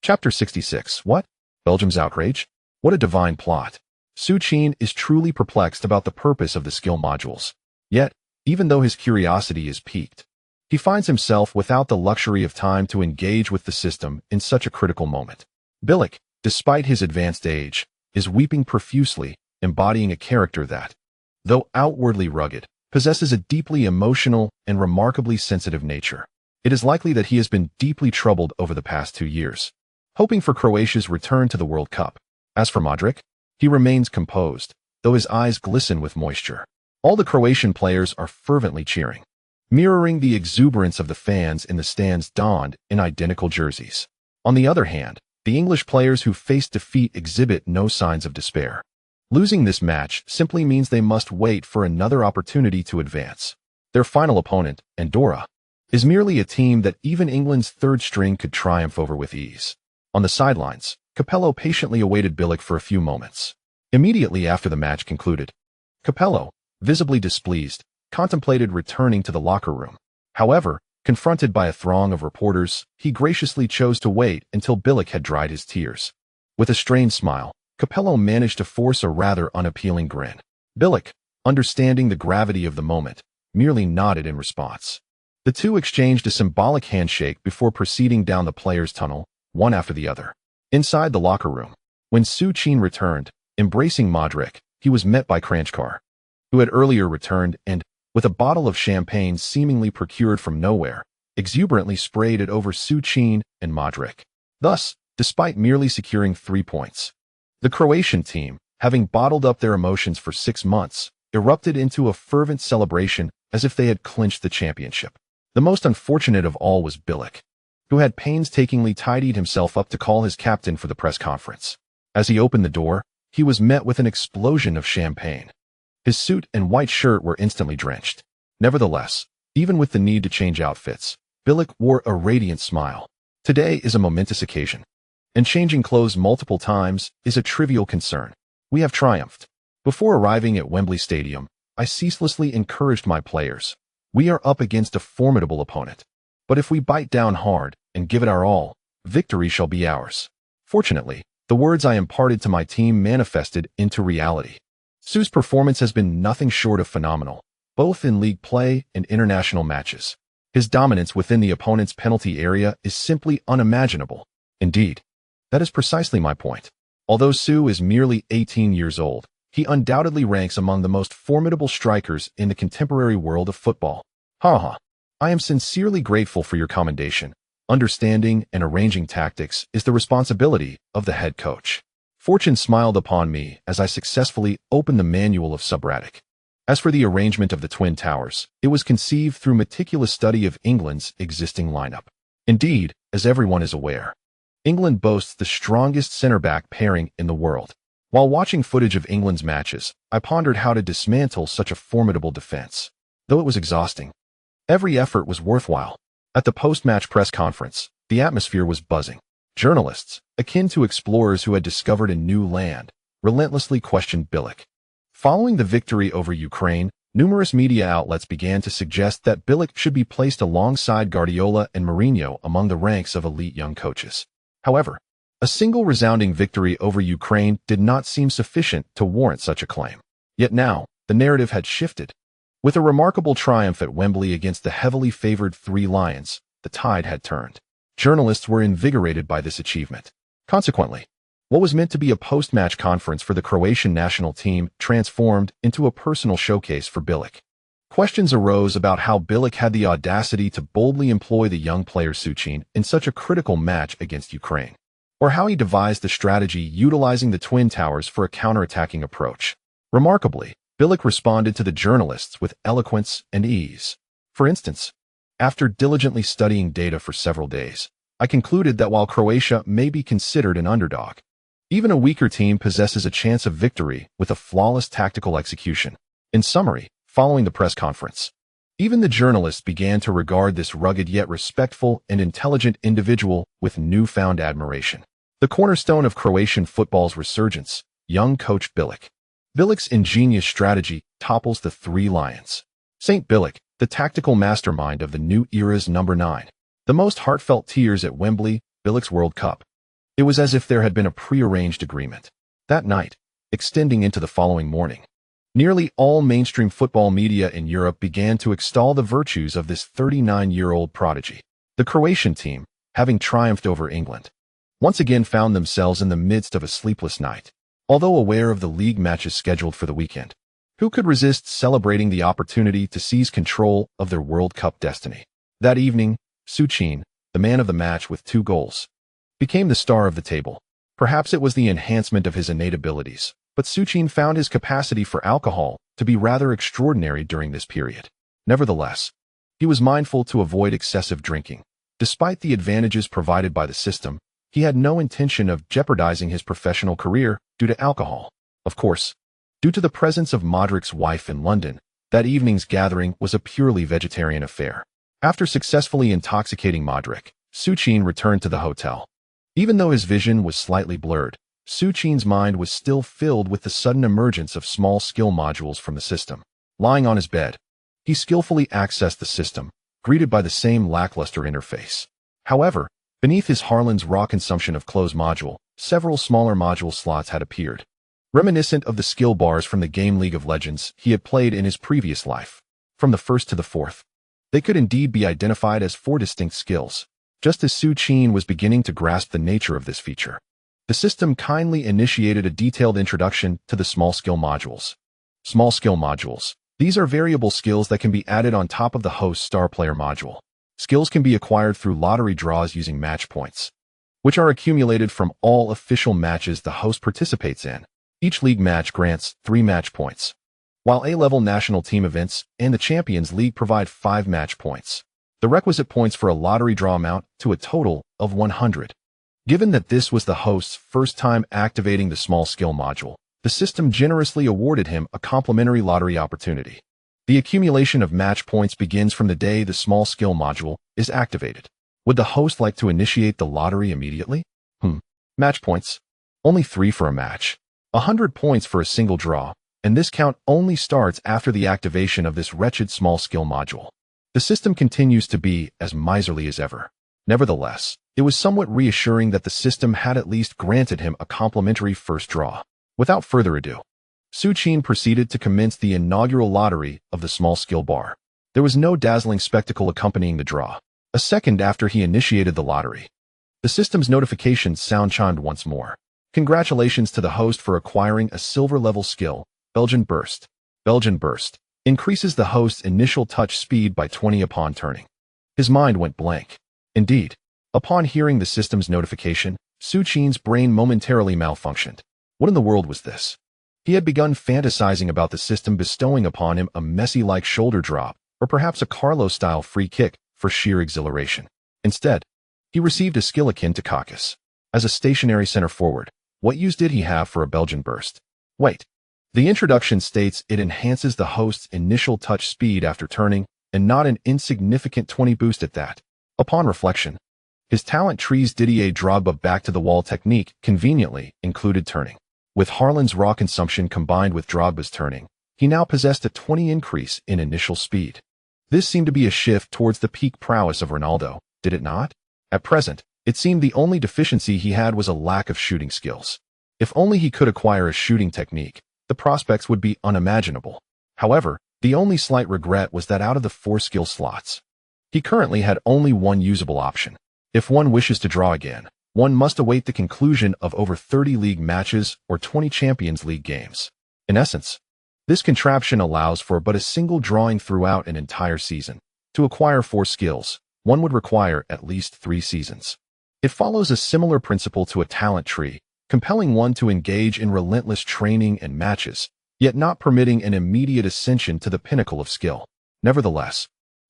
Chapter 66. What? Belgium's outrage? What a divine plot. Suchin is truly perplexed about the purpose of the skill modules. Yet, even though his curiosity is piqued, he finds himself without the luxury of time to engage with the system in such a critical moment. Bilic, despite his advanced age, is weeping profusely, embodying a character that, though outwardly rugged, possesses a deeply emotional and remarkably sensitive nature. It is likely that he has been deeply troubled over the past 2 years, hoping for Croatia's return to the World Cup. As for Modric, he remains composed, though his eyes glisten with moisture. All the Croatian players are fervently cheering, mirroring the exuberance of the fans in the stands donned in identical jerseys. On the other hand, the English players who face defeat exhibit no signs of despair. Losing this match simply means they must wait for another opportunity to advance. Their final opponent, Andorra, is merely a team that even England's third string could triumph over with ease. On the sidelines, Capello patiently awaited Bilic for a few moments. Immediately after the match concluded, Capello, visibly displeased, contemplated returning to the locker room. However, confronted by a throng of reporters, he graciously chose to wait until Bilic had dried his tears. With a strained smile, Capello managed to force a rather unappealing grin. Bilic, understanding the gravity of the moment, merely nodded in response. The two exchanged a symbolic handshake before proceeding down the players' tunnel, one after the other. Inside the locker room, when Suchin returned, embracing Modric, he was met by Kranjčar, who had earlier returned and, with a bottle of champagne seemingly procured from nowhere, exuberantly sprayed it over Suchin and Modric. Thus, despite merely securing 3 points, the Croatian team, having bottled up their emotions for 6 months, erupted into a fervent celebration as if they had clinched the championship. The most unfortunate of all was Bilic, who had painstakingly tidied himself up to call his captain for the press conference. As he opened the door, he was met with an explosion of champagne. His suit and white shirt were instantly drenched. Nevertheless, even with the need to change outfits, Bilic wore a radiant smile. Today is a momentous occasion, and changing clothes multiple times is a trivial concern. We have triumphed. Before arriving at Wembley Stadium, I ceaselessly encouraged my players. We are up against a formidable opponent. But if we bite down hard and give it our all, victory shall be ours. Fortunately, the words I imparted to my team manifested into reality. Su's performance has been nothing short of phenomenal, both in league play and international matches. His dominance within the opponent's penalty area is simply unimaginable. Indeed, that is precisely my point. Although Su is merely 18 years old, he undoubtedly ranks among the most formidable strikers in the contemporary world of football. Haha. I am sincerely grateful for your commendation. Understanding and arranging tactics is the responsibility of the head coach. Fortune smiled upon me as I successfully opened the manual of Subratic. As for the arrangement of the Twin Towers, it was conceived through meticulous study of England's existing lineup. Indeed, as everyone is aware, England boasts the strongest center-back pairing in the world. While watching footage of England's matches, I pondered how to dismantle such a formidable defense. Though it was exhausting, every effort was worthwhile. At the post-match press conference, the atmosphere was buzzing. Journalists, akin to explorers who had discovered a new land, relentlessly questioned Bilic. Following the victory over Ukraine, numerous media outlets began to suggest that Bilic should be placed alongside Guardiola and Mourinho among the ranks of elite young coaches. However, a single resounding victory over Ukraine did not seem sufficient to warrant such a claim. Yet now, the narrative had shifted. With a remarkable triumph at Wembley against the heavily favored Three Lions, the tide had turned. Journalists were invigorated by this achievement. Consequently, what was meant to be a post-match conference for the Croatian national team transformed into a personal showcase for Bilic. Questions arose about how Bilic had the audacity to boldly employ the young player Suchin in such a critical match against Ukraine, or how he devised the strategy utilizing the Twin Towers for a counter-attacking approach. Remarkably, Bilic responded to the journalists with eloquence and ease. For instance, after diligently studying data for several days, I concluded that while Croatia may be considered an underdog, even a weaker team possesses a chance of victory with a flawless tactical execution. In summary, following the press conference, even the journalists began to regard this rugged yet respectful and intelligent individual with newfound admiration. The cornerstone of Croatian football's resurgence, young coach Bilic. Bilic's ingenious strategy topples the Three Lions. St. Bilic, the tactical mastermind of the new era's number 9. The most heartfelt tears at Wembley, Bilic's World Cup. It was as if there had been a prearranged agreement. That night, extending into the following morning, nearly all mainstream football media in Europe began to extol the virtues of this 39-year-old prodigy. The Croatian team, having triumphed over England, once again found themselves in the midst of a sleepless night. Although aware of the league matches scheduled for the weekend, who could resist celebrating the opportunity to seize control of their World Cup destiny? That evening, Součin, the man of the match with 2 goals, became the star of the table. Perhaps it was the enhancement of his innate abilities, but Součin found his capacity for alcohol to be rather extraordinary during this period. Nevertheless, he was mindful to avoid excessive drinking. Despite the advantages provided by the system, he had no intention of jeopardizing his professional career due to alcohol. Of course, due to the presence of Modric's wife in London, that evening's gathering was a purely vegetarian affair. After successfully intoxicating Modric, Součin returned to the hotel. Even though his vision was slightly blurred, Součin's mind was still filled with the sudden emergence of small skill modules from the system. Lying on his bed, he skillfully accessed the system, greeted by the same lackluster interface. However, beneath his Harlan's raw consumption of closed module, several smaller module slots had appeared, reminiscent of the skill bars from the game League of Legends he had played in his previous life. From the first to the fourth, they could indeed be identified as 4 distinct skills. Just as Součin was beginning to grasp the nature of this feature, the system kindly initiated a detailed introduction to the small skill modules. Small skill modules. These are variable skills that can be added on top of the host star player module. Skills can be acquired through lottery draws using match points, which are accumulated from all official matches the host participates in. Each league match grants 3 match points, while A-level national team events and the Champions League provide 5 match points. The requisite points for a lottery draw amount to a total of 100. Given that this was the host's first time activating the small skill module, the system generously awarded him a complimentary lottery opportunity. The accumulation of match points begins from the day the small skill module is activated. Would the host like to initiate the lottery immediately? Match points. Only 3 for a match. 100 points for a single draw, and this count only starts after the activation of this wretched small skill module. The system continues to be as miserly as ever. Nevertheless, it was somewhat reassuring that the system had at least granted him a complimentary first draw. Without further ado, Součin proceeded to commence the inaugural lottery of the small skill bar. There was no dazzling spectacle accompanying the draw. A second after he initiated the lottery, the system's notifications sound-chimed once more. Congratulations to the host for acquiring a silver-level skill, Belgian Burst. Belgian Burst increases the host's initial touch speed by 20 upon turning. His mind went blank. Indeed, upon hearing the system's notification, Součin's brain momentarily malfunctioned. What in the world was this? He had begun fantasizing about the system bestowing upon him a Messi-like shoulder drop, or perhaps a Carlos-style free kick for sheer exhilaration. Instead, he received a skill akin to Caucus. As a stationary center forward, what use did he have for a Belgian Burst? Wait. The introduction states it enhances the host's initial touch speed after turning, and not an insignificant 20 boost at that. Upon reflection, his talent tree's Didier Drogba back-to-the-wall technique conveniently included turning. With Harlan's raw consumption combined with Drogba's turning, he now possessed a 20 increase in initial speed. This seemed to be a shift towards the peak prowess of Ronaldo, did it not? At present, it seemed the only deficiency he had was a lack of shooting skills. If only he could acquire a shooting technique, the prospects would be unimaginable. However, the only slight regret was that out of the 4 skill slots, he currently had only 1 usable option. If one wishes to draw again, one must await the conclusion of over 30 league matches or 20 Champions League games. In essence, this contraption allows for but a single drawing throughout an entire season. To acquire 4 skills, one would require at least 3 seasons. It follows a similar principle to a talent tree, compelling one to engage in relentless training and matches, yet not permitting an immediate ascension to the pinnacle of skill. Nevertheless,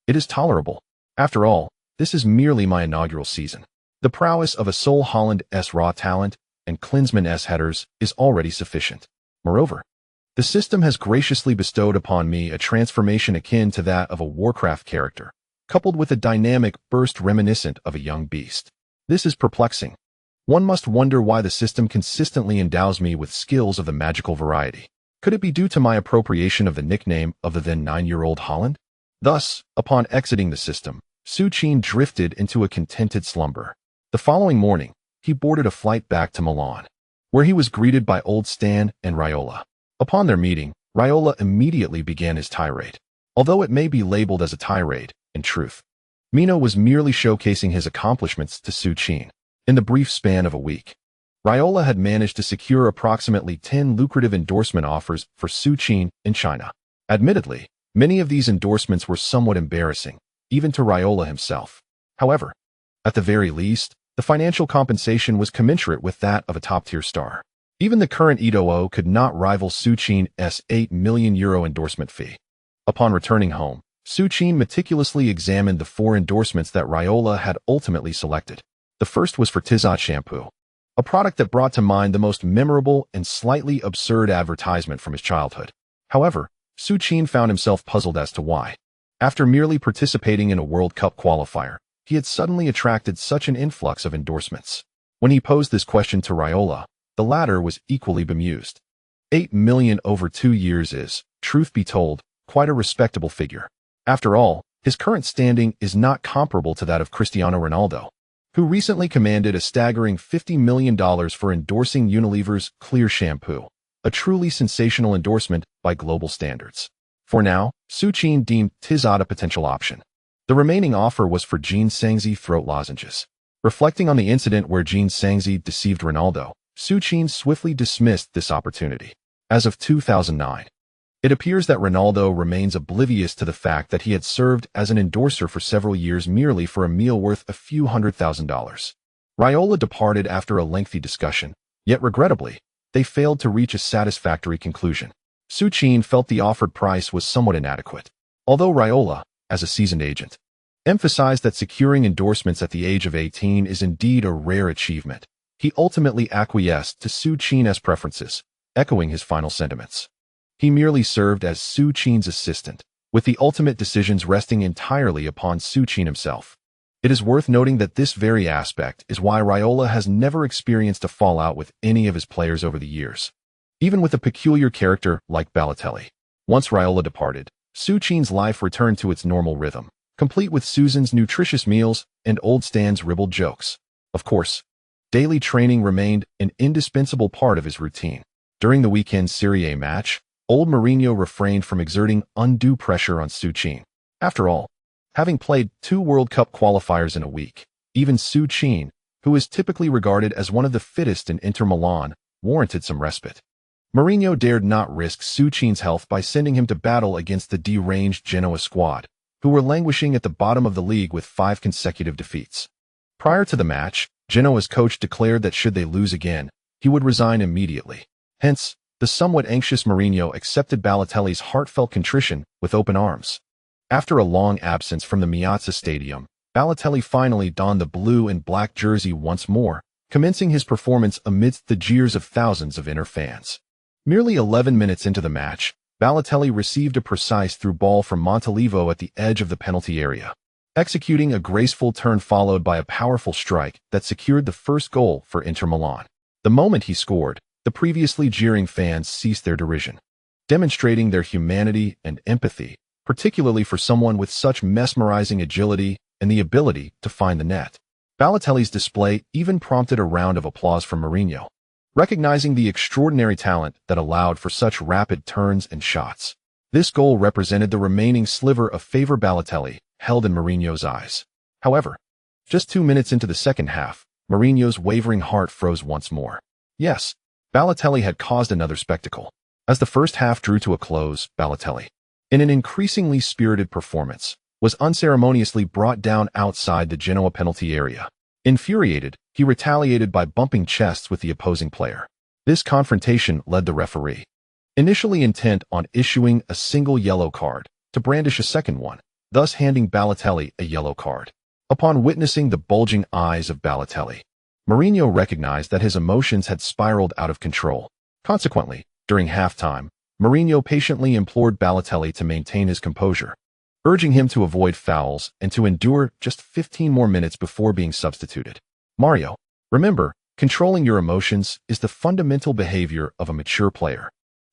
it is tolerable. After all, this is merely my inaugural season. The prowess of a Sol Holland-S raw talent and Klinsmann-S headers is already sufficient. Moreover, the system has graciously bestowed upon me a transformation akin to that of a Warcraft character, coupled with a dynamic burst reminiscent of a young beast. This is perplexing. One must wonder why the system consistently endows me with skills of the magical variety. Could it be due to my appropriation of the nickname of the then 9-year-old Holland? Thus, upon exiting the system, Součin drifted into a contented slumber. The following morning, he boarded a flight back to Milan, where he was greeted by old Stan and Raiola. Upon their meeting, Raiola immediately began his tirade. Although it may be labeled as a tirade, in truth, Mino was merely showcasing his accomplishments to Suchin. In the brief span of a week, Raiola had managed to secure approximately 10 lucrative endorsement offers for Suchin in China. Admittedly, many of these endorsements were somewhat embarrassing, even to Raiola himself. However, at the very least, the financial compensation was commensurate with that of a top-tier star. Even the current Eto'o could not rival Suchin's €8 million endorsement fee. Upon returning home, Suchin meticulously examined the 4 endorsements that Raiola had ultimately selected. The first was for Tizot shampoo, a product that brought to mind the most memorable and slightly absurd advertisement from his childhood. However, Suchin found himself puzzled as to why. After merely participating in a World Cup qualifier, he had suddenly attracted such an influx of endorsements. When he posed this question to Raiola, the latter was equally bemused. 8 million over 2 years is, truth be told, quite a respectable figure. After all, his current standing is not comparable to that of Cristiano Ronaldo, who recently commanded a staggering $50 million for endorsing Unilever's Clear shampoo, a truly sensational endorsement by global standards. For now, Suchin deemed Tizot a potential option. The remaining offer was for Jean Sangzi throat lozenges. Reflecting on the incident where Jean Sangzi deceived Ronaldo, Suchin swiftly dismissed this opportunity. As of 2009, it appears that Ronaldo remains oblivious to the fact that he had served as an endorser for several years merely for a meal worth a few $100,000. Raiola departed after a lengthy discussion, yet regrettably, they failed to reach a satisfactory conclusion. Suchin felt the offered price was somewhat inadequate. Although Raiola, as a seasoned agent, emphasized that securing endorsements at the age of 18 is indeed a rare achievement, he ultimately acquiesced to Suchin's preferences, echoing his final sentiments. He merely served as Suchin's assistant, with the ultimate decisions resting entirely upon Suchin himself. It is worth noting that this very aspect is why Raiola has never experienced a fallout with any of his players over the years, even with a peculiar character like Balotelli. Once Raiola departed, Suchin's life returned to its normal rhythm, complete with Susan's nutritious meals and old Stan's ribald jokes. Of course, daily training remained an indispensable part of his routine. During the weekend's Serie A match, old Mourinho refrained from exerting undue pressure on Suchin. After all, having played 2 World Cup qualifiers in a week, even Suchin, who is typically regarded as one of the fittest in Inter Milan, warranted some respite. Mourinho dared not risk Suchin's health by sending him to battle against the deranged Genoa squad, who were languishing at the bottom of the league with 5 consecutive defeats. Prior to the match, Genoa's coach declared that should they lose again, he would resign immediately. Hence, the somewhat anxious Mourinho accepted Balotelli's heartfelt contrition with open arms. After a long absence from the Miazza Stadium, Balotelli finally donned the blue and black jersey once more, commencing his performance amidst the jeers of thousands of Inter fans. Merely 11 minutes into the match, Balotelli received a precise through ball from Montalivo at the edge of the penalty area, executing a graceful turn followed by a powerful strike that secured the first goal for Inter Milan. The moment he scored, the previously jeering fans ceased their derision, demonstrating their humanity and empathy, particularly for someone with such mesmerizing agility and the ability to find the net. Balotelli's display even prompted a round of applause from Mourinho, recognizing the extraordinary talent that allowed for such rapid turns and shots. This goal represented the remaining sliver of favor Balotelli held in Mourinho's eyes. However, just 2 minutes into the second half, Mourinho's wavering heart froze once more. Yes, Balotelli had caused another spectacle. As the first half drew to a close, Balotelli, in an increasingly spirited performance, was unceremoniously brought down outside the Genoa penalty area. Infuriated, he retaliated by bumping chests with the opposing player. This confrontation led the referee, initially intent on issuing a single yellow card, to brandish a second one, thus handing Balotelli a yellow card. Upon witnessing the bulging eyes of Balotelli, Mourinho recognized that his emotions had spiraled out of control. Consequently, during halftime, Mourinho patiently implored Balotelli to maintain his composure, urging him to avoid fouls and to endure just 15 more minutes before being substituted. Mario, remember, controlling your emotions is the fundamental behavior of a mature player.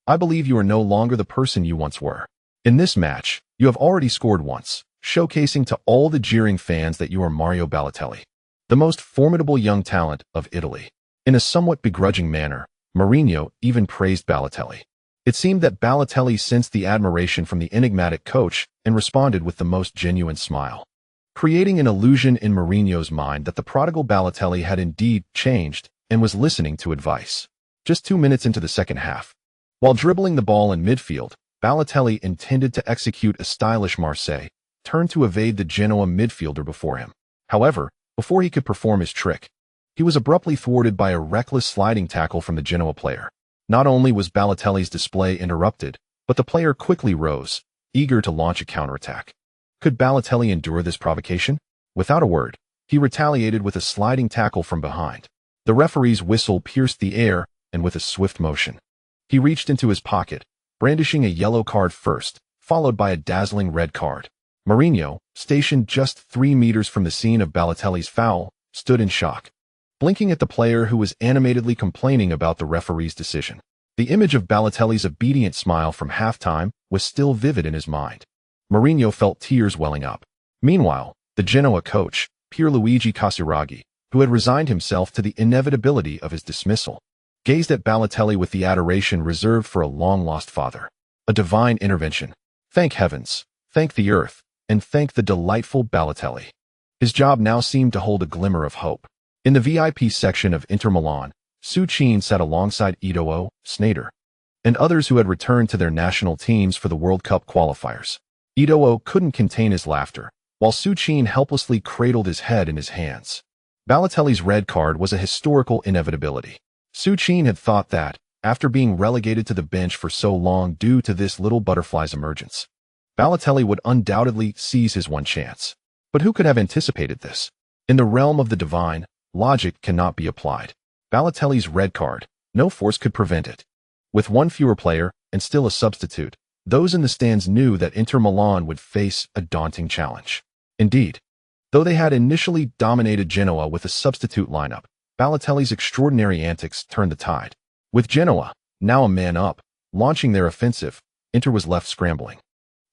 I believe you are no longer the person you once were. In this match, you have already scored once, showcasing to all the jeering fans that you are Mario Balotelli. the most formidable young talent of Italy. In a somewhat begrudging manner, Mourinho even praised Balotelli. It seemed that Balotelli sensed the admiration from the enigmatic coach and responded with the most genuine smile, creating an illusion in Mourinho's mind that the prodigal Balotelli had indeed changed and was listening to advice. Just 2 minutes into the second half, while dribbling the ball in midfield, Balotelli intended to execute a stylish Marseille turn to evade the Genoa midfielder before him. However, before he could perform his trick, he was abruptly thwarted by a reckless sliding tackle from the Genoa player. Not only was Balotelli's display interrupted, but the player quickly rose, eager to launch a counterattack. Could Balotelli endure this provocation? Without a word, he retaliated with a sliding tackle from behind. The referee's whistle pierced the air, and with a swift motion, he reached into his pocket, brandishing a yellow card first, followed by a dazzling red card. Mourinho, stationed just 3 meters from the scene of Balotelli's foul, stood in shock, blinking at the player who was animatedly complaining about the referee's decision. The image of Balotelli's obedient smile from halftime was still vivid in his mind. Mourinho felt tears welling up. Meanwhile, the Genoa coach, Pierluigi Casiraghi, who had resigned himself to the inevitability of his dismissal, gazed at Balotelli with the adoration reserved for a long-lost father. A divine intervention. Thank heavens, thank the earth, and thank the delightful Balotelli. His job now seemed to hold a glimmer of hope. In the VIP section of Inter Milan, Součin sat alongside Eto'o, Sneijder, and others who had returned to their national teams for the World Cup qualifiers. Eto'o couldn't contain his laughter, while Součin helplessly cradled his head in his hands. Balotelli's red card was a historical inevitability. Součin had thought that, after being relegated to the bench for so long due to this little butterfly's emergence, Balotelli would undoubtedly seize his one chance. But who could have anticipated this? In the realm of the divine, logic cannot be applied. Balotelli's red card, no force could prevent it. With one fewer player, and still a substitute, those in the stands knew that Inter Milan would face a daunting challenge. Indeed, though they had initially dominated Genoa with a substitute lineup, Balotelli's extraordinary antics turned the tide. With Genoa, now a man up, launching their offensive, Inter was left scrambling.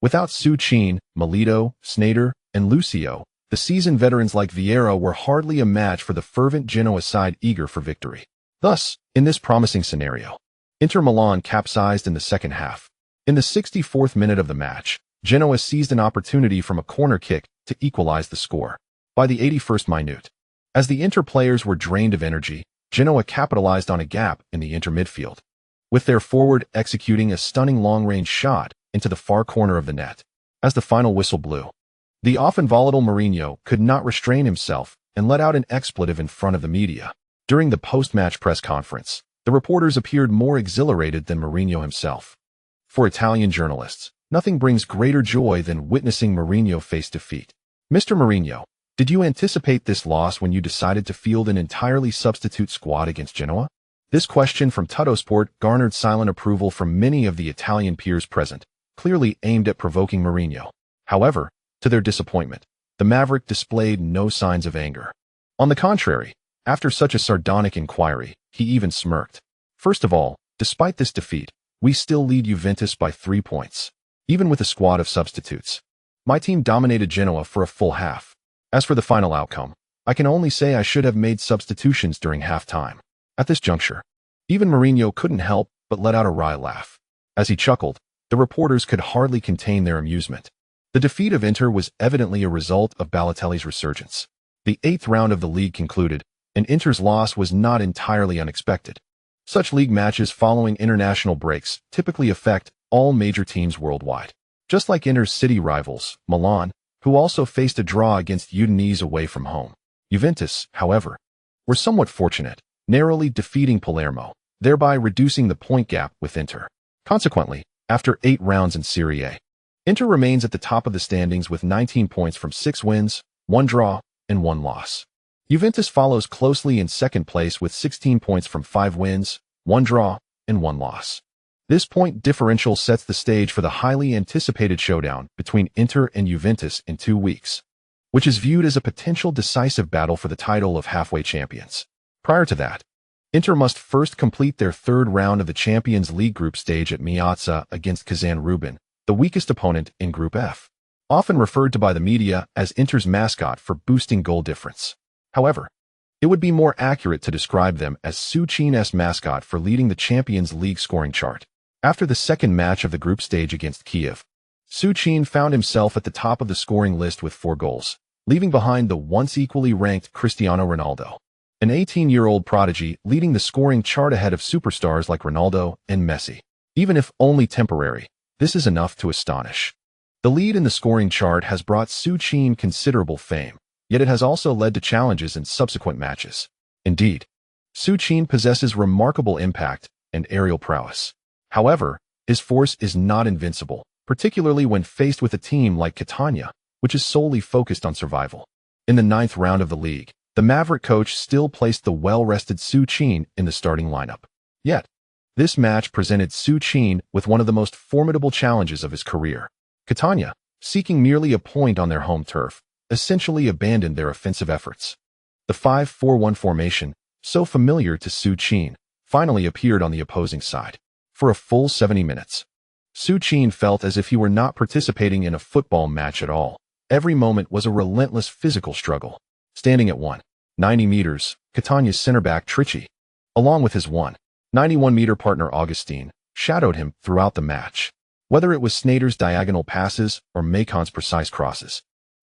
Without Součin, Milito, Sneijder, and Lucio, the seasoned veterans like Vieira were hardly a match for the fervent Genoa side eager for victory. Thus, in this promising scenario, Inter Milan capsized in the second half. In the 64th minute of the match, Genoa seized an opportunity from a corner kick to equalize the score. By the 81st minute, as the Inter players were drained of energy, Genoa capitalized on a gap in the Inter midfield, with their forward executing a stunning long-range shot into the far corner of the net. As the final whistle blew, the often volatile Mourinho could not restrain himself and let out an expletive in front of the media. During the post-match press conference, the reporters appeared more exhilarated than Mourinho himself. For Italian journalists, nothing brings greater joy than witnessing Mourinho face defeat. Mr. Mourinho, did you anticipate this loss when you decided to field an entirely substitute squad against Genoa? This question from Tuttosport garnered silent approval from many of the Italian peers present, clearly aimed at provoking Mourinho. However, to their disappointment, the Maverick displayed no signs of anger. On the contrary, after such a sardonic inquiry, he even smirked. First of all, despite this defeat, we still lead Juventus by 3 points, even with a squad of substitutes. My team dominated Genoa for a full half. As for the final outcome, I can only say I should have made substitutions during halftime. At this juncture, even Mourinho couldn't help but let out a wry laugh. As he chuckled, the reporters could hardly contain their amusement. The defeat of Inter was evidently a result of Balotelli's resurgence. The 8th round of the league concluded, and Inter's loss was not entirely unexpected. Such league matches following international breaks typically affect all major teams worldwide. Just like Inter's city rivals, Milan, who also faced a draw against Udinese away from home. Juventus, however, were somewhat fortunate, narrowly defeating Palermo, thereby reducing the point gap with Inter. Consequently, after 8 rounds in Serie A, Inter remains at the top of the standings with 19 points from 6 wins, 1 draw, and 1 loss. Juventus follows closely in second place with 16 points from 5 wins, 1 draw, and 1 loss. This point differential sets the stage for the highly anticipated showdown between Inter and Juventus in 2 weeks, which is viewed as a potential decisive battle for the title of halfway champions. Prior to that, Inter must first complete their 3rd round of the Champions League group stage at Meazza against Kazan Rubin, the weakest opponent in Group F, often referred to by the media as Inter's mascot for boosting goal difference. However, it would be more accurate to describe them as Suchin's mascot for leading the Champions League scoring chart. After the second match of the group stage against Kiev, Suchin found himself at the top of the scoring list with 4 goals, leaving behind the once equally ranked Cristiano Ronaldo, an 18-year-old prodigy leading the scoring chart ahead of superstars like Ronaldo and Messi. Even if only temporary, this is enough to astonish. The lead in the scoring chart has brought Suchin considerable fame, yet it has also led to challenges in subsequent matches. Indeed, Suchin possesses remarkable impact and aerial prowess. However, his force is not invincible, particularly when faced with a team like Catania, which is solely focused on survival. In the 9th round of the league, the Maverick coach still placed the well-rested Suchin in the starting lineup. Yet, this match presented Suchin with one of the most formidable challenges of his career. Catania, seeking merely a point on their home turf, essentially abandoned their offensive efforts. The 5-4-1 formation, so familiar to Suchin, finally appeared on the opposing side. For a full 70 minutes, Suchin felt as if he were not participating in a football match at all. Every moment was a relentless physical struggle. Standing at 190 meters, Catania's center-back Trichy, along with his 191-meter partner Augustine, shadowed him throughout the match. Whether it was Sneijder's diagonal passes or Macon's precise crosses,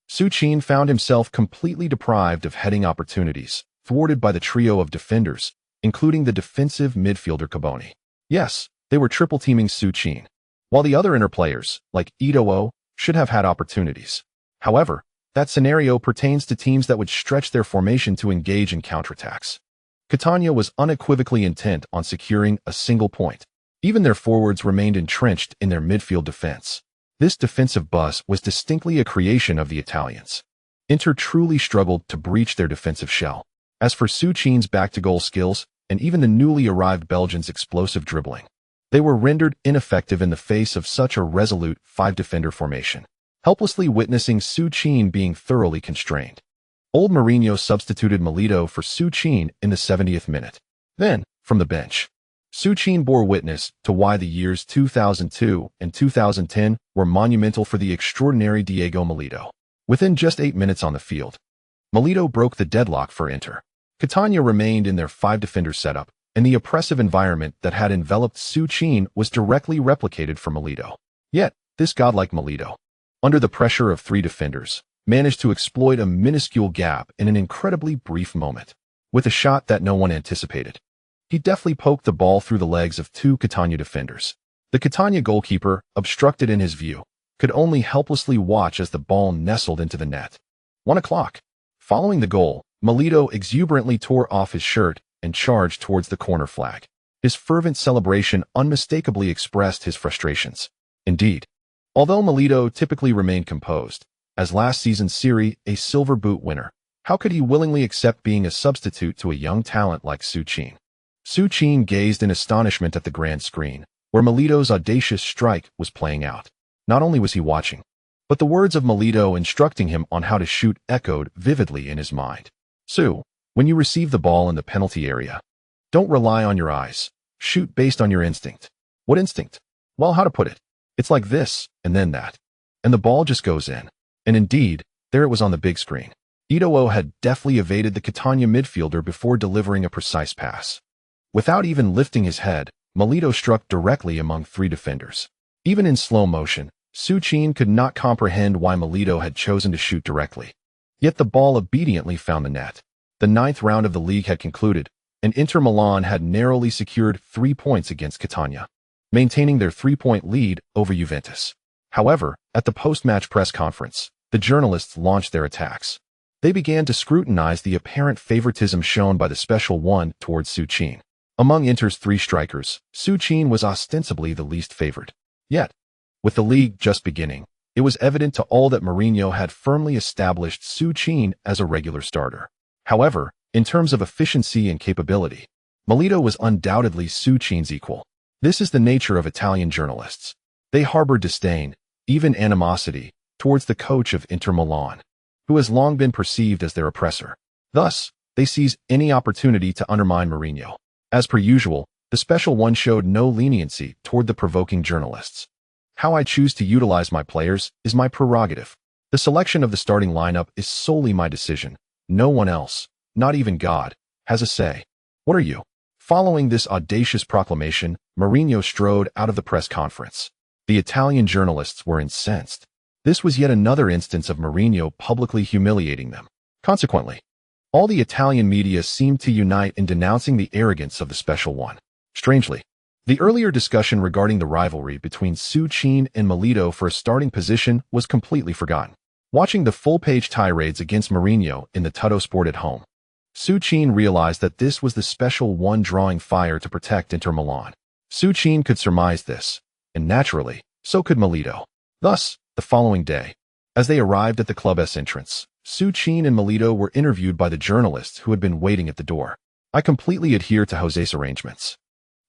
Suchin found himself completely deprived of heading opportunities, thwarted by the trio of defenders, including the defensive midfielder Caboni. Yes, they were triple-teaming Suchin, while the other inner players, like Eto'o, should have had opportunities. However, that scenario pertains to teams that would stretch their formation to engage in counterattacks. Catania was unequivocally intent on securing a single point. Even their forwards remained entrenched in their midfield defense. This defensive bus was distinctly a creation of the Italians. Inter truly struggled to breach their defensive shell. As for Suchin's back-to-goal skills, and even the newly arrived Belgians' explosive dribbling, they were rendered ineffective in the face of such a resolute 5-defender formation, helplessly witnessing Suchin being thoroughly constrained. Old Mourinho substituted Milito for Suchin in the 70th minute. Then, from the bench, Suchin bore witness to why the years 2002 and 2010 were monumental for the extraordinary Diego Milito. Within just 8 minutes on the field, Milito broke the deadlock for Inter. Catania remained in their 5-defender setup, and the oppressive environment that had enveloped Suchin was directly replicated for Milito. Yet, this godlike Milito, under the pressure of 3 defenders, managed to exploit a minuscule gap in an incredibly brief moment. With a shot that no one anticipated, he deftly poked the ball through the legs of 2 Catania defenders. The Catania goalkeeper, obstructed in his view, could only helplessly watch as the ball nestled into the net. 1 o'clock. Following the goal, Milito exuberantly tore off his shirt and charged towards the corner flag. His fervent celebration unmistakably expressed his frustrations. Indeed, although Milito typically remained composed, as last season's Serie A Silver Boot winner, how could he willingly accept being a substitute to a young talent like Suchin? Suchin gazed in astonishment at the grand screen, where Milito's audacious strike was playing out. Not only was he watching, but the words of Milito instructing him on how to shoot echoed vividly in his mind. Su, when you receive the ball in the penalty area, don't rely on your eyes. Shoot based on your instinct. What instinct? Well, how to put it? It's like this, and then that. And the ball just goes in. And indeed, there it was on the big screen. Eto'o had deftly evaded the Catania midfielder before delivering a precise pass. Without even lifting his head, Milito struck directly among 3 defenders. Even in slow motion, Suchin could not comprehend why Milito had chosen to shoot directly. Yet the ball obediently found the net. The 9th round of the league had concluded, and Inter Milan had narrowly secured 3 points against Catania, maintaining their 3-point lead over Juventus. However, at the post-match press conference, the journalists launched their attacks. They began to scrutinize the apparent favoritism shown by the special one towards Suchin. Among Inter's 3 strikers, Suchin was ostensibly the least favored. Yet, with the league just beginning, it was evident to all that Mourinho had firmly established Suchin as a regular starter. However, in terms of efficiency and capability, Milito was undoubtedly Suchin's equal. This is the nature of Italian journalists. They harbor disdain, even animosity, towards the coach of Inter Milan, who has long been perceived as their oppressor. Thus, they seize any opportunity to undermine Mourinho. As per usual, the special one showed no leniency toward the provoking journalists. How I choose to utilize my players is my prerogative. The selection of the starting lineup is solely my decision, no one else, not even God, has a say. What are you? Following this audacious proclamation, Mourinho strode out of the press conference. The Italian journalists were incensed. This was yet another instance of Mourinho publicly humiliating them. Consequently, all the Italian media seemed to unite in denouncing the arrogance of the special one. Strangely, the earlier discussion regarding the rivalry between Součin and Milito for a starting position was completely forgotten. Watching the full-page tirades against Mourinho in the Tuttosport at home, Součin realized that this was the special one drawing fire to protect Inter Milan. Součin could surmise this, and naturally, so could Milito. Thus, the following day, as they arrived at the club's entrance, Součin and Milito were interviewed by the journalists who had been waiting at the door. I completely adhere to Jose's arrangements.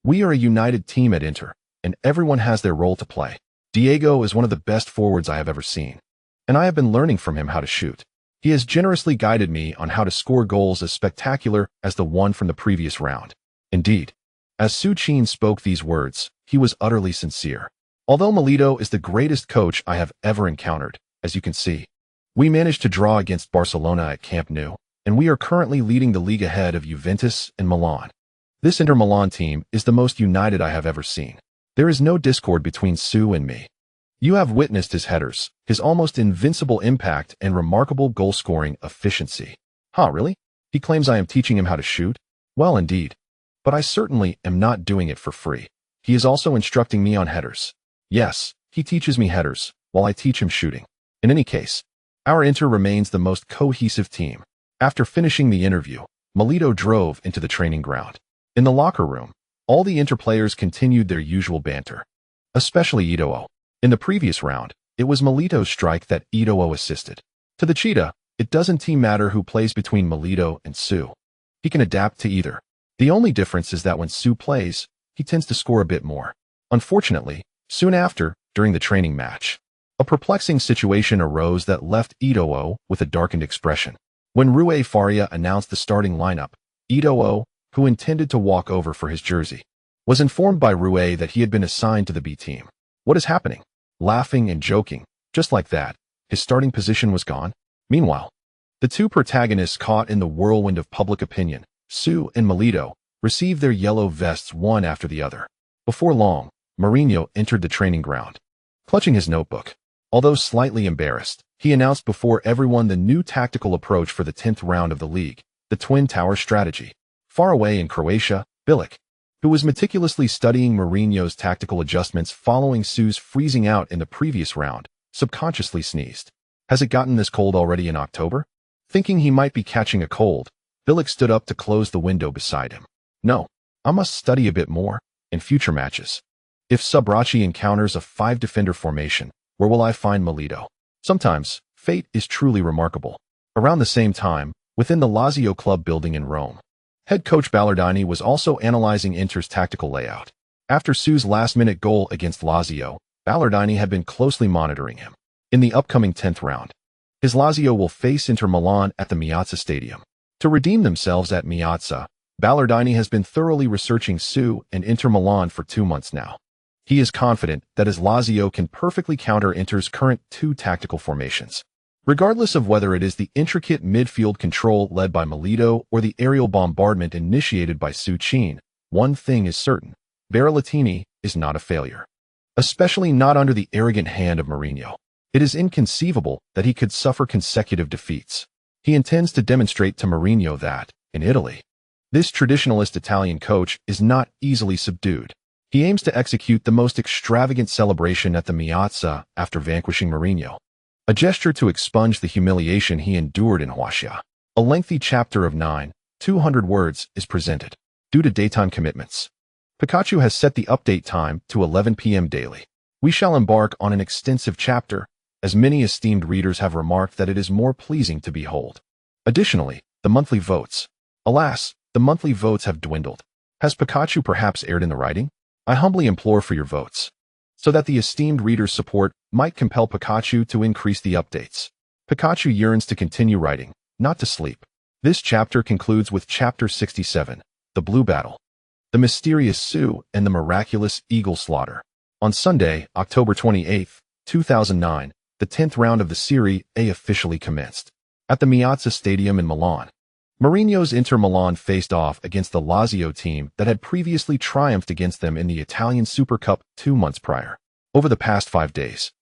We are a united team at Inter, and everyone has their role to play. Diego is one of the best forwards I have ever seen, and I have been learning from him how to shoot. He has generously guided me on how to score goals as spectacular as the one from the previous round. Indeed, as Součin spoke these words, he was utterly sincere. Although Milito is the greatest coach I have ever encountered, as you can see, we managed to draw against Barcelona at Camp Nou, and we are currently leading the league ahead of Juventus and Milan. This Inter Milan team is the most united I have ever seen. There is no discord between Sue and me. You have witnessed his headers, his almost invincible impact, and remarkable goal-scoring efficiency. Huh, really? He claims I am teaching him how to shoot? Well, indeed. But I certainly am not doing it for free. He is also instructing me on headers. Yes, he teaches me headers, while I teach him shooting. In any case, our Inter remains the most cohesive team. After finishing the interview, Milito drove into the training ground. In the locker room, all the Inter players continued their usual banter, especially Eto'o. In the previous round, it was Milito's strike that Eto'o assisted. To the Cheetah, it doesn't matter who plays between Milito and Sue. He can adapt to either. The only difference is that when Sue plays, he tends to score a bit more. Unfortunately, soon after, during the training match, a perplexing situation arose that left Eto'o with a darkened expression. When Rui Faria announced the starting lineup, Eto'o, who intended to walk over for his jersey, was informed by Rui that he had been assigned to the B team. What is happening? Laughing and joking, just like that, his starting position was gone. Meanwhile, the two protagonists caught in the whirlwind of public opinion, Sue and Milito, received their yellow vests one after the other. Before long, Mourinho entered the training ground. Clutching his notebook, although slightly embarrassed, he announced before everyone the new tactical approach for the 10th round of the league, the Twin Tower strategy. Far away in Croatia, Bilic, who was meticulously studying Mourinho's tactical adjustments following Sue's freezing out in the previous round, subconsciously sneezed. Has it gotten this cold already in October? Thinking he might be catching a cold, Bilic stood up to close the window beside him. No, I must study a bit more in future matches. If Subrachi encounters a 5-defender formation, where will I find Milito? Sometimes, fate is truly remarkable. Around the same time, within the Lazio club building in Rome, head coach Ballardini was also analyzing Inter's tactical layout. After Sue's last-minute goal against Lazio, Ballardini had been closely monitoring him. In the upcoming 10th round, his Lazio will face Inter Milan at the Meazza Stadium. To redeem themselves at Meazza, Ballardini has been thoroughly researching Sue and Inter Milan for 2 months now. He is confident that his Lazio can perfectly counter Inter's current 2 tactical formations. Regardless of whether it is the intricate midfield control led by Milito or the aerial bombardment initiated by Součin, one thing is certain: Berrettini is not a failure. Especially not under the arrogant hand of Mourinho. It is inconceivable that he could suffer consecutive defeats. He intends to demonstrate to Mourinho that, in Italy, this traditionalist Italian coach is not easily subdued. He aims to execute the most extravagant celebration at the Meazza after vanquishing Mourinho, a gesture to expunge the humiliation he endured in Croatia. A lengthy chapter of 200 words is presented. Due to daytime commitments, Pikachu has set the update time to 11 p.m. daily. We shall embark on an extensive chapter, as many esteemed readers have remarked that it is more pleasing to behold. Additionally, the monthly votes. Alas, the monthly votes have dwindled. Has Pikachu perhaps erred in the writing? I humbly implore for your votes, so that the esteemed reader's support might compel Pikachu to increase the updates. Pikachu yearns to continue writing, not to sleep. This chapter concludes with Chapter 67, The Blue Battle, the mysterious Sue and the miraculous Eagle Slaughter. On Sunday, October 28, 2009, the 10th round of the Serie A officially commenced. At the Meazza Stadium in Milan, Mourinho's Inter Milan faced off against the Lazio team that had previously triumphed against them in the Italian Super Cup 2 months prior. Over the past 5 days,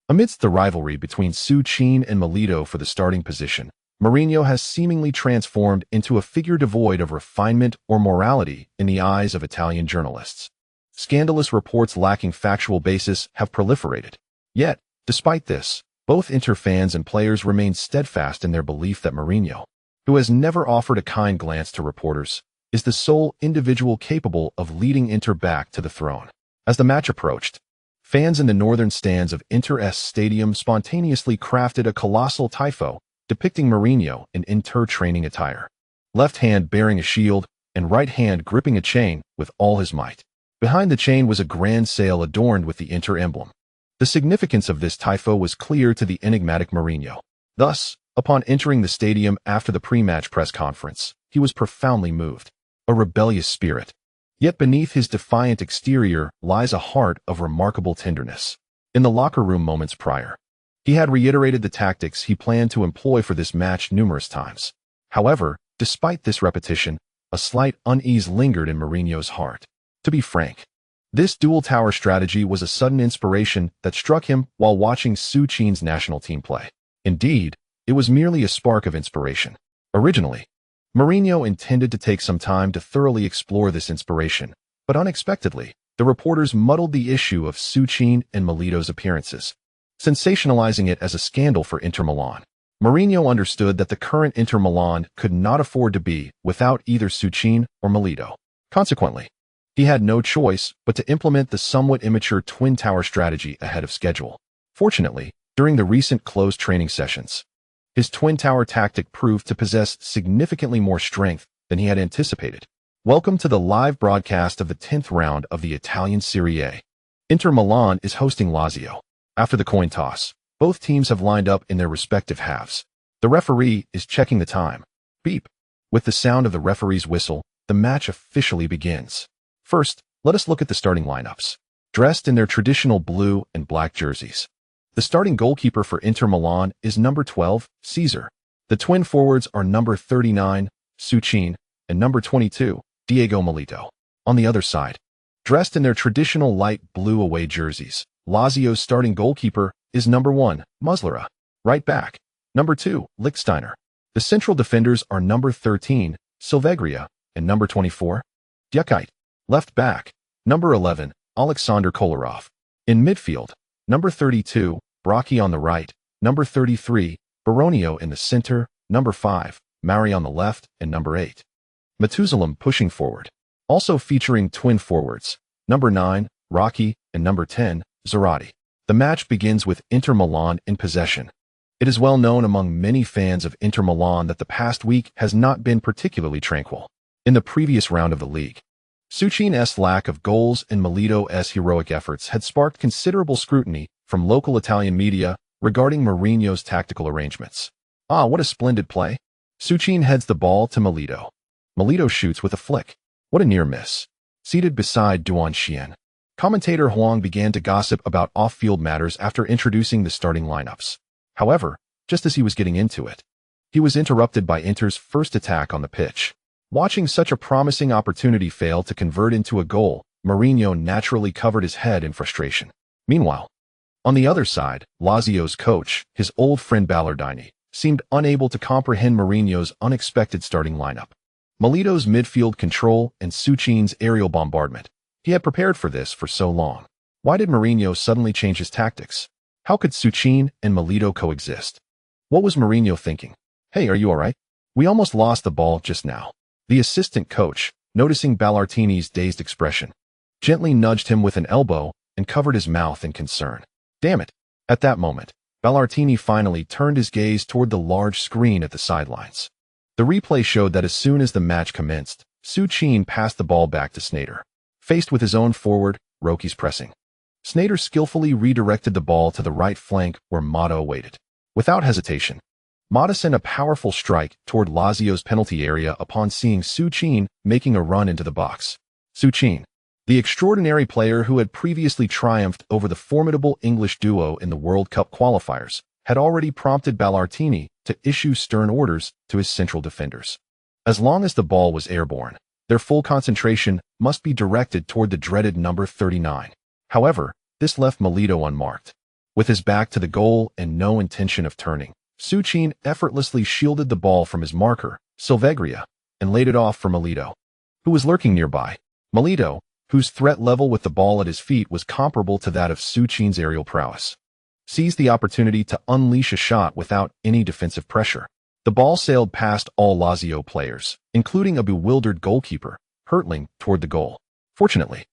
amidst the rivalry between Součin and Milito for the starting position, Mourinho has seemingly transformed into a figure devoid of refinement or morality in the eyes of Italian journalists. Scandalous reports lacking factual basis have proliferated. Yet, despite this, both Inter fans and players remain steadfast in their belief that Mourinho, who has never offered a kind glance to reporters, is the sole individual capable of leading Inter back to the throne. As the match approached, fans in the northern stands of Inter's stadium spontaneously crafted a colossal tifo depicting Mourinho in Inter training attire, left hand bearing a shield and right hand gripping a chain with all his might. Behind the chain was a grand sail adorned with the Inter emblem. The significance of this tifo was clear to the enigmatic Mourinho. Thus, upon entering the stadium after the pre-match press conference, he was profoundly moved. A rebellious spirit. Yet beneath his defiant exterior lies a heart of remarkable tenderness. In the locker room moments prior, he had reiterated the tactics he planned to employ for this match numerous times. However, despite this repetition, a slight unease lingered in Mourinho's heart. To be frank, this dual tower strategy was a sudden inspiration that struck him while watching Součin's national team play. Indeed, it was merely a spark of inspiration. Originally, Mourinho intended to take some time to thoroughly explore this inspiration, but unexpectedly, the reporters muddled the issue of Součin and Milito's appearances, sensationalizing it as a scandal for Inter Milan. Mourinho understood that the current Inter Milan could not afford to be without either Součin or Milito. Consequently, he had no choice but to implement the somewhat immature twin tower strategy ahead of schedule. Fortunately, during the recent closed training sessions, his twin tower tactic proved to possess significantly more strength than he had anticipated. Welcome to the live broadcast of the 10th round of the Italian Serie A. Inter Milan is hosting Lazio. After the coin toss, both teams have lined up in their respective halves. The referee is checking the time. Beep. With the sound of the referee's whistle, the match officially begins. First, let us look at the starting lineups. Dressed in their traditional blue and black jerseys, the starting goalkeeper for Inter Milan is number 12, Caesar. The twin forwards are number 39, Součin, and number 22, Diego Milito. On the other side, dressed in their traditional light blue away jerseys, Lazio's starting goalkeeper is number 1, Muslera. Right back, number 2, Lichtsteiner. The central defenders are number 13, Silvegria, and number 24, Djukite. Left back, number 11, Alexander Kolarov. In midfield, number 32, Brocchi on the right, number 33, Baronio in the center, number 5, Mari on the left, and number 8, Mettusalem pushing forward. Also featuring twin forwards, number 9, Rocky, and number 10, Zarate. The match begins with Inter Milan in possession. It is well known among many fans of Inter Milan that the past week has not been particularly tranquil. In the previous round of the league, Součin's lack of goals and Milito's heroic efforts had sparked considerable scrutiny from local Italian media regarding Mourinho's tactical arrangements. Ah, what a splendid play. Součin heads the ball to Milito. Milito shoots with a flick. What a near miss. Seated beside Duan Xian, commentator Huang began to gossip about off-field matters after introducing the starting lineups. However, just as he was getting into it, he was interrupted by Inter's first attack on the pitch. Watching such a promising opportunity fail to convert into a goal, Mourinho naturally covered his head in frustration. Meanwhile, on the other side, Lazio's coach, his old friend Ballardini, seemed unable to comprehend Mourinho's unexpected starting lineup. Milito's midfield control and Součin's aerial bombardment. He had prepared for this for so long. Why did Mourinho suddenly change his tactics? How could Součin and Milito coexist? What was Mourinho thinking? Hey, are you alright? We almost lost the ball just now. The assistant coach, noticing Ballardini's dazed expression, gently nudged him with an elbow and covered his mouth in concern. Damn it. At that moment, Ballardini finally turned his gaze toward the large screen at the sidelines. The replay showed that as soon as the match commenced, Součin passed the ball back to Sneijder. Faced with his own forward, Roki's pressing, Sneijder skillfully redirected the ball to the right flank where Mata awaited. Without hesitation, Mata sent a powerful strike toward Lazio's penalty area upon seeing Součin making a run into the box. Součin, the extraordinary player who had previously triumphed over the formidable English duo in the World Cup qualifiers, had already prompted Ballardini to issue stern orders to his central defenders. As long as the ball was airborne, their full concentration must be directed toward the dreaded number 39. However, this left Milito unmarked. With his back to the goal and no intention of turning, Součin effortlessly shielded the ball from his marker, Silvegria, and laid it off for Milito, who was lurking nearby. Milito, whose threat level with the ball at his feet was comparable to that of Součin's aerial prowess, seized the opportunity to unleash a shot without any defensive pressure. The ball sailed past all Lazio players, including a bewildered goalkeeper, hurtling toward the goal. Fortunately,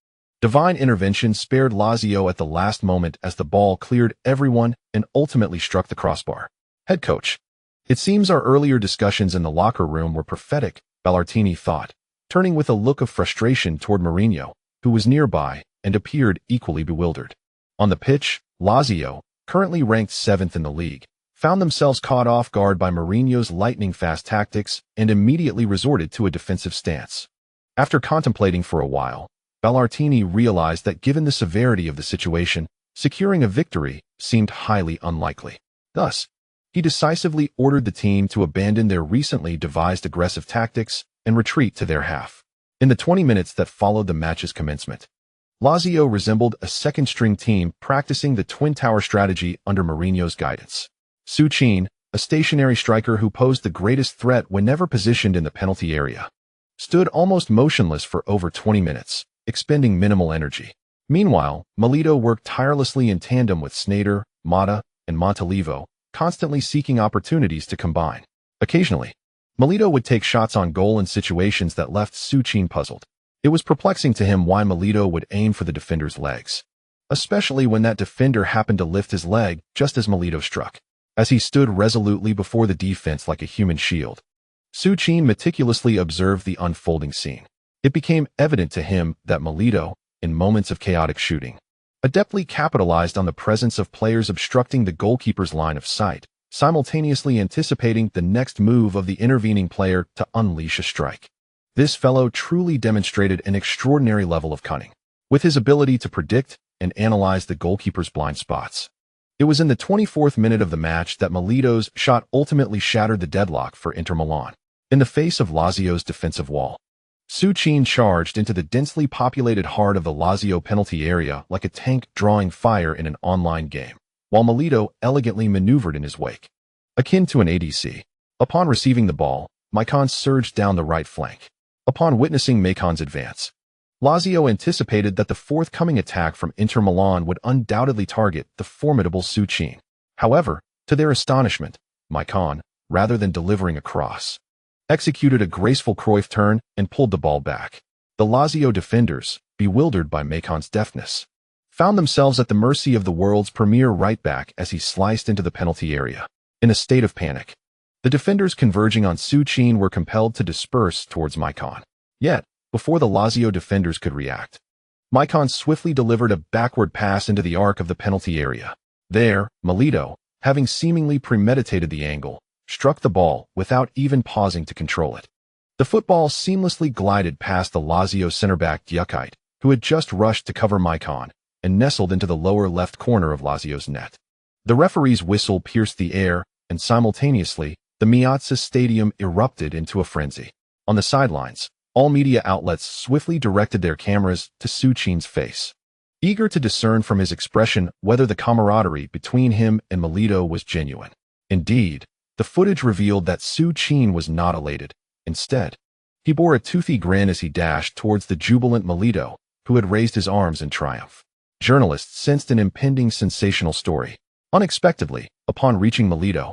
divine intervention spared Lazio at the last moment as the ball cleared everyone and ultimately struck the crossbar. Head coach. It seems our earlier discussions in the locker room were prophetic, Ballartini thought, turning with a look of frustration toward Mourinho, who was nearby and appeared equally bewildered. On the pitch, Lazio, currently ranked 7th in the league, found themselves caught off guard by Mourinho's lightning-fast tactics and immediately resorted to a defensive stance. After contemplating for a while, Ballartini realized that given the severity of the situation, securing a victory seemed highly unlikely. Thus, he decisively ordered the team to abandon their recently devised aggressive tactics and retreat to their half. In the 20 minutes that followed the match's commencement, Lazio resembled a second-string team practicing the Twin Tower strategy under Mourinho's guidance. Součin, a stationary striker who posed the greatest threat whenever positioned in the penalty area, stood almost motionless for over 20 minutes, expending minimal energy. Meanwhile, Milito worked tirelessly in tandem with Sneijder, Mata, and Montalivo, constantly seeking opportunities to combine. Occasionally, Milito would take shots on goal in situations that left Součin puzzled. It was perplexing to him why Milito would aim for the defender's legs, especially when that defender happened to lift his leg just as Milito struck. As he stood resolutely before the defense like a human shield, Součin meticulously observed the unfolding scene. It became evident to him that Milito, in moments of chaotic shooting, adeptly capitalized on the presence of players obstructing the goalkeeper's line of sight, simultaneously anticipating the next move of the intervening player to unleash a strike. This fellow truly demonstrated an extraordinary level of cunning, with his ability to predict and analyze the goalkeeper's blind spots. It was in the 24th minute of the match that Milito's shot ultimately shattered the deadlock for Inter Milan. In the face of Lazio's defensive wall, Součin charged into the densely populated heart of the Lazio penalty area like a tank drawing fire in an online game, while Milito elegantly maneuvered in his wake. Akin to an ADC, upon receiving the ball, Maicon surged down the right flank. Upon witnessing Maicon's advance, Lazio anticipated that the forthcoming attack from Inter Milan would undoubtedly target the formidable Součin. However, to their astonishment, Maicon, rather than delivering a cross, executed a graceful Cruyff turn and pulled the ball back. The Lazio defenders, bewildered by Maicon's deftness, found themselves at the mercy of the world's premier right-back as he sliced into the penalty area. In a state of panic, the defenders converging on Součin were compelled to disperse towards Maicon. Yet, before the Lazio defenders could react, Maicon swiftly delivered a backward pass into the arc of the penalty area. There, Milito, having seemingly premeditated the angle, struck the ball without even pausing to control it. The football seamlessly glided past the Lazio center-back Djukite, who had just rushed to cover Maicon, and nestled into the lower left corner of Lazio's net. The referee's whistle pierced the air, and simultaneously, the Meazza Stadium erupted into a frenzy. On the sidelines, all media outlets swiftly directed their cameras to Součin's face, eager to discern from his expression whether the camaraderie between him and Milito was genuine. Indeed, the footage revealed that Součin was not elated. Instead, he bore a toothy grin as he dashed towards the jubilant Milito, who had raised his arms in triumph. Journalists sensed an impending sensational story. Unexpectedly, upon reaching Milito,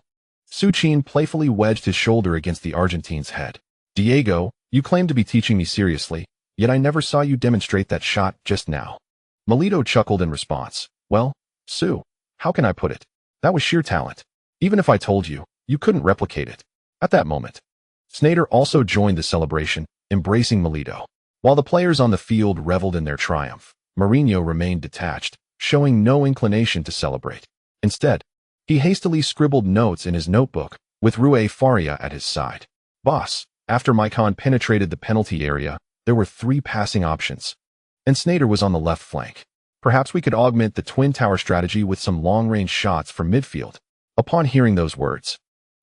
Součin playfully wedged his shoulder against the Argentine's head. "Diego, you claim to be teaching me seriously, yet I never saw you demonstrate that shot just now." Milito chuckled in response. "Well, Sue, how can I put it? That was sheer talent. Even if I told you, you couldn't replicate it." At that moment, Sneijder also joined the celebration, embracing Milito. While the players on the field reveled in their triumph, Mourinho remained detached, showing no inclination to celebrate. Instead, he hastily scribbled notes in his notebook, with Rui Faria at his side. "Boss, after Maicon penetrated the penalty area, there were 3 passing options, and Sneijder was on the left flank. Perhaps we could augment the Twin Tower strategy with some long-range shots from midfield." Upon hearing those words,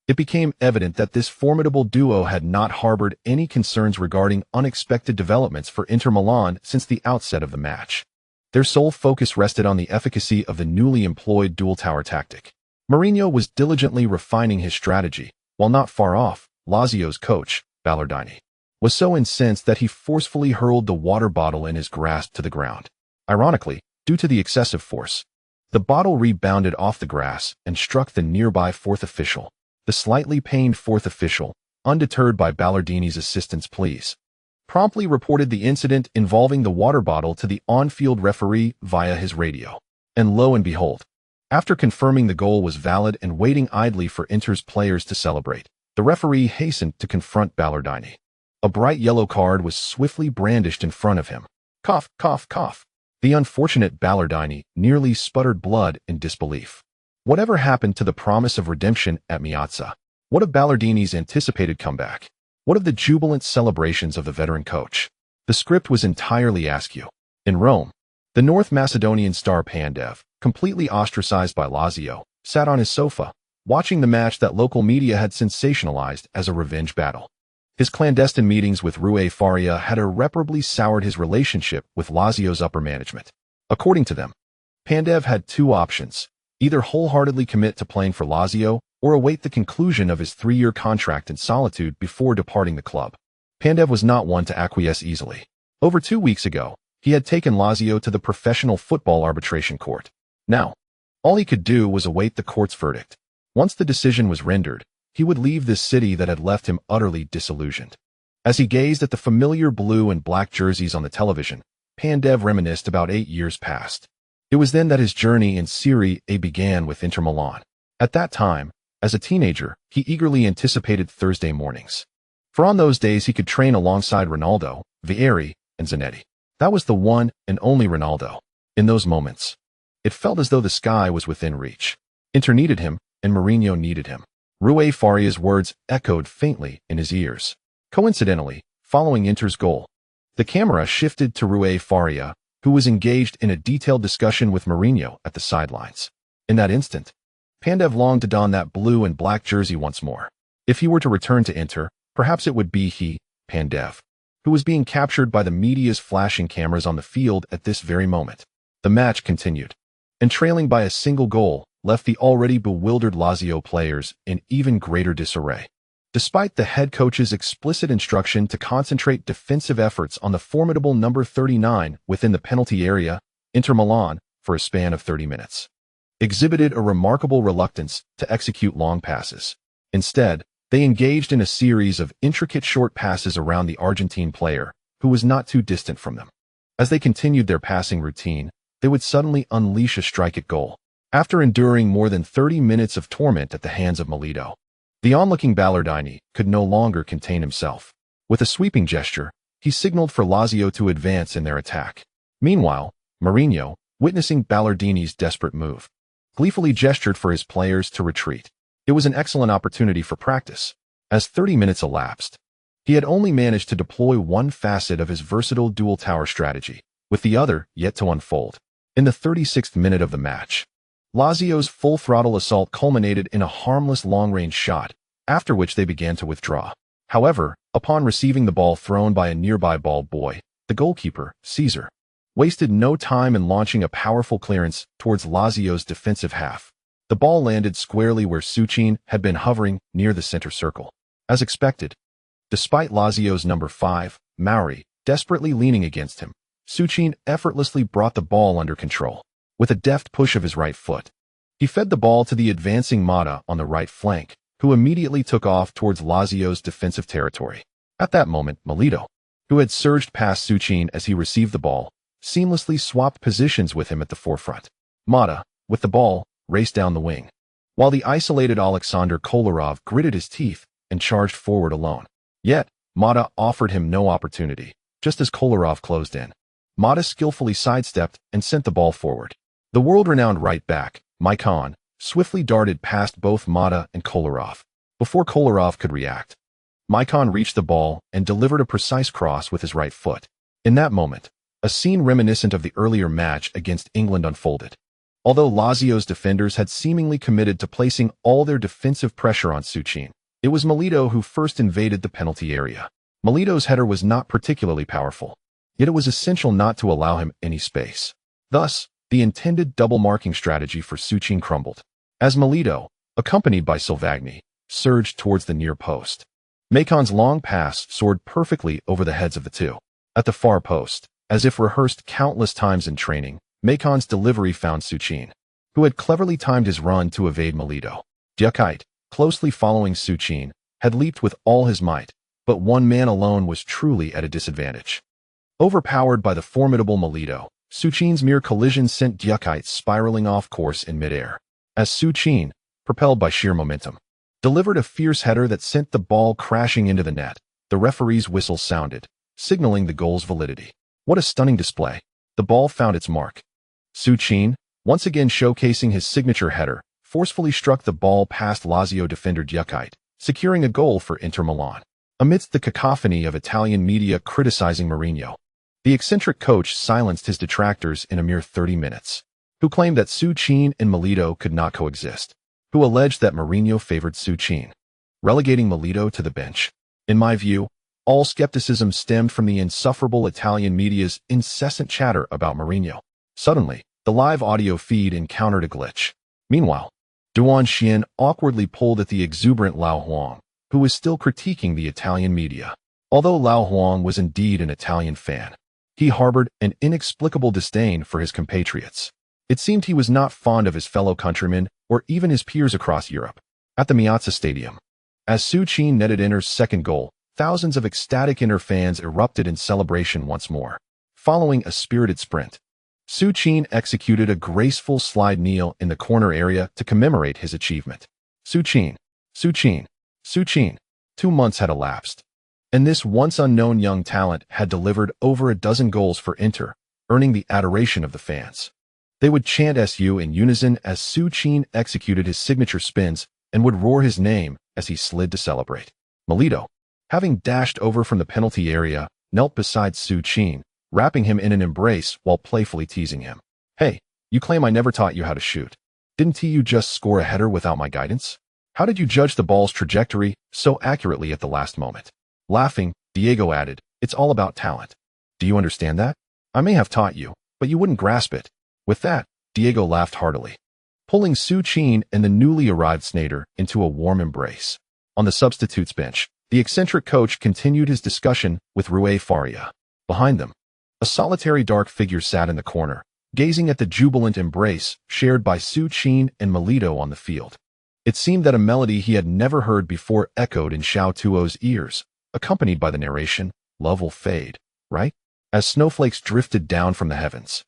It became evident that this formidable duo had not harbored any concerns regarding unexpected developments for Inter Milan since the outset of the match. Their sole focus rested on the efficacy of the newly employed dual tower tactic. Mourinho was diligently refining his strategy, while not far off, Lazio's coach, Ballardini, was so incensed that he forcefully hurled the water bottle in his grasp to the ground. Ironically, due to the excessive force, the bottle rebounded off the grass and struck the nearby fourth official. The slightly pained fourth official, undeterred by Ballardini's assistant's pleas, promptly reported the incident involving the water bottle to the on-field referee via his radio. And lo and behold, after confirming the goal was valid and waiting idly for Inter's players to celebrate, the referee hastened to confront Ballardini. A bright yellow card was swiftly brandished in front of him. Cough, cough, cough. The unfortunate Ballardini nearly sputtered blood in disbelief. Whatever happened to the promise of redemption at Miazza? What of Ballardini's anticipated comeback? What of the jubilant celebrations of the veteran coach? The script was entirely askew. In Rome, the North Macedonian star Pandev, completely ostracized by Lazio, sat on his sofa, watching the match that local media had sensationalized as a revenge battle. His clandestine meetings with Rui Faria had irreparably soured his relationship with Lazio's upper management. According to them, Pandev had two options: either wholeheartedly commit to playing for Lazio or await the conclusion of his 3-year contract in solitude before departing the club. Pandev was not one to acquiesce easily. Over 2 weeks ago, he had taken Lazio to the professional football arbitration court. Now, all he could do was await the court's verdict. Once the decision was rendered, he would leave this city that had left him utterly disillusioned. As he gazed at the familiar blue and black jerseys on the television, Pandev reminisced about 8 years past. It was then that his journey in Serie A began with Inter Milan. At that time, as a teenager, he eagerly anticipated Thursday mornings. For on those days he could train alongside Ronaldo, Vieri, and Zanetti. That was the one and only Ronaldo. In those moments, it felt as though the sky was within reach. Inter needed him, and Mourinho needed him. Rui Faria's words echoed faintly in his ears. Coincidentally, following Inter's goal, the camera shifted to Rui Faria, who was engaged in a detailed discussion with Mourinho at the sidelines. In that instant, Pandev longed to don that blue and black jersey once more. If he were to return to Inter, perhaps it would be he, Pandev, who was being captured by the media's flashing cameras on the field at this very moment. The match continued, and trailing by a single goal, left the already bewildered Lazio players in even greater disarray. Despite the head coach's explicit instruction to concentrate defensive efforts on the formidable number 39 within the penalty area, Inter Milan, for a span of 30 minutes, exhibited a remarkable reluctance to execute long passes. Instead, they engaged in a series of intricate short passes around the Argentine player, who was not too distant from them. As they continued their passing routine, they would suddenly unleash a strike at goal. After enduring more than 30 minutes of torment at the hands of Milito, the onlooking Ballardini could no longer contain himself. With a sweeping gesture, he signaled for Lazio to advance in their attack. Meanwhile, Mourinho, witnessing Ballardini's desperate move, gleefully gestured for his players to retreat. It was an excellent opportunity for practice. As 30 minutes elapsed, he had only managed to deploy one facet of his versatile dual tower strategy, with the other yet to unfold. In the 36th minute of the match, Lazio's full-throttle assault culminated in a harmless long-range shot, after which they began to withdraw. However, upon receiving the ball thrown by a nearby ball boy, the goalkeeper, Caesar, wasted no time in launching a powerful clearance towards Lazio's defensive half. The ball landed squarely where Suchin had been hovering near the center circle. As expected, despite Lazio's number 5, Mauri, desperately leaning against him, Suchin effortlessly brought the ball under control. With a deft push of his right foot, he fed the ball to the advancing Mata on the right flank, who immediately took off towards Lazio's defensive territory. At that moment, Milito, who had surged past Suchin as he received the ball, seamlessly swapped positions with him at the forefront. Mata, with the ball, raced down the wing, while the isolated Alexander Kolarov gritted his teeth and charged forward alone. Yet, Mata offered him no opportunity. Just as Kolarov closed in, Mata skillfully sidestepped and sent the ball forward. The world-renowned right-back, Maicon, swiftly darted past both Mata and Kolarov. Before Kolarov could react, Maicon reached the ball and delivered a precise cross with his right foot. In that moment, a scene reminiscent of the earlier match against England unfolded. Although Lazio's defenders had seemingly committed to placing all their defensive pressure on Suchin, it was Milito who first invaded the penalty area. Milito's header was not particularly powerful, yet it was essential not to allow him any space. Thus, the intended double-marking strategy for Suchin crumbled, as Milito, accompanied by Silvagni, surged towards the near post. Macon's long pass soared perfectly over the heads of the two. At the far post, as if rehearsed countless times in training, Macon's delivery found Suchin, who had cleverly timed his run to evade Milito. Diakite, closely following Suchin, had leaped with all his might, but one man alone was truly at a disadvantage. Overpowered by the formidable Milito, Suchin's mere collision sent Diakite spiraling off course in midair, as Suchin, propelled by sheer momentum, delivered a fierce header that sent the ball crashing into the net. The referee's whistle sounded, signaling the goal's validity. What a stunning display! The ball found its mark. Suchin, once again showcasing his signature header, forcefully struck the ball past Lazio defender Diakite, securing a goal for Inter Milan. Amidst the cacophony of Italian media criticizing Mourinho, the eccentric coach silenced his detractors in a mere 30 minutes, who claimed that Suchin and Milito could not coexist, who alleged that Mourinho favored Suchin, relegating Milito to the bench. In my view, all skepticism stemmed from the insufferable Italian media's incessant chatter about Mourinho. Suddenly, the live audio feed encountered a glitch. Meanwhile, Duan Xian awkwardly pulled at the exuberant Lao Huang, who was still critiquing the Italian media. Although Lao Huang was indeed an Italian fan, he harbored an inexplicable disdain for his compatriots. It seemed he was not fond of his fellow countrymen or even his peers across Europe. At the Miazza Stadium, as Suchin netted Inter's second goal, thousands of ecstatic Inter fans erupted in celebration once more. Following a spirited sprint, Suchin executed a graceful slide kneel in the corner area to commemorate his achievement. Suchin. 2 months had elapsed, and this once unknown young talent had delivered over a dozen goals for Inter, earning the adoration of the fans. They would chant SU in unison as Suchin executed his signature spins and would roar his name as he slid to celebrate. Milito, having dashed over from the penalty area, knelt beside Suchin, wrapping him in an embrace while playfully teasing him. "Hey, you claim I never taught you how to shoot. Didn't you just score a header without my guidance? How did you judge the ball's trajectory so accurately at the last moment?" Laughing, Diego added, "It's all about talent. Do you understand that? I may have taught you, but you wouldn't grasp it." With that, Diego laughed heartily, pulling Suchin and the newly arrived Sneijder into a warm embrace. On the substitutes bench, the eccentric coach continued his discussion with Rui Faria. Behind them, a solitary dark figure sat in the corner, gazing at the jubilant embrace shared by Suchin and Milito on the field. It seemed that a melody he had never heard before echoed in Xiao Tuo's ears, accompanied by the narration, "Love will fade, right?" As snowflakes drifted down from the heavens.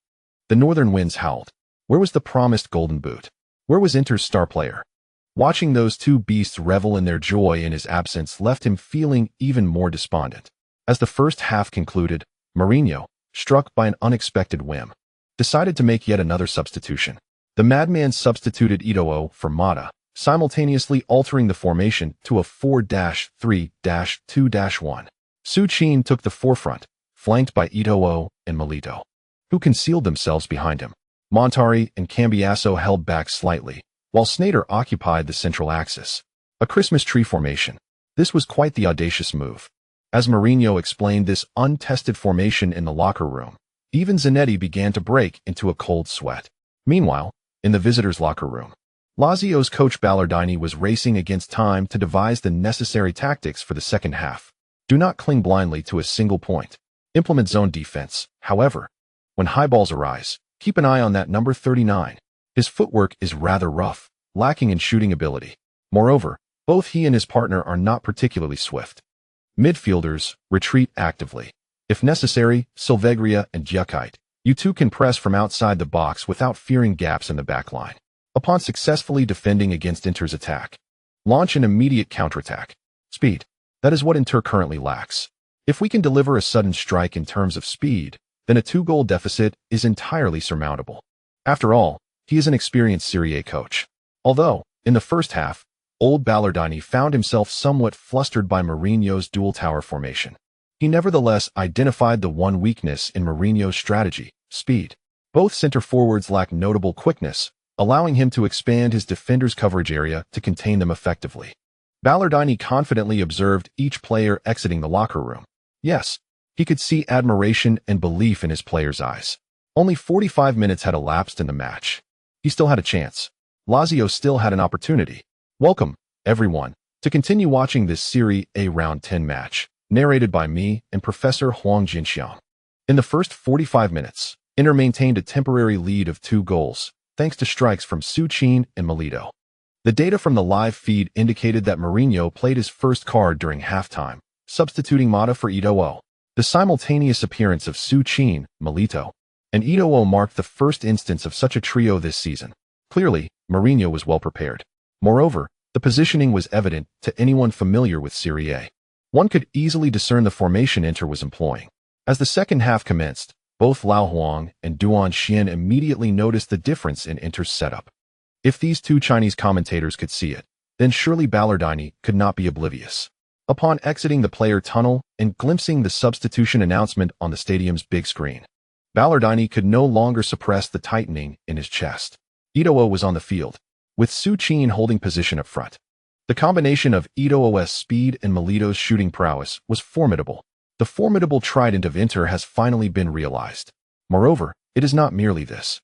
The northern winds howled. Where was the promised golden boot? Where was Inter's star player? Watching those two beasts revel in their joy in his absence left him feeling even more despondent. As the first half concluded, Mourinho, struck by an unexpected whim, decided to make yet another substitution. The madman substituted Ito'o for Mata, simultaneously altering the formation to a 4-3-2-1. Suchin took the forefront, flanked by Ito'o and Milito, who concealed themselves behind him. Montari and Cambiasso held back slightly, while Sneijder occupied the central axis. A Christmas tree formation. This was quite the audacious move. As Mourinho explained this untested formation in the locker room, even Zanetti began to break into a cold sweat. Meanwhile, in the visitors' locker room, Lazio's coach Ballardini was racing against time to devise the necessary tactics for the second half. Do not cling blindly to a single point. Implement zone defense. However, when high balls arise, keep an eye on that number 39. His footwork is rather rough, lacking in shooting ability. Moreover, both he and his partner are not particularly swift. Midfielders, retreat actively. If necessary, Silvagni and Diakite, you two can press from outside the box without fearing gaps in the backline. Upon successfully defending against Inter's attack, launch an immediate counterattack. Speed. That is what Inter currently lacks. If we can deliver a sudden strike in terms of speed, then a 2-goal deficit is entirely surmountable. After all, he is an experienced Serie A coach. Although, in the first half, old Ballardini found himself somewhat flustered by Mourinho's dual tower formation, he nevertheless identified the one weakness in Mourinho's strategy: speed. Both center forwards lack notable quickness, allowing him to expand his defenders' coverage area to contain them effectively. Ballardini confidently observed each player exiting the locker room. Yes, he could see admiration and belief in his players' eyes. Only 45 minutes had elapsed in the match. He still had a chance. Lazio still had an opportunity. Welcome, everyone, to continue watching this Serie A Round 10 match, narrated by me and Professor Huang Jinxiang. In the first 45 minutes, Inter maintained a temporary lead of 2 goals, thanks to strikes from Suchin and Melito. The data from the live feed indicated that Mourinho played his first card during halftime, substituting Mata for Eto'o. The simultaneous appearance of Suchin, Melito, and Eto'o marked the first instance of such a trio this season. Clearly, Mourinho was well prepared. Moreover, the positioning was evident to anyone familiar with Serie A. One could easily discern the formation Inter was employing. As the second half commenced, both Lao Huang and Duan Xian immediately noticed the difference in Inter's setup. If these 2 Chinese commentators could see it, then surely Ballardini could not be oblivious. Upon exiting the player tunnel and glimpsing the substitution announcement on the stadium's big screen, Ballardini could no longer suppress the tightening in his chest. Eto'o was on the field, with Suchin holding position up front. The combination of Eto'o's speed and Melito's shooting prowess was formidable. The formidable trident of Inter has finally been realized. Moreover, it is not merely this.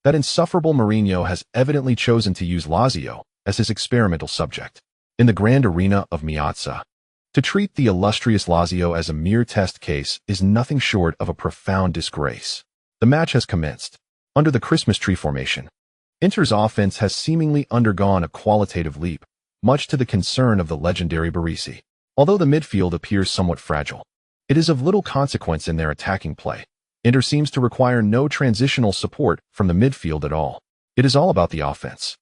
That insufferable Mourinho has evidently chosen to use Lazio as his experimental subject. In the grand arena of Miazza, to treat the illustrious Lazio as a mere test case is nothing short of a profound disgrace. The match has commenced. Under the Christmas tree formation, Inter's offense has seemingly undergone a qualitative leap, much to the concern of the legendary Barisi. Although the midfield appears somewhat fragile, it is of little consequence in their attacking play. Inter seems to require no transitional support from the midfield at all. It is all about the offense.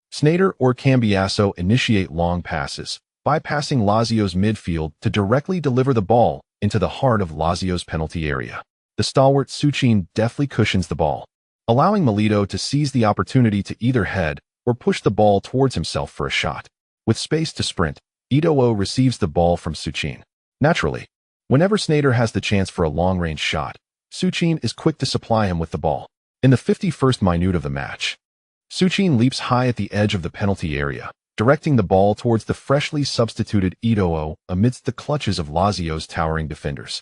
Sneijder or Cambiasso initiate long passes, bypassing Lazio's midfield to directly deliver the ball into the heart of Lazio's penalty area. The stalwart Suchin deftly cushions the ball, allowing Melito to seize the opportunity to either head or push the ball towards himself for a shot. With space to sprint, Eto'o receives the ball from Suchin. Naturally, whenever Sneijder has the chance for a long-range shot, Suchin is quick to supply him with the ball. In the 51st minute of the match, Suchin leaps high at the edge of the penalty area, directing the ball towards the freshly substituted Eto'o amidst the clutches of Lazio's towering defenders.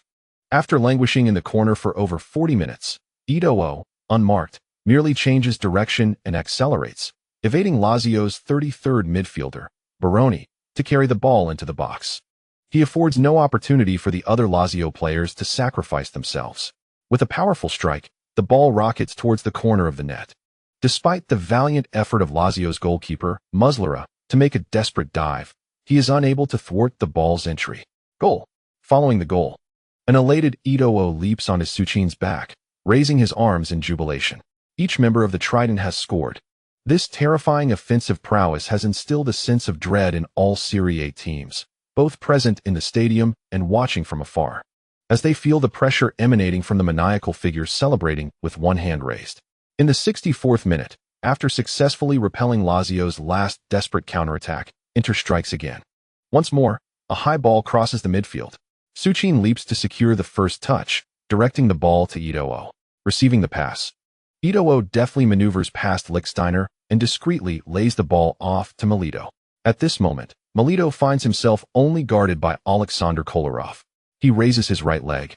After languishing in the corner for over 40 minutes, Eto'o, unmarked, merely changes direction and accelerates, evading Lazio's 33rd midfielder, Baroni, to carry the ball into the box. He affords no opportunity for the other Lazio players to sacrifice themselves. With a powerful strike, the ball rockets towards the corner of the net. Despite the valiant effort of Lazio's goalkeeper, Muslera, to make a desperate dive, he is unable to thwart the ball's entry. Goal. Following the goal, an elated Eto'o leaps on his Suchin's back, raising his arms in jubilation. Each member of the Trident has scored. This terrifying offensive prowess has instilled a sense of dread in all Serie A teams, both present in the stadium and watching from afar, as they feel the pressure emanating from the maniacal figure celebrating with one hand raised. In the 64th minute, after successfully repelling Lazio's last desperate counterattack, Inter strikes again. Once more, a high ball crosses the midfield. Suchin leaps to secure the first touch, directing the ball to Eto'o. Receiving the pass, Eto'o deftly maneuvers past Lichtsteiner and discreetly lays the ball off to Melito. At this moment, Melito finds himself only guarded by Alexander Kolarov. He raises his right leg,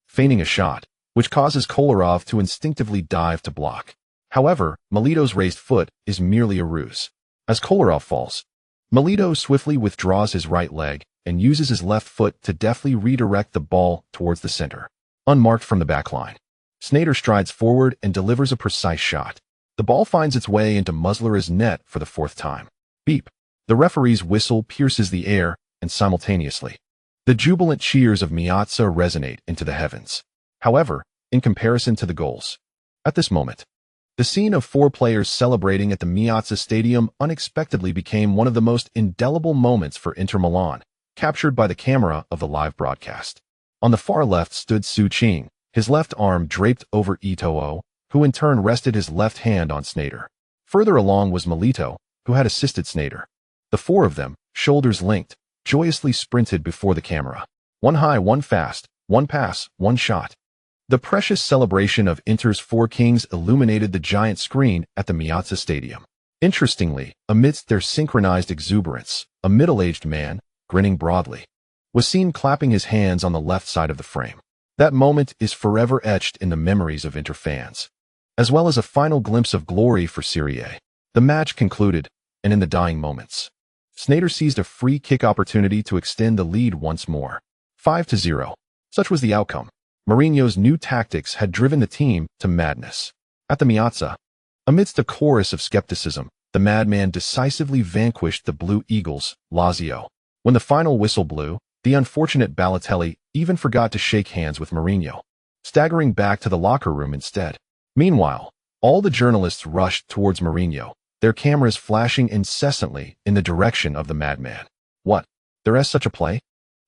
feigning a shot, which causes Kolarov to instinctively dive to block. However, Melito's raised foot is merely a ruse. As Kolarov falls, Melito swiftly withdraws his right leg and uses his left foot to deftly redirect the ball towards the center. Unmarked from the back line, Sneijder strides forward and delivers a precise shot. The ball finds its way into Muslera's net for the 4th time. Beep. The referee's whistle pierces the air, and simultaneously, the jubilant cheers of Miazza resonate into the heavens. However, in comparison to the goals, at this moment, the scene of 4 players celebrating at the Miazza Stadium unexpectedly became one of the most indelible moments for Inter Milan, captured by the camera of the live broadcast. On the far left stood Suchin, his left arm draped over Eto'o, who in turn rested his left hand on Sneijder. Further along was Melito, who had assisted Sneijder. The 4 of them, shoulders linked, joyously sprinted before the camera. One high, one fast, one pass, one shot. The precious celebration of Inter's four kings illuminated the giant screen at the Piazza Stadium. Interestingly, amidst their synchronized exuberance, a middle-aged man, grinning broadly, was seen clapping his hands on the left side of the frame. That moment is forever etched in the memories of Inter fans, as well as a final glimpse of glory for Serie A. The match concluded, and in the dying moments, Sneijder seized a free kick opportunity to extend the lead once more. 5-0. Such was the outcome. Mourinho's new tactics had driven the team to madness. At the Piazza, amidst a chorus of skepticism, the madman decisively vanquished the Blue Eagles, Lazio. When the final whistle blew, the unfortunate Balotelli even forgot to shake hands with Mourinho, staggering back to the locker room instead. Meanwhile, all the journalists rushed towards Mourinho, their cameras flashing incessantly in the direction of the madman. "What? There is such a play?"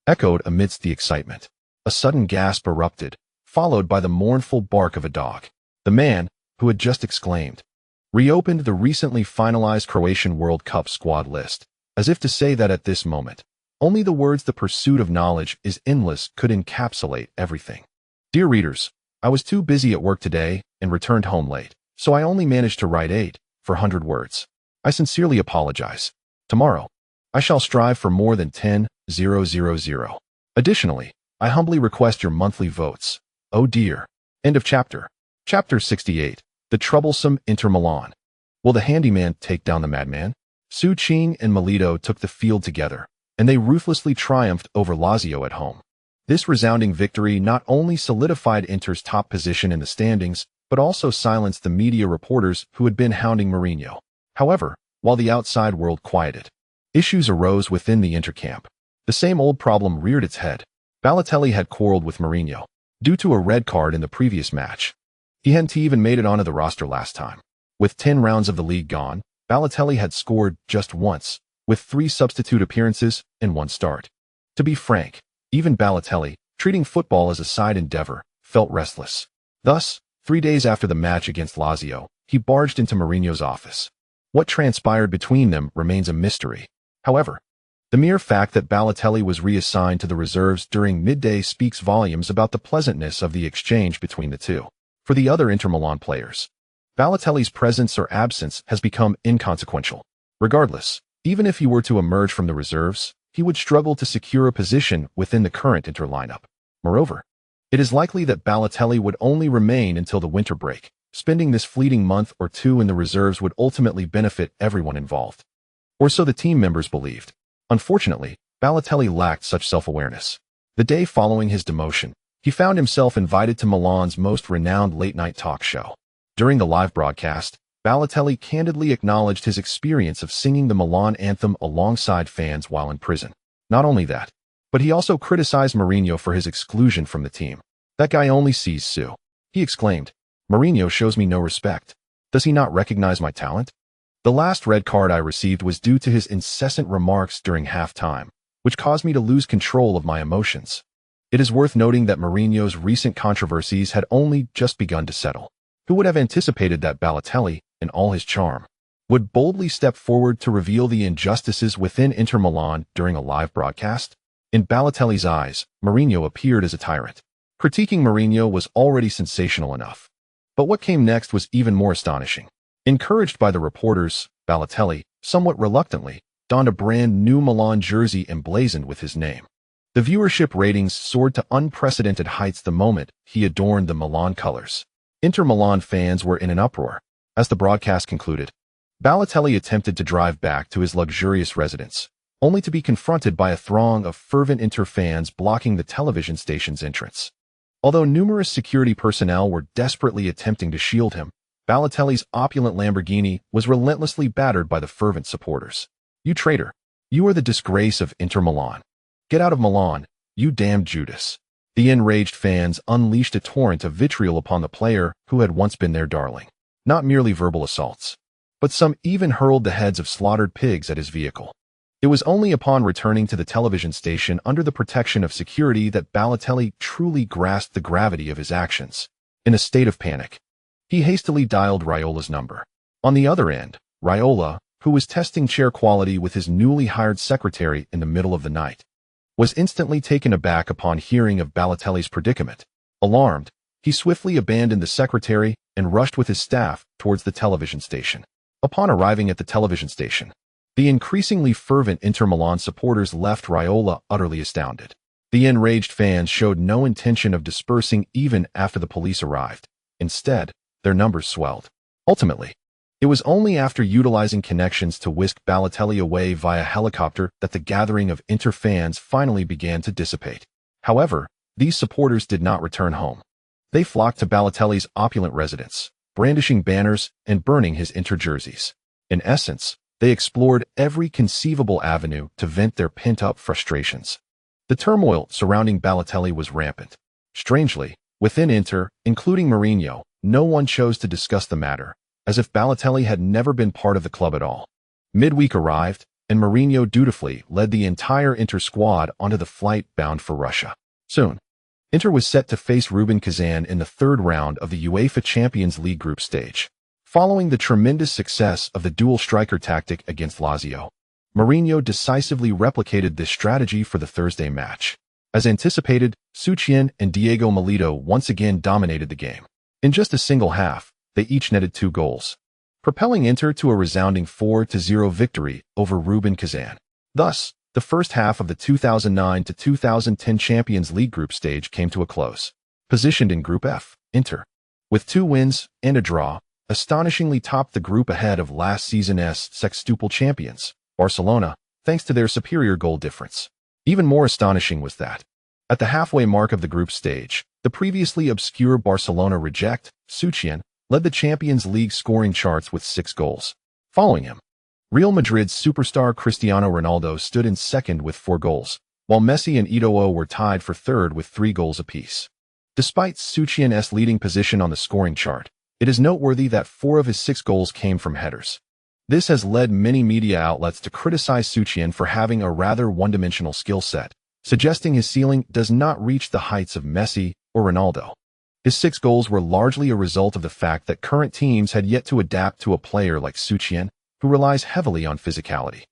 echoed amidst the excitement. A sudden gasp erupted, followed by the mournful bark of a dog. The man, who had just exclaimed, reopened the recently finalized Croatian World Cup squad list, as if to say that at this moment, only the words "the pursuit of knowledge is endless" could encapsulate everything. Dear readers, I was too busy at work today and returned home late, so I only managed to write 400 words. I sincerely apologize. Tomorrow, I shall strive for more than 10,000. Additionally, I humbly request your monthly votes. Oh dear. End of chapter. Chapter 68. The troublesome Inter Milan. Will the handyman take down the madman? Součin and Milito took the field together, and they ruthlessly triumphed over Lazio at home. This resounding victory not only solidified Inter's top position in the standings, but also silenced the media reporters who had been hounding Mourinho. However, while the outside world quieted, issues arose within the Inter camp. The same old problem reared its head. Balotelli had quarreled with Mourinho due to a red card in the previous match. He hadn't even made it onto the roster last time. With 10 rounds of the league gone, Balotelli had scored just once, with 3 substitute appearances and 1 start. To be frank, even Balotelli, treating football as a side endeavor, felt restless. Thus, 3 days after the match against Lazio, he barged into Mourinho's office. What transpired between them remains a mystery. However, the mere fact that Balotelli was reassigned to the reserves during midday speaks volumes about the pleasantness of the exchange between the two. For the other Inter Milan players, Balotelli's presence or absence has become inconsequential. Regardless, even if he were to emerge from the reserves, he would struggle to secure a position within the current Inter lineup. Moreover, it is likely that Balotelli would only remain until the winter break. Spending this fleeting month or two in the reserves would ultimately benefit everyone involved. Or so the team members believed. Unfortunately, Balotelli lacked such self-awareness. The day following his demotion, he found himself invited to Milan's most renowned late-night talk show. During the live broadcast, Balotelli candidly acknowledged his experience of singing the Milan anthem alongside fans while in prison. Not only that, but he also criticized Mourinho for his exclusion from the team. "That guy only sees Sue," he exclaimed. "Mourinho shows me no respect. Does he not recognize my talent?" The last red card I received was due to his incessant remarks during halftime, which caused me to lose control of my emotions. It is worth noting that Mourinho's recent controversies had only just begun to settle. Who would have anticipated that Balotelli, in all his charm, would boldly step forward to reveal the injustices within Inter Milan during a live broadcast? In Balotelli's eyes, Mourinho appeared as a tyrant. Critiquing Mourinho was already sensational enough. But what came next was even more astonishing. Encouraged by the reporters, Balotelli, somewhat reluctantly, donned a brand new Milan jersey emblazoned with his name. The viewership ratings soared to unprecedented heights the moment he adorned the Milan colors. Inter Milan fans were in an uproar. As the broadcast concluded, Balotelli attempted to drive back to his luxurious residence, only to be confronted by a throng of fervent Inter fans blocking the television station's entrance. Although numerous security personnel were desperately attempting to shield him, Balotelli's opulent Lamborghini was relentlessly battered by the fervent supporters. "You traitor! You are the disgrace of Inter Milan. Get out of Milan, you damned Judas." The enraged fans unleashed a torrent of vitriol upon the player who had once been their darling. Not merely verbal assaults, but some even hurled the heads of slaughtered pigs at his vehicle. It was only upon returning to the television station under the protection of security that Balotelli truly grasped the gravity of his actions. In a state of panic, he hastily dialed Raiola's number. On the other end, Raiola, who was testing chair quality with his newly hired secretary in the middle of the night, was instantly taken aback upon hearing of Balotelli's predicament. Alarmed, He swiftly abandoned the secretary and rushed with his staff towards the television station. Upon arriving at the television station, the increasingly fervent Inter Milan supporters left Raiola utterly astounded. The enraged fans showed no intention of dispersing even after the police arrived. Instead, their numbers swelled. Ultimately, it was only after utilizing connections to whisk Balotelli away via helicopter that the gathering of Inter fans finally began to dissipate. However, these supporters did not return home. They flocked to Balotelli's opulent residence, brandishing banners and burning his Inter jerseys. In essence, they explored every conceivable avenue to vent their pent-up frustrations. The turmoil surrounding Balotelli was rampant. Strangely, within Inter, including Mourinho, no one chose to discuss the matter, as if Balotelli had never been part of the club at all. Midweek arrived, and Mourinho dutifully led the entire Inter squad onto the flight bound for Russia. Soon, Inter was set to face Rubin Kazan in the third round of the UEFA Champions League group stage. Following the tremendous success of the dual striker tactic against Lazio, Mourinho decisively replicated this strategy for the Thursday match. As anticipated, Součin and Diego Milito once again dominated the game. In just a single half, they each netted 2 goals, propelling Inter to a resounding 4-0 victory over Rubin Kazan. Thus, the first half of the 2009-2010 Champions League group stage came to a close. Positioned in Group F, Inter, with 2 wins and a draw, astonishingly topped the group ahead of last season's sextuple champions, Barcelona, thanks to their superior goal difference. Even more astonishing was that, at the halfway mark of the group stage, the previously obscure Barcelona reject, Součin, led the Champions League scoring charts with 6 goals. Following him, Real Madrid's superstar Cristiano Ronaldo stood in second with 4 goals, while Messi and Eto'o were tied for third with 3 goals apiece. Despite Součin's leading position on the scoring chart, it is noteworthy that 4 of his 6 goals came from headers. This has led many media outlets to criticize Součin for having a rather one-dimensional skill set, suggesting his ceiling does not reach the heights of Messi or Ronaldo. His 6 goals were largely a result of the fact that current teams had yet to adapt to a player like Součin, who relies heavily on physicality.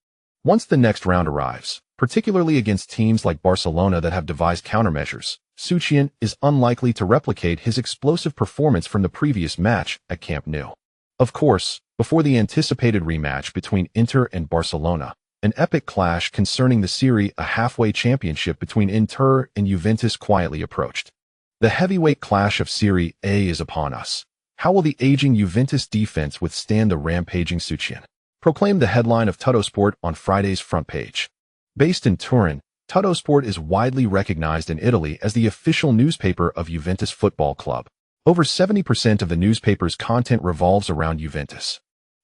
Once the next round arrives, particularly against teams like Barcelona that have devised countermeasures, Součin is unlikely to replicate his explosive performance from the previous match at Camp Nou. Of course, before the anticipated rematch between Inter and Barcelona, an epic clash concerning the Serie A halfway championship between Inter and Juventus quietly approached. The heavyweight clash of Serie A is upon us. How will the aging Juventus defense withstand the rampaging Součin? Proclaimed the headline of Tuttosport on Friday's front page. Based in Turin, Tuttosport is widely recognized in Italy as the official newspaper of Juventus Football Club. Over 70% of the newspaper's content revolves around Juventus.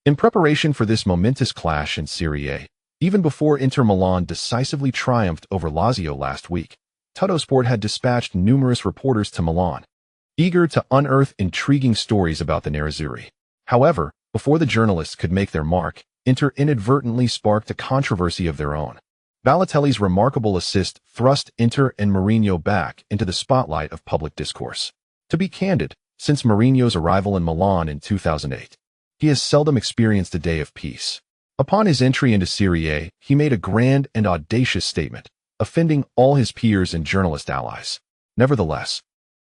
In preparation for this momentous clash in Serie A, even before Inter Milan decisively triumphed over Lazio last week, Tuttosport had dispatched numerous reporters to Milan, eager to unearth intriguing stories about the Nerazzurri. However, before the journalists could make their mark, Inter inadvertently sparked a controversy of their own. Balotelli's remarkable assist thrust Inter and Mourinho back into the spotlight of public discourse. To be candid, since Mourinho's arrival in Milan in 2008, he has seldom experienced a day of peace. Upon his entry into Serie A, he made a grand and audacious statement, offending all his peers and journalist allies. Nevertheless,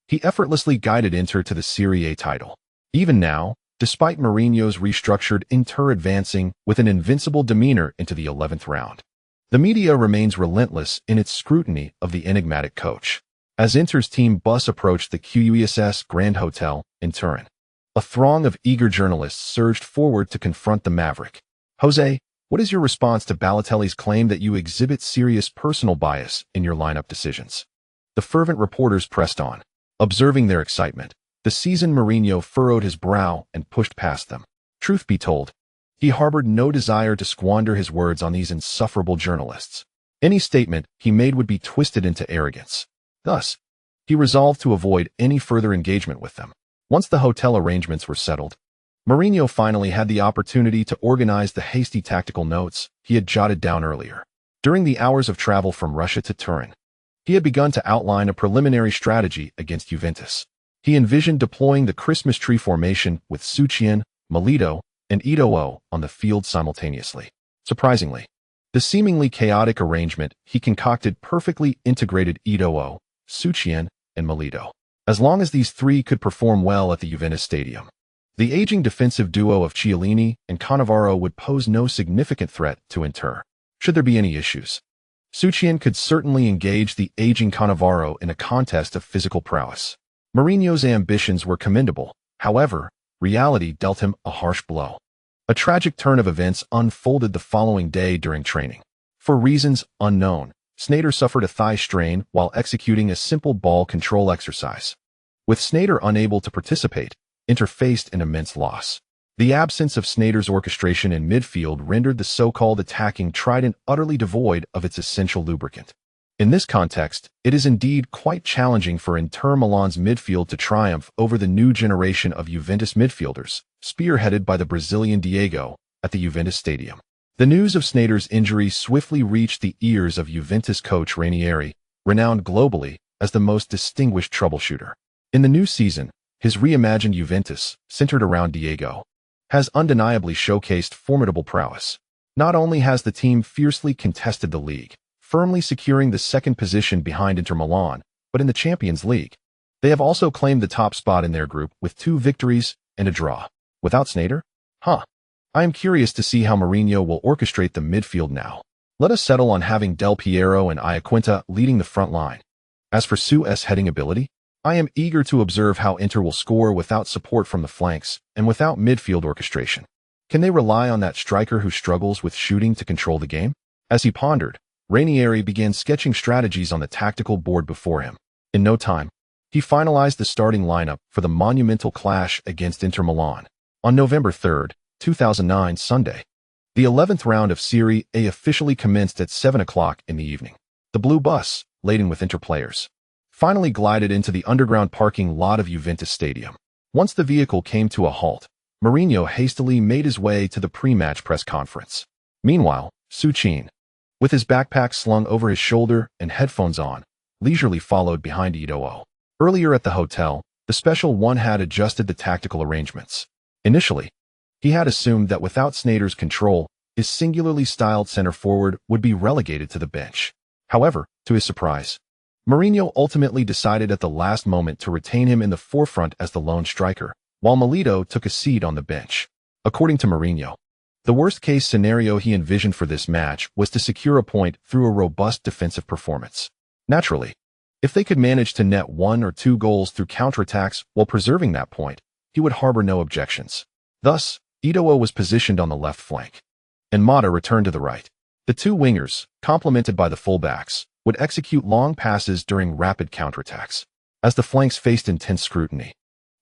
he effortlessly guided Inter to the Serie A title. Even now, despite Mourinho's restructured Inter advancing with an invincible demeanor into the 11th round, the media remains relentless in its scrutiny of the enigmatic coach. As Inter's team bus approached the QUSS Grand Hotel in Turin, a throng of eager journalists surged forward to confront the Maverick. Jose, what is your response to Balotelli's claim that you exhibit serious personal bias in your lineup decisions? The fervent reporters pressed on. Observing their excitement, the seasoned Mourinho furrowed his brow and pushed past them. Truth be told, he harbored no desire to squander his words on these insufferable journalists. Any statement he made would be twisted into arrogance. Thus, he resolved to avoid any further engagement with them. Once the hotel arrangements were settled, Mourinho finally had the opportunity to organize the hasty tactical notes he had jotted down earlier. During the hours of travel from Russia to Turin, he had begun to outline a preliminary strategy against Juventus. He envisioned deploying the Christmas tree formation with Součin, Milito, and Eto'o on the field simultaneously. Surprisingly, the seemingly chaotic arrangement he concocted perfectly integrated Eto'o, Součin, and Milito. as long as these three could perform well at the Juventus stadium. The aging defensive duo of Chiellini and Cannavaro would pose no significant threat to Inter, should there be any issues. Součin could certainly engage the aging Cannavaro in a contest of physical prowess. Mourinho's ambitions were commendable, however, reality dealt him a harsh blow. A tragic turn of events unfolded the following day during training. For reasons unknown, Sneijder suffered a thigh strain while executing a simple ball control exercise. With Sneijder unable to participate, Inter faced an immense loss. The absence of Sneijder's orchestration in midfield rendered the so-called attacking trident utterly devoid of its essential lubricant. In this context, it is indeed quite challenging for Inter Milan's midfield to triumph over the new generation of Juventus midfielders, spearheaded by the Brazilian Diego, at the Juventus stadium. The news of Sneijder's injury swiftly reached the ears of Juventus coach Ranieri, renowned globally as the most distinguished troubleshooter. In the new season, his reimagined Juventus, centered around Diego, has undeniably showcased formidable prowess. Not only has the team fiercely contested the league, firmly securing the second position behind Inter Milan, but in the Champions League, they have also claimed the top spot in their group with 2 victories and a draw. Without Sneijder? I am curious to see how Mourinho will orchestrate the midfield now. Let us settle on having Del Piero and Iaquinta leading the front line. As for Su's heading ability, I am eager to observe how Inter will score without support from the flanks and without midfield orchestration. Can they rely on that striker who struggles with shooting to control the game? As he pondered, Ranieri began sketching strategies on the tactical board before him. In no time, he finalized the starting lineup for the monumental clash against Inter Milan on November 3, 2009 Sunday. The 11th round of Serie A officially commenced at 7 o'clock in the evening. The blue bus, laden with Inter players, finally glided into the underground parking lot of Juventus Stadium. Once the vehicle came to a halt, Mourinho hastily made his way to the pre-match press conference. Meanwhile, Součin, with his backpack slung over his shoulder and headphones on, leisurely followed behind Eto'o. Earlier at the hotel, the special one had adjusted the tactical arrangements. Initially, he had assumed that without Sneijder's control, his singularly styled center forward would be relegated to the bench. However, to his surprise, Mourinho ultimately decided at the last moment to retain him in the forefront as the lone striker, while Milito took a seat on the bench. According to Mourinho, the worst-case scenario he envisioned for this match was to secure a point through a robust defensive performance. Naturally, if they could manage to net 1 or 2 goals through counterattacks while preserving that point, he would harbor no objections. Thus, Eto'o was positioned on the left flank, and Mata returned to the right. The 2 wingers, complemented by the fullbacks, would execute long passes during rapid counterattacks. As the flanks faced intense scrutiny,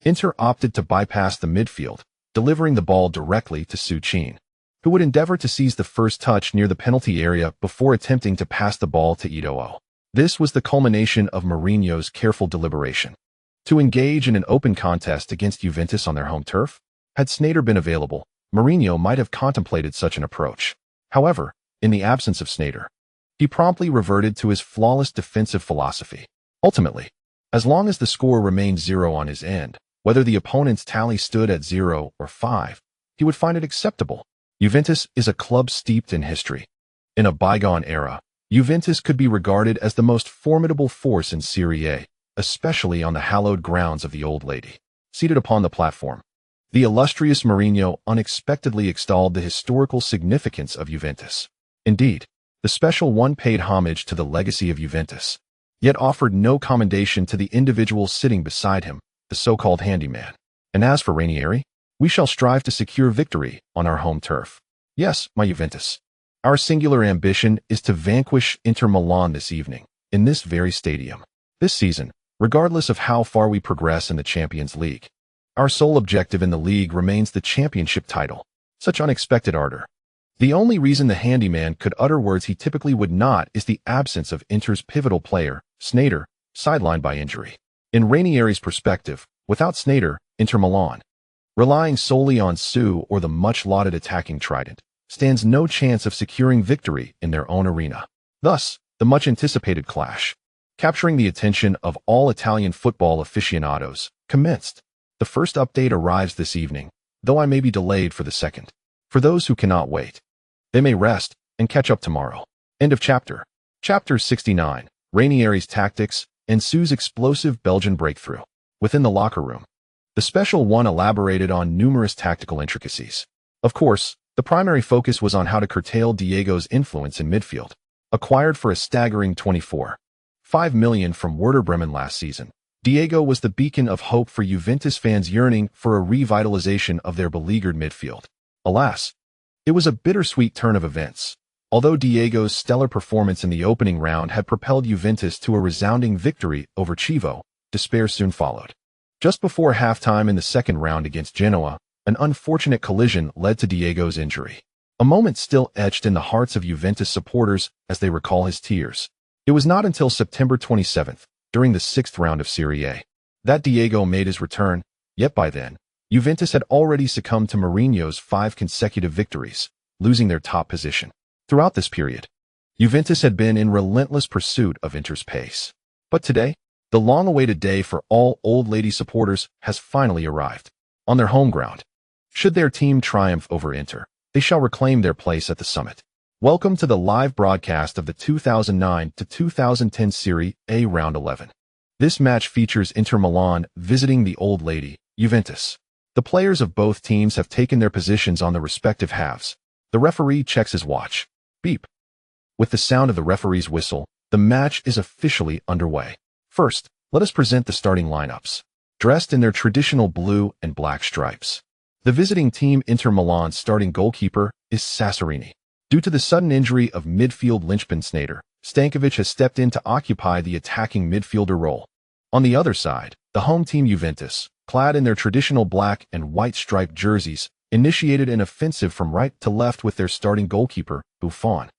Inter opted to bypass the midfield, delivering the ball directly to Součin, who would endeavor to seize the first touch near the penalty area before attempting to pass the ball to Eto'o. This was the culmination of Mourinho's careful deliberation. To engage in an open contest against Juventus on their home turf? Had Sneijder been available, Mourinho might have contemplated such an approach. However, in the absence of Sneijder, he promptly reverted to his flawless defensive philosophy. Ultimately, as long as the score remained 0 on his end, whether the opponent's tally stood at 0 or 5, he would find it acceptable. Juventus is a club steeped in history. In a bygone era, Juventus could be regarded as the most formidable force in Serie A, especially on the hallowed grounds of the Old Lady. Seated upon the platform, the illustrious Mourinho unexpectedly extolled the historical significance of Juventus. Indeed, the special one paid homage to the legacy of Juventus, yet offered no commendation to the individual sitting beside him, the so-called handyman. And as for Ranieri, we shall strive to secure victory on our home turf. Yes, my Juventus. Our singular ambition is to vanquish Inter Milan this evening, in this very stadium. This season, regardless of how far we progress in the Champions League, our sole objective in the league remains the championship title. Such unexpected ardor. The only reason the handyman could utter words he typically would not is the absence of Inter's pivotal player, Sneijder, sidelined by injury. In Ranieri's perspective, without Sneijder, Inter Milan, relying solely on Su or the much-lauded attacking trident, stands no chance of securing victory in their own arena. Thus, the much-anticipated clash, capturing the attention of all Italian football aficionados, commenced. The first update arrives this evening, though I may be delayed for the second. For those who cannot wait, they may rest and catch up tomorrow. End of chapter. Chapter 69, Ranieri's Tactics and Su's Explosive Belgian Breakthrough. within the locker room. The special one elaborated on numerous tactical intricacies. Of course, the primary focus was on how to curtail Diego's influence in midfield. Acquired for a staggering 24.5 million from Werder Bremen last season, Diego was the beacon of hope for Juventus fans yearning for a revitalization of their beleaguered midfield. Alas, it was a bittersweet turn of events. Although Diego's stellar performance in the opening round had propelled Juventus to a resounding victory over Chievo, despair soon followed. Just before halftime in the second round against Genoa, an unfortunate collision led to Diego's injury. A moment still etched in the hearts of Juventus supporters as they recall his tears. It was not until September 27th, during the sixth round of Serie A, that Diego made his return, yet by then, Juventus had already succumbed to Mourinho's 5 consecutive victories, losing their top position. Throughout this period, Juventus had been in relentless pursuit of Inter's pace. But today, the long-awaited day for all old lady supporters has finally arrived. On their home ground, should their team triumph over Inter, they shall reclaim their place at the summit. Welcome to the live broadcast of the 2009 to 2010 Serie A Round 11. This match features Inter Milan visiting the old lady, Juventus. The players of both teams have taken their positions on the respective halves. The referee checks his watch. Beep. With the sound of the referee's whistle, the match is officially underway. First, let us present the starting lineups. Dressed in their traditional blue and black stripes, the visiting team Inter Milan's starting goalkeeper is Sasserini. Due to the sudden injury of midfield linchpin Sneijder, Stankovic has stepped in to occupy the attacking midfielder role. On the other side, the home team Juventus, clad in their traditional black and white striped jerseys, initiated an offensive from right to left with their starting goalkeeper, Buffon.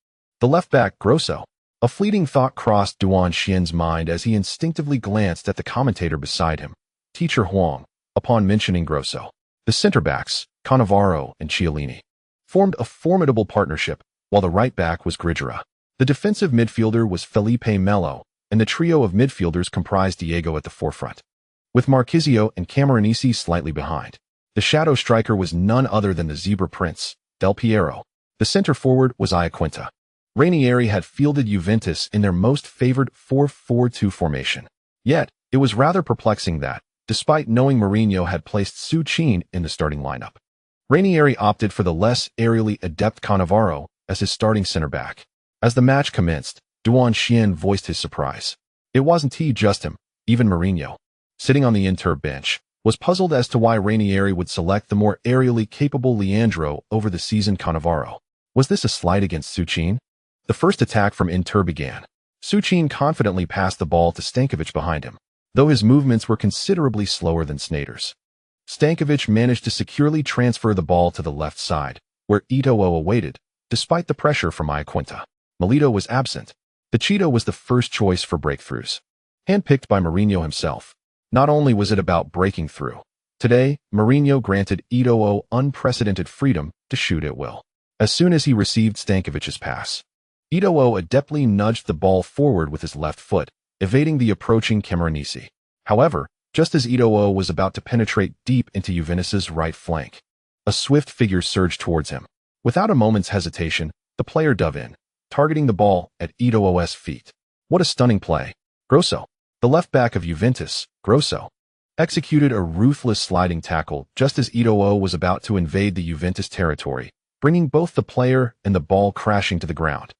The left-back, Grosso. A fleeting thought crossed Duan Xian's mind as he instinctively glanced at the commentator beside him, Teacher Huang, upon mentioning Grosso. The center-backs, Cannavaro and Chiellini, formed a formidable partnership, while the right-back was Grigera. The defensive midfielder was Felipe Melo, and the trio of midfielders comprised Diego at the forefront, with Marchisio and Camoranesi slightly behind. The shadow striker was none other than the Zebra Prince, Del Piero. The center forward was Iaquinta. Ranieri had fielded Juventus in their most favored 4-4-2 formation. Yet, it was rather perplexing that, despite knowing Mourinho had placed Součin in the starting lineup, Ranieri opted for the less aerially adept Cannavaro as his starting center-back. As the match commenced, Duan Xian voiced his surprise. It wasn't just him, even Mourinho, sitting on the Inter bench, was puzzled as to why Ranieri would select the more aerially capable Leandro over the seasoned Cannavaro. Was this a slight against Součin? The first attack from Inter began. Součin confidently passed the ball to Stankovic behind him, though his movements were considerably slower than Sneijder's. Stankovic managed to securely transfer the ball to the left side, where Eto'o awaited, despite the pressure from Iaquinta. Milito was absent. The Cheeto was the first choice for breakthroughs. Handpicked by Mourinho himself. Not only was it about breaking through. Today, Mourinho granted Eto'o unprecedented freedom to shoot at will. As soon as he received Stankovic's pass, Eto'o adeptly nudged the ball forward with his left foot, evading the approaching Camoranesi. However, just as Eto'o was about to penetrate deep into Juventus's right flank, a swift figure surged towards him. Without a moment's hesitation, the player dove in, targeting the ball at Eto'o's feet. What a stunning play. Grosso, the left back of Juventus, Grosso, executed a ruthless sliding tackle just as Eto'o was about to invade the Juventus territory, bringing both the player and the ball crashing to the ground.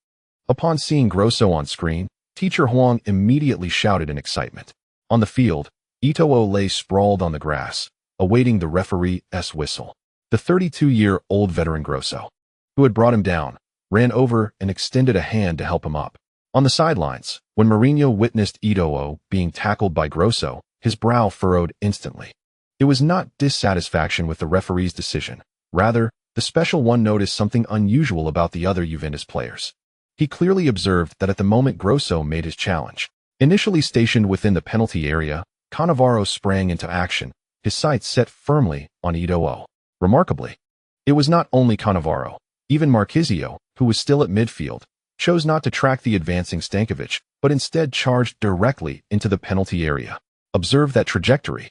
Upon seeing Grosso on screen, Teacher Huang immediately shouted in excitement. On the field, Eto'o lay sprawled on the grass, awaiting the referee's whistle. The 32-year-old veteran Grosso, who had brought him down, ran over and extended a hand to help him up. On the sidelines, when Mourinho witnessed Eto'o being tackled by Grosso, his brow furrowed instantly. It was not dissatisfaction with the referee's decision. Rather, the special one noticed something unusual about the other Juventus players. He clearly observed that at the moment Grosso made his challenge, initially stationed within the penalty area, Cannavaro sprang into action, his sights set firmly on Eto'o. Remarkably, it was not only Cannavaro. Even Marchisio, who was still at midfield, chose not to track the advancing Stankovic, but instead charged directly into the penalty area. Observe that trajectory.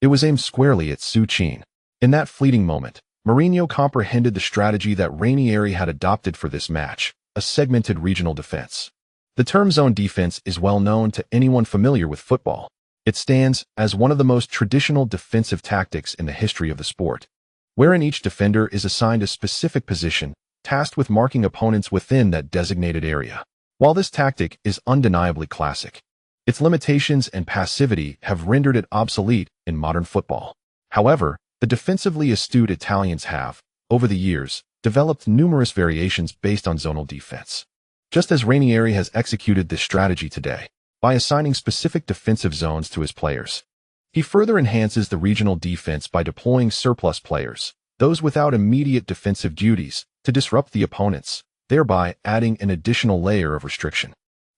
It was aimed squarely at Součin. In that fleeting moment, Mourinho comprehended the strategy that Ranieri had adopted for this match, a segmented regional defense. The term zone defense is well known to anyone familiar with football. It stands as one of the most traditional defensive tactics in the history of the sport, wherein each defender is assigned a specific position, tasked with marking opponents within that designated area. While this tactic is undeniably classic, its limitations and passivity have rendered it obsolete in modern football. However, the defensively astute Italians have, over the years, developed numerous variations based on zonal defense. Just as Ranieri has executed this strategy today, by assigning specific defensive zones to his players. He further enhances the regional defense by deploying surplus players, those without immediate defensive duties, to disrupt the opponents, thereby adding an additional layer of restriction.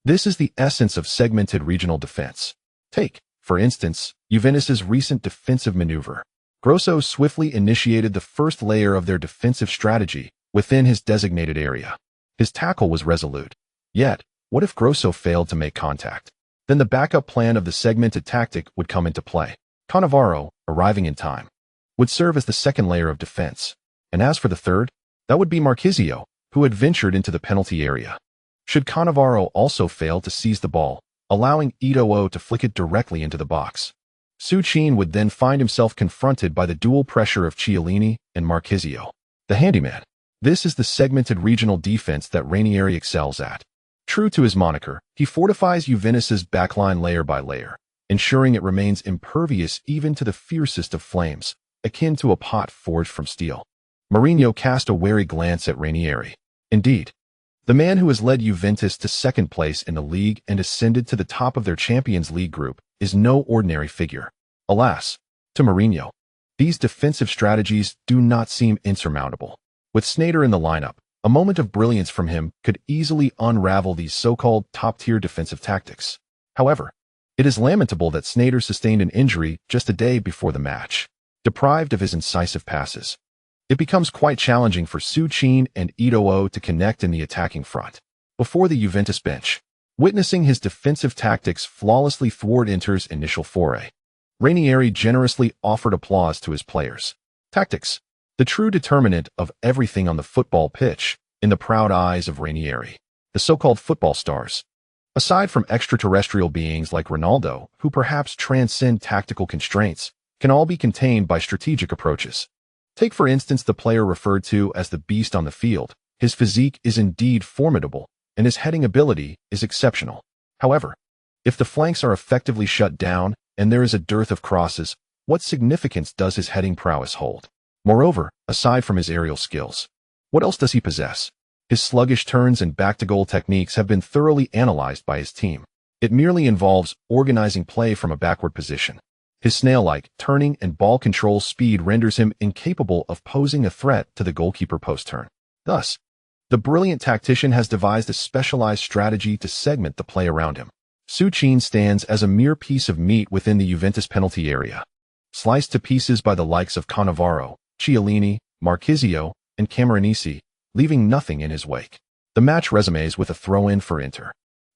This is the essence of segmented regional defense. Take, for instance, Juventus's recent defensive maneuver. Grosso swiftly initiated the first layer of their defensive strategy within his designated area. His tackle was resolute. Yet, what if Grosso failed to make contact? Then the backup plan of the segmented tactic would come into play. Cannavaro, arriving in time, would serve as the second layer of defense. And as for the third, that would be Marchisio, who had ventured into the penalty area. Should Cannavaro also fail to seize the ball, allowing Eto'o to flick it directly into the box, Součin would then find himself confronted by the dual pressure of Chiellini and Marchisio, the handyman. This is the segmented regional defense that Ranieri excels at. True to his moniker, he fortifies Juventus's backline layer by layer, ensuring it remains impervious even to the fiercest of flames, akin to a pot forged from steel. Mourinho cast a wary glance at Ranieri. Indeed, the man who has led Juventus to second place in the league and ascended to the top of their Champions League group is no ordinary figure. Alas, to Mourinho, these defensive strategies do not seem insurmountable. With Sneijder in the lineup, a moment of brilliance from him could easily unravel these so-called top-tier defensive tactics. However, it is lamentable that Sneijder sustained an injury just a day before the match. Deprived of his incisive passes, it becomes quite challenging for Součin and Eto'o to connect in the attacking front. Before the Juventus bench, witnessing his defensive tactics flawlessly thwart Inter's initial foray, Ranieri generously offered applause to his players. Tactics, the true determinant of everything on the football pitch, in the proud eyes of Ranieri. The so-called football stars, aside from extraterrestrial beings like Ronaldo, who perhaps transcend tactical constraints, can all be contained by strategic approaches. Take for instance the player referred to as the beast on the field. His physique is indeed formidable, and his heading ability is exceptional. However, if the flanks are effectively shut down and there is a dearth of crosses, what significance does his heading prowess hold? Moreover, aside from his aerial skills, what else does he possess? His sluggish turns and back-to-goal techniques have been thoroughly analyzed by his team. It merely involves organizing play from a backward position. His snail-like turning and ball control speed renders him incapable of posing a threat to the goalkeeper post-turn. Thus, the brilliant tactician has devised a specialized strategy to segment the play around him. Součin stands as a mere piece of meat within the Juventus penalty area, sliced to pieces by the likes of Cannavaro, Chiellini, Marchisio, and Camoranesi, leaving nothing in his wake. The match resumes with a throw-in for Inter.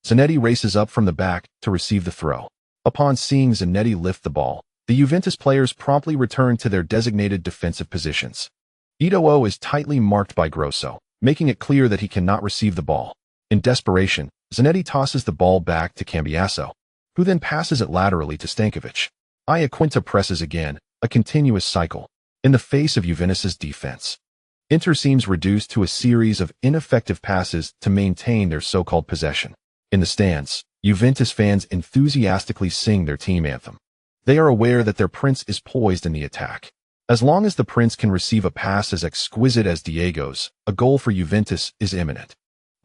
Zanetti races up from the back to receive the throw. Upon seeing Zanetti lift the ball, the Juventus players promptly return to their designated defensive positions. Eto'o is tightly marked by Grosso, making it clear that he cannot receive the ball. In desperation, Zanetti tosses the ball back to Cambiasso, who then passes it laterally to Stankovic. Iaquinta presses again, a continuous cycle. In the face of Juventus's defense, Inter seems reduced to a series of ineffective passes to maintain their so-called possession. In the stands, Juventus fans enthusiastically sing their team anthem. They are aware that their prince is poised in the attack. As long as the prince can receive a pass as exquisite as Diego's, a goal for Juventus is imminent.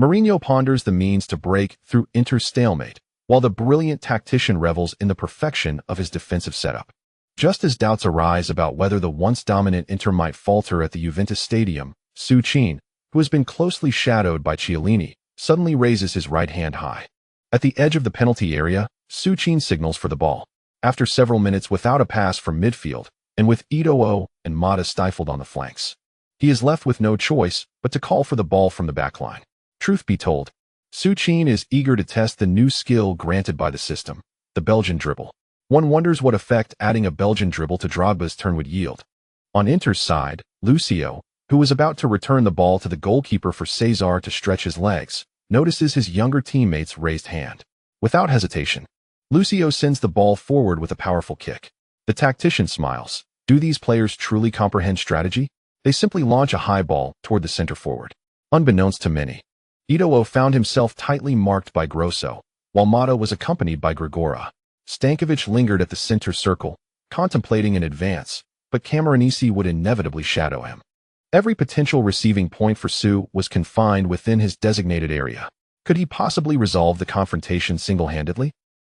Mourinho ponders the means to break through Inter's stalemate, while the brilliant tactician revels in the perfection of his defensive setup. Just as doubts arise about whether the once dominant Inter might falter at the Juventus stadium, Součin, who has been closely shadowed by Chiellini, suddenly raises his right hand high. At the edge of the penalty area, Součin signals for the ball. After several minutes without a pass from midfield, and with Eto'o and Motta stifled on the flanks, he is left with no choice but to call for the ball from the backline. Truth be told, Součin is eager to test the new skill granted by the system, the Belgian dribble. One wonders what effect adding a Belgian dribble to Drogba's turn would yield. On Inter's side, Lucio, who was about to return the ball to the goalkeeper for Cesar to stretch his legs, notices his younger teammate's raised hand. Without hesitation, Lucio sends the ball forward with a powerful kick. The tactician smiles. Do these players truly comprehend strategy? They simply launch a high ball toward the center forward. Unbeknownst to many, Itowo found himself tightly marked by Grosso, while Mata was accompanied by Grigora. Stankovic lingered at the center circle, contemplating an advance, but Camoranesi would inevitably shadow him. Every potential receiving point for Su was confined within his designated area. Could he possibly resolve the confrontation single-handedly?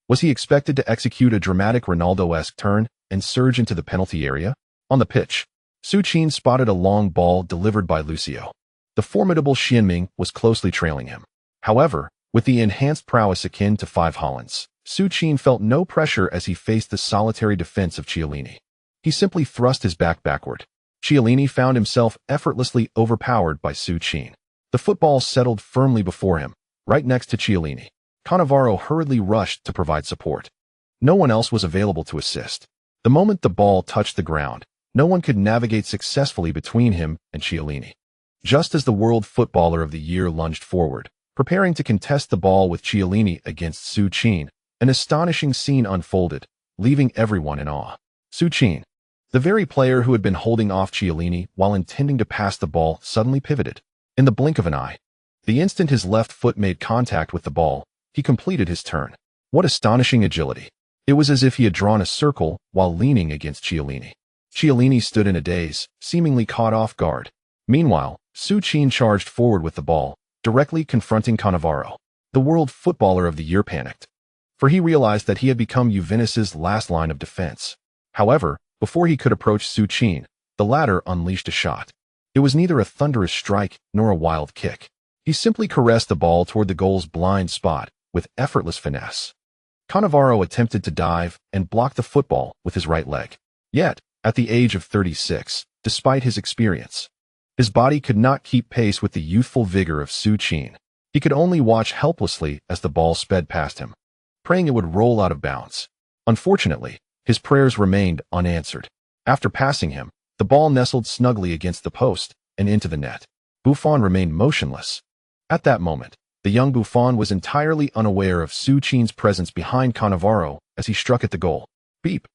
Was he expected to execute a dramatic Ronaldo-esque turn and surge into the penalty area? On the pitch, Su Qin spotted a long ball delivered by Lucio. The formidable Xianming was closely trailing him. However, with the enhanced prowess akin to 5 Hollands, Su Qin felt no pressure as he faced the solitary defense of Chiellini. He simply thrust his back backward. Chiellini found himself effortlessly overpowered by Su Qin. The football settled firmly before him, right next to Chiellini. Cannavaro hurriedly rushed to provide support. No one else was available to assist. The moment the ball touched the ground, no one could navigate successfully between him and Chiellini. Just as the World Footballer of the Year lunged forward, preparing to contest the ball with Chiellini against Su Qin, an astonishing scene unfolded, leaving everyone in awe. Su Qin, the very player who had been holding off Chiellini while intending to pass the ball, suddenly pivoted. In the blink of an eye, the instant his left foot made contact with the ball, he completed his turn. What astonishing agility! It was as if he had drawn a circle while leaning against Chiellini. Chiellini stood in a daze, seemingly caught off guard. Meanwhile, Su Qin charged forward with the ball, directly confronting Cannavaro. The World Footballer of the Year panicked, for he realized that he had become Juventus's last line of defense. However, before he could approach Su Qin, the latter unleashed a shot. It was neither a thunderous strike nor a wild kick. He simply caressed the ball toward the goal's blind spot with effortless finesse. Cannavaro attempted to dive and block the football with his right leg. Yet, at the age of 36, despite his experience, his body could not keep pace with the youthful vigor of Su Qin. He could only watch helplessly as the ball sped past him, praying it would roll out of bounds. Unfortunately, his prayers remained unanswered. After passing him, the ball nestled snugly against the post and into the net. Buffon remained motionless. At that moment, the young Buffon was entirely unaware of Su Qin's presence behind Cannavaro as he struck at the goal. Beep!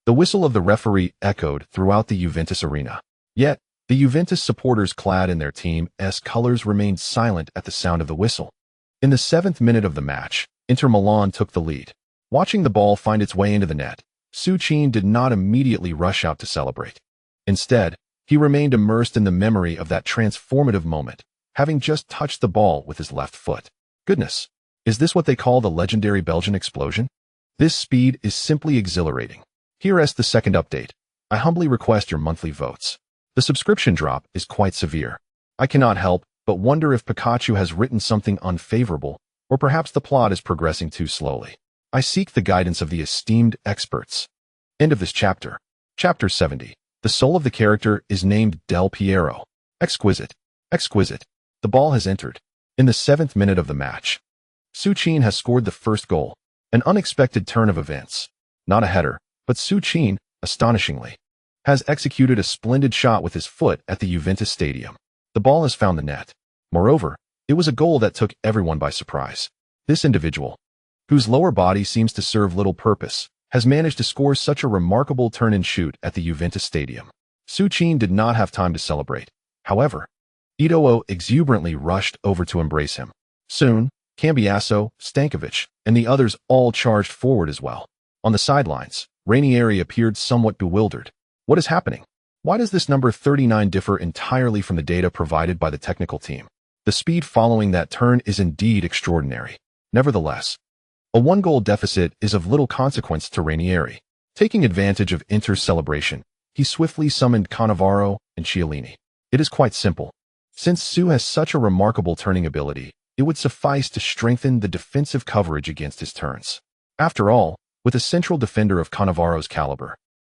The whistle of the referee echoed throughout the Juventus arena. Yet, the Juventus supporters clad in their team's colors remained silent at the sound of the whistle. In the 7th minute of the match, Inter Milan took the lead. Watching the ball find its way into the net, Su Qin did not immediately rush out to celebrate. Instead, he remained immersed in the memory of that transformative moment, having just touched the ball with his left foot. Goodness, is this what they call the legendary Belgian explosion? This speed is simply exhilarating. Here's the second update. I humbly request your monthly votes. The subscription drop is quite severe. I cannot help but wonder if Pikachu has written something unfavorable, or perhaps the plot is progressing too slowly. I seek the guidance of the esteemed experts. End of this chapter. Chapter 70. The soul of the character is named Del Piero. Exquisite. Exquisite. The ball has entered. In the 7th minute of the match, Su Qin has scored the first goal. An unexpected turn of events. Not a header, but Su Qin, astonishingly, has executed a splendid shot with his foot at the Juventus stadium. The ball has found the net. Moreover, it was a goal that took everyone by surprise. This individual, whose lower body seems to serve little purpose, has managed to score such a remarkable turn and shoot at the Juventus stadium. Su Qin did not have time to celebrate. However, Itowo exuberantly rushed over to embrace him. Soon, Cambiasso, Stankovic, and the others all charged forward as well. On the sidelines, Ranieri appeared somewhat bewildered. What is happening? Why does this number 39 differ entirely from the data provided by the technical team? The speed following that turn is indeed extraordinary. Nevertheless, a 1-goal deficit is of little consequence to Ranieri. Taking advantage of Inter's celebration, he swiftly summoned Cannavaro and Chiellini. It is quite simple. Since Su has such a remarkable turning ability, it would suffice to strengthen the defensive coverage against his turns. After all, with a central defender of Cannavaro's caliber,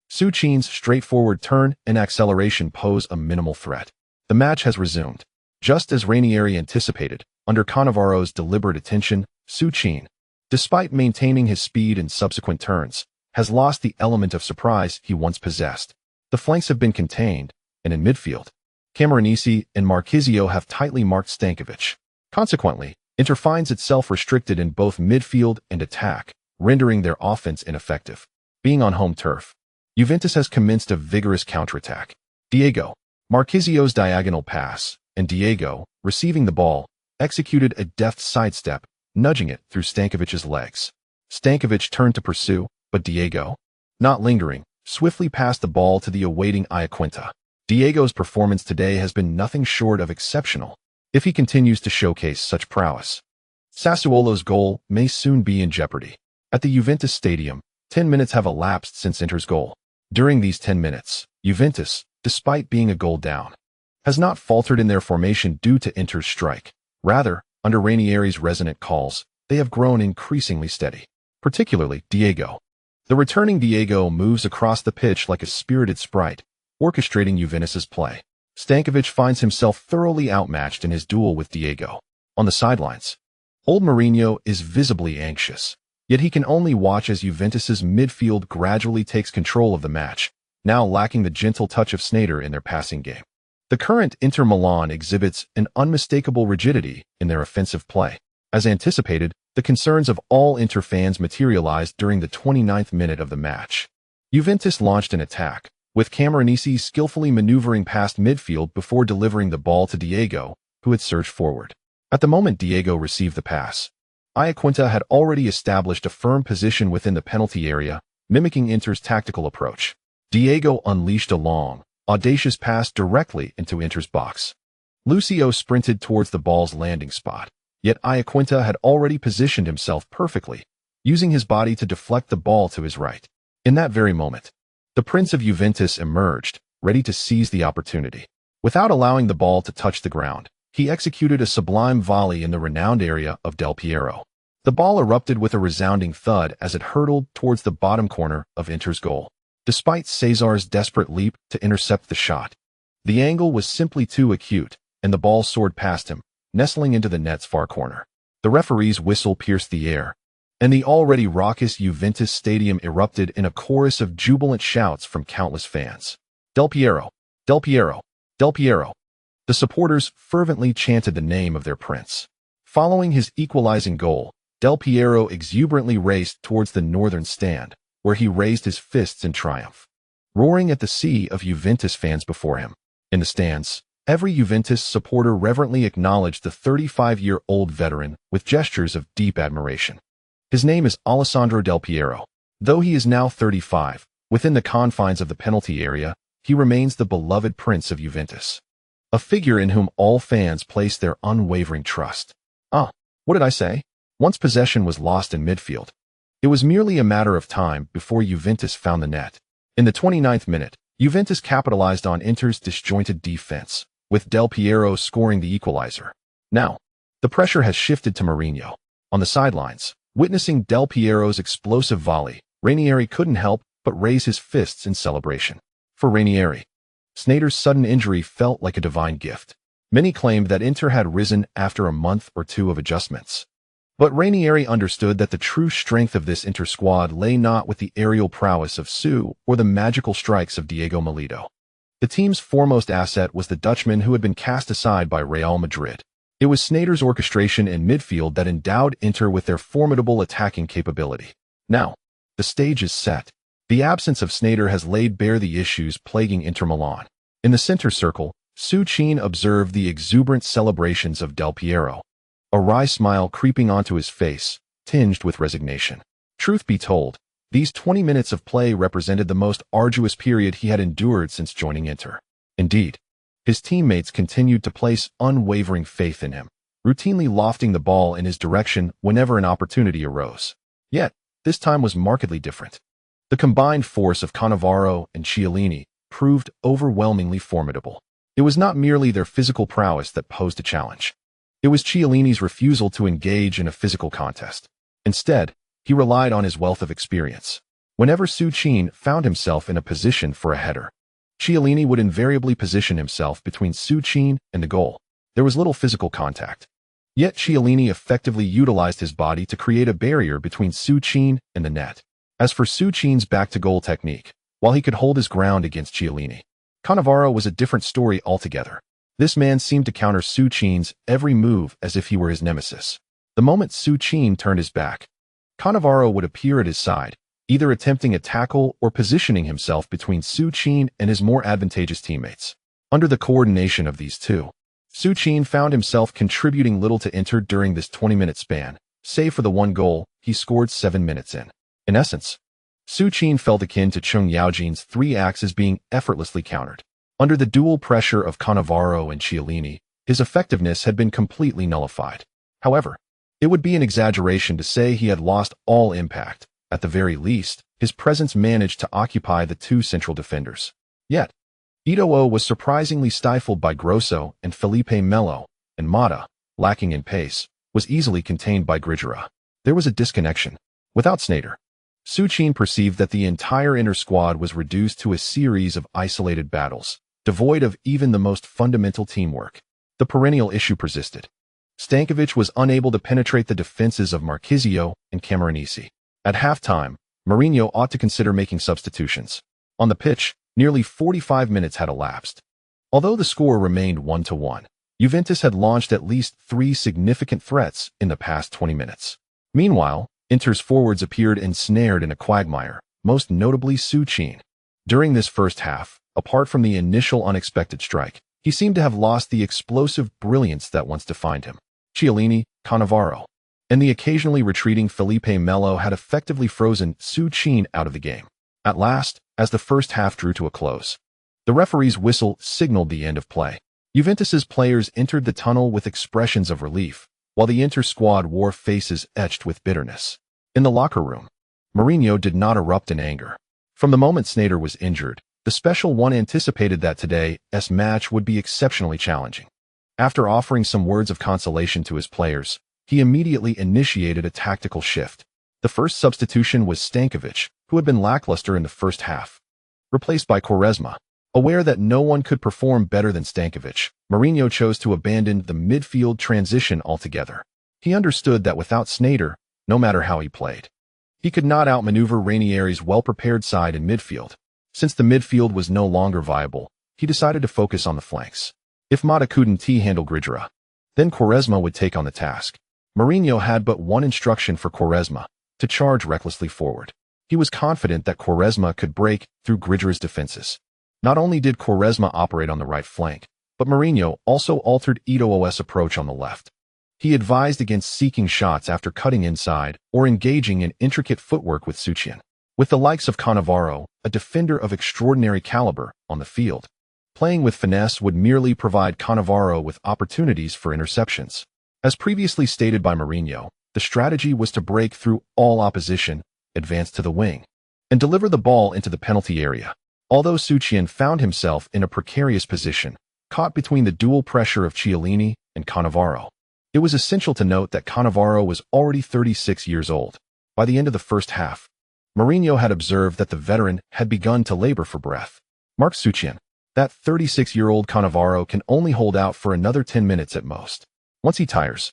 Su Qin's straightforward turn and acceleration pose a minimal threat. The match has resumed. Just as Ranieri anticipated, under Cannavaro's deliberate attention, Su Qin, despite maintaining his speed in subsequent turns, has lost the element of surprise he once possessed. The flanks have been contained, and in midfield, Camoranesi and Marchisio have tightly marked Stankovic. Consequently, Inter finds itself restricted in both midfield and attack, rendering their offense ineffective. Being on home turf, Juventus has commenced a vigorous counterattack. Diego, Marquisio's diagonal pass, and Diego, receiving the ball, executed a deft sidestep, nudging it through Stankovic's legs. Stankovic turned to pursue, but Diego, not lingering, swiftly passed the ball to the awaiting Iaquinta. Diego's performance today has been nothing short of exceptional, if he continues to showcase such prowess. Sassuolo's goal may soon be in jeopardy. At the Juventus Stadium, 10 minutes have elapsed since Inter's goal. During these 10 minutes, Juventus, despite being a goal down, has not faltered in their formation due to Inter's strike. Rather, under Ranieri's resonant calls, they have grown increasingly steady, particularly Diego. The returning Diego moves across the pitch like a spirited sprite, orchestrating Juventus's play. Stankovic finds himself thoroughly outmatched in his duel with Diego. On the sidelines, old Mourinho is visibly anxious, yet he can only watch as Juventus's midfield gradually takes control of the match, now lacking the gentle touch of Sneijder in their passing game. The current Inter Milan exhibits an unmistakable rigidity in their offensive play. As anticipated, the concerns of all Inter fans materialized during the 29th minute of the match. Juventus launched an attack, with Camoranesi skillfully maneuvering past midfield before delivering the ball to Diego, who had surged forward. At the moment Diego received the pass, Iaquinta had already established a firm position within the penalty area, mimicking Inter's tactical approach. Diego unleashed a long, audacious pass directly into Inter's box. Lucio sprinted towards the ball's landing spot, yet Iaquinta had already positioned himself perfectly, using his body to deflect the ball to his right. In that very moment, the Prince of Juventus emerged, ready to seize the opportunity. Without allowing the ball to touch the ground, he executed a sublime volley in the renowned area of Del Piero. The ball erupted with a resounding thud as it hurtled towards the bottom corner of Inter's goal. Despite Cesar's desperate leap to intercept the shot, the angle was simply too acute, and the ball soared past him, nestling into the net's far corner. The referee's whistle pierced the air, and the already raucous Juventus stadium erupted in a chorus of jubilant shouts from countless fans. Del Piero! Del Piero! Del Piero! The supporters fervently chanted the name of their prince. Following his equalizing goal, Del Piero exuberantly raced towards the northern stand, where he raised his fists in triumph, roaring at the sea of Juventus fans before him. In the stands, every Juventus supporter reverently acknowledged the 35-year-old veteran with gestures of deep admiration. His name is Alessandro Del Piero. Though he is now 35, within the confines of the penalty area, he remains the beloved prince of Juventus, a figure in whom all fans place their unwavering trust. What did I say? Once possession was lost in midfield, it was merely a matter of time before Juventus found the net. In the 29th minute, Juventus capitalized on Inter's disjointed defense, with Del Piero scoring the equalizer. Now, the pressure has shifted to Mourinho. On the sidelines, witnessing Del Piero's explosive volley, Ranieri couldn't help but raise his fists in celebration. For Ranieri, Sneijder's sudden injury felt like a divine gift. Many claimed that Inter had risen after a month or two of adjustments. But Ranieri understood that the true strength of this Inter squad lay not with the aerial prowess of Su or the magical strikes of Diego Milito. The team's foremost asset was the Dutchman who had been cast aside by Real Madrid. It was Sneijder's orchestration in midfield that endowed Inter with their formidable attacking capability. Now, the stage is set. The absence of Sneijder has laid bare the issues plaguing Inter Milan. In the center circle, Su observed the exuberant celebrations of Del Piero, a wry smile creeping onto his face, tinged with resignation. Truth be told, these 20 minutes of play represented the most arduous period he had endured since joining Inter. Indeed, his teammates continued to place unwavering faith in him, routinely lofting the ball in his direction whenever an opportunity arose. Yet, this time was markedly different. The combined force of Cannavaro and Chiellini proved overwhelmingly formidable. It was not merely their physical prowess that posed a challenge. It was Chiellini's refusal to engage in a physical contest. Instead, he relied on his wealth of experience. Whenever Su found himself in a position for a header, Chiellini would invariably position himself between Su and the goal. There was little physical contact. Yet Chiellini effectively utilized his body to create a barrier between Su and the net. As for Su's back-to-goal technique, while he could hold his ground against Chiellini, Cannavaro was a different story altogether. This man seemed to counter Su's every move as if he were his nemesis. The moment Su turned his back, Cannavaro would appear at his side, either attempting a tackle or positioning himself between Součin and his more advantageous teammates. Under the coordination of these two, Součin found himself contributing little to Inter during this 20-minute span, save for the one goal he scored 7 minutes in. In essence, Součin felt akin to Chung Yaojin's 3 axes being effortlessly countered. Under the dual pressure of Cannavaro and Chiellini, his effectiveness had been completely nullified. However, it would be an exaggeration to say he had lost all impact. At the very least, his presence managed to occupy the 2 central defenders. Yet, Eto'o was surprisingly stifled by Grosso and Felipe Melo, and Mata, lacking in pace, was easily contained by Grigera. There was a disconnection. Without Sneijder, Součin perceived that the entire Inter squad was reduced to a series of isolated battles, devoid of even the most fundamental teamwork. The perennial issue persisted. Stankovic was unable to penetrate the defenses of Marchisio and Camoranesi. At halftime, Mourinho ought to consider making substitutions. On the pitch, nearly 45 minutes had elapsed. Although the score remained 1-1, Juventus had launched at least 3 significant threats in the past 20 minutes. Meanwhile, Inter's forwards appeared ensnared in a quagmire, most notably Součin. During this first half, apart from the initial unexpected strike, he seemed to have lost the explosive brilliance that once defined him. Chiellini, Cannavaro, and the occasionally retreating Felipe Melo had effectively frozen Součin out of the game. At last, as the first half drew to a close, the referee's whistle signaled the end of play. Juventus's players entered the tunnel with expressions of relief, while the Inter squad wore faces etched with bitterness. In the locker room, Mourinho did not erupt in anger. From the moment Sneijder was injured, the Special One anticipated that today's match would be exceptionally challenging. After offering some words of consolation to his players, he immediately initiated a tactical shift. The first substitution was Stankovic, who had been lackluster in the first half, replaced by Quaresma. Aware that no one could perform better than Stankovic, Mourinho chose to abandon the midfield transition altogether. He understood that without Sneijder, no matter how he played, he could not outmaneuver Ranieri's well-prepared side in midfield. Since the midfield was no longer viable, he decided to focus on the flanks. If Mata couldn't handle Grigera, then Quaresma would take on the task. Mourinho had but one instruction for Quaresma: to charge recklessly forward. He was confident that Quaresma could break through Grigera's defenses. Not only did Quaresma operate on the right flank, but Mourinho also altered Eto'o's approach on the left. He advised against seeking shots after cutting inside or engaging in intricate footwork with Součin. With the likes of Cannavaro, a defender of extraordinary caliber, on the field, playing with finesse would merely provide Cannavaro with opportunities for interceptions. As previously stated by Mourinho, the strategy was to break through all opposition, advance to the wing, and deliver the ball into the penalty area. Although Součin found himself in a precarious position, caught between the dual pressure of Chiellini and Cannavaro, it was essential to note that Cannavaro was already 36 years old. By the end of the first half, Mourinho had observed that the veteran had begun to labor for breath. Mark Součin, that 36-year-old Cannavaro can only hold out for another 10 minutes at most. Once he tires,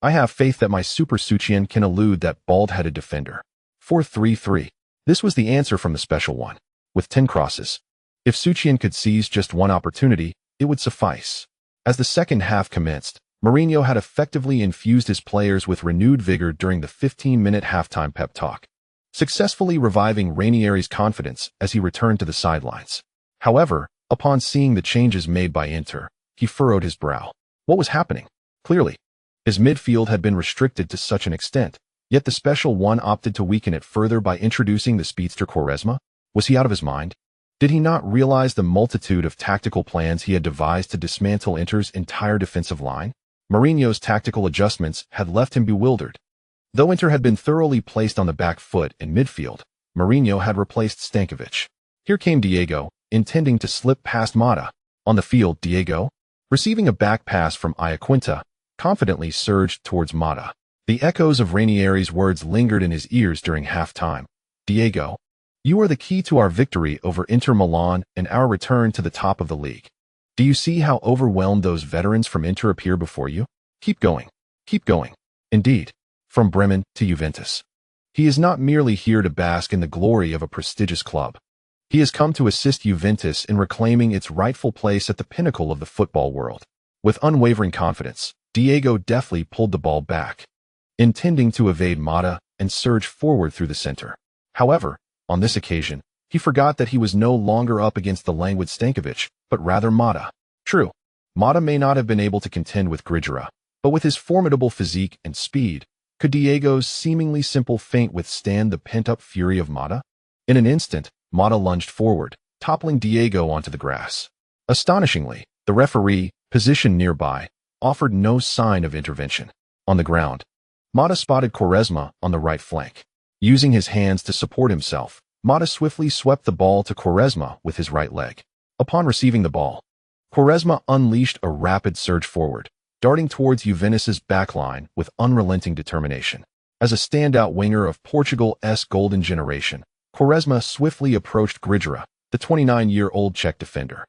I have faith that my Super Součin can elude that bald-headed defender. 4-3-3. This was the answer from the Special One. With 10 crosses, if Součin could seize just one opportunity, it would suffice. As the second half commenced, Mourinho had effectively infused his players with renewed vigor during the 15-minute halftime pep talk, successfully reviving Ranieri's confidence as he returned to the sidelines. However, upon seeing the changes made by Inter, he furrowed his brow. What was happening? Clearly, his midfield had been restricted to such an extent, yet the Special One opted to weaken it further by introducing the speedster Quaresma. Was he out of his mind? Did he not realize the multitude of tactical plans he had devised to dismantle Inter's entire defensive line? Mourinho's tactical adjustments had left him bewildered. Though Inter had been thoroughly placed on the back foot in midfield, Mourinho had replaced Stankovic. Here came Diego, intending to slip past Mata. On the field, Diego, receiving a back pass from Iaquinta, confidently surged towards Mata. The echoes of Ranieri's words lingered in his ears during halftime. Diego, you are the key to our victory over Inter Milan and our return to the top of the league. Do you see how overwhelmed those veterans from Inter appear before you? Keep going. Keep going. Indeed, from Bremen to Juventus. He is not merely here to bask in the glory of a prestigious club. He has come to assist Juventus in reclaiming its rightful place at the pinnacle of the football world. With unwavering confidence, Diego deftly pulled the ball back, intending to evade Mata and surge forward through the center. However, on this occasion, he forgot that he was no longer up against the languid Stankovic, but rather Mata. True, Mata may not have been able to contend with Grigera, but with his formidable physique and speed, could Diego's seemingly simple feint withstand the pent-up fury of Mata? In an instant, Mata lunged forward, toppling Diego onto the grass. Astonishingly, the referee, positioned nearby, offered no sign of intervention. On the ground, Mata spotted Quaresma on the right flank. Using his hands to support himself, Mata swiftly swept the ball to Quaresma with his right leg. Upon receiving the ball, Quaresma unleashed a rapid surge forward, darting towards Juventus's backline with unrelenting determination. As a standout winger of Portugal's golden generation, Quaresma swiftly approached Grigera, the 29-year-old Czech defender,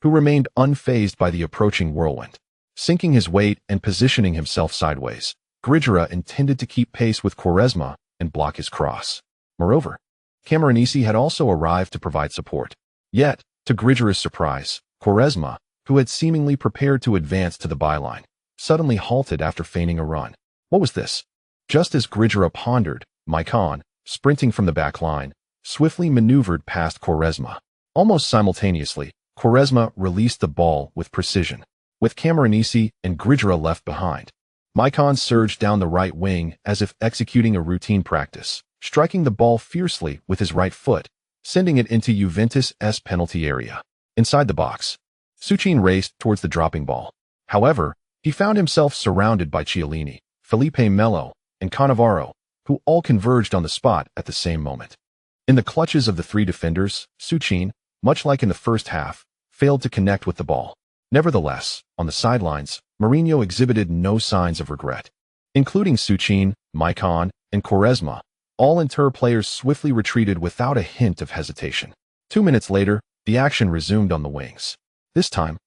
who remained unfazed by the approaching whirlwind. Sinking his weight and positioning himself sideways, Grigera intended to keep pace with Quaresma and block his cross. Moreover, Camoranesi had also arrived to provide support. Yet, to Grigera's surprise, Quaresma, who had seemingly prepared to advance to the byline, suddenly halted after feigning a run. What was this? Just as Grigera pondered, Maicon, sprinting from the back line, swiftly maneuvered past Quaresma. Almost simultaneously, Quaresma released the ball with precision. With Camoranesi and Grigera left behind, Maicon surged down the right wing as if executing a routine practice, striking the ball fiercely with his right foot, sending it into Juventus's penalty area. Inside the box, Suchin raced towards the dropping ball. However, he found himself surrounded by Chiellini, Felipe Melo, and Cannavaro, who all converged on the spot at the same moment. In the clutches of the three defenders, Suchin, much like in the first half, failed to connect with the ball. Nevertheless, on the sidelines, Mourinho exhibited no signs of regret. Including Suchin, Maicon, and Quaresma, all Inter players swiftly retreated without a hint of hesitation. 2 minutes later, the action resumed on the wings. This time,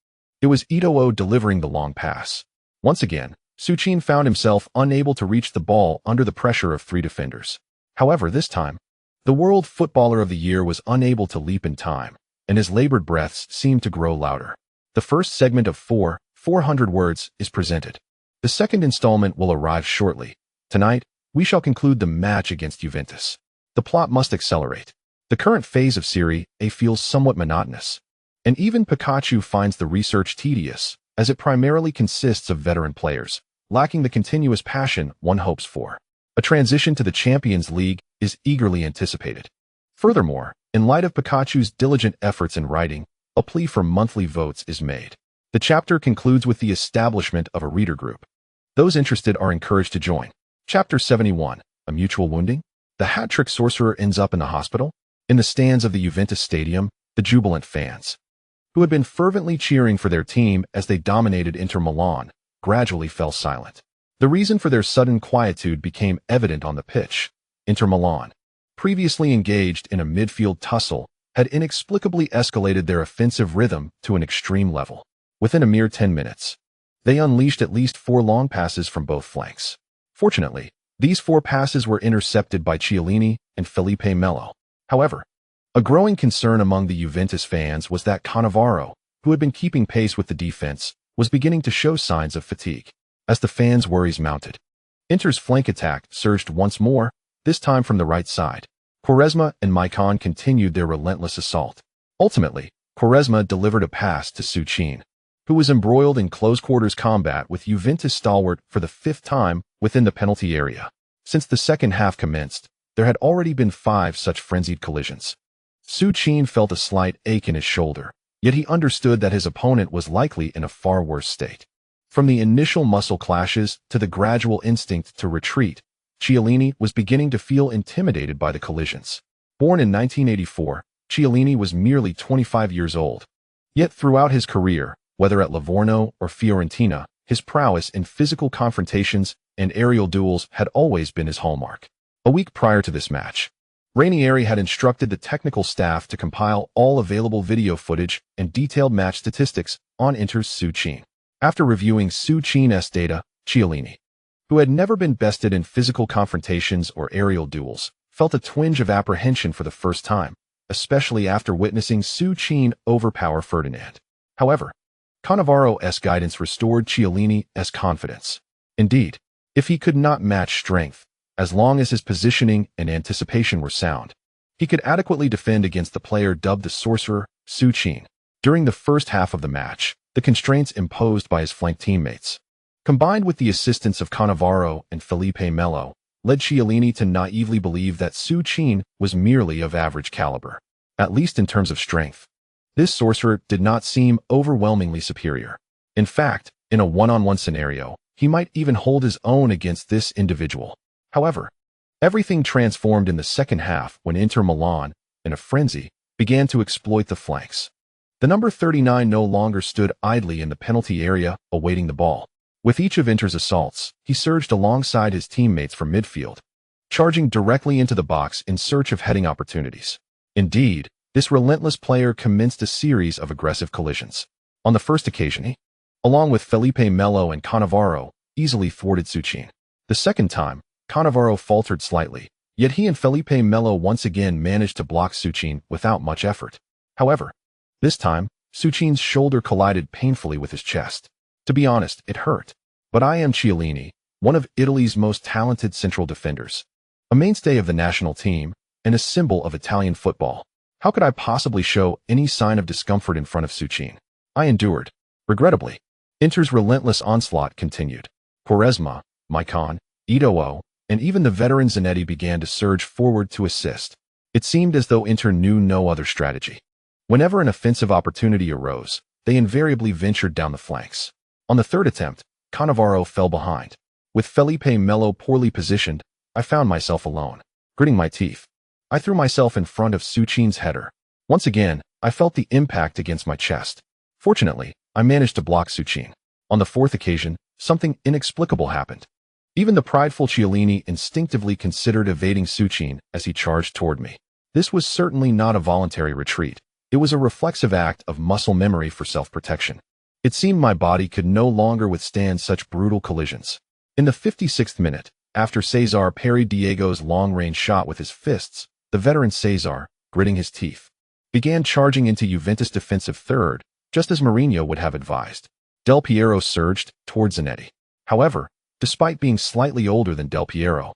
it was Eto'o delivering the long pass. Once again, Suchin found himself unable to reach the ball under the pressure of three defenders. However, this time, the World Footballer of the Year was unable to leap in time, and his labored breaths seemed to grow louder. The first segment of 400 words is presented. The second installment will arrive shortly. Tonight, we shall conclude the match against Juventus. The plot must accelerate. The current phase of Serie A feels somewhat monotonous, and even Pikachu finds the research tedious, as it primarily consists of veteran players, lacking the continuous passion one hopes for. A transition to the Champions League is eagerly anticipated. Furthermore, in light of Pikachu's diligent efforts in writing, a plea for monthly votes is made. The chapter concludes with the establishment of a reader group. Those interested are encouraged to join. Chapter 71, A Mutual Wounding? The hat-trick sorcerer ends up in the hospital? In the stands of the Juventus Stadium, the jubilant fans, who had been fervently cheering for their team as they dominated Inter Milan, gradually fell silent. The reason for their sudden quietude became evident on the pitch. Inter Milan, previously engaged in a midfield tussle, had inexplicably escalated their offensive rhythm to an extreme level. Within a mere 10 minutes, they unleashed at least 4 long passes from both flanks. Fortunately, these 4 passes were intercepted by Chiellini and Felipe Melo. However, a growing concern among the Juventus fans was that Cannavaro, who had been keeping pace with the defense, was beginning to show signs of fatigue. As the fans' worries mounted, Inter's flank attack surged once more, this time from the right side. Quaresma and Maicon continued their relentless assault. Ultimately, Quaresma delivered a pass to Suchin, who was embroiled in close-quarters combat with Juventus stalwart for the 5th time within the penalty area. Since the second half commenced, there had already been 5 such frenzied collisions. Suchin felt a slight ache in his shoulder, yet he understood that his opponent was likely in a far worse state. From the initial muscle clashes to the gradual instinct to retreat, Chiellini was beginning to feel intimidated by the collisions. Born in 1984, Chiellini was merely 25 years old. Yet throughout his career, whether at Livorno or Fiorentina, his prowess in physical confrontations and aerial duels had always been his hallmark. A week prior to this match, Ranieri had instructed the technical staff to compile all available video footage and detailed match statistics on Inter's Suchin. After reviewing Suchin's data, Chiellini, who had never been bested in physical confrontations or aerial duels, felt a twinge of apprehension for the first time, especially after witnessing Suchin overpower Ferdinand. However, Cannavaro's guidance restored Chiellini's confidence. Indeed, if he could not match strength, as long as his positioning and anticipation were sound. He could adequately defend against the player dubbed the Sorcerer, Součin. During the first half of the match, the constraints imposed by his flank teammates, combined with the assistance of Cannavaro and Felipe Melo, led Chiellini to naively believe that Součin was merely of average caliber, at least in terms of strength. This sorcerer did not seem overwhelmingly superior. In fact, in a one-on-one scenario, he might even hold his own against this individual. However, everything transformed in the second half when Inter Milan, in a frenzy, began to exploit the flanks. The number 39 no longer stood idly in the penalty area awaiting the ball. With each of Inter's assaults, he surged alongside his teammates from midfield, charging directly into the box in search of heading opportunities. Indeed, this relentless player commenced a series of aggressive collisions. On the first occasion, he, along with Felipe Melo and Cannavaro, easily thwarted Součin. The second time, Cannavaro faltered slightly, yet he and Felipe Melo once again managed to block Součin without much effort. However, this time, Součin's shoulder collided painfully with his chest. To be honest, it hurt. But I am Chiellini, one of Italy's most talented central defenders, a mainstay of the national team, and a symbol of Italian football. How could I possibly show any sign of discomfort in front of Součin? I endured. Regrettably, Inter's relentless onslaught continued. Quaresma, Maicon, Eto'o, and even the veteran Zanetti began to surge forward to assist. It seemed as though Inter knew no other strategy. Whenever an offensive opportunity arose, they invariably ventured down the flanks. On the third attempt, Cannavaro fell behind. With Felipe Melo poorly positioned, I found myself alone. Gritting my teeth, I threw myself in front of Součin's header. Once again, I felt the impact against my chest. Fortunately, I managed to block Součin. On the fourth occasion, something inexplicable happened. Even the prideful Chiellini instinctively considered evading Součin as he charged toward me. This was certainly not a voluntary retreat. It was a reflexive act of muscle memory for self-protection. It seemed my body could no longer withstand such brutal collisions. In the 56th minute, after Cesar parried Diego's long-range shot with his fists, the veteran Cesar, gritting his teeth, began charging into Juventus defensive third, just as Mourinho would have advised. Del Piero surged toward Zanetti. However, despite being slightly older than Del Piero,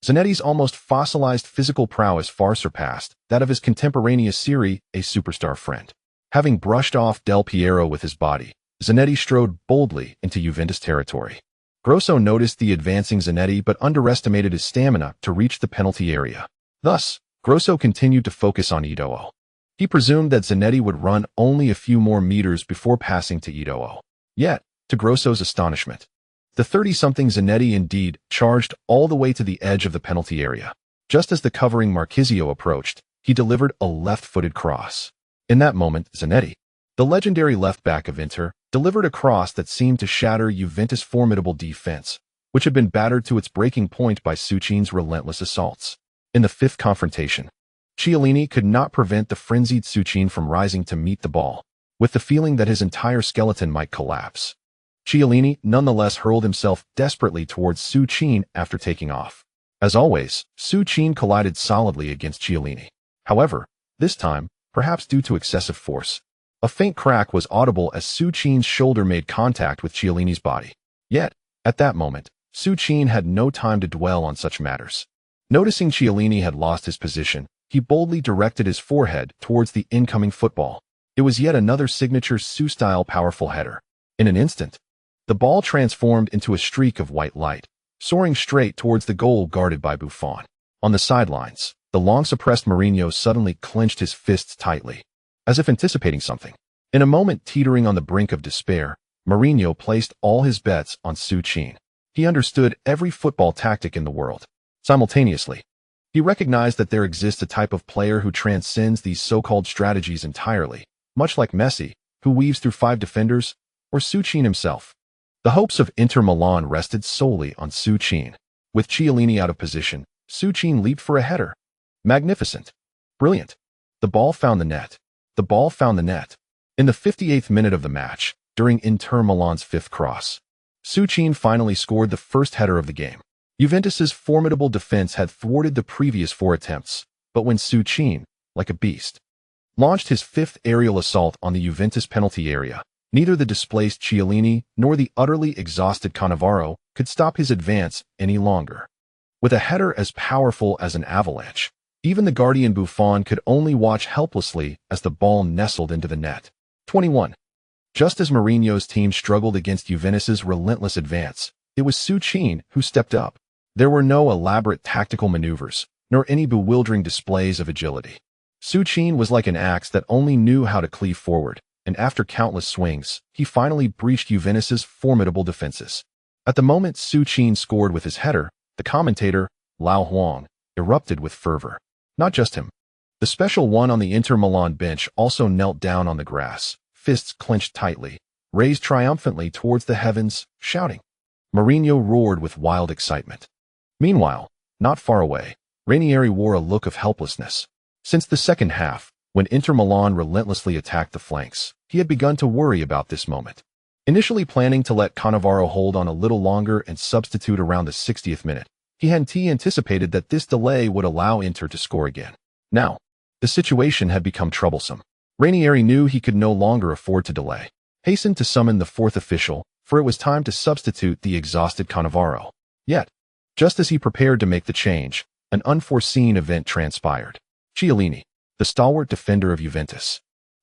Zanetti's almost fossilized physical prowess far surpassed that of his contemporaneous Serie A superstar friend. Having brushed off Del Piero with his body, Zanetti strode boldly into Juventus territory. Grosso noticed the advancing Zanetti but underestimated his stamina to reach the penalty area. Thus, Grosso continued to focus on Eto'o. He presumed that Zanetti would run only a few more meters before passing to Eto'o. Yet, to Grosso's astonishment, the 30-something Zanetti indeed charged all the way to the edge of the penalty area. Just as the covering Marchisio approached, he delivered a left-footed cross. In that moment, Zanetti, the legendary left-back of Inter, delivered a cross that seemed to shatter Juventus' formidable defense, which had been battered to its breaking point by Součin's relentless assaults. In the fifth confrontation, Chiellini could not prevent the frenzied Součin from rising to meet the ball, with the feeling that his entire skeleton might collapse. Chiellini nonetheless hurled himself desperately towards Součin after taking off. As always, Součin collided solidly against Chiellini. However, this time, perhaps due to excessive force, a faint crack was audible as Součin's shoulder made contact with Chiellini's body. Yet, at that moment, Součin had no time to dwell on such matters. Noticing Chiellini had lost his position, he boldly directed his forehead towards the incoming football. It was yet another signature Sou-style powerful header. In an instant, the ball transformed into a streak of white light, soaring straight towards the goal guarded by Buffon. On the sidelines, the long-suppressed Mourinho suddenly clenched his fists tightly, as if anticipating something. In a moment teetering on the brink of despair, Mourinho placed all his bets on Součin. He understood every football tactic in the world. Simultaneously, he recognized that there exists a type of player who transcends these so-called strategies entirely, much like Messi, who weaves through 5 defenders, or Součin himself. The hopes of Inter Milan rested solely on Součin. With Chiellini out of position, Součin leaped for a header. Magnificent. Brilliant. The ball found the net. The ball found the net. In the 58th minute of the match, during Inter Milan's 5th cross, Součin finally scored the first header of the game. Juventus's formidable defense had thwarted the previous 4 attempts, but when Součin, like a beast, launched his 5th aerial assault on the Juventus penalty area, neither the displaced Chiellini nor the utterly exhausted Cannavaro could stop his advance any longer. With a header as powerful as an avalanche, even the guardian Buffon could only watch helplessly as the ball nestled into the net. 21. Just as Mourinho's team struggled against Juventus's relentless advance, it was Součin who stepped up. There were no elaborate tactical maneuvers, nor any bewildering displays of agility. Součin was like an axe that only knew how to cleave forward, and after countless swings, he finally breached Juventus's formidable defenses. At the moment Součin scored with his header, the commentator, Lao Huang, erupted with fervor. Not just him. The special one on the Inter Milan bench also knelt down on the grass, fists clenched tightly, raised triumphantly towards the heavens, shouting. Mourinho roared with wild excitement. Meanwhile, not far away, Ranieri wore a look of helplessness. Since the second half, when Inter Milan relentlessly attacked the flanks, he had begun to worry about this moment. Initially planning to let Cannavaro hold on a little longer and substitute around the 60th minute, he had anticipated that this delay would allow Inter to score again. Now, the situation had become troublesome. Ranieri knew he could no longer afford to delay. Hastened to summon the fourth official, for it was time to substitute the exhausted Cannavaro. Yet, just as he prepared to make the change, an unforeseen event transpired. Chiellini, the stalwart defender of Juventus,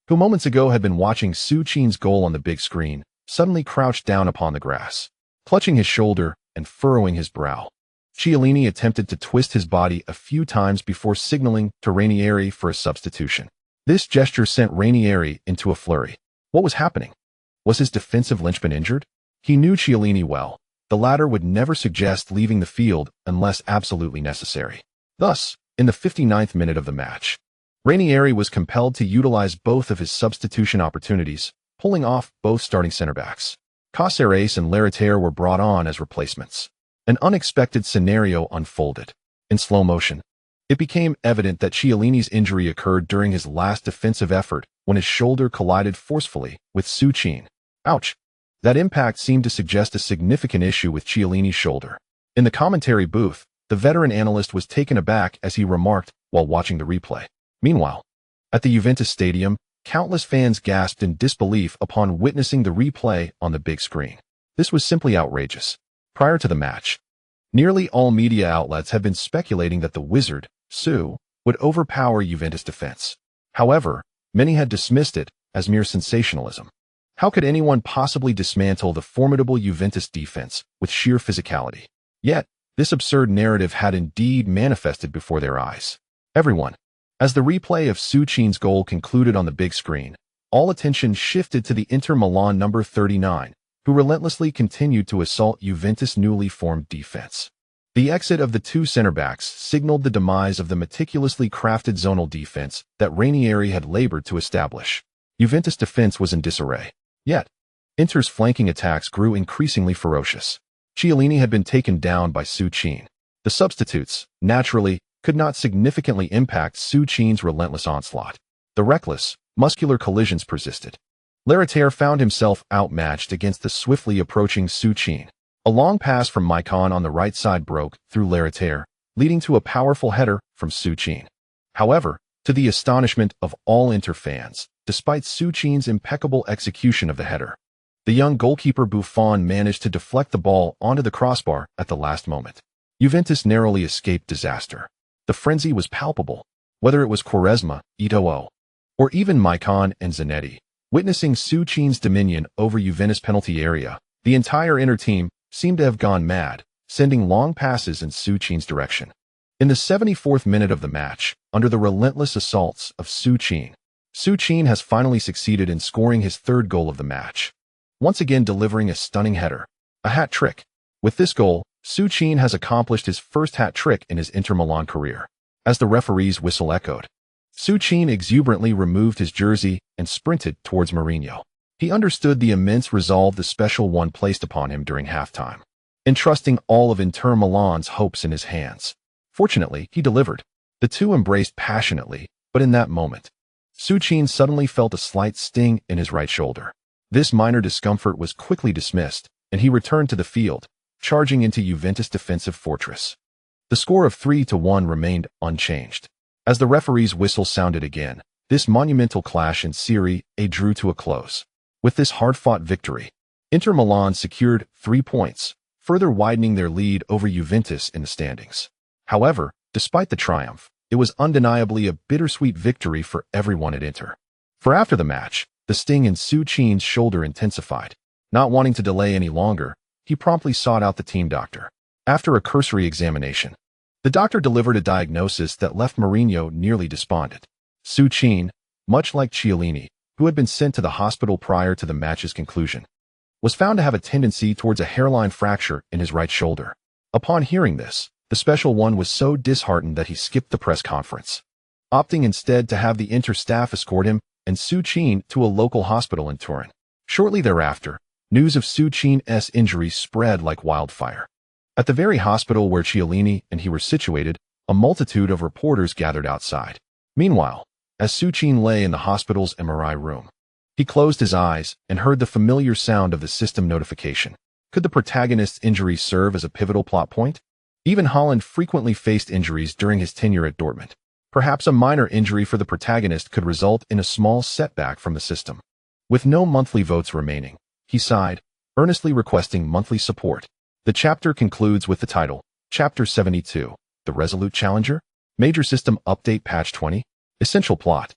who moments ago had been watching Součin's goal on the big screen, suddenly crouched down upon the grass, clutching his shoulder and furrowing his brow. Chiellini attempted to twist his body a few times before signaling to Ranieri for a substitution. This gesture sent Ranieri into a flurry. What was happening? Was his defensive linchpin injured? He knew Chiellini well. The latter would never suggest leaving the field unless absolutely necessary. Thus, in the 59th minute of the match, Ranieri was compelled to utilize both of his substitution opportunities, pulling off both starting center-backs. Caceres and Leriter were brought on as replacements. An unexpected scenario unfolded. In slow motion, it became evident that Chiellini's injury occurred during his last defensive effort when his shoulder collided forcefully with Součin. Ouch! That impact seemed to suggest a significant issue with Chiellini's shoulder. In the commentary booth, the veteran analyst was taken aback as he remarked while watching the replay. Meanwhile, at the Juventus stadium, countless fans gasped in disbelief upon witnessing the replay on the big screen. This was simply outrageous. Prior to the match, nearly all media outlets had been speculating that the wizard, Su, would overpower Juventus' defense. However, many had dismissed it as mere sensationalism. How could anyone possibly dismantle the formidable Juventus defense with sheer physicality? Yet, this absurd narrative had indeed manifested before their eyes. Everyone. As the replay of Součin's goal concluded on the big screen, all attention shifted to the Inter Milan number 39, who relentlessly continued to assault Juventus' newly formed defense. The exit of the two center-backs signaled the demise of the meticulously crafted zonal defense that Ranieri had labored to establish. Juventus' defense was in disarray. Yet, Inter's flanking attacks grew increasingly ferocious. Chiellini had been taken down by Součin. The substitutes, naturally, could not significantly impact Součin's relentless onslaught. The reckless, muscular collisions persisted. Leriter found himself outmatched against the swiftly approaching Součin. A long pass from Maicon on the right side broke through Leriter, leading to a powerful header from Součin. However, to the astonishment of all Inter fans, despite Součin's impeccable execution of the header, the young goalkeeper Buffon managed to deflect the ball onto the crossbar at the last moment. Juventus narrowly escaped disaster. The frenzy was palpable, whether it was Quaresma, Eto'o, or even Maicon and Zanetti. Witnessing Součin's dominion over Juventus' penalty area, the entire Inter team seemed to have gone mad, sending long passes in Součin's direction. In the 74th minute of the match, under the relentless assaults of Součin, Součin has finally succeeded in scoring his third goal of the match, once again delivering a stunning header, a hat trick. With this goal, Součin has accomplished his first hat trick in his Inter Milan career. As the referee's whistle echoed, Součin exuberantly removed his jersey and sprinted towards Mourinho. He understood the immense resolve the special one placed upon him during halftime, entrusting all of Inter Milan's hopes in his hands. Fortunately, he delivered. The two embraced passionately, but in that moment, Součin suddenly felt a slight sting in his right shoulder. This minor discomfort was quickly dismissed, and he returned to the field, charging into Juventus' defensive fortress. The score of 3-1 remained unchanged. As the referee's whistle sounded again, this monumental clash in Serie A drew to a close. With this hard-fought victory, Inter Milan secured 3 points, further widening their lead over Juventus in the standings. However, despite the triumph, it was undeniably a bittersweet victory for everyone at Inter. For after the match, the sting in Součin's shoulder intensified. Not wanting to delay any longer, he promptly sought out the team doctor. After a cursory examination, the doctor delivered a diagnosis that left Mourinho nearly despondent. Součin, much like Chiellini, who had been sent to the hospital prior to the match's conclusion, was found to have a tendency towards a hairline fracture in his right shoulder. Upon hearing this, the special one was so disheartened that he skipped the press conference, opting instead to have the Inter staff escort him and Součin to a local hospital in Turin. Shortly thereafter, news of Součin's injury spread like wildfire. At the very hospital where Chiellini and he were situated, a multitude of reporters gathered outside. Meanwhile, as Součin lay in the hospital's MRI room, he closed his eyes and heard the familiar sound of the system notification. Could the protagonist's injury serve as a pivotal plot point? Even Haaland frequently faced injuries during his tenure at Dortmund. Perhaps a minor injury for the protagonist could result in a small setback from the system. With no monthly votes remaining, he sighed, earnestly requesting monthly support. The chapter concludes with the title, Chapter 72, The Resolute Challenger, Major System Update Patch 20, Essential Plot.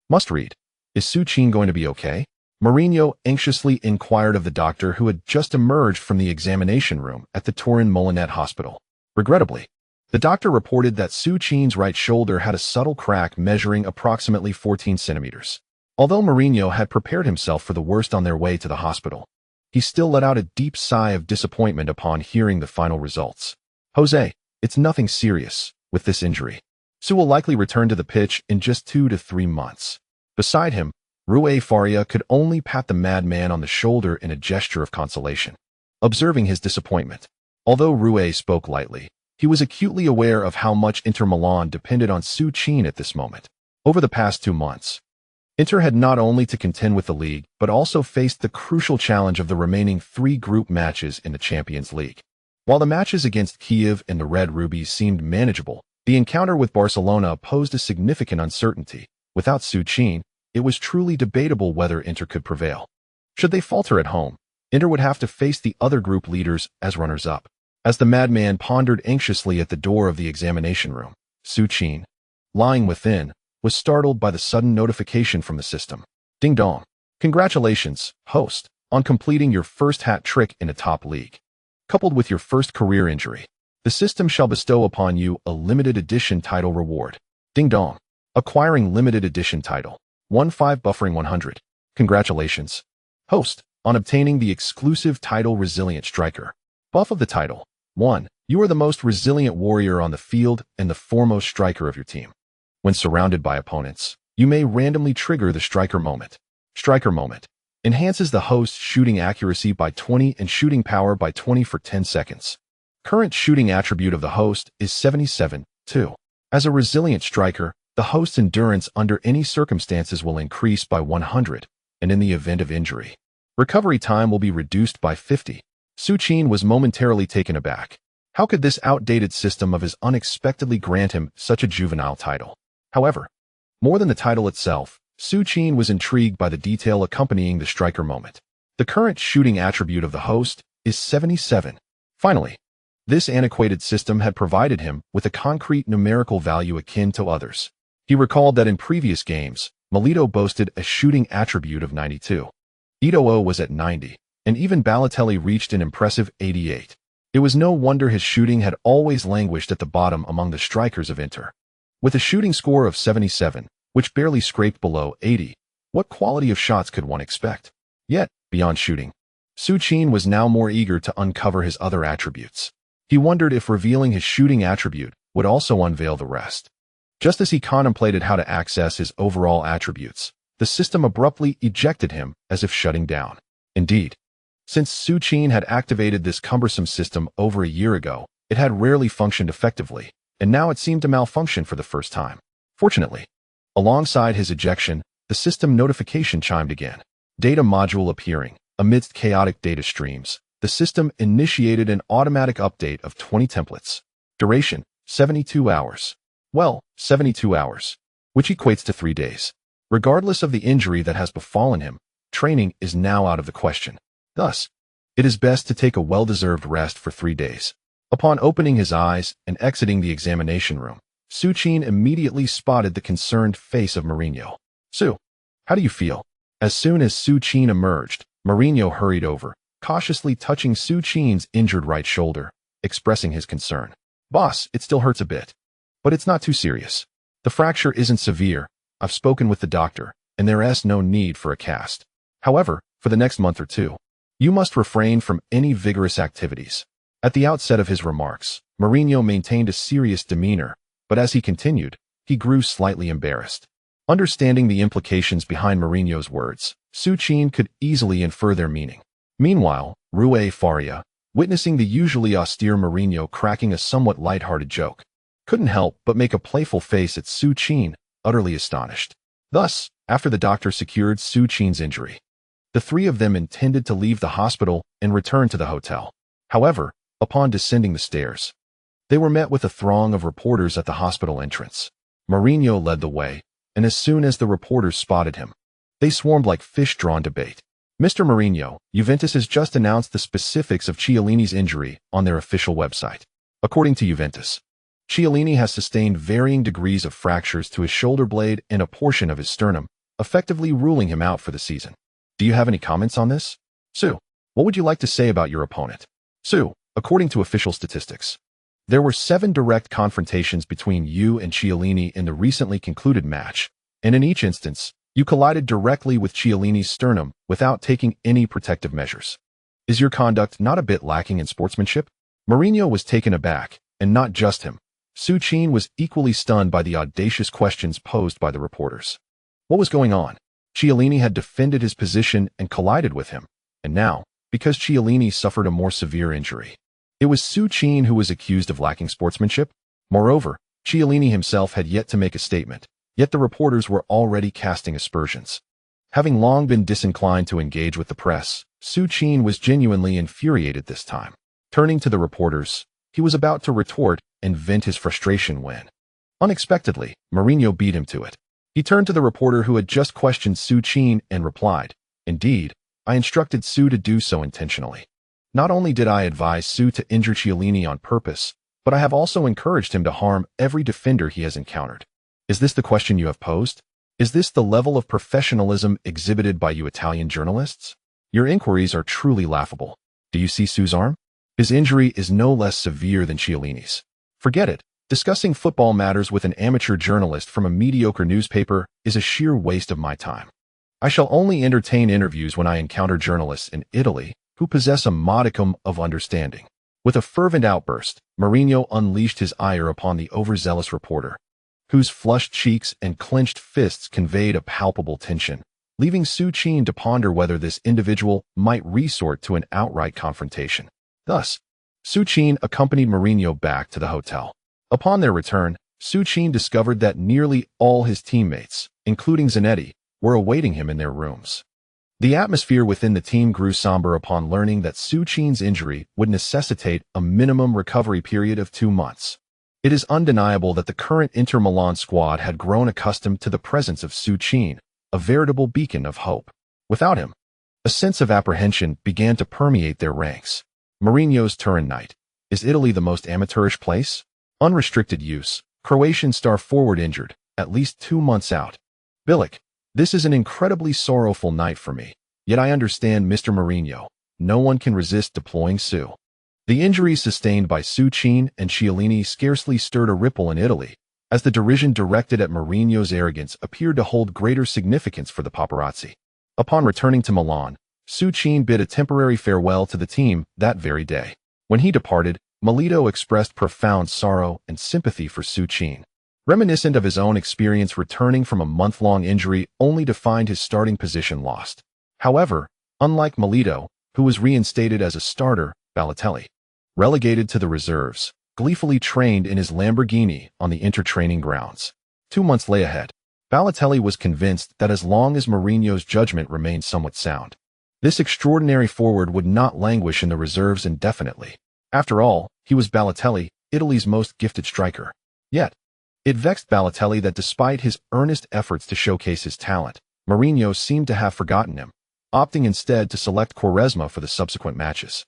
Must read. Is Součin going to be okay? Mourinho anxiously inquired of the doctor who had just emerged from the examination room at the Turin Molinette Hospital. Regrettably, the doctor reported that Součin's right shoulder had a subtle crack measuring approximately 14 centimeters. Although Mourinho had prepared himself for the worst on their way to the hospital, he still let out a deep sigh of disappointment upon hearing the final results. Jose, it's nothing serious with this injury. Sou will likely return to the pitch in just 2 to 3 months. Beside him, Rui Faria could only pat the madman on the shoulder in a gesture of consolation. Observing his disappointment, although Rui spoke lightly, he was acutely aware of how much Inter Milan depended on Součin at this moment. Over the past 2 months, Inter had not only to contend with the league, but also faced the crucial challenge of the remaining 3 group matches in the Champions League. While the matches against Kiev and the Red Rubies seemed manageable, the encounter with Barcelona posed a significant uncertainty. Without Součin, it was truly debatable whether Inter could prevail. Should they falter at home, Inter would have to face the other group leaders as runners-up. As the madman pondered anxiously at the door of the examination room, Součin, lying within, was startled by the sudden notification from the system. Ding dong. Congratulations, host, on completing your first hat trick in a top league. Coupled with your first career injury, the system shall bestow upon you a limited edition title reward. Ding dong. Acquiring limited edition title. 1-5 buffering 100. Congratulations, host, on obtaining the exclusive title Resilient Striker. Buff of the title. 1. You are the most resilient warrior on the field and the foremost striker of your team. When surrounded by opponents, you may randomly trigger the Striker Moment. Striker Moment enhances the host's shooting accuracy by 20 and shooting power by 20 for 10 seconds. Current shooting attribute of the host is 77, 2. As a resilient striker, the host's endurance under any circumstances will increase by 100, and in the event of injury, recovery time will be reduced by 50. Součin was momentarily taken aback. How could this outdated system of his unexpectedly grant him such a juvenile title? However, more than the title itself, Součin was intrigued by the detail accompanying the Striker Moment. The current shooting attribute of the host is 77. Finally, this antiquated system had provided him with a concrete numerical value akin to others. He recalled that in previous games, Milito boasted a shooting attribute of 92. Eto'o was at 90, and even Balotelli reached an impressive 88. It was no wonder his shooting had always languished at the bottom among the strikers of Inter. With a shooting score of 77, which barely scraped below 80, what quality of shots could one expect? Yet, beyond shooting, Součin was now more eager to uncover his other attributes. He wondered if revealing his shooting attribute would also unveil the rest. Just as he contemplated how to access his overall attributes, the system abruptly ejected him as if shutting down. Indeed, since Součin had activated this cumbersome system over a year ago, it had rarely functioned effectively, and now it seemed to malfunction for the first time. Fortunately, alongside his ejection, the system notification chimed again. Data module appearing. Amidst chaotic data streams, the system initiated an automatic update of 20 templates. Duration, 72 hours. Well, 72 hours, which equates to 3 days. Regardless of the injury that has befallen him, training is now out of the question. Thus, It is best to take a well-deserved rest for 3 days. Upon opening his eyes and exiting the examination room, Součin immediately spotted the concerned face of Mourinho. "Sue, how do you feel?" As soon as Součin emerged, Mourinho hurried over, cautiously touching Součin's injured right shoulder, expressing his concern. "Boss, it still hurts a bit, but it's not too serious. The fracture isn't severe. I've spoken with the doctor, and there is no need for a cast. However, for the next month or two, you must refrain from any vigorous activities." At the outset of his remarks, Mourinho maintained a serious demeanor, but as he continued, he grew slightly embarrassed. Understanding the implications behind Mourinho's words, Součin could easily infer their meaning. Meanwhile, Rui Faria, witnessing the usually austere Mourinho cracking a somewhat light-hearted joke, couldn't help but make a playful face at Součin, utterly astonished. Thus, after the doctor secured Součin's injury, the three of them intended to leave the hospital and return to the hotel. However, upon descending the stairs, they were met with a throng of reporters at the hospital entrance. Mourinho led the way, and as soon as the reporters spotted him, they swarmed like fish drawn to bait. "Mr. Mourinho, Juventus has just announced the specifics of Chiellini's injury on their official website. According to Juventus, Chiellini has sustained varying degrees of fractures to his shoulder blade and a portion of his sternum, effectively ruling him out for the season. Do you have any comments on this? Sue, what would you like to say about your opponent?" "Sue, according to official statistics, there were 7 direct confrontations between you and Chiellini in the recently concluded match, and in each instance, you collided directly with Chiellini's sternum without taking any protective measures. Is your conduct not a bit lacking in sportsmanship?" Mourinho was taken aback, and not just him. Součin was equally stunned by the audacious questions posed by the reporters. What was going on? Chiellini had defended his position and collided with him, and now, because Chiellini suffered a more severe injury, it was Součin who was accused of lacking sportsmanship? Moreover, Chiellini himself had yet to make a statement, yet the reporters were already casting aspersions. Having long been disinclined to engage with the press, Součin was genuinely infuriated this time. Turning to the reporters, he was about to retort and vent his frustration when, unexpectedly, Mourinho beat him to it. He turned to the reporter who had just questioned Součin and replied, "Indeed, I instructed Sue to do so intentionally. Not only did I advise Sue to injure Chiellini on purpose, but I have also encouraged him to harm every defender he has encountered. Is this the question you have posed? Is this the level of professionalism exhibited by you Italian journalists? Your inquiries are truly laughable. Do you see Sue's arm? His injury is no less severe than Chiellini's. Forget it. Discussing football matters with an amateur journalist from a mediocre newspaper is a sheer waste of my time. I shall only entertain interviews when I encounter journalists in Italy who possess a modicum of understanding." With a fervent outburst, Mourinho unleashed his ire upon the overzealous reporter, whose flushed cheeks and clenched fists conveyed a palpable tension, leaving Součin to ponder whether this individual might resort to an outright confrontation. Thus, Součin accompanied Mourinho back to the hotel. Upon their return, Součin discovered that nearly all his teammates, including Zanetti, were awaiting him in their rooms. The atmosphere within the team grew somber upon learning that Součin's injury would necessitate a minimum recovery period of 2 months. It is undeniable that the current Inter Milan squad had grown accustomed to the presence of Součin, a veritable beacon of hope. Without him, a sense of apprehension began to permeate their ranks. Mourinho's Turin night. Is Italy the most amateurish place? Unrestricted use. Croatian star forward injured, at least 2 months out. Bilic. This is an incredibly sorrowful night for me, yet I understand Mr. Mourinho. No one can resist deploying Sue. The injuries sustained by Součin and Chiellini scarcely stirred a ripple in Italy, as the derision directed at Mourinho's arrogance appeared to hold greater significance for the paparazzi. Upon returning to Milan, Součin bid a temporary farewell to the team that very day. When he departed, Milito expressed profound sorrow and sympathy for Součin, reminiscent of his own experience returning from a month-long injury only to find his starting position lost. However, unlike Milito, who was reinstated as a starter, Balotelli, relegated to the reserves, gleefully trained in his Lamborghini on the inter-training grounds. 2 months lay ahead. Balotelli was convinced that as long as Mourinho's judgment remained somewhat sound, this extraordinary forward would not languish in the reserves indefinitely. After all, he was Balotelli, Italy's most gifted striker. Yet, it vexed Balotelli that despite his earnest efforts to showcase his talent, Mourinho seemed to have forgotten him. opting instead to select Quaresma for the subsequent matches,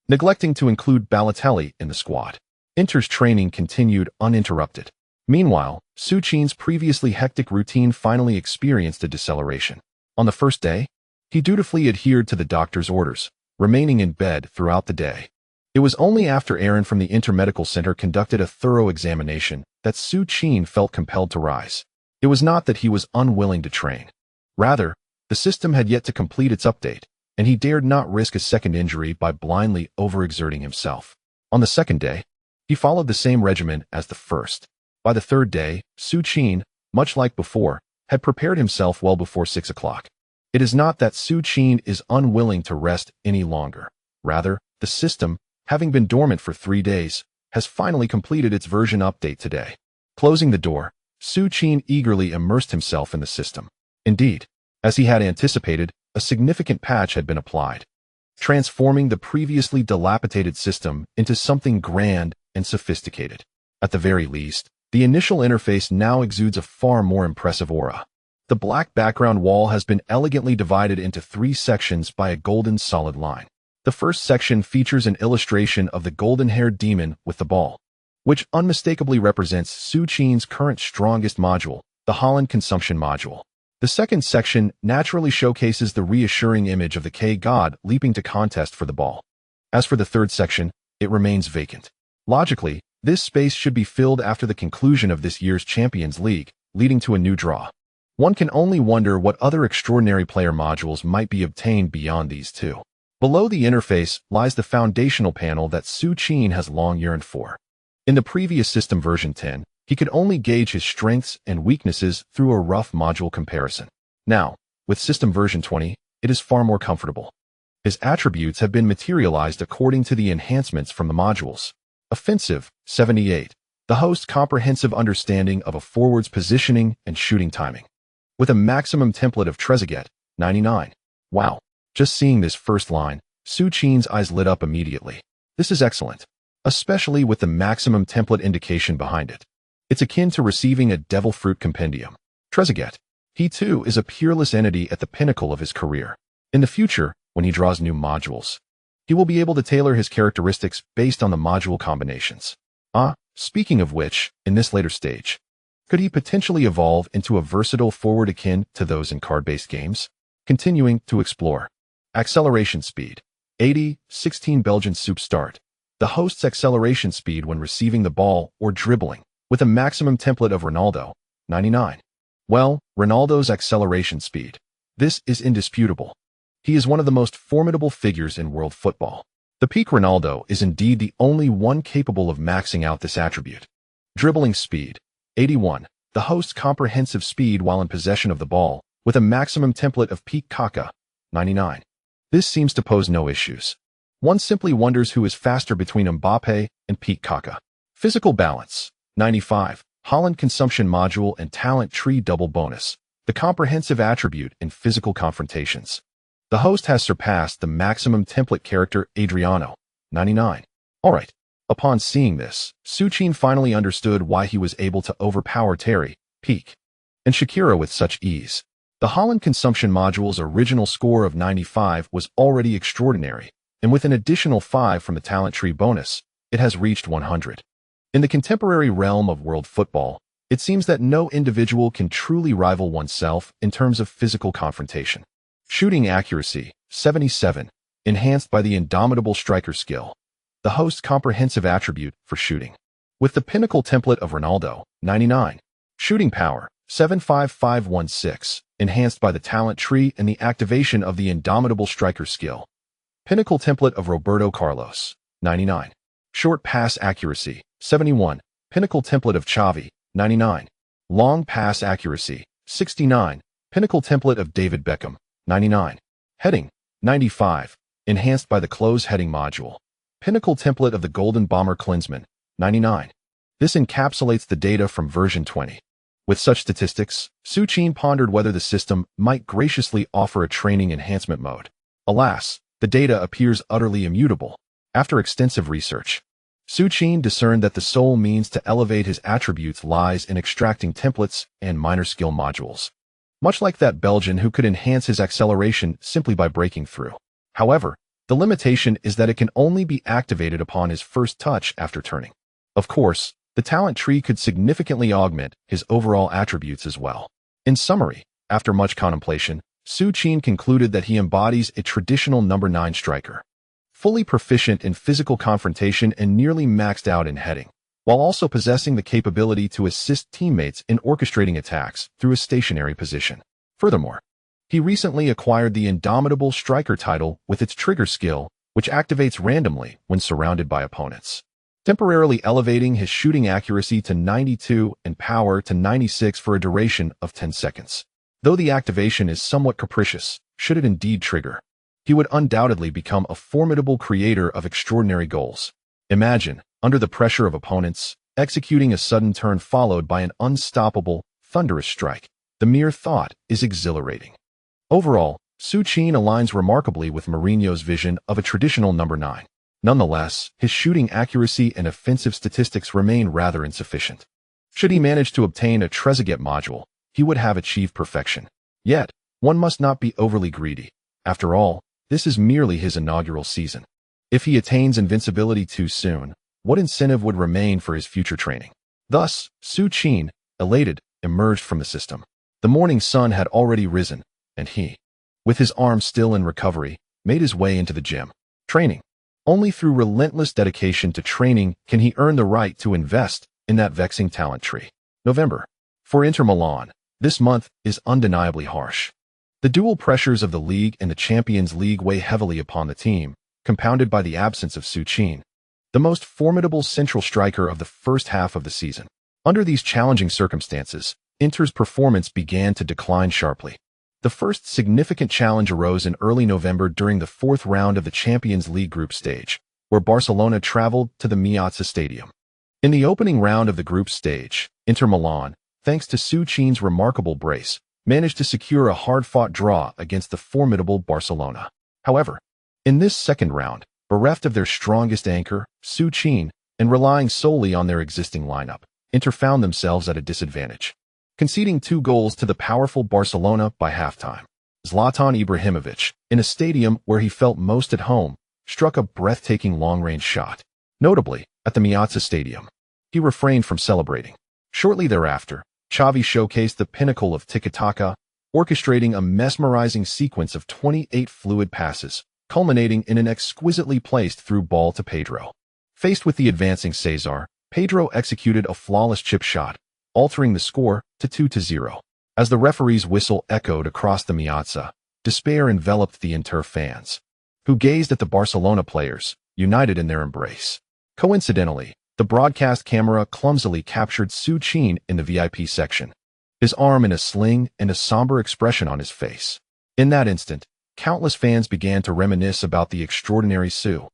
neglecting to include Balotelli in the squad. Inter's training continued uninterrupted. Meanwhile, Suchin's previously hectic routine finally experienced a deceleration. On the first day, he dutifully adhered to the doctor's orders, remaining in bed throughout the day. It was only after Aaron from the Intermedical Center conducted a thorough examination that Suchin felt compelled to rise. It was not that he was unwilling to train. Rather, the system had yet to complete its update, and he dared not risk a second injury by blindly overexerting himself. On the second day, he followed the same regimen as the first. By the third day, Suchin, much like before, had prepared himself well before 6 o'clock. It is not that Suchin is unwilling to rest any longer. Rather, the system, having been dormant for 3 days, has finally completed its version update today. Closing the door, Suchin eagerly immersed himself in the system. Indeed, as he had anticipated, a significant patch had been applied, transforming the previously dilapidated system into something grand and sophisticated. At the very least, the initial interface now exudes a far more impressive aura. The black background wall has been elegantly divided into 3 sections by a golden solid line. The first section features an illustration of the golden-haired demon with the ball, which unmistakably represents Suchin's current strongest module, the Holland consumption module. The second section naturally showcases the reassuring image of the K-god leaping to contest for the ball. As for the third section, it remains vacant. Logically, this space should be filled after the conclusion of this year's Champions League, leading to a new draw. One can only wonder what other extraordinary player modules might be obtained beyond these two. Below the interface lies the foundational panel that Suchin has long yearned for. In the previous system version 10, he could only gauge his strengths and weaknesses through a rough module comparison. Now, with system version 20, it is far more comfortable. His attributes have been materialized according to the enhancements from the modules. Offensive, 78. The host's comprehensive understanding of a forward's positioning and shooting timing. With a maximum template of trezeguet, 99. Wow. Just seeing this first line, Suchin's eyes lit up immediately. This is excellent, especially with the maximum template indication behind it. It's akin to receiving a devil fruit compendium. Trezeguet. He too is a peerless entity at the pinnacle of his career. In the future, when he draws new modules, he will be able to tailor his characteristics based on the module combinations. Speaking of which, in this later stage, could he potentially evolve into a versatile forward akin to those in card-based games? Continuing to explore. Acceleration speed. 80, 16 Belgian soup start. The host's acceleration speed when receiving the ball or dribbling, with a maximum template of Ronaldo, 99. Well, Ronaldo's acceleration speed. This is indisputable. He is one of the most formidable figures in world football. The peak Ronaldo is indeed the only one capable of maxing out this attribute. Dribbling speed. 81. The host's comprehensive speed while in possession of the ball, with a maximum template of peak Kaka, 99. This seems to pose no issues. One simply wonders who is faster between Mbappe and peak Kaka. Physical balance. 95. Holland consumption module and talent tree double bonus. The comprehensive attribute in physical confrontations. The host has surpassed the maximum template character Adriano, 99. Alright. Upon seeing this, Suchin finally understood why he was able to overpower Terry, Peak, and Shakira with such ease. The Holland consumption module's original score of 95 was already extraordinary, and with an additional 5 from the talent tree bonus, it has reached 100. In the contemporary realm of world football, it seems that no individual can truly rival oneself in terms of physical confrontation. Shooting accuracy, 77, enhanced by the indomitable striker skill. The host's comprehensive attribute for shooting. With the pinnacle template of Ronaldo, 99. Shooting power, 75516, enhanced by the talent tree and the activation of the indomitable striker skill. Pinnacle template of Roberto Carlos, 99. Short pass accuracy, 71. Pinnacle template of Xavi, 99. Long pass accuracy, 69. Pinnacle template of David Beckham, 99. Heading, 95. Enhanced by the close heading module. Pinnacle template of the Golden Bomber Klinsmann, 99. This encapsulates the data from version 20. With such statistics, Suchin pondered whether the system might graciously offer a training enhancement mode. Alas, the data appears utterly immutable. After extensive research, Suchin discerned that the sole means to elevate his attributes lies in extracting templates and minor skill modules. much like that Belgian who could enhance his acceleration simply by breaking through. However, the limitation is that it can only be activated upon his first touch after turning. Of course, the talent tree could significantly augment his overall attributes as well. In summary, after much contemplation, Su-Chin concluded that he embodies a traditional number 9 striker, fully proficient in physical confrontation and nearly maxed out in heading, while also possessing the capability to assist teammates in orchestrating attacks through a stationary position. Furthermore, he recently acquired the Indomitable Striker title with its trigger skill, which activates randomly when surrounded by opponents, temporarily elevating his shooting accuracy to 92 and power to 96 for a duration of 10 seconds. Though the activation is somewhat capricious, should it indeed trigger, he would undoubtedly become a formidable creator of extraordinary goals. Imagine, under the pressure of opponents, executing a sudden turn followed by an unstoppable, thunderous strike. The mere thought is exhilarating. Overall, Su-Chin aligns remarkably with Mourinho's vision of a traditional number 9. Nonetheless, his shooting accuracy and offensive statistics remain rather insufficient. Should he manage to obtain a Trezeguet module, he would have achieved perfection. Yet, one must not be overly greedy. After all, this is merely his inaugural season. If he attains invincibility too soon, what incentive would remain for his future training? Thus, Su-Chin, elated, emerged from the system. The morning sun had already risen, and he, with his arms still in recovery, made his way into the gym. Training. Only through relentless dedication to training can he earn the right to invest in that vexing talent tree. November. For Inter Milan, this month is undeniably harsh. The dual pressures of the league and the Champions League weigh heavily upon the team, compounded by the absence of Su-Chin, the most formidable central striker of the first half of the season. Under these challenging circumstances, Inter's performance began to decline sharply. The first significant challenge arose in early November during the 4th round of the Champions League group stage, where Barcelona traveled to the Meazza Stadium. In the opening round of the group stage, Inter Milan, thanks to Su-Chin's remarkable brace, managed to secure a hard-fought draw against the formidable Barcelona. However, in this second round, bereft of their strongest anchor, Su-Chin, and relying solely on their existing lineup, Inter found themselves at a disadvantage, conceding 2 goals to the powerful Barcelona by halftime. Zlatan Ibrahimovic, in a stadium where he felt most at home, struck a breathtaking long-range shot. Notably, at the Meazza Stadium, he refrained from celebrating. Shortly thereafter, Xavi showcased the pinnacle of tiki-taka, orchestrating a mesmerizing sequence of 28 fluid passes, culminating in an exquisitely placed through ball to Pedro. Faced with the advancing Cesar, Pedro executed a flawless chip shot, altering the score to 2-0. As the referee's whistle echoed across the Meazza, despair enveloped the Inter fans, who gazed at the Barcelona players, united in their embrace. Coincidentally, the broadcast camera clumsily captured Su-Chin in the VIP section, his arm in a sling and a somber expression on his face. In that instant, countless fans began to reminisce about the extraordinary Su,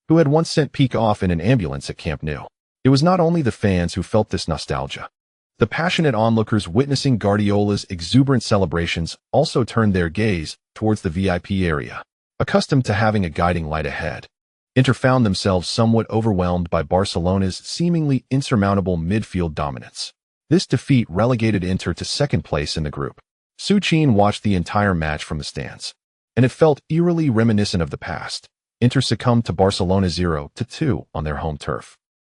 who had once sent Piqued off in an ambulance at Camp Nou. It was not only the fans who felt this nostalgia. The passionate onlookers witnessing Guardiola's exuberant celebrations also turned their gaze towards the VIP area, accustomed to having a guiding light ahead. Inter found themselves somewhat overwhelmed by Barcelona's seemingly insurmountable midfield dominance. This defeat relegated Inter to second place in the group. Su-Chin watched the entire match from the stands, and it felt eerily reminiscent of the past. Inter succumbed to Barcelona 0-2 on their home turf.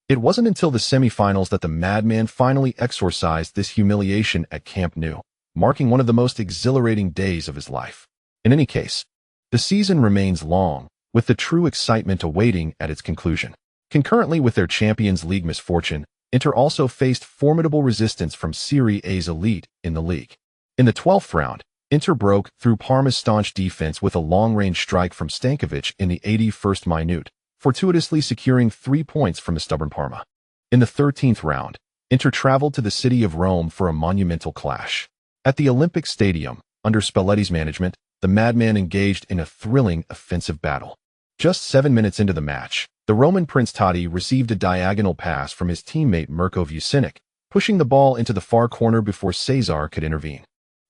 It wasn't until the semifinals that the madman finally exorcised this humiliation at Camp Nou, marking one of the most exhilarating days of his life. In any case, the season remains long, with the true excitement awaiting at its conclusion. Concurrently with their Champions League misfortune, Inter also faced formidable resistance from Serie A's elite in the league. In the 12th round, Inter broke through Parma's staunch defense with a long-range strike from Stankovic in the 81st minute, fortuitously securing 3 points from the stubborn Parma. In the 13th round, Inter traveled to the city of Rome for a monumental clash. At the Olympic Stadium, under Spalletti's management, the madman engaged in a thrilling offensive battle. Just 7 minutes into the match, the Roman Prince Totti received a diagonal pass from his teammate Mirko Vucinic, pushing the ball into the far corner before Cesar could intervene.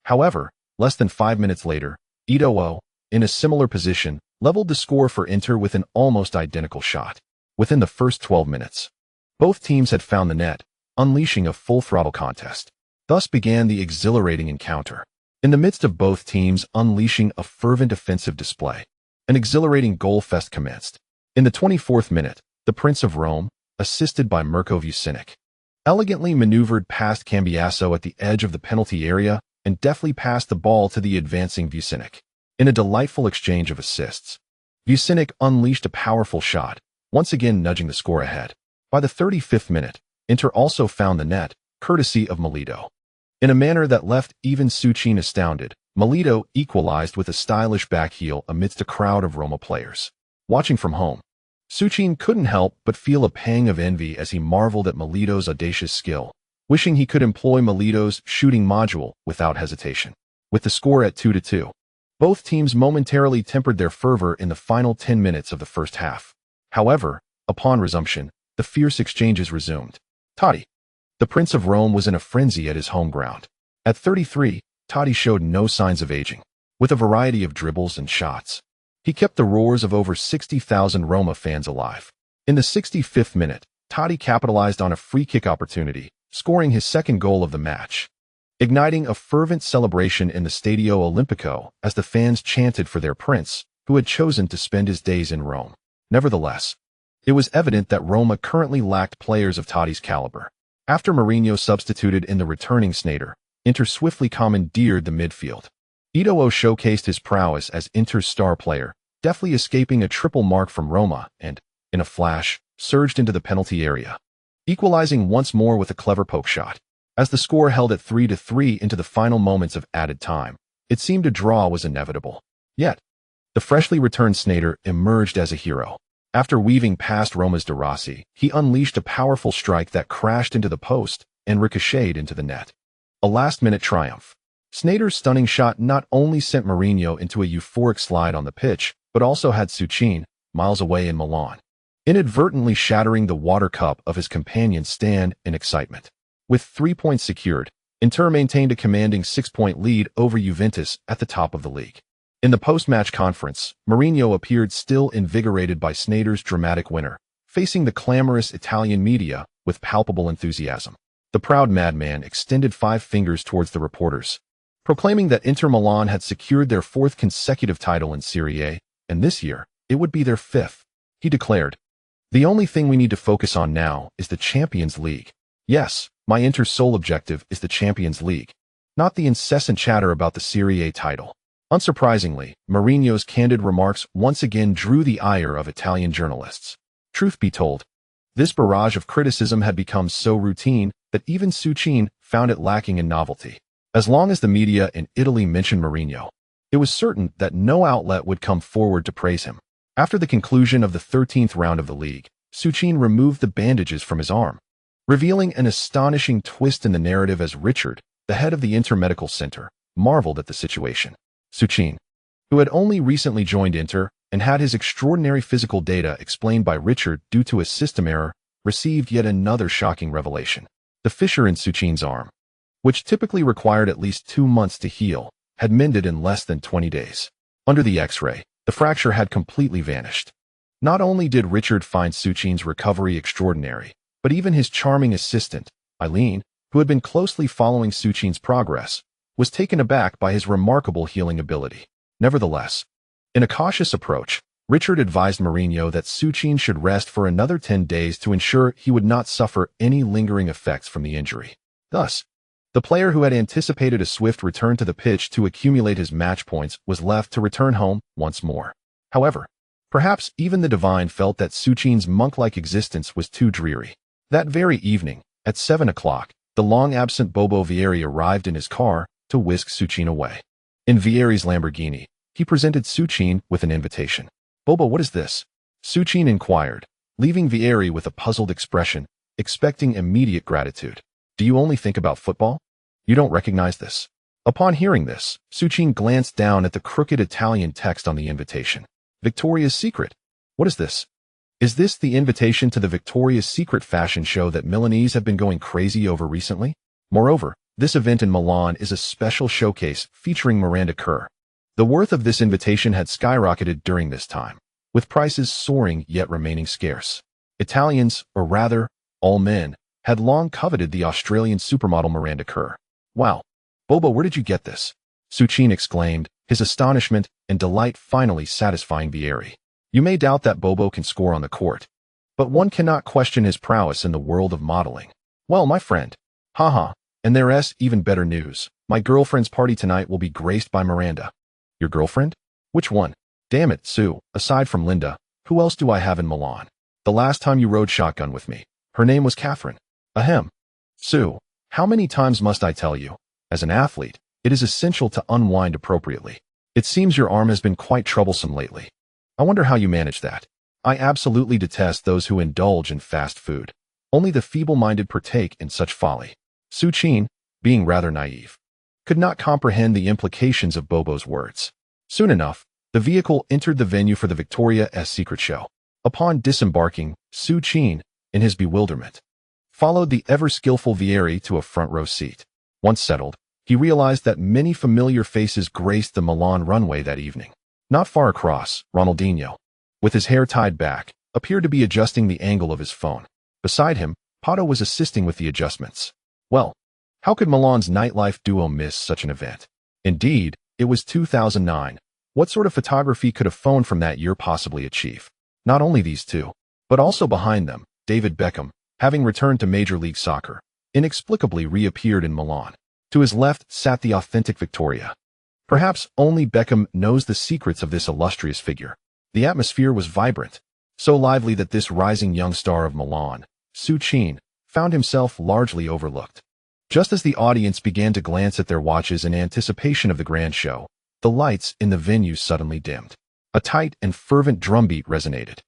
However, less than 5 minutes later, Eto'o, in a similar position, leveled the score for Inter with an almost identical shot. Within the first 12 minutes, both teams had found the net, unleashing a full-throttle contest. Thus began the exhilarating encounter. In the midst of both teams unleashing a fervent offensive display, an exhilarating goal fest commenced. In the 24th minute, the Prince of Rome, assisted by Mirko Vucinic, elegantly maneuvered past Cambiasso at the edge of the penalty area and deftly passed the ball to the advancing Vucinic. In a delightful exchange of assists, Vucinic unleashed a powerful shot, once again nudging the score ahead. By the 35th minute, Inter also found the net, courtesy of Milito. In a manner that left even Suchin astounded, Milito equalized with a stylish backheel amidst a crowd of Roma players. Watching from home, Suchin couldn't help but feel a pang of envy as he marveled at Milito's audacious skill, wishing he could employ Milito's shooting module without hesitation. With the score at 2-2, both teams momentarily tempered their fervor in the final 10 minutes of the first half. However, upon resumption, the fierce exchanges resumed. Totti, the Prince of Rome, was in a frenzy at his home ground. At 33, Totti showed no signs of aging. With a variety of dribbles and shots, he kept the roars of over 60,000 Roma fans alive. In the 65th minute, Totti capitalized on a free kick opportunity, scoring his second goal of the match, igniting a fervent celebration in the Stadio Olimpico as the fans chanted for their prince, who had chosen to spend his days in Rome. Nevertheless, it was evident that Roma currently lacked players of Totti's caliber. After Mourinho substituted in the returning Sneijder, Inter swiftly commandeered the midfield. Eto'o showcased his prowess as Inter's star player, deftly escaping a triple mark from Roma and, in a flash, surged into the penalty area, equalizing once more with a clever poke shot. As the score held at 3-3 into the final moments of added time, it seemed a draw was inevitable. Yet, the freshly returned Sneijder emerged as a hero. After weaving past Roma's De Rossi, he unleashed a powerful strike that crashed into the post and ricocheted into the net. A last-minute triumph. Sneijder's stunning shot not only sent Mourinho into a euphoric slide on the pitch, but also had Suchin, miles away in Milan, inadvertently shattering the water cup of his companion's stand in excitement. With 3 points secured, Inter maintained a commanding 6-point lead over Juventus at the top of the league. In the post-match conference, Mourinho appeared still invigorated by Sneijder's dramatic winner, facing the clamorous Italian media with palpable enthusiasm. The proud madman extended 5 fingers towards the reporters, proclaiming that Inter Milan had secured their 4th consecutive title in Serie A, and this year, it would be their 5th. He declared, "The only thing we need to focus on now is the Champions League. Yes, my Inter's sole objective is the Champions League, not the incessant chatter about the Serie A title." Unsurprisingly, Mourinho's candid remarks once again drew the ire of Italian journalists. Truth be told, this barrage of criticism had become so routine that even Suchin found it lacking in novelty. As long as the media in Italy mentioned Mourinho, it was certain that no outlet would come forward to praise him. After the conclusion of the 13th round of the league, Suchin removed the bandages from his arm, revealing an astonishing twist in the narrative as Richard, the head of the Inter Medical Center, marveled at the situation. Suchin, who had only recently joined Inter and had his extraordinary physical data explained by Richard due to a system error, received yet another shocking revelation. The fissure in Suchin's arm, which typically required at least 2 months to heal, had mended in less than 20 days. Under the X-ray, the fracture had completely vanished. Not only did Richard find Suchin's recovery extraordinary, but even his charming assistant, Eileen, who had been closely following Suchin's progress, was taken aback by his remarkable healing ability. Nevertheless, in a cautious approach, Richard advised Mourinho that Suchin should rest for another 10 days to ensure he would not suffer any lingering effects from the injury. Thus, the player who had anticipated a swift return to the pitch to accumulate his match points was left to return home once more. However, perhaps even the divine felt that Suchin's monk-like existence was too dreary. That very evening, at 7 o'clock, the long-absent Bobo Vieri arrived in his car to whisk Suchin away. In Vieri's Lamborghini, he presented Suchin with an invitation. "Bobo, what is this?" Suchin inquired, leaving Vieri with a puzzled expression, expecting immediate gratitude. "Do you only think about football? You don't recognize this?" Upon hearing this, Suchin glanced down at the crooked Italian text on the invitation. "Victoria's Secret? What is this?" "Is this the invitation to the Victoria's Secret fashion show that Milanese have been going crazy over recently? Moreover, this event in Milan is a special showcase featuring Miranda Kerr." The worth of this invitation had skyrocketed during this time, with prices soaring yet remaining scarce. Italians, or rather, all men, had long coveted the Australian supermodel Miranda Kerr. "Wow, Bobo, where did you get this?" Suchin exclaimed, his astonishment and delight finally satisfying Vieri. You may doubt that Bobo can score on the court, but one cannot question his prowess in the world of modeling. Well, my friend. Haha. And there's even better news. My girlfriend's party tonight will be graced by Miranda. Your girlfriend? Which one? Damn it, Sue. Aside from Linda, who else do I have in Milan? The last time you rode shotgun with me. Her name was Catherine. Ahem. Sue, how many times must I tell you? As an athlete, it is essential to unwind appropriately. It seems your arm has been quite troublesome lately. I wonder how you manage that. I absolutely detest those who indulge in fast food. Only the feeble-minded partake in such folly. Suchin, being rather naive, could not comprehend the implications of Bobo's words. Soon enough, the vehicle entered the venue for the Victoria's Secret show. Upon disembarking, Suchin, in his bewilderment, followed the ever-skillful Vieri to a front-row seat. Once settled, he realized that many familiar faces graced the Milan runway that evening. Not far across, Ronaldinho, with his hair tied back, appeared to be adjusting the angle of his phone. Beside him, Pato was assisting with the adjustments. Well, how could Milan's nightlife duo miss such an event? Indeed, it was 2009. What sort of photography could a phone from that year possibly achieve? Not only these two, but also behind them, David Beckham, having returned to Major League Soccer, inexplicably reappeared in Milan. To his left sat the authentic Victoria. Perhaps only Beckham knows the secrets of this illustrious figure. The atmosphere was vibrant, so lively that this rising young star of Milan, Suchin, found himself largely overlooked. Just as the audience began to glance at their watches in anticipation of the grand show, the lights in the venue suddenly dimmed. A tight and fervent drumbeat resonated.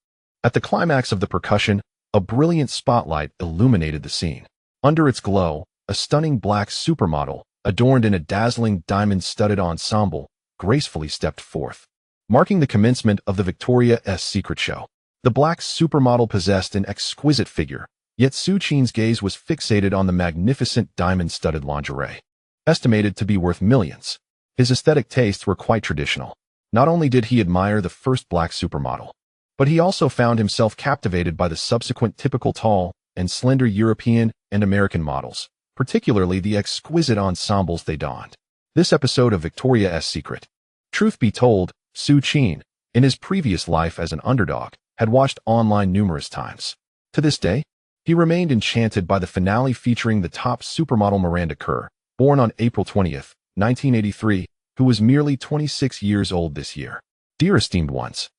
At the climax of the percussion, a brilliant spotlight illuminated the scene. Under its glow, a stunning black supermodel, adorned in a dazzling diamond-studded ensemble, gracefully stepped forth, marking the commencement of the Victoria's Secret show. The black supermodel possessed an exquisite figure, yet Suchin's gaze was fixated on the magnificent diamond-studded lingerie. Estimated to be worth millions, his aesthetic tastes were quite traditional. Not only did he admire the first black supermodel, but he also found himself captivated by the subsequent typical tall and slender European and American models, particularly the exquisite ensembles they donned. This episode of Victoria's Secret. Truth be told, Suchin, in his previous life as an underdog, had watched online numerous times. To this day, he remained enchanted by the finale featuring the top supermodel Miranda Kerr, born on April 20th, 1983, who was merely 26 years old this year. Dear esteemed ones,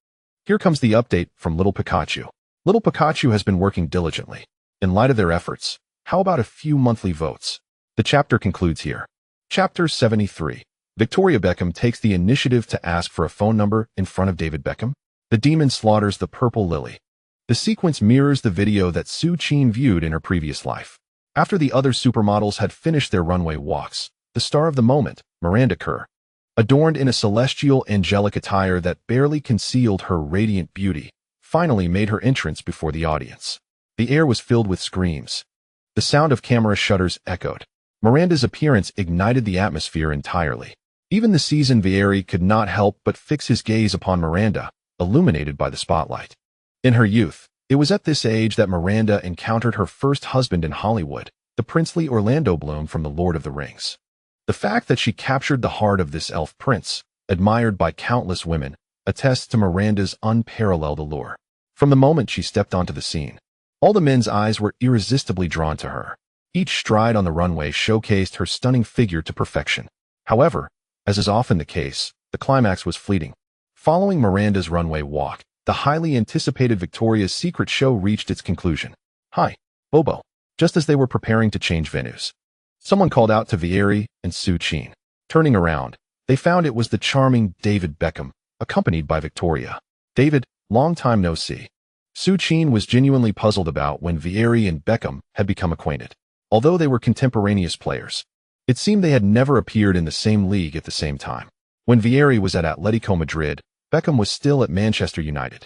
here comes the update from Little Pikachu. Little Pikachu has been working diligently. In light of their efforts, how about a few monthly votes? The chapter concludes here. Chapter 73. Victoria Beckham takes the initiative to ask for a phone number in front of David Beckham. The demon slaughters the purple lily. The sequence mirrors the video that Suchin viewed in her previous life. After the other supermodels had finished their runway walks, the star of the moment, Miranda Kerr, adorned in a celestial angelic attire that barely concealed her radiant beauty, finally made her entrance before the audience. The air was filled with screams. The sound of camera shutters echoed. Miranda's appearance ignited the atmosphere entirely. Even the seasoned Vieri could not help but fix his gaze upon Miranda, illuminated by the spotlight. In her youth, it was at this age that Miranda encountered her first husband in Hollywood, the princely Orlando Bloom from The Lord of the Rings. The fact that she captured the heart of this elf prince, admired by countless women, attests to Miranda's unparalleled allure. From the moment she stepped onto the scene, all the men's eyes were irresistibly drawn to her. Each stride on the runway showcased her stunning figure to perfection. However, as is often the case, the climax was fleeting. Following Miranda's runway walk, the highly anticipated Victoria's Secret show reached its conclusion. Hi, Bobo. Just as they were preparing to change venues, someone called out to Vieri and Suchin. Turning around, they found it was the charming David Beckham, accompanied by Victoria. David, long time no see. Suchin was genuinely puzzled about when Vieri and Beckham had become acquainted. Although they were contemporaneous players, it seemed they had never appeared in the same league at the same time. When Vieri was at Atletico Madrid, Beckham was still at Manchester United.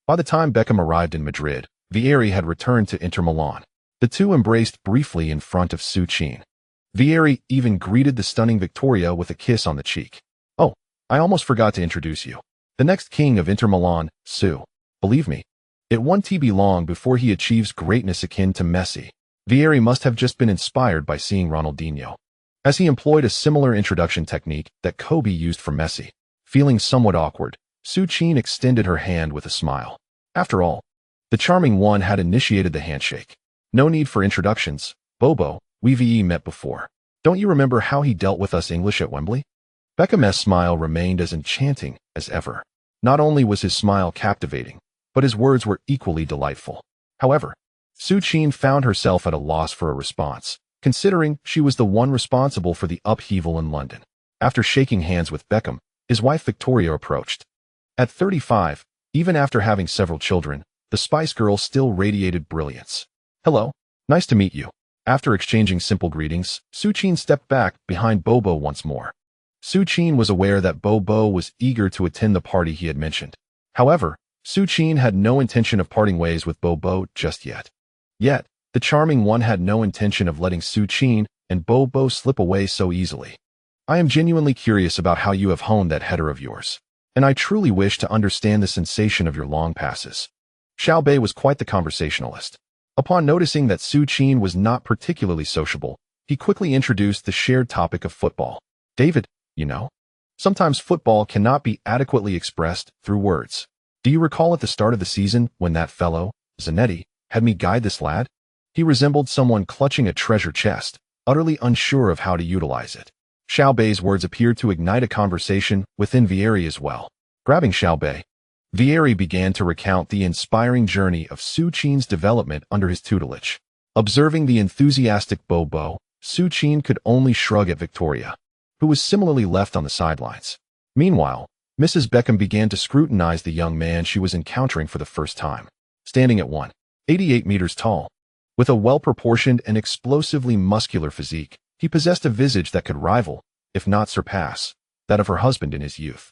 By the time Beckham arrived in Madrid, Vieri had returned to Inter Milan. The two embraced briefly in front of Suchin. Vieri even greeted the stunning Victoria with a kiss on the cheek. Oh, I almost forgot to introduce you. The next king of Inter Milan, Su. Believe me, it won't be long before he achieves greatness akin to Messi. Vieri must have just been inspired by seeing Ronaldinho. as he employed a similar introduction technique that Kobe used for Messi. Feeling somewhat awkward, Su Qin extended her hand with a smile. After all, the charming one had initiated the handshake. No need for introductions. Bobo, we've met before. Don't you remember how he dealt with us English at Wembley? Beckham's smile remained as enchanting as ever. Not only was his smile captivating, but his words were equally delightful. However, Su Qin found herself at a loss for a response, considering she was the one responsible for the upheaval in London. After shaking hands with Beckham, his wife Victoria approached. At 35, even after having several children, the Spice Girl still radiated brilliance. Hello, nice to meet you. After exchanging simple greetings, Su Qin stepped back behind Bobo once more. Su Qin was aware that Bobo was eager to attend the party he had mentioned. However, Su Qin had no intention of parting ways with Bobo just yet. Yet, the charming one had no intention of letting Su Qin and Bobo slip away so easily. I am genuinely curious about how you have honed that header of yours, and I truly wish to understand the sensation of your long passes. Xiao Bei was quite the conversationalist. Upon noticing that Su Qin was not particularly sociable, he quickly introduced the shared topic of football. David, you know, sometimes football cannot be adequately expressed through words. Do you recall at the start of the season when that fellow, Zanetti, had me guide this lad? He resembled someone clutching a treasure chest, utterly unsure of how to utilize it. Xiao Bei's words appeared to ignite a conversation within Vieri as well. Grabbing Xiao Bei, Vieri began to recount the inspiring journey of Su Qin's development under his tutelage. Observing the enthusiastic Bobo, Su Qin could only shrug at Victoria, who was similarly left on the sidelines. Meanwhile, Mrs. Beckham began to scrutinize the young man she was encountering for the first time. Standing at 188 meters tall, with a well-proportioned and explosively muscular physique, he possessed a visage that could rival, if not surpass, that of her husband in his youth.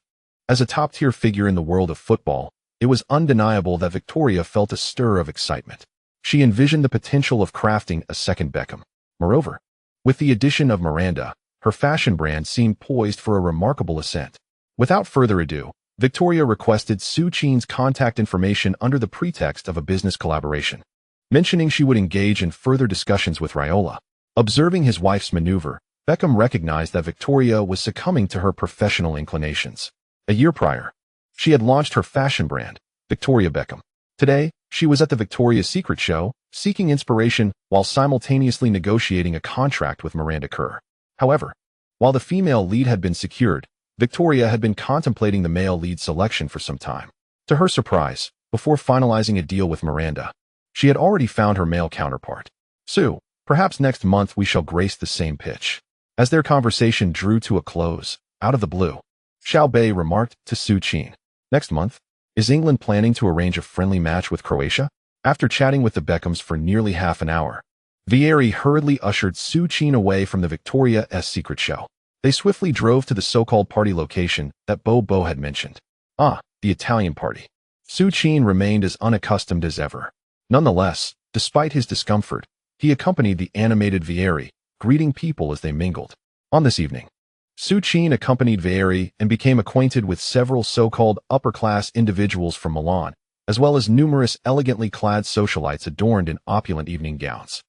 As a top-tier figure in the world of football, it was undeniable that Victoria felt a stir of excitement. She envisioned the potential of crafting a second Beckham. Moreover, with the addition of Miranda, her fashion brand seemed poised for a remarkable ascent. Without further ado, Victoria requested Su Qin's contact information under the pretext of a business collaboration, mentioning she would engage in further discussions with Raiola. Observing his wife's maneuver, Beckham recognized that Victoria was succumbing to her professional inclinations. A year prior, she had launched her fashion brand, Victoria Beckham. Today, she was at the Victoria's Secret show, seeking inspiration while simultaneously negotiating a contract with Miranda Kerr. However, while the female lead had been secured, Victoria had been contemplating the male lead selection for some time. To her surprise, before finalizing a deal with Miranda, she had already found her male counterpart. Sue, perhaps next month we shall grace the same pitch. As their conversation drew to a close, out of the blue, Xiao Bei remarked to Su Qin, "Next month, is England planning to arrange a friendly match with Croatia?" After chatting with the Beckhams for nearly half an hour, Vieri hurriedly ushered Su Qin away from the Victoria's Secret show. They swiftly drove to the so-called party location that Bobo had mentioned. Ah, the Italian party. Su Qin remained as unaccustomed as ever. Nonetheless, despite his discomfort, he accompanied the animated Vieri, greeting people as they mingled. On this evening, Su Qin accompanied Vieri and became acquainted with several so-called upper-class individuals from Milan, as well as numerous elegantly clad socialites adorned in opulent evening gowns.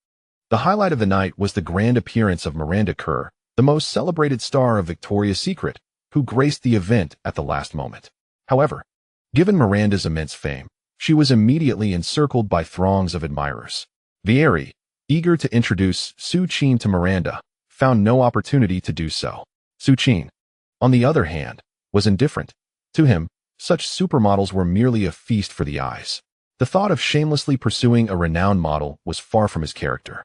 The highlight of the night was the grand appearance of Miranda Kerr, the most celebrated star of Victoria's Secret, who graced the event at the last moment. However, given Miranda's immense fame, she was immediately encircled by throngs of admirers. Vieri, eager to introduce Su Qin to Miranda, found no opportunity to do so. Su Qin, on the other hand, was indifferent. To him, such supermodels were merely a feast for the eyes. The thought of shamelessly pursuing a renowned model was far from his character.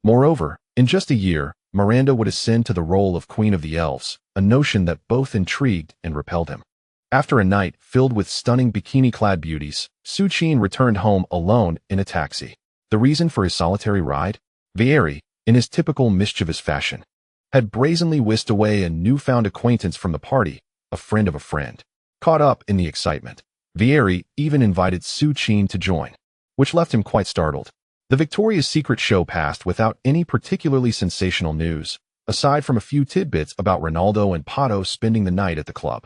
Moreover, in just a year, Miranda would ascend to the role of Queen of the Elves, a notion that both intrigued and repelled him. After a night filled with stunning bikini-clad beauties, Su Qin returned home alone in a taxi. The reason for his solitary ride? Vieri, in his typical mischievous fashion, had brazenly whisked away a newfound acquaintance from the party, a friend of a friend. Caught up in the excitement, Vieri even invited Su Qin to join, which left him quite startled. The Victoria's Secret show passed without any particularly sensational news, aside from a few tidbits about Ronaldo and Pato spending the night at the club.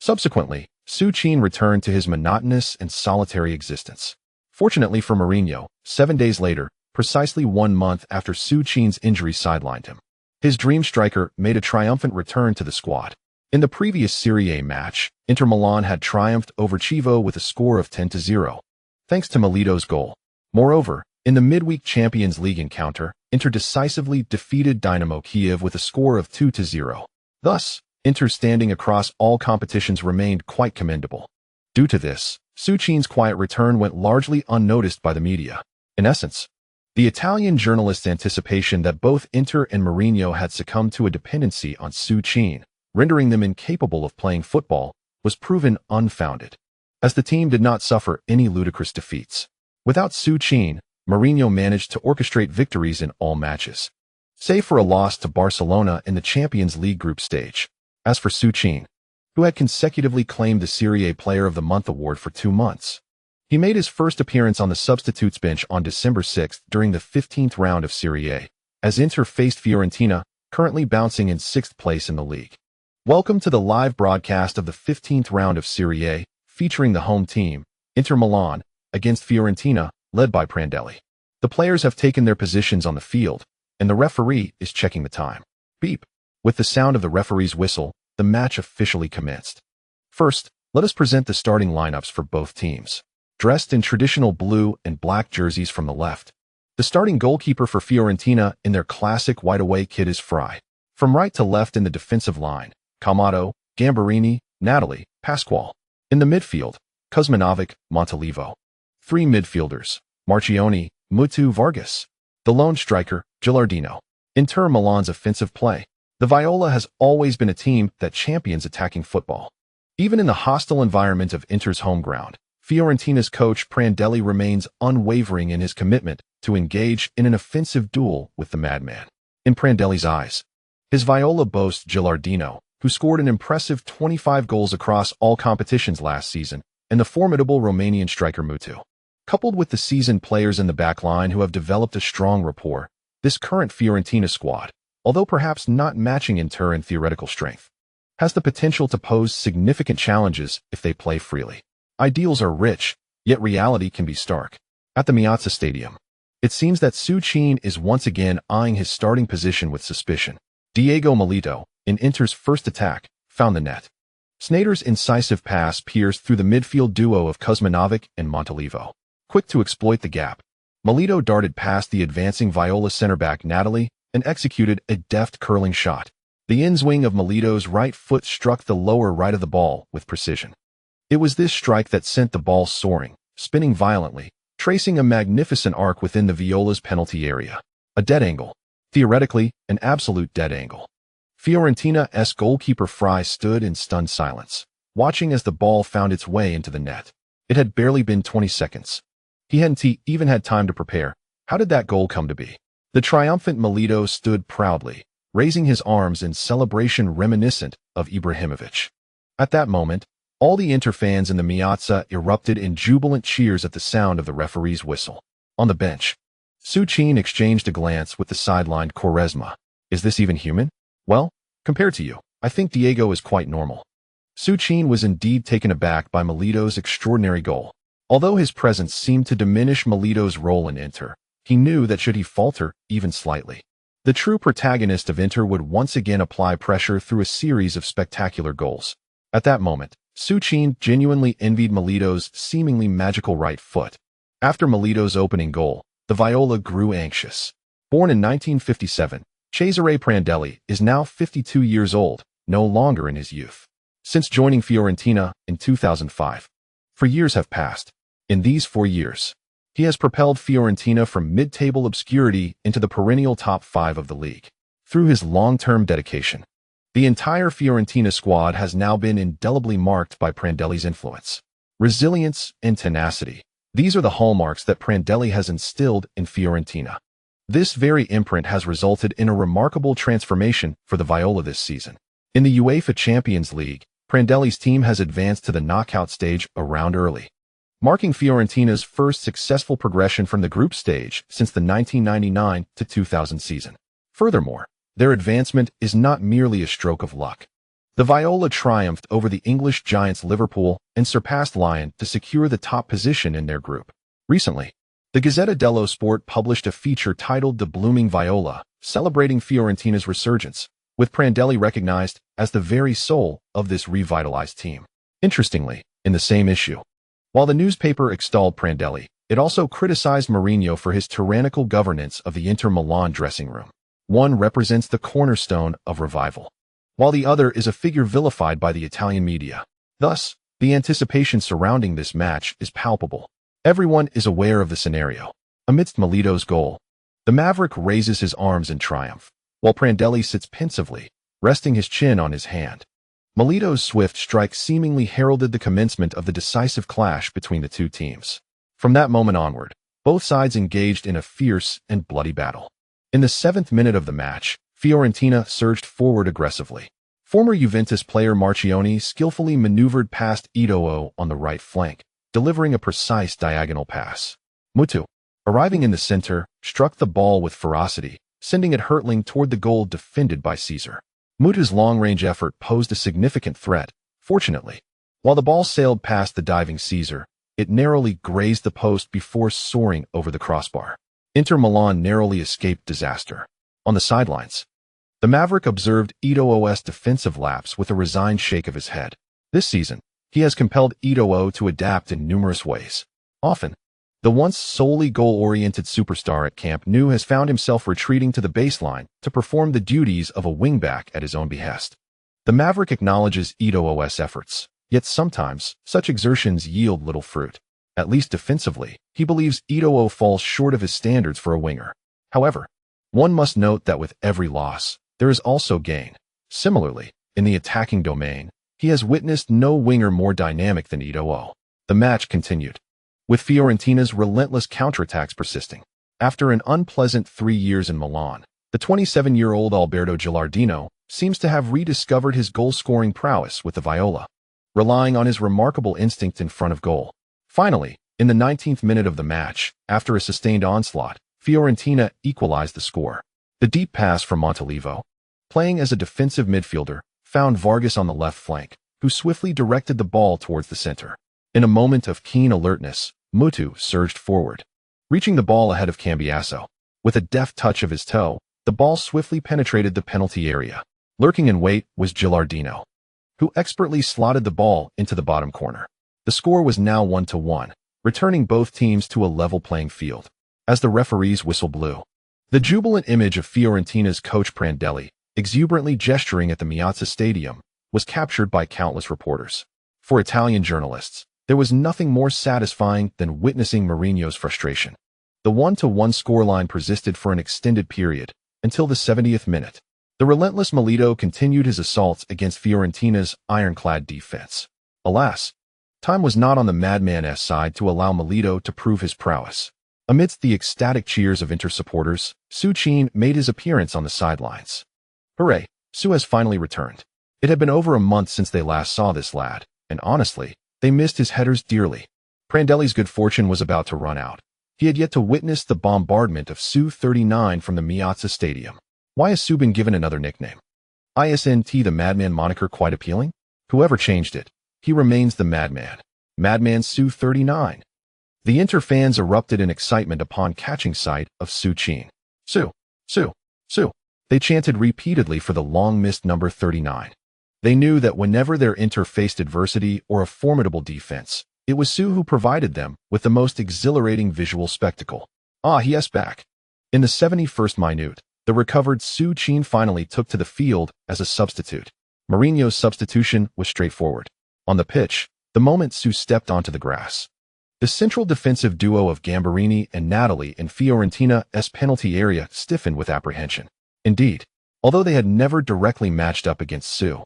Subsequently, Su Qin returned to his monotonous and solitary existence. Fortunately for Mourinho, 7 days later, precisely 1 month after Su Qin's injury sidelined him, His dream striker made a triumphant return to the squad. In the previous Serie A match, Inter Milan had triumphed over Chievo with a score of 10-0, thanks to Milito's goal. Moreover, in the midweek Champions League encounter, Inter decisively defeated Dynamo Kiev with a score of 2-0. Thus, Inter's standing across all competitions remained quite commendable. Due to this, Suchin's quiet return went largely unnoticed by the media. In essence, the Italian journalists' anticipation that both Inter and Mourinho had succumbed to a dependency on Suchin, rendering them incapable of playing football, was proven unfounded, as the team did not suffer any ludicrous defeats. Without Suchin, Mourinho managed to orchestrate victories in all matches, save for a loss to Barcelona in the Champions League group stage. As for Suchin, who had consecutively claimed the Serie A Player of the Month award for 2 months, he made his first appearance on the substitutes bench on December 6 during the 15th round of Serie A, as Inter faced Fiorentina, currently bouncing in 6th place in the league. Welcome to the live broadcast of the 15th round of Serie A, featuring the home team, Inter Milan, against Fiorentina, led by Prandelli. The players have taken their positions on the field, and the referee is checking the time. Beep. With the sound of the referee's whistle, the match officially commenced. First, let us present the starting lineups for both teams. Dressed in traditional blue and black jerseys from the left, the starting goalkeeper for Fiorentina in their classic white away kit is Fry. From right to left in the defensive line, Camato, Gambarini, Natali, Pasquale. In the midfield, Kuzmanovic, Montalivo. 3 midfielders, Marchioni, Mutu Vargas. The lone striker, Gilardino. Inter Milan's offensive play. The Viola has always been a team that champions attacking football. Even in the hostile environment of Inter's home ground, Fiorentina's coach Prandelli remains unwavering in his commitment to engage in an offensive duel with the madman. In Prandelli's eyes, his Viola boasts Gilardino, who scored an impressive 25 goals across all competitions last season, and the formidable Romanian striker Mutu. Coupled with the seasoned players in the backline who have developed a strong rapport, this current Fiorentina squad, although perhaps not matching Inter in theoretical strength, has the potential to pose significant challenges if they play freely. Ideals are rich, yet reality can be stark. At the Miazza Stadium, it seems that Suchin is once again eyeing his starting position with suspicion. Diego Milito, in Inter's first attack, found the net. Sneijder's incisive pass pierced through the midfield duo of Kuzmanovic and Montalivo. Quick to exploit the gap, Milito darted past the advancing Viola center-back Natali and executed a deft curling shot. The in-swing of Milito's right foot struck the lower right of the ball with precision. It was this strike that sent the ball soaring, spinning violently, tracing a magnificent arc within the Viola's penalty area. A dead angle. Theoretically, an absolute dead angle. Fiorentina's goalkeeper Fry stood in stunned silence, watching as the ball found its way into the net. It had barely been 20 seconds. He hadn't even had time to prepare. How did that goal come to be? The triumphant Milito stood proudly, raising his arms in celebration reminiscent of Ibrahimovic. At that moment, all the Inter fans in the Miazza erupted in jubilant cheers at the sound of the referee's whistle. On the bench, Suchin exchanged a glance with the sidelined Quaresma. Is this even human? Well, compared to you, I think Diego is quite normal. Suchin was indeed taken aback by Milito's extraordinary goal. Although his presence seemed to diminish Milito's role in Inter, he knew that should he falter, even slightly, the true protagonist of Inter would once again apply pressure through a series of spectacular goals. At that moment, Suchin genuinely envied Milito's seemingly magical right foot. After Milito's opening goal, the Viola grew anxious. Born in 1957, Cesare Prandelli is now 52 years old, no longer in his youth. Since joining Fiorentina in 2005, 4 years have passed. In these 4 years, he has propelled Fiorentina from mid-table obscurity into the perennial top 5 of the league. Through his long-term dedication, the entire Fiorentina squad has now been indelibly marked by Prandelli's influence. Resilience and tenacity. These are the hallmarks that Prandelli has instilled in Fiorentina. This very imprint has resulted in a remarkable transformation for the Viola this season. In the UEFA Champions League, Prandelli's team has advanced to the knockout stage a round early, marking Fiorentina's first successful progression from the group stage since the 1999-2000 season. Furthermore, their advancement is not merely a stroke of luck. The Viola triumphed over the English giants Liverpool and surpassed Lyon to secure the top position in their group. Recently, the Gazzetta dello Sport published a feature titled The Blooming Viola, celebrating Fiorentina's resurgence, with Prandelli recognized as the very soul of this revitalized team. Interestingly, in the same issue, while the newspaper extolled Prandelli, it also criticized Mourinho for his tyrannical governance of the Inter Milan dressing room. One represents the cornerstone of revival, while the other is a figure vilified by the Italian media. Thus, the anticipation surrounding this match is palpable. Everyone is aware of the scenario. Amidst Milito's goal, the Maverick raises his arms in triumph, while Prandelli sits pensively, resting his chin on his hand. Milito's swift strike seemingly heralded the commencement of the decisive clash between the two teams. From that moment onward, both sides engaged in a fierce and bloody battle. In the 7th minute of the match, Fiorentina surged forward aggressively. Former Juventus player Marchioni skillfully maneuvered past Eto'o on the right flank, delivering a precise diagonal pass. Mutu, arriving in the center, struck the ball with ferocity, sending it hurtling toward the goal defended by Caesar. Mutu's long-range effort posed a significant threat. Fortunately, while the ball sailed past the diving Caesar, it narrowly grazed the post before soaring over the crossbar. Inter Milan narrowly escaped disaster. On the sidelines, the Maverick observed Eto'o's defensive lapse with a resigned shake of his head. This season, he has compelled Eto'o to adapt in numerous ways. Often, the once solely goal-oriented superstar at Camp Nou has found himself retreating to the baseline to perform the duties of a wingback at his own behest. The Maverick acknowledges Eto'o's efforts, yet sometimes such exertions yield little fruit. At least defensively, he believes Eto'o falls short of his standards for a winger. However, one must note that with every loss, there is also gain. Similarly, in the attacking domain, he has witnessed no winger more dynamic than Eto'o. The match continued, with Fiorentina's relentless counterattacks persisting. After an unpleasant 3 years in Milan, the 27-year-old Alberto Gilardino seems to have rediscovered his goal-scoring prowess with the Viola, relying on his remarkable instinct in front of goal. Finally, in the 19th minute of the match, after a sustained onslaught, Fiorentina equalized the score. The deep pass from Montolivo, playing as a defensive midfielder, found Vargas on the left flank, who swiftly directed the ball towards the center. In a moment of keen alertness, Mutu surged forward, reaching the ball ahead of Cambiaso. With a deft touch of his toe, the ball swiftly penetrated the penalty area. Lurking in wait was Gilardino, who expertly slotted the ball into the bottom corner. The score was now 1-1, returning both teams to a level playing field. As the referee's whistle blew, the jubilant image of Fiorentina's coach Prandelli, exuberantly gesturing at the Miazza Stadium, was captured by countless reporters. For Italian journalists, there was nothing more satisfying than witnessing Mourinho's frustration. The 1-1 scoreline persisted for an extended period, until the 70th minute. The relentless Milito continued his assaults against Fiorentina's ironclad defense. Alas, time was not on the madman's side to allow Milito to prove his prowess. Amidst the ecstatic cheers of Inter supporters, Součin made his appearance on the sidelines. Hooray, Su has finally returned. It had been over a month since they last saw this lad, and honestly, they missed his headers dearly. Prandelli's good fortune was about to run out. He had yet to witness the bombardment of Su-39 from the Miazza Stadium. Why has Su been given another nickname? Isn't the Madman moniker quite appealing? Whoever changed it, he remains the Madman. Madman Su-39. The Inter fans erupted in excitement upon catching sight of Součin. Su, Su, Su. They chanted repeatedly for the long-missed number 39. They knew that whenever their Inter faced adversity or a formidable defense, it was Su who provided them with the most exhilarating visual spectacle. Ah, he is back. In the 71st minute, the recovered Součin finally took to the field as a substitute. Mourinho's substitution was straightforward. On the pitch, the moment Su stepped onto the grass, the central defensive duo of Gamberini and Natali in Fiorentina's penalty area stiffened with apprehension. Indeed, although they had never directly matched up against Su,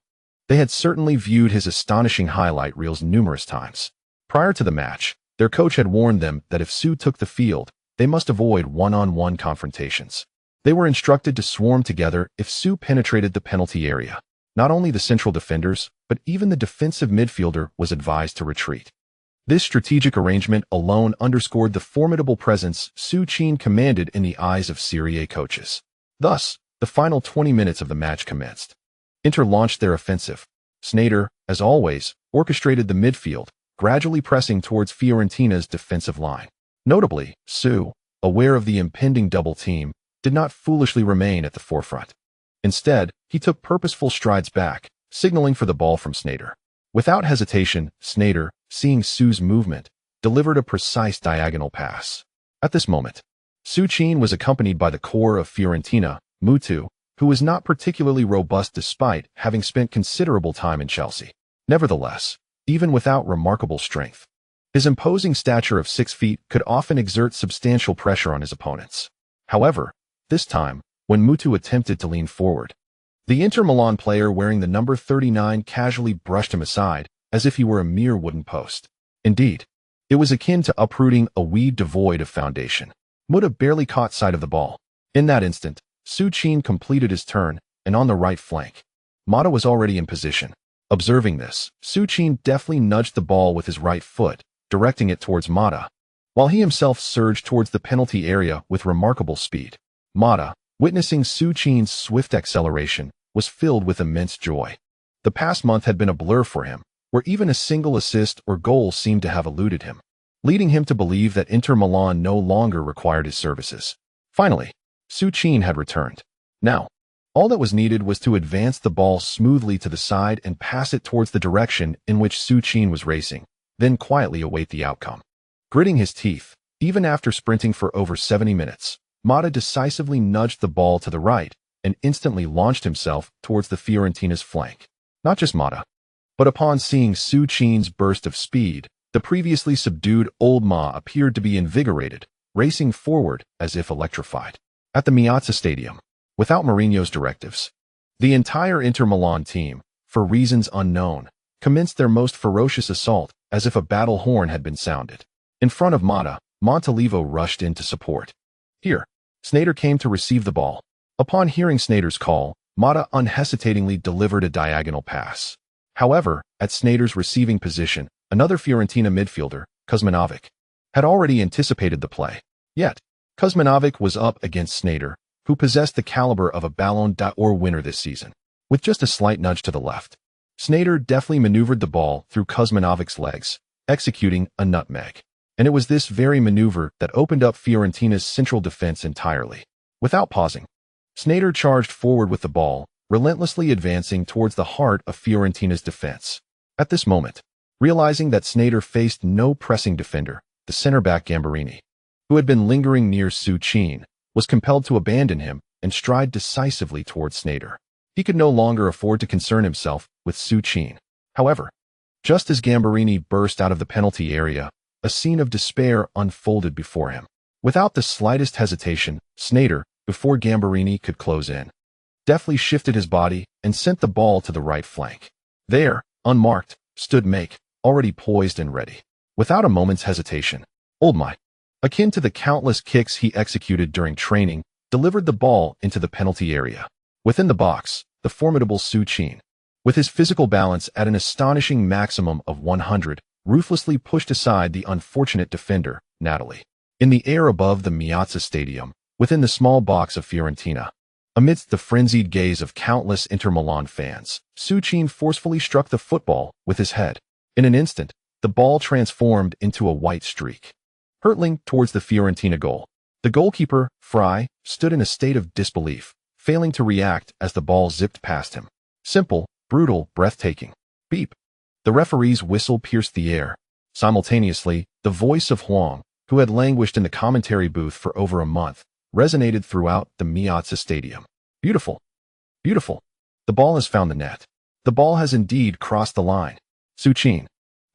they had certainly viewed his astonishing highlight reels numerous times. Prior to the match, their coach had warned them that if Su took the field, they must avoid one-on-one confrontations. They were instructed to swarm together if Su penetrated the penalty area. Not only the central defenders, but even the defensive midfielder was advised to retreat. This strategic arrangement alone underscored the formidable presence Součin commanded in the eyes of Serie A coaches. Thus, the final 20 minutes of the match commenced. Inter launched their offensive. Sneijder, as always, orchestrated the midfield, gradually pressing towards Fiorentina's defensive line. Notably, Su, aware of the impending double team, did not foolishly remain at the forefront. Instead, he took purposeful strides back, signaling for the ball from Sneijder. Without hesitation, Sneijder, seeing Su's movement, delivered a precise diagonal pass. At this moment, Součin was accompanied by the core of Fiorentina, Mutu, who was not particularly robust despite having spent considerable time in Chelsea. Nevertheless, even without remarkable strength, his imposing stature of 6 feet could often exert substantial pressure on his opponents. However, this time, when Mutu attempted to lean forward, the Inter Milan player wearing the number 39 casually brushed him aside, as if he were a mere wooden post. Indeed, it was akin to uprooting a weed devoid of foundation. Mutu barely caught sight of the ball. In that instant, Součin completed his turn, and on the right flank, Mata was already in position. Observing this, Součin deftly nudged the ball with his right foot, directing it towards Mata, while he himself surged towards the penalty area with remarkable speed. Mata, witnessing Součin's swift acceleration, was filled with immense joy. The past month had been a blur for him, where even a single assist or goal seemed to have eluded him, leading him to believe that Inter Milan no longer required his services. Finally, Součin had returned. Now, all that was needed was to advance the ball smoothly to the side and pass it towards the direction in which Součin was racing, then quietly await the outcome. Gritting his teeth, even after sprinting for over 70 minutes, Mata decisively nudged the ball to the right and instantly launched himself towards the Fiorentina's flank. Not just Mata, but upon seeing Součin's burst of speed, the previously subdued Old Ma appeared to be invigorated, racing forward as if electrified. At the Meazza Stadium, without Mourinho's directives, the entire Inter Milan team, for reasons unknown, commenced their most ferocious assault as if a battle horn had been sounded. In front of Mata, Montalivo rushed in to support. Here, Sneijder came to receive the ball. Upon hearing Sneijder's call, Mata unhesitatingly delivered a diagonal pass. However, at Sneijder's receiving position, another Fiorentina midfielder, Kuzmanovic, had already anticipated the play. Yet, Kuzmanovic was up against Sneijder, who possessed the caliber of a Ballon d'Or winner this season. With just a slight nudge to the left, Sneijder deftly maneuvered the ball through Kuzmanovic's legs, executing a nutmeg. And it was this very maneuver that opened up Fiorentina's central defense entirely. Without pausing, Sneijder charged forward with the ball, relentlessly advancing towards the heart of Fiorentina's defense. At this moment, realizing that Sneijder faced no pressing defender, the center-back Gambarini, who had been lingering near Součin, was compelled to abandon him and stride decisively towards Sneijder. He could no longer afford to concern himself with Součin. However, just as Gambarini burst out of the penalty area, a scene of despair unfolded before him. Without the slightest hesitation, Sneijder, before Gambarini could close in, deftly shifted his body and sent the ball to the right flank. There, unmarked, stood Make, already poised and ready. Without a moment's hesitation, Oldmai, akin to the countless kicks he executed during training, delivered the ball into the penalty area. Within the box, the formidable Součin, with his physical balance at an astonishing maximum of 100, ruthlessly pushed aside the unfortunate defender, Natali. In the air above the Meazza Stadium, within the small box of Fiorentina, amidst the frenzied gaze of countless Inter Milan fans, Součin forcefully struck the football with his head. In an instant, the ball transformed into a white streak, hurtling towards the Fiorentina goal. The goalkeeper, Fry, stood in a state of disbelief, failing to react as the ball zipped past him. Simple, brutal, breathtaking. Beep. The referee's whistle pierced the air. Simultaneously, the voice of Huang, who had languished in the commentary booth for over a month, resonated throughout the Meazza Stadium. Beautiful. Beautiful. The ball has found the net. The ball has indeed crossed the line. Součin,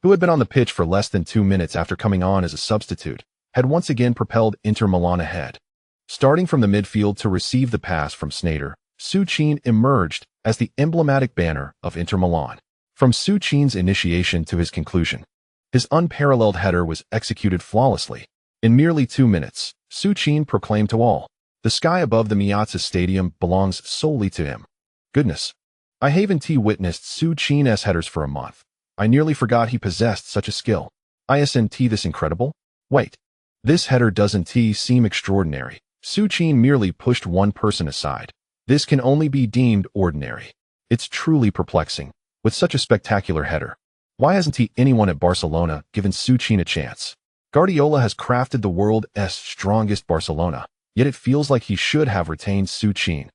who had been on the pitch for less than 2 minutes after coming on as a substitute, had once again propelled Inter Milan ahead. Starting from the midfield to receive the pass from Sneijder, Součin emerged as the emblematic banner of Inter Milan. From Součin's initiation to his conclusion, his unparalleled header was executed flawlessly. In merely 2 minutes, Součin proclaimed to all, "The sky above the Meazza Stadium belongs solely to him." Goodness, I haven't witnessed Součin's headers for a month. I nearly forgot he possessed such a skill. Isn't this incredible? Wait, this header doesn't seem extraordinary. Součin merely pushed one person aside. This can only be deemed ordinary. It's truly perplexing. With such a spectacular header, why hasn't anyone at Barcelona given Součin a chance? Guardiola has crafted the world's strongest Barcelona, yet it feels like he should have retained Suchin.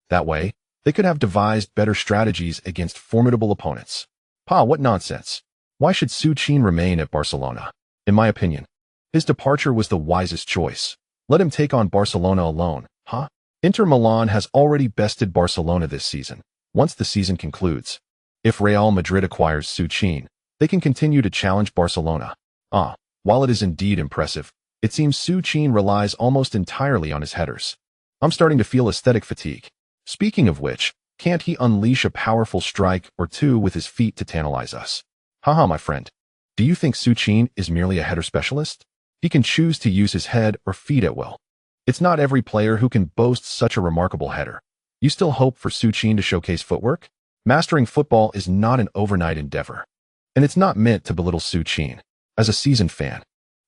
That way, they could have devised better strategies against formidable opponents. What nonsense. Why should Suchin remain at Barcelona? In my opinion, his departure was the wisest choice. Let him take on Barcelona alone, Inter Milan has already bested Barcelona this season. Once the season concludes, if Real Madrid acquires Suchin, they can continue to challenge Barcelona. While it is indeed impressive, it seems Suchin relies almost entirely on his headers. I'm starting to feel aesthetic fatigue. Speaking of which, can't he unleash a powerful strike or two with his feet to tantalize us? My friend. Do you think Suchin is merely a header specialist? He can choose to use his head or feet at will. It's not every player who can boast such a remarkable header. You still hope for Suchin to showcase footwork? Mastering football is not an overnight endeavor. And it's not meant to belittle Suchin. As a seasoned fan,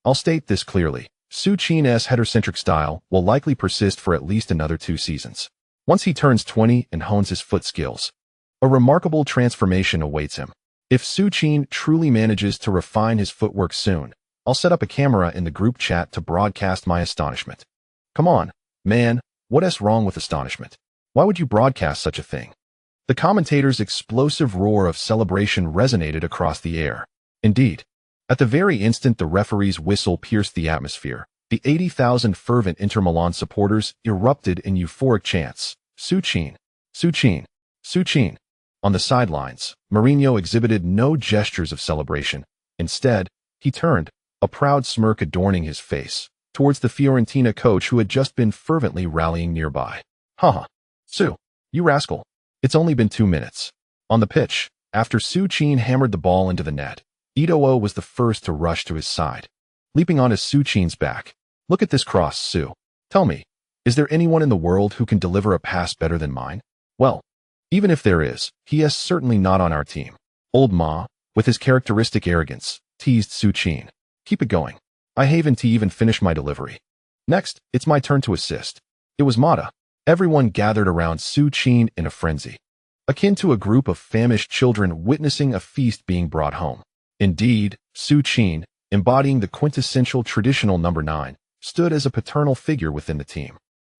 I'll state this clearly. Suchin's header-centric style will likely persist for at least another 2 seasons. Once he turns 20 and hones his foot skills, a remarkable transformation awaits him. If Suchin truly manages to refine his footwork soon, I'll set up a camera in the group chat to broadcast my astonishment. Come on, man, what's wrong with astonishment? Why would you broadcast such a thing? The commentator's explosive roar of celebration resonated across the air. Indeed, at the very instant the referee's whistle pierced the atmosphere, the 80,000 fervent Inter Milan supporters erupted in euphoric chants. Suchin, Suchin, Suchin. On the sidelines, Mourinho exhibited no gestures of celebration. Instead, he turned, a proud smirk adorning his face, towards the Fiorentina coach who had just been fervently rallying nearby. Su, you rascal. It's only been 2 minutes. On the pitch, after Suchin hammered the ball into the net, Eto'o was the first to rush to his side. Leaping onto Suchin's back. Look at this cross, Su. Tell me, is there anyone in the world who can deliver a pass better than mine? Well, even if there is, he is certainly not on our team. Old Ma, with his characteristic arrogance, teased Suchin. Keep it going. I haven't even finished my delivery. Next, it's my turn to assist. It was Mata. Everyone gathered around Suchin in a frenzy, akin to a group of famished children witnessing a feast being brought home. Indeed, Suchin, embodying the quintessential traditional number 9, stood as a paternal figure within the team.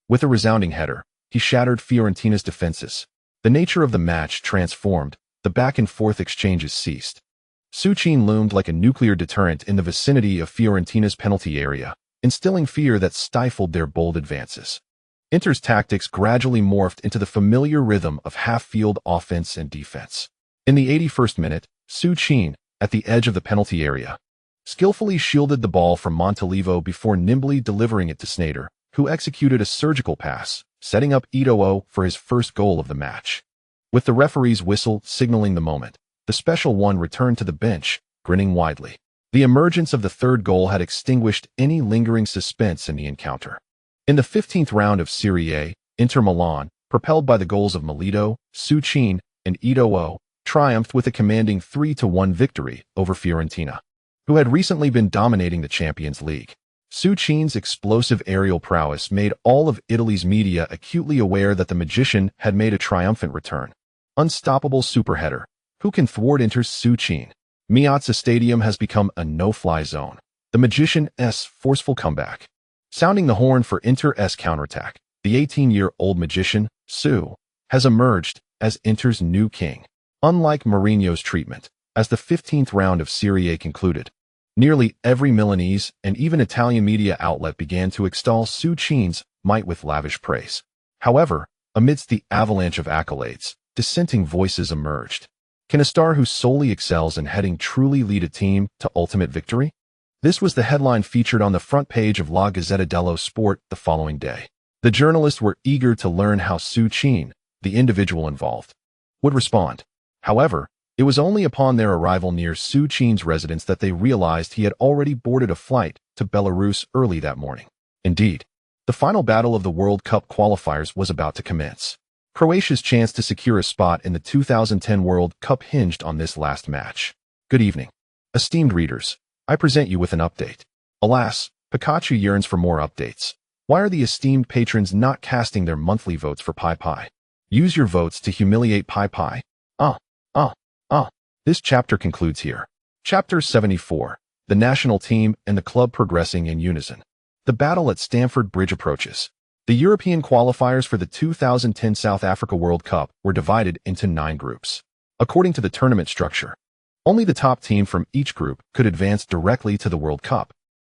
With a resounding header, he shattered Fiorentina's defenses. The nature of the match transformed, the back-and-forth exchanges ceased. Suchin loomed like a nuclear deterrent in the vicinity of Fiorentina's penalty area, instilling fear that stifled their bold advances. Inter's tactics gradually morphed into the familiar rhythm of half-field offense and defense. In the 81st minute, Suchin, at the edge of the penalty area, skillfully shielded the ball from Montalivo before nimbly delivering it to Sneijder, who executed a surgical pass, setting up Eto'o for his first goal of the match. With the referee's whistle signaling the moment, the special one returned to the bench, grinning widely. The emergence of the third goal had extinguished any lingering suspense in the encounter. In the 15th round of Serie A, Inter Milan, propelled by the goals of Milito, Suchin, and Eto'o, triumphed with a commanding 3-1 victory over Fiorentina, who had recently been dominating the Champions League. Suchin's explosive aerial prowess made all of Italy's media acutely aware that the magician had made a triumphant return. Unstoppable superheader. Who can thwart Inter's Suchin? Miazza Stadium has become a no-fly zone. The magician's forceful comeback. Sounding the horn for Inter's counterattack, the 18-year-old magician, Su, has emerged as Inter's new king. Unlike Mourinho's treatment, as the 15th round of Serie A concluded, nearly every Milanese and even Italian media outlet began to extol Suchin's might with lavish praise. However, amidst the avalanche of accolades, dissenting voices emerged. Can a star who solely excels in heading truly lead a team to ultimate victory? This was the headline featured on the front page of La Gazzetta dello Sport the following day. The journalists were eager to learn how Suchin, the individual involved, would respond. However, it was only upon their arrival near Suchin's residence that they realized he had already boarded a flight to Belarus early that morning. Indeed, the final battle of the World Cup qualifiers was about to commence. Croatia's chance to secure a spot in the 2010 World Cup hinged on this last match. Good evening. Esteemed readers, I present you with an update. Alas, Pikachu yearns for more updates. Why are the esteemed patrons not casting their monthly votes for Pi? Use your votes to humiliate Pi. This chapter concludes here. Chapter 74. The national team and the club progressing in unison. The battle at Stamford Bridge approaches. The European qualifiers for the 2010 South Africa World Cup were divided into 9 groups. According to the tournament structure, only the top team from each group could advance directly to the World Cup,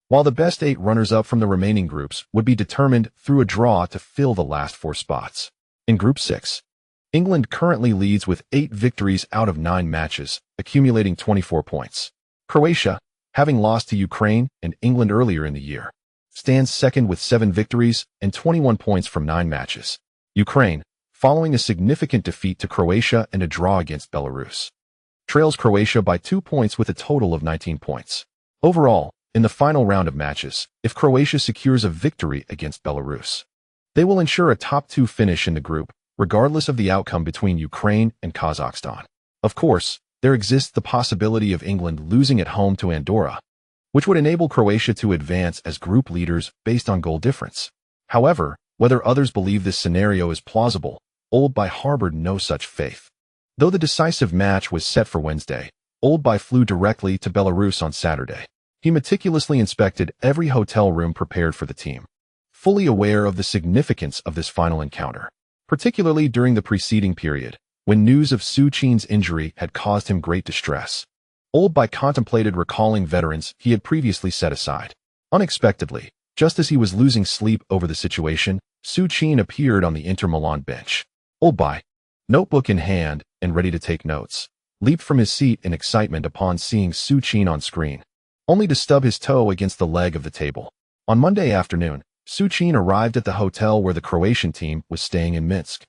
while the best 8 runners-up from the remaining groups would be determined through a draw to fill the last 4 spots. In Group 6, England currently leads with 8 victories out of 9 matches, accumulating 24 points. Croatia, having lost to Ukraine and England earlier in the year, stands second with 7 victories and 21 points from 9 matches. Ukraine, following a significant defeat to Croatia and a draw against Belarus, trails Croatia by 2 points with a total of 19 points. Overall, in the final round of matches, if Croatia secures a victory against Belarus, they will ensure a top 2 finish in the group, regardless of the outcome between Ukraine and Kazakhstan. Of course, there exists the possibility of England losing at home to Andorra, which would enable Croatia to advance as group leaders based on goal difference. However, whether others believe this scenario is plausible, Oldby harbored no such faith. Though the decisive match was set for Wednesday, Oldby flew directly to Belarus on Saturday. He meticulously inspected every hotel room prepared for the team, fully aware of the significance of this final encounter, particularly during the preceding period, when news of Součin's injury had caused him great distress. Oldby contemplated recalling veterans he had previously set aside. Unexpectedly, just as he was losing sleep over the situation, Součin appeared on the Inter Milan bench. Oldby, notebook in hand and ready to take notes, leaped from his seat in excitement upon seeing Součin on screen, only to stub his toe against the leg of the table. On Monday afternoon, Součin arrived at the hotel where the Croatian team was staying in Minsk,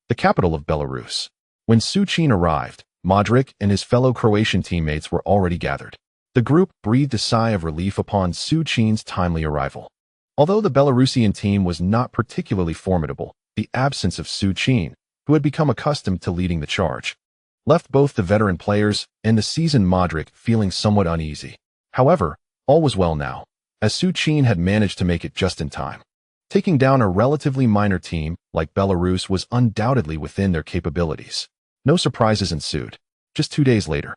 the capital of Belarus. When Součin arrived, Modric and his fellow Croatian teammates were already gathered. The group breathed a sigh of relief upon Součin's timely arrival. Although the Belarusian team was not particularly formidable, the absence of Součin, who had become accustomed to leading the charge, left both the veteran players and the seasoned Modric feeling somewhat uneasy. However, all was well now, as Součin had managed to make it just in time. Taking down a relatively minor team like Belarus was undoubtedly within their capabilities. No surprises ensued. Just 2 days later,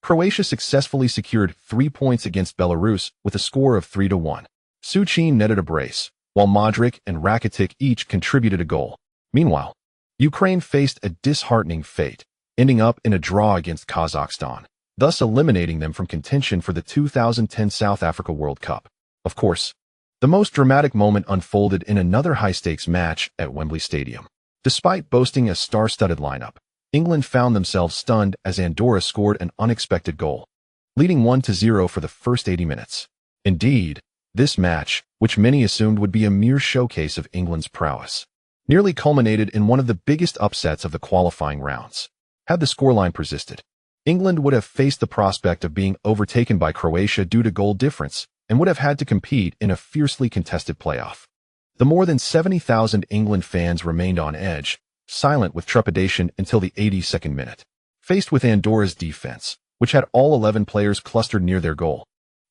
Croatia successfully secured 3 points against Belarus with a score of 3-1. Součin netted a brace, while Modric and Rakitic each contributed a goal. Meanwhile, Ukraine faced a disheartening fate, ending up in a draw against Kazakhstan, thus eliminating them from contention for the 2010 South Africa World Cup. Of course, the most dramatic moment unfolded in another high-stakes match at Wembley Stadium. Despite boasting a star-studded lineup, England found themselves stunned as Andorra scored an unexpected goal, leading 1-0 for the first 80 minutes. Indeed, this match, which many assumed would be a mere showcase of England's prowess, nearly culminated in one of the biggest upsets of the qualifying rounds. Had the scoreline persisted, England would have faced the prospect of being overtaken by Croatia due to goal difference and would have had to compete in a fiercely contested playoff. The more than 70,000 England fans remained on edge, silent with trepidation until the 82nd minute. Faced with Andorra's defense, which had all 11 players clustered near their goal,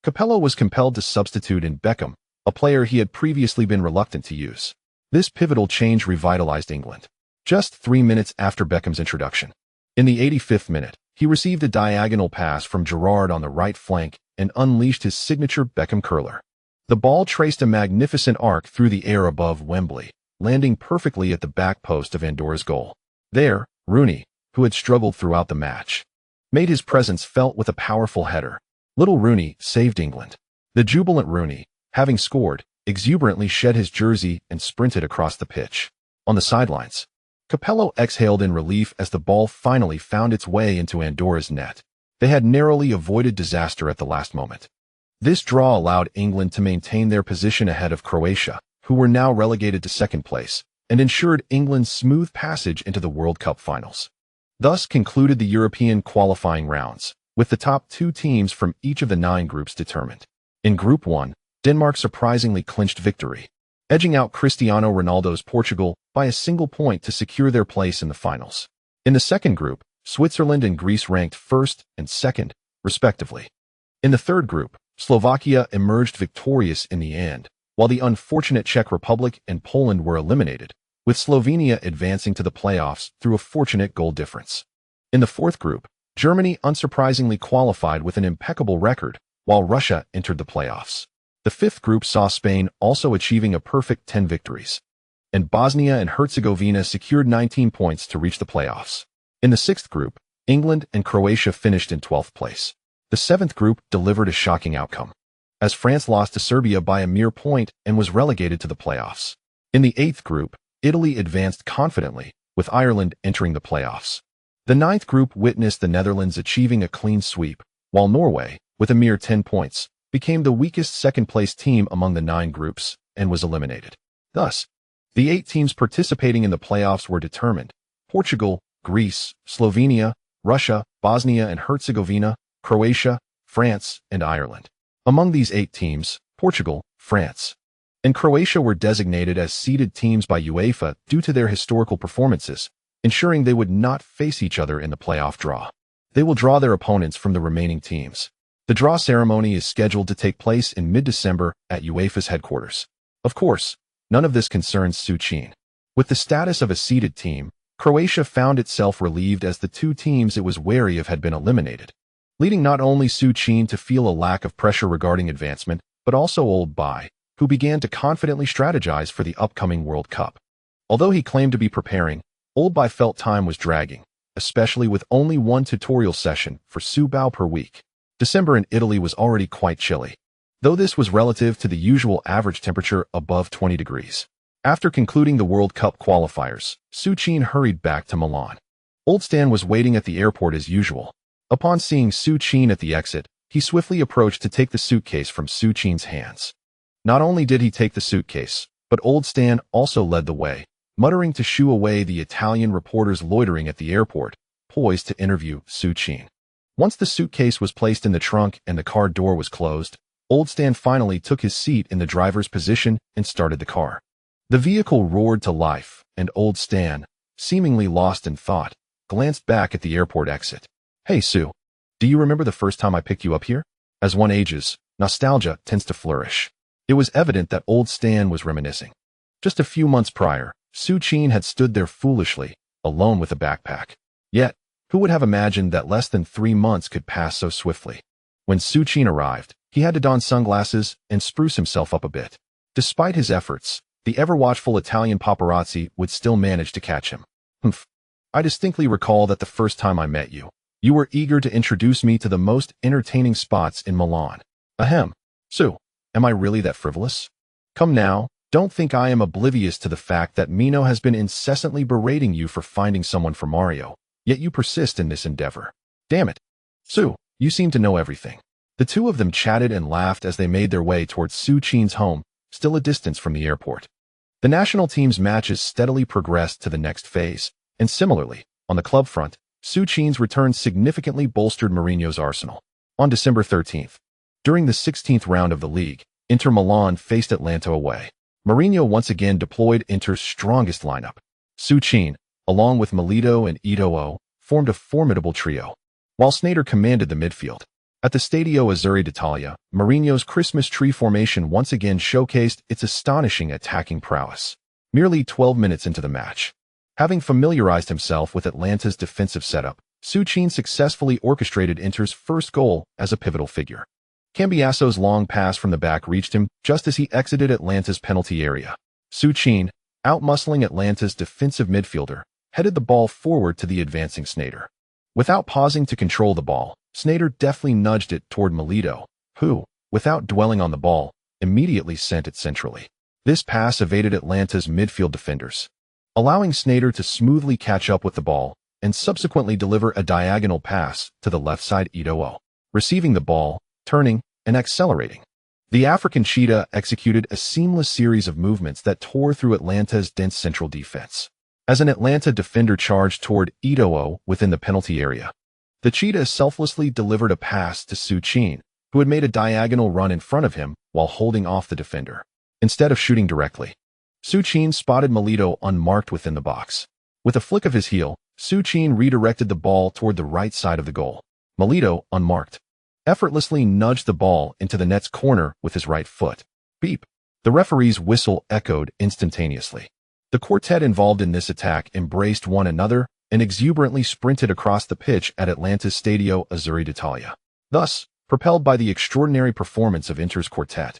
Capello was compelled to substitute in Beckham, a player he had previously been reluctant to use. This pivotal change revitalized England. Just 3 minutes after Beckham's introduction, in the 85th minute, he received a diagonal pass from Gerrard on the right flank and unleashed his signature Beckham curler. The ball traced a magnificent arc through the air above Wembley, landing perfectly at the back post of Andorra's goal. There, Rooney, who had struggled throughout the match, made his presence felt with a powerful header. Little Rooney saved England. The jubilant Rooney, having scored, exuberantly shed his jersey and sprinted across the pitch. On the sidelines, Capello exhaled in relief as the ball finally found its way into Andorra's net. They had narrowly avoided disaster at the last moment. This draw allowed England to maintain their position ahead of Croatia, who were now relegated to second place, and ensured England's smooth passage into the World Cup finals. Thus concluded the European qualifying rounds, with the top 2 teams from each of the 9 groups determined. In Group 1, Denmark surprisingly clinched victory, edging out Cristiano Ronaldo's Portugal by a single point to secure their place in the finals. In the second group, Switzerland and Greece ranked first and second, respectively. In the third group, Slovakia emerged victorious in the end, while the unfortunate Czech Republic and Poland were eliminated, with Slovenia advancing to the playoffs through a fortunate goal difference. In the fourth group, Germany unsurprisingly qualified with an impeccable record, while Russia entered the playoffs. The fifth group saw Spain also achieving a perfect 10 victories. and Bosnia and Herzegovina secured 19 points to reach the playoffs. In the sixth group, England and Croatia finished in 12th place. The seventh group delivered a shocking outcome, as France lost to Serbia by a mere point and was relegated to the playoffs. In the eighth group, Italy advanced confidently, with Ireland entering the playoffs. The ninth group witnessed the Netherlands achieving a clean sweep, while Norway, with a mere 10 points, became the weakest second-place team among the 9 groups and was eliminated. Thus, the 8 teams participating in the playoffs were determined: Portugal, Greece, Slovenia, Russia, Bosnia and Herzegovina, Croatia, France, and Ireland. Among these 8 teams, Portugal, France, and Croatia were designated as seeded teams by UEFA due to their historical performances, ensuring they would not face each other in the playoff draw. They will draw their opponents from the remaining teams. The draw ceremony is scheduled to take place in mid-December at UEFA's headquarters. Of course, none of this concerns Suchin. With the status of a seeded team, Croatia found itself relieved as the 2 teams it was wary of had been eliminated, leading not only Suchin to feel a lack of pressure regarding advancement, but also Old Bai, who began to confidently strategize for the upcoming World Cup. Although he claimed to be preparing, Old Bai felt time was dragging, especially with only one tutorial session for Subao per week. December in Italy was already quite chilly, though this was relative to the usual average temperature above 20 degrees. After concluding the World Cup qualifiers, Suchin hurried back to Milan. Old Stan was waiting at the airport as usual. Upon seeing Suchin at the exit, he swiftly approached to take the suitcase from Suchin's hands. Not only did he take the suitcase, but Old Stan also led the way, muttering to shoo away the Italian reporters loitering at the airport, poised to interview Suchin. Once the suitcase was placed in the trunk and the car door was closed, Old Stan finally took his seat in the driver's position and started the car. The vehicle roared to life, and Old Stan, seemingly lost in thought, glanced back at the airport exit. "Hey, Sue, do you remember the first time I picked you up here?" As one ages, nostalgia tends to flourish. It was evident that Old Stan was reminiscing. Just a few months prior, Suchin had stood there foolishly, alone with a backpack. Yet, who would have imagined that less than 3 months could pass so swiftly? When Suchin arrived, he had to don sunglasses and spruce himself up a bit. Despite his efforts, the ever-watchful Italian paparazzi would still manage to catch him. "Humph. I distinctly recall that the first time I met you, you were eager to introduce me to the most entertaining spots in Milan. Ahem. Sue, am I really that frivolous? Come now, don't think I am oblivious to the fact that Mino has been incessantly berating you for finding someone for Mario, yet you persist in this endeavor. Damn it. Sue, you seem to know everything." The two of them chatted and laughed as they made their way towards Suchin's home, still a distance from the airport. The national team's matches steadily progressed to the next phase, and similarly, on the club front, Suchin's return significantly bolstered Mourinho's arsenal. On December 13th, during the 16th round of the league, Inter Milan faced Atalanta away. Mourinho once again deployed Inter's strongest lineup. Suchin, along with Milito and Eto'o, formed a formidable trio, while Sneijder commanded the midfield. At the Stadio Azzurri d'Italia, Mourinho's Christmas tree formation once again showcased its astonishing attacking prowess. Merely 12 minutes into the match, having familiarized himself with Atalanta's defensive setup, Suchin successfully orchestrated Inter's first goal as a pivotal figure. Cambiaso's long pass from the back reached him just as he exited Atalanta's penalty area. Suchin, outmuscling Atalanta's defensive midfielder, headed the ball forward to the advancing Sneijder. Without pausing to control the ball, Sneijder deftly nudged it toward Milito, who, without dwelling on the ball, immediately sent it centrally. This pass evaded Atalanta's midfield defenders, allowing Sneijder to smoothly catch up with the ball and subsequently deliver a diagonal pass to the left side Eto'o. Receiving the ball, turning, and accelerating, the African cheetah executed a seamless series of movements that tore through Atalanta's dense central defense. As an Atalanta defender charged toward Eto'o within the penalty area, the cheetah selflessly delivered a pass to Suchin, who had made a diagonal run in front of him while holding off the defender. Instead of shooting directly, Suchin spotted Milito unmarked within the box. With a flick of his heel, Suchin redirected the ball toward the right side of the goal. Milito, unmarked, effortlessly nudged the ball into the net's corner with his right foot. Beep. The referee's whistle echoed instantaneously. The quartet involved in this attack embraced one another and exuberantly sprinted across the pitch at Atalanta's Stadio Azzurri d'Italia. Thus, propelled by the extraordinary performance of Inter's quartet,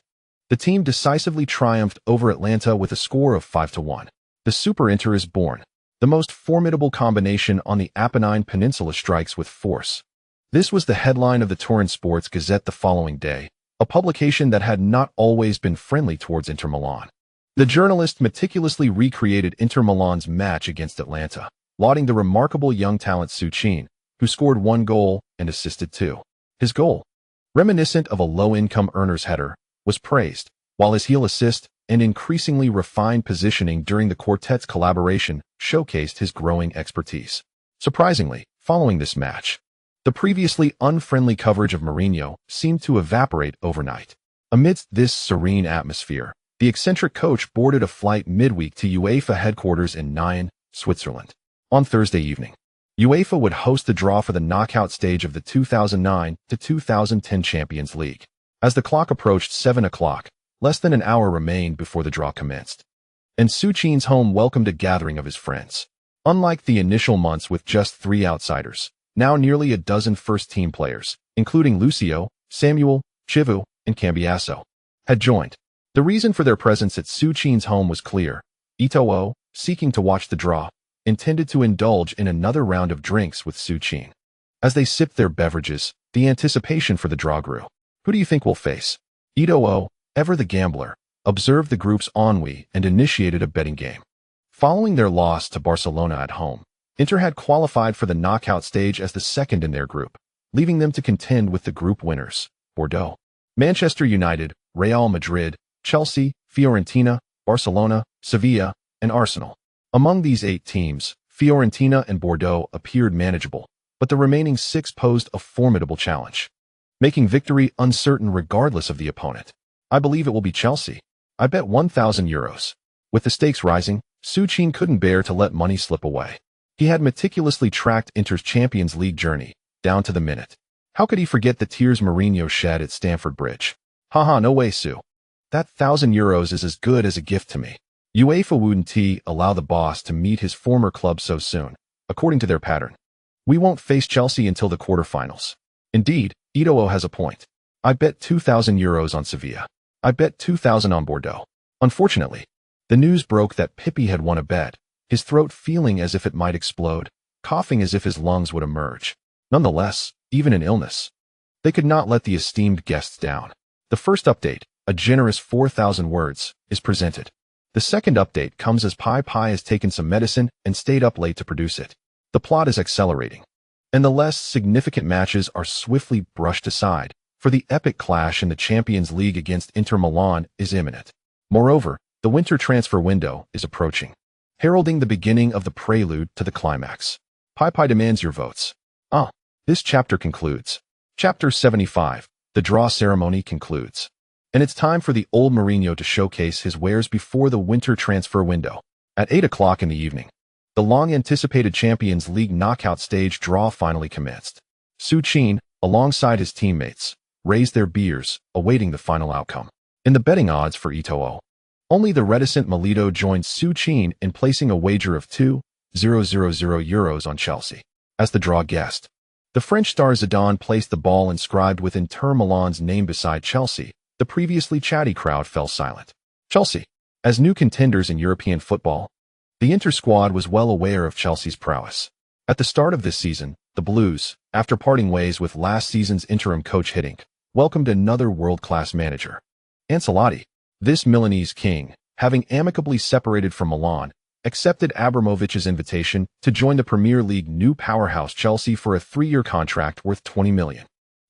the team decisively triumphed over Atalanta with a score of 5-1. The Super Inter is born. The most formidable combination on the Apennine Peninsula strikes with force. This was the headline of the Turin Sports Gazette the following day, a publication that had not always been friendly towards Inter Milan. The journalist meticulously recreated Inter Milan's match against Atlanta, lauding the remarkable young talent Součin, who scored 1 goal and assisted 2. His goal, reminiscent of a low-income earner's header, was praised, while his heel assist and increasingly refined positioning during the quartet's collaboration showcased his growing expertise. Surprisingly, following this match, the previously unfriendly coverage of Mourinho seemed to evaporate overnight. Amidst this serene atmosphere, the eccentric coach boarded a flight midweek to UEFA headquarters in Nyon, Switzerland. On Thursday evening, UEFA would host the draw for the knockout stage of the 2009-2010 Champions League. As the clock approached 7 o'clock, less than an hour remained before the draw commenced, and Součin's home welcomed a gathering of his friends. Unlike the initial months with just 3 outsiders, now nearly a dozen first-team players, including Lucio, Samuel, Chivu, and Cambiasso, had joined. The reason for their presence at Součin's home was clear. Eto'o, seeking to watch the draw, intended to indulge in another round of drinks with Součin. As they sipped their beverages, the anticipation for the draw grew. Who do you think we'll face? Eto'o, ever the gambler, observed the group's ennui and initiated a betting game. Following their loss to Barcelona at home, Inter had qualified for the knockout stage as the second in their group, leaving them to contend with the group winners, Bordeaux, Manchester United, Real Madrid, Chelsea, Fiorentina, Barcelona, Sevilla, and Arsenal. Among these 8 teams, Fiorentina and Bordeaux appeared manageable, but the remaining 6 posed a formidable challenge, making victory uncertain regardless of the opponent. I believe it will be Chelsea. I bet €1,000. With the stakes rising, Součin couldn't bear to let money slip away. He had meticulously tracked Inter's Champions League journey, down to the minute. How could he forget the tears Mourinho shed at Stamford Bridge? Haha, no way, Sue. That €1,000 is as good as a gift to me. UEFA wouldn't allow the boss to meet his former club so soon, according to their pattern. We won't face Chelsea until the quarterfinals. Indeed, Eto'o has a point. I bet €2,000 on Sevilla. I bet 2,000 on Bordeaux. Unfortunately, the news broke that Pippi had won a bet, his throat feeling as if it might explode, coughing as if his lungs would emerge. Nonetheless, even in illness, they could not let the esteemed guests down. The first update, a generous 4,000 words, is presented. The second update comes as Pai has taken some medicine and stayed up late to produce it. The plot is accelerating, and the less significant matches are swiftly brushed aside, for the epic clash in the Champions League against Inter Milan is imminent. Moreover, the winter transfer window is approaching, heralding the beginning of the prelude to the climax. Pai demands your votes. This chapter concludes. Chapter 75, the draw ceremony concludes. And it's time for the old Mourinho to showcase his wares before the winter transfer window. At 8 o'clock in the evening, the long-anticipated Champions League knockout stage draw finally commenced. Součin, alongside his teammates, raised their beers, awaiting the final outcome. In the betting odds for Eto'o, only the reticent Melito joined Součin in placing a wager of €2,000 on Chelsea. As the draw guessed, the French star Zidane placed the ball inscribed with Inter Milan's name beside Chelsea. The previously chatty crowd fell silent. Chelsea, as new contenders in European football, the Inter squad was well aware of Chelsea's prowess. At the start of this season, the Blues, after parting ways with last season's interim coach Hiddink, welcomed another world-class manager. Ancelotti, this Milanese king, having amicably separated from Milan, accepted Abramovich's invitation to join the Premier League new powerhouse Chelsea for a 3-year contract worth $20 million.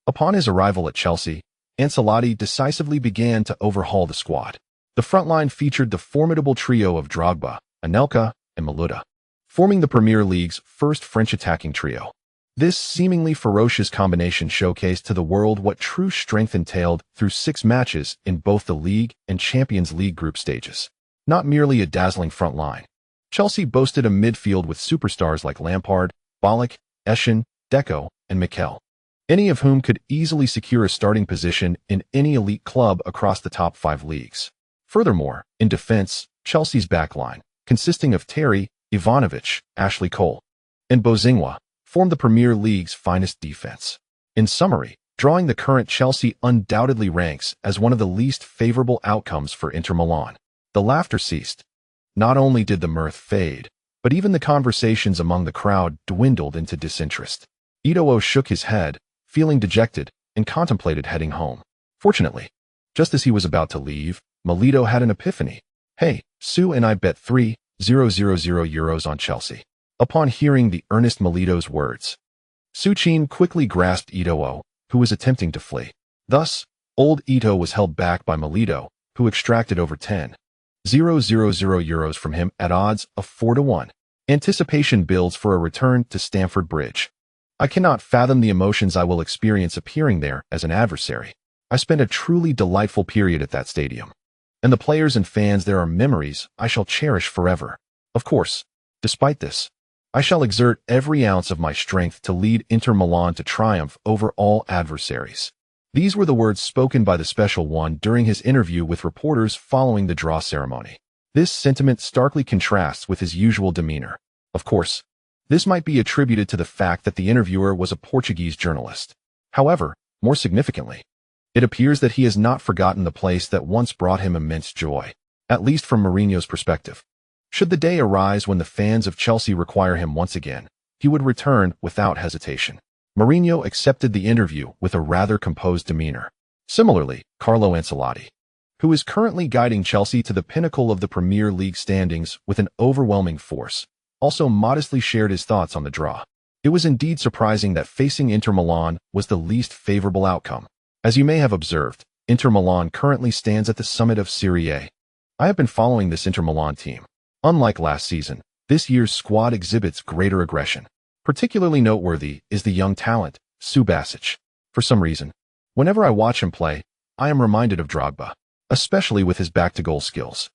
Upon his arrival at Chelsea, Ancelotti decisively began to overhaul the squad. The front line featured the formidable trio of Drogba, Anelka, and Maluda, forming the Premier League's first French attacking trio. This seemingly ferocious combination showcased to the world what true strength entailed through 6 matches in both the League and Champions League group stages. Not merely a dazzling front line, Chelsea boasted a midfield with superstars like Lampard, Bilic, Essien, Deco, and Mikel, any of whom could easily secure a starting position in any elite club across the top 5 leagues. Furthermore, in defense, Chelsea's backline, consisting of Terry, Ivanovic, Ashley Cole, and Bozingwa, formed the Premier League's finest defense. In summary, drawing the current Chelsea undoubtedly ranks as one of the least favorable outcomes for Inter Milan. The laughter ceased, Not only did the mirth fade, but even the conversations among the crowd dwindled into disinterest. Ito'o shook his head, feeling dejected, and contemplated heading home. Fortunately, just as he was about to leave, Melito had an epiphany. "Hey, Sue and I bet 3,000 euros on Chelsea." Upon hearing the earnest Melito's words, Suchin quickly grasped Ito'o, who was attempting to flee. Thus, old Ito was held back by Melito, who extracted over 10,000 euros from him at odds of 4-1. Anticipation builds for a return to Stamford Bridge. I cannot fathom the emotions I will experience appearing there as an adversary. I spent a truly delightful period at that stadium. And the players and fans there are memories I shall cherish forever. Of course, despite this, I shall exert every ounce of my strength to lead Inter Milan to triumph over all adversaries. These were the words spoken by the Special One during his interview with reporters following the draw ceremony. This sentiment starkly contrasts with his usual demeanor. Of course, this might be attributed to the fact that the interviewer was a Portuguese journalist. However, more significantly, it appears that he has not forgotten the place that once brought him immense joy, at least from Mourinho's perspective. Should the day arise when the fans of Chelsea require him once again, he would return without hesitation. Mourinho accepted the interview with a rather composed demeanor. Similarly, Carlo Ancelotti, who is currently guiding Chelsea to the pinnacle of the Premier League standings with an overwhelming force, also modestly shared his thoughts on the draw. It was indeed surprising that facing Inter Milan was the least favorable outcome. As you may have observed, Inter Milan currently stands at the summit of Serie A. I have been following this Inter Milan team. Unlike last season, this year's squad exhibits greater aggression. Particularly noteworthy is the young talent, Subasic. For some reason, whenever I watch him play, I am reminded of Drogba, especially with his back-to-goal skills.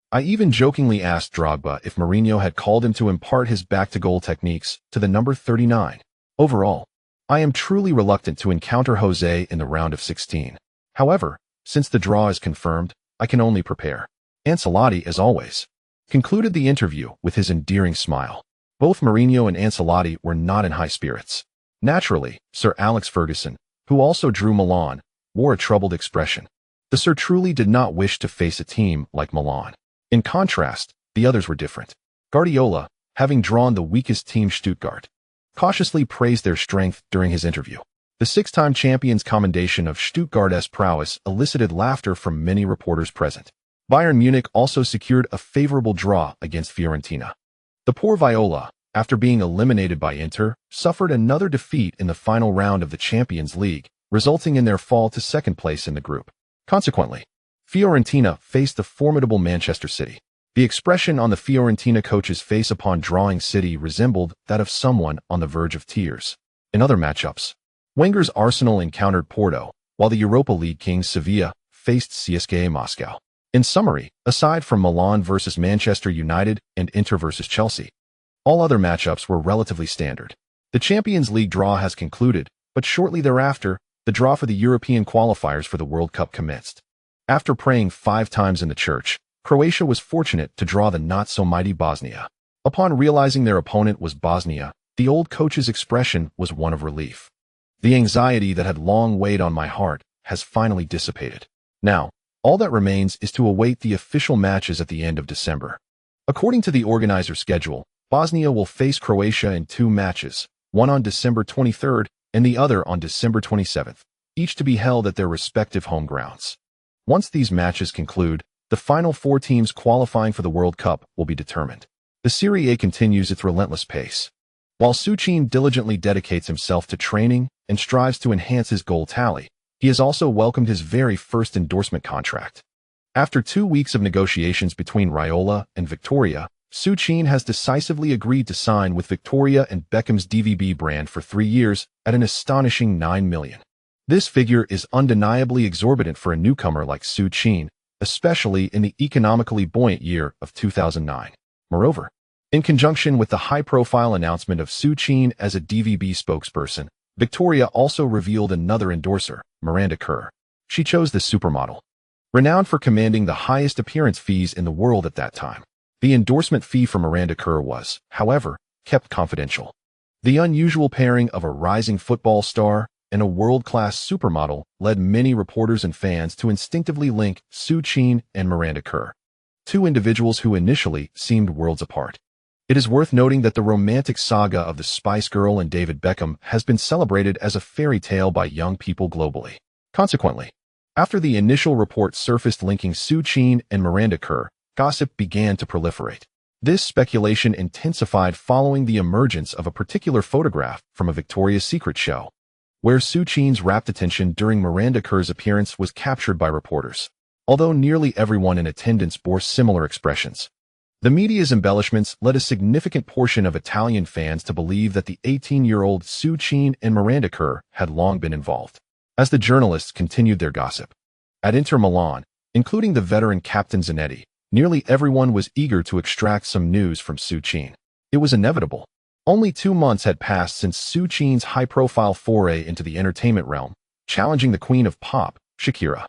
I even jokingly asked Drogba if Mourinho had called him to impart his back-to-goal techniques to the number 39. Overall, I am truly reluctant to encounter Jose in the round of 16. However, since the draw is confirmed, I can only prepare. Ancelotti, as always, concluded the interview with his endearing smile. Both Mourinho and Ancelotti were not in high spirits. Naturally, Sir Alex Ferguson, who also drew Milan, wore a troubled expression. The Sir truly did not wish to face a team like Milan. In contrast, the others were different. Guardiola, having drawn the weakest team Stuttgart, cautiously praised their strength during his interview. The six-time champion's commendation of Stuttgart's prowess elicited laughter from many reporters present. Bayern Munich also secured a favorable draw against Fiorentina. The poor Viola, after being eliminated by Inter, suffered another defeat in the final round of the Champions League, resulting in their fall to second place in the group. Consequently, Fiorentina faced the formidable Manchester City. The expression on the Fiorentina coach's face upon drawing City resembled that of someone on the verge of tears. In other matchups, Wenger's Arsenal encountered Porto, while the Europa League kings Sevilla faced CSKA Moscow. In summary, aside from Milan versus Manchester United and Inter versus Chelsea, all other matchups were relatively standard. The Champions League draw has concluded, but shortly thereafter, the draw for the European qualifiers for the World Cup commenced. After praying 5 times in the church, Croatia was fortunate to draw the not-so-mighty Bosnia. Upon realizing their opponent was Bosnia, the old coach's expression was one of relief. The anxiety that had long weighed on my heart has finally dissipated. Now, all that remains is to await the official matches at the end of December. According to the organizer's schedule, Bosnia will face Croatia in 2 matches, one on December 23rd and the other on December 27th, each to be held at their respective home grounds. Once these matches conclude, the final 4 teams qualifying for the World Cup will be determined. The Serie A continues its relentless pace. While Suchin diligently dedicates himself to training and strives to enhance his goal tally, he has also welcomed his very first endorsement contract. After 2 weeks of negotiations between Raiola and Victoria, Suchin has decisively agreed to sign with Victoria and Beckham's DVB brand for 3 years at an astonishing 9 million. This figure is undeniably exorbitant for a newcomer like Suchin, especially in the economically buoyant year of 2009. Moreover, in conjunction with the high-profile announcement of Suchin as a DVB spokesperson, Victoria also revealed another endorser, Miranda Kerr. She chose the supermodel, renowned for commanding the highest appearance fees in the world at that time. The endorsement fee for Miranda Kerr was, however, kept confidential. The unusual pairing of a rising football star and a world-class supermodel led many reporters and fans to instinctively link Suchin and Miranda Kerr. two individuals who initially seemed worlds apart. It is worth noting that the romantic saga of the Spice Girl and David Beckham has been celebrated as a fairy tale by young people globally. Consequently, after the initial report surfaced linking Suchin and Miranda Kerr, gossip began to proliferate. This speculation intensified following the emergence of a particular photograph from a Victoria's Secret show, where Suchin's rapt attention during Miranda Kerr's appearance was captured by reporters. Although nearly everyone in attendance bore similar expressions, the media's embellishments led a significant portion of Italian fans to believe that the 18-year-old Suchin and Miranda Kerr had long been involved. As the journalists continued their gossip, at Inter Milan, including the veteran captain Zanetti, nearly everyone was eager to extract some news from Suchin. It was inevitable. Only 2 months had passed since Suchin's high-profile foray into the entertainment realm, challenging the queen of pop, Shakira.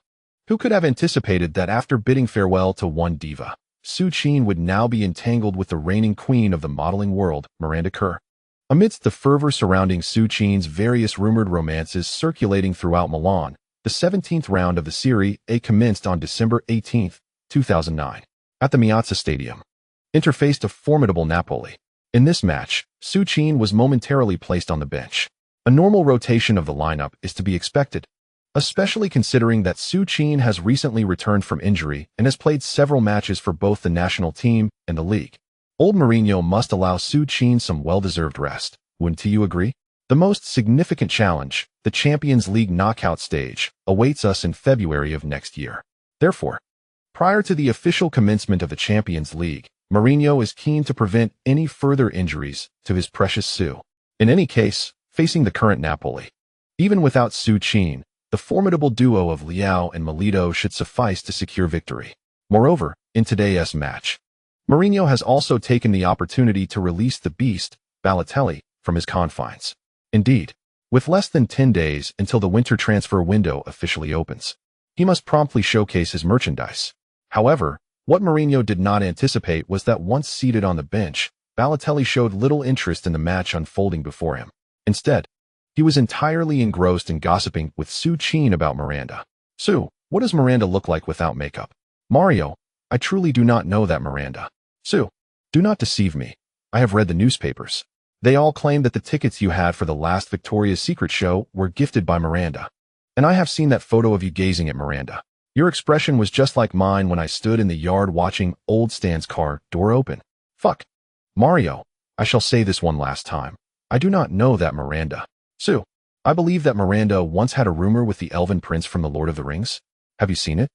Who could have anticipated that after bidding farewell to one diva, Suchin would now be entangled with the reigning queen of the modeling world, Miranda Kerr? Amidst the fervor surrounding Suchin's various rumored romances circulating throughout Milan, the 17th round of the Serie A commenced on December 18, 2009. At the Miazza Stadium, Inter faced a formidable Napoli. In this match, Suchin was momentarily placed on the bench. A normal rotation of the lineup is to be expected, especially considering that Suchin has recently returned from injury and has played several matches for both the national team and the league. Old Mourinho must allow Suchin some well-deserved rest, wouldn't you agree? The most significant challenge, the Champions League knockout stage, awaits us in February of next year. Therefore, prior to the official commencement of the Champions League, Mourinho is keen to prevent any further injuries to his precious Su. In any case, facing the current Napoli, even without Suchin, the formidable duo of Leao and Milito should suffice to secure victory. Moreover, in today's match, Mourinho has also taken the opportunity to release the beast, Balotelli, from his confines. Indeed, with less than 10 days until the winter transfer window officially opens, he must promptly showcase his merchandise. However, what Mourinho did not anticipate was that once seated on the bench, Balotelli showed little interest in the match unfolding before him. Instead, he was entirely engrossed in gossiping with Suchin about Miranda. Su, what does Miranda look like without makeup? Mario, I truly do not know that Miranda. Su, do not deceive me. I have read the newspapers. They all claim that the tickets you had for the last Victoria's Secret show were gifted by Miranda. And I have seen that photo of you gazing at Miranda. Your expression was just like mine when I stood in the yard watching old Stan's car door open. Fuck. Mario, I shall say this one last time. I do not know that Miranda. Su, I believe that Miranda once had a rumor with the Elven Prince from The Lord of the Rings. Have you seen it?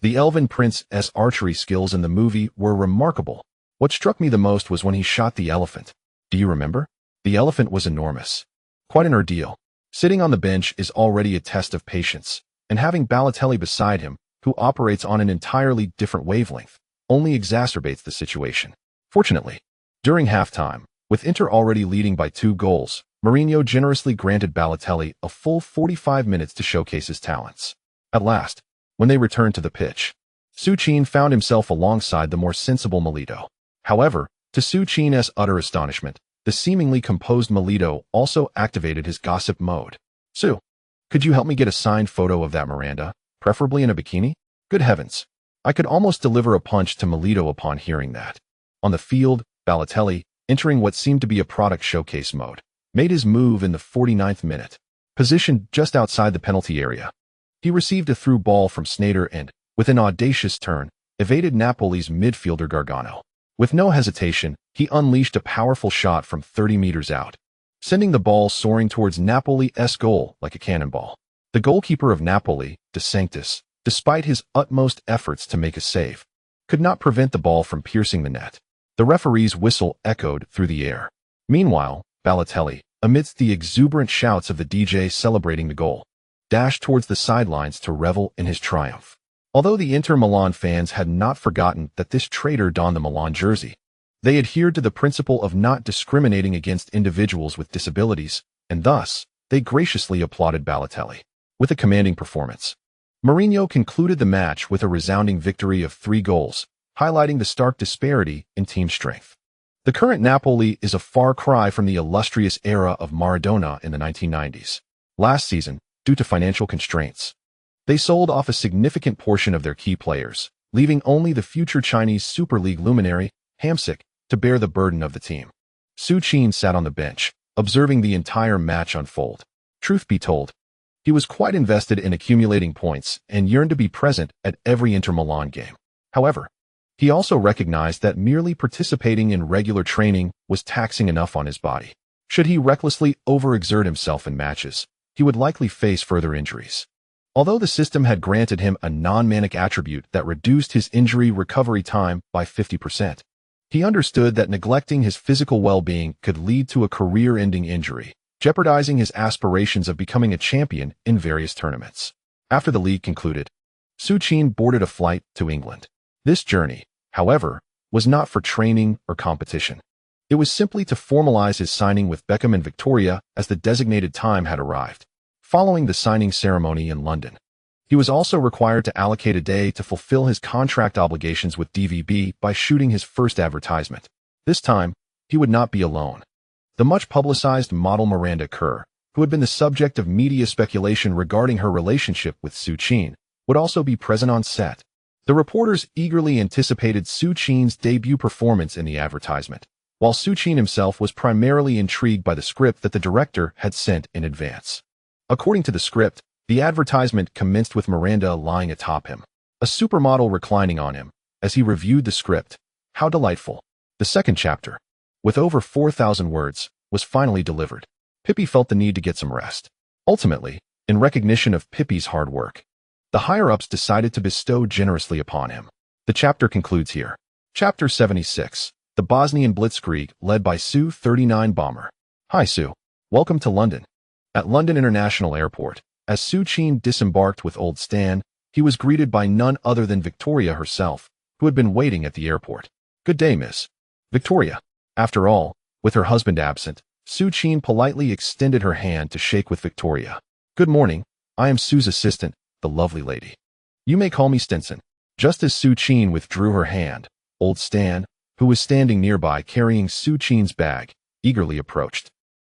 The Elven Prince's archery skills in the movie were remarkable. What struck me the most was when he shot the elephant. Do you remember? The elephant was enormous. Quite an ordeal. Sitting on the bench is already a test of patience, and having Balotelli beside him, who operates on an entirely different wavelength, only exacerbates the situation. Fortunately, during halftime, with Inter already leading by 2 goals, Mourinho generously granted Balotelli a full 45 minutes to showcase his talents. At last, when they returned to the pitch, Suchin found himself alongside the more sensible Milito. However, to Suchin's utter astonishment, the seemingly composed Milito also activated his gossip mode. Su, could you help me get a signed photo of that Miranda, preferably in a bikini? Good heavens. I could almost deliver a punch to Milito upon hearing that. On the field, Balotelli, entering what seemed to be a product showcase mode, made his move in the 49th minute. Positioned just outside the penalty area, he received a through ball from Sneijder and, with an audacious turn, evaded Napoli's midfielder Gargano. With no hesitation, he unleashed a powerful shot from 30 meters out, sending the ball soaring towards Napoli's goal like a cannonball. The goalkeeper of Napoli, De Sanctis, despite his utmost efforts to make a save, could not prevent the ball from piercing the net. The referee's whistle echoed through the air. Meanwhile, Balotelli, amidst the exuberant shouts of the DJ celebrating the goal, dashed towards the sidelines to revel in his triumph. Although the Inter Milan fans had not forgotten that this traitor donned the Milan jersey, they adhered to the principle of not discriminating against individuals with disabilities, and thus, they graciously applauded Balotelli. With a commanding performance, Mourinho concluded the match with a resounding victory of 3 goals, highlighting the stark disparity in team strength. The current Napoli is a far cry from the illustrious era of Maradona in the 1990s. Last season, due to financial constraints, they sold off a significant portion of their key players, leaving only the future Chinese Super League luminary, Hamsik, to bear the burden of the team. Su Qin sat on the bench, observing the entire match unfold. Truth be told, he was quite invested in accumulating points and yearned to be present at every Inter Milan game. However, he also recognized that merely participating in regular training was taxing enough on his body. Should he recklessly overexert himself in matches, he would likely face further injuries. Although the system had granted him a non-manic attribute that reduced his injury recovery time by 50%, he understood that neglecting his physical well-being could lead to a career-ending injury, jeopardizing his aspirations of becoming a champion in various tournaments. After the league concluded, Su Qin boarded a flight to England. This journey, however, was not for training or competition. It was simply to formalize his signing with Beckham and Victoria as the designated time had arrived. Following the signing ceremony in London, he was also required to allocate a day to fulfill his contract obligations with DVB by shooting his first advertisement. This time, he would not be alone. The much-publicized model Miranda Kerr, who had been the subject of media speculation regarding her relationship with Su Qin, would also be present on set. The reporters eagerly anticipated Su Qin's debut performance in the advertisement, while Su Qin himself was primarily intrigued by the script that the director had sent in advance. According to the script, the advertisement commenced with Miranda lying atop him, a supermodel reclining on him. As he reviewed the script, how delightful. The second chapter, with over 4,000 words, was finally delivered. Pippi felt the need to get some rest. Ultimately, in recognition of Pippi's hard work, the higher-ups decided to bestow generously upon him. The chapter concludes here. Chapter 76, the Bosnian Blitzkrieg, led by Su-39 bomber. Hi Su. Welcome to London. At London International Airport, as Su Qin disembarked with Old Stan, he was greeted by none other than Victoria herself, who had been waiting at the airport. Good day, Miss Victoria. After all, with her husband absent, Su Qin politely extended her hand to shake with Victoria. Good morning, I am Su's assistant, the lovely lady. You may call me Stinson. Just as Su Qin withdrew her hand, Old Stan, who was standing nearby carrying Su Qin's bag, eagerly approached,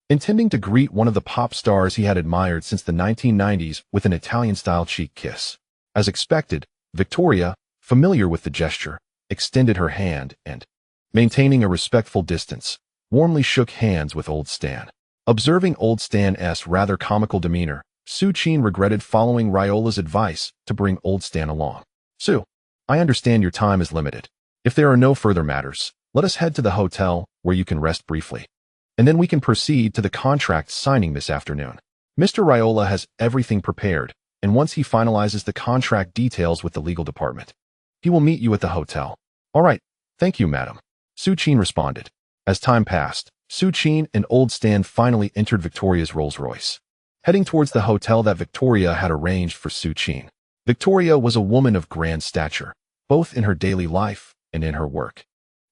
intending to greet one of the pop stars he had admired since the 1990s with an Italian-style cheek kiss. As expected, Victoria, familiar with the gesture, extended her hand and, maintaining a respectful distance, warmly shook hands with Old Stan. Observing Old Stan's rather comical demeanor, Su Qin regretted following Raiola's advice to bring Old Stan along. Su, I understand your time is limited. If there are no further matters, let us head to the hotel where you can rest briefly. And then we can proceed to the contract signing this afternoon. Mr. Raiola has everything prepared, and once he finalizes the contract details with the legal department, he will meet you at the hotel. All right, thank you, madam. Su Qin responded. As time passed, Su Qin and Old Stan finally entered Victoria's Rolls-Royce, heading towards the hotel that Victoria had arranged for Su Qin. Victoria was a woman of grand stature, both in her daily life and in her work.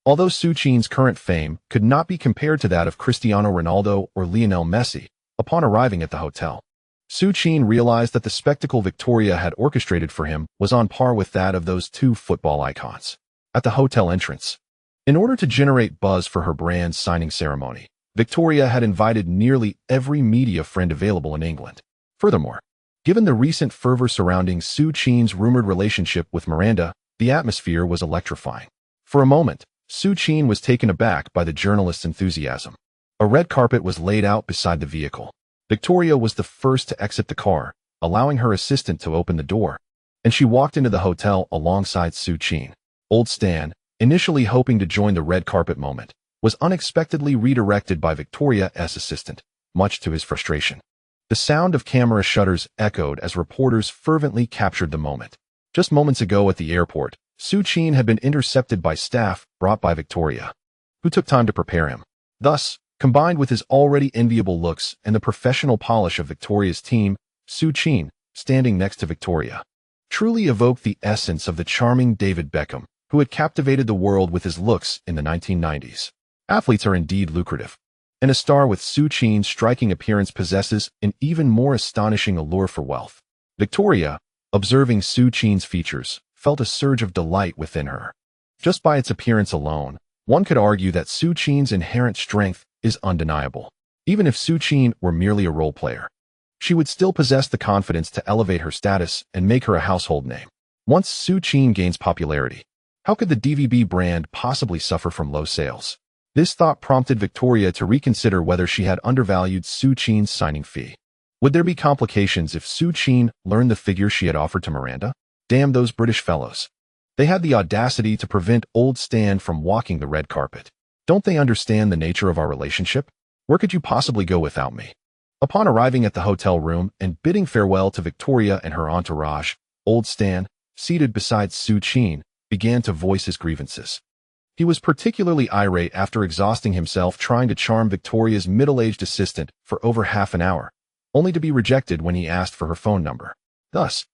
Although Su Qin's current fame could not be compared to that of Cristiano Ronaldo or Lionel Messi, upon arriving at the hotel, Su Qin realized that the spectacle Victoria had orchestrated for him was on par with that of those two football icons. At the hotel entrance, in order to generate buzz for her brand's signing ceremony, Victoria had invited nearly every media friend available in England. Furthermore, given the recent fervor surrounding Su Qin's rumored relationship with Miranda, the atmosphere was electrifying. For a moment, Su Qin was taken aback by the journalist's enthusiasm. A red carpet was laid out beside the vehicle. Victoria was the first to exit the car, allowing her assistant to open the door, and she walked into the hotel alongside Su Qin. Old Stan, initially hoping to join the red carpet moment, was unexpectedly redirected by Victoria's assistant, much to his frustration. The sound of camera shutters echoed as reporters fervently captured the moment. Just moments ago at the airport, Su Qin had been intercepted by staff brought by Victoria, who took time to prepare him. Thus, combined with his already enviable looks and the professional polish of Victoria's team, Su Qin, standing next to Victoria, truly evoked the essence of the charming David Beckham, who had captivated the world with his looks in the 1990s. Athletes are indeed lucrative, and a star with Su Qin's striking appearance possesses an even more astonishing allure for wealth. Victoria, observing Su Qin's features, felt a surge of delight within her. Just by its appearance alone, one could argue that Su Qin's inherent strength is undeniable. Even if Su Qin were merely a role player, she would still possess the confidence to elevate her status and make her a household name. Once Su Qin gains popularity, how could the DVB brand possibly suffer from low sales? This thought prompted Victoria to reconsider whether she had undervalued Su Qin's signing fee. Would there be complications if Su Qin learned the figure she had offered to Miranda? Damn those British fellows. They had the audacity to prevent old Stan from walking the red carpet. Don't they understand the nature of our relationship? Where could you possibly go without me? Upon arriving at the hotel room and bidding farewell to Victoria and her entourage, old Stan, seated beside Su Qin, began to voice his grievances. He was particularly irate after exhausting himself trying to charm Victoria's middle-aged assistant for over half an hour, only to be rejected when he asked for her phone number. Thus,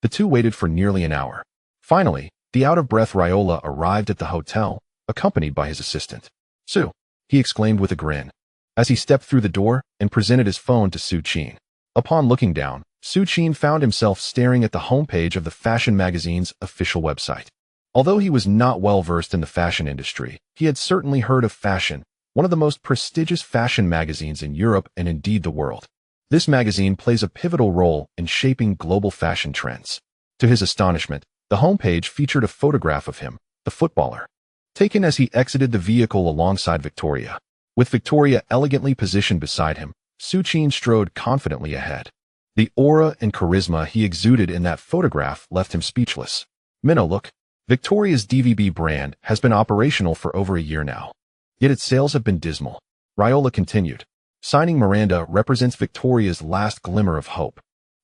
the two waited for nearly an hour. Finally, the out-of-breath Raiola arrived at the hotel, accompanied by his assistant. "Su," he exclaimed with a grin, as he stepped through the door and presented his phone to Su Qin. Upon looking down, Su Qin found himself staring at the homepage of the fashion magazine's official website. Although he was not well versed in the fashion industry, he had certainly heard of Fashion, one of the most prestigious fashion magazines in Europe and indeed the world. This magazine plays a pivotal role in shaping global fashion trends. To his astonishment, the homepage featured a photograph of him, the footballer, taken as he exited the vehicle alongside Victoria. With Victoria elegantly positioned beside him, Su Qin strode confidently ahead. The aura and charisma he exuded in that photograph left him speechless. Minnow, look. Victoria's DVB brand has been operational for over a year now. Yet its sales have been dismal. Raiola continued. Signing Miranda represents Victoria's last glimmer of hope.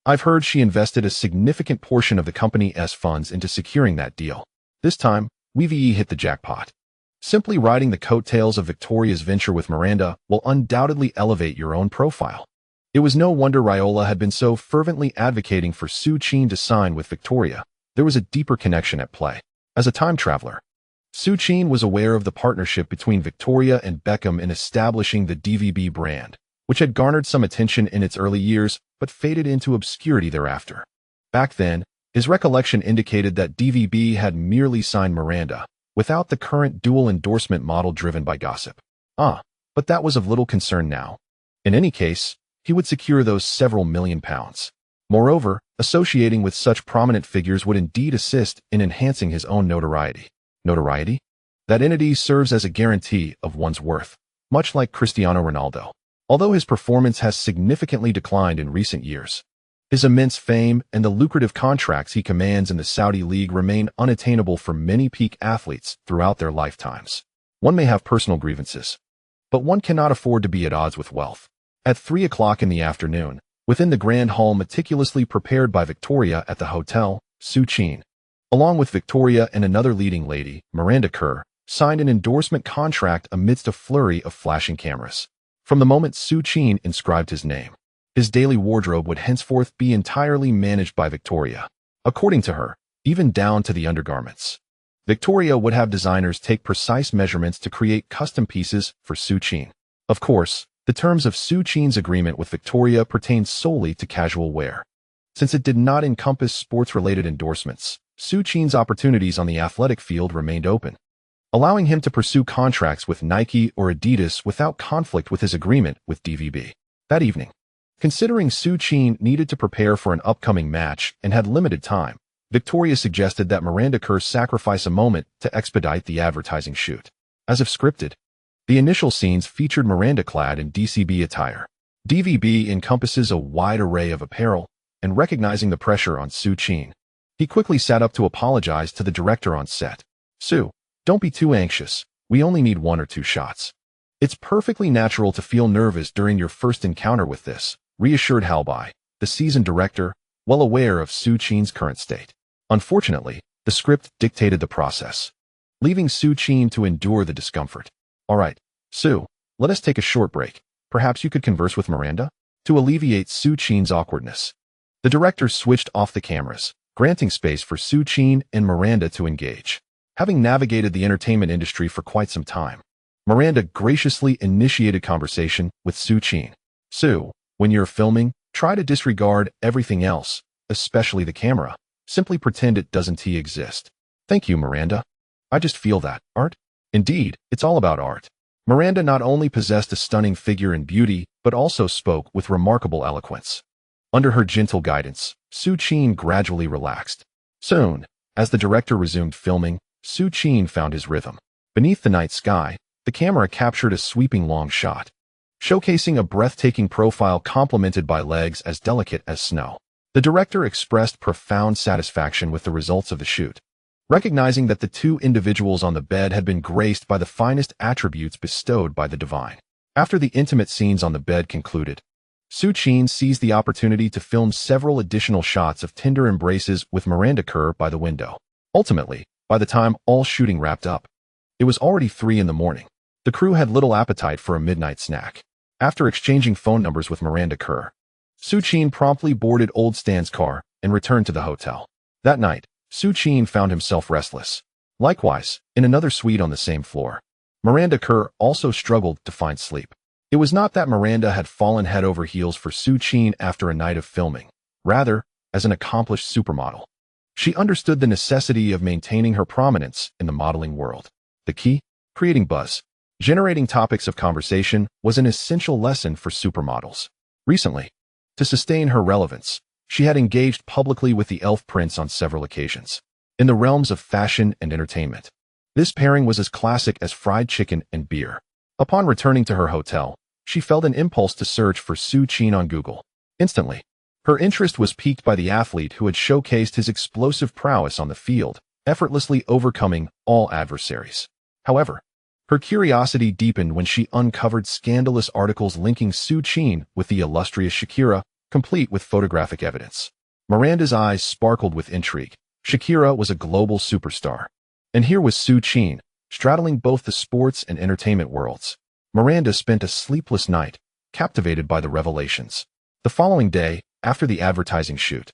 I've heard she invested a significant portion of the company's funds into securing that deal. This time, we've hit the jackpot. Simply riding the coattails of Victoria's venture with Miranda will undoubtedly elevate your own profile. It was no wonder Raiola had been so fervently advocating for Su Qin to sign with Victoria. There was a deeper connection at play. As a time traveler, Su Qin was aware of the partnership between Victoria and Beckham in establishing the DVB brand, which had garnered some attention in its early years but faded into obscurity thereafter. Back then, his recollection indicated that DVB had merely signed Miranda, without the current dual endorsement model driven by gossip. But that was of little concern now. In any case, he would secure those several £1,000,000. Moreover, associating with such prominent figures would indeed assist in enhancing his own notoriety. Notoriety? That entity serves as a guarantee of one's worth, much like Cristiano Ronaldo. Although his performance has significantly declined in recent years, his immense fame and the lucrative contracts he commands in the Saudi League remain unattainable for many peak athletes throughout their lifetimes. One may have personal grievances, but one cannot afford to be at odds with wealth. At 3 o'clock in the afternoon, within the grand hall meticulously prepared by Victoria at the hotel, Su Qin, along with Victoria and another leading lady, Miranda Kerr, signed an endorsement contract amidst a flurry of flashing cameras. From the moment Su Qin inscribed his name, his daily wardrobe would henceforth be entirely managed by Victoria. According to her, even down to the undergarments. Victoria would have designers take precise measurements to create custom pieces for Su Qin. Of course, the terms of Su Qin's agreement with Victoria pertained solely to casual wear. Since it did not encompass sports-related endorsements, Su Qin's opportunities on the athletic field remained open, allowing him to pursue contracts with Nike or Adidas without conflict with his agreement with DVB. That evening, considering Su Qin needed to prepare for an upcoming match and had limited time, Victoria suggested that Miranda Kerr sacrifice a moment to expedite the advertising shoot. As if scripted, the initial scenes featured Miranda clad in DCB attire. DVB encompasses a wide array of apparel, and recognizing the pressure on Su Qin, he quickly sat up to apologize to the director on set. Su, don't be too anxious. We only need 1 or 2 shots. It's perfectly natural to feel nervous during your first encounter with this, reassured Halby, the seasoned director, well aware of Su Qin's current state. Unfortunately, the script dictated the process, leaving Su Qin to endure the discomfort. All right, Su, let us take a short break. Perhaps you could converse with Miranda? To alleviate Su Qin's awkwardness, the director switched off the cameras, granting space for Su Qin and Miranda to engage. Having navigated the entertainment industry for quite some time, Miranda graciously initiated conversation with Su Qin. Su, when you're filming, try to disregard everything else, especially the camera. Simply pretend it doesn't exist. Thank you, Miranda. I just feel that. Art? Indeed, it's all about art. Miranda not only possessed a stunning figure and beauty, but also spoke with remarkable eloquence. Under her gentle guidance, Su Qin gradually relaxed. Soon, As the director resumed filming, Su-Chin found his rhythm. Beneath the night sky, the camera captured a sweeping long shot, showcasing a breathtaking profile complemented by legs as delicate as snow. The director expressed profound satisfaction with the results of the shoot, recognizing that the two individuals on the bed had been graced by the finest attributes bestowed by the divine. After the intimate scenes on the bed concluded, Su-Chin seized the opportunity to film several additional shots of tender embraces with Miranda Kerr by the window. Ultimately, by the time all shooting wrapped up, it was already 3 in the morning. The crew had little appetite for a midnight snack. After exchanging phone numbers with Miranda Kerr, Su-Chin promptly boarded Old Stan's car and returned to the hotel. That night, Su-Chin found himself restless. Likewise, in another suite on the same floor, Miranda Kerr also struggled to find sleep. It was not that Miranda had fallen head over heels for Su-Chin after a night of filming. Rather, as an accomplished supermodel, she understood the necessity of maintaining her prominence in the modeling world. The key? Creating buzz. Generating topics of conversation was an essential lesson for supermodels. Recently, to sustain her relevance, she had engaged publicly with the elf prince on several occasions. In the realms of fashion and entertainment, this pairing was as classic as fried chicken and beer. Upon returning to her hotel, she felt an impulse to search for Su-Chin on Google. Instantly, her interest was piqued by the athlete who had showcased his explosive prowess on the field, effortlessly overcoming all adversaries. However, her curiosity deepened when she uncovered scandalous articles linking Su-Chin with the illustrious Shakira, complete with photographic evidence. Miranda's eyes sparkled with intrigue. Shakira was a global superstar, and here was Su-Chin, straddling both the sports and entertainment worlds. Miranda spent a sleepless night, captivated by the revelations. The following day, after the advertising shoot,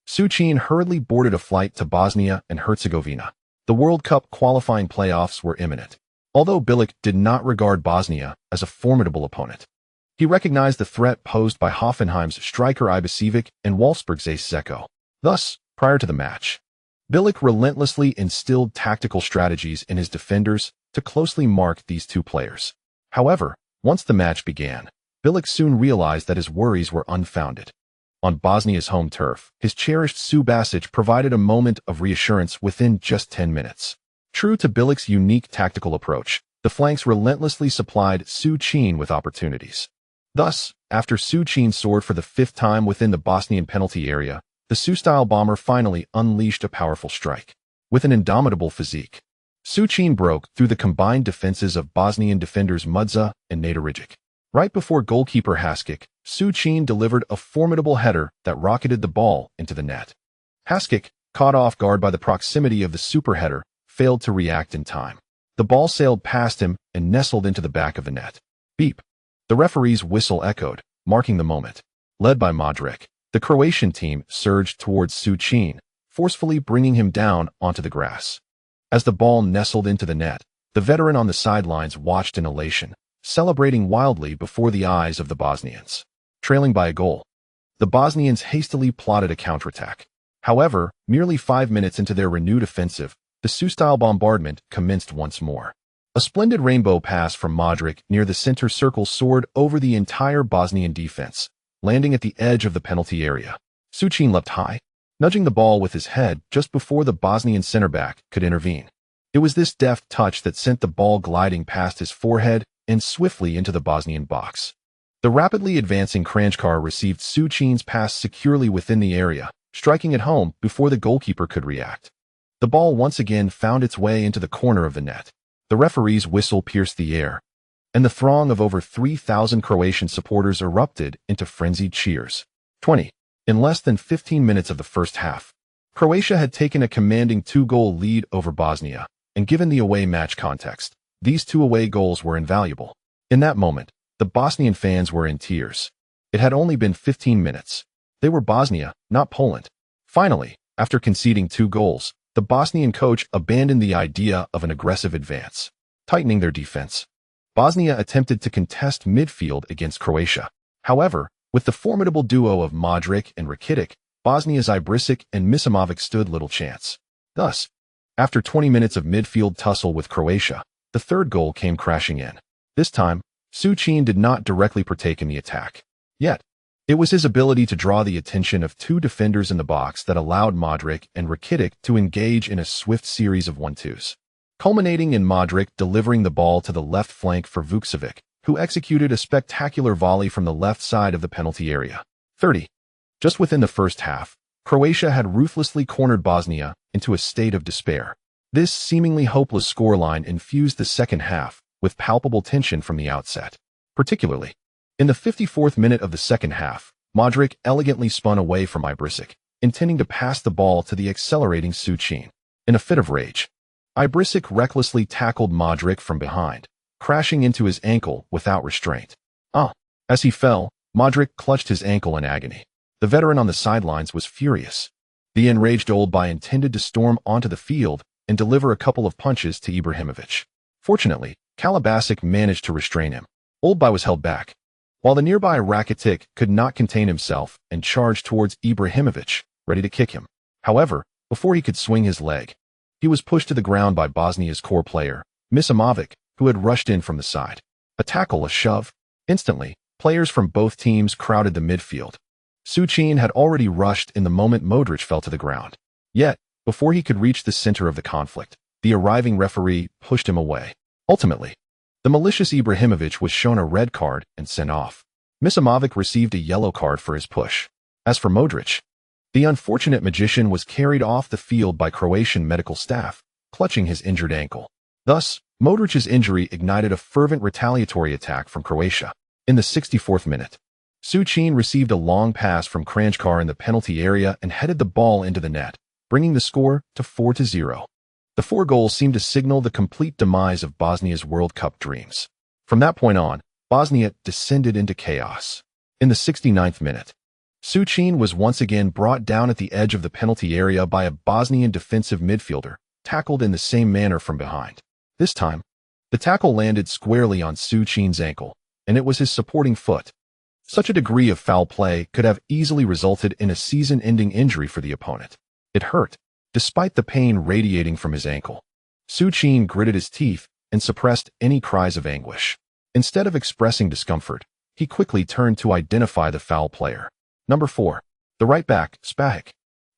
Su-Chin hurriedly boarded a flight to Bosnia and Herzegovina. The World Cup qualifying playoffs were imminent. Although Bilic did not regard Bosnia as a formidable opponent, he recognized the threat posed by Hoffenheim's striker Ibisevic and Wolfsburg's ace Zeko. Thus, prior to the match, Bilic relentlessly instilled tactical strategies in his defenders to closely mark these two players. However, once the match began, Bilic soon realized that his worries were unfounded. On Bosnia's home turf, his cherished Subasic provided a moment of reassurance within just 10 minutes. True to Bilic's unique tactical approach, the flanks relentlessly supplied Su-Chin with opportunities. Thus, after Su-Chin soared for the 5th time within the Bosnian penalty area, the Su-style bomber finally unleashed a powerful strike. With an indomitable physique, Su-Chin broke through the combined defenses of Bosnian defenders Mudza and Nadarijic. Right before goalkeeper Haskic, Su-Chin delivered a formidable header that rocketed the ball into the net. Haskic, caught off guard by the proximity of the super header, failed to react in time. The ball sailed past him and nestled into the back of the net. Beep. The referee's whistle echoed, marking the moment. Led by Modric, the Croatian team surged towards Su-Chin, forcefully bringing him down onto the grass. As the ball nestled into the net, the veteran on the sidelines watched in elation, celebrating wildly before the eyes of the Bosnians. Trailing by a goal, the Bosnians hastily plotted a counterattack. However, merely 5 minutes into their renewed offensive, the Su-style bombardment commenced once more. A splendid rainbow pass from Modric near the center circle soared over the entire Bosnian defense, landing at the edge of the penalty area. Su-Chin leapt high, nudging the ball with his head just before the Bosnian center back could intervene. It was this deft touch that sent the ball gliding past his forehead and swiftly into the Bosnian box. The rapidly advancing Kranjčar received Su-Chin's pass securely within the area, striking it home before the goalkeeper could react. The ball once again found its way into the corner of the net. The referee's whistle pierced the air, and the throng of over 3,000 Croatian supporters erupted into frenzied cheers. 20. In less than 15 minutes of the first half, Croatia had taken a commanding 2-goal lead over Bosnia, and given the away match context, these 2 away goals were invaluable. In that moment, the Bosnian fans were in tears. It had only been 15 minutes. They were Bosnia, not Poland. Finally, after conceding 2 goals, the Bosnian coach abandoned the idea of an aggressive advance. Tightening their defense, Bosnia attempted to contest midfield against Croatia. However, with the formidable duo of Modric and Rakitic, Bosnia's Ibrisic and Misimovic stood little chance. Thus, after 20 minutes of midfield tussle with Croatia, the 3rd goal came crashing in. This time, Su-Chin did not directly partake in the attack. Yet, It was his ability to draw the attention of two defenders in the box that allowed Modric and Rakitic to engage in a swift series of 1-2s, culminating in Modric delivering the ball to the left flank for Vukcevic, who executed a spectacular volley from the left side of the penalty area. 30. Just within the first half, Croatia had ruthlessly cornered Bosnia into a state of despair. This seemingly hopeless scoreline infused the second half with palpable tension from the outset. Particularly, in the 54th minute of the second half, Modric elegantly spun away from Ibrisic, intending to pass the ball to the accelerating Suchin. In a fit of rage, Ibrisic recklessly tackled Modric from behind, crashing into his ankle without restraint. As he fell, Modric clutched his ankle in agony. The veteran on the sidelines was furious. The enraged Oldby intended to storm onto the field and deliver a couple of punches to Ibrahimovic. Fortunately, Kalabasic managed to restrain him. Oldby was held back, while the nearby Rakitic could not contain himself and charged towards Ibrahimovic, ready to kick him. However, before he could swing his leg, he was pushed to the ground by Bosnia's core player, Misimovic, who had rushed in from the side. A tackle, a shove. Instantly, players from both teams crowded the midfield. Suchin had already rushed in the moment Modric fell to the ground. Yet, before he could reach the center of the conflict, the arriving referee pushed him away. Ultimately, the malicious Ibrahimovic was shown a red card and sent off. Misimovic received a yellow card for his push. As for Modric, the unfortunate magician was carried off the field by Croatian medical staff, clutching his injured ankle. Thus, Modric's injury ignited a fervent retaliatory attack from Croatia. In the 64th minute, Suchin received a long pass from Kranjčar in the penalty area and headed the ball into the net, bringing the score to 4-0. The 4 goals seemed to signal the complete demise of Bosnia's World Cup dreams. From that point on, Bosnia descended into chaos. In the 69th minute, Suchin was once again brought down at the edge of the penalty area by a Bosnian defensive midfielder, tackled in the same manner from behind. This time, the tackle landed squarely on Suchin's ankle, and it was his supporting foot. Such a degree of foul play could have easily resulted in a season-ending injury for the opponent. It hurt, despite the pain radiating from his ankle. Suchin gritted his teeth and suppressed any cries of anguish. Instead of expressing discomfort, he quickly turned to identify the foul player. Number 4. The right back, Spahic.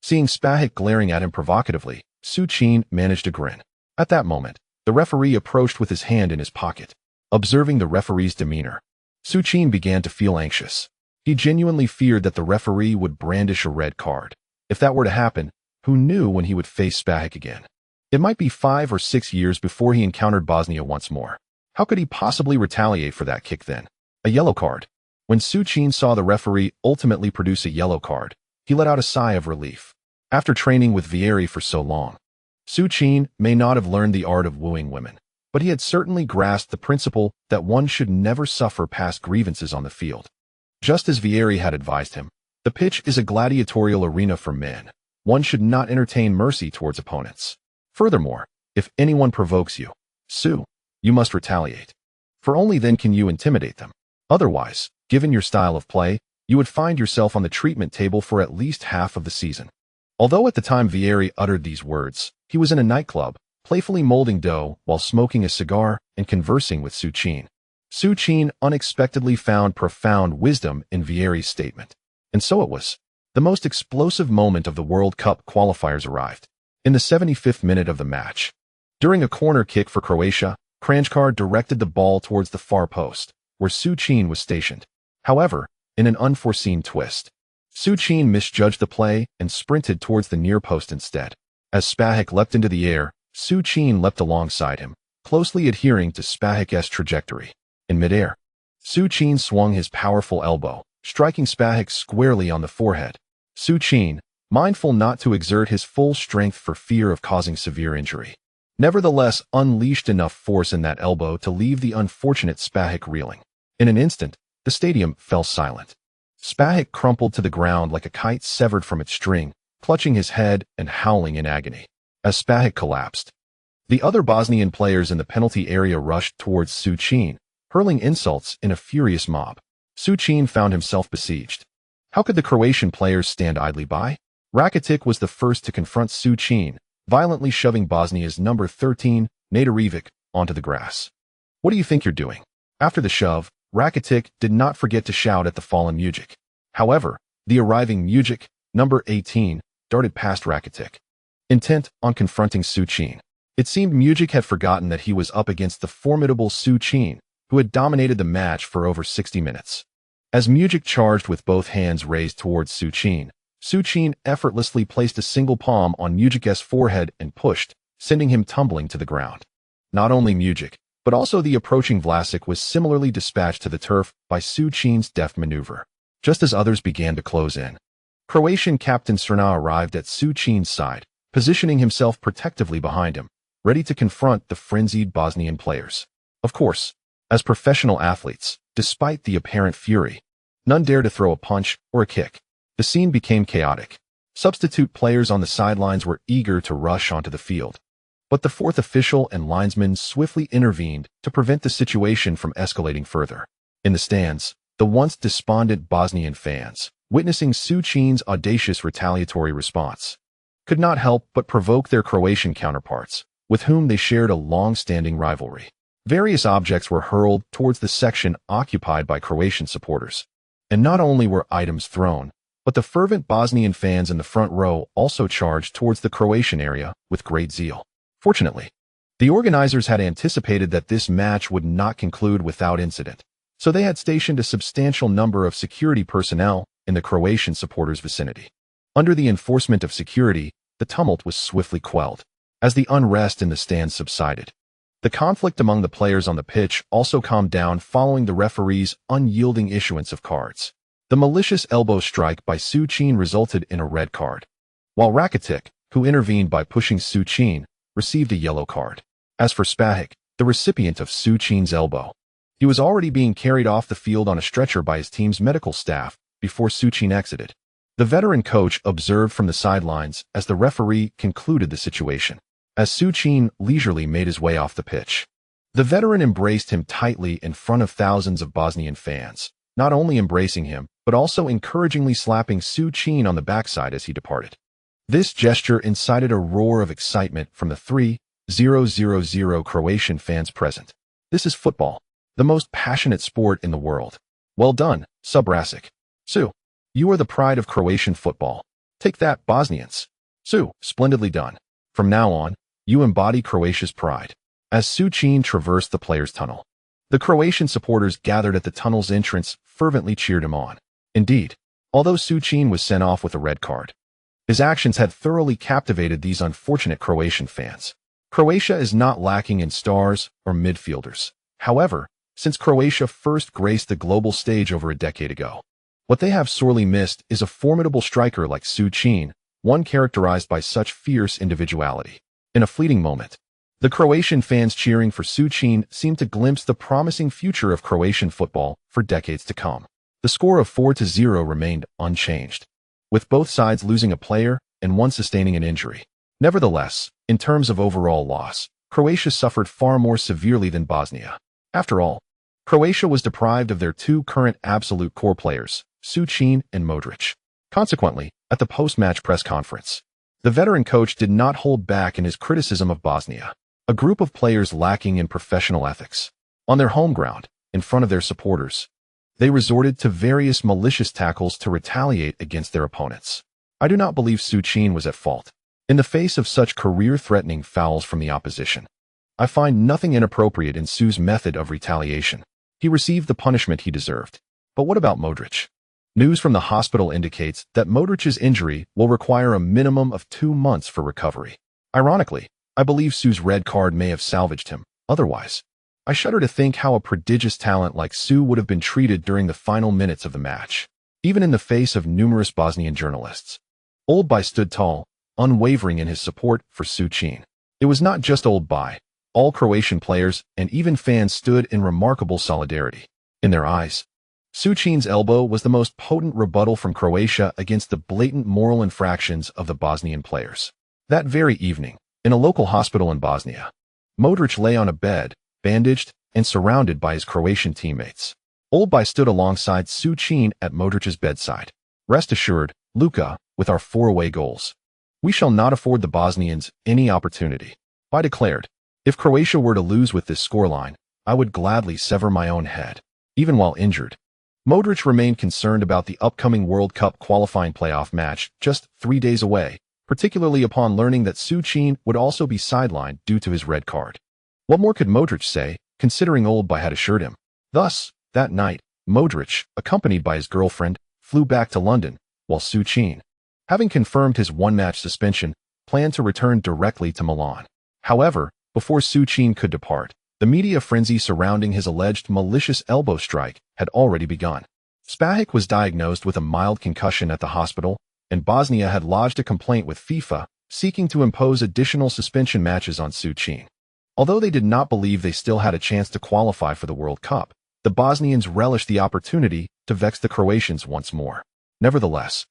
Seeing Spahic glaring at him provocatively, Suchin managed a grin. At that moment, the referee approached with his hand in his pocket. Observing the referee's demeanor, Suchin began to feel anxious. He genuinely feared that the referee would brandish a red card. If that were to happen, who knew when he would face Spahic again? It might be 5 or 6 years before he encountered Bosnia once more. How could he possibly retaliate for that kick then? A yellow card. When Suchin saw the referee ultimately produce a yellow card, he let out a sigh of relief. After training with Vieri for so long, Suchin may not have learned the art of wooing women, but he had certainly grasped the principle that one should never suffer past grievances on the field. Just as Vieri had advised him, the pitch is a gladiatorial arena for men. One should not entertain mercy towards opponents. Furthermore, if anyone provokes you, you must retaliate. For only then can you intimidate them. Otherwise, given your style of play, you would find yourself on the treatment table for at least half of the season. Although at the time Vieri uttered these words, he was in a nightclub, playfully molding dough while smoking a cigar and conversing with Suchin. Suchin unexpectedly found profound wisdom in Vieri's statement. And so it was. The most explosive moment of the World Cup qualifiers arrived. In the 75th minute of the match, during a corner kick for Croatia, Kranjčar directed the ball towards the far post, where Suchin was stationed. However, in an unforeseen twist, Suchin misjudged the play and sprinted towards the near post instead. As Spahic leapt into the air, Suchin leapt alongside him, closely adhering to Spahic's trajectory. In midair, Suchin swung his powerful elbow, striking Spahic squarely on the forehead. Suchin, mindful not to exert his full strength for fear of causing severe injury, nevertheless unleashed enough force in that elbow to leave the unfortunate Spahic reeling. In an instant, the stadium fell silent. Spahic crumpled to the ground like a kite severed from its string, clutching his head and howling in agony. As Spahic collapsed, the other Bosnian players in the penalty area rushed towards Suchin, hurling insults in a furious mob. Suchin found himself besieged. How could the Croatian players stand idly by? Rakitic was the first to confront Suchin, violently shoving Bosnia's number 13, Nadarivic, onto the grass. "What do you think you're doing?" After the shove, Rakitic did not forget to shout at the fallen Mujic. However, the arriving Modric, number 18, darted past Rakitic, intent on confronting Součin. It seemed Modric had forgotten that he was up against the formidable Součin, who had dominated the match for over 60 minutes. As Modric charged with both hands raised towards Součin, Součin effortlessly placed a single palm on Modric's forehead and pushed, sending him tumbling to the ground. Not only Modric, but also the approaching Vlasic was similarly dispatched to the turf by Součin's deft maneuver. Just as others began to close in, Croatian captain Crna arrived at Součin's side, positioning himself protectively behind him, ready to confront the frenzied Bosnian players. Of course, as professional athletes, despite the apparent fury, none dared to throw a punch or a kick. The scene became chaotic. Substitute players on the sidelines were eager to rush onto the field, but the fourth official and linesman swiftly intervened to prevent the situation from escalating further. In the stands, the once despondent Bosnian fans, witnessing Součin's audacious retaliatory response, could not help but provoke their Croatian counterparts, with whom they shared a long-standing rivalry. Various objects were hurled towards the section occupied by Croatian supporters, and not only were items thrown, but the fervent Bosnian fans in the front row also charged towards the Croatian area with great zeal. Fortunately, the organizers had anticipated that this match would not conclude without incident, so they had stationed a substantial number of security personnel in the Croatian supporters' vicinity. Under the enforcement of security, the tumult was swiftly quelled. As the unrest in the stands subsided, the conflict among the players on the pitch also calmed down following the referee's unyielding issuance of cards. The malicious elbow strike by Součin resulted in a red card, while Rakitic, who intervened by pushing Součin, received a yellow card. As for Spahic, the recipient of Součin's elbow, he was already being carried off the field on a stretcher by his team's medical staff before Součin exited. The veteran coach observed from the sidelines as the referee concluded the situation. As Součin leisurely made his way off the pitch, the veteran embraced him tightly in front of thousands of Bosnian fans, not only embracing him, but also encouragingly slapping Součin on the backside as he departed. This gesture incited a roar of excitement from the 3,000 Croatian fans present. This is football, the most passionate sport in the world. Well done, Subracic. Su, you are the pride of Croatian football. Take that, Bosnians. Su, splendidly done. From now on, you embody Croatia's pride. As Součin traversed the players' tunnel, the Croatian supporters gathered at the tunnel's entrance fervently cheered him on. Indeed, although Součin was sent off with a red card, his actions had thoroughly captivated these unfortunate Croatian fans. Croatia is not lacking in stars or midfielders. However, since Croatia first graced the global stage over a decade ago, what they have sorely missed is a formidable striker like Součin, one characterized by such fierce individuality. In a fleeting moment, the Croatian fans cheering for Součin seemed to glimpse the promising future of Croatian football for decades to come. The score of 4-0 remained unchanged, with both sides losing a player and one sustaining an injury. Nevertheless, in terms of overall loss, Croatia suffered far more severely than Bosnia. After all, Croatia was deprived of their two current absolute core players, Součin and Modric. Consequently, at the post-match press conference, the veteran coach did not hold back in his criticism of Bosnia, a group of players lacking in professional ethics. On their home ground, in front of their supporters, they resorted to various malicious tackles to retaliate against their opponents. I do not believe Součin was at fault. In the face of such career-threatening fouls from the opposition, I find nothing inappropriate in Su's method of retaliation. He received the punishment he deserved. But what about Modric? News from the hospital indicates that Modric's injury will require a minimum of 2 months for recovery. Ironically, I believe Su's red card may have salvaged him. Otherwise, I shudder to think how a prodigious talent like Su would have been treated during the final minutes of the match, even in the face of numerous Bosnian journalists. Oldby stood tall, unwavering in his support for Součin. It was not just Oldby. All Croatian players and even fans stood in remarkable solidarity. In their eyes, Součin's elbow was the most potent rebuttal from Croatia against the blatant moral infractions of the Bosnian players. That very evening, in a local hospital in Bosnia, Modric lay on a bed, bandaged and surrounded by his Croatian teammates. Oldby stood alongside Součin at Modric's bedside. Rest assured, Luka, with our 4 away goals, we shall not afford the Bosnians any opportunity. I declared, if Croatia were to lose with this scoreline, I would gladly sever my own head, even while injured. Modric remained concerned about the upcoming World Cup qualifying playoff match just 3 days away, particularly upon learning that Součin would also be sidelined due to his red card. What more could Modric say, considering Oldby had assured him? Thus, that night, Modric, accompanied by his girlfriend, flew back to London, while Součin, having confirmed his one-match suspension, planned to return directly to Milan. However, before Součin could depart, the media frenzy surrounding his alleged malicious elbow strike had already begun. Spahic was diagnosed with a mild concussion at the hospital, and Bosnia had lodged a complaint with FIFA, seeking to impose additional suspension matches on Součin. Although they did not believe they still had a chance to qualify for the World Cup, the Bosnians relished the opportunity to vex the Croatians once more. Nevertheless,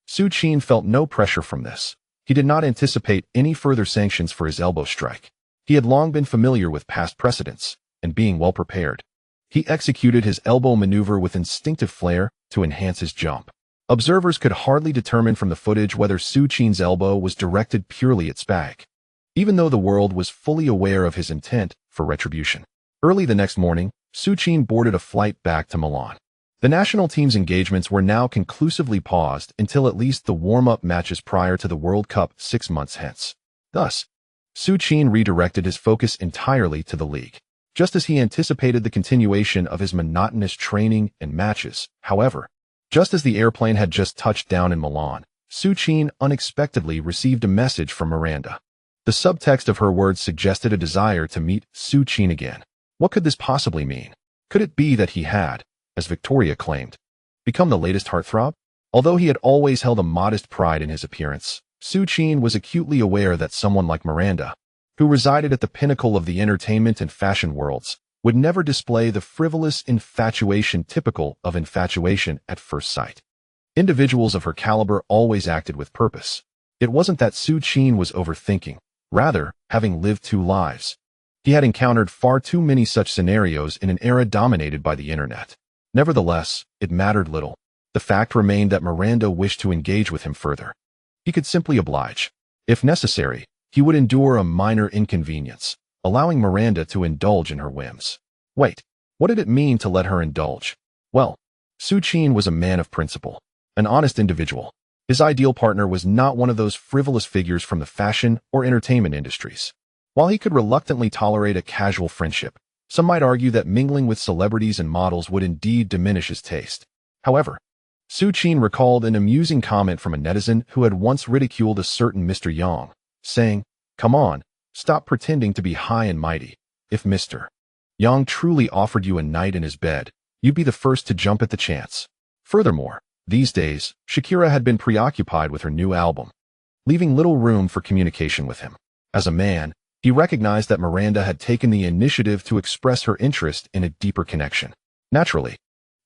Součin felt no pressure from this. He did not anticipate any further sanctions for his elbow strike. He had long been familiar with past precedents, and being well prepared, he executed his elbow maneuver with instinctive flair to enhance his jump. Observers could hardly determine from the footage whether Součin's elbow was directed purely at Spahic, even though the world was fully aware of his intent for retribution. Early the next morning, Součin boarded a flight back to Milan. The national team's engagements were now conclusively paused until at least the warm-up matches prior to the World Cup 6 months hence. Thus, Součin redirected his focus entirely to the league. Just as he anticipated the continuation of his monotonous training and matches, however, just as the airplane had just touched down in Milan, Součin unexpectedly received a message from Miranda. The subtext of her words suggested a desire to meet Součin again. What could this possibly mean? Could it be that he had, as Victoria claimed, become the latest heartthrob? Although he had always held a modest pride in his appearance, Součin was acutely aware that someone like Miranda, who resided at the pinnacle of the entertainment and fashion worlds, would never display the frivolous infatuation typical of infatuation at first sight. Individuals of her caliber always acted with purpose. It wasn't that Součin was overthinking. Rather, having lived 2 lives, he had encountered far too many such scenarios in an era dominated by the internet. Nevertheless, it mattered little. The fact remained that Miranda wished to engage with him further. He could simply oblige. If necessary, he would endure a minor inconvenience, allowing Miranda to indulge in her whims. Wait, what did it mean to let her indulge? Well, Součin was a man of principle, an honest individual. His ideal partner was not one of those frivolous figures from the fashion or entertainment industries. While he could reluctantly tolerate a casual friendship, some might argue that mingling with celebrities and models would indeed diminish his taste. However, Součin recalled an amusing comment from a netizen who had once ridiculed a certain Mr. Young, saying, "Come on, stop pretending to be high and mighty. If Mr. Young truly offered you a night in his bed, you'd be the first to jump at the chance." Furthermore, these days, Shakira had been preoccupied with her new album, leaving little room for communication with him. As a man, he recognized that Miranda had taken the initiative to express her interest in a deeper connection. Naturally,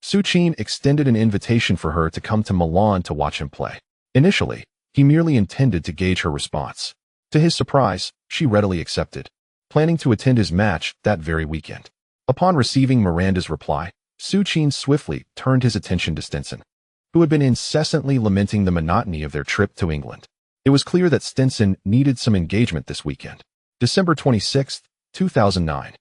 Součin extended an invitation for her to come to Milan to watch him play. Initially, he merely intended to gauge her response. To his surprise, she readily accepted, planning to attend his match that very weekend. Upon receiving Miranda's reply, Součin swiftly turned his attention to Stinson, who had been incessantly lamenting the monotony of their trip to England. It was clear that Stinson needed some engagement this weekend. December 26, 2009.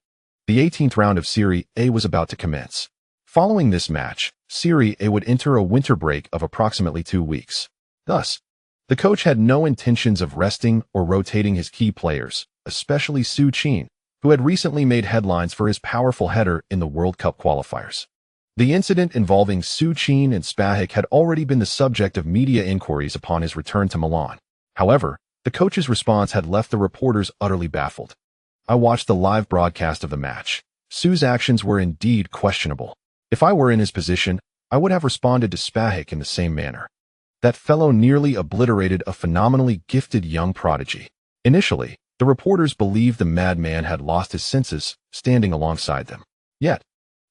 The 18th round of Serie A was about to commence. Following this match, Serie A would enter a winter break of approximately 2 weeks. Thus, the coach had no intentions of resting or rotating his key players, especially Součin, who had recently made headlines for his powerful header in the World Cup qualifiers. The incident involving Součin and Spahic had already been the subject of media inquiries upon his return to Milan. However, the coach's response had left the reporters utterly baffled. "I watched the live broadcast of the match. Sou's actions were indeed questionable. If I were in his position, I would have responded to Spahic in the same manner. That fellow nearly obliterated a phenomenally gifted young prodigy." Initially, the reporters believed the madman had lost his senses, standing alongside them. Yet,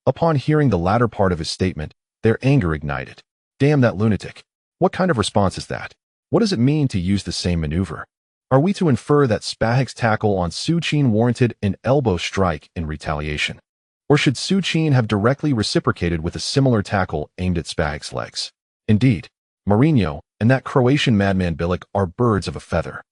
upon hearing the latter part of his statement, their anger ignited. "Damn that lunatic. What kind of response is that? What does it mean to use the same maneuver? Are we to infer that Spahic's tackle on Součin warranted an elbow strike in retaliation? Or should Součin have directly reciprocated with a similar tackle aimed at Spahic's legs? Indeed, Mourinho and that Croatian madman Bilic are birds of a feather.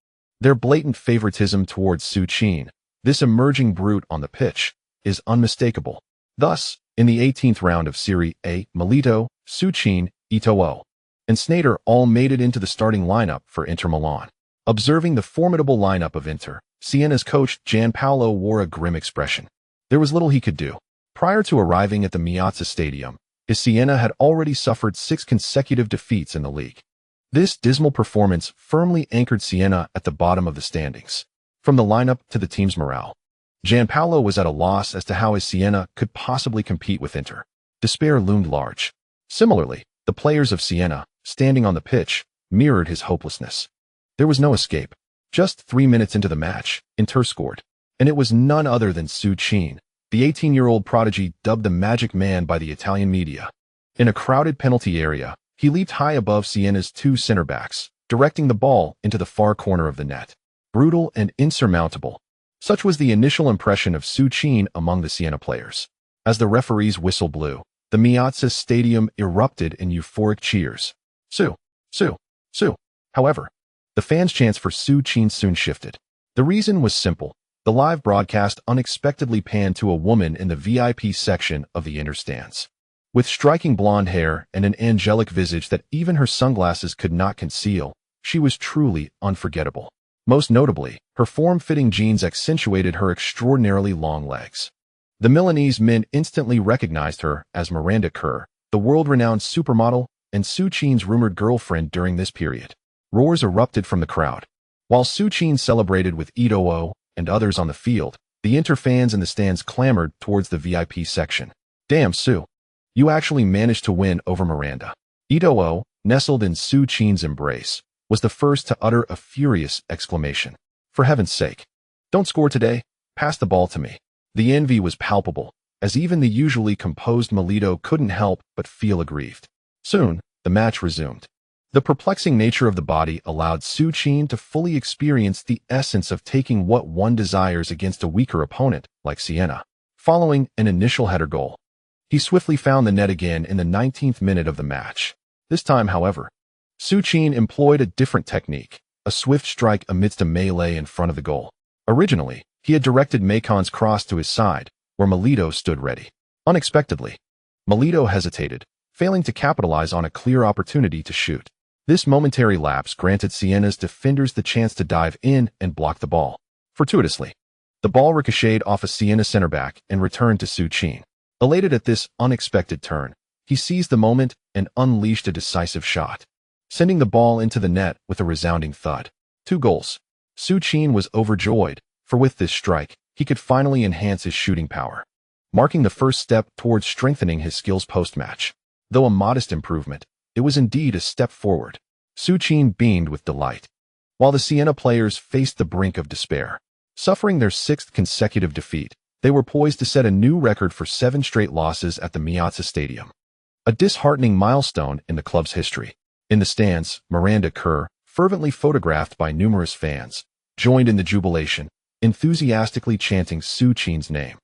Their blatant favoritism towards Součin, this emerging brute on the pitch, is unmistakable. Thus, In the 18th round of Serie A, Milito, Suchin, Eto'o, and Sneijder all made it into the starting lineup for Inter Milan. Observing the formidable lineup of Inter, Siena's coach Gianpaolo wore a grim expression. There was little he could do. Prior to arriving at the Piazza Stadium, his Siena had already suffered 6 consecutive defeats in the league. This dismal performance firmly anchored Siena at the bottom of the standings. From the lineup to the team's morale, Gianpaolo was at a loss as to how his Siena could possibly compete with Inter. Despair loomed large. Similarly, the players of Siena, standing on the pitch, mirrored his hopelessness. There was no escape. Just 3 minutes into the match, Inter scored. And it was none other than Suchin, the 18-year-old prodigy dubbed the Magic Man by the Italian media. In a crowded penalty area, he leaped high above Siena's 2 center-backs, directing the ball into the far corner of the net. Brutal and insurmountable. Such was the initial impression of Suchin among the Siena players. As the referee's whistle blew, the Piazza Stadium erupted in euphoric cheers. Su! Su! Su! However, the fans' chants for Suchin soon shifted. The reason was simple. The live broadcast unexpectedly panned to a woman in the VIP section of the Inter stands. With striking blonde hair and an angelic visage that even her sunglasses could not conceal, she was truly unforgettable. Most notably, her form-fitting jeans accentuated her extraordinarily long legs. The Milanese men instantly recognized her as Miranda Kerr, the world-renowned supermodel and Suchin's rumored girlfriend during this period. Roars erupted from the crowd. While Suchin celebrated with Eto'o and others on the field, the Inter fans in the stands clamored towards the VIP section. Damn, Su! You actually managed to win over Miranda. Eto'o, nestled in Suchin's embrace, was the first to utter a furious exclamation. For heaven's sake. Don't score today, pass the ball to me. The envy was palpable, as even the usually composed Milito couldn't help but feel aggrieved. Soon, the match resumed. The perplexing nature of the body allowed Suchin to fully experience the essence of taking what one desires against a weaker opponent, like Siena. Following an initial header goal, he swiftly found the net again in the 19th minute of the match. This time, however, Suchin employed a different technique, a swift strike amidst a melee in front of the goal. Originally, he had directed Macon's cross to his side, where Milito stood ready. Unexpectedly, Milito hesitated, failing to capitalize on a clear opportunity to shoot. This momentary lapse granted Siena's defenders the chance to dive in and block the ball. Fortuitously, the ball ricocheted off a Siena center-back and returned to Suchin. Elated at this unexpected turn, he seized the moment and unleashed a decisive shot, sending the ball into the net with a resounding thud. 2 goals. Suchin was overjoyed, for with this strike, he could finally enhance his shooting power, marking the first step towards strengthening his skills post-match. Though a modest improvement, it was indeed a step forward. Suchin beamed with delight, while the Siena players faced the brink of despair. Suffering their 6th consecutive defeat, they were poised to set a new record for 7 straight losses at the Piazza Stadium. A disheartening milestone in the club's history. In the stands, Miranda Kerr, fervently photographed by numerous fans, joined in the jubilation, enthusiastically chanting Suchin's name.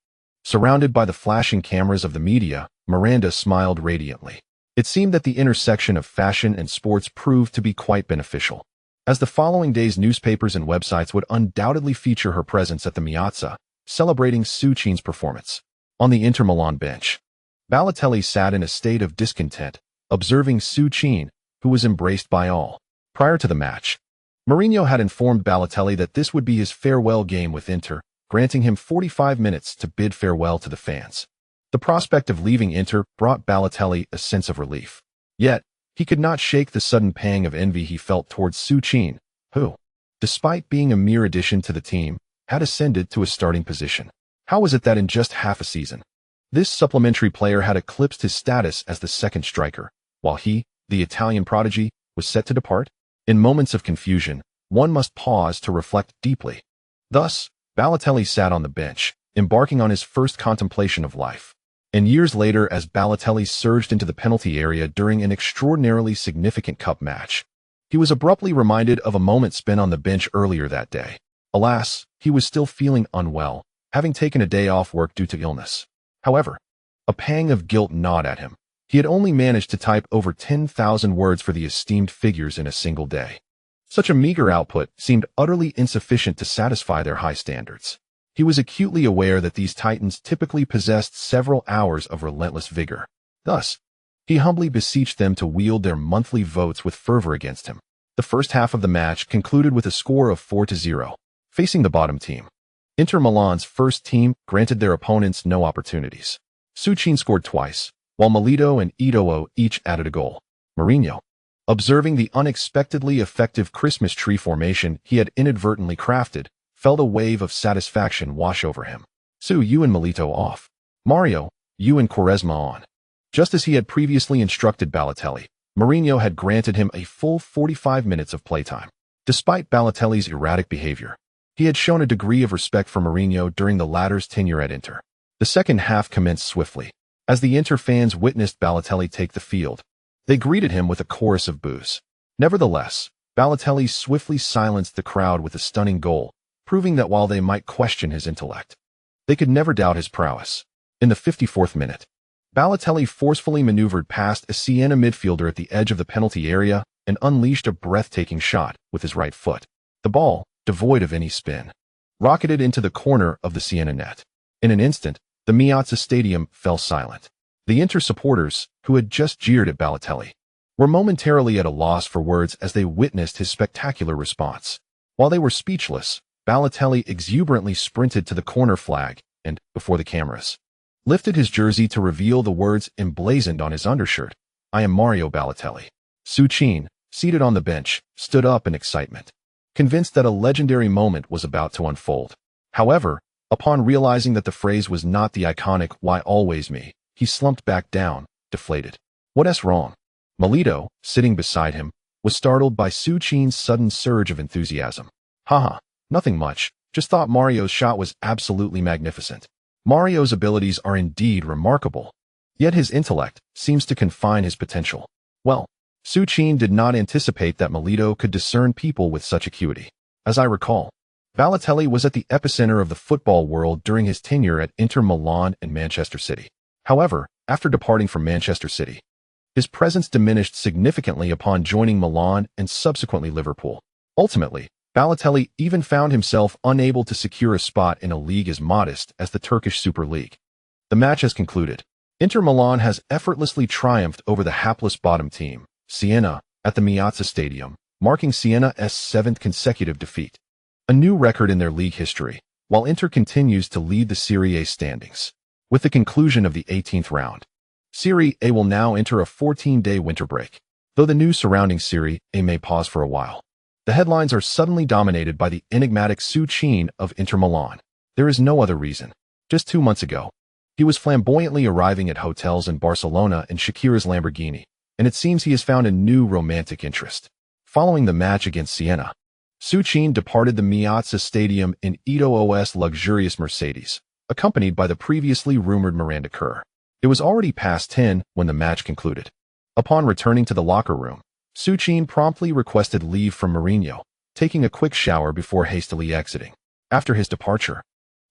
Surrounded by the flashing cameras of the media, Miranda smiled radiantly. It seemed that the intersection of fashion and sports proved to be quite beneficial, as the following day's newspapers and websites would undoubtedly feature her presence at the Piazza, celebrating Suchin's performance. On the Inter Milan bench, Balotelli sat in a state of discontent, observing Suchin, who was embraced by all. Prior to the match, Mourinho had informed Balotelli that this would be his farewell game with Inter, granting him 45 minutes to bid farewell to the fans. The prospect of leaving Inter brought Balotelli a sense of relief. Yet, he could not shake the sudden pang of envy he felt towards Suchin, who, despite being a mere addition to the team, had ascended to a starting position. How was it that in just half a season, this supplementary player had eclipsed his status as the second striker, while he, the Italian prodigy, was set to depart? In moments of confusion, one must pause to reflect deeply. Thus, Balotelli sat on the bench, embarking on his first contemplation of life. And years later, as Balotelli surged into the penalty area during an extraordinarily significant cup match, he was abruptly reminded of a moment spent on the bench earlier that day. Alas, he was still feeling unwell, having taken a day off work due to illness. However, a pang of guilt gnawed at him. He had only managed to type over 10,000 words for the esteemed figures in a single day. Such a meager output seemed utterly insufficient to satisfy their high standards. He was acutely aware that these titans typically possessed several hours of relentless vigor. Thus, he humbly beseeched them to wield their monthly votes with fervor against him. The first half of the match concluded with a score of 4-0, facing the bottom team. Inter Milan's first team granted their opponents no opportunities. Součin scored twice, while Milito and Eto'o each added a goal. Mourinho, observing the unexpectedly effective Christmas tree formation he had inadvertently crafted, felt a wave of satisfaction wash over him. You and Milito off. Mario, you and Quaresma on. Just as he had previously instructed Balotelli, Mourinho had granted him a full 45 minutes of playtime. Despite Balotelli's erratic behavior, he had shown a degree of respect for Mourinho during the latter's tenure at Inter. The second half commenced swiftly. As the Inter fans witnessed Balotelli take the field, they greeted him with a chorus of boos. Nevertheless, Balotelli swiftly silenced the crowd with a stunning goal, proving that while they might question his intellect, they could never doubt his prowess. In the 54th minute, Balotelli forcefully maneuvered past a Siena midfielder at the edge of the penalty area and unleashed a breathtaking shot with his right foot. The ball, devoid of any spin, rocketed into the corner of the Siena net. In an instant, the Meazza Stadium fell silent. The Inter supporters, who had just jeered at Balotelli, were momentarily at a loss for words as they witnessed his spectacular response. While they were speechless, Balotelli exuberantly sprinted to the corner flag and, before the cameras, lifted his jersey to reveal the words emblazoned on his undershirt, "I am Mario Balotelli." Součin, seated on the bench, stood up in excitement, convinced that a legendary moment was about to unfold. However, upon realizing that the phrase was not the iconic "Why always me," he slumped back down, deflated. What's wrong? Milito, sitting beside him, was startled by Součin's sudden surge of enthusiasm. Haha, nothing much, just thought Mario's shot was absolutely magnificent. Mario's abilities are indeed remarkable, yet his intellect seems to confine his potential. Well, Součin did not anticipate that Milito could discern people with such acuity. As I recall, Balotelli was at the epicenter of the football world during his tenure at Inter Milan and Manchester City. However, after departing from Manchester City, his presence diminished significantly upon joining Milan and subsequently Liverpool. Ultimately, Balotelli even found himself unable to secure a spot in a league as modest as the Turkish Super League. The match has concluded. Inter Milan has effortlessly triumphed over the hapless bottom team, Siena, at the Meazza Stadium, marking Siena's 7th consecutive defeat. A new record in their league history, while Inter continues to lead the Serie A standings. With the conclusion of the 18th round, Serie A will now enter a 14-day winter break, though the news surrounding Serie A may pause for a while. The headlines are suddenly dominated by the enigmatic Součin of Inter Milan. There is no other reason. Just 2 months ago, he was flamboyantly arriving at hotels in Barcelona in Shakira's Lamborghini, and it seems he has found a new romantic interest. Following the match against Siena, Součin departed the Meazza Stadium in Eto'o's luxurious Mercedes, accompanied by the previously rumored Miranda Kerr. It was already past 10 when the match concluded. Upon returning to the locker room, Součin promptly requested leave from Mourinho, taking a quick shower before hastily exiting. After his departure,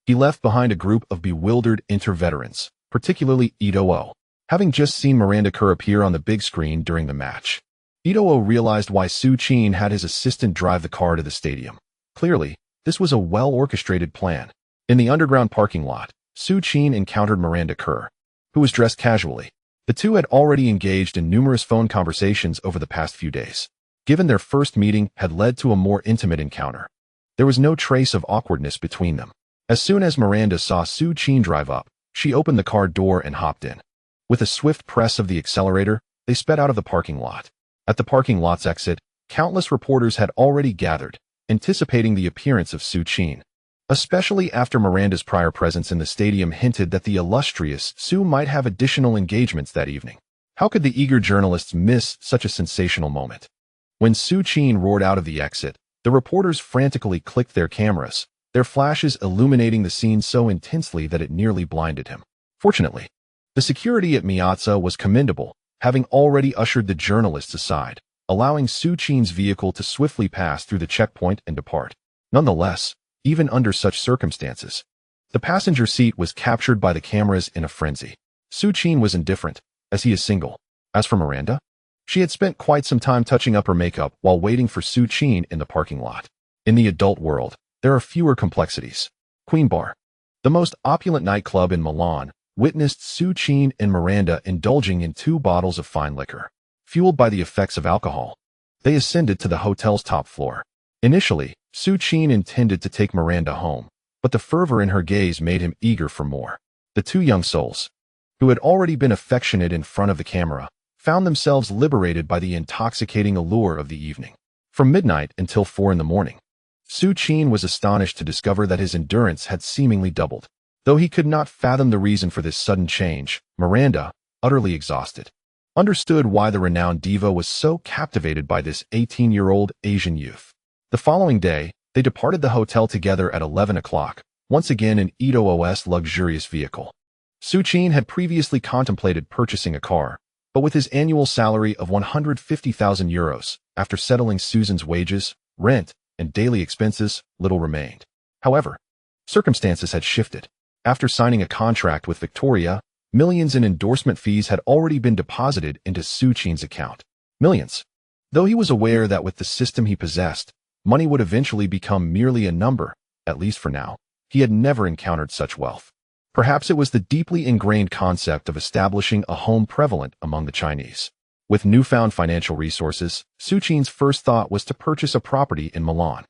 he left behind a group of bewildered Inter veterans, particularly Eto'o, having just seen Miranda Kerr appear on the big screen during the match. Eto'o realized why Součin had his assistant drive the car to the stadium. Clearly, this was a well-orchestrated plan. In the underground parking lot, Součin encountered Miranda Kerr, who was dressed casually. The two had already engaged in numerous phone conversations over the past few days. Given their first meeting had led to a more intimate encounter, there was no trace of awkwardness between them. As soon as Miranda saw Součin drive up, she opened the car door and hopped in. With a swift press of the accelerator, they sped out of the parking lot. At the parking lot's exit, countless reporters had already gathered, anticipating the appearance of Součin, especially after Miranda's prior presence in the stadium hinted that the illustrious Sue might have additional engagements that evening. How could the eager journalists miss such a sensational moment? When Součin roared out of the exit, the reporters frantically clicked their cameras, their flashes illuminating the scene so intensely that it nearly blinded him. Fortunately, the security at Meazza was commendable, having already ushered the journalists aside, allowing Součin's vehicle to swiftly pass through the checkpoint and depart. Nonetheless, even under such circumstances, the passenger seat was captured by the cameras in a frenzy. Součin was indifferent, as he is single. As for Miranda, she had spent quite some time touching up her makeup while waiting for Součin in the parking lot. In the adult world, there are fewer complexities. Queen Bar, the most opulent nightclub in Milan, witnessed Suchin and Miranda indulging in 2 bottles of fine liquor. Fueled by the effects of alcohol, they ascended to the hotel's top floor. Initially, Suchin intended to take Miranda home, but the fervor in her gaze made him eager for more. The 2 young souls, who had already been affectionate in front of the camera, found themselves liberated by the intoxicating allure of the evening. From midnight until 4 in the morning, Suchin was astonished to discover that his endurance had seemingly doubled. Though he could not fathom the reason for this sudden change, Miranda, utterly exhausted, understood why the renowned diva was so captivated by this 18-year-old Asian youth. The following day, they departed the hotel together at 11 o'clock, once again in Ito's luxurious vehicle. Suchin had previously contemplated purchasing a car, but with his annual salary of 150,000 euros, after settling Susan's wages, rent, and daily expenses, little remained. However, circumstances had shifted. After signing a contract with Victoria, millions in endorsement fees had already been deposited into Suchin's account. Millions. Though he was aware that with the system he possessed, money would eventually become merely a number, at least for now, he had never encountered such wealth. Perhaps it was the deeply ingrained concept of establishing a home prevalent among the Chinese. With newfound financial resources, Suchin's first thought was to purchase a property in Milan.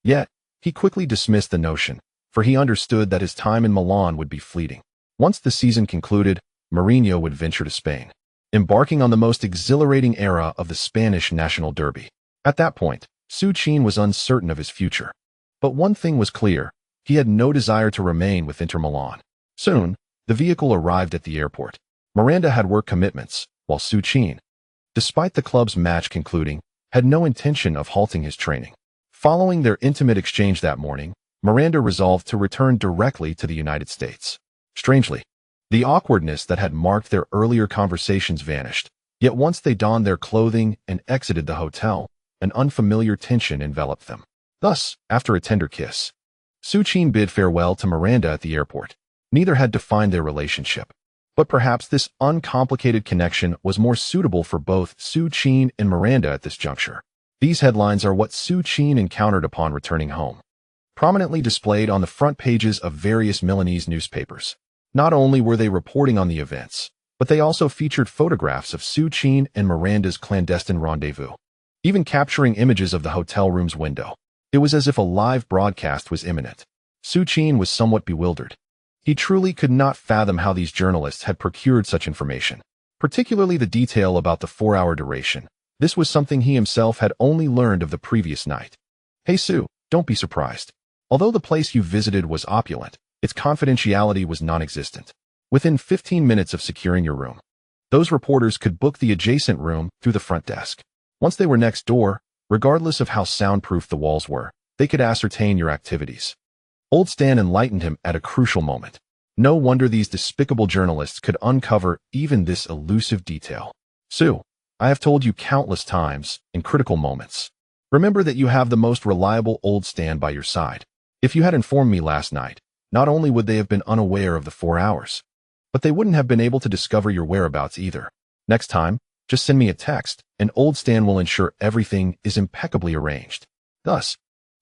Yet, he quickly dismissed the notion, for he understood that his time in Milan would be fleeting. Once the season concluded, Mourinho would venture to Spain, embarking on the most exhilarating era of the Spanish national derby. At that point, Suchin was uncertain of his future. But one thing was clear, he had no desire to remain with Inter Milan. Soon, the vehicle arrived at the airport. Miranda had work commitments, while Suchin, despite the club's match concluding, had no intention of halting his training. Following their intimate exchange that morning, Miranda resolved to return directly to the United States. Strangely, the awkwardness that had marked their earlier conversations vanished, yet once they donned their clothing and exited the hotel, an unfamiliar tension enveloped them. Thus, after a tender kiss, Suchin bid farewell to Miranda at the airport. Neither had defined their relationship, but perhaps this uncomplicated connection was more suitable for both Suchin and Miranda at this juncture. These headlines are what Suchin encountered upon returning home, prominently displayed on the front pages of various Milanese newspapers. Not only were they reporting on the events, but they also featured photographs of Suchin and Miranda's clandestine rendezvous, even capturing images of the hotel room's window. It was as if a live broadcast was imminent. Suchin was somewhat bewildered. He truly could not fathom how these journalists had procured such information, particularly the detail about the 4-hour duration. This was something he himself had only learned of the previous night. Hey Sue, don't be surprised. Although the place you visited was opulent, its confidentiality was non-existent. Within 15 minutes of securing your room, those reporters could book the adjacent room through the front desk. Once they were next door, regardless of how soundproof the walls were, they could ascertain your activities. Old Stan enlightened him at a crucial moment. No wonder these despicable journalists could uncover even this elusive detail. Sue, I have told you countless times, in critical moments, remember that you have the most reliable Old Stan by your side. If you had informed me last night, not only would they have been unaware of the 4 hours, but they wouldn't have been able to discover your whereabouts either. Next time, just send me a text, and Old Stan will ensure everything is impeccably arranged. Thus,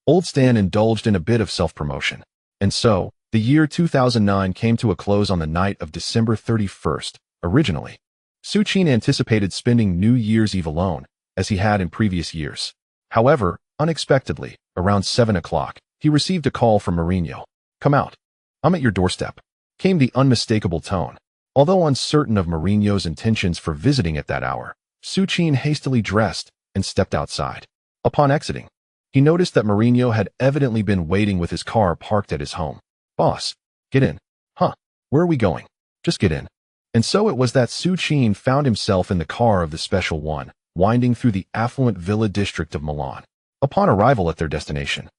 Old Stan indulged in a bit of self-promotion. And so, the year 2009 came to a close on the night of December 31st. Originally, Suchin anticipated spending New Year's Eve alone, as he had in previous years. However, unexpectedly, around 7 o'clock, he received a call from Mourinho. Come out. I'm at your doorstep, came the unmistakable tone. Although uncertain of Mourinho's intentions for visiting at that hour, Suchin hastily dressed and stepped outside. Upon exiting, he noticed that Mourinho had evidently been waiting with his car parked at his home. Boss, get in. Huh, where are we going? Just get in. And so it was that Suchin found himself in the car of the Special One, winding through the affluent villa district of Milan. Upon arrival at their destination,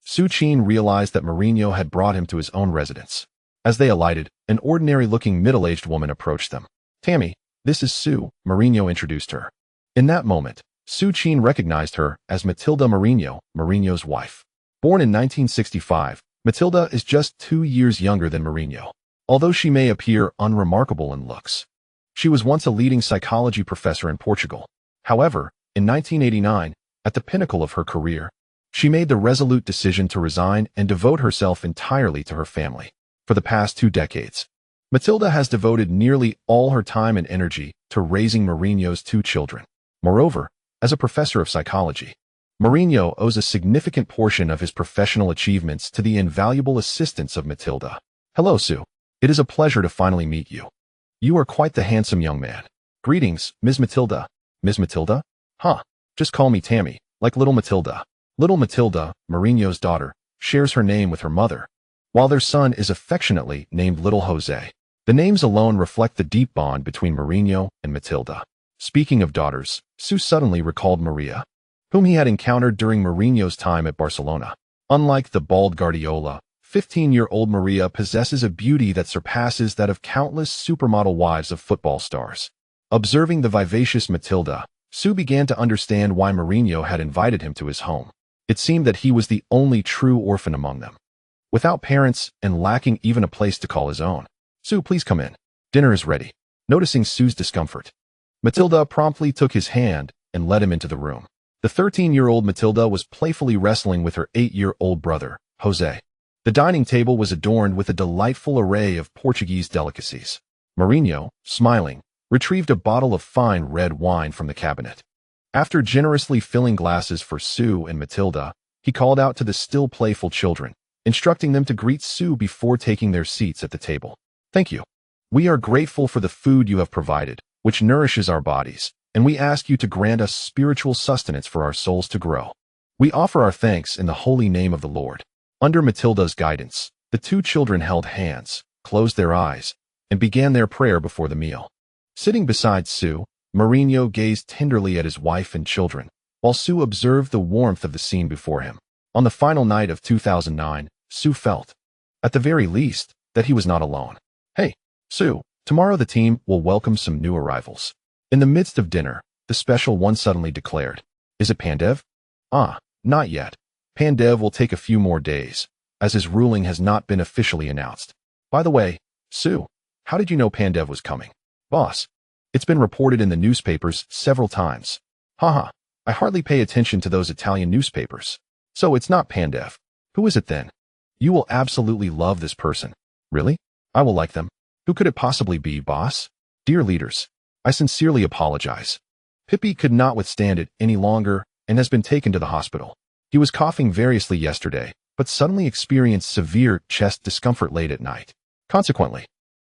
Suchin realized that Mourinho had brought him to his own residence. As they alighted, an ordinary-looking middle-aged woman approached them. Tammy, this is Sue, Mourinho introduced her. In that moment, Suchin recognized her as Matilda Mourinho, Mourinho's wife. Born in 1965, Matilda is just 2 years younger than Mourinho, although she may appear unremarkable in looks. She was once a leading psychology professor in Portugal. However, in 1989, at the pinnacle of her career, She made the resolute decision to resign and devote herself entirely to her family. For the past 2 decades, Matilda has devoted nearly all her time and energy to raising Mourinho's 2 children. Moreover, as a professor of psychology, Mourinho owes a significant portion of his professional achievements to the invaluable assistance of Matilda. Hello, Sue. It is a pleasure to finally meet you. You are quite the handsome young man. Greetings, Ms. Matilda. Ms. Matilda? Huh. Just call me Tammy, like little Matilda. Little Matilda, Mourinho's daughter, shares her name with her mother, while their son is affectionately named Little Jose. The names alone reflect the deep bond between Mourinho and Matilda. Speaking of daughters, Sue suddenly recalled Maria, whom he had encountered during Mourinho's time at Barcelona. Unlike the bald Guardiola, 15-year-old Maria possesses a beauty that surpasses that of countless supermodel wives of football stars. Observing the vivacious Matilda, Sue began to understand why Mourinho had invited him to his home. It seemed that he was the only true orphan among them, without parents and lacking even a place to call his own. Sue, please come in. Dinner is ready. Noticing Sue's discomfort, Matilda promptly took his hand and led him into the room. The 13-year-old Matilda was playfully wrestling with her 8-year-old brother, Jose. The dining table was adorned with a delightful array of Portuguese delicacies. Mourinho, smiling, retrieved a bottle of fine red wine from the cabinet. After generously filling glasses for Sue and Matilda, he called out to the still playful children, instructing them to greet Sue before taking their seats at the table. Thank you. We are grateful for the food you have provided, which nourishes our bodies, and we ask you to grant us spiritual sustenance for our souls to grow. We offer our thanks in the holy name of the Lord. Under Matilda's guidance, the 2 children held hands, closed their eyes, and began their prayer before the meal. Sitting beside Sue, Mourinho gazed tenderly at his wife and children, while Sue observed the warmth of the scene before him. On the final night of 2009, Sue felt, at the very least, that he was not alone. Hey, Sue, tomorrow the team will welcome some new arrivals. In the midst of dinner, the special one suddenly declared, Is it Pandev? Ah, not yet. Pandev will take a few more days, as his ruling has not been officially announced. By the way, Sue, how did you know Pandev was coming? Boss, it's been reported in the newspapers several times. Haha, I hardly pay attention to those Italian newspapers. So it's not Pandev. Who is it then? You will absolutely love this person. Really? I will like them. Who could it possibly be, boss? Dear leaders, I sincerely apologize. Pippi could not withstand it any longer and has been taken to the hospital. He was coughing variously yesterday, but suddenly experienced severe chest discomfort late at night. Consequently,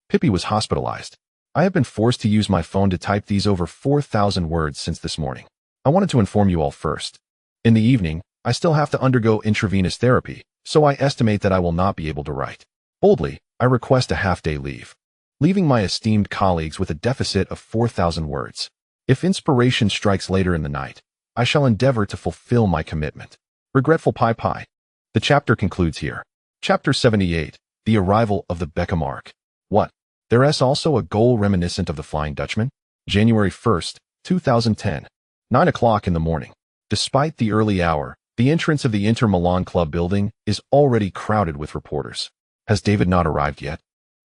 Pippi was hospitalized. I have been forced to use my phone to type these over 4,000 words since this morning. I wanted to inform you all first. In the evening, I still have to undergo intravenous therapy, so I estimate that I will not be able to write. Boldly, I request a half-day leave, leaving my esteemed colleagues with a deficit of 4,000 words. If inspiration strikes later in the night, I shall endeavor to fulfill my commitment. Regretful Pi. The chapter concludes here. Chapter 78, The Arrival of the Beckham Arc. What? There is also a goal reminiscent of the Flying Dutchman? January 1st, 2010. 9 o'clock in the morning. Despite the early hour, the entrance of the Inter Milan club building is already crowded with reporters. Has David not arrived yet?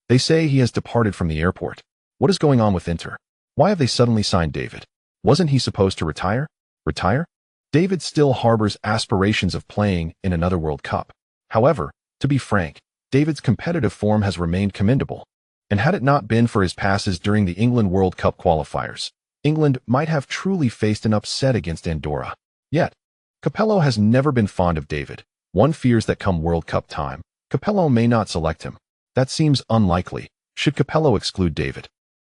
They say he has departed from the airport. What is going on with Inter? Why have they suddenly signed David? Wasn't he supposed to retire? Retire? David still harbors aspirations of playing in another World Cup. However, to be frank, David's competitive form has remained commendable. And had it not been for his passes during the England World Cup qualifiers, England might have truly faced an upset against Andorra. Yet, Capello has never been fond of David. One fears that come World Cup time, Capello may not select him. That seems unlikely. Should Capello exclude David,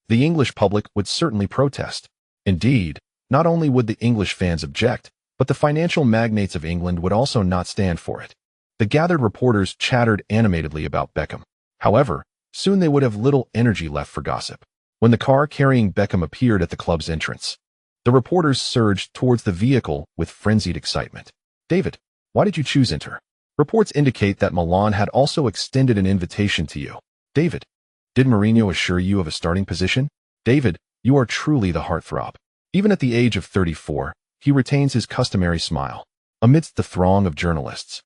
the English public would certainly protest. Indeed, not only would the English fans object, but the financial magnates of England would also not stand for it. The gathered reporters chattered animatedly about Beckham. However, soon they would have little energy left for gossip. When the car carrying Beckham appeared at the club's entrance, the reporters surged towards the vehicle with frenzied excitement. David, why did you choose Inter? Reports indicate that Milan had also extended an invitation to you. David, did Mourinho assure you of a starting position? David, you are truly the heartthrob. Even at the age of 34, he retains his customary smile. Amidst the throng of journalists,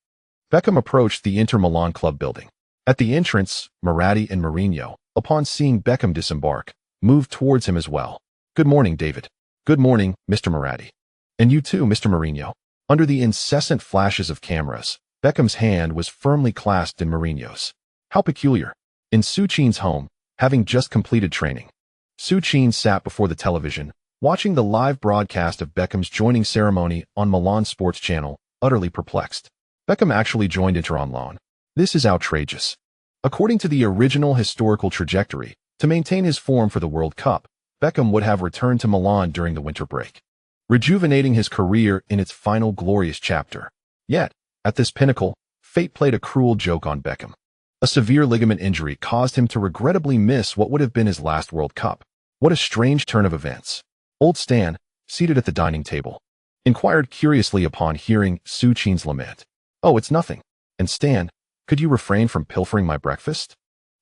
Beckham approached the Inter Milan club building. At the entrance, Moratti and Mourinho, upon seeing Beckham disembark, moved towards him as well. Good morning, David. Good morning, Mr. Moratti. And you too, Mr. Mourinho. Under the incessant flashes of cameras, Beckham's hand was firmly clasped in Mourinho's. How peculiar. In Suchin's home, having just completed training, Suchin sat before the television, watching the live broadcast of Beckham's joining ceremony on Milan Sports Channel, utterly perplexed. Beckham actually joined Inter on loan. This is outrageous. According to the original historical trajectory, to maintain his form for the World Cup, Beckham would have returned to Milan during the winter break, rejuvenating his career in its final glorious chapter. Yet, at this pinnacle, fate played a cruel joke on Beckham. A severe ligament injury caused him to regrettably miss what would have been his last World Cup. What a strange turn of events. Old Stan, seated at the dining table, inquired curiously upon hearing Suchin's lament. "Oh, it's nothing. And Stan, could you refrain from pilfering my breakfast?"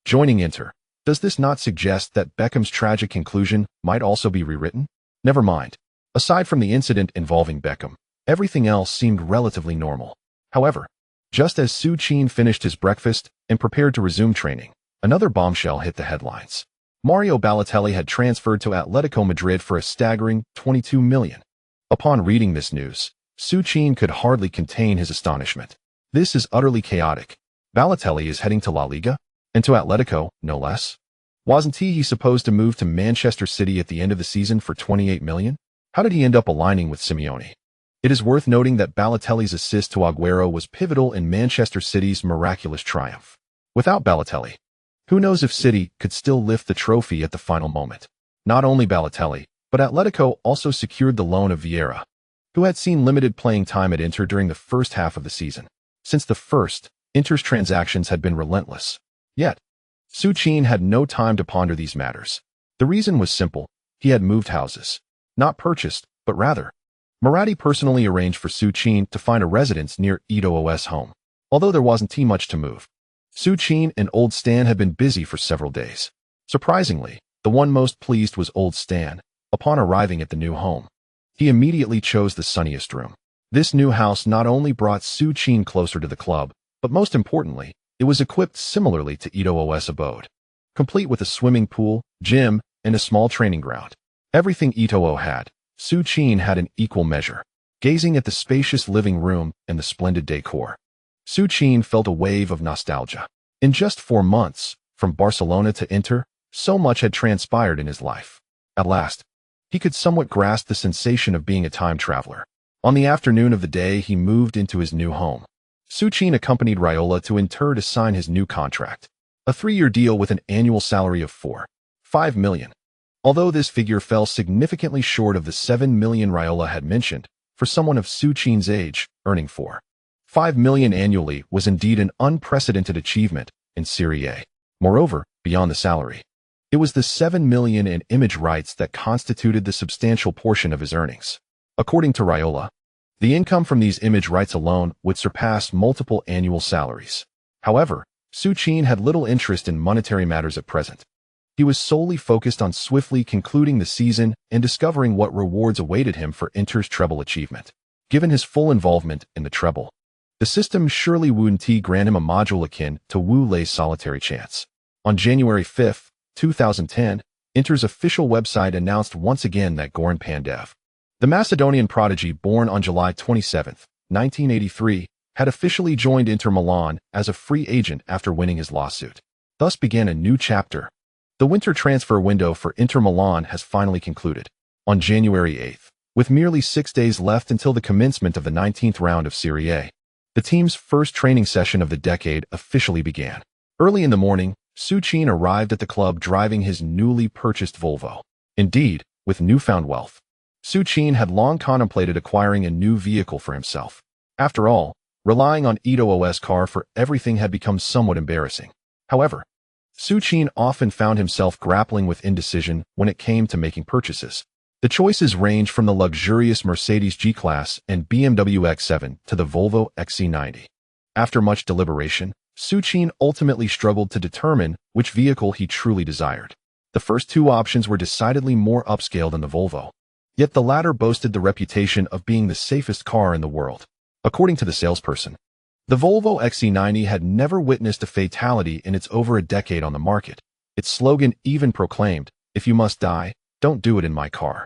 Joining Inter, does this not suggest that Beckham's tragic conclusion might also be rewritten? Never mind. Aside from the incident involving Beckham, everything else seemed relatively normal. However, just as Suchin finished his breakfast and prepared to resume training, another bombshell hit the headlines. Mario Balotelli had transferred to Atletico Madrid for a staggering $22 million. Upon reading this news, Suchin could hardly contain his astonishment. This is utterly chaotic. Balotelli is heading to La Liga? And to Atletico, no less? Wasn't he supposed to move to Manchester City at the end of the season for $28 million? How did he end up aligning with Simeone? It is worth noting that Balotelli's assist to Aguero was pivotal in Manchester City's miraculous triumph. Without Balotelli, who knows if City could still lift the trophy at the final moment? Not only Balotelli, but Atletico also secured the loan of Vieira, who had seen limited playing time at Inter during the first half of the season. Since the first, Inter's transactions had been relentless. Yet, Suchin had no time to ponder these matters. The reason was simple. He had moved houses. Not purchased, but rather, Moratti personally arranged for Suchin to find a residence near Eto'o's home. Although there wasn't much to move, Suchin and Old Stan had been busy for several days. Surprisingly, the one most pleased was Old Stan. Upon arriving at the new home, he immediately chose the sunniest room. This new house not only brought Suchin closer to the club, but most importantly, it was equipped similarly to Eto'o's abode, complete with a swimming pool, gym, and a small training ground. Everything Eto'o had, Suchin had in equal measure. Gazing at the spacious living room and the splendid decor, Suchin felt a wave of nostalgia. In just 4 months, from Barcelona to Inter, so much had transpired in his life. At last, he could somewhat grasp the sensation of being a time traveler. On the afternoon of the day he moved into his new home, Suchin accompanied Raiola to Inter to sign his new contract, a 3-year deal with an annual salary of $4.5 million. Although this figure fell significantly short of the $7 million Raiola had mentioned, for someone of Suchin's age, earning $4.5 million annually was indeed an unprecedented achievement in Serie A. Moreover, beyond the salary, it was the $7 million in image rights that constituted the substantial portion of his earnings. According to Raiola, the income from these image rights alone would surpass multiple annual salaries. However, Suchin had little interest in monetary matters at present. He was solely focused on swiftly concluding the season and discovering what rewards awaited him for Inter's treble achievement. Given his full involvement in the treble, the system surely wouldn't grant him a module akin to Wu Lei's solitary chance. On January 5, 2010, Inter's official website announced once again that Goran Pandev, the Macedonian prodigy born on July 27, 1983, had officially joined Inter Milan as a free agent after winning his lawsuit. Thus began a new chapter. The winter transfer window for Inter Milan has finally concluded. On January 8, with merely 6 days left until the commencement of the 19th round of Serie A, the team's first training session of the decade officially began. Early in the morning, Suchin arrived at the club driving his newly purchased Volvo. Indeed, with newfound wealth, Suchin had long contemplated acquiring a new vehicle for himself. After all, relying on Eto'o's car for everything had become somewhat embarrassing. However, Suchin often found himself grappling with indecision when it came to making purchases. The choices ranged from the luxurious Mercedes G-Class and BMW X7 to the Volvo XC90. After much deliberation, Suchin ultimately struggled to determine which vehicle he truly desired. The first two options were decidedly more upscale than the Volvo, yet the latter boasted the reputation of being the safest car in the world. According to the salesperson, the Volvo XC90 had never witnessed a fatality in its over a decade on the market. Its slogan even proclaimed, "If you must die, don't do it in my car."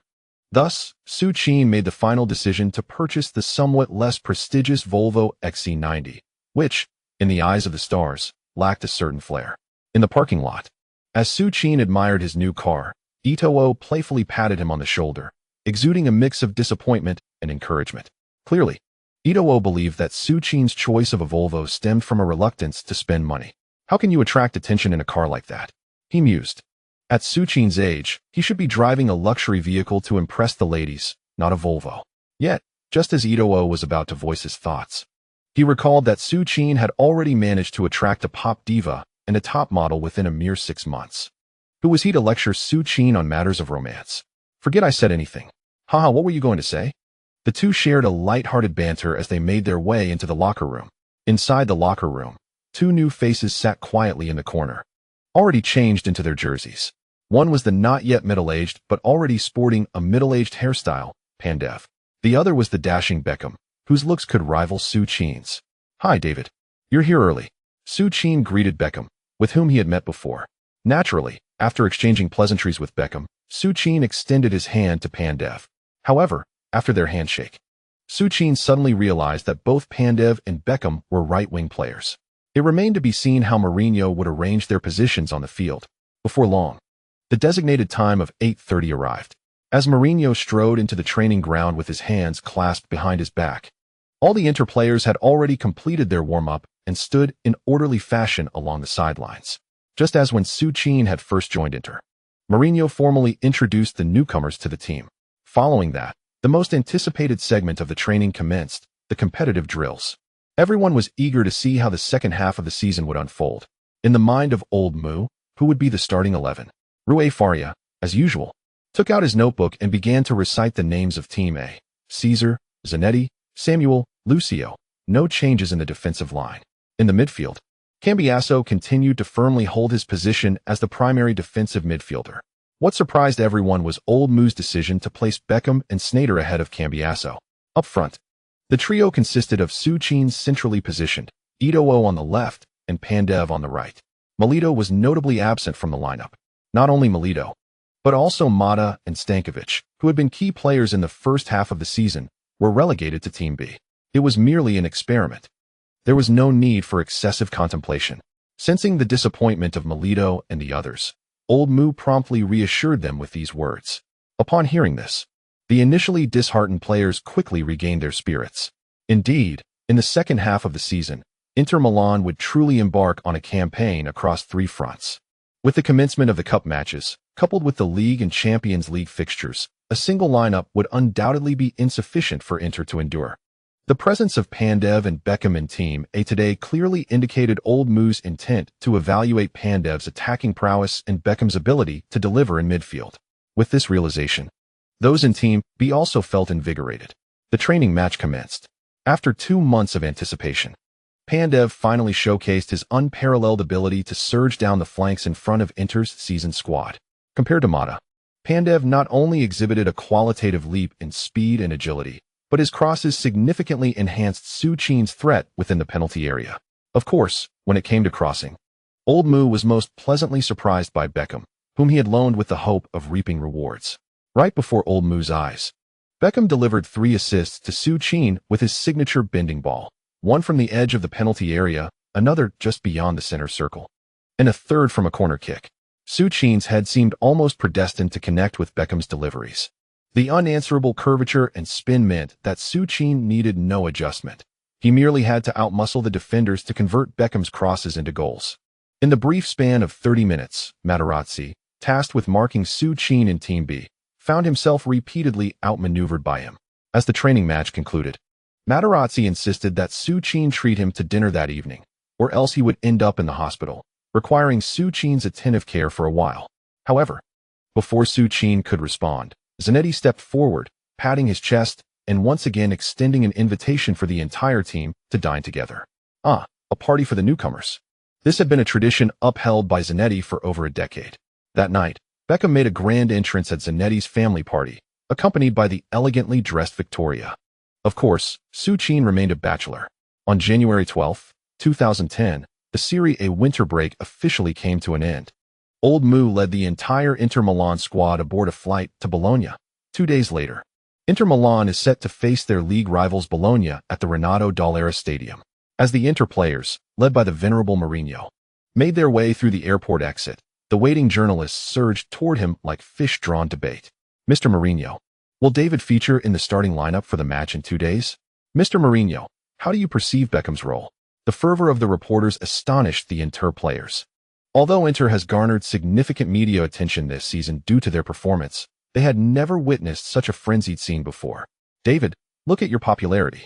Thus, Suchin made the final decision to purchase the somewhat less prestigious Volvo XC90, which, in the eyes of the stars, lacked a certain flair. In the parking lot, as Suchin admired his new car, Eto'o playfully patted him on the shoulder, exuding a mix of disappointment and encouragement. Clearly, Eto'o believed that Suchin's choice of a Volvo stemmed from a reluctance to spend money. How can you attract attention in a car like that? He mused. At Suchin's age, he should be driving a luxury vehicle to impress the ladies, not a Volvo. Yet, just as Eto'o was about to voice his thoughts, he recalled that Suchin had already managed to attract a pop diva and a top model within a mere 6 months. Who was he to lecture Suchin on matters of romance? Forget I said anything. Haha, what were you going to say? The two shared a light-hearted banter as they made their way into the locker room. Inside the locker room, two new faces sat quietly in the corner, already changed into their jerseys. One was the not yet middle-aged but already sporting a middle-aged hairstyle, Pandev. The other was the dashing Beckham, whose looks could rival Suchin's. Hi, David. You're here early. Suchin greeted Beckham, with whom he had met before. Naturally, after exchanging pleasantries with Beckham, Suchin extended his hand to Pandev. However, after their handshake, Suchin suddenly realized that both Pandev and Beckham were right-wing players. It remained to be seen how Mourinho would arrange their positions on the field. Before long, the designated time of 8:30 arrived. As Mourinho strode into the training ground with his hands clasped behind his back, all the Inter players had already completed their warm-up and stood in orderly fashion along the sidelines. Just as when Suchin had first joined Inter, Mourinho formally introduced the newcomers to the team. Following that, the most anticipated segment of the training commenced, the competitive drills. Everyone was eager to see how the second half of the season would unfold. In the mind of old Mu, who would be the starting 11, Rui Faria, as usual, took out his notebook and began to recite the names of Team A: Caesar, Zanetti, Samuel, Lucio. No changes in the defensive line. In the midfield, Cambiasso continued to firmly hold his position as the primary defensive midfielder. What surprised everyone was old Mu's decision to place Beckham and Sneijder ahead of Cambiasso. Up front, the trio consisted of Suchin centrally positioned, Eto'o on the left, and Pandev on the right. Milito was notably absent from the lineup. Not only Milito, but also Mata and Stankovic, who had been key players in the first half of the season, were relegated to Team B. It was merely an experiment. There was no need for excessive contemplation. Sensing the disappointment of Milito and the others, old Mu promptly reassured them with these words. Upon hearing this, the initially disheartened players quickly regained their spirits. Indeed, in the second half of the season, Inter Milan would truly embark on a campaign across 3 fronts. With the commencement of the cup matches, coupled with the League and Champions League fixtures, a single lineup would undoubtedly be insufficient for Inter to endure. The presence of Pandev and Beckham in Team A today clearly indicated old Mu's intent to evaluate Pandev's attacking prowess and Beckham's ability to deliver in midfield. With this realization, those in Team B also felt invigorated. The training match commenced. After 2 months of anticipation, Pandev finally showcased his unparalleled ability to surge down the flanks in front of Inter's seasoned squad. Compared to Mata, Pandev not only exhibited a qualitative leap in speed and agility, but his crosses significantly enhanced Suchin's threat within the penalty area. Of course, when it came to crossing, old Mu was most pleasantly surprised by Beckham, whom he had loaned with the hope of reaping rewards. Right before old Mu's eyes, Beckham delivered 3 assists to Suchin with his signature bending ball. One from the edge of the penalty area, another just beyond the center circle, and a third from a corner kick. Suchin's head seemed almost predestined to connect with Beckham's deliveries. The unanswerable curvature and spin meant that Suchin needed no adjustment. He merely had to outmuscle the defenders to convert Beckham's crosses into goals. In the brief span of 30 minutes, Materazzi, tasked with marking Suchin in Team B, found himself repeatedly outmaneuvered by him. As the training match concluded, Materazzi insisted that Suchin treat him to dinner that evening, or else he would end up in the hospital, requiring Suchin's attentive care for a while. However, before Suchin could respond, Zanetti stepped forward, patting his chest, and once again extending an invitation for the entire team to dine together. A party for the newcomers. This had been a tradition upheld by Zanetti for over a decade. That night, Beckham made a grand entrance at Zanetti's family party, accompanied by the elegantly dressed Victoria. Of course, Suchin remained a bachelor. On January 12, 2010, the Serie A winter break officially came to an end. Old Mu led the entire Inter Milan squad aboard a flight to Bologna. 2 days later, Inter Milan is set to face their league rivals Bologna at the Ronaldo Dollera Stadium. As the Inter players, led by the venerable Mourinho, made their way through the airport exit, the waiting journalists surged toward him like fish drawn to bait. Mr. Mourinho, will David feature in the starting lineup for the match in 2 days? Mr. Mourinho, how do you perceive Beckham's role? The fervor of the reporters astonished the Inter players. Although Inter has garnered significant media attention this season due to their performance, they had never witnessed such a frenzied scene before. David, look at your popularity,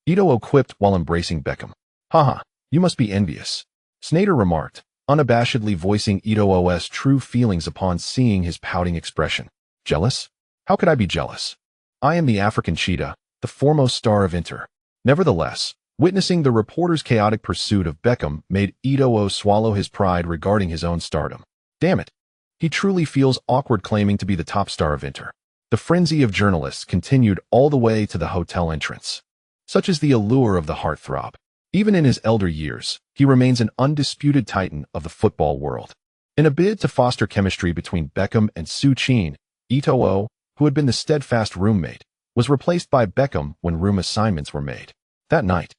Eto'o quipped while embracing Beckham. Haha, you must be envious, Sneijder remarked, unabashedly voicing Eto'o's true feelings upon seeing his pouting expression. Jealous? How could I be jealous? I am the African cheetah, the foremost star of Inter. Nevertheless, witnessing the reporters' chaotic pursuit of Beckham made Eto'o swallow his pride regarding his own stardom. Damn it. He truly feels awkward claiming to be the top star of Inter. The frenzy of journalists continued all the way to the hotel entrance. Such is the allure of the heartthrob. Even in his elder years, he remains an undisputed titan of the football world. In a bid to foster chemistry between Beckham and Součin, Eto'o, who had been the steadfast roommate, was replaced by Beckham when room assignments were made. That night,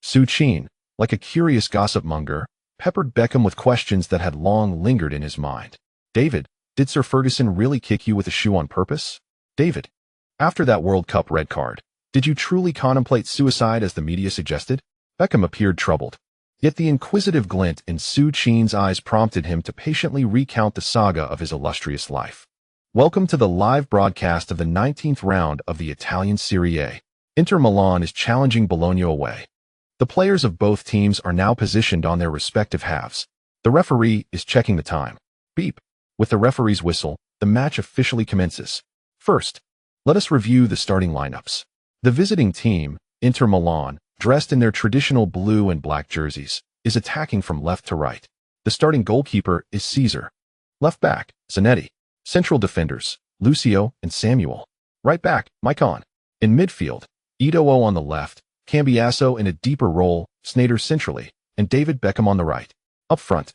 Součin, like a curious gossip monger, peppered Beckham with questions that had long lingered in his mind. David, did Sir Ferguson really kick you with a shoe on purpose? David, after that World Cup red card, did you truly contemplate suicide as the media suggested? Beckham appeared troubled. Yet the inquisitive glint in Součin's eyes prompted him to patiently recount the saga of his illustrious life. Welcome to the live broadcast of the 19th round of the Italian Serie A. Inter Milan is challenging Bologna away. The players of both teams are now positioned on their respective halves. The referee is checking the time. Beep. With the referee's whistle, the match officially commences. First, let us review the starting lineups. The visiting team, Inter Milan, dressed in their traditional blue and black jerseys, is attacking from left to right. The starting goalkeeper is Caesar. Left back, Zanetti. Central defenders, Lucio and Samuel. Right back, Maicon. In midfield, Eto'o on the left, Cambiasso in a deeper role, Sneijder centrally, and David Beckham on the right. Up front,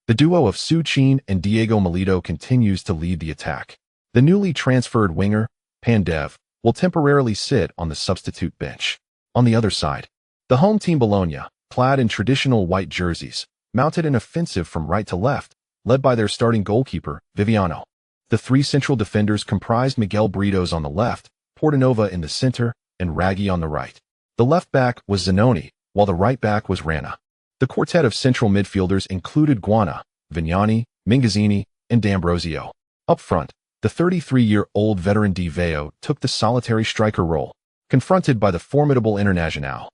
the duo of Součin and Diego Milito continues to lead the attack. The newly transferred winger, Pandev, will temporarily sit on the substitute bench. On the other side, the home team Bologna, clad in traditional white jerseys, mounted an offensive from right to left, led by their starting goalkeeper, Viviano. The three central defenders comprised Miguel Britos on the left, Portanova in the center, and Raggi on the right. The left back was Zanoni, while the right back was Rana. The quartet of central midfielders included Guana, Vignani, Mingazzini, and D'Ambrosio. Up front, the 33-year-old veteran Di Veo took the solitary striker role, confronted by the formidable Internazionale.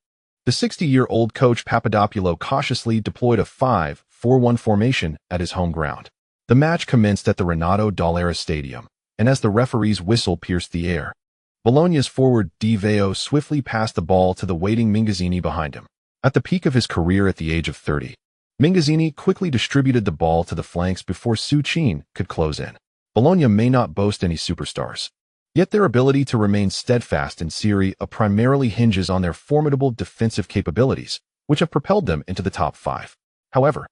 The 60-year-old coach Papadopoulou cautiously deployed a 5-4-1 formation at his home ground. The match commenced at the Ronaldo Dollera Stadium, and as the referee's whistle pierced the air, Bologna's forward Di Veo swiftly passed the ball to the waiting Mingazzini behind him. At the peak of his career at the age of 30, Mingazzini quickly distributed the ball to the flanks before Součin could close in. Bologna may not boast any superstars, yet their ability to remain steadfast in Serie A primarily hinges on their formidable defensive capabilities, which have propelled them into the top 5. However,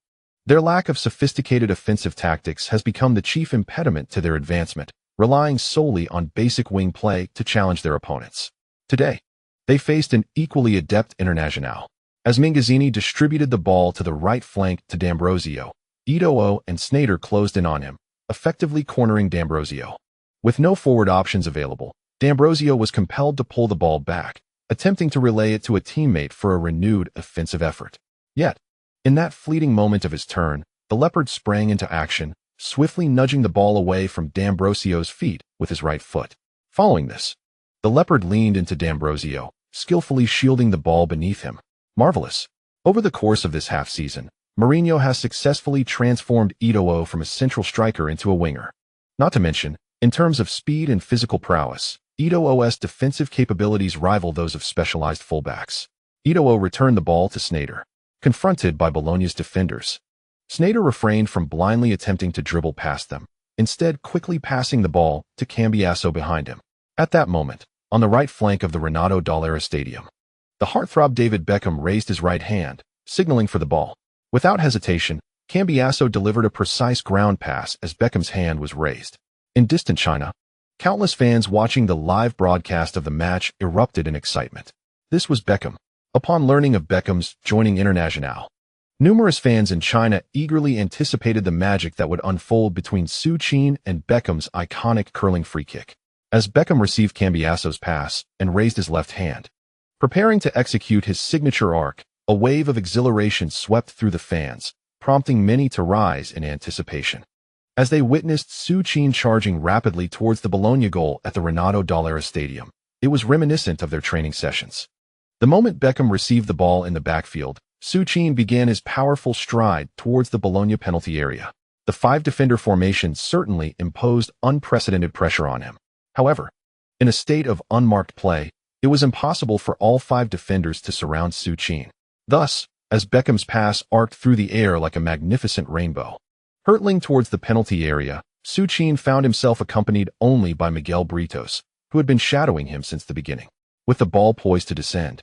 their lack of sophisticated offensive tactics has become the chief impediment to their advancement, relying solely on basic wing play to challenge their opponents. Today, they faced an equally adept Internazionale. As Mingazzini distributed the ball to the right flank to D'Ambrosio, Eto'o and Sneijder closed in on him, effectively cornering D'Ambrosio. With no forward options available, D'Ambrosio was compelled to pull the ball back, attempting to relay it to a teammate for a renewed offensive effort. Yet, in that fleeting moment of his turn, the Leopard sprang into action, swiftly nudging the ball away from D'Ambrosio's feet with his right foot. Following this, the Leopard leaned into D'Ambrosio, skillfully shielding the ball beneath him. Marvelous. Over the course of this half-season, Mourinho has successfully transformed Eto'o from a central striker into a winger. Not to mention, in terms of speed and physical prowess, Eto'o's defensive capabilities rival those of specialized fullbacks. Eto'o returned the ball to Sneijder. Confronted by Bologna's defenders, Sneijder refrained from blindly attempting to dribble past them, instead quickly passing the ball to Cambiasso behind him. At that moment, on the right flank of the Ronaldo Dollera Stadium, the heartthrob David Beckham raised his right hand, signaling for the ball. Without hesitation, Cambiasso delivered a precise ground pass as Beckham's hand was raised. In distant China, Countless fans watching the live broadcast of the match erupted in excitement. This was Beckham. Upon learning of Beckham's joining Internazionale, numerous fans in China eagerly anticipated the magic that would unfold between Su Qin and Beckham's iconic curling free kick. As Beckham received Cambiaso's pass and raised his left hand, preparing to execute his signature arc, a wave of exhilaration swept through the fans, prompting many to rise in anticipation. As they witnessed Su Qin charging rapidly towards the Bologna goal at the Ronaldo Dollera Stadium, it was reminiscent of their training sessions. The moment Beckham received the ball in the backfield, Su Qin began his powerful stride towards the Bologna penalty area. The five-defender formation certainly imposed unprecedented pressure on him. However, in a state of unmarked play, it was impossible for all five defenders to surround Su Qin. Thus, as Beckham's pass arced through the air like a magnificent rainbow, hurtling towards the penalty area, Su Qin found himself accompanied only by Miguel Britos, who had been shadowing him since the beginning. With the ball poised to descend,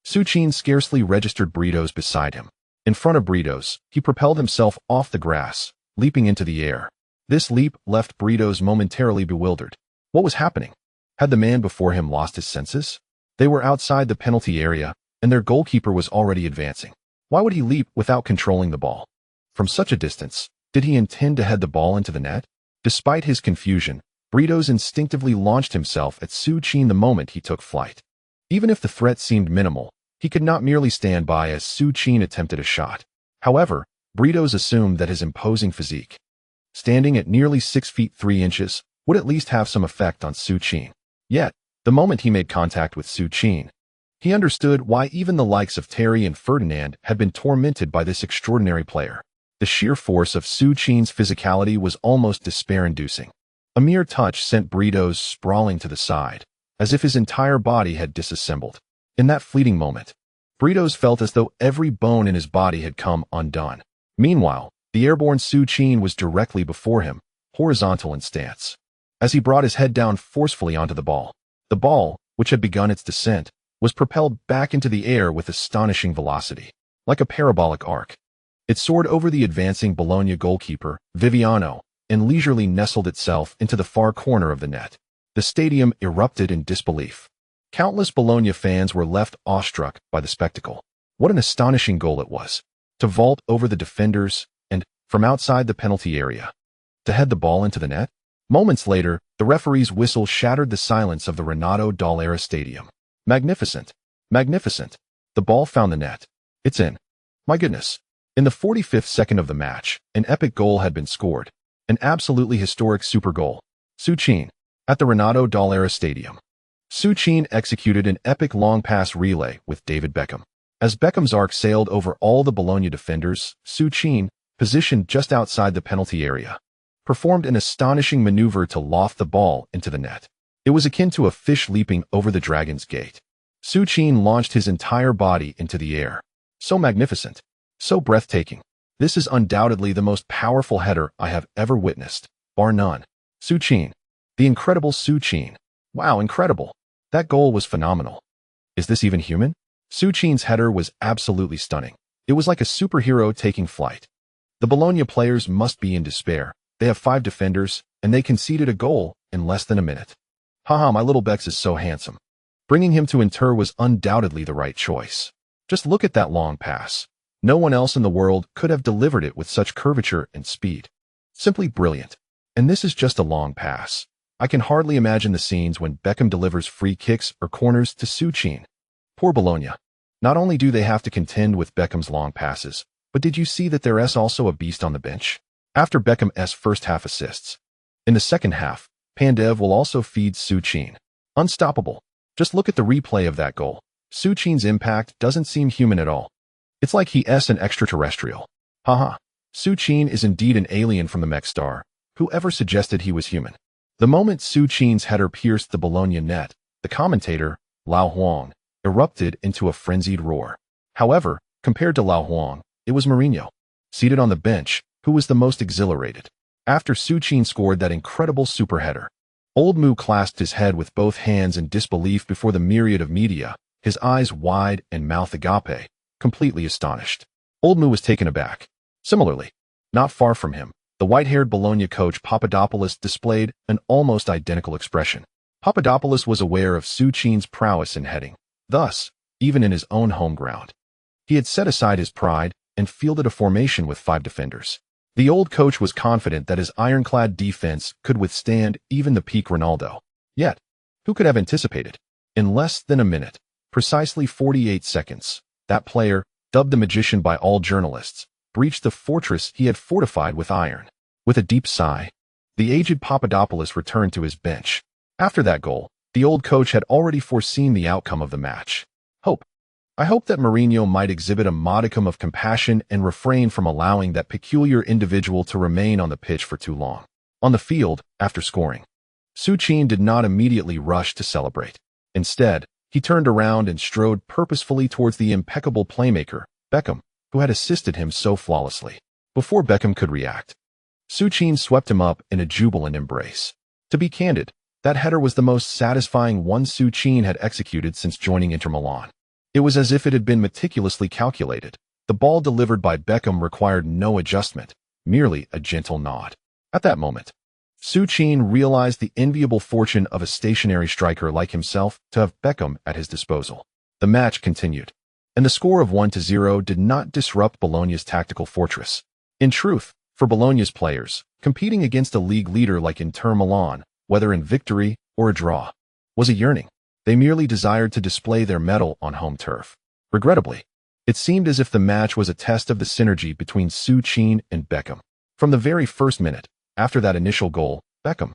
Su Qin scarcely registered Britos beside him. In front of Britos, he propelled himself off the grass, leaping into the air. This leap left Britos momentarily bewildered. What was happening? Had the man before him lost his senses? They were outside the penalty area, and their goalkeeper was already advancing. Why would he leap without controlling the ball? From such a distance, did he intend to head the ball into the net? Despite his confusion, Britos instinctively launched himself at Su Qin the moment he took flight. Even if the threat seemed minimal, he could not merely stand by as Su Qin attempted a shot. However, Britos assumed that his imposing physique, standing at nearly 6 feet 3 inches, would at least have some effect on Su Qin. Yet, the moment he made contact with Su Qin, he understood why even the likes of Terry and Ferdinand had been tormented by this extraordinary player. The sheer force of Su Qin's physicality was almost despair-inducing. A mere touch sent Britos sprawling to the side, as if his entire body had disassembled. In that fleeting moment, Britos felt as though every bone in his body had come undone. Meanwhile, the airborne Su Qin was directly before him, horizontal in stance. As he brought his head down forcefully onto the ball, which had begun its descent, was propelled back into the air with astonishing velocity. Like a parabolic arc, it soared over the advancing Bologna goalkeeper, Viviano, and leisurely nestled itself into the far corner of the net. The stadium erupted in disbelief. Countless Bologna fans were left awestruck by the spectacle. What an astonishing goal it was! To vault over the defenders and, from outside the penalty area, to head the ball into the net? Moments later, the referee's whistle shattered the silence of the Ronaldo Dollera Stadium. Magnificent! Magnificent! The ball found the net. It's in. My goodness! In the 45th second of the match, an epic goal had been scored. An absolutely historic super goal. Su Qin, at the Ronaldo Dollera Stadium. Su Qin executed an epic long pass relay with David Beckham. As Beckham's arc sailed over all the Bologna defenders, Su Qin, positioned just outside the penalty area, performed an astonishing maneuver to loft the ball into the net. It was akin to a fish leaping over the dragon's gate. Su Qin launched his entire body into the air. So magnificent. So breathtaking. This is undoubtedly the most powerful header I have ever witnessed, bar none. Su Qin. The incredible Su Qin. Wow, incredible. That goal was phenomenal. Is this even human? Su Qin's header was absolutely stunning. It was like a superhero taking flight. The Bologna players must be in despair. They have 5 defenders, and they conceded a goal in less than a minute. Haha, my little Bex is so handsome. Bringing him to Inter was undoubtedly the right choice. Just look at that long pass. No one else in the world could have delivered it with such curvature and speed. Simply brilliant. And this is just a long pass. I can hardly imagine the scenes when Beckham delivers free kicks or corners to Su Qin. Poor Bologna. Not only do they have to contend with Beckham's long passes, but did you see that there is also a beast on the bench? After Beckham's first half assists, in the second half, Pandev will also feed Su Qin. Unstoppable. Just look at the replay of that goal. Su Qin's impact doesn't seem human at all. It's like he's an extraterrestrial. Haha. Su Qin is indeed an alien from the mech star. Whoever suggested he was human? The moment Su Qin's header pierced the Bologna net, the commentator, Lao Huang, erupted into a frenzied roar. However, compared to Lao Huang, it was Mourinho, seated on the bench, who was the most exhilarated. After Su Qin scored that incredible super header, Old Mu clasped his head with both hands in disbelief before the myriad of media, his eyes wide and mouth agape, completely astonished. Old Mu was taken aback. Similarly, not far from him, The white-haired Bologna coach Papadopoulos displayed an almost identical expression. Papadopoulos was aware of Součin's prowess in heading. Thus, even in his own home ground, he had set aside his pride and fielded a formation with 5 defenders. The old coach was confident that his ironclad defense could withstand even the peak Ronaldo. Yet, who could have anticipated? In less than a minute, precisely 48 seconds, that player, dubbed the magician by all journalists, breached the fortress he had fortified with iron. With a deep sigh, the aged Papadopoulos returned to his bench. After that goal, the old coach had already foreseen the outcome of the match. I hope that Mourinho might exhibit a modicum of compassion and refrain from allowing that peculiar individual to remain on the pitch for too long. On the field, after scoring, Součin did not immediately rush to celebrate. Instead, he turned around and strode purposefully towards the impeccable playmaker, Beckham, who had assisted him so flawlessly. Before Beckham could react, Součin swept him up in a jubilant embrace. To be candid, that header was the most satisfying one Součin had executed since joining Inter Milan. It was as if it had been meticulously calculated. The ball delivered by Beckham required no adjustment, merely a gentle nod. At that moment, Součin realized the enviable fortune of a stationary striker like himself to have Beckham at his disposal. The match continued, and the score of 1-0 did not disrupt Bologna's tactical fortress. In truth, for Bologna's players, competing against a league leader like Inter Milan, whether in victory or a draw, was a yearning. They merely desired to display their mettle on home turf. Regrettably, it seemed as if the match was a test of the synergy between Součin and Beckham. From the very first minute, after that initial goal, Beckham,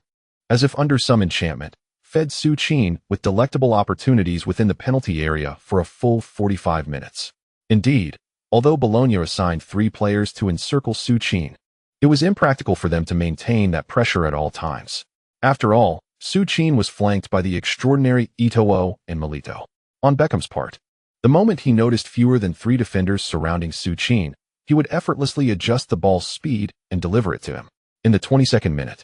as if under some enchantment, fed Součin with delectable opportunities within the penalty area for a full 45 minutes. Indeed, although Bologna assigned 3 players to encircle Součin, it was impractical for them to maintain that pressure at all times. After all, Součin was flanked by the extraordinary Eto'o and Milito. On Beckham's part, the moment he noticed fewer than 3 defenders surrounding Součin, he would effortlessly adjust the ball's speed and deliver it to him. In the 22nd minute,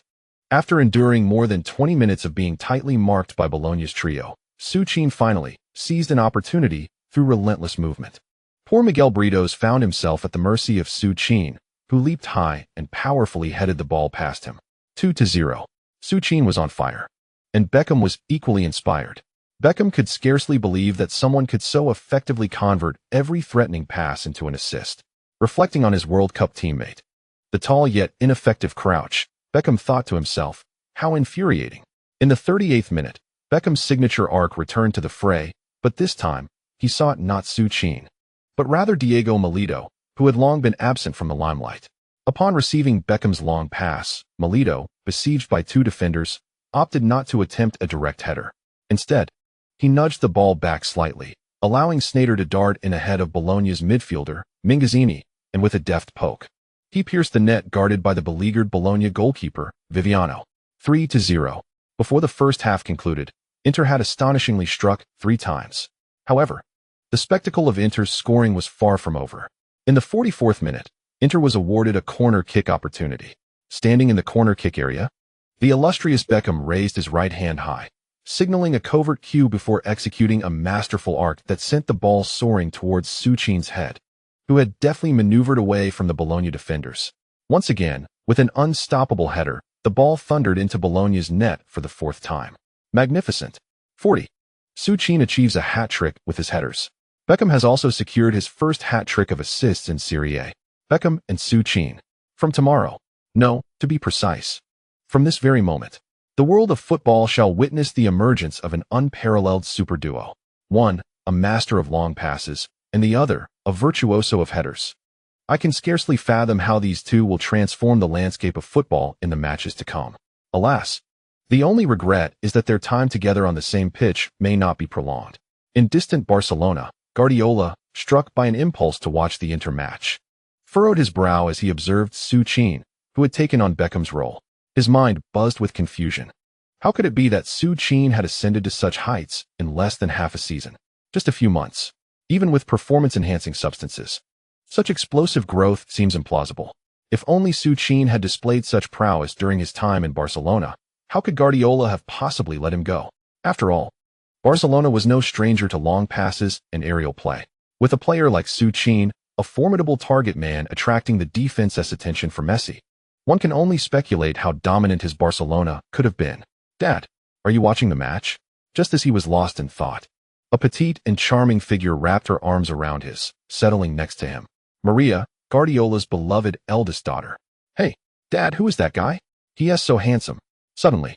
after enduring more than 20 minutes of being tightly marked by Bologna's trio, Součin finally seized an opportunity through relentless movement. Poor Miguel Britos found himself at the mercy of Součin, who leaped high and powerfully headed the ball past him. 2-0. Součin was on fire, and Beckham was equally inspired. Beckham could scarcely believe that someone could so effectively convert every threatening pass into an assist. Reflecting on his World Cup teammate, the tall yet ineffective Crouch, Beckham thought to himself, how infuriating. In the 38th minute, Beckham's signature arc returned to the fray, but this time, he sought not Součin, but rather Diego Milito, who had long been absent from the limelight. Upon receiving Beckham's long pass, Milito, besieged by 2 defenders, opted not to attempt a direct header. Instead, he nudged the ball back slightly, allowing Sneijder to dart in ahead of Bologna's midfielder, Mingazzini, and with a deft poke, he pierced the net guarded by the beleaguered Bologna goalkeeper, Viviano. 3-0. Before the first half concluded, Inter had astonishingly struck 3 times. However, the spectacle of Inter's scoring was far from over. In the 44th minute, Inter was awarded a corner kick opportunity. Standing in the corner kick area, the illustrious Beckham raised his right hand high, signaling a covert cue before executing a masterful arc that sent the ball soaring towards Součin's head, who had deftly maneuvered away from the Bologna defenders. Once again, with an unstoppable header, the ball thundered into Bologna's net for the 4th time. Magnificent. 40. Součin achieves a hat-trick with his headers. Beckham has also secured his first hat-trick of assists in Serie A. Beckham and Součin. From tomorrow. No, to be precise, from this very moment, the world of football shall witness the emergence of an unparalleled super duo. One, a master of long passes, and the other, a virtuoso of headers. I can scarcely fathom how these two will transform the landscape of football in the matches to come. Alas, the only regret is that their time together on the same pitch may not be prolonged. In distant Barcelona, Guardiola, struck by an impulse to watch the Inter match, furrowed his brow as he observed Součin, who had taken on Beckham's role. His mind buzzed with confusion. How could it be that Součin had ascended to such heights in less than half a season? Just a few months. Even with performance-enhancing substances, such explosive growth seems implausible. If only Součin had displayed such prowess during his time in Barcelona, how could Guardiola have possibly let him go? After all, Barcelona was no stranger to long passes and aerial play. With a player like Součin, a formidable target man attracting the defense's attention for Messi, One can only speculate how dominant his Barcelona could have been. "Dad, are you watching the match?" Just as he was lost in thought, a petite and charming figure wrapped her arms around his, settling next to him. Maria, Guardiola's beloved eldest daughter. "Hey, Dad, who is that guy? He is so handsome." Suddenly,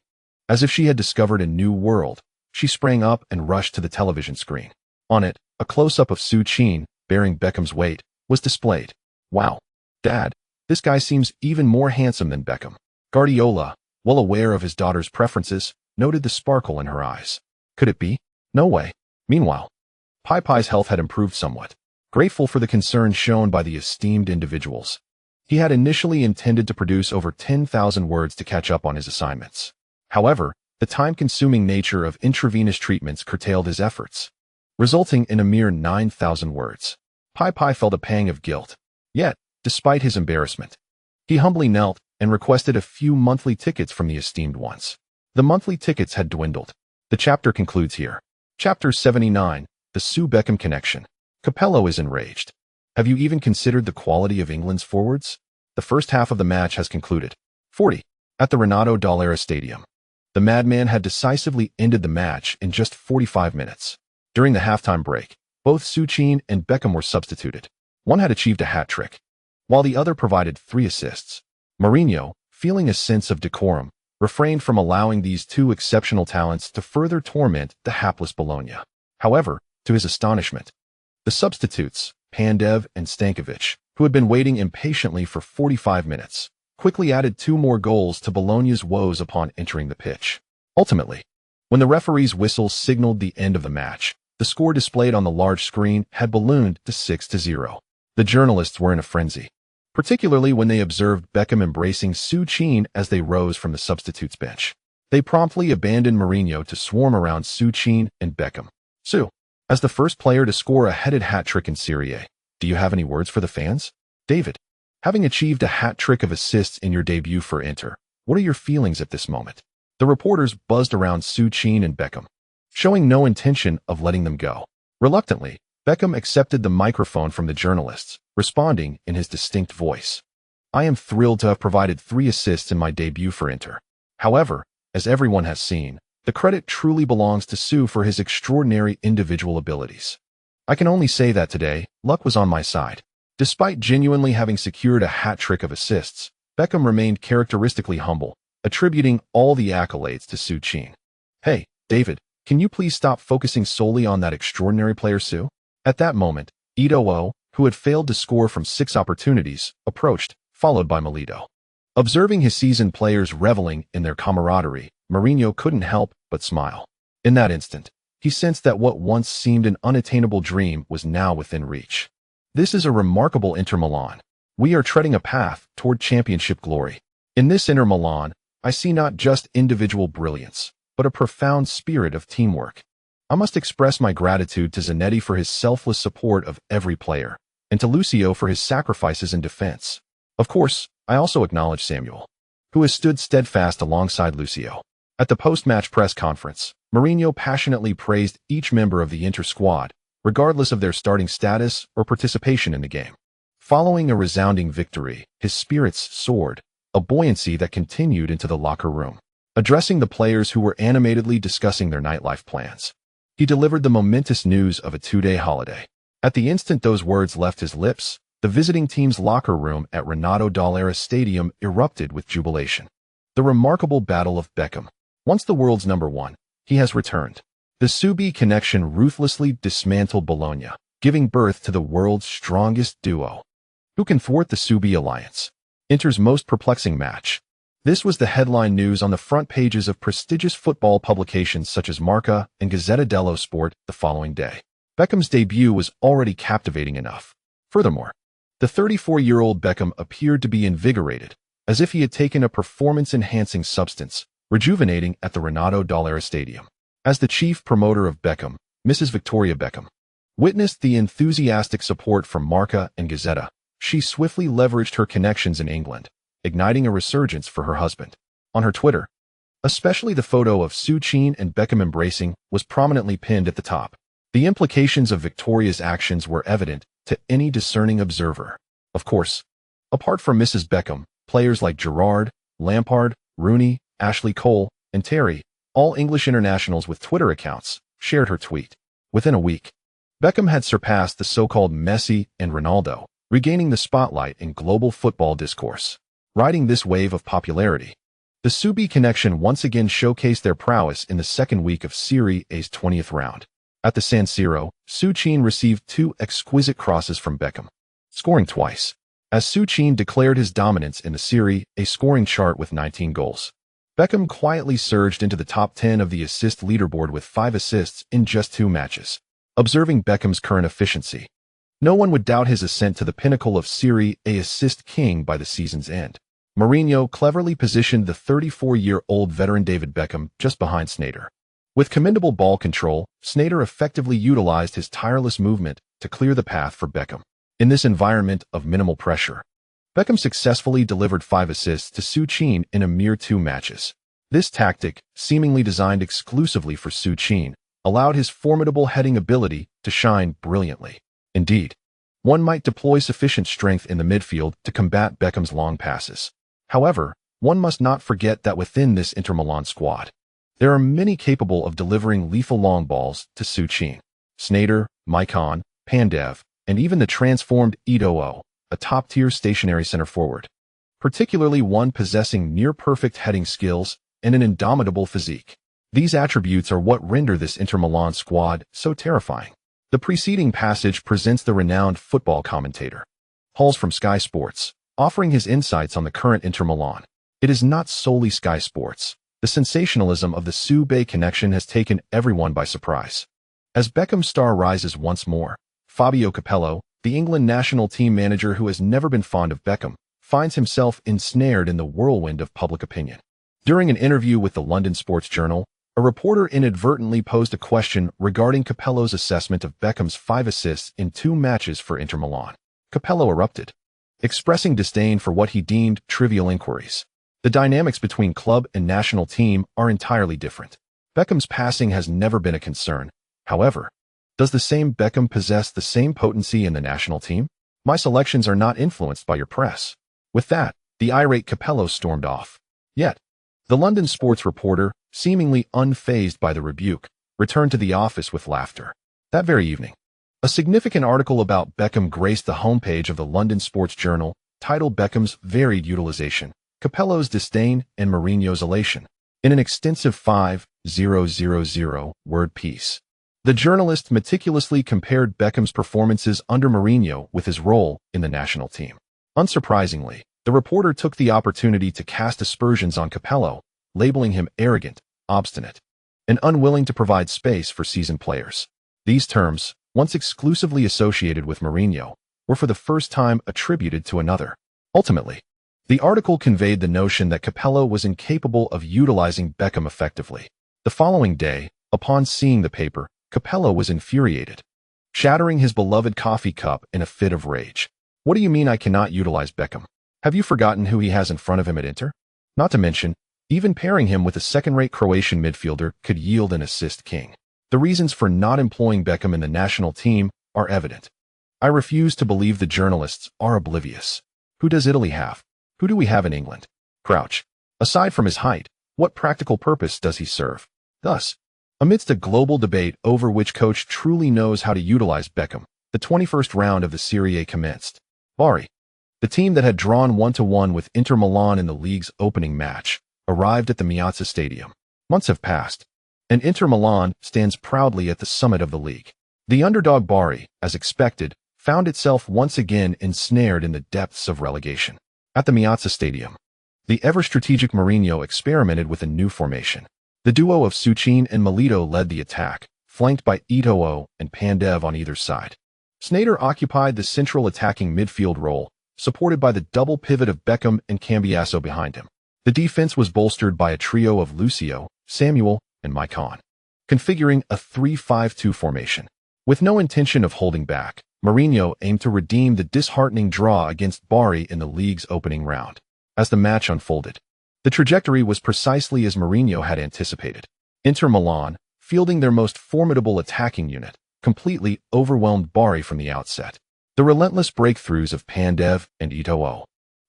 as if she had discovered a new world, she sprang up and rushed to the television screen. On it, a close-up of Su Qin, bearing Beckham's weight, was displayed. "Wow, Dad, this guy seems even more handsome than Beckham." Guardiola, well aware of his daughter's preferences, noted the sparkle in her eyes. Could it be? No way. Meanwhile, Pai's health had improved somewhat. Grateful for the concern shown by the esteemed individuals, he had initially intended to produce over 10,000 words to catch up on his assignments. However, the time-consuming nature of intravenous treatments curtailed his efforts, resulting in a mere 9,000 words. Pai felt a pang of guilt. Yet, despite his embarrassment, he humbly knelt and requested a few monthly tickets from the esteemed ones. The monthly tickets had dwindled. The chapter concludes here. Chapter 79, The Su Beckham Connection. Capello is enraged. "Have you even considered the quality of England's forwards? The first half of the match has concluded. 40. At the Renato Dall'Era Stadium. The madman had decisively ended the match in just 45 minutes. During the halftime break, both Su Qin and Beckham were substituted. One had achieved a hat trick, while the other provided 3 assists. Mourinho, feeling a sense of decorum, refrained from allowing these two exceptional talents to further torment the hapless Bologna. However, to his astonishment, the substitutes, Pandev and Stankovic, who had been waiting impatiently for 45 minutes, quickly added 2 more goals to Bologna's woes upon entering the pitch. Ultimately, when the referee's whistle signaled the end of the match, the score displayed on the large screen had ballooned to 6-0. The journalists were in a frenzy, particularly when they observed Beckham embracing Su Qin as they rose from the substitutes bench. They promptly abandoned Mourinho to swarm around Su Qin and Beckham. "Su, as the first player to score a headed hat-trick in Serie A, do you have any words for the fans? David, having achieved a hat-trick of assists in your debut for Inter, what are your feelings at this moment?" The reporters buzzed around Su Qin and Beckham, showing no intention of letting them go. Reluctantly, Beckham accepted the microphone from the journalists, responding in his distinct voice. "I am thrilled to have provided 3 assists in my debut for Inter. However, as everyone has seen, the credit truly belongs to Su for his extraordinary individual abilities. I can only say that today, luck was on my side." Despite genuinely having secured a hat-trick of assists, Beckham remained characteristically humble, attributing all the accolades to Su Qin. "Hey, David, can you please stop focusing solely on that extraordinary player Su?" At that moment, Eto'o, who had failed to score from 6 opportunities, approached, followed by Melito. Observing his seasoned players reveling in their camaraderie, Mourinho couldn't help but smile. In that instant, he sensed that what once seemed an unattainable dream was now within reach. "This is a remarkable Inter Milan. We are treading a path toward championship glory. In this Inter Milan, I see not just individual brilliance, but a profound spirit of teamwork. I must express my gratitude to Zanetti for his selfless support of every player, and to Lucio for his sacrifices in defense. Of course, I also acknowledge Samuel, who has stood steadfast alongside Lucio." At the post-match press conference, Mourinho passionately praised each member of the Inter squad, regardless of their starting status or participation in the game. Following a resounding victory, his spirits soared, a buoyancy that continued into the locker room. Addressing the players who were animatedly discussing their nightlife plans, he delivered the momentous news of a 2-day holiday. At the instant those words left his lips, the visiting team's locker room at Renato Dall'Era Stadium erupted with jubilation. The remarkable battle of Beckham. Once the world's number 1, he has returned. The Subi connection ruthlessly dismantled Bologna, giving birth to the world's strongest duo. Who can thwart the Subi alliance? Inter's most perplexing match. This was the headline news on the front pages of prestigious football publications such as Marca and Gazzetta dello Sport the following day. Beckham's debut was already captivating enough. Furthermore, the 34-year-old Beckham appeared to be invigorated, as if he had taken a performance-enhancing substance, rejuvenating at the Renato Dall'Era Stadium. As the chief promoter of Beckham, Mrs. Victoria Beckham witnessed the enthusiastic support from Marca and Gazzetta. She swiftly leveraged her connections in England, igniting a resurgence for her husband. On her Twitter, especially the photo of Su Qin and Beckham embracing was prominently pinned at the top. The implications of Victoria's actions were evident to any discerning observer. Of course, apart from Mrs. Beckham, Players like Gerrard, Lampard, Rooney, Ashley Cole, and Terry, all English internationals with Twitter accounts, shared her tweet. Within a week, Beckham had surpassed the so-called Messi and Ronaldo, regaining the spotlight in global football discourse. Riding this wave of popularity, the Subi connection once again showcased their prowess in the second week of Serie A's 20th round. At the San Siro, Součin received 2 exquisite crosses from Beckham, scoring twice, as Součin declared his dominance in the Serie A scoring chart with 19 goals. Beckham quietly surged into the top 10 of the assist leaderboard with 5 assists in just 2 matches. Observing Beckham's current efficiency, no one would doubt his ascent to the pinnacle of Serie A assist king by the season's end. Mourinho cleverly positioned the 34-year-old veteran David Beckham just behind Sneijder. With commendable ball control, Sneijder effectively utilized his tireless movement to clear the path for Beckham. In this environment of minimal pressure, Beckham successfully delivered 5 assists to Součin in a mere 2 matches. This tactic, seemingly designed exclusively for Součin, allowed his formidable heading ability to shine brilliantly. Indeed, one might deploy sufficient strength in the midfield to combat Beckham's long passes. However, one must not forget that within this Inter Milan squad, there are many capable of delivering lethal long balls to Součin. Sneijder, Maicon, Pandev, and even the transformed Eto'o, a top-tier stationary center forward, particularly one possessing near-perfect heading skills and an indomitable physique. These attributes are what render this Inter Milan squad so terrifying. The preceding passage presents the renowned football commentator, Hulls from Sky Sports, offering his insights on the current Inter Milan. It is not solely Sky Sports. The sensationalism of the Subi connection has taken everyone by surprise. As Beckham's star rises once more, Fabio Capello, the England national team manager who has never been fond of Beckham, finds himself ensnared in the whirlwind of public opinion. During an interview with the London Sports Journal, a reporter inadvertently posed a question regarding Capello's assessment of Beckham's 5 assists in 2 matches for Inter Milan. Capello erupted, expressing disdain for what he deemed trivial inquiries. The dynamics between club and national team are entirely different. Beckham's passing has never been a concern. However, does the same Beckham possess the same potency in the national team? My selections are not influenced by your press. With that, the irate Capello stormed off. Yet, the London sports reporter, seemingly unfazed by the rebuke, returned to the office with laughter. That very evening, a significant article about Beckham graced the homepage of the London Sports Journal, titled Beckham's Varied Utilization, Capello's Disdain, and Mourinho's Elation. In an extensive 5,000-word piece, the journalist meticulously compared Beckham's performances under Mourinho with his role in the national team. Unsurprisingly, the reporter took the opportunity to cast aspersions on Capello, labeling him arrogant, obstinate, and unwilling to provide space for seasoned players. These terms, once exclusively associated with Mourinho, were for the first time attributed to another. Ultimately, the article conveyed the notion that Capello was incapable of utilizing Beckham effectively. The following day, upon seeing the paper, Capello was infuriated, shattering his beloved coffee cup in a fit of rage. What do you mean I cannot utilize Beckham? Have you forgotten who he has in front of him at Inter? Not to mention, even pairing him with a second-rate Croatian midfielder could yield an assist king. The reasons for not employing Beckham in the national team are evident. I refuse to believe the journalists are oblivious. Who does Italy have? Who do we have in England? Crouch. Aside from his height, what practical purpose does he serve? Thus, amidst a global debate over which coach truly knows how to utilize Beckham, the 21st round of the Serie A commenced. Bari, the team that had drawn 1-1 with Inter Milan in the league's opening match, arrived at the Piazza Stadium. Months have passed, and Inter Milan stands proudly at the summit of the league. The underdog Bari, as expected, found itself once again ensnared in the depths of relegation. At the Piazza Stadium, the ever-strategic Mourinho experimented with a new formation. The duo of Součin and Milito led the attack, flanked by Eto'o and Pandev on either side. Sneijder occupied the central attacking midfield role, supported by the double pivot of Beckham and Cambiasso behind him. The defense was bolstered by a trio of Lucio, Samuel, and Maicon, configuring a 3-5-2 formation. With no intention of holding back, Mourinho aimed to redeem the disheartening draw against Bari in the league's opening round. As the match unfolded, the trajectory was precisely as Mourinho had anticipated. Inter Milan, fielding their most formidable attacking unit, completely overwhelmed Bari from the outset. The relentless breakthroughs of Pandev and Eto'o,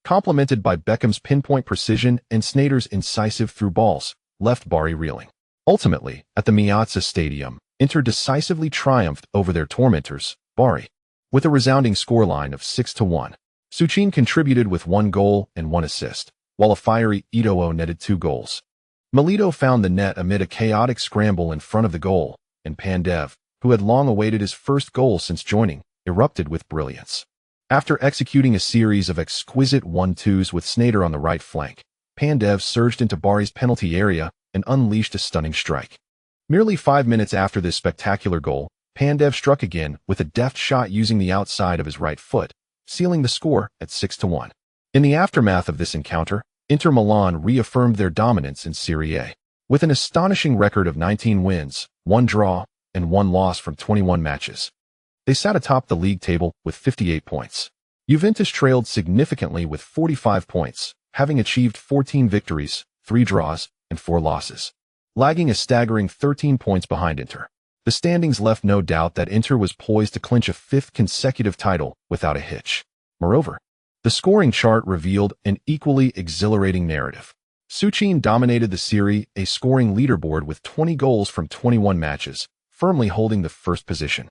complemented by Beckham's pinpoint precision and Sneijder's incisive through balls, left Bari reeling. Ultimately, at the Miazza Stadium, Inter decisively triumphed over their tormentors, Bari, with a resounding scoreline of 6-1. Suchin contributed with 1 goal and 1 assist, while a fiery Eto'o netted 2 goals. Milito found the net amid a chaotic scramble in front of the goal, and Pandev, who had long awaited his first goal since joining, erupted with brilliance. After executing a series of exquisite 1-2s with Sneijder on the right flank, Pandev surged into Bari's penalty area and unleashed a stunning strike. Merely 5 minutes after this spectacular goal, Pandev struck again with a deft shot using the outside of his right foot, sealing the score at 6-1. In the aftermath of this encounter, Inter Milan reaffirmed their dominance in Serie A. With an astonishing record of 19 wins, 1 draw, and 1 loss from 21 matches. They sat atop the league table with 58 points. Juventus trailed significantly with 45 points, having achieved 14 victories, 3 draws, and 4 losses, lagging a staggering 13 points behind Inter. The standings left no doubt that Inter was poised to clinch a 5th consecutive title without a hitch. Moreover, the scoring chart revealed an equally exhilarating narrative. Suchin dominated the Serie A scoring leaderboard with 20 goals from 21 matches, firmly holding the first position.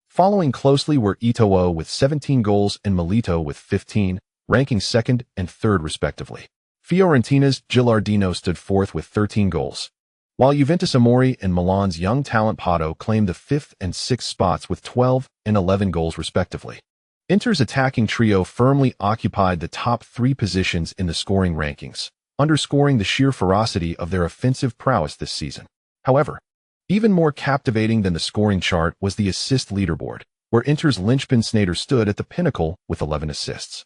Following closely were Eto'o with 17 goals and Milito with 15, ranking second and third respectively. Fiorentina's Gilardino stood fourth with 13 goals, while Juventus Amori and Milan's young talent Pato claimed the 5th and 6th spots with 12 and 11 goals respectively. Inter's attacking trio firmly occupied the top 3 positions in the scoring rankings, underscoring the sheer ferocity of their offensive prowess this season. However, even more captivating than the scoring chart was the assist leaderboard, where Inter's linchpin Sneijder stood at the pinnacle with 11 assists.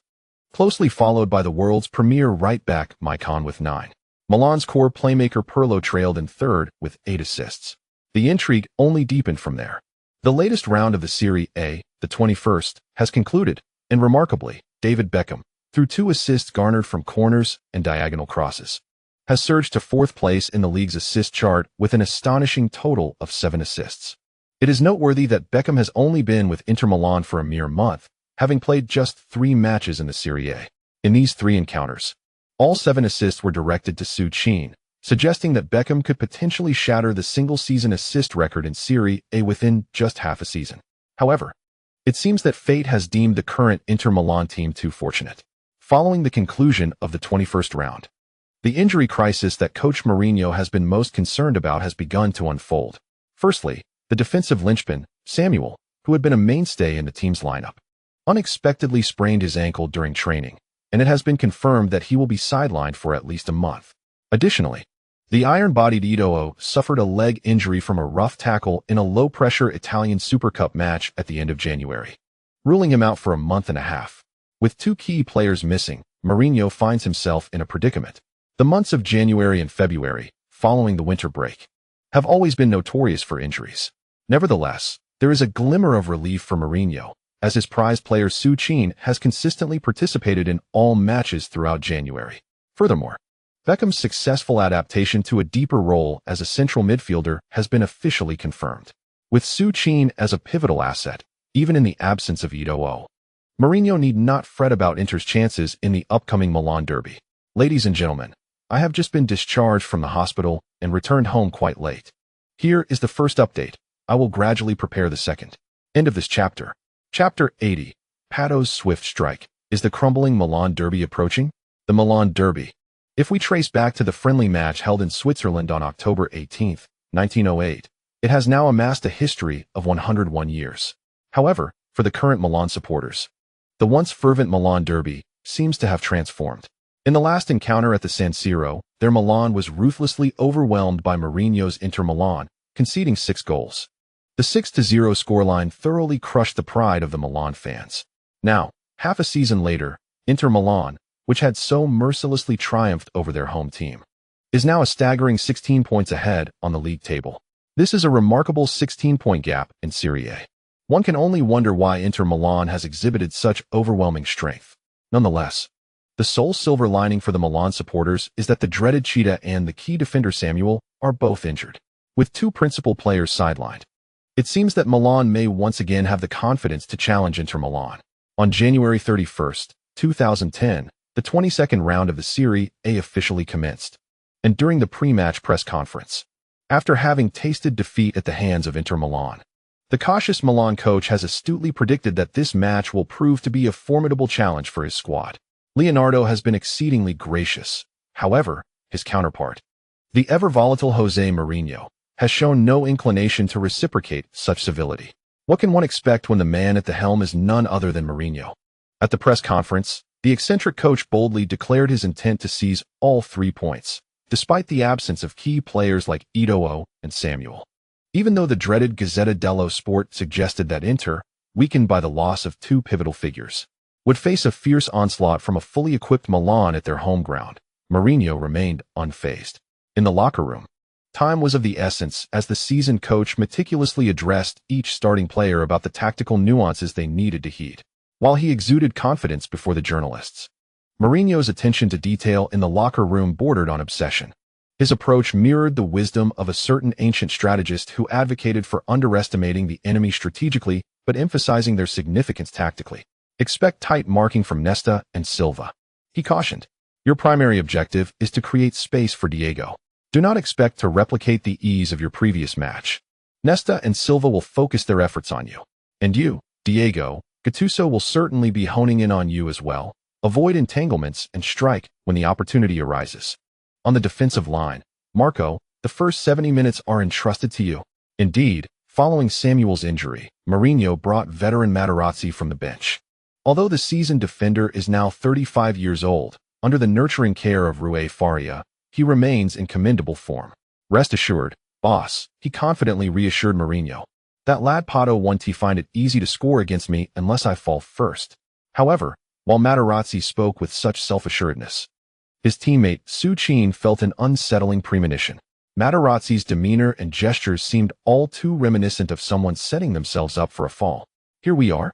Closely followed by the world's premier right-back Maicon with 9. Milan's core playmaker Pirlo trailed in third with 8 assists. The intrigue only deepened from there. The latest round of the Serie A, the 21st, has concluded, and remarkably, David Beckham, through 2 assists garnered from corners and diagonal crosses, has surged to 4th place in the league's assist chart with an astonishing total of 7 assists. It is noteworthy that Beckham has only been with Inter Milan for a mere month, having played just 3 matches in the Serie A. In these 3 encounters, all 7 assists were directed to Suchin, suggesting that Beckham could potentially shatter the single-season assist record in Serie A within just half a season. However, it seems that fate has deemed the current Inter Milan team too fortunate. Following the conclusion of the 21st round, the injury crisis that coach Mourinho has been most concerned about has begun to unfold. Firstly, the defensive linchpin, Samuel, who had been a mainstay in the team's lineup, unexpectedly sprained his ankle during training, and it has been confirmed that he will be sidelined for at least a month. Additionally, the iron-bodied Eto'o suffered a leg injury from a rough tackle in a low-pressure Italian Super Cup match at the end of January, ruling him out for a month and a half. With 2 key players missing, Mourinho finds himself in a predicament. The months of January and February, following the winter break, have always been notorious for injuries. Nevertheless, there is a glimmer of relief for Mourinho, as his prized player Suchin has consistently participated in all matches throughout January. Furthermore, Beckham's successful adaptation to a deeper role as a central midfielder has been officially confirmed. With Suchin as a pivotal asset, even in the absence of Eto'o, Mourinho need not fret about Inter's chances in the upcoming Milan derby. Ladies and gentlemen, I have just been discharged from the hospital and returned home quite late. Here is the first update. I will gradually prepare the second. End of this chapter. Chapter 80. Pato's swift strike. Is the crumbling Milan derby approaching? The Milan derby. If we trace back to the friendly match held in Switzerland on October 18, 1908, it has now amassed a history of 101 years. However, for the current Milan supporters, the once fervent Milan derby seems to have transformed. In the last encounter at the San Siro, their Milan was ruthlessly overwhelmed by Mourinho's Inter Milan, conceding 6 goals. The 6-0 scoreline thoroughly crushed the pride of the Milan fans. Now, half a season later, Inter Milan, which had so mercilessly triumphed over their home team, is now a staggering 16 points ahead on the league table. This is a remarkable 16-point gap in Serie A. One can only wonder why Inter Milan has exhibited such overwhelming strength. Nonetheless, the sole silver lining for the Milan supporters is that the dreaded Cheetah and the key defender Samuel are both injured, with 2 principal players sidelined. It seems that Milan may once again have the confidence to challenge Inter Milan. On January 31, 2010, The 22nd round of the Serie A officially commenced, and during the pre-match press conference, after having tasted defeat at the hands of Inter Milan, the cautious Milan coach has astutely predicted that this match will prove to be a formidable challenge for his squad. Leonardo has been exceedingly gracious. However, his counterpart, the ever-volatile Jose Mourinho, has shown no inclination to reciprocate such civility. What can one expect when the man at the helm is none other than Mourinho? At the press conference, the eccentric coach boldly declared his intent to seize all 3 points, despite the absence of key players like Eto'o and Samuel. Even though the dreaded Gazzetta dello Sport suggested that Inter, weakened by the loss of 2 pivotal figures, would face a fierce onslaught from a fully equipped Milan at their home ground, Mourinho remained unfazed. In the locker room, time was of the essence as the seasoned coach meticulously addressed each starting player about the tactical nuances they needed to heed, while he exuded confidence before the journalists. Mourinho's attention to detail in the locker room bordered on obsession. His approach mirrored the wisdom of a certain ancient strategist who advocated for underestimating the enemy strategically but emphasizing their significance tactically. Expect tight marking from Nesta and Silva, he cautioned. Your primary objective is to create space for Diego. Do not expect to replicate the ease of your previous match. Nesta and Silva will focus their efforts on you. And you, Diego, Gattuso will certainly be honing in on you as well. Avoid entanglements and strike when the opportunity arises. On the defensive line, Marco, the first 70 minutes are entrusted to you. Indeed, following Samuel's injury, Mourinho brought veteran Materazzi from the bench. Although the seasoned defender is now 35 years old, under the nurturing care of Rui Faria, he remains in commendable form. Rest assured, boss, he confidently reassured Mourinho. That lad Pato won't find it easy to score against me unless I fall first. However, while Materazzi spoke with such self-assuredness, his teammate Součin felt an unsettling premonition. Materazzi's demeanor and gestures seemed all too reminiscent of someone setting themselves up for a fall. Here we are,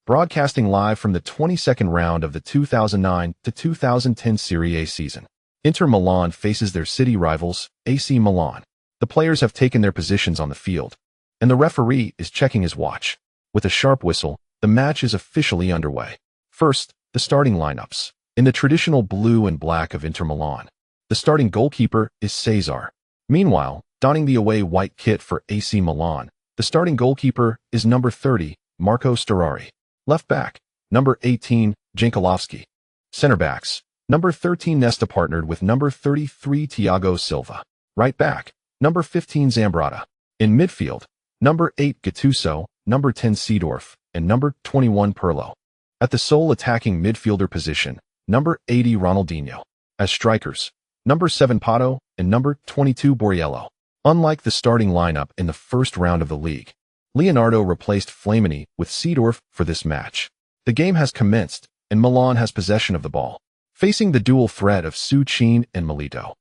broadcasting live from the 22nd round of the 2009 to 2010 Serie A season. Inter Milan faces their city rivals, AC Milan. The players have taken their positions on the field, and the referee is checking his watch. With a sharp whistle, the match is officially underway. First, the starting lineups. In the traditional blue and black of Inter Milan, the starting goalkeeper is Cesar. Meanwhile, donning the away white kit for AC Milan, the starting goalkeeper is number 30, Marco Storari. Left back, number 18, Jankulovski. Center backs, number 13 Nesta partnered with number 33 Thiago Silva. Right back, number 15 Zambrotta. In midfield, number 8 Gattuso, number 10 Seedorf, and number 21 Pirlo. At the sole attacking midfielder position, number 80 Ronaldinho. As strikers, number 7 Pato and number 22 Borriello. Unlike the starting lineup in the first round of the league, Leonardo replaced Flamini with Seedorf for this match. The game has commenced, and Milan has possession of the ball, facing the dual threat of Součin and Milito.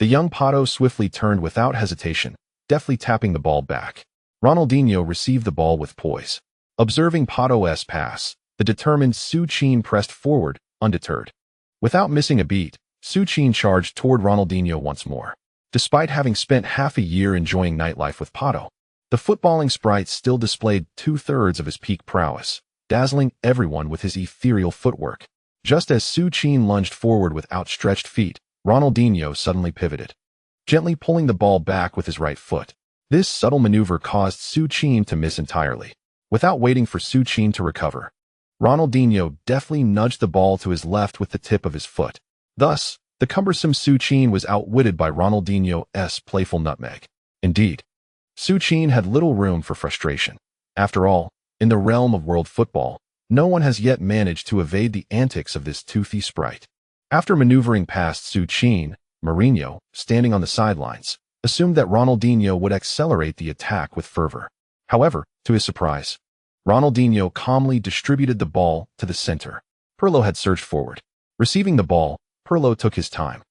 The young Pato swiftly turned without hesitation, deftly tapping the ball back. Ronaldinho received the ball with poise. Observing Pato's pass, the determined Součin pressed forward, undeterred. Without missing a beat, Součin charged toward Ronaldinho once more. Despite having spent half a year enjoying nightlife with Pato, the footballing sprite still displayed 2/3 of his peak prowess, dazzling everyone with his ethereal footwork. Just as Součin lunged forward with outstretched feet, Ronaldinho suddenly pivoted, gently pulling the ball back with his right foot. This subtle maneuver caused Součin to miss entirely. Without waiting for Součin to recover, Ronaldinho deftly nudged the ball to his left with the tip of his foot. Thus, the cumbersome Součin was outwitted by Ronaldinho's playful nutmeg. Indeed, Součin had little room for frustration. After all, in the realm of world football, no one has yet managed to evade the antics of this toothy sprite. After maneuvering past Součin, Mourinho, standing on the sidelines, assumed that Ronaldinho would accelerate the attack with fervor. However, to his surprise, Ronaldinho calmly distributed the ball to the center. Pirlo had surged forward. Receiving the ball, Pirlo took his time,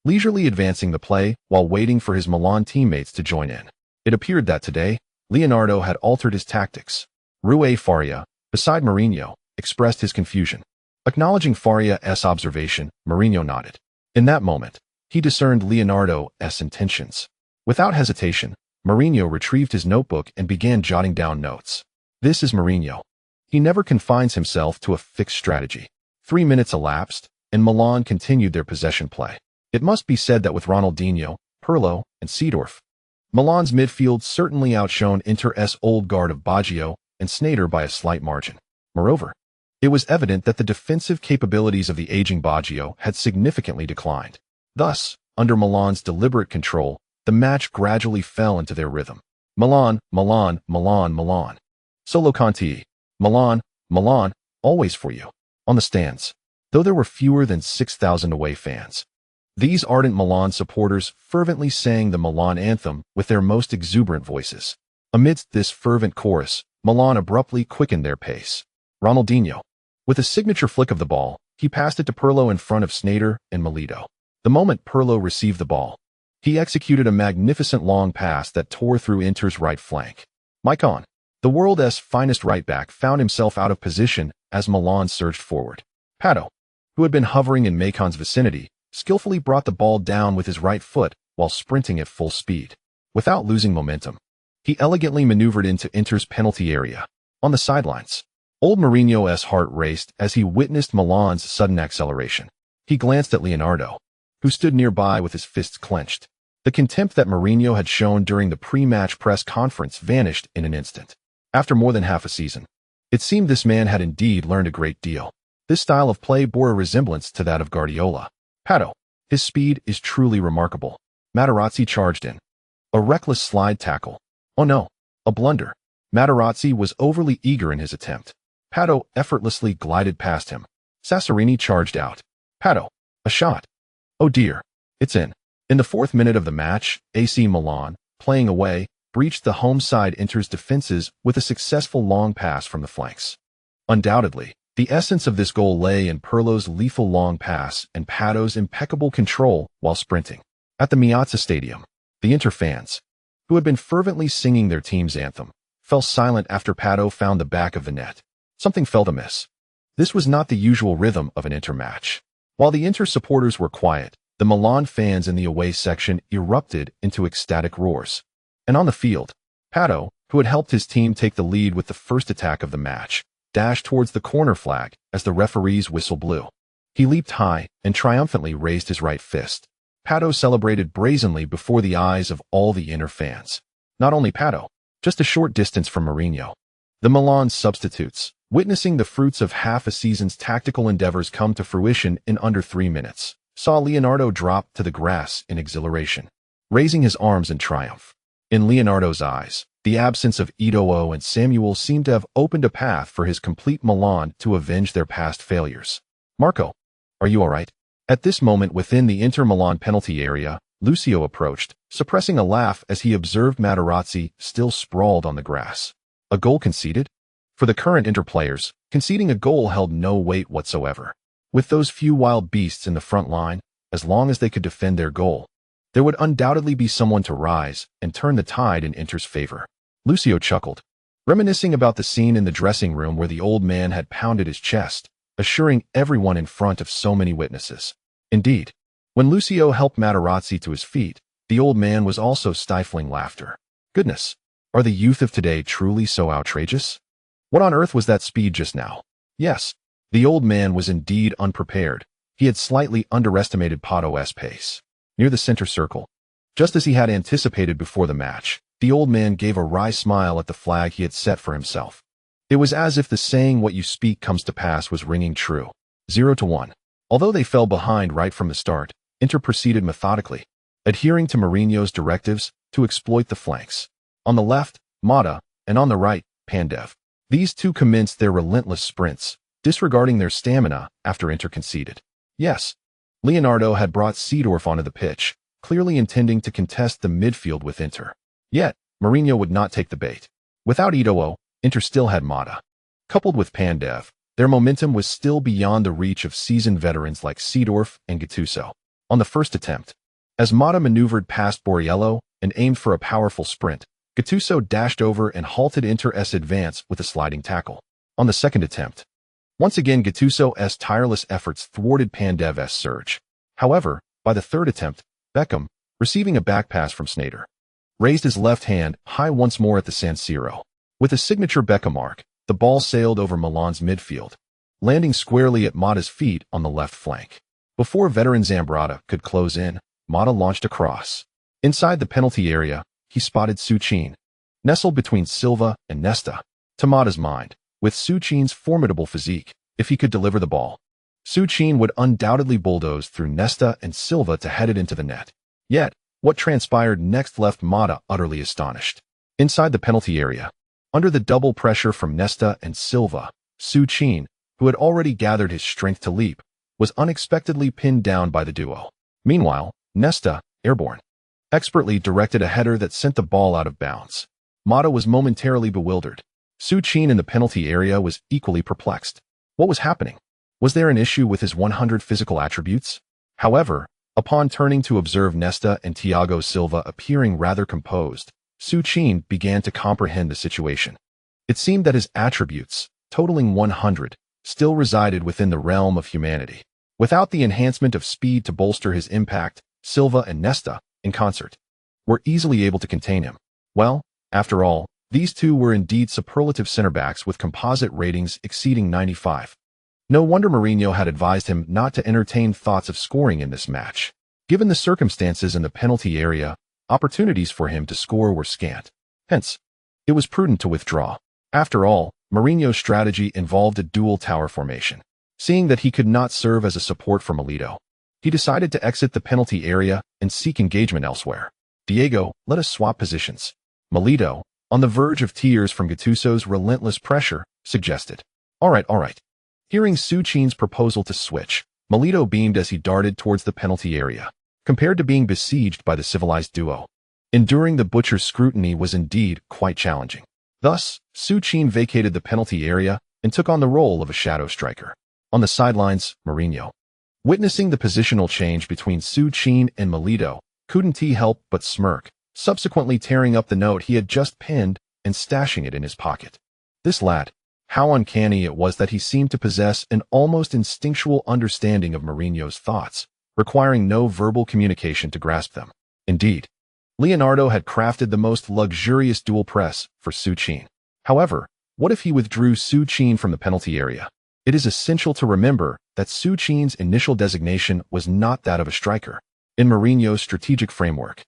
leisurely advancing the play while waiting for his Milan teammates to join in. It appeared that today, Leonardo had altered his tactics. Rui Faria, beside Mourinho, expressed his confusion. Acknowledging Faria's observation, Mourinho nodded. In that moment, he discerned Leonardo's intentions. Without hesitation, Mourinho retrieved his notebook and began jotting down notes. This is Mourinho. He never confines himself to a fixed strategy. 3 minutes elapsed, and Milan continued their possession play. It must be said that with Ronaldinho, Pirlo, and Seedorf, Milan's midfield certainly outshone Inter's old guard of Baggio and Sneijder by a slight margin. Moreover, it was evident that the defensive capabilities of the aging Baggio had significantly declined. Thus, under Milan's deliberate control, the match gradually fell into their rhythm. Milan, Milan, Milan, Milan. Solo Conti. Milan, Milan, always for you. On the stands, though there were fewer than 6,000 away fans, these ardent Milan supporters fervently sang the Milan anthem with their most exuberant voices. Amidst this fervent chorus, Milan abruptly quickened their pace. Ronaldinho. With a signature flick of the ball, he passed it to Pirlo in front of Sneijder and Milito. The moment Pirlo received the ball, he executed a magnificent long pass that tore through Inter's right flank. Maicon, the world's finest right-back, found himself out of position as Milan surged forward. Pato, who had been hovering in Maicon's vicinity, skillfully brought the ball down with his right foot while sprinting at full speed. Without losing momentum, he elegantly maneuvered into Inter's penalty area. On the sidelines, old Mourinho's heart raced as he witnessed Milan's sudden acceleration. He glanced at Leonardo, who stood nearby with his fists clenched. The contempt that Mourinho had shown during the pre-match press conference vanished in an instant. After more than half a season, it seemed this man had indeed learned a great deal. This style of play bore a resemblance to that of Guardiola. Pato, his speed is truly remarkable. Materazzi charged in. A reckless slide tackle. Oh no, a blunder. Materazzi was overly eager in his attempt. Pato effortlessly glided past him. Sasserini charged out. Pato, a shot. Oh dear, it's in. In the 4th minute of the match, AC Milan, playing away, breached the home side Inter's defenses with a successful long pass from the flanks. Undoubtedly, the essence of this goal lay in Pirlo's lethal long pass and Pato's impeccable control while sprinting. At the Miazza Stadium, the Inter fans, who had been fervently singing their team's anthem, fell silent after Pato found the back of the net. Something felt amiss. This was not the usual rhythm of an Inter match. While the Inter supporters were quiet, the Milan fans in the away section erupted into ecstatic roars. And on the field, Pato, who had helped his team take the lead with the first attack of the match, dashed towards the corner flag as the referee's whistle blew. He leaped high and triumphantly raised his right fist. Pato celebrated brazenly before the eyes of all the Inter fans. Not only Pato, just a short distance from Mourinho, the Milan substitutes, witnessing the fruits of half a season's tactical endeavors come to fruition in under 3 minutes, saw Leonardo drop to the grass in exhilaration, raising his arms in triumph. In Leonardo's eyes, the absence of Eto'o and Samuel seemed to have opened a path for his complete Milan to avenge their past failures. Marco, are you all right? At this moment within the Inter Milan penalty area, Lucio approached, suppressing a laugh as he observed Materazzi still sprawled on the grass. A goal conceded? For the current Inter players, conceding a goal held no weight whatsoever. With those few wild beasts in the front line, as long as they could defend their goal, there would undoubtedly be someone to rise and turn the tide in Inter's favor. Lucio chuckled, reminiscing about the scene in the dressing room where the old man had pounded his chest, assuring everyone in front of so many witnesses. Indeed, when Lucio helped Materazzi to his feet, the old man was also stifling laughter. Goodness, are the youth of today truly so outrageous? What on earth was that speed just now? Yes, the old man was indeed unprepared. He had slightly underestimated Pato's pace. Near the center circle, just as he had anticipated before the match, the old man gave a wry smile at the flag he had set for himself. It was as if the saying "what you speak comes to pass" was ringing true. 0-1. Although they fell behind right from the start, Inter proceeded methodically, adhering to Mourinho's directives to exploit the flanks. On the left, Mata, and on the right, Pandev. These two commenced their relentless sprints, disregarding their stamina after Inter conceded. Yes, Leonardo had brought Seedorf onto the pitch, clearly intending to contest the midfield with Inter. Yet, Mourinho would not take the bait. Without Eto'o, Inter still had Mata. Coupled with Pandev, their momentum was still beyond the reach of seasoned veterans like Seedorf and Gattuso. On the first attempt, as Mata maneuvered past Borriello and aimed for a powerful sprint, Gattuso dashed over and halted Inter's advance with a sliding tackle. On the second attempt, once again Gattuso's tireless efforts thwarted Pandev's surge. However, by the third attempt, Beckham, receiving a back pass from Sneijder, raised his left hand high once more at the San Siro. With a signature Beckham arc, the ball sailed over Milan's midfield. landing squarely at Motta's feet on the left flank. Before veteran Zambrotta could close in, Motta launched a cross. Inside the penalty area, he spotted Součin, nestled between Silva and Nesta. To Motta's mind, with Součin's formidable physique, if he could deliver the ball, Součin would undoubtedly bulldoze through Nesta and Silva to head it into the net. Yet, what transpired next left Motta utterly astonished. Inside the penalty area, under the double pressure from Nesta and Silva, Součin, who had already gathered his strength to leap, was unexpectedly pinned down by the duo. Meanwhile, Nesta, airborne, expertly directed a header that sent the ball out of bounds. Motta was momentarily bewildered. Součin in the penalty area was equally perplexed. What was happening? Was there an issue with his 100 physical attributes? However, upon turning to observe Nesta and Thiago Silva appearing rather composed, Součin began to comprehend the situation. It seemed that his attributes, totaling 100, still resided within the realm of humanity. Without the enhancement of speed to bolster his impact, Silva and Nesta, in concert, were easily able to contain him. Well, after all, these two were indeed superlative center-backs with composite ratings exceeding 95. No wonder Mourinho had advised him not to entertain thoughts of scoring in this match. Given the circumstances in the penalty area, opportunities for him to score were scant. Hence, it was prudent to withdraw. After all, Mourinho's strategy involved a dual tower formation. Seeing that he could not serve as a support for Milito, he decided to exit the penalty area and seek engagement elsewhere. Diego, let us swap positions. Milito, on the verge of tears from Gattuso's relentless pressure, suggested. All right. Hearing Součin's proposal to switch, Milito beamed as he darted towards the penalty area. Compared to being besieged by the civilized duo, enduring the butcher's scrutiny was indeed quite challenging. Thus, Součin vacated the penalty area and took on the role of a shadow striker. On the sidelines, Mourinho, witnessing the positional change between Součin and Milito, couldn't he help but smirk, subsequently tearing up the note he had just pinned and stashing it in his pocket. This lad, how uncanny it was that he seemed to possess an almost instinctual understanding of Mourinho's thoughts, requiring no verbal communication to grasp them. Indeed, Leonardo had crafted the most luxurious dual press for Součin. However, what if he withdrew Součin from the penalty area? It is essential to remember that Součin's initial designation was not that of a striker. In Mourinho's strategic framework,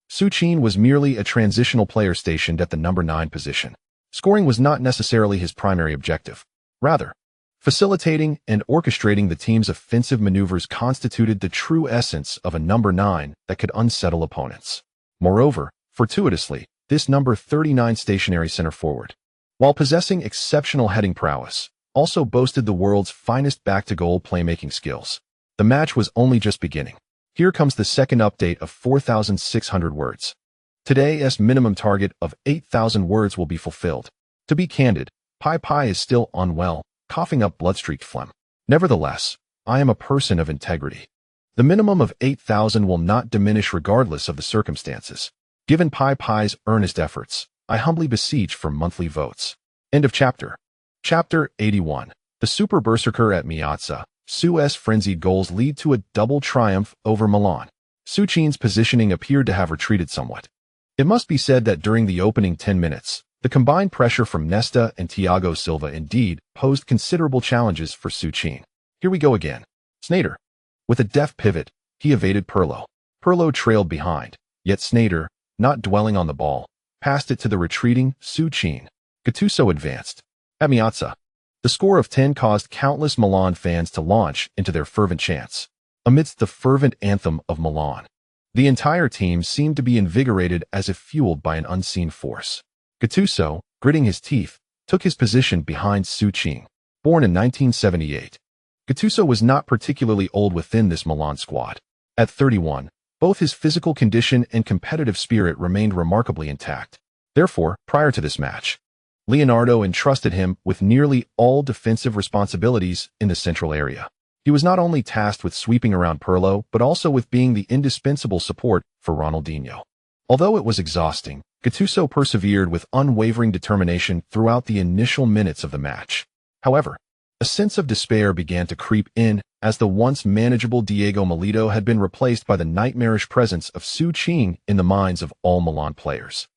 Součin was merely a transitional player stationed at the number 9 position. Scoring was not necessarily his primary objective. Rather, facilitating and orchestrating the team's offensive maneuvers constituted the true essence of a number 9 that could unsettle opponents. Moreover, fortuitously, this number 39 stationary center forward, while possessing exceptional heading prowess, also boasted the world's finest back-to-goal playmaking skills. The match was only just beginning. Here comes the second update of 4,600 words. Today's minimum target of 8,000 words will be fulfilled. To be candid, Pai is still unwell, coughing up blood-streaked phlegm. Nevertheless, I am a person of integrity. The minimum of 8,000 will not diminish regardless of the circumstances. Given Pai's earnest efforts, I humbly beseech for monthly votes. End of chapter. Chapter 81. The Super Berserker at Miazza. Su's frenzied goals lead to a double triumph over Milan. Součin's positioning appeared to have retreated somewhat. It must be said that during the opening 10 minutes, the combined pressure from Nesta and Thiago Silva indeed posed considerable challenges for Součin. Here we go again. Sneijder. With a deft pivot, he evaded Pirlo. Pirlo trailed behind, yet Sneijder, not dwelling on the ball, passed it to the retreating Součin. Gattuso advanced. At Miazza, the score of 10 caused countless Milan fans to launch into their fervent chants. Amidst the fervent anthem of Milan, the entire team seemed to be invigorated as if fueled by an unseen force. Gattuso, gritting his teeth, took his position behind Součin. Born in 1978, Gattuso was not particularly old within this Milan squad. At 31, both his physical condition and competitive spirit remained remarkably intact. Therefore, prior to this match, Leonardo entrusted him with nearly all defensive responsibilities in the central area. He was not only tasked with sweeping around Pirlo, but also with being the indispensable support for Ronaldinho. Although it was exhausting, Gattuso persevered with unwavering determination throughout the initial minutes of the match. However, a sense of despair began to creep in as the once manageable Diego Milito had been replaced by the nightmarish presence of Součin in the minds of all Milan players.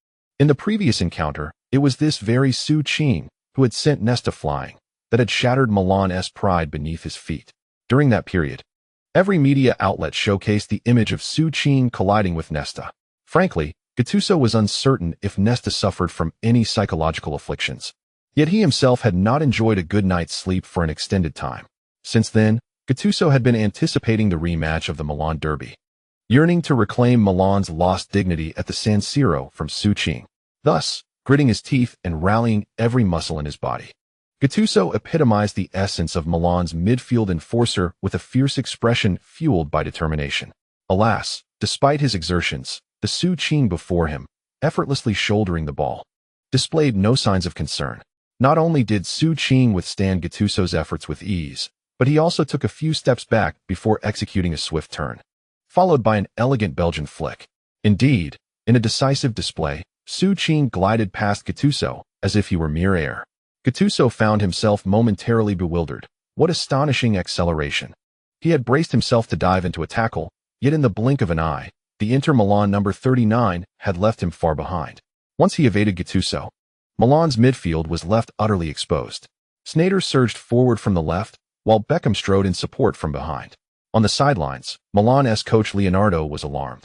In the previous encounter, it was this very Součin who had sent Nesta flying. that had shattered Milan's pride beneath his feet. During that period, every media outlet showcased the image of Součin colliding with Nesta. Frankly, Gattuso was uncertain if Nesta suffered from any psychological afflictions. Yet he himself had not enjoyed a good night's sleep for an extended time. Since then, Gattuso had been anticipating the rematch of the Milan derby, yearning to reclaim Milan's lost dignity at the San Siro from Součin, thus gritting his teeth and rallying every muscle in his body. Gattuso epitomized the essence of Milan's midfield enforcer with a fierce expression fueled by determination. Alas, despite his exertions, the Součin before him, effortlessly shouldering the ball, displayed no signs of concern. Not only did Součin withstand Gattuso's efforts with ease, but he also took a few steps back before executing a swift turn, followed by an elegant Belgian flick. Indeed, in a decisive display, Součin glided past Gattuso as if he were mere air. Gattuso found himself momentarily bewildered. What astonishing acceleration! He had braced himself to dive into a tackle, yet in the blink of an eye, the Inter Milan number 39 had left him far behind. Once he evaded Gattuso, Milan's midfield was left utterly exposed. Sneijder surged forward from the left, while Beckham strode in support from behind. On the sidelines, Milan's coach Leonardo was alarmed,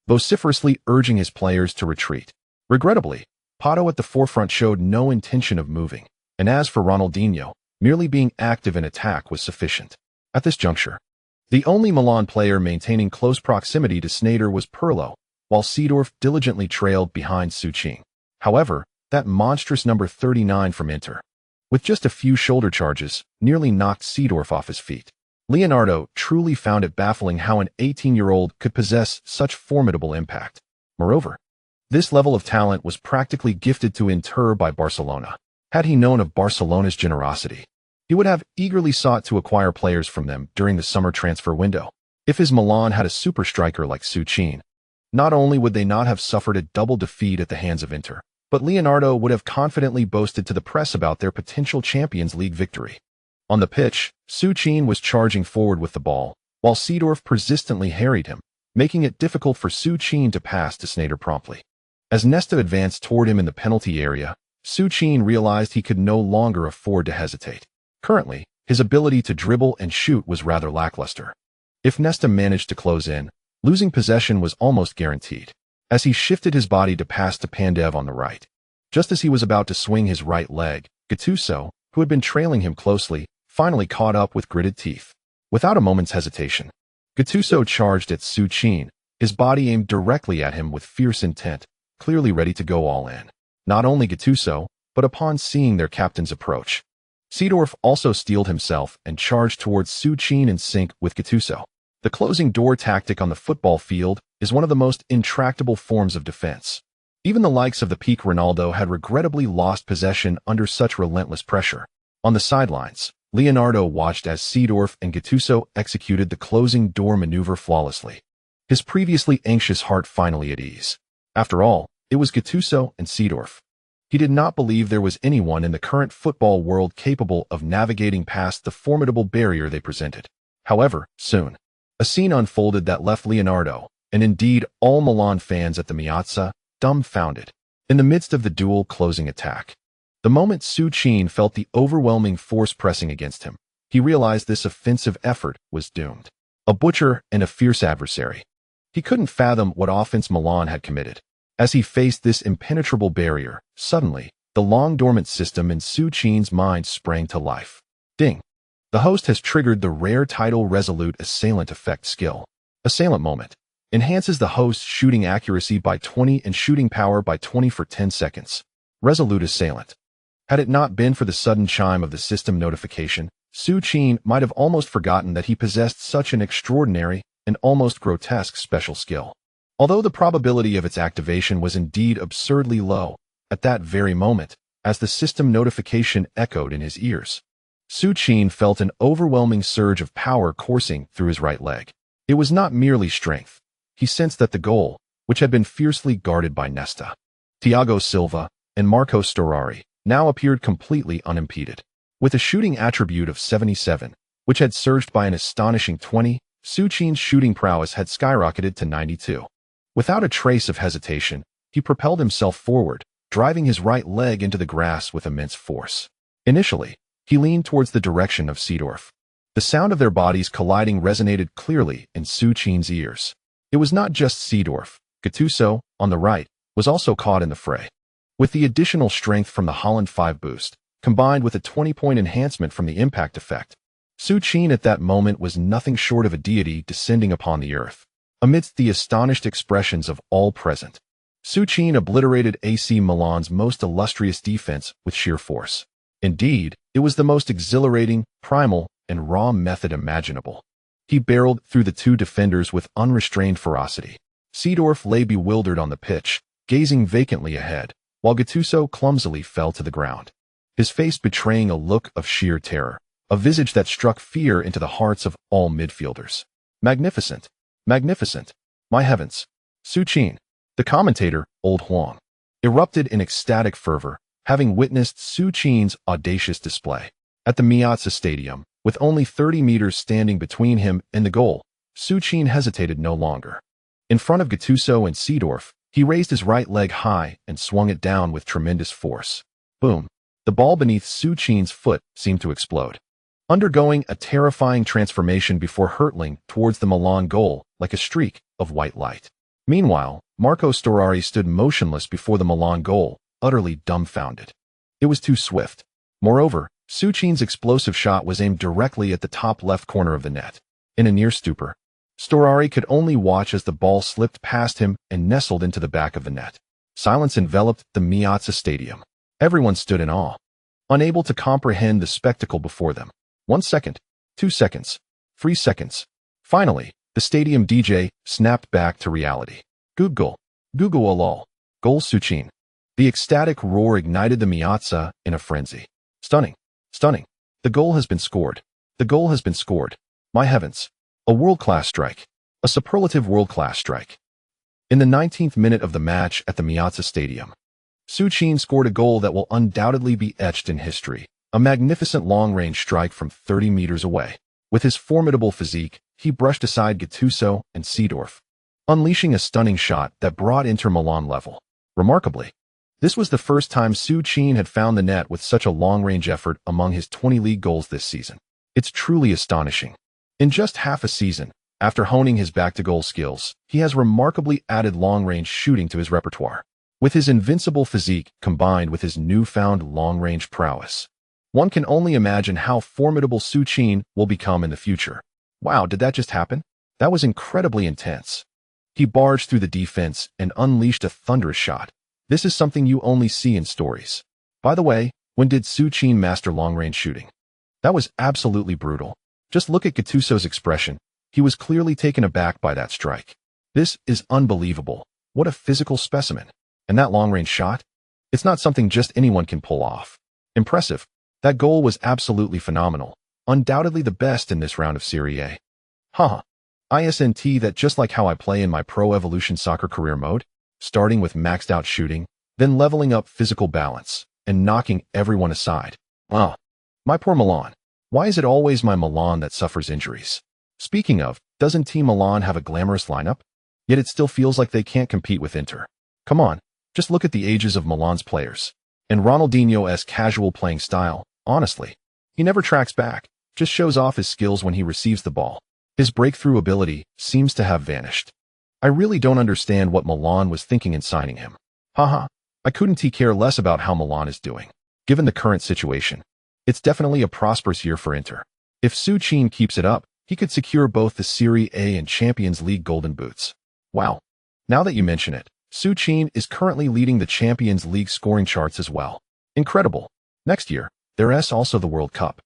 vociferously urging his players to retreat. Regrettably, Pato at the forefront showed no intention of moving, and as for Ronaldinho, merely being active in attack was sufficient. At this juncture, the only Milan player maintaining close proximity to Sneijder was Pirlo, while Seedorf diligently trailed behind Součin. However, that monstrous number 39 from Inter, with just a few shoulder charges, nearly knocked Seedorf off his feet. Leonardo truly found it baffling how an 18-year-old could possess such formidable impact. Moreover, this level of talent was practically gifted to Inter by Barcelona. Had he known of Barcelona's generosity, he would have eagerly sought to acquire players from them during the summer transfer window. If his Milan had a super striker like Součin, not only would they not have suffered a double defeat at the hands of Inter, but Leonardo would have confidently boasted to the press about their potential Champions League victory. On the pitch, Součin was charging forward with the ball, while Seedorf persistently harried him, making it difficult for Součin to pass to Sneijder promptly. As Nesta advanced toward him in the penalty area, Součin realized he could no longer afford to hesitate. Currently, his ability to dribble and shoot was rather lackluster. If Nesta managed to close in, losing possession was almost guaranteed. As he shifted his body to pass to Pandev on the right, just as he was about to swing his right leg, Gattuso, who had been trailing him closely, finally caught up with gritted teeth. Without a moment's hesitation, Gattuso charged at Součin, his body aimed directly at him with fierce intent, clearly ready to go all in. Not only Gattuso, but upon seeing their captain's approach, Seedorf also steeled himself and charged towards Součin in sync with Gattuso. The closing door tactic on the football field is one of the most intractable forms of defense. Even the likes of the peak Ronaldo had regrettably lost possession under such relentless pressure. On the sidelines, Leonardo watched as Seedorf and Gattuso executed the closing door maneuver flawlessly, his previously anxious heart finally at ease. After all, it was Gattuso and Seedorf. He did not believe there was anyone in the current football world capable of navigating past the formidable barrier they presented. However, soon, a scene unfolded that left Leonardo, and indeed all Milan fans at the Piazza, dumbfounded. In the midst of the duel closing attack, the moment Součin felt the overwhelming force pressing against him, he realized this offensive effort was doomed. A butcher and a fierce adversary. He couldn't fathom what offense Milan had committed. As he faced this impenetrable barrier, suddenly, the long-dormant system in Součin's mind sprang to life. Ding! The host has triggered the rare title Resolute Assailant Effect skill. Assailant Moment enhances the host's shooting accuracy by 20 and shooting power by 20 for 10 seconds. Resolute Assailant. Had it not been for the sudden chime of the system notification, Součin might have almost forgotten that he possessed such an extraordinary and almost grotesque special skill. Although the probability of its activation was indeed absurdly low, at that very moment, as the system notification echoed in his ears, Součin felt an overwhelming surge of power coursing through his right leg. It was not merely strength. He sensed that the goal, which had been fiercely guarded by Nesta, Thiago Silva, and Marco Storari, now appeared completely unimpeded. With a shooting attribute of 77, which had surged by an astonishing 20, Součin's shooting prowess had skyrocketed to 92. Without a trace of hesitation, he propelled himself forward, driving his right leg into the grass with immense force. Initially, He leaned towards the direction of Seedorf. The sound of their bodies colliding resonated clearly in Su Qin's ears. It was not just Seedorf. Gattuso, on the right, was also caught in the fray. With the additional strength from the Holland 5 boost, combined with a 20-point enhancement from the impact effect, Su Qin at that moment was nothing short of a deity descending upon the earth. Amidst the astonished expressions of all present, Su Qin obliterated AC Milan's most illustrious defense with sheer force. Indeed, it was the most exhilarating, primal, and raw method imaginable. He barreled through the two defenders with unrestrained ferocity. Seedorf lay bewildered on the pitch, gazing vacantly ahead, while Gattuso clumsily fell to the ground, his face betraying a look of sheer terror, a visage that struck fear into the hearts of all midfielders. Magnificent! Magnificent! My heavens! Su Qin, the commentator, Old Huang, erupted in ecstatic fervor, having witnessed Su Qin's audacious display. At the Miazza Stadium, with only 30 meters standing between him and the goal, Su Qin hesitated no longer. In front of Gattuso and Seedorf, he raised his right leg high and swung it down with tremendous force. Boom! The ball beneath Su Qin's foot seemed to explode, undergoing a terrifying transformation before hurtling towards the Milan goal like a streak of white light. Meanwhile, Marco Storari stood motionless before the Milan goal, utterly dumbfounded. It was too swift. Moreover, Su Qin's explosive shot was aimed directly at the top left corner of the net. In a near stupor, Storari could only watch as the ball slipped past him and nestled into the back of the net. Silence enveloped the Miazza Stadium. Everyone stood in awe, unable to comprehend the spectacle before them. 1 second, 2 seconds, 3 seconds. Finally, the stadium DJ snapped back to reality. Google alol, goal Su Qin. The ecstatic roar ignited the Miazza in a frenzy. Stunning, stunning. The goal has been scored. The goal has been scored. My heavens. A world-class strike. A superlative world-class strike. In the 19th minute of the match at the Miazza Stadium, Su Qin scored a goal that will undoubtedly be etched in history. A magnificent long-range strike from 30 meters away. With his formidable physique, he brushed aside Gattuso and Seedorf, unleashing a stunning shot that brought Inter Milan level. Remarkably, this was the first time Su Qin had found the net with such a long-range effort among his 20 league goals this season. It's truly astonishing. In just half a season, after honing his back-to-goal skills, he has remarkably added long-range shooting to his repertoire. With his invincible physique combined with his newfound long-range prowess, one can only imagine how formidable Su Qin will become in the future. Wow, did that just happen? That was incredibly intense. He barged through the defense and unleashed a thunderous shot. This is something you only see in stories. By the way, when did Su Qin master long-range shooting? That was absolutely brutal. Just look at Gattuso's expression. He was clearly taken aback by that strike. This is unbelievable. What a physical specimen. And that long-range shot? It's not something just anyone can pull off. Impressive. That goal was absolutely phenomenal. Undoubtedly the best in this round of Serie A. Haha. ISNT that just like how I play in my Pro Evolution Soccer career mode, starting with maxed out shooting, then leveling up physical balance, and knocking everyone aside. My poor Milan. Why is it always my Milan that suffers injuries? Speaking of, doesn't Team Milan have a glamorous lineup? Yet it still feels like they can't compete with Inter. Come on, just look at the ages of Milan's players. And Ronaldinho's casual playing style, honestly. He never tracks back, just shows off his skills when he receives the ball. His breakthrough ability seems to have vanished. I really don't understand what Milan was thinking in signing him. Haha, I couldn't care less about how Milan is doing. Given the current situation, it's definitely a prosperous year for Inter. If Su Qin keeps it up, he could secure both the Serie A and Champions League golden boots. Wow. Now that you mention it, Su Qin is currently leading the Champions League scoring charts as well. Incredible. Next year, there's also the World Cup.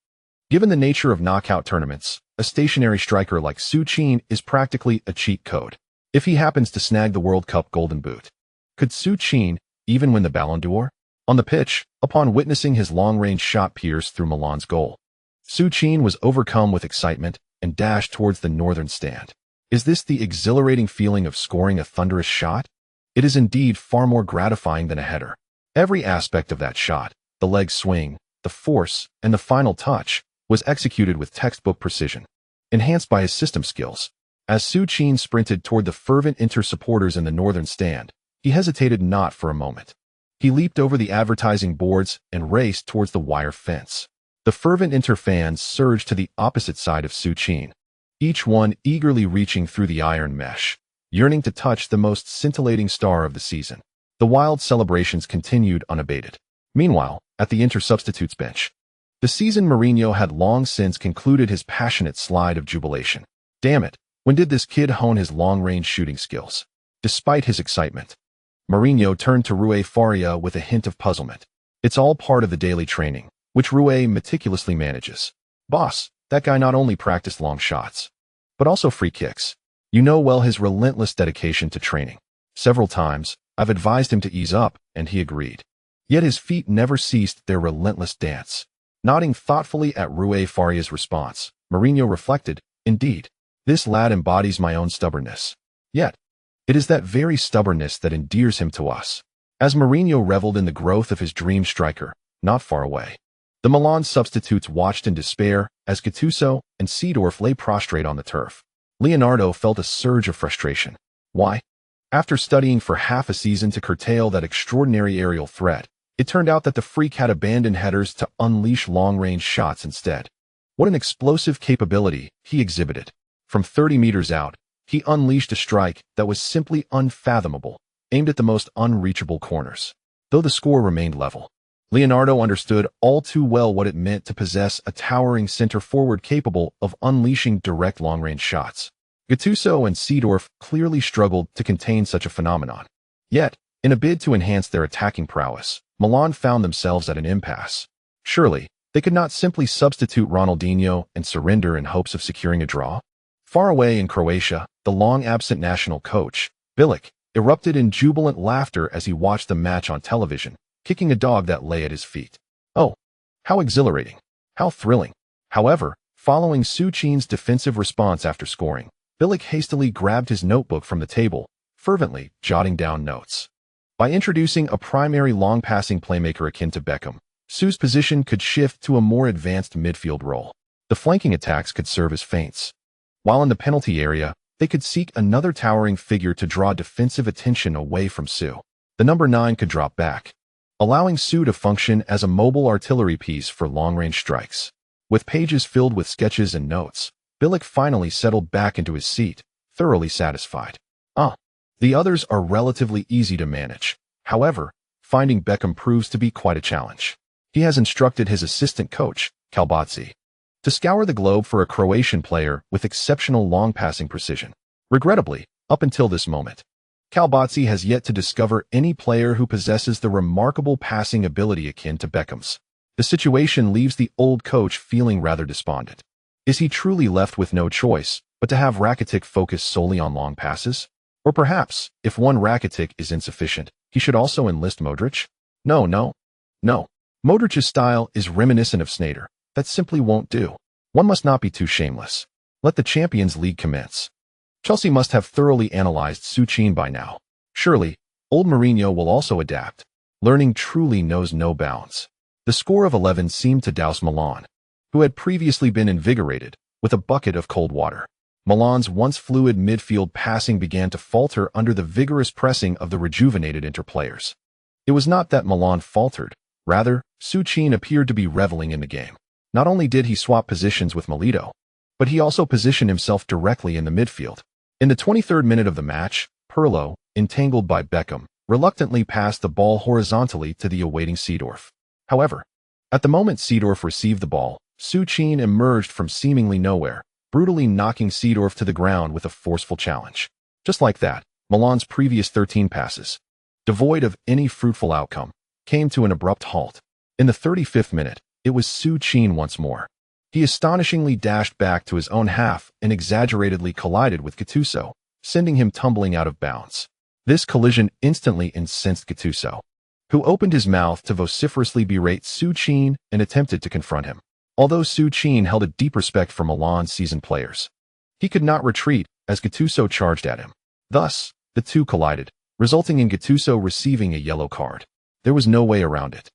Given the nature of knockout tournaments, a stationary striker like Su Qin is practically a cheat code. If he happens to snag the World Cup golden boot, could Su Qin even win the Ballon d'Or? On the pitch, upon witnessing his long-range shot pierce through Milan's goal, Su Qin was overcome with excitement and dashed towards the northern stand. Is this the exhilarating feeling of scoring a thunderous shot? It is indeed far more gratifying than a header. Every aspect of that shot, the leg swing, the force, and the final touch, was executed with textbook precision, enhanced by his system skills. As Su Qin sprinted toward the fervent Inter supporters in the northern stand, he hesitated not for a moment. He leaped over the advertising boards and raced towards the wire fence. The fervent Inter fans surged to the opposite side of Suchin, each one eagerly reaching through the iron mesh, yearning to touch the most scintillating star of the season. The wild celebrations continued unabated. Meanwhile, at the Inter substitutes bench, the seasoned Mourinho had long since concluded his passionate slide of jubilation. Damn it, when did this kid hone his long-range shooting skills? Despite his excitement, Mourinho turned to Rui Faria with a hint of puzzlement. It's all part of the daily training, which Rui meticulously manages. Boss, that guy not only practiced long shots, but also free kicks. You know well his relentless dedication to training. Several times, I've advised him to ease up, and he agreed. Yet his feet never ceased their relentless dance. Nodding thoughtfully at Rui Faria's response, Mourinho reflected, indeed, this lad embodies my own stubbornness. Yet, it is that very stubbornness that endears him to us. As Mourinho reveled in the growth of his dream striker, not far away, the Milan substitutes watched in despair as Gattuso and Seedorf lay prostrate on the turf. Leonardo felt a surge of frustration. Why? After studying for half a season to curtail that extraordinary aerial threat, it turned out that the freak had abandoned headers to unleash long-range shots instead. What an explosive capability he exhibited. From 30 meters out, he unleashed a strike that was simply unfathomable, aimed at the most unreachable corners. Though the score remained level, Leonardo understood all too well what it meant to possess a towering center forward capable of unleashing direct long-range shots. Gattuso and Seedorf clearly struggled to contain such a phenomenon. Yet, in a bid to enhance their attacking prowess, Milan found themselves at an impasse. Surely, they could not simply substitute Ronaldinho and surrender in hopes of securing a draw? Far away in Croatia, the long-absent national coach, Bilic, erupted in jubilant laughter as he watched the match on television, kicking a dog that lay at his feet. Oh, how exhilarating! How thrilling! However, following Suchin's defensive response after scoring, Bilic hastily grabbed his notebook from the table, fervently jotting down notes. By introducing a primary long-passing playmaker akin to Beckham, Su's position could shift to a more advanced midfield role. The flanking attacks could serve as feints, while in the penalty area, they could seek another towering figure to draw defensive attention away from Su. The number 9 could drop back, allowing Su to function as a mobile artillery piece for long-range strikes. With pages filled with sketches and notes, Bilic finally settled back into his seat, thoroughly satisfied. The others are relatively easy to manage. However, finding Beckham proves to be quite a challenge. He has instructed his assistant coach, Kalbatzi, to scour the globe for a Croatian player with exceptional long-passing precision. Regrettably, up until this moment, Kalbatzi has yet to discover any player who possesses the remarkable passing ability akin to Beckham's. The situation leaves the old coach feeling rather despondent. Is he truly left with no choice but to have Rakitic focus solely on long passes? Or perhaps, if one Rakitic is insufficient, he should also enlist Modric? No. Modric's style is reminiscent of Sneijder. That simply won't do. One must not be too shameless. Let the Champions League commence. Chelsea must have thoroughly analyzed Suchin by now. Surely, old Mourinho will also adapt. Learning truly knows no bounds. The score of 11 seemed to douse Milan, who had previously been invigorated, with a bucket of cold water. Milan's once fluid midfield passing began to falter under the vigorous pressing of the rejuvenated Inter players. It was not that Milan faltered. Rather, Suchin appeared to be reveling in the game. Not only did he swap positions with Milito, but he also positioned himself directly in the midfield. In the 23rd minute of the match, Pirlo, entangled by Beckham, reluctantly passed the ball horizontally to the awaiting Seedorf. However, at the moment Seedorf received the ball, Suchin emerged from seemingly nowhere, brutally knocking Seedorf to the ground with a forceful challenge. Just like that, Milan's previous 13 passes, devoid of any fruitful outcome, came to an abrupt halt. In the 35th minute, it was Suchin once more. He astonishingly dashed back to his own half and exaggeratedly collided with Gattuso, sending him tumbling out of bounds. This collision instantly incensed Gattuso, who opened his mouth to vociferously berate Suchin and attempted to confront him. Although Suchin held a deep respect for Milan's seasoned players, he could not retreat as Gattuso charged at him. Thus, the two collided, resulting in Gattuso receiving a yellow card. There was no way around it.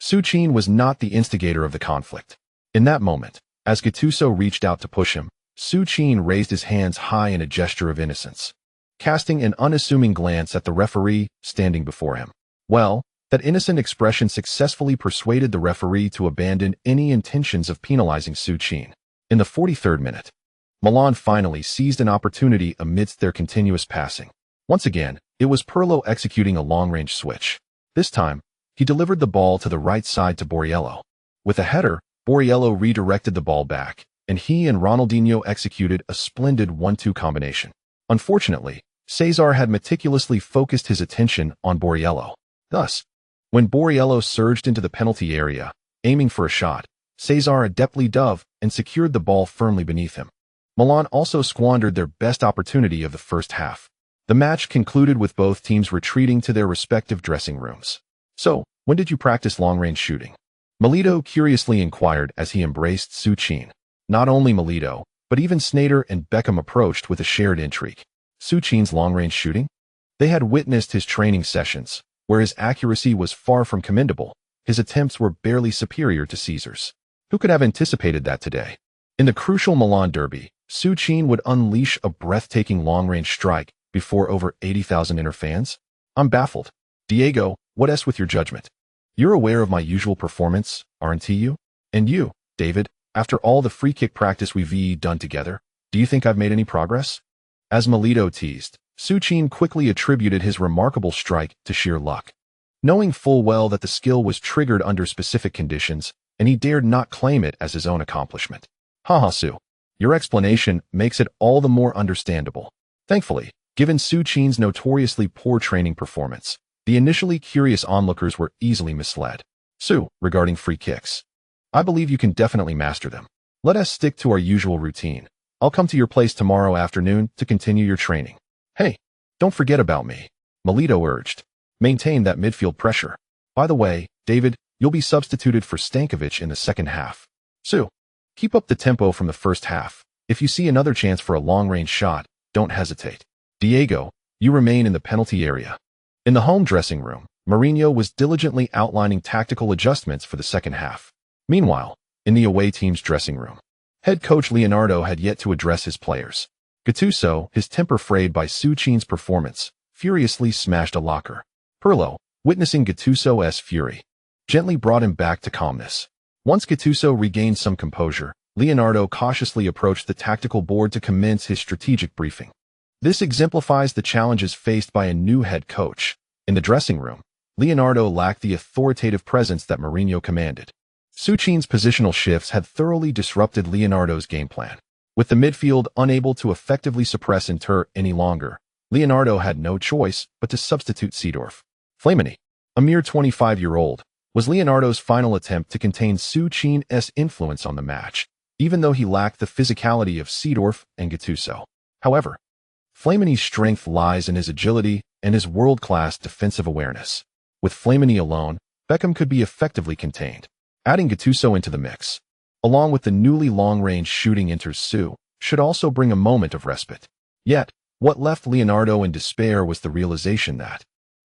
Suchin was not the instigator of the conflict. In that moment, as Gattuso reached out to push him, Suchin raised his hands high in a gesture of innocence, casting an unassuming glance at the referee standing before him. Well, That innocent expression successfully persuaded the referee to abandon any intentions of penalizing Suchin. In the 43rd minute, Milan finally seized an opportunity amidst their continuous passing. Once again, it was Pirlo executing a long-range switch. This time, he delivered the ball to the right side to Borriello. With a header, Borriello redirected the ball back, and he and Ronaldinho executed a splendid 1-2 combination. Unfortunately, Cesar had meticulously focused his attention on Borriello. Thus, when Borriello surged into the penalty area, aiming for a shot, Cesar adeptly dove and secured the ball firmly beneath him. Milan also squandered their best opportunity of the first half. The match concluded with both teams retreating to their respective dressing rooms. "So, when did you practice long-range shooting?" Milito curiously inquired as he embraced Suchin. Not only Milito, but even Sneijder and Beckham approached with a shared intrigue. Suchin's long-range shooting? They had witnessed his training sessions, where his accuracy was far from commendable. His attempts were barely superior to Caesar's. Who could have anticipated that today? In the crucial Milan derby, Suchin would unleash a breathtaking long-range strike before over 80,000 inner fans? I'm baffled. Diego, what's with your judgment? You're aware of my usual performance, aren't you? And you, David, after all the free kick practice we've done together, do you think I've made any progress? As Milito teased, Suchin quickly attributed his remarkable strike to sheer luck. Knowing full well that the skill was triggered under specific conditions, and he dared not claim it as his own accomplishment. Haha, Su. Your explanation makes it all the more understandable. Thankfully, given Suchin's notoriously poor training performance, the initially curious onlookers were easily misled. Su, regarding free kicks, I believe you can definitely master them. Let us stick to our usual routine. I'll come to your place tomorrow afternoon to continue your training. Hey, don't forget about me, Milito urged. Maintain that midfield pressure. By the way, David, you'll be substituted for Stankovic in the second half. Su, keep up the tempo from the first half. If you see another chance for a long-range shot, don't hesitate. Diego, you remain in the penalty area. In the home dressing room, Mourinho was diligently outlining tactical adjustments for the second half. Meanwhile, in the away team's dressing room, head coach Leonardo had yet to address his players. Gattuso, his temper frayed by Suchin's performance, furiously smashed a locker. Pirlo, witnessing Gattuso's fury, gently brought him back to calmness. Once Gattuso regained some composure, Leonardo cautiously approached the tactical board to commence his strategic briefing. This exemplifies the challenges faced by a new head coach. In the dressing room, Leonardo lacked the authoritative presence that Mourinho commanded. Suchin's positional shifts had thoroughly disrupted Leonardo's game plan. With the midfield unable to effectively suppress Inter any longer, Leonardo had no choice but to substitute Seedorf. Flamini, a mere 25-year-old, was Leonardo's final attempt to contain Suchin's influence on the match, even though he lacked the physicality of Seedorf and Gattuso. However, Flamini's strength lies in his agility and his world-class defensive awareness. With Flamini alone, Beckham could be effectively contained. Adding Gattuso into the mix, along with the newly long-range shooting Inter's Su, should also bring a moment of respite. Yet, what left Leonardo in despair was the realization that,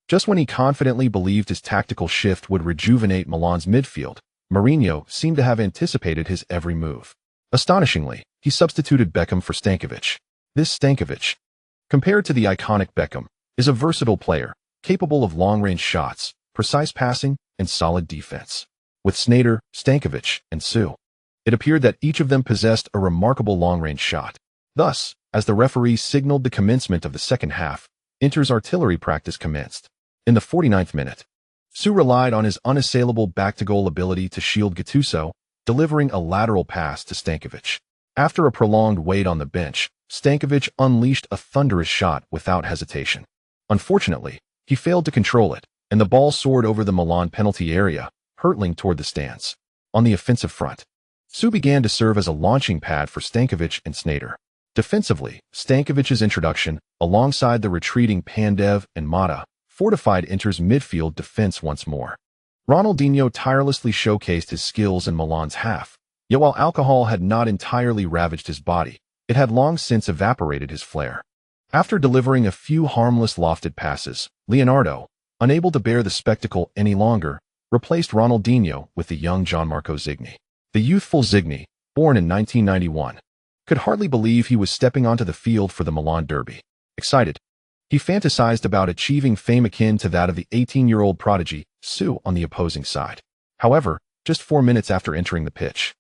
just when he confidently believed his tactical shift would rejuvenate Milan's midfield, Mourinho seemed to have anticipated his every move. Astonishingly, he substituted Beckham for Stankovic. This Stankovic, compared to the iconic Beckham, is a versatile player, capable of long-range shots, precise passing, and solid defense. With Sneijder, Stankovic, and Su, it appeared that each of them possessed a remarkable long-range shot. Thus, as the referee signaled the commencement of the second half, Inter's artillery practice commenced. In the 49th minute, Su relied on his unassailable back-to-goal ability to shield Gattuso, delivering a lateral pass to Stankovic. After a prolonged wait on the bench, Stankovic unleashed a thunderous shot without hesitation. Unfortunately, he failed to control it, and the ball soared over the Milan penalty area, hurtling toward the stands. On the offensive front, Su began to serve as a launching pad for Stankovic and Sneijder. Defensively, Stankovic's introduction, alongside the retreating Pandev and Mata, fortified Inter's midfield defense once more. Ronaldinho tirelessly showcased his skills in Milan's half, yet while alcohol had not entirely ravaged his body, it had long since evaporated his flair. After delivering a few harmless lofted passes, Leonardo, unable to bear the spectacle any longer, replaced Ronaldinho with the young Gianmarco Zigni. The youthful Zigni, born in 1991, could hardly believe he was stepping onto the field for the Milan derby. Excited, he fantasized about achieving fame akin to that of the 18-year-old prodigy Su on the opposing side. However, just 4 minutes after entering the pitch,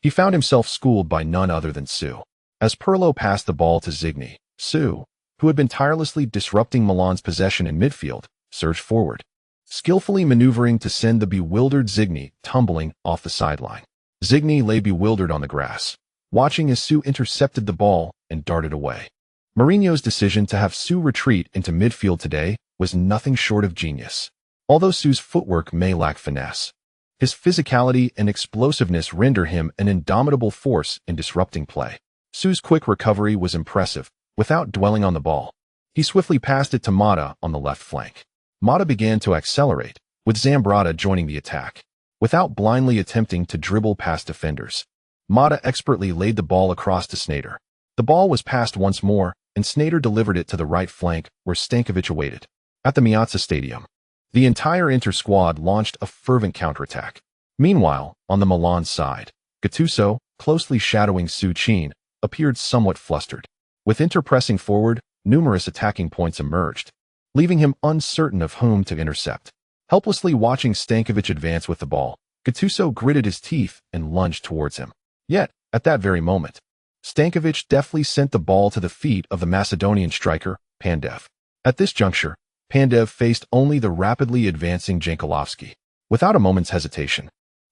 he found himself schooled by none other than Su. As Pirlo passed the ball to Zigny, Su, who had been tirelessly disrupting Milan's possession in midfield, surged forward, skillfully maneuvering to send the bewildered Zigny tumbling off the sideline. Zigny lay bewildered on the grass, watching as Su intercepted the ball and darted away. Mourinho's decision to have Su retreat into midfield today was nothing short of genius. Although Su's footwork may lack finesse, his physicality and explosiveness render him an indomitable force in disrupting play. Su's quick recovery was impressive. Without dwelling on the ball, he swiftly passed it to Mata on the left flank. Mata began to accelerate, with Zambrotta joining the attack. Without blindly attempting to dribble past defenders, Mata expertly laid the ball across to Sneijder. The ball was passed once more, and Sneijder delivered it to the right flank where Stankovic awaited. At the Miazza Stadium, the entire Inter squad launched a fervent counterattack. Meanwhile, on the Milan side, Gattuso, closely shadowing Su Chin, appeared somewhat flustered. With Inter pressing forward, numerous attacking points emerged, leaving him uncertain of whom to intercept. Helplessly watching Stankovic advance with the ball, Gattuso gritted his teeth and lunged towards him. Yet, at that very moment, Stankovic deftly sent the ball to the feet of the Macedonian striker, Pandev. At this juncture, Pandev faced only the rapidly advancing Jankulovski. Without a moment's hesitation,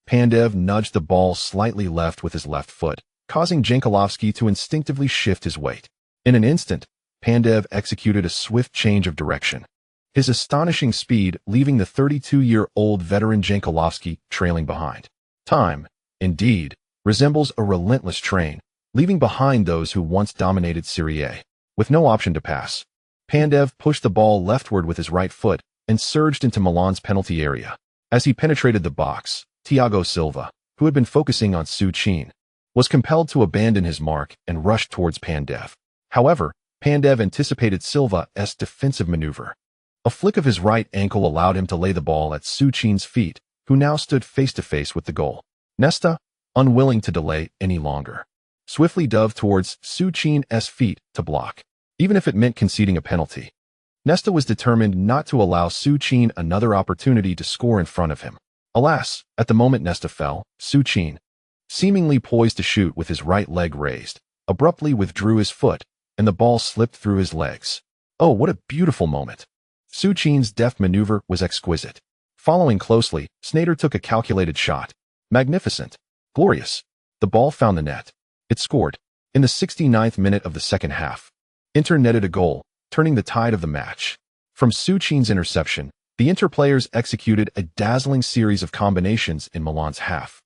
Pandev nudged the ball slightly left with his left foot, causing Jankulovski to instinctively shift his weight. In an instant, Pandev executed a swift change of direction, his astonishing speed leaving the 32-year-old veteran Jankulovski trailing behind. Time, indeed, resembles a relentless train, leaving behind those who once dominated Serie A. With no option to pass, Pandev pushed the ball leftward with his right foot and surged into Milan's penalty area. As he penetrated the box, Thiago Silva, who had been focusing on Su Chin, was compelled to abandon his mark and rushed towards Pandev. However, Pandev anticipated Silva's defensive maneuver. A flick of his right ankle allowed him to lay the ball at Su Chin's feet, who now stood face-to-face with the goal. Nesta, unwilling to delay any longer, swiftly dove towards Su Chin's feet to block, even if it meant conceding a penalty. Nesta was determined not to allow Su Chin another opportunity to score in front of him. Alas, at the moment Nesta fell, Su Chin, seemingly poised to shoot with his right leg raised, abruptly withdrew his foot, and the ball slipped through his legs. Oh, what a beautiful moment! Su Chin's deft maneuver was exquisite. Following closely, Sneijder took a calculated shot. Magnificent. Glorious. The ball found the net. It scored. In the 69th minute of the second half, Inter netted a goal, turning the tide of the match. From Su Chin's interception, the Inter players executed a dazzling series of combinations in Milan's half,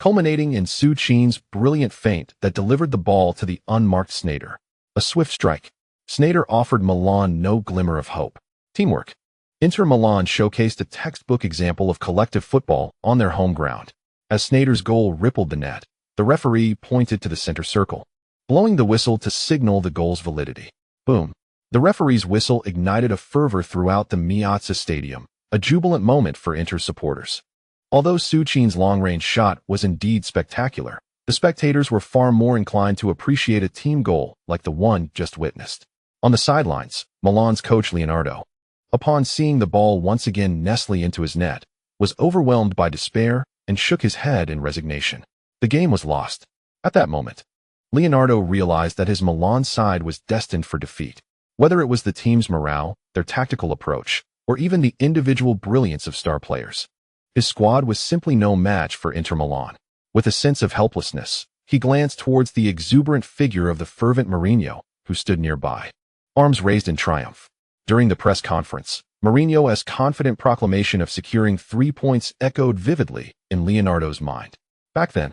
culminating in Su Chin's brilliant feint that delivered the ball to the unmarked Sneijder. A swift strike. Sneijder offered Milan no glimmer of hope. Teamwork. Inter Milan showcased a textbook example of collective football on their home ground. As Sneijder's goal rippled the net, the referee pointed to the center circle, blowing the whistle to signal the goal's validity. Boom. The referee's whistle ignited a fervor throughout the Miazza Stadium, a jubilant moment for Inter supporters. Although Su Chin's long-range shot was indeed spectacular, the spectators were far more inclined to appreciate a team goal like the one just witnessed. On the sidelines, Milan's coach Leonardo, upon seeing the ball once again nestle into his net, was overwhelmed by despair and shook his head in resignation. The game was lost. At that moment, Leonardo realized that his Milan side was destined for defeat. Whether it was the team's morale, their tactical approach, or even the individual brilliance of star players, his squad was simply no match for Inter Milan. With a sense of helplessness, he glanced towards the exuberant figure of the fervent Mourinho, who stood nearby, arms raised in triumph. During the press conference, Mourinho's confident proclamation of securing 3 points echoed vividly in Leonardo's mind. Back then,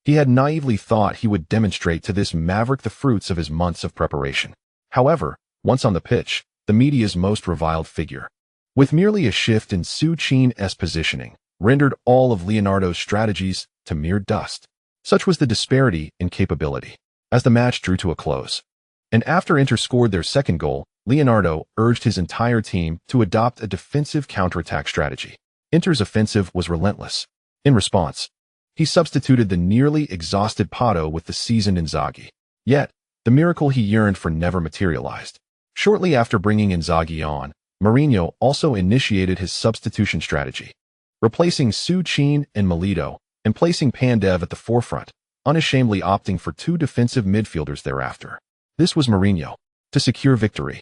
he had naively thought he would demonstrate to this maverick the fruits of his months of preparation. However, once on the pitch, the media's most reviled figure, with merely a shift in Su Chin's positioning, rendered all of Leonardo's strategies to mere dust. Such was the disparity in capability. As the match drew to a close, and after Inter scored their second goal, Leonardo urged his entire team to adopt a defensive counterattack strategy. Inter's offensive was relentless. In response, he substituted the nearly exhausted Pato with the seasoned Inzaghi. Yet, the miracle he yearned for never materialized. Shortly after bringing Inzaghi on, Mourinho also initiated his substitution strategy. replacing Suchin and Melito, and placing Pandev at the forefront, unashamedly opting for two defensive midfielders thereafter. This was Mourinho. To secure victory.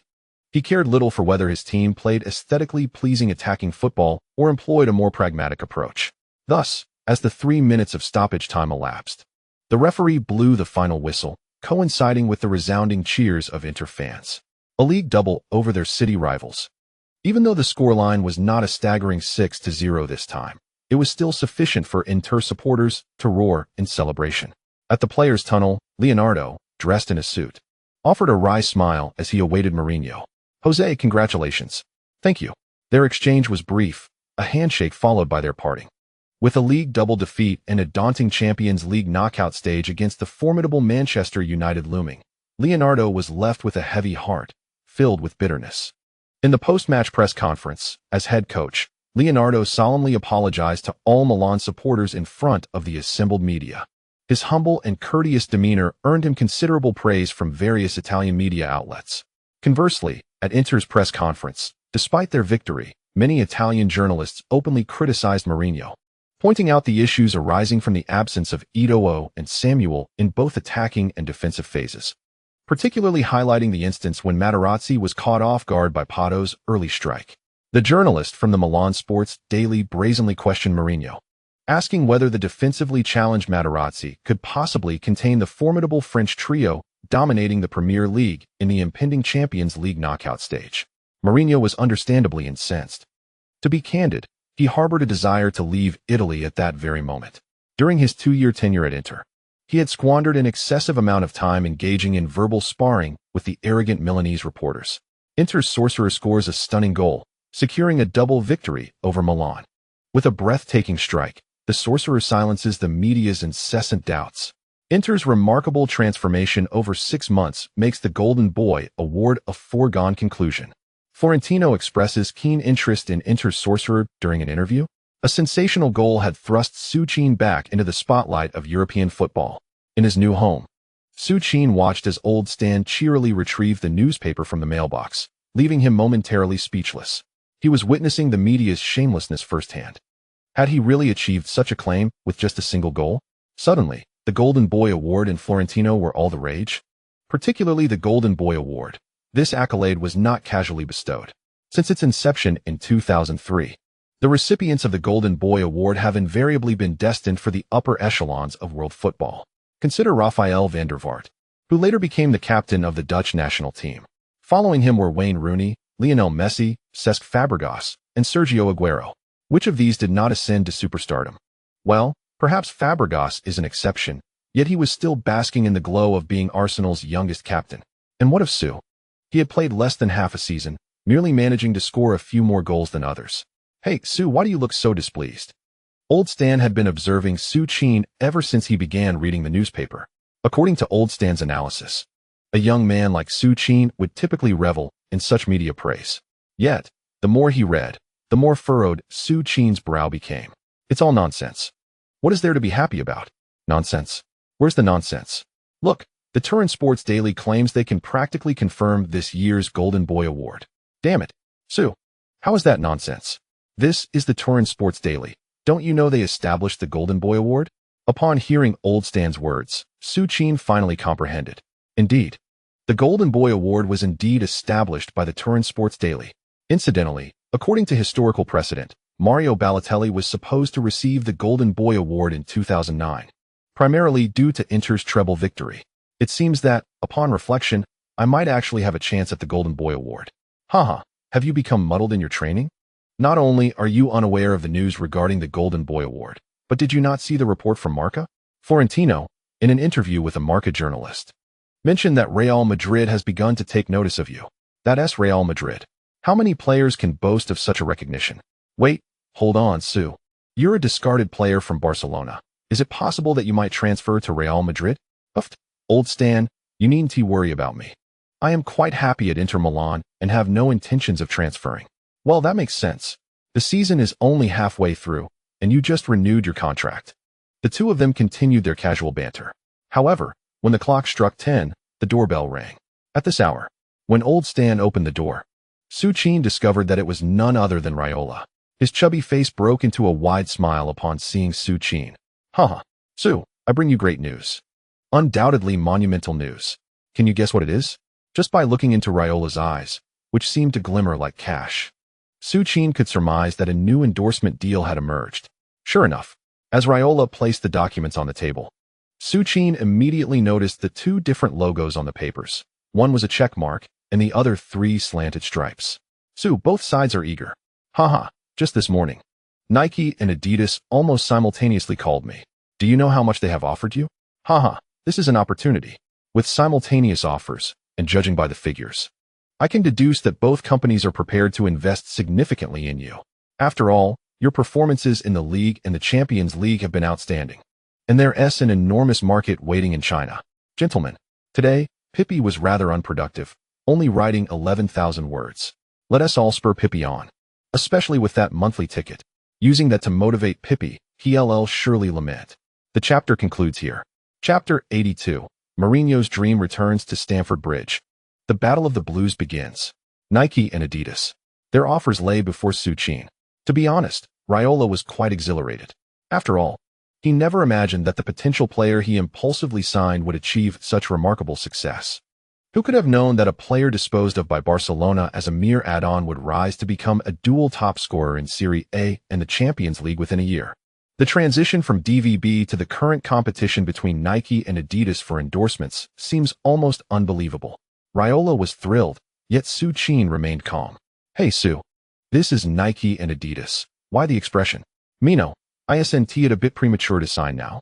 He cared little for whether his team played aesthetically pleasing attacking football or employed a more pragmatic approach. Thus, as the 3 minutes of stoppage time elapsed, the referee blew the final whistle, coinciding with the resounding cheers of Inter fans. A league double over their city rivals. Even though the scoreline was not a staggering 6-0 this time, it was still sufficient for Inter supporters to roar in celebration. At the players' tunnel, Leonardo, dressed in a suit, offered a wry smile as he awaited Mourinho. "Jose, congratulations." "Thank you." Their exchange was brief, a handshake followed by their parting. With a league double defeat and a daunting Champions League knockout stage against the formidable Manchester United looming, Leonardo was left with a heavy heart, filled with bitterness. In the post-match press conference, as head coach, Leonardo solemnly apologized to all Milan supporters in front of the assembled media. His humble and courteous demeanor earned him considerable praise from various Italian media outlets. Conversely, at Inter's press conference, despite their victory, many Italian journalists openly criticized Mourinho, pointing out the issues arising from the absence of Eto'o and Samuel in both attacking and defensive phases, particularly highlighting the instance when Materazzi was caught off guard by Pato's early strike. The journalist from the Milan Sports Daily brazenly questioned Mourinho, asking whether the defensively challenged Materazzi could possibly contain the formidable French trio dominating the Premier League in the impending Champions League knockout stage. Mourinho was understandably incensed. To be candid, he harbored a desire to leave Italy at that very moment. During his 2-year tenure at Inter, he had squandered an excessive amount of time engaging in verbal sparring with the arrogant Milanese reporters. Inter's sorcerer scores a stunning goal, securing a double victory over Milan. With a breathtaking strike, the sorcerer silences the media's incessant doubts. Inter's remarkable transformation over 6 months makes the Golden Boy award a foregone conclusion. Florentino expresses keen interest in Inter's sorcerer during an interview. A sensational goal had thrust Suchin back into the spotlight of European football. In his new home, Suchin watched as old Stan cheerily retrieved the newspaper from the mailbox, leaving him momentarily speechless. He was witnessing the media's shamelessness firsthand. Had he really achieved such a claim with just a single goal? Suddenly, the Golden Boy Award and Florentino were all the rage. Particularly the Golden Boy Award. This accolade was not casually bestowed. Since its inception in 2003, the recipients of the Golden Boy Award have invariably been destined for the upper echelons of world football. Consider Rafael van der Vaart, who later became the captain of the Dutch national team. Following him were Wayne Rooney, Lionel Messi, Cesc Fabregas, and Sergio Aguero. Which of these did not ascend to superstardom? Well, perhaps Fabregas is an exception, yet he was still basking in the glow of being Arsenal's youngest captain. And what of Sue? He had played less than half a season, merely managing to score a few more goals than others. "Hey, Sue, why do you look so displeased?" Old Stan had been observing Suchin ever since he began reading the newspaper. According to Old Stan's analysis, a young man like Suchin would typically revel in such media praise. Yet, the more he read, the more furrowed Suchin's brow became. It's all nonsense. What is there to be happy about? Nonsense. Where's the nonsense? Look, the Turin Sports Daily claims they can practically confirm this year's Golden Boy Award. Damn it. Sue, how is that nonsense? This is the Turin Sports Daily. Don't you know they established the Golden Boy Award? Upon hearing Old Stan's words, Suchin finally comprehended. Indeed, the Golden Boy Award was indeed established by the Turin Sports Daily. Incidentally, according to historical precedent, Mario Balotelli was supposed to receive the Golden Boy Award in 2009, primarily due to Inter's treble victory. It seems that, upon reflection, I might actually have a chance at the Golden Boy Award. Haha, have you become muddled in your training? Not only are you unaware of the news regarding the Golden Boy Award, but did you not see the report from Marca? Florentino, in an interview with a Marca journalist, mentioned that Real Madrid has begun to take notice of you. That's Real Madrid. How many players can boast of such a recognition? Wait, hold on, Sue. You're a discarded player from Barcelona. Is it possible that you might transfer to Real Madrid? Uft. Old Stan, you needn't worry about me. I am quite happy at Inter Milan and have no intentions of transferring. Well, that makes sense. The season is only halfway through, and you just renewed your contract. The two of them continued their casual banter. However, when the clock struck 10, the doorbell rang. At this hour, when Old Stan opened the door, Suchin discovered that it was none other than Raiola. His chubby face broke into a wide smile upon seeing Su Qin. Haha, Su, I bring you great news. Undoubtedly monumental news. Can you guess what it is? Just by looking into Raiola's eyes, which seemed to glimmer like cash, Su Qin could surmise that a new endorsement deal had emerged. Sure enough, as Raiola placed the documents on the table, Su Qin immediately noticed the two different logos on the papers. One was a check mark, and the other 3 slanted stripes. Su, both sides are eager. Haha, just this morning, Nike and Adidas almost simultaneously called me. Do you know how much they have offered you? Haha, this is an opportunity. With simultaneous offers, and judging by the figures, I can deduce that both companies are prepared to invest significantly in you. After all, your performances in the league and the Champions League have been outstanding, and there's an enormous market waiting in China. Gentlemen, today, Pippi was rather unproductive, only writing 11,000 words. Let us all spur Pippi on, especially with that monthly ticket. Using that to motivate Pippi, he'll surely lament. The chapter concludes here. Chapter 82. Mourinho's dream returns to Stamford Bridge. The Battle of the Blues begins. Nike and Adidas. Their offers lay before Su Qin. To be honest, Raiola was quite exhilarated. After all, he never imagined that the potential player he impulsively signed would achieve such remarkable success. Who could have known that a player disposed of by Barcelona as a mere add-on would rise to become a dual top scorer in Serie A and the Champions League within a year? The transition from DVB to the current competition between Nike and Adidas for endorsements seems almost unbelievable. Raiola was thrilled, yet Su Qin remained calm. Hey Su, this is Nike and Adidas. Why the expression? Mino, isn't it a bit premature to sign now?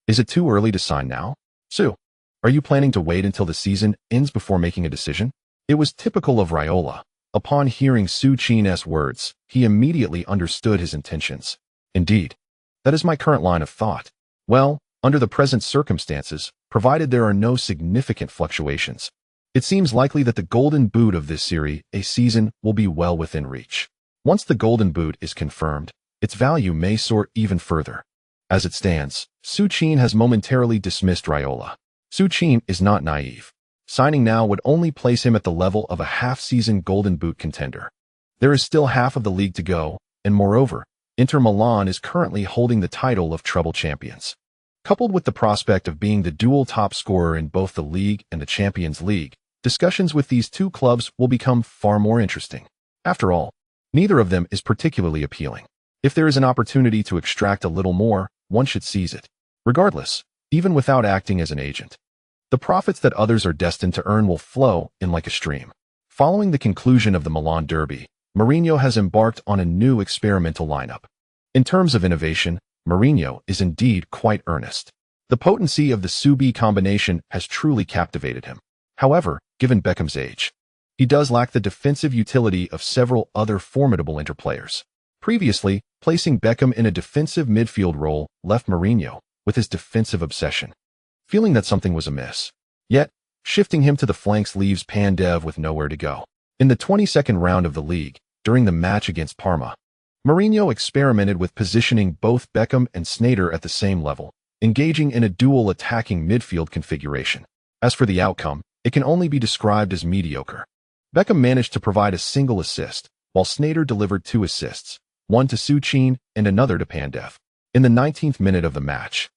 Is it too early to sign now? Su, are you planning to wait until the season ends before making a decision? It was typical of Raiola. Upon hearing Su Qin's words, he immediately understood his intentions. Indeed, that is my current line of thought. Well, under the present circumstances, provided there are no significant fluctuations, it seems likely that the golden boot of this Serie A season will be well within reach. Once the golden boot is confirmed, its value may soar even further. As it stands, Su Qin has momentarily dismissed Raiola. Su Qin is not naive. Signing now would only place him at the level of a half-season golden boot contender. There is still half of the league to go, and moreover, Inter Milan is currently holding the title of treble champions. Coupled with the prospect of being the dual top scorer in both the league and the Champions League, discussions with these two clubs will become far more interesting. After all, neither of them is particularly appealing. If there is an opportunity to extract a little more, one should seize it. Regardless, even without acting as an agent, the profits that others are destined to earn will flow in like a stream. Following the conclusion of the Milan Derby, Mourinho has embarked on a new experimental lineup. In terms of innovation, Mourinho is indeed quite earnest. The potency of the Su-B combination has truly captivated him. However, given Beckham's age, he does lack the defensive utility of several other formidable interplayers. Previously, placing Beckham in a defensive midfield role left Mourinho with his defensive obsession, feeling that something was amiss. Yet, shifting him to the flanks leaves Pandev with nowhere to go. In the 22nd round of the league, during the match against Parma, Mourinho experimented with positioning both Beckham and Sneijder at the same level, engaging in a dual attacking midfield configuration. As for the outcome, it can only be described as mediocre. Beckham managed to provide a single assist, while Sneijder delivered 2 assists, one to Su Qin and another to Pandev. In the 19th minute of the match,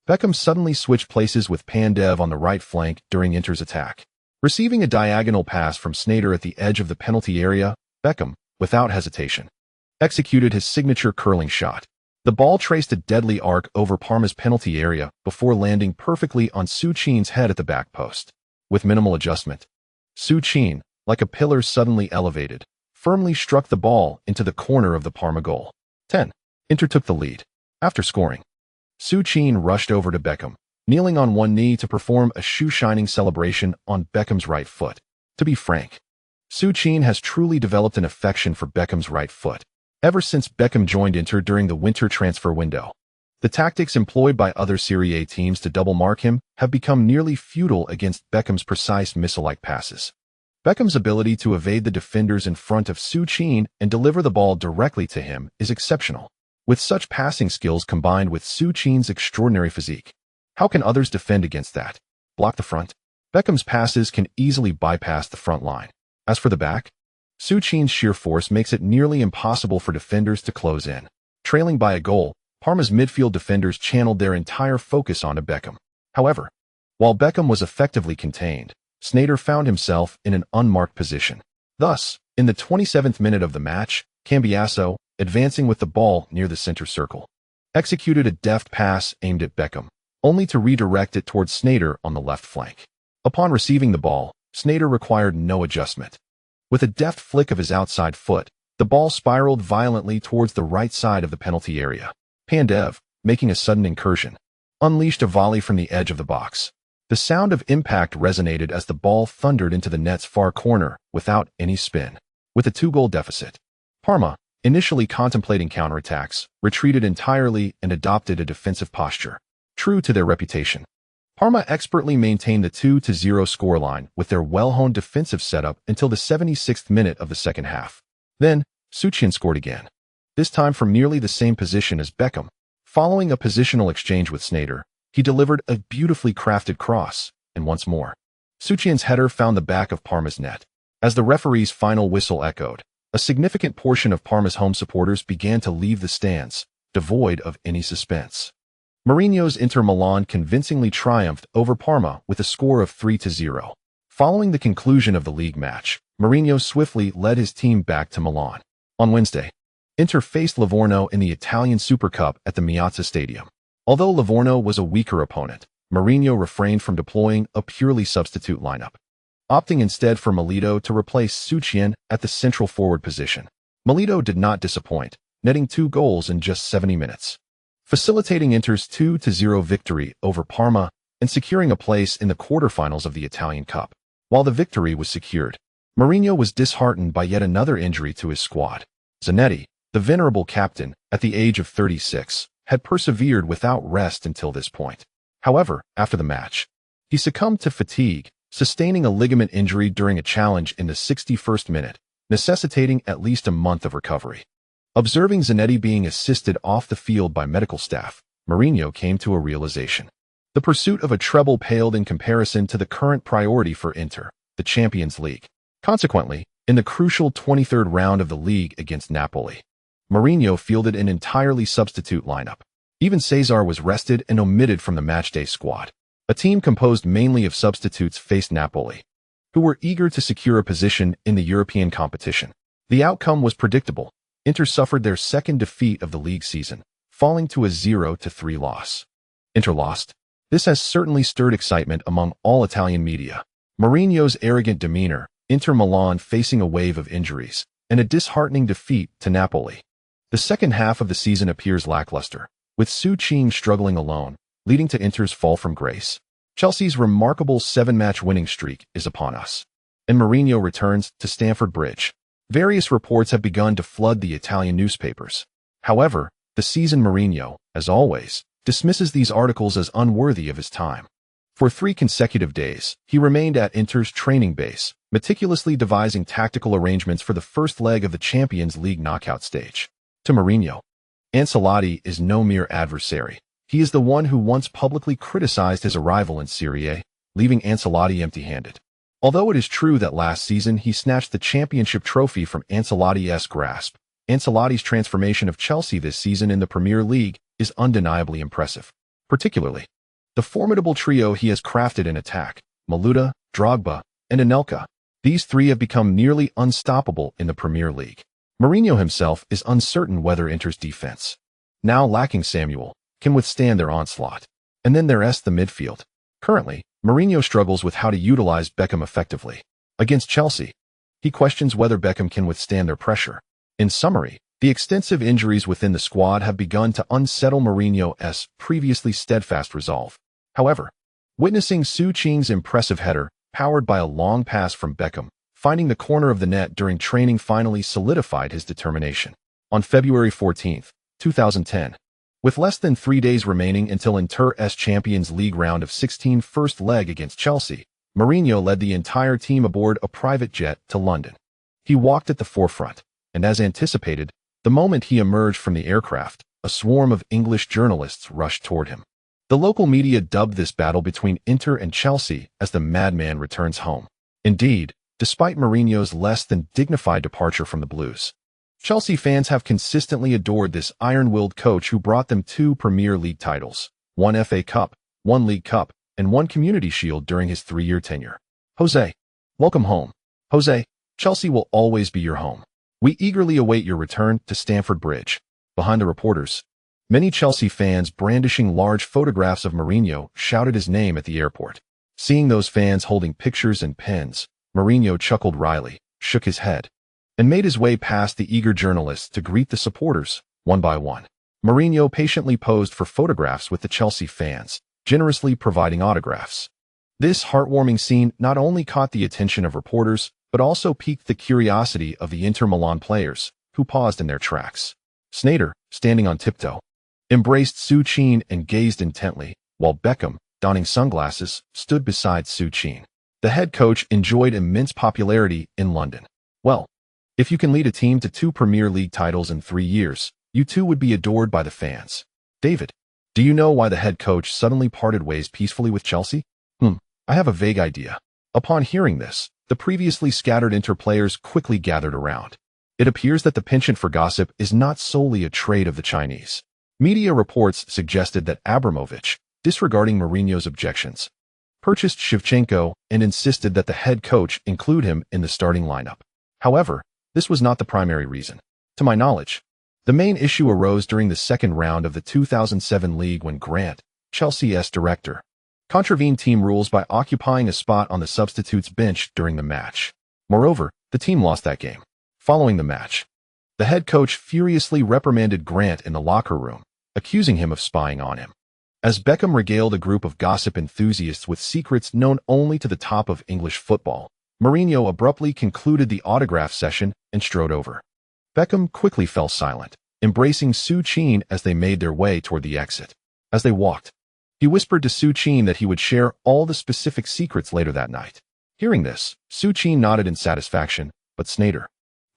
Beckham suddenly switched places with Pandev on the right flank during Inter's attack. Receiving a diagonal pass from Sneijder at the edge of the penalty area, Beckham, without hesitation, executed his signature curling shot. The ball traced a deadly arc over Parma's penalty area before landing perfectly on Su Qin's head at the back post. With minimal adjustment, Su Qin, like a pillar suddenly elevated, firmly struck the ball into the corner of the Parma goal. 10. Inter took the lead. After scoring, Su Qin rushed over to Beckham, kneeling on one knee to perform a shoe-shining celebration on Beckham's right foot. To be frank, Su Qin has truly developed an affection for Beckham's right foot, ever since Beckham joined Inter during the winter transfer window. The tactics employed by other Serie A teams to double-mark him have become nearly futile against Beckham's precise missile-like passes. Beckham's ability to evade the defenders in front of Su Qin and deliver the ball directly to him is exceptional. With such passing skills combined with Su Qin's extraordinary physique, how can others defend against that? Block the front? Beckham's passes can easily bypass the front line. As for the back, Suchin's sheer force makes it nearly impossible for defenders to close in. Trailing by a goal, Parma's midfield defenders channeled their entire focus onto Beckham. However, while Beckham was effectively contained, Sneijder found himself in an unmarked position. Thus, in the 27th minute of the match, Cambiasso, advancing with the ball near the center circle, executed a deft pass aimed at Beckham, only to redirect it towards Sneijder on the left flank. Upon receiving the ball, Sneijder required no adjustment. With a deft flick of his outside foot, the ball spiraled violently towards the right side of the penalty area. Pandev, making a sudden incursion, unleashed a volley from the edge of the box. The sound of impact resonated as the ball thundered into the net's far corner without any spin. With a 2-goal deficit, Parma, initially contemplating counterattacks, retreated entirely and adopted a defensive posture. True to their reputation, Parma expertly maintained the 2-0 scoreline with their well-honed defensive setup until the 76th minute of the second half. Then, Suchin scored again, this time from nearly the same position as Beckham. Following a positional exchange with Sneijder, he delivered a beautifully crafted cross, and once more, Suchin's header found the back of Parma's net. As the referee's final whistle echoed, a significant portion of Parma's home supporters began to leave the stands, devoid of any suspense. Mourinho's Inter Milan convincingly triumphed over Parma with a score of 3-0. Following the conclusion of the league match, Mourinho swiftly led his team back to Milan. On Wednesday, Inter faced Livorno in the Italian Super Cup at the Miazza Stadium. Although Livorno was a weaker opponent, Mourinho refrained from deploying a purely substitute lineup, opting instead for Milito to replace Suchin at the central forward position. Milito did not disappoint, netting 2 goals in just 70 minutes, facilitating Inter's 2-0 victory over Parma and securing a place in the quarterfinals of the Italian Cup. While the victory was secured, Mourinho was disheartened by yet another injury to his squad. Zanetti, the venerable captain, at the age of 36, had persevered without rest until this point. However, after the match, he succumbed to fatigue, sustaining a ligament injury during a challenge in the 61st minute, necessitating at least a month of recovery. Observing Zanetti being assisted off the field by medical staff, Mourinho came to a realization. The pursuit of a treble paled in comparison to the current priority for Inter, the Champions League. Consequently, in the crucial 23rd round of the league against Napoli, Mourinho fielded an entirely substitute lineup. Even Cesar was rested and omitted from the matchday squad. A team composed mainly of substitutes faced Napoli, who were eager to secure a position in the European competition. The outcome was predictable. Inter suffered their second defeat of the league season, falling to a 0-3 loss. Inter lost. This has certainly stirred excitement among all Italian media. Mourinho's arrogant demeanor, Inter Milan facing a wave of injuries, and a disheartening defeat to Napoli. The second half of the season appears lackluster, with Suchin struggling alone, leading to Inter's fall from grace. Chelsea's remarkable 7-match winning streak is upon us, and Mourinho returns to Stamford Bridge. Various reports have begun to flood the Italian newspapers. However, the seasoned Mourinho, as always, dismisses these articles as unworthy of his time. For 3 consecutive days, he remained at Inter's training base, meticulously devising tactical arrangements for the first leg of the Champions League knockout stage. To Mourinho, Ancelotti is no mere adversary. He is the one who once publicly criticized his arrival in Serie A, leaving Ancelotti empty-handed. Although it is true that last season he snatched the championship trophy from Ancelotti's grasp, Ancelotti's transformation of Chelsea this season in the Premier League is undeniably impressive. Particularly, the formidable trio he has crafted in attack, Malouda, Drogba, and Anelka. These 3 have become nearly unstoppable in the Premier League. Mourinho himself is uncertain whether Inter's defense, now lacking Samuel, can withstand their onslaught. And then there's the midfield. Currently, Mourinho struggles with how to utilize Beckham effectively. Against Chelsea, he questions whether Beckham can withstand their pressure. In summary, the extensive injuries within the squad have begun to unsettle Mourinho's previously steadfast resolve. However, witnessing Suchin's impressive header, powered by a long pass from Beckham, finding the corner of the net during training finally solidified his determination. On February 14, 2010, with less than 3 days remaining until Inter's Champions League round of 16 first leg against Chelsea, Mourinho led the entire team aboard a private jet to London. He walked at the forefront, and as anticipated, the moment he emerged from the aircraft, a swarm of English journalists rushed toward him. The local media dubbed this battle between Inter and Chelsea as the madman returns home. Indeed, despite Mourinho's less than dignified departure from the Blues. Chelsea fans have consistently adored this iron-willed coach who brought them 2 Premier League titles, 1 FA Cup, 1 League Cup, and 1 Community Shield during his 3-year tenure. Jose, welcome home. Jose, Chelsea will always be your home. We eagerly await your return to Stamford Bridge. Behind the reporters, many Chelsea fans brandishing large photographs of Mourinho shouted his name at the airport. Seeing those fans holding pictures and pens, Mourinho chuckled wryly, shook his head, and made his way past the eager journalists to greet the supporters, one by one. Mourinho patiently posed for photographs with the Chelsea fans, generously providing autographs. This heartwarming scene not only caught the attention of reporters, but also piqued the curiosity of the Inter Milan players, who paused in their tracks. Sneijder, standing on tiptoe, embraced Součin and gazed intently, while Beckham, donning sunglasses, stood beside Součin. The head coach enjoyed immense popularity in London. Well, if you can lead a team to 2 Premier League titles in 3 years, you too would be adored by the fans. David, do you know why the head coach suddenly parted ways peacefully with Chelsea? I have a vague idea. Upon hearing this, the previously scattered Inter players quickly gathered around. It appears that the penchant for gossip is not solely a trait of the Chinese. Media reports suggested that Abramovich, disregarding Mourinho's objections, purchased Shevchenko and insisted that the head coach include him in the starting lineup. However, this was not the primary reason. To my knowledge, the main issue arose during the second round of the 2007 league when Grant, Chelsea's director, contravened team rules by occupying a spot on the substitutes bench during the match. Moreover, the team lost that game. Following the match, the head coach furiously reprimanded Grant in the locker room, accusing him of spying on him. As Beckham regaled a group of gossip enthusiasts with secrets known only to the top of English football, Mourinho abruptly concluded the autograph session and strode over. Beckham quickly fell silent, embracing Součin as they made their way toward the exit. As they walked, he whispered to Součin that he would share all the specific secrets later that night. Hearing this, Součin nodded in satisfaction, but Sneijder,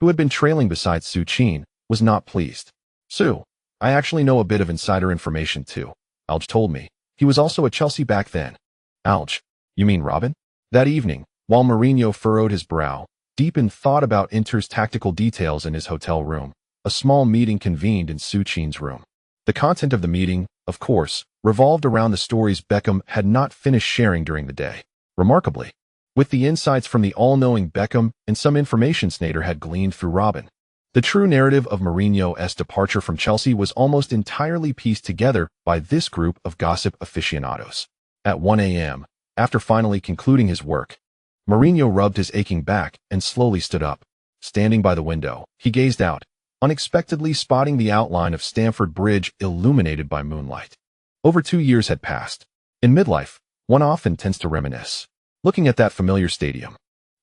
who had been trailing beside Součin, was not pleased. Sue, I actually know a bit of insider information too. Outrage told me. He was also at Chelsea back then. Outrage, you mean Robin? That evening, while Mourinho furrowed his brow, deep in thought about Inter's tactical details in his hotel room, a small meeting convened in Součin's room. The content of the meeting, of course, revolved around the stories Beckham had not finished sharing during the day. Remarkably, with the insights from the all-knowing Beckham and some information Sneijder had gleaned through Robin, the true narrative of Mourinho's departure from Chelsea was almost entirely pieced together by this group of gossip aficionados. At 1 a.m., after finally concluding his work, Mourinho rubbed his aching back and slowly stood up. Standing by the window, he gazed out, unexpectedly spotting the outline of Stamford Bridge illuminated by moonlight. Over 2 years had passed. In midlife, one often tends to reminisce. Looking at that familiar stadium,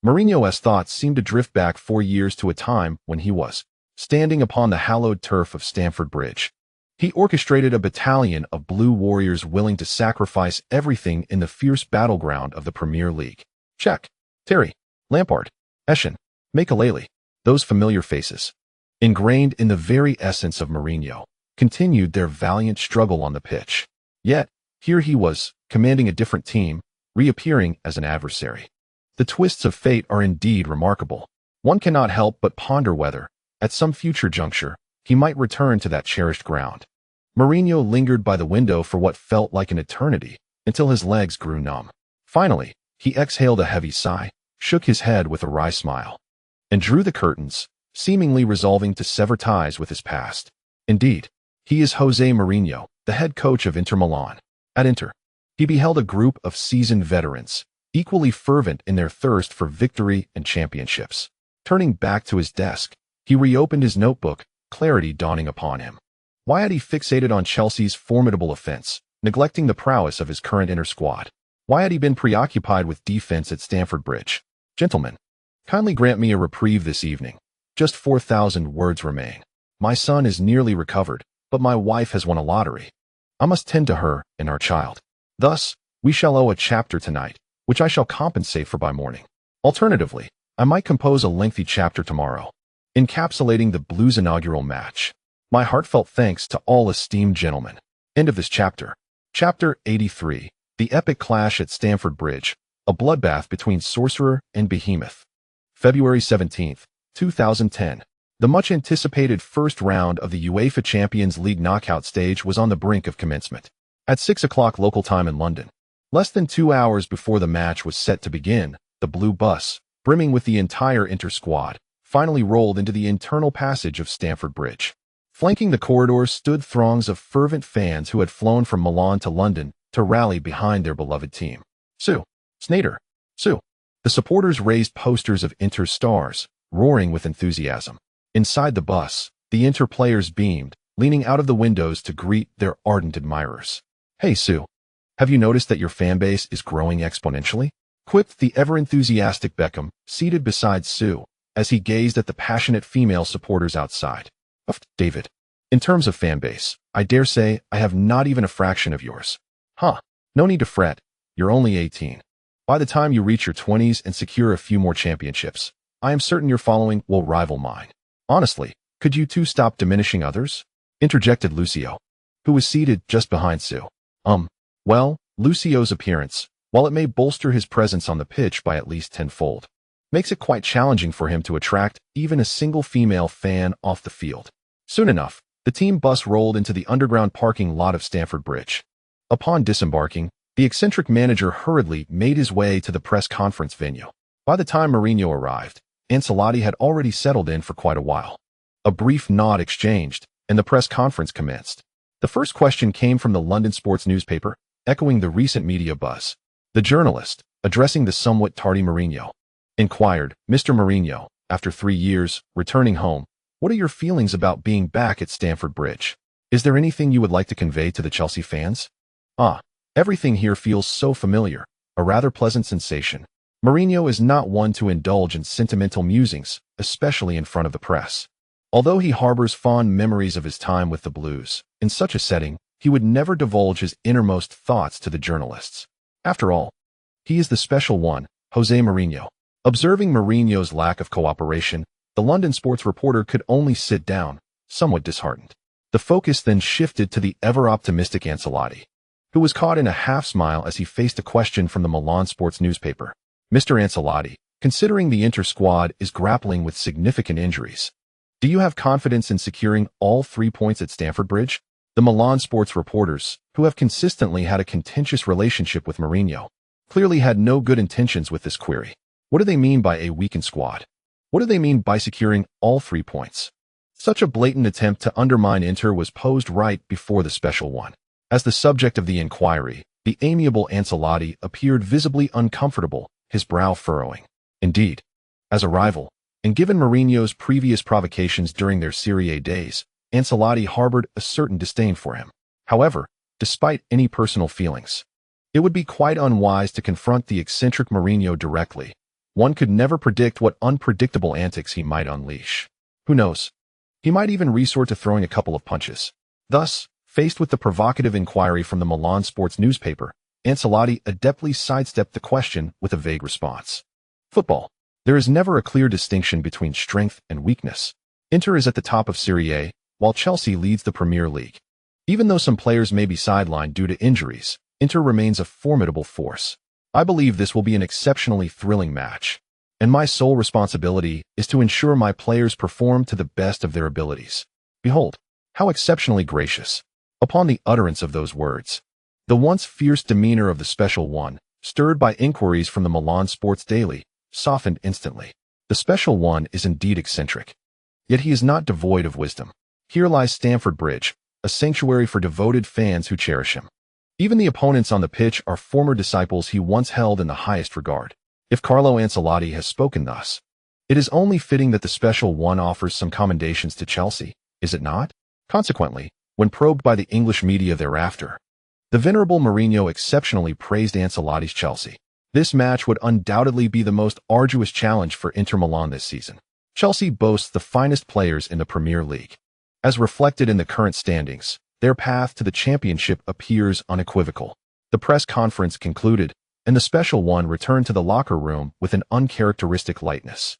Mourinho's thoughts seemed to drift back 4 years to a time when he was standing upon the hallowed turf of Stamford Bridge. He orchestrated a battalion of blue warriors willing to sacrifice everything in the fierce battleground of the Premier League. Check. Terry, Lampard, Eschen, Makelele, those familiar faces, ingrained in the very essence of Mourinho, continued their valiant struggle on the pitch. Yet, here he was, commanding a different team, reappearing as an adversary. The twists of fate are indeed remarkable. One cannot help but ponder whether, at some future juncture, he might return to that cherished ground. Mourinho lingered by the window for what felt like an eternity, until his legs grew numb. Finally, he exhaled a heavy sigh, shook his head with a wry smile, and drew the curtains, seemingly resolving to sever ties with his past. Indeed, he is Jose Mourinho, the head coach of Inter Milan. At Inter, he beheld a group of seasoned veterans, equally fervent in their thirst for victory and championships. Turning back to his desk, he reopened his notebook, clarity dawning upon him. Why had he fixated on Chelsea's formidable offense, neglecting the prowess of his current Inter squad? Why had he been preoccupied with defense at Stamford Bridge? Gentlemen, kindly grant me a reprieve this evening. Just 4,000 words remain. My son is nearly recovered, but my wife has won a lottery. I must tend to her and our child. Thus, we shall owe a chapter tonight, which I shall compensate for by morning. Alternatively, I might compose a lengthy chapter tomorrow, encapsulating the Blues' inaugural match. My heartfelt thanks to all esteemed gentlemen. End of this chapter. Chapter 83. The epic clash at Stamford Bridge, a bloodbath between sorcerer and behemoth. February 17, 2010. The much-anticipated first round of the UEFA Champions League knockout stage was on the brink of commencement. At 6 o'clock local time in London, less than 2 hours before the match was set to begin, the blue bus, brimming with the entire Inter squad, finally rolled into the internal passage of Stamford Bridge. Flanking the corridors stood throngs of fervent fans who had flown from Milan to London to rally behind their beloved team. Sue. Snyder. Sue. The supporters raised posters of Inter stars, roaring with enthusiasm. Inside the bus, the Inter players beamed, leaning out of the windows to greet their ardent admirers. "Hey, Sue. Have you noticed that your fanbase is growing exponentially?" quipped the ever-enthusiastic Beckham, seated beside Sue, as he gazed at the passionate female supporters outside. David. In terms of fanbase, I dare say I have not even a fraction of yours. Huh. No need to fret. You're only 18. By the time you reach your 20s and secure a few more championships, I am certain your following will rival mine. Honestly, could you two stop diminishing others? Interjected Lucio, who was seated just behind Sue. Well, Lucio's appearance, while it may bolster his presence on the pitch by at least tenfold, makes it quite challenging for him to attract even a single female fan off the field. Soon enough, the team bus rolled into the underground parking lot of Stamford Bridge. Upon disembarking, the eccentric manager hurriedly made his way to the press conference venue. By the time Mourinho arrived, Ancelotti had already settled in for quite a while. A brief nod exchanged, and the press conference commenced. The first question came from the London sports newspaper, echoing the recent media buzz. The journalist, addressing the somewhat tardy Mourinho, inquired, "Mr. Mourinho, after 3 years, returning home, what are your feelings about being back at Stamford Bridge? Is there anything you would like to convey to the Chelsea fans?" Everything here feels so familiar, a rather pleasant sensation. Mourinho is not one to indulge in sentimental musings, especially in front of the press. Although he harbors fond memories of his time with the Blues, in such a setting, he would never divulge his innermost thoughts to the journalists. After all, he is the special one, Jose Mourinho. Observing Mourinho's lack of cooperation, the London sports reporter could only sit down, somewhat disheartened. The focus then shifted to the ever-optimistic Ancelotti, who was caught in a half-smile as he faced a question from the Milan sports newspaper. "Mr. Ancelotti, considering the Inter squad is grappling with significant injuries, do you have confidence in securing all 3 points at Stamford Bridge?" The Milan sports reporters, who have consistently had a contentious relationship with Mourinho, clearly had no good intentions with this query. What do they mean by a weakened squad? What do they mean by securing all 3 points? Such a blatant attempt to undermine Inter was posed right before the special one. As the subject of the inquiry, the amiable Ancelotti appeared visibly uncomfortable, his brow furrowing. Indeed, as a rival, and given Mourinho's previous provocations during their Serie A days, Ancelotti harbored a certain disdain for him. However, despite any personal feelings, it would be quite unwise to confront the eccentric Mourinho directly. One could never predict what unpredictable antics he might unleash. Who knows? He might even resort to throwing a couple of punches. Thus, faced with the provocative inquiry from the Milan sports newspaper, Ancelotti adeptly sidestepped the question with a vague response. Football. There is never a clear distinction between strength and weakness. Inter is at the top of Serie A, while Chelsea leads the Premier League. Even though some players may be sidelined due to injuries, Inter remains a formidable force. I believe this will be an exceptionally thrilling match, and my sole responsibility is to ensure my players perform to the best of their abilities. Behold, how exceptionally gracious. Upon the utterance of those words, the once fierce demeanor of the special one, stirred by inquiries from the Milan Sports Daily, softened instantly. The special one is indeed eccentric, yet he is not devoid of wisdom. Here lies Stamford Bridge, a sanctuary for devoted fans who cherish him. Even the opponents on the pitch are former disciples he once held in the highest regard. If Carlo Ancelotti has spoken thus, it is only fitting that the special one offers some commendations to Chelsea, is it not? Consequently, when probed by the English media thereafter, the venerable Mourinho exceptionally praised Ancelotti's Chelsea. This match would undoubtedly be the most arduous challenge for Inter Milan this season. Chelsea boasts the finest players in the Premier League. As reflected in the current standings, their path to the championship appears unequivocal. The press conference concluded, and the special one returned to the locker room with an uncharacteristic lightness.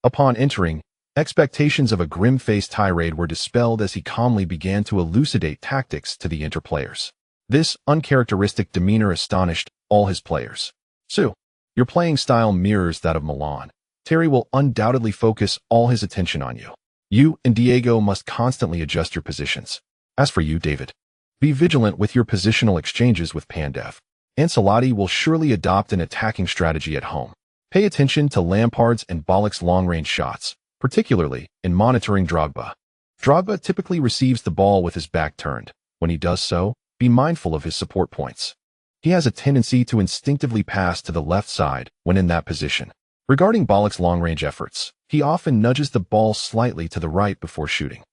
Upon entering, expectations of a grim-faced tirade were dispelled as he calmly began to elucidate tactics to the Inter players. This uncharacteristic demeanor astonished all his players. "Sue, your playing style mirrors that of Milan. Terry will undoubtedly focus all his attention on you. You and Diego must constantly adjust your positions. As for you, David, be vigilant with your positional exchanges with Pandev. Ancelotti will surely adopt an attacking strategy at home. Pay attention to Lampard's and Bilic's long-range shots, particularly in monitoring Drogba. Drogba typically receives the ball with his back turned. When he does so, be mindful of his support points. He has a tendency to instinctively pass to the left side when in that position. Regarding Bilic's long-range efforts, he often nudges the ball slightly to the right before shooting.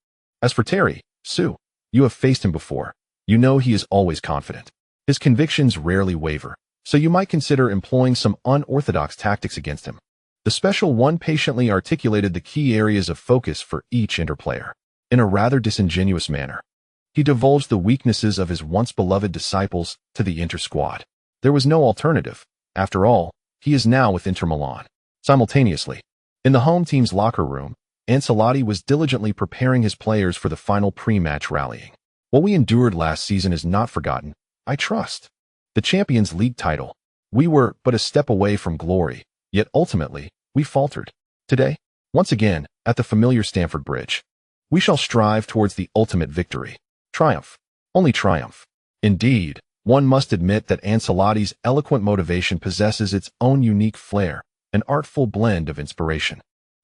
As for Terry, Sue, you have faced him before. You know he is always confident. His convictions rarely waver, so you might consider employing some unorthodox tactics against him. The special one patiently articulated the key areas of focus for each interplayer. In a rather disingenuous manner, he divulged the weaknesses of his once-beloved disciples to the inter-squad. There was no alternative. After all, he is now with Inter Milan. Simultaneously, in the home team's locker room, Ancelotti was diligently preparing his players for the final pre-match rallying. What we endured last season is not forgotten, I trust. The Champions League title. We were but a step away from glory, yet ultimately, we faltered. Today, once again, at the familiar Stamford Bridge, we shall strive towards the ultimate victory. Triumph. Only triumph. Indeed, one must admit that Ancelotti's eloquent motivation possesses its own unique flair, an artful blend of inspiration.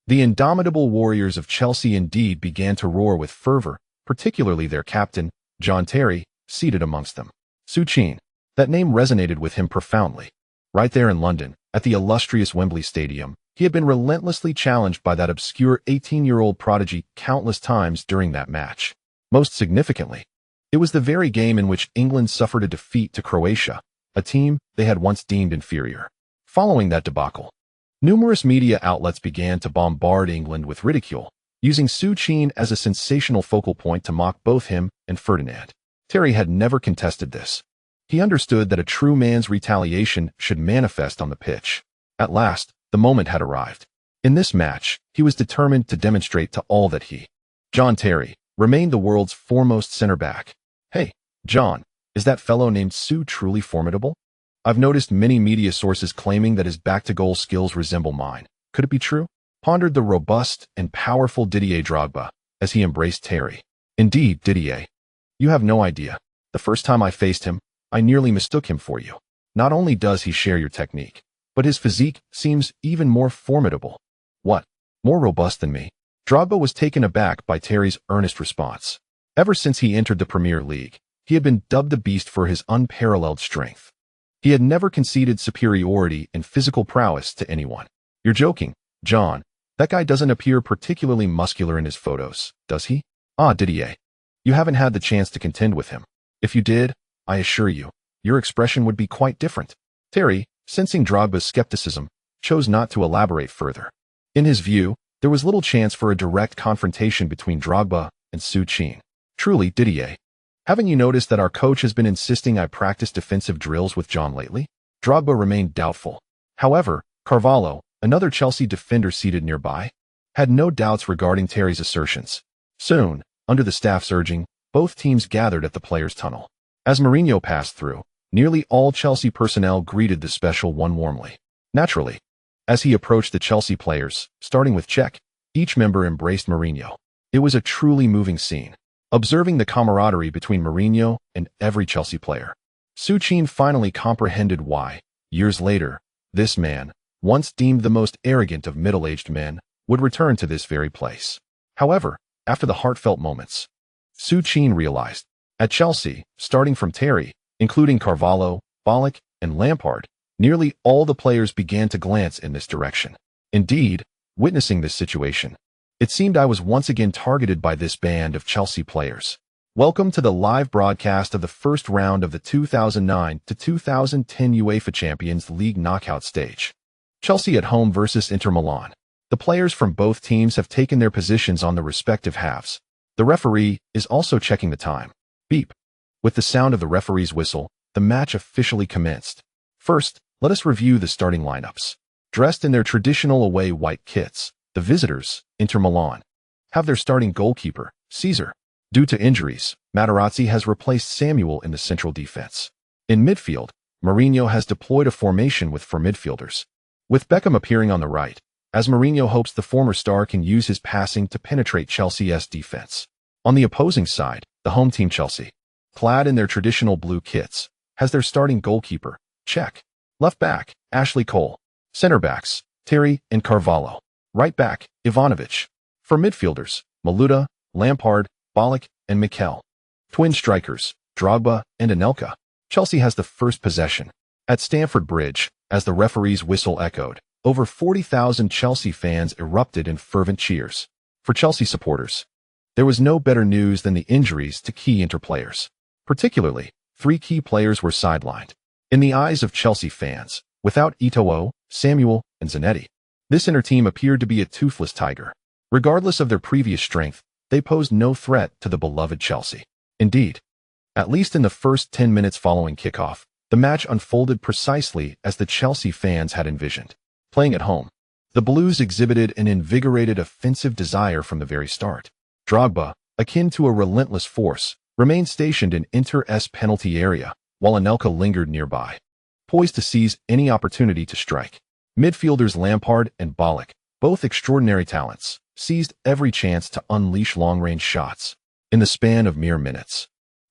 The indomitable warriors of Chelsea indeed began to roar with fervor, particularly their captain, John Terry, seated amongst them. Součin. That name resonated with him profoundly. Right there in London, at the illustrious Wembley Stadium, he had been relentlessly challenged by that obscure 18-year-old prodigy countless times during that match. Most significantly, it was the very game in which England suffered a defeat to Croatia, a team they had once deemed inferior. Following that debacle, numerous media outlets began to bombard England with ridicule, using Součin as a sensational focal point to mock both him and Ferdinand. Terry had never contested this. He understood that a true man's retaliation should manifest on the pitch. At last, the moment had arrived. In this match, he was determined to demonstrate to all that he, John Terry, remained the world's foremost center-back. Hey, John, is that fellow named Sue truly formidable? I've noticed many media sources claiming that his back-to-goal skills resemble mine. Could it be true? Pondered the robust and powerful Didier Drogba as he embraced Terry. Indeed, Didier. You have no idea. The first time I faced him, I nearly mistook him for you. Not only does he share your technique, but his physique seems even more formidable. What? More robust than me? Drogba was taken aback by Terry's earnest response. Ever since he entered the Premier League, he had been dubbed the Beast for his unparalleled strength. He had never conceded superiority in physical prowess to anyone. You're joking, John. That guy doesn't appear particularly muscular in his photos, does he? Ah, Didier. You haven't had the chance to contend with him. If you did, I assure you, your expression would be quite different. Terry, sensing Drogba's skepticism, chose not to elaborate further. In his view, there was little chance for a direct confrontation between Drogba and Součin. Truly, Didier. Haven't you noticed that our coach has been insisting I practice defensive drills with John lately? Drogba remained doubtful. However, Carvalho, another Chelsea defender seated nearby, had no doubts regarding Terry's assertions. Soon, under the staff's urging, both teams gathered at the players' tunnel. As Mourinho passed through, nearly all Chelsea personnel greeted the special one warmly. Naturally, as he approached the Chelsea players, starting with Cech, each member embraced Mourinho. It was a truly moving scene, observing the camaraderie between Mourinho and every Chelsea player. Součin finally comprehended why, years later, this man, once deemed the most arrogant of middle-aged men, would return to this very place. However, after the heartfelt moments, Součin realized, at Chelsea, starting from Terry, including Carvalho, Bilic, and Lampard, nearly all the players began to glance in this direction. Indeed, witnessing this situation, it seemed I was once again targeted by this band of Chelsea players. Welcome to the live broadcast of the first round of the 2009 to 2010 UEFA Champions League knockout stage. Chelsea at home versus Inter Milan. The players from both teams have taken their positions on the respective halves. The referee is also checking the time. Beep. With the sound of the referee's whistle, the match officially commenced. First, let us review the starting lineups. Dressed in their traditional away white kits, the visitors, Inter Milan, have their starting goalkeeper, Caesar. Due to injuries, Materazzi has replaced Samuel in the central defense. In midfield, Mourinho has deployed a formation with four midfielders, with Beckham appearing on the right, as Mourinho hopes the former star can use his passing to penetrate Chelsea's defense. On the opposing side, the home team Chelsea, clad in their traditional blue kits, has their starting goalkeeper, Cech, left back, Ashley Cole, center backs, Terry and Carvalho, right back, Ivanovic. For midfielders, Maluda, Lampard, Bilic, and Mikel. Twin strikers, Drogba and Anelka. Chelsea has the first possession. At Stamford Bridge, as the referee's whistle echoed, over 40,000 Chelsea fans erupted in fervent cheers. For Chelsea supporters, there was no better news than the injuries to key Inter players. Particularly, 3 key players were sidelined. In the eyes of Chelsea fans, without Eto'o, Samuel, and Zanetti, this Inter team appeared to be a toothless tiger. Regardless of their previous strength, they posed no threat to the beloved Chelsea. Indeed, at least in the first 10 minutes following kickoff, the match unfolded precisely as the Chelsea fans had envisioned. Playing at home, the Blues exhibited an invigorated offensive desire from the very start. Drogba, akin to a relentless force, remained stationed in Inter's penalty area, while Anelka lingered nearby, poised to seize any opportunity to strike. Midfielders Lampard and Bilic, both extraordinary talents, seized every chance to unleash long-range shots. In the span of mere minutes,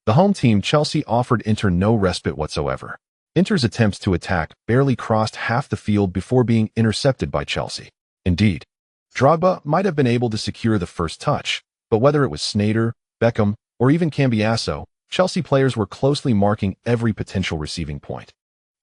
the home team Chelsea offered Inter no respite whatsoever. Inter's attempts to attack barely crossed half the field before being intercepted by Chelsea. Indeed, Drogba might have been able to secure the first touch, but whether it was Sneijder, Beckham, or even Cambiasso, Chelsea players were closely marking every potential receiving point.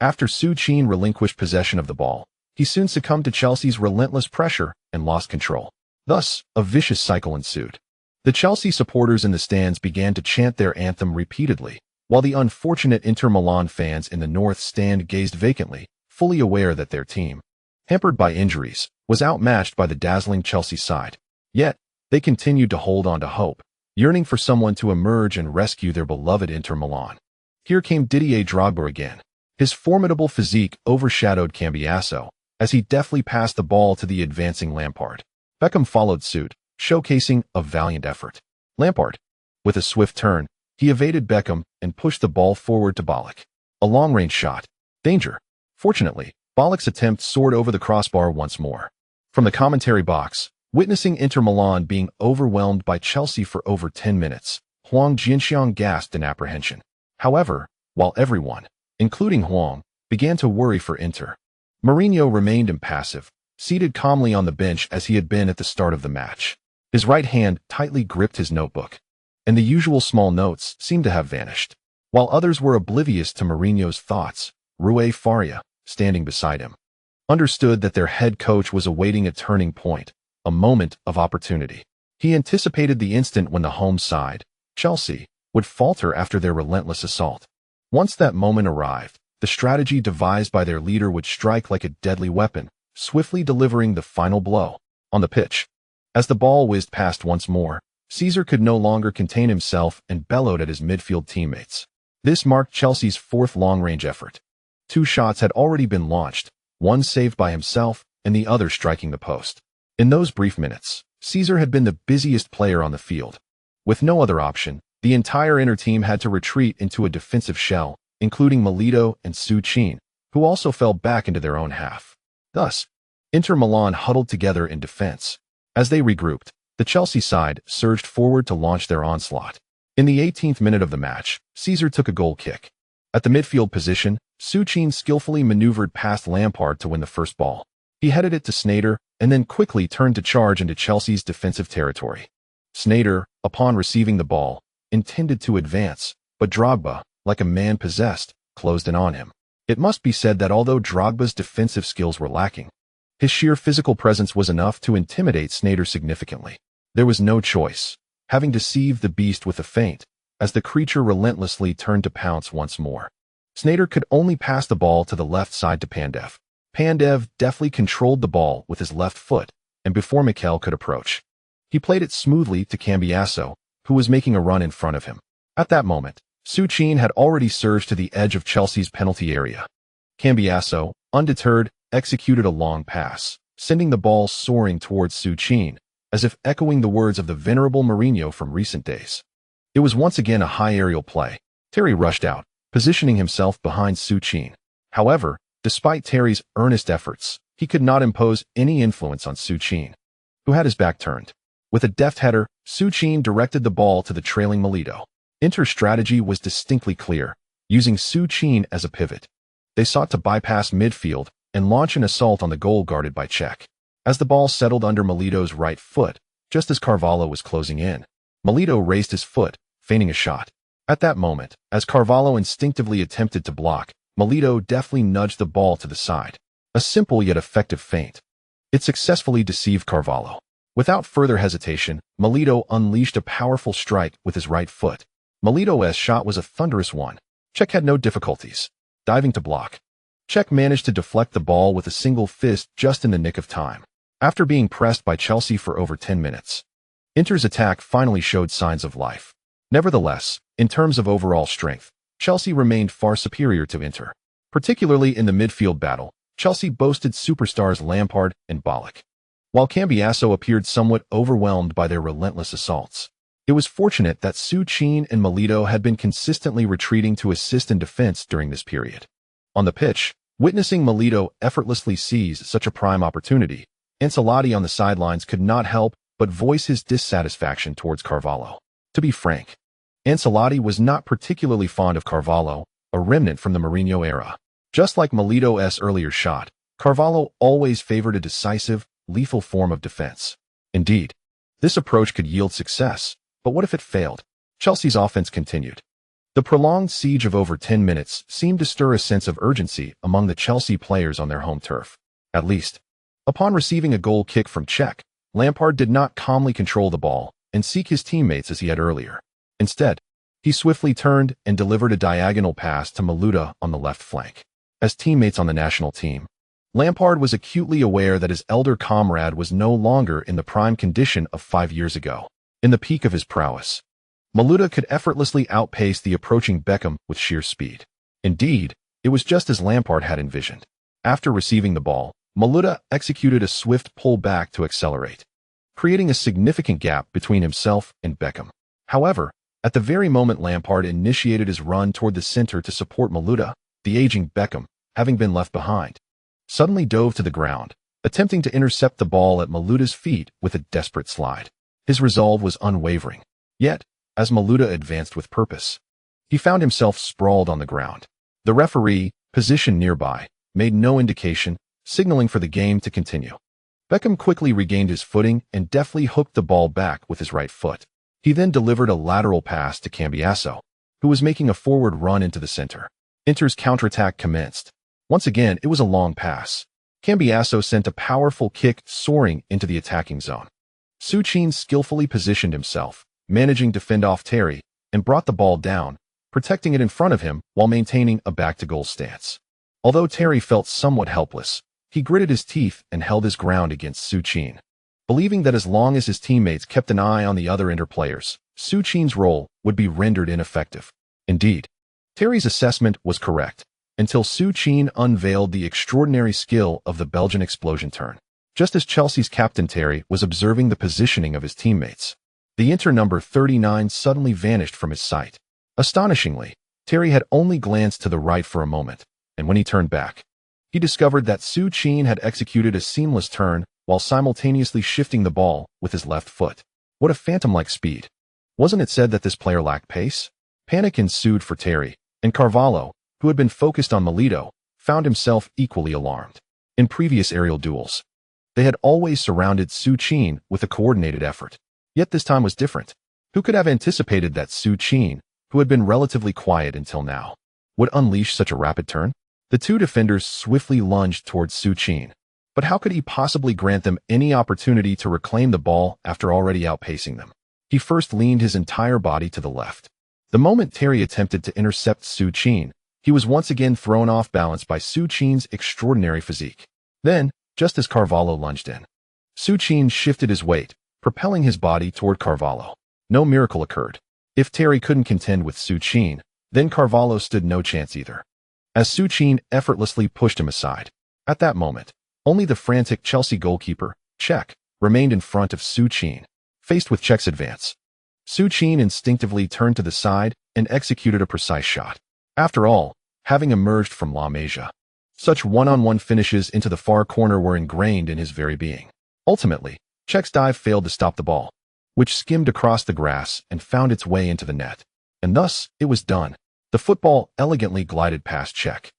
After Součin relinquished possession of the ball, he soon succumbed to Chelsea's relentless pressure and lost control. Thus, a vicious cycle ensued. The Chelsea supporters in the stands began to chant their anthem repeatedly, while the unfortunate Inter Milan fans in the North Stand gazed vacantly, fully aware that their team, hampered by injuries, was outmatched by the dazzling Chelsea side. Yet, they continued to hold on to hope, yearning for someone to emerge and rescue their beloved Inter Milan. Here came Didier Drogba again. His formidable physique overshadowed Cambiasso, as he deftly passed the ball to the advancing Lampard. Beckham followed suit, showcasing a valiant effort. Lampard, with a swift turn, he evaded Beckham and pushed the ball forward to Bilic. A long-range shot. Danger. Fortunately, Bilic's attempt soared over the crossbar once more. From the commentary box, witnessing Inter Milan being overwhelmed by Chelsea for over 10 minutes, Huang Jinxiang gasped in apprehension. However, while everyone, including Huang, began to worry for Inter, Mourinho remained impassive, seated calmly on the bench as he had been at the start of the match. His right hand tightly gripped his notebook, and the usual small notes seemed to have vanished. While others were oblivious to Mourinho's thoughts, Rui Faria, standing beside him, understood that their head coach was awaiting a turning point, a moment of opportunity. He anticipated the instant when the home side, Chelsea, would falter after their relentless assault. Once that moment arrived, the strategy devised by their leader would strike like a deadly weapon, swiftly delivering the final blow. On the pitch, as the ball whizzed past once more, Caesar could no longer contain himself and bellowed at his midfield teammates. This marked Chelsea's fourth long-range effort. 2 shots had already been launched, one saved by himself and the other striking the post. In those brief minutes, Caesar had been the busiest player on the field. With no other option, the entire Inter team had to retreat into a defensive shell, including Milito and Součin, who also fell back into their own half. Thus, Inter Milan huddled together in defense. As they regrouped, the Chelsea side surged forward to launch their onslaught. In the 18th minute of the match, Caesar took a goal kick. At the midfield position, Součin skillfully maneuvered past Lampard to win the first ball. He headed it to Sneijder and then quickly turned to charge into Chelsea's defensive territory. Sneijder, upon receiving the ball, intended to advance, but Drogba, like a man possessed, closed in on him. It must be said that although Drogba's defensive skills were lacking, his sheer physical presence was enough to intimidate Sneijder significantly. There was no choice, having deceived the beast with a feint, as the creature relentlessly turned to pounce once more. Sneijder could only pass the ball to the left side to Pandev. Pandev deftly controlled the ball with his left foot, and before Mikel could approach, he played it smoothly to Cambiasso, who was making a run in front of him. At that moment, Součin had already surged to the edge of Chelsea's penalty area. Cambiasso, undeterred, executed a long pass, sending the ball soaring towards Součin, as if echoing the words of the venerable Mourinho from recent days. It was once again a high aerial play. Terry rushed out, positioning himself behind Součin. However, despite Terry's earnest efforts, he could not impose any influence on Suchin, who had his back turned. With a deft header, Suchin directed the ball to the trailing Milito. Inter's strategy was distinctly clear, using Suchin as a pivot. They sought to bypass midfield and launch an assault on the goal guarded by Cech. As the ball settled under Milito's right foot, just as Carvalho was closing in, Milito raised his foot, feigning a shot. At that moment, as Carvalho instinctively attempted to block, Milito deftly nudged the ball to the side. A simple yet effective feint. It successfully deceived Carvalho. Without further hesitation, Milito unleashed a powerful strike with his right foot. Milito's shot was a thunderous one. Cech had no difficulties diving to block. Cech managed to deflect the ball with a single fist just in the nick of time. After being pressed by Chelsea for over 10 minutes, Inter's attack finally showed signs of life. Nevertheless, in terms of overall strength, Chelsea remained far superior to Inter. Particularly in the midfield battle, Chelsea boasted superstars Lampard and Bilic, while Cambiasso appeared somewhat overwhelmed by their relentless assaults. It was fortunate that Suchin and Milito had been consistently retreating to assist in defense during this period. On the pitch, witnessing Milito effortlessly seize such a prime opportunity, Ancelotti on the sidelines could not help but voice his dissatisfaction towards Carvalho. To be frank, Ancelotti was not particularly fond of Carvalho, a remnant from the Mourinho era. Just like Milito's earlier shot, Carvalho always favored a decisive, lethal form of defense. Indeed, this approach could yield success, but what if it failed? Chelsea's offense continued. The prolonged siege of over 10 minutes seemed to stir a sense of urgency among the Chelsea players on their home turf. At least, upon receiving a goal kick from Cech, Lampard did not calmly control the ball and seek his teammates as he had earlier. Instead, he swiftly turned and delivered a diagonal pass to Milito on the left flank. As teammates on the national team, Lampard was acutely aware that his elder comrade was no longer in the prime condition of 5 years ago. In the peak of his prowess, Milito could effortlessly outpace the approaching Beckham with sheer speed. Indeed, it was just as Lampard had envisioned. After receiving the ball, Milito executed a swift pull back to accelerate, creating a significant gap between himself and Beckham. However, at the very moment Lampard initiated his run toward the center to support Milito, the aging Beckham, having been left behind, suddenly dove to the ground, attempting to intercept the ball at Milito's feet with a desperate slide. His resolve was unwavering. Yet, as Milito advanced with purpose, he found himself sprawled on the ground. The referee, positioned nearby, made no indication, signaling for the game to continue. Beckham quickly regained his footing and deftly hooked the ball back with his right foot. He then delivered a lateral pass to Cambiasso, who was making a forward run into the center. Inter's counterattack commenced. Once again, it was a long pass. Cambiasso sent a powerful kick soaring into the attacking zone. Suchin skillfully positioned himself, managing to fend off Terry, and brought the ball down, protecting it in front of him while maintaining a back-to-goal stance. Although Terry felt somewhat helpless, he gritted his teeth and held his ground against Suchin, believing that as long as his teammates kept an eye on the other Inter players, Suchin's role would be rendered ineffective. Indeed, Terry's assessment was correct, until Suchin unveiled the extraordinary skill of the Belgian explosion turn. Just as Chelsea's captain Terry was observing the positioning of his teammates, the Inter number 39 suddenly vanished from his sight. Astonishingly, Terry had only glanced to the right for a moment, and when he turned back, he discovered that Suchin had executed a seamless turn while simultaneously shifting the ball with his left foot. What a phantom-like speed. Wasn't it said that this player lacked pace? Panic ensued for Terry, and Carvalho, who had been focused on Milito, found himself equally alarmed. In previous aerial duels, they had always surrounded Suchin with a coordinated effort. Yet this time was different. Who could have anticipated that Suchin, who had been relatively quiet until now, would unleash such a rapid turn? The two defenders swiftly lunged towards Suchin, but how could he possibly grant them any opportunity to reclaim the ball after already outpacing them? He first leaned his entire body to the left. The moment Terry attempted to intercept Suchin, he was once again thrown off balance by Suchin's extraordinary physique. Then, just as Carvalho lunged in, Suchin shifted his weight, propelling his body toward Carvalho. No miracle occurred. If Terry couldn't contend with Suchin, then Carvalho stood no chance either, as Suchin effortlessly pushed him aside. At that moment, only the frantic Chelsea goalkeeper, Cech, remained in front of Suchin. Faced with Cech's advance, Suchin instinctively turned to the side and executed a precise shot. After all, having emerged from La Masia, Such one-on-one finishes into the far corner were ingrained in his very being. Ultimately, Cech's dive failed to stop the ball, which skimmed across the grass and found its way into the net. And thus, it was done. The football elegantly glided past Cech,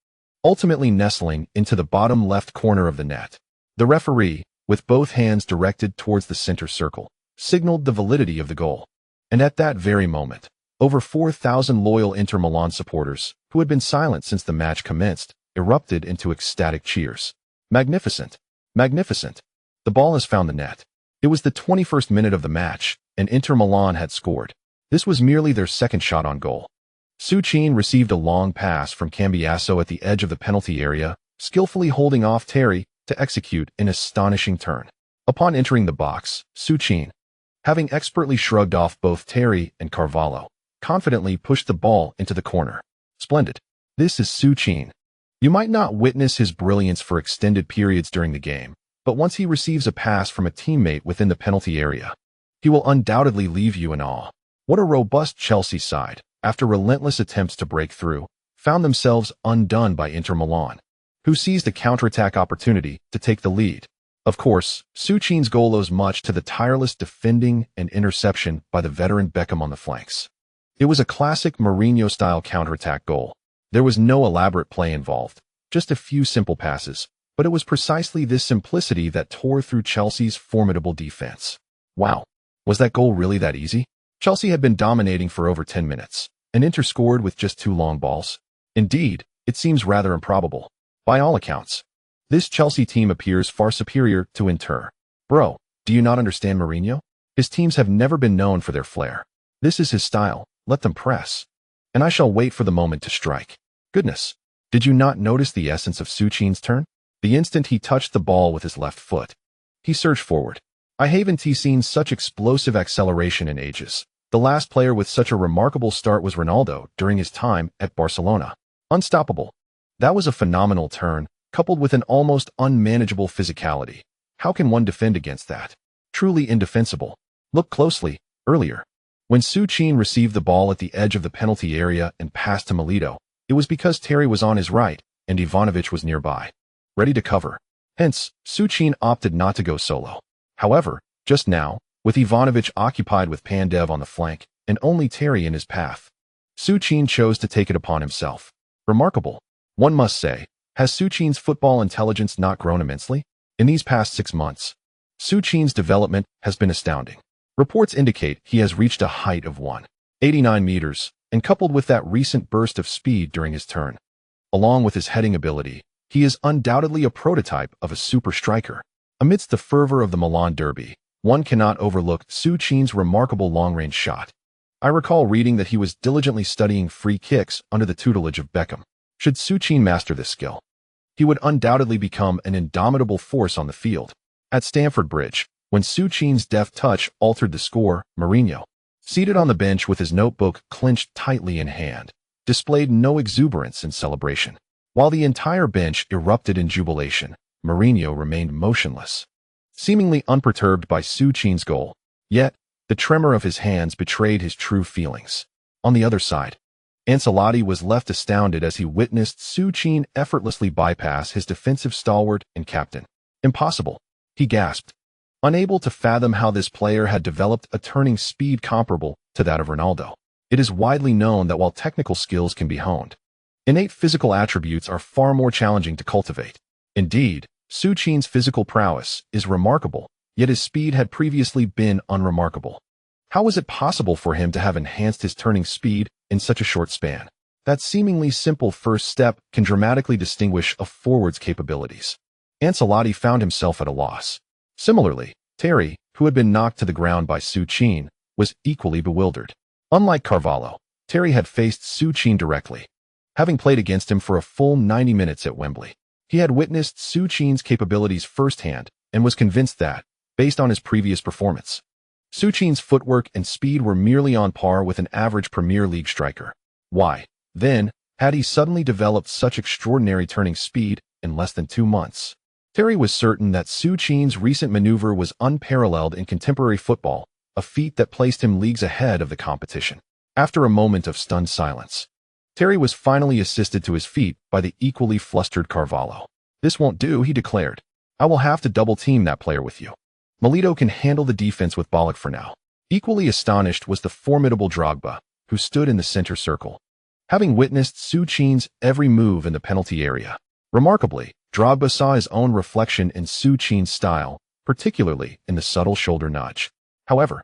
ultimately nestling into the bottom left corner of the net. The referee, with both hands directed towards the center circle, signaled the validity of the goal. And at that very moment, over 4,000 loyal Inter Milan supporters, who had been silent since the match commenced, erupted into ecstatic cheers. Magnificent! Magnificent! The ball has found the net. It was the 21st minute of the match, and Inter Milan had scored. This was merely their second shot on goal. Součin received a long pass from Cambiasso at the edge of the penalty area, skillfully holding off Terry to execute an astonishing turn. Upon entering the box, Součin, having expertly shrugged off both Terry and Carvalho, confidently pushed the ball into the corner. Splendid. This is Součin. You might not witness his brilliance for extended periods during the game, but once he receives a pass from a teammate within the penalty area, he will undoubtedly leave you in awe. What a robust Chelsea side, after relentless attempts to break through, found themselves undone by Inter Milan, who seized a counterattack opportunity to take the lead. Of course, Součin's goal owes much to the tireless defending and interception by the veteran Beckham on the flanks. It was a classic Mourinho-style counterattack goal. There was no elaborate play involved, just a few simple passes, but it was precisely this simplicity that tore through Chelsea's formidable defense. Wow, was that goal really that easy? Chelsea had been dominating for over 10 minutes, and Inter scored with just 2 long balls. Indeed, it seems rather improbable. By all accounts, this Chelsea team appears far superior to Inter. Bro, do you not understand Mourinho? His teams have never been known for their flair. This is his style, let them press. And I shall wait for the moment to strike. Goodness, did you not notice the essence of Součin's turn? The instant he touched the ball with his left foot, he surged forward. I haven't seen such explosive acceleration in ages. The last player with such a remarkable start was Ronaldo during his time at Barcelona. Unstoppable. That was a phenomenal turn, coupled with an almost unmanageable physicality. How can one defend against that? Truly indefensible. Look closely, earlier. When Součin received the ball at the edge of the penalty area and passed to Milito, it was because Terry was on his right and Ivanovic was nearby, ready to cover. Hence, Součin opted not to go solo. However, just now, with Ivanovic occupied with Pandev on the flank and only Terry in his path, Součin chose to take it upon himself. Remarkable. One must say, has Součin's football intelligence not grown immensely? In these past 6 months, Součin's development has been astounding. Reports indicate he has reached a height of 189 meters, and coupled with that recent burst of speed during his turn, along with his heading ability, he is undoubtedly a prototype of a super striker. Amidst the fervor of the Milan derby, one cannot overlook Součin's remarkable long-range shot. I recall reading that he was diligently studying free kicks under the tutelage of Beckham. Should Součin master this skill, he would undoubtedly become an indomitable force on the field. At Stamford Bridge, when Součin's deft touch altered the score, Mourinho, seated on the bench with his notebook clenched tightly in hand, displayed no exuberance in celebration. While the entire bench erupted in jubilation, Mourinho remained motionless, seemingly unperturbed by Součin's goal. Yet, the tremor of his hands betrayed his true feelings. On the other side, Ancelotti was left astounded as he witnessed Součin effortlessly bypass his defensive stalwart and captain. Impossible, he gasped, unable to fathom how this player had developed a turning speed comparable to that of Ronaldo. It is widely known that while technical skills can be honed, innate physical attributes are far more challenging to cultivate. Indeed, Součin's physical prowess is remarkable, yet his speed had previously been unremarkable. How was it possible for him to have enhanced his turning speed in such a short span? That seemingly simple first step can dramatically distinguish a forward's capabilities. Ancelotti found himself at a loss. Similarly, Terry, who had been knocked to the ground by Součin, was equally bewildered. Unlike Carvalho, Terry had faced Součin directly, having played against him for a full 90 minutes at Wembley. He had witnessed Součin's capabilities firsthand and was convinced that, based on his previous performance, Součin's footwork and speed were merely on par with an average Premier League striker. Why, then, had he suddenly developed such extraordinary turning speed in less than 2 months? Terry was certain that Součin's recent maneuver was unparalleled in contemporary football, a feat that placed him leagues ahead of the competition. After a moment of stunned silence, Terry was finally assisted to his feet by the equally flustered Carvalho. "This won't do," he declared. "I will have to double-team that player with you. Milito can handle the defense with Bilic for now." Equally astonished was the formidable Drogba, who stood in the center circle, having witnessed Součin's every move in the penalty area. Remarkably, Drogba saw his own reflection in Součin's style, particularly in the subtle shoulder nudge. However,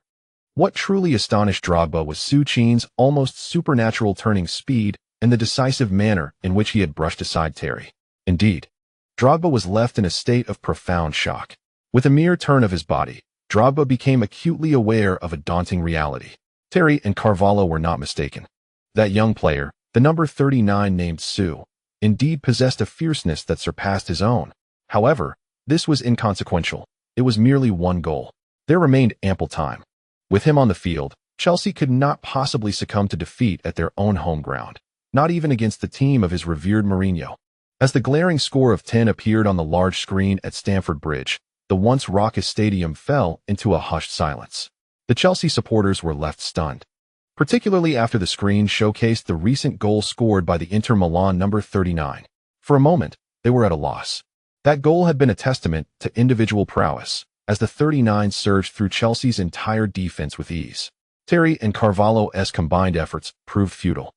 what truly astonished Drogba was Součin's almost supernatural turning speed and the decisive manner in which he had brushed aside Terry. Indeed, Drogba was left in a state of profound shock. With a mere turn of his body, Drogba became acutely aware of a daunting reality. Terry and Carvalho were not mistaken. That young player, the number 39 named Sue, indeed possessed a fierceness that surpassed his own. However, this was inconsequential. It was merely one goal. There remained ample time. With him on the field, Chelsea could not possibly succumb to defeat at their own home ground, not even against the team of his revered Mourinho. As the glaring score of 10 appeared on the large screen at Stamford Bridge, the once raucous stadium fell into a hushed silence. The Chelsea supporters were left stunned, particularly after the screen showcased the recent goal scored by the Inter Milan number 39. For a moment, they were at a loss. That goal had been a testament to individual prowess, as the 39 surged through Chelsea's entire defense with ease. Terry and Carvalho's combined efforts proved futile.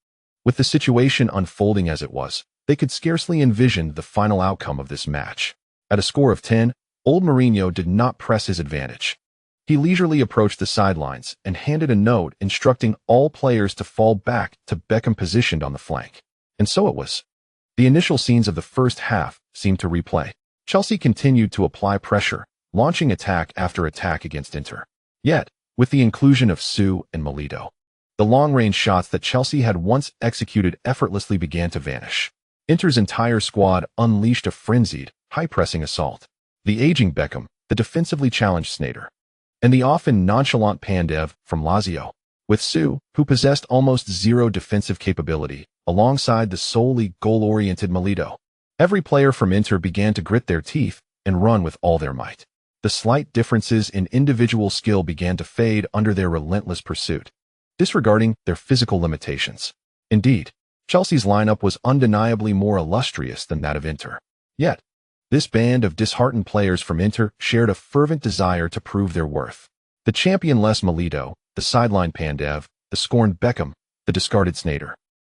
With the situation unfolding as it was, they could scarcely envision the final outcome of this match. At a score of 10, old Mourinho did not press his advantage. He leisurely approached the sidelines and handed a note instructing all players to fall back to Beckham positioned on the flank. And so it was. The initial scenes of the first half seemed to replay. Chelsea continued to apply pressure, launching attack after attack against Inter. Yet, with the inclusion of Sue and Milito, the long-range shots that Chelsea had once executed effortlessly began to vanish. Inter's entire squad unleashed a frenzied, high-pressing assault. The aging Beckham, the defensively challenged Sneijder, and the often nonchalant Pandev from Lazio, with Sue, who possessed almost zero defensive capability, alongside the solely goal-oriented Milito. Every player from Inter began to grit their teeth and run with all their might. The slight differences in individual skill began to fade under their relentless pursuit, disregarding their physical limitations. Indeed, Chelsea's lineup was undeniably more illustrious than that of Inter. Yet, this band of disheartened players from Inter shared a fervent desire to prove their worth. The champion-less Milito, the sidelined Pandev, the scorned Beckham, the discarded Sneijder,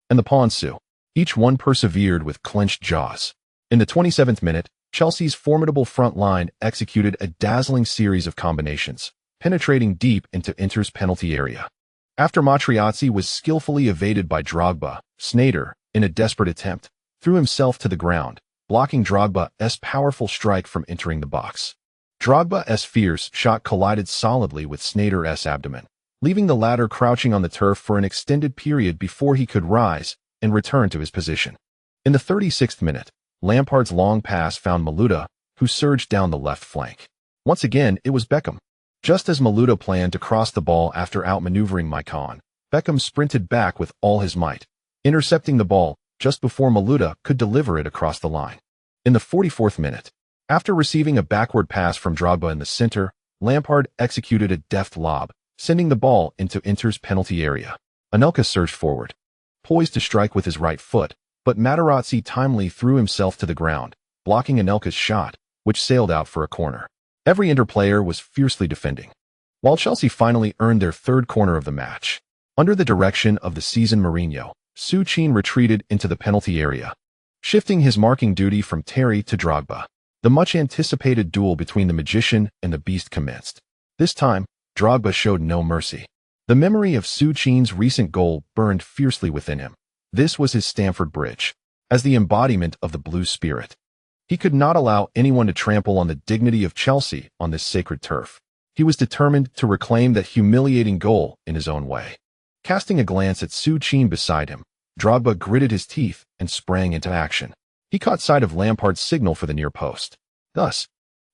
and the pawn Sue. Each one persevered with clenched jaws. In the 27th minute, Chelsea's formidable front line executed a dazzling series of combinations, penetrating deep into Inter's penalty area. After Materazzi was skillfully evaded by Drogba, Sneijder, in a desperate attempt, threw himself to the ground, blocking Drogba's powerful strike from entering the box. Drogba's fierce shot collided solidly with Sneijder's abdomen, leaving the latter crouching on the turf for an extended period before he could rise and return to his position. In the 36th minute, Lampard's long pass found Malouda, who surged down the left flank. Once again, it was Beckham. Just as Malouda planned to cross the ball after outmaneuvering Maicon, Beckham sprinted back with all his might, intercepting the ball just before Malouda could deliver it across the line. In the 44th minute, after receiving a backward pass from Drogba in the center, Lampard executed a deft lob, sending the ball into Inter's penalty area. Anelka surged forward, poised to strike with his right foot, but Materazzi timely threw himself to the ground, blocking Anelka's shot, which sailed out for a corner. Every Inter player was fiercely defending. While Chelsea finally earned their third corner of the match, under the direction of the seasoned Mourinho, Součin retreated into the penalty area, shifting his marking duty from Terry to Drogba. The much-anticipated duel between the magician and the beast commenced. This time, Drogba showed no mercy. The memory of Součin's recent goal burned fiercely within him. This was his Stamford Bridge. As the embodiment of the blue spirit, he could not allow anyone to trample on the dignity of Chelsea on this sacred turf. He was determined to reclaim that humiliating goal in his own way. Casting a glance at Součin beside him, Drogba gritted his teeth and sprang into action. He caught sight of Lampard's signal for the near post. Thus,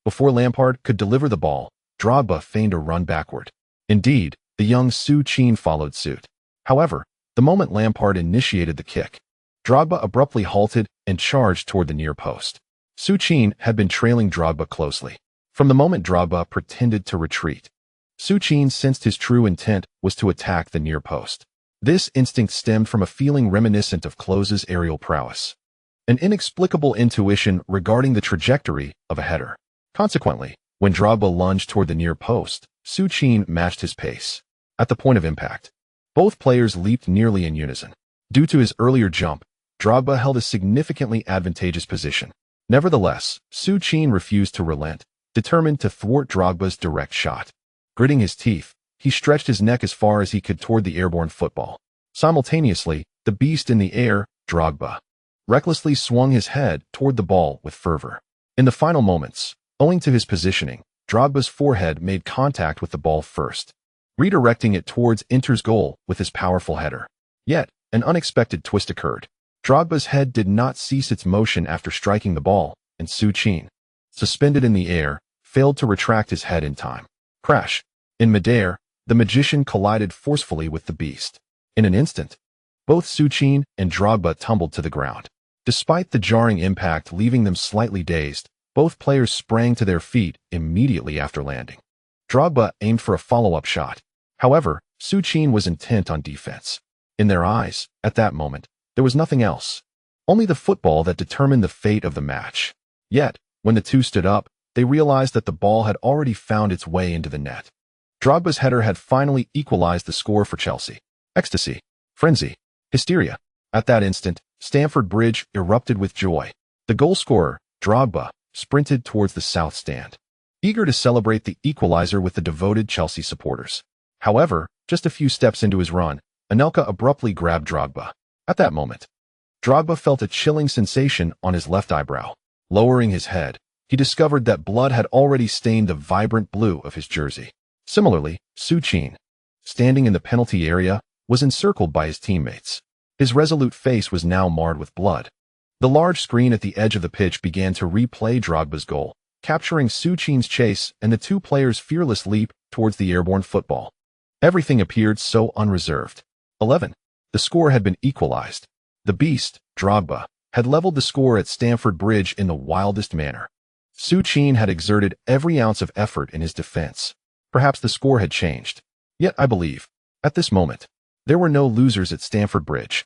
before Lampard could deliver the ball, Drogba feigned a run backward. Indeed, the young Součin followed suit. However, the moment Lampard initiated the kick, Drogba abruptly halted and charged toward the near post. Součin had been trailing Drogba closely. From the moment Drogba pretended to retreat, Součin sensed his true intent was to attack the near post. This instinct stemmed from a feeling reminiscent of Klose's aerial prowess, an inexplicable intuition regarding the trajectory of a header. Consequently, when Drogba lunged toward the near post, Součin matched his pace. At the point of impact, both players leaped nearly in unison. Due to his earlier jump, Drogba held a significantly advantageous position. Nevertheless, Součin refused to relent, determined to thwart Drogba's direct shot. Gritting his teeth, he stretched his neck as far as he could toward the airborne football. Simultaneously, the beast in the air, Drogba, recklessly swung his head toward the ball with fervor. In the final moments, owing to his positioning, Drogba's forehead made contact with the ball first, redirecting it towards Inter's goal with his powerful header. Yet, an unexpected twist occurred. Drogba's head did not cease its motion after striking the ball, and Součin, suspended in the air, failed to retract his head in time. Crash! In midair, the magician collided forcefully with the beast. In an instant, both Součin and Drogba tumbled to the ground. Despite the jarring impact leaving them slightly dazed, both players sprang to their feet immediately after landing. Drogba aimed for a follow-up shot. However, Součin was intent on defense. In their eyes, at that moment, there was nothing else. Only the football that determined the fate of the match. Yet, when the two stood up, they realized that the ball had already found its way into the net. Drogba's header had finally equalized the score for Chelsea. Ecstasy, frenzy, hysteria. At that instant, Stamford Bridge erupted with joy. The goal scorer, Drogba, sprinted towards the south stand, eager to celebrate the equalizer with the devoted Chelsea supporters. However, just a few steps into his run, Anelka abruptly grabbed Drogba. At that moment, Drogba felt a chilling sensation on his left eyebrow. Lowering his head, he discovered that blood had already stained the vibrant blue of his jersey. Similarly, Součin, standing in the penalty area, was encircled by his teammates. His resolute face was now marred with blood. The large screen at the edge of the pitch began to replay Drogba's goal, capturing Součin's chase and the two players' fearless leap towards the airborne football. Everything appeared so unreserved. 11. The score had been equalized. The beast, Drogba, had leveled the score at Stamford Bridge in the wildest manner. Součin had exerted every ounce of effort in his defense. Perhaps the score had changed. Yet I believe, at this moment, there were no losers at Stamford Bridge.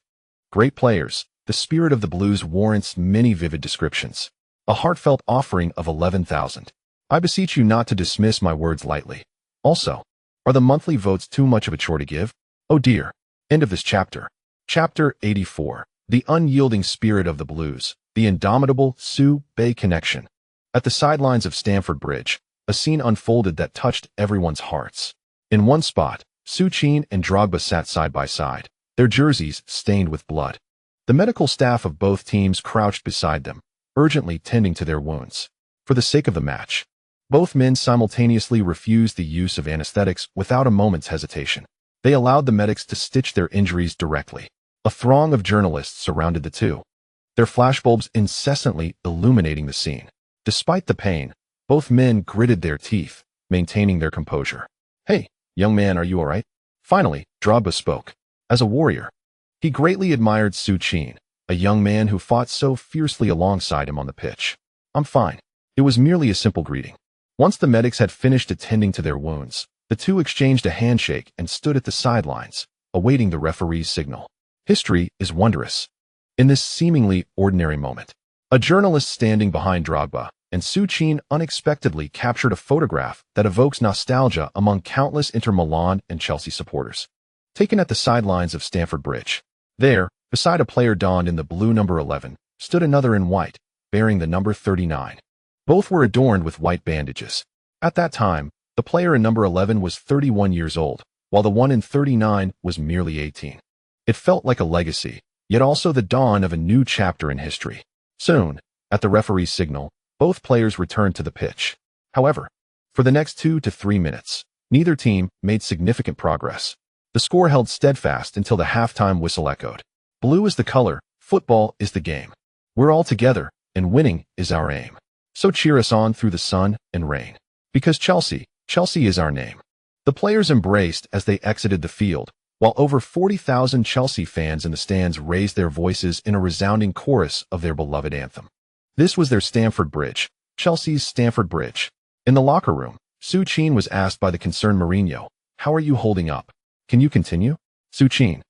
Great players, the spirit of the Blues warrants many vivid descriptions. A heartfelt offering of 11,000. I beseech you not to dismiss my words lightly. Also, are the monthly votes too much of a chore to give? Oh dear. End of this chapter. Chapter 84. The unyielding spirit of the Blues. The indomitable Sue Bay connection. At the sidelines of Stamford Bridge, a scene unfolded that touched everyone's hearts. In one spot, Součin and Drogba sat side by side, their jerseys stained with blood. The medical staff of both teams crouched beside them, urgently tending to their wounds. For the sake of the match, both men simultaneously refused the use of anesthetics without a moment's hesitation. They allowed the medics to stitch their injuries directly. A throng of journalists surrounded the two, their flashbulbs incessantly illuminating the scene. Despite the pain, both men gritted their teeth, maintaining their composure. Hey, young man, are you all right? Finally, Drogba spoke. As a warrior, he greatly admired Součin, a young man who fought so fiercely alongside him on the pitch. I'm fine. It was merely a simple greeting. Once the medics had finished attending to their wounds, the two exchanged a handshake and stood at the sidelines, awaiting the referee's signal. History is wondrous. In this seemingly ordinary moment, a journalist standing behind Drogba and Součin unexpectedly captured a photograph that evokes nostalgia among countless Inter Milan and Chelsea supporters. Taken at the sidelines of Stamford Bridge. There, beside a player donned in the blue number 11, stood another in white, bearing the number 39. Both were adorned with white bandages. At that time, the player in number 11 was 31 years old, while the one in 39 was merely 18. It felt like a legacy, yet also the dawn of a new chapter in history. Soon, at the referee's signal, both players returned to the pitch. However, for the next 2 to 3 minutes, neither team made significant progress. The score held steadfast until the halftime whistle echoed. Blue is the color, football is the game. We're all together, and winning is our aim. So cheer us on through the sun and rain. Because Chelsea is our name. The players embraced as they exited the field, while over 40,000 Chelsea fans in the stands raised their voices in a resounding chorus of their beloved anthem. This was their Stamford Bridge, Chelsea's Stamford Bridge. In the locker room, Součin was asked by the concerned Mourinho, "How are you holding up? Can you continue?" Součin,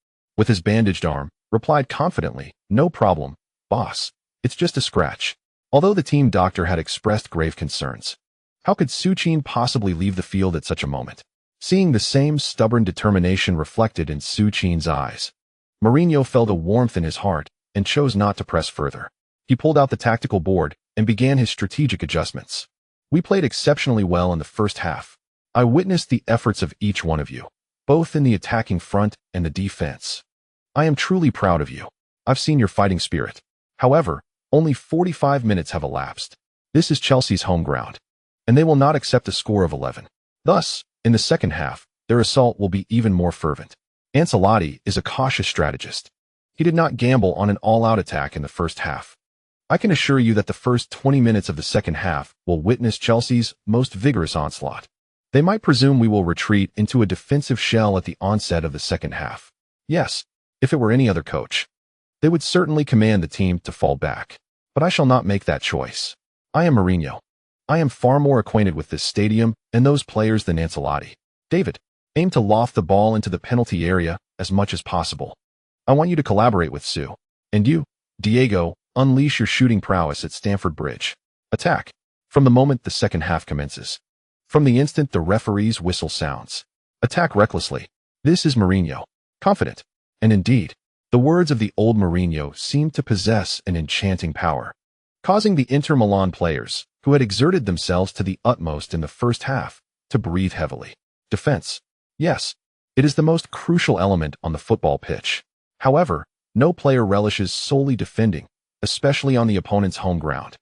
with his bandaged arm, replied confidently, "No problem, boss. It's just a scratch." Although the team doctor had expressed grave concerns. How could Součin possibly leave the field at such a moment? Seeing the same stubborn determination reflected in Součin's eyes, Mourinho felt a warmth in his heart and chose not to press further. He pulled out the tactical board and began his strategic adjustments. "We played exceptionally well in the first half. I witnessed the efforts of each one of you, both in the attacking front and the defense. I am truly proud of you. I've seen your fighting spirit. However, only 45 minutes have elapsed. This is Chelsea's home ground, and they will not accept a score of 11. Thus, in the second half, their assault will be even more fervent." Ancelotti is a cautious strategist. He did not gamble on an all-out attack in the first half. "I can assure you that the first 20 minutes of the second half will witness Chelsea's most vigorous onslaught. They might presume we will retreat into a defensive shell at the onset of the second half. Yes, if it were any other coach, they would certainly command the team to fall back. But I shall not make that choice. I am Mourinho. I am far more acquainted with this stadium and those players than Ancelotti. David, aim to loft the ball into the penalty area as much as possible. I want you to collaborate with Sue. And you, Diego, unleash your shooting prowess at Stamford Bridge. Attack from the moment the second half commences. From the instant the referee's whistle sounds. Attack recklessly. This is Mourinho. Confident. And indeed, the words of the old Mourinho seemed to possess an enchanting power, causing the Inter Milan players, who had exerted themselves to the utmost in the first half, to breathe heavily. Defense. Yes, it is the most crucial element on the football pitch. However, no player relishes solely defending, especially on the opponent's home ground.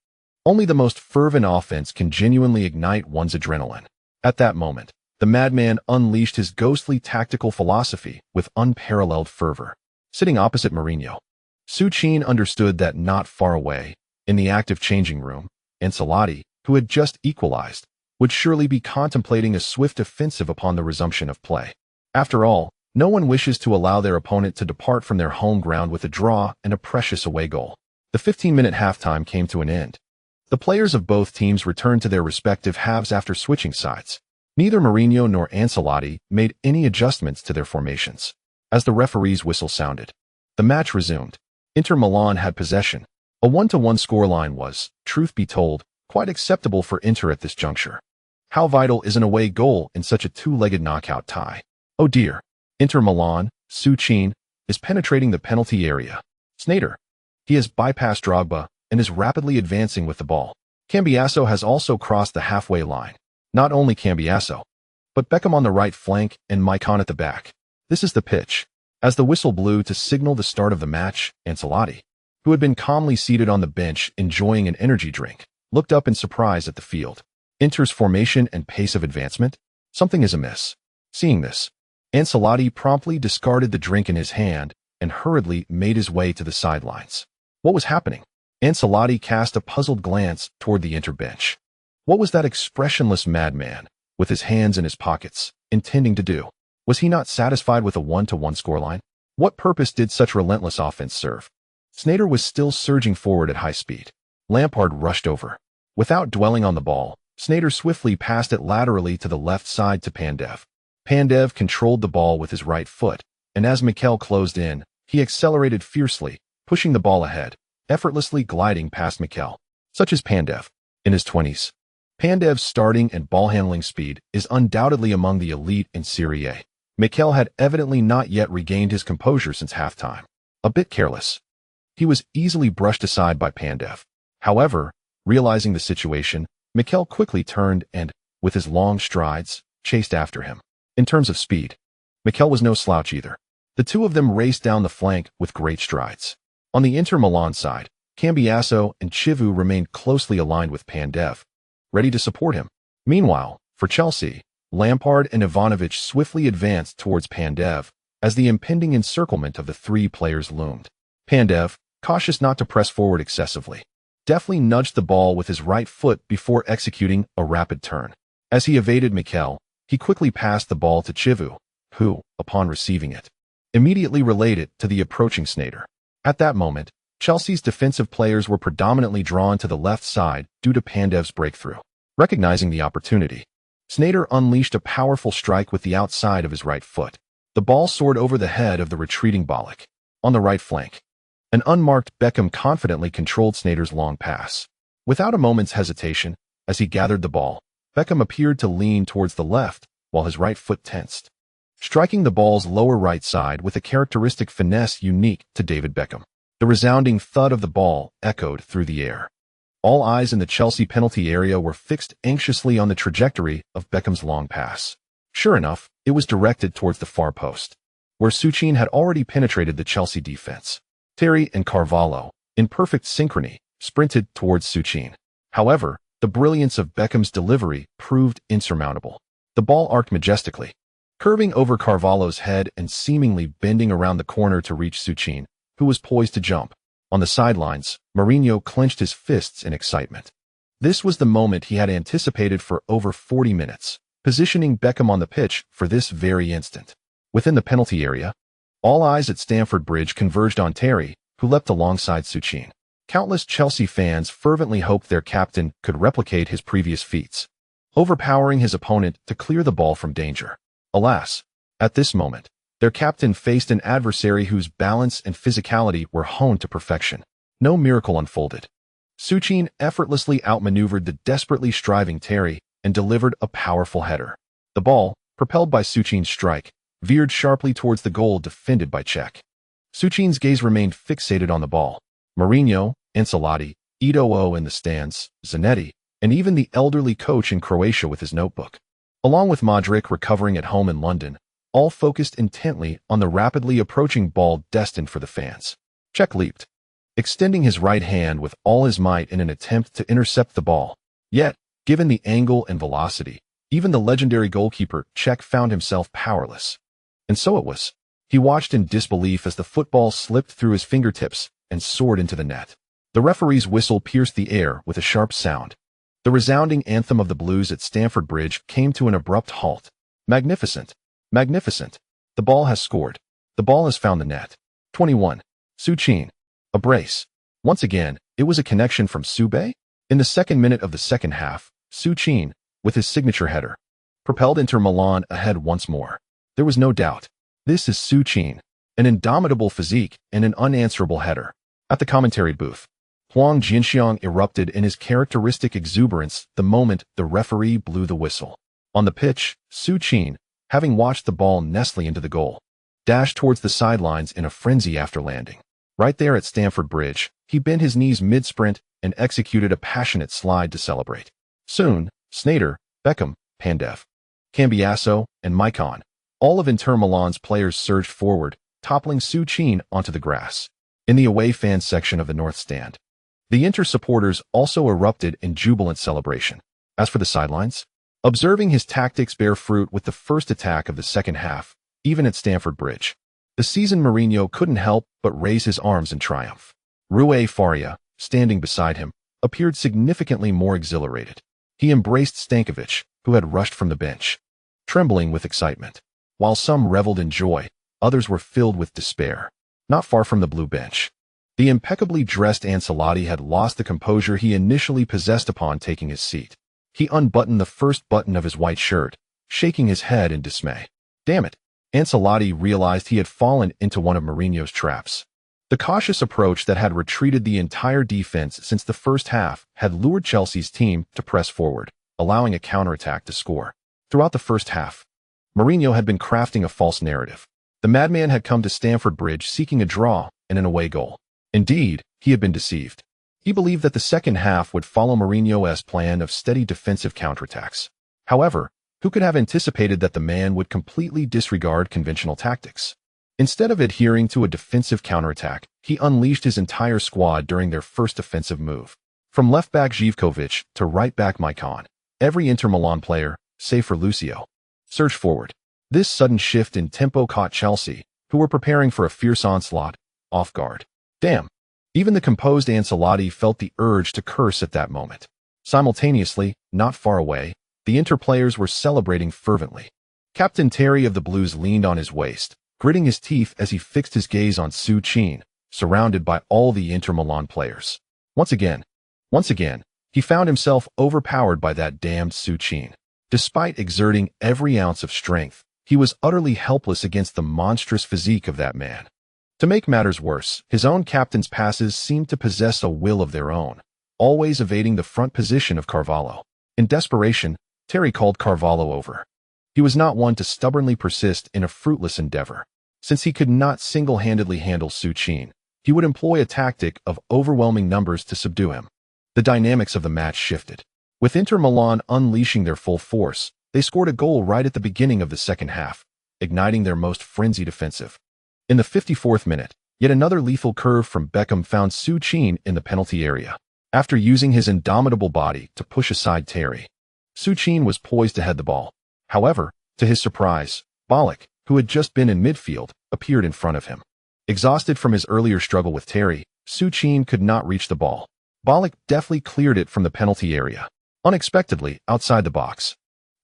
Only the most fervent offense can genuinely ignite one's adrenaline. At that moment, the madman unleashed his ghostly tactical philosophy with unparalleled fervor. Sitting opposite Mourinho, Součin understood that not far away, in the active changing room, Ancelotti, who had just equalized, would surely be contemplating a swift offensive upon the resumption of play. After all, no one wishes to allow their opponent to depart from their home ground with a draw and a precious away goal. The 15-minute halftime came to an end. The players of both teams returned to their respective halves after switching sides. Neither Mourinho nor Ancelotti made any adjustments to their formations. As the referee's whistle sounded, the match resumed. Inter Milan had possession. A 1-1 scoreline was, truth be told, quite acceptable for Inter at this juncture. How vital is an away goal in such a two-legged knockout tie? Oh dear. Inter Milan, Součin, is penetrating the penalty area. Sneijder. He has bypassed Drogba and is rapidly advancing with the ball. Cambiasso has also crossed the halfway line. Not only Cambiasso, but Beckham on the right flank and Maicon at the back. This is the pitch. As the whistle blew to signal the start of the match, Ancelotti, who had been calmly seated on the bench enjoying an energy drink, looked up in surprise at the field. Inter's formation and pace of advancement? Something is amiss. Seeing this, Ancelotti promptly discarded the drink in his hand and hurriedly made his way to the sidelines. What was happening? Ancelotti cast a puzzled glance toward the Inter bench. What was that expressionless madman, with his hands in his pockets, intending to do? Was he not satisfied with a 1-1 scoreline? What purpose did such relentless offense serve? Sneijder was still surging forward at high speed. Lampard rushed over. Without dwelling on the ball, Sneijder swiftly passed it laterally to the left side to Pandev. Pandev controlled the ball with his right foot, and as Mikel closed in, he accelerated fiercely, pushing the ball ahead, effortlessly gliding past Mikel. Such is Pandev. In his 20s, Pandev's starting and ball-handling speed is undoubtedly among the elite in Serie A. Mikel had evidently not yet regained his composure since halftime. A bit careless. He was easily brushed aside by Pandev. However, realizing the situation, Mikel quickly turned and, with his long strides, chased after him. In terms of speed, Mikel was no slouch either. The two of them raced down the flank with great strides. On the Inter Milan side, Cambiasso and Chivu remained closely aligned with Pandev, ready to support him. Meanwhile, for Chelsea, Lampard and Ivanovic swiftly advanced towards Pandev as the impending encirclement of the three players loomed. Pandev, cautious not to press forward excessively, deftly nudged the ball with his right foot before executing a rapid turn. As he evaded Mikel, he quickly passed the ball to Chivu, who, upon receiving it, immediately relayed it to the approaching Sneijder. At that moment, Chelsea's defensive players were predominantly drawn to the left side due to Pandev's breakthrough. Recognizing the opportunity, Sneijder unleashed a powerful strike with the outside of his right foot. The ball soared over the head of the retreating Bilic. On the right flank, an unmarked Beckham confidently controlled Sneijder's long pass. Without a moment's hesitation, as he gathered the ball, Beckham appeared to lean towards the left while his right foot tensed, striking the ball's lower right side with a characteristic finesse unique to David Beckham. The resounding thud of the ball echoed through the air. All eyes in the Chelsea penalty area were fixed anxiously on the trajectory of Beckham's long pass. Sure enough, it was directed towards the far post, where Součin had already penetrated the Chelsea defense. Terry and Carvalho, in perfect synchrony, sprinted towards Součin. However, the brilliance of Beckham's delivery proved insurmountable. The ball arced majestically, curving over Carvalho's head and seemingly bending around the corner to reach Součin, who was poised to jump. On the sidelines, Mourinho clenched his fists in excitement. This was the moment he had anticipated for over 40 minutes, positioning Beckham on the pitch for this very instant. Within the penalty area, all eyes at Stamford Bridge converged on Terry, who leapt alongside Součin. Countless Chelsea fans fervently hoped their captain could replicate his previous feats, overpowering his opponent to clear the ball from danger. Alas, at this moment, their captain faced an adversary whose balance and physicality were honed to perfection. No miracle unfolded. Součin effortlessly outmaneuvered the desperately striving Terry and delivered a powerful header. The ball, propelled by Součin's strike, veered sharply towards the goal defended by Cech. Součin's gaze remained fixated on the ball. Mourinho, Ancelotti, Eto'o in the stands, Zanetti, and even the elderly coach in Croatia with his notebook, along with Modric recovering at home in London, all focused intently on the rapidly approaching ball destined for the fans. Cech leaped, extending his right hand with all his might in an attempt to intercept the ball. Yet, given the angle and velocity, even the legendary goalkeeper Cech found himself powerless. And so it was. He watched in disbelief as the football slipped through his fingertips and soared into the net. The referee's whistle pierced the air with a sharp sound. The resounding anthem of the Blues at Stamford Bridge came to an abrupt halt. Magnificent. Magnificent. The ball has scored. The ball has found the net. 21. Součin. A brace. Once again, it was a connection from Sube. In the second minute of the second half, Součin, with his signature header, propelled Inter Milan ahead once more. There was no doubt. This is Součin, an indomitable physique and an unanswerable header. At the commentary booth, Hwang Jinxiang erupted in his characteristic exuberance the moment the referee blew the whistle. On the pitch, Součin, having watched the ball nestling into the goal, dashed towards the sidelines in a frenzy after landing. Right there at Stamford Bridge, he bent his knees mid-sprint and executed a passionate slide to celebrate. Soon, Sneijder, Beckham, Pandev, Cambiasso, and Maicon, all of Inter Milan's players surged forward, toppling Součin onto the grass. In the away fan section of the North Stand, the Inter supporters also erupted in jubilant celebration. As for the sidelines, observing his tactics bear fruit with the first attack of the second half, even at Stamford Bridge, the seasoned Mourinho couldn't help but raise his arms in triumph. Rui Faria, standing beside him, appeared significantly more exhilarated. He embraced Stankovic, who had rushed from the bench, trembling with excitement. While some reveled in joy, others were filled with despair. Not far from the blue bench, the impeccably dressed Ancelotti had lost the composure he initially possessed upon taking his seat. He unbuttoned the first button of his white shirt, shaking his head in dismay. Damn it! Ancelotti realized he had fallen into one of Mourinho's traps. The cautious approach that had retreated the entire defense since the first half had lured Chelsea's team to press forward, allowing a counterattack to score. Throughout the first half, Mourinho had been crafting a false narrative. The madman had come to Stamford Bridge seeking a draw and an away goal. Indeed, he had been deceived. He believed that the second half would follow Mourinho's plan of steady defensive counterattacks. However, who could have anticipated that the man would completely disregard conventional tactics? Instead of adhering to a defensive counterattack, he unleashed his entire squad during their first offensive move. From left-back Zivkovic to right-back Maicon, every Inter Milan player, save for Lucio, surged forward. This sudden shift in tempo caught Chelsea, who were preparing for a fierce onslaught, off guard. Damn! Even the composed Ancelotti felt the urge to curse at that moment. Simultaneously, not far away, the Inter players were celebrating fervently. Captain Terry of the Blues leaned on his waist, gritting his teeth as he fixed his gaze on Součin, surrounded by all the Inter Milan players. Once again, he found himself overpowered by that damned Součin. Despite exerting every ounce of strength, he was utterly helpless against the monstrous physique of that man. To make matters worse, his own captain's passes seemed to possess a will of their own, always evading the front position of Carvalho. In desperation, Terry called Carvalho over. He was not one to stubbornly persist in a fruitless endeavor. Since he could not single-handedly handle Součin, he would employ a tactic of overwhelming numbers to subdue him. The dynamics of the match shifted. With Inter Milan unleashing their full force, they scored a goal right at the beginning of the second half, igniting their most frenzied offensive. In the 54th minute, yet another lethal curve from Beckham found Součin in the penalty area. After using his indomitable body to push aside Terry, Součin was poised to head the ball. However, to his surprise, Bilic, who had just been in midfield, appeared in front of him. Exhausted from his earlier struggle with Terry, Součin could not reach the ball. Bilic deftly cleared it from the penalty area. Unexpectedly, outside the box,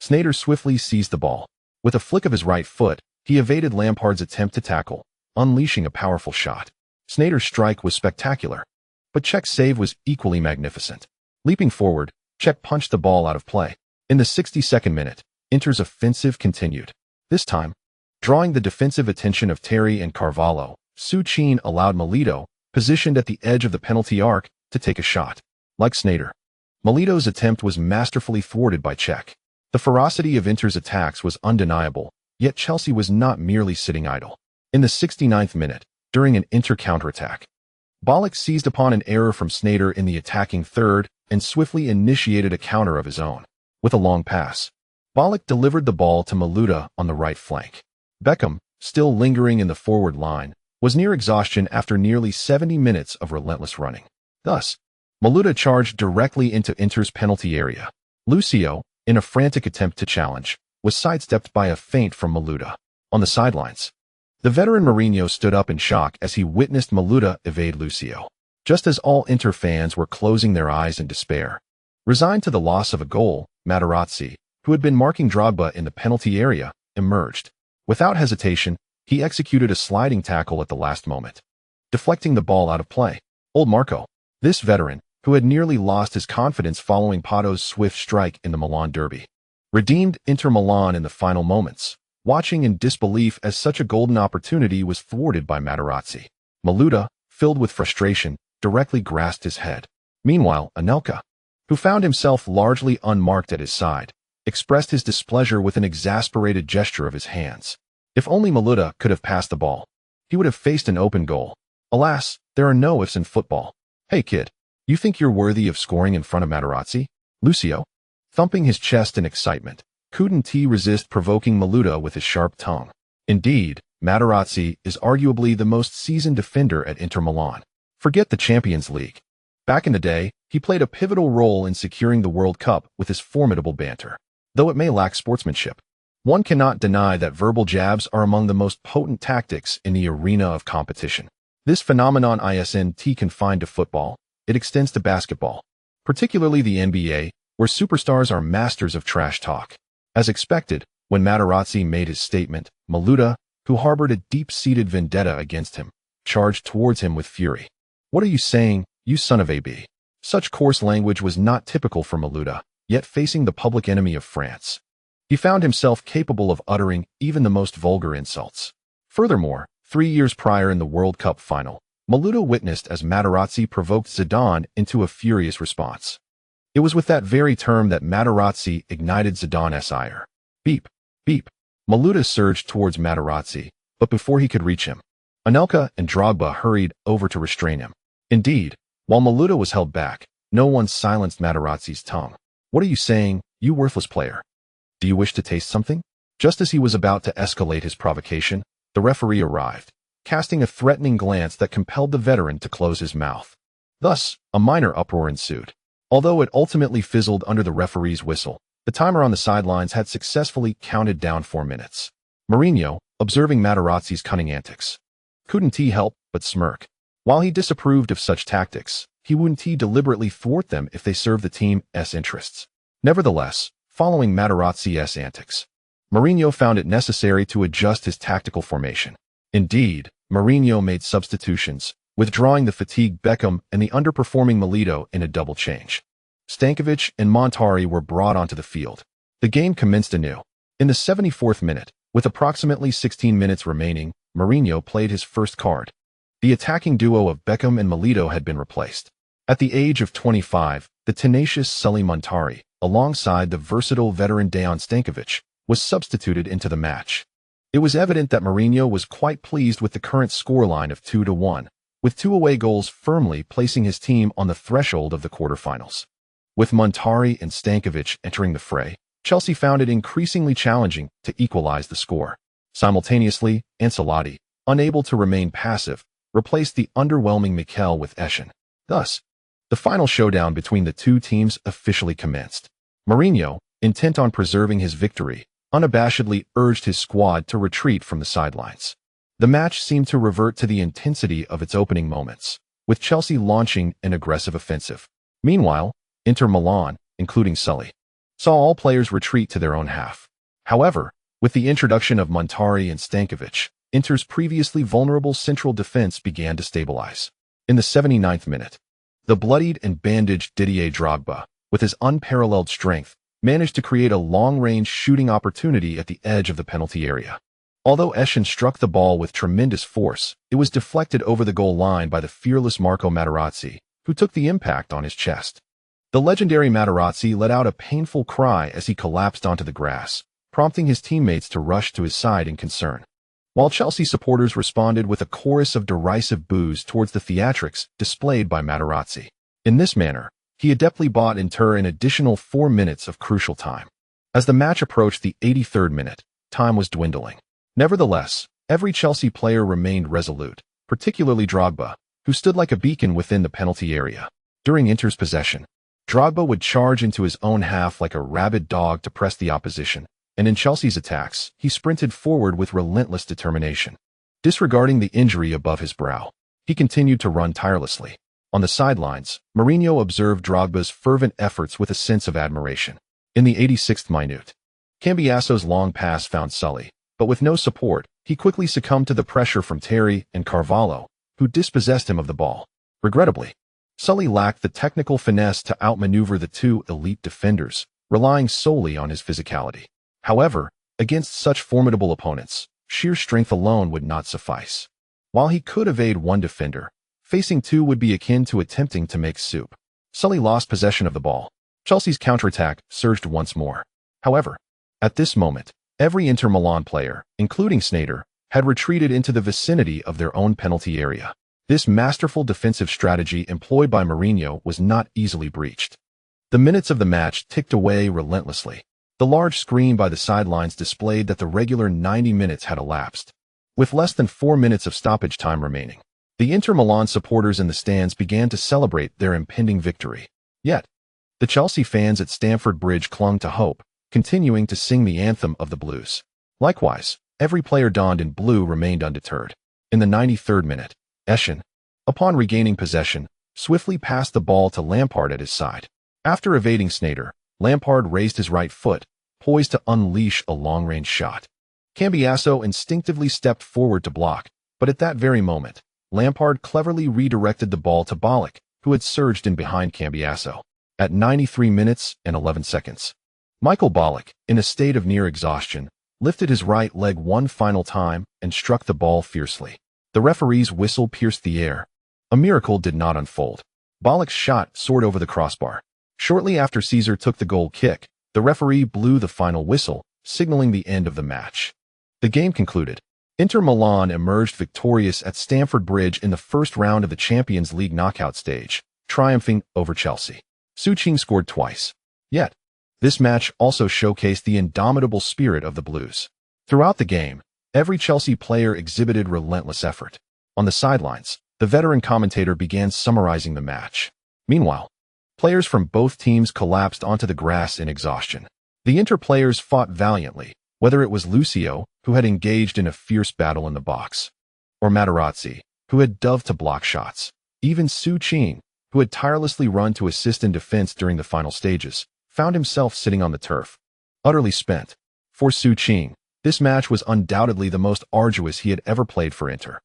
Sneijder swiftly seized the ball. With a flick of his right foot, he evaded Lampard's attempt to tackle, unleashing a powerful shot. Sneijder's strike was spectacular, but Cech's save was equally magnificent. Leaping forward, Cech punched the ball out of play. In the 62nd minute, Inter's offensive continued. This time, drawing the defensive attention of Terry and Carvalho, Součin allowed Milito, positioned at the edge of the penalty arc, to take a shot. Like Sneijder, Milito's attempt was masterfully thwarted by Cech. The ferocity of Inter's attacks was undeniable, yet Chelsea was not merely sitting idle. In the 69th minute, during an Inter counterattack, Bilic seized upon an error from Sneijder in the attacking third and swiftly initiated a counter of his own. With a long pass, Bilic delivered the ball to Milito on the right flank. Beckham, still lingering in the forward line, was near exhaustion after nearly 70 minutes of relentless running. Thus, Milito charged directly into Inter's penalty area. Lucio, in a frantic attempt to challenge, was sidestepped by a feint from Milito. On the sidelines, the veteran Mourinho stood up in shock as he witnessed Milito evade Lucio. Just as all Inter fans were closing their eyes in despair. Resigned to the loss of a goal, Materazzi, who had been marking Drogba in the penalty area, emerged. Without hesitation, he executed a sliding tackle at the last moment, deflecting the ball out of play. Old Marco, this veteran, who had nearly lost his confidence following Pato's swift strike in the Milan derby, redeemed Inter Milan in the final moments, watching in disbelief as such a golden opportunity was thwarted by Materazzi. Milito, filled with frustration, directly grasped his head. Meanwhile, Anelka, who found himself largely unmarked at his side, expressed his displeasure with an exasperated gesture of his hands. If only Milito could have passed the ball, he would have faced an open goal. Alas, there are no ifs in football. Hey kid, you think you're worthy of scoring in front of Materazzi? Lucio, thumping his chest in excitement, couldn't resist provoking Milito with his sharp tongue. Indeed, Materazzi is arguably the most seasoned defender at Inter Milan. Forget the Champions League. Back in the day, he played a pivotal role in securing the World Cup with his formidable banter. Though it may lack sportsmanship, one cannot deny that verbal jabs are among the most potent tactics in the arena of competition. This phenomenon isn't confined to football, it extends to basketball, particularly the NBA, where superstars are masters of trash talk. As expected, when Materazzi made his statement, Milito, who harbored a deep-seated vendetta against him, charged towards him with fury. What are you saying, you son of a b? Such coarse language was not typical for Milito, yet facing the public enemy of France, he found himself capable of uttering even the most vulgar insults. Furthermore, 3 years prior in the World Cup final, Milito witnessed as Materazzi provoked Zidane into a furious response. It was with that very term that Materazzi ignited Zidane's ire. Beep, beep. Milito surged towards Materazzi, but before he could reach him, Anelka and Drogba hurried over to restrain him. Indeed, while Milito was held back, no one silenced Materazzi's tongue. What are you saying, you worthless player? Do you wish to taste something? Just as he was about to escalate his provocation, the referee arrived, casting a threatening glance that compelled the veteran to close his mouth. Thus, a minor uproar ensued. Although it ultimately fizzled under the referee's whistle, the timer on the sidelines had successfully counted down 4 minutes. Mourinho, observing Materazzi's cunning antics, couldn't help but smirk. While he disapproved of such tactics, he wouldn't deliberately thwart them if they served the team's interests. Nevertheless, following Materazzi's antics, Mourinho found it necessary to adjust his tactical formation. Indeed, Mourinho made substitutions, withdrawing the fatigued Beckham and the underperforming Milito in a double change. Stankovic and Montari were brought onto the field. The game commenced anew. In the 74th minute, With approximately 16 minutes remaining, Mourinho played his first card. The attacking duo of Beckham and Milito had been replaced. At the age of 25, the tenacious Sully Montari, alongside the versatile veteran Dejan Stankovic, was substituted into the match. It was evident that Mourinho was quite pleased with the current scoreline of 2-1, with 2 away goals firmly placing his team on the threshold of the quarterfinals. With Montari and Stankovic entering the fray, Chelsea found it increasingly challenging to equalize the score. Simultaneously, Ancelotti, unable to remain passive, replaced the underwhelming Mikel with Eschen. Thus, the final showdown between the two teams officially commenced. Mourinho, intent on preserving his victory, unabashedly urged his squad to retreat from the sidelines. The match seemed to revert to the intensity of its opening moments, with Chelsea launching an aggressive offensive. Meanwhile, Inter Milan, including Sully, saw all players retreat to their own half. However, with the introduction of Montari and Stankovic, Inter's previously vulnerable central defense began to stabilize. In the 79th minute, the bloodied and bandaged Didier Drogba, with his unparalleled strength, managed to create a long-range shooting opportunity at the edge of the penalty area. Although Eschen struck the ball with tremendous force, it was deflected over the goal line by the fearless Marco Materazzi, who took the impact on his chest. The legendary Materazzi let out a painful cry as he collapsed onto the grass, prompting his teammates to rush to his side in concern. While Chelsea supporters responded with a chorus of derisive boos towards the theatrics displayed by Materazzi. In this manner, he adeptly bought Inter an additional 4 minutes of crucial time. As the match approached the 83rd minute, time was dwindling. Nevertheless, every Chelsea player remained resolute, particularly Drogba, who stood like a beacon within the penalty area. During Inter's possession, Drogba would charge into his own half like a rabid dog to press the opposition, and in Chelsea's attacks, he sprinted forward with relentless determination. Disregarding the injury above his brow, he continued to run tirelessly. On the sidelines, Mourinho observed Drogba's fervent efforts with a sense of admiration. In the 86th minute, Cambiaso's long pass found Sully, but with no support, he quickly succumbed to the pressure from Terry and Carvalho, who dispossessed him of the ball. Regrettably, Sully lacked the technical finesse to outmaneuver the two elite defenders, relying solely on his physicality. However, against such formidable opponents, sheer strength alone would not suffice. While he could evade one defender, facing two would be akin to attempting to make soup. Sully lost possession of the ball. Chelsea's counterattack surged once more. However, at this moment, every Inter Milan player, including Sneijder, had retreated into the vicinity of their own penalty area. This masterful defensive strategy employed by Mourinho was not easily breached. The minutes of the match ticked away relentlessly. The large screen by the sidelines displayed that the regular 90 minutes had elapsed. With less than 4 minutes of stoppage time remaining, the Inter Milan supporters in the stands began to celebrate their impending victory. Yet, the Chelsea fans at Stamford Bridge clung to hope, continuing to sing the anthem of the Blues. Likewise, every player donned in blue remained undeterred. In the 93rd minute, Eschen, upon regaining possession, swiftly passed the ball to Lampard at his side. After evading Sneijder, Lampard raised his right foot, poised to unleash a long-range shot. Cambiaso instinctively stepped forward to block, but at that very moment, Lampard cleverly redirected the ball to Bilic, who had surged in behind Cambiaso. At 93 minutes and 11 seconds, Michael Bilic, in a state of near exhaustion, lifted his right leg one final time and struck the ball fiercely. The referee's whistle pierced the air. A miracle did not unfold. Bilic's shot soared over the crossbar. Shortly after Caesar took the goal kick, the referee blew the final whistle, signaling the end of the match. The game concluded. Inter Milan emerged victorious at Stamford Bridge in the first round of the Champions League knockout stage, triumphing over Chelsea. Součin scored twice. Yet, this match also showcased the indomitable spirit of the Blues. Throughout the game, every Chelsea player exhibited relentless effort. On the sidelines, the veteran commentator began summarizing the match. Meanwhile, players from both teams collapsed onto the grass in exhaustion. The Inter players fought valiantly, whether it was Lucio, who had engaged in a fierce battle in the box, or Materazzi, who had dove to block shots. Even Součin, who had tirelessly run to assist in defense during the final stages, found himself sitting on the turf, utterly spent. For Součin, this match was undoubtedly the most arduous he had ever played for Inter.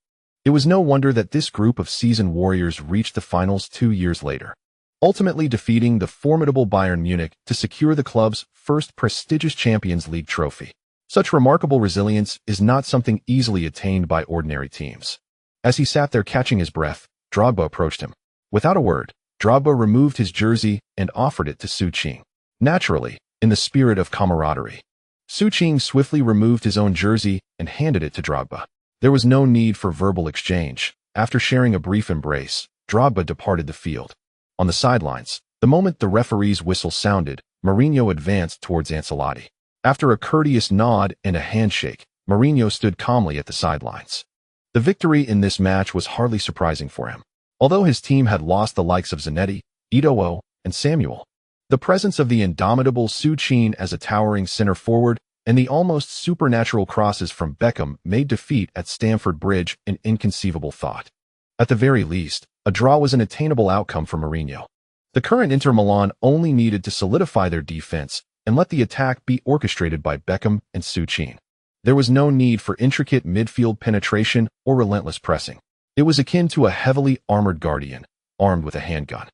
It was no wonder that this group of seasoned warriors reached the finals 2 years later, ultimately defeating the formidable Bayern Munich to secure the club's first prestigious Champions League trophy. Such remarkable resilience is not something easily attained by ordinary teams. As he sat there catching his breath, Drogba approached him. Without a word, Drogba removed his jersey and offered it to Součin. Naturally, in the spirit of camaraderie, Součin swiftly removed his own jersey and handed it to Drogba. There was no need for verbal exchange. After sharing a brief embrace, Drogba departed the field. On the sidelines, the moment the referee's whistle sounded, Mourinho advanced towards Ancelotti. After a courteous nod and a handshake, Mourinho stood calmly at the sidelines. The victory in this match was hardly surprising for him. Although his team had lost the likes of Zanetti, Eto'o, and Samuel, the presence of the indomitable Součin as a towering center forward and the almost supernatural crosses from Beckham made defeat at Stamford Bridge an inconceivable thought. At the very least, a draw was an attainable outcome for Mourinho. The current Inter Milan only needed to solidify their defense and let the attack be orchestrated by Beckham and Součin. There was no need for intricate midfield penetration or relentless pressing. It was akin to a heavily armored guardian, armed with a handgun,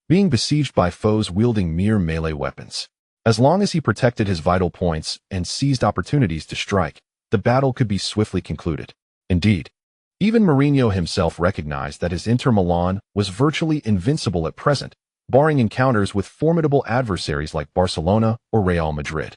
being besieged by foes wielding mere melee weapons. As long as he protected his vital points and seized opportunities to strike, the battle could be swiftly concluded. Indeed, even Mourinho himself recognized that his Inter Milan was virtually invincible at present, barring encounters with formidable adversaries like Barcelona or Real Madrid,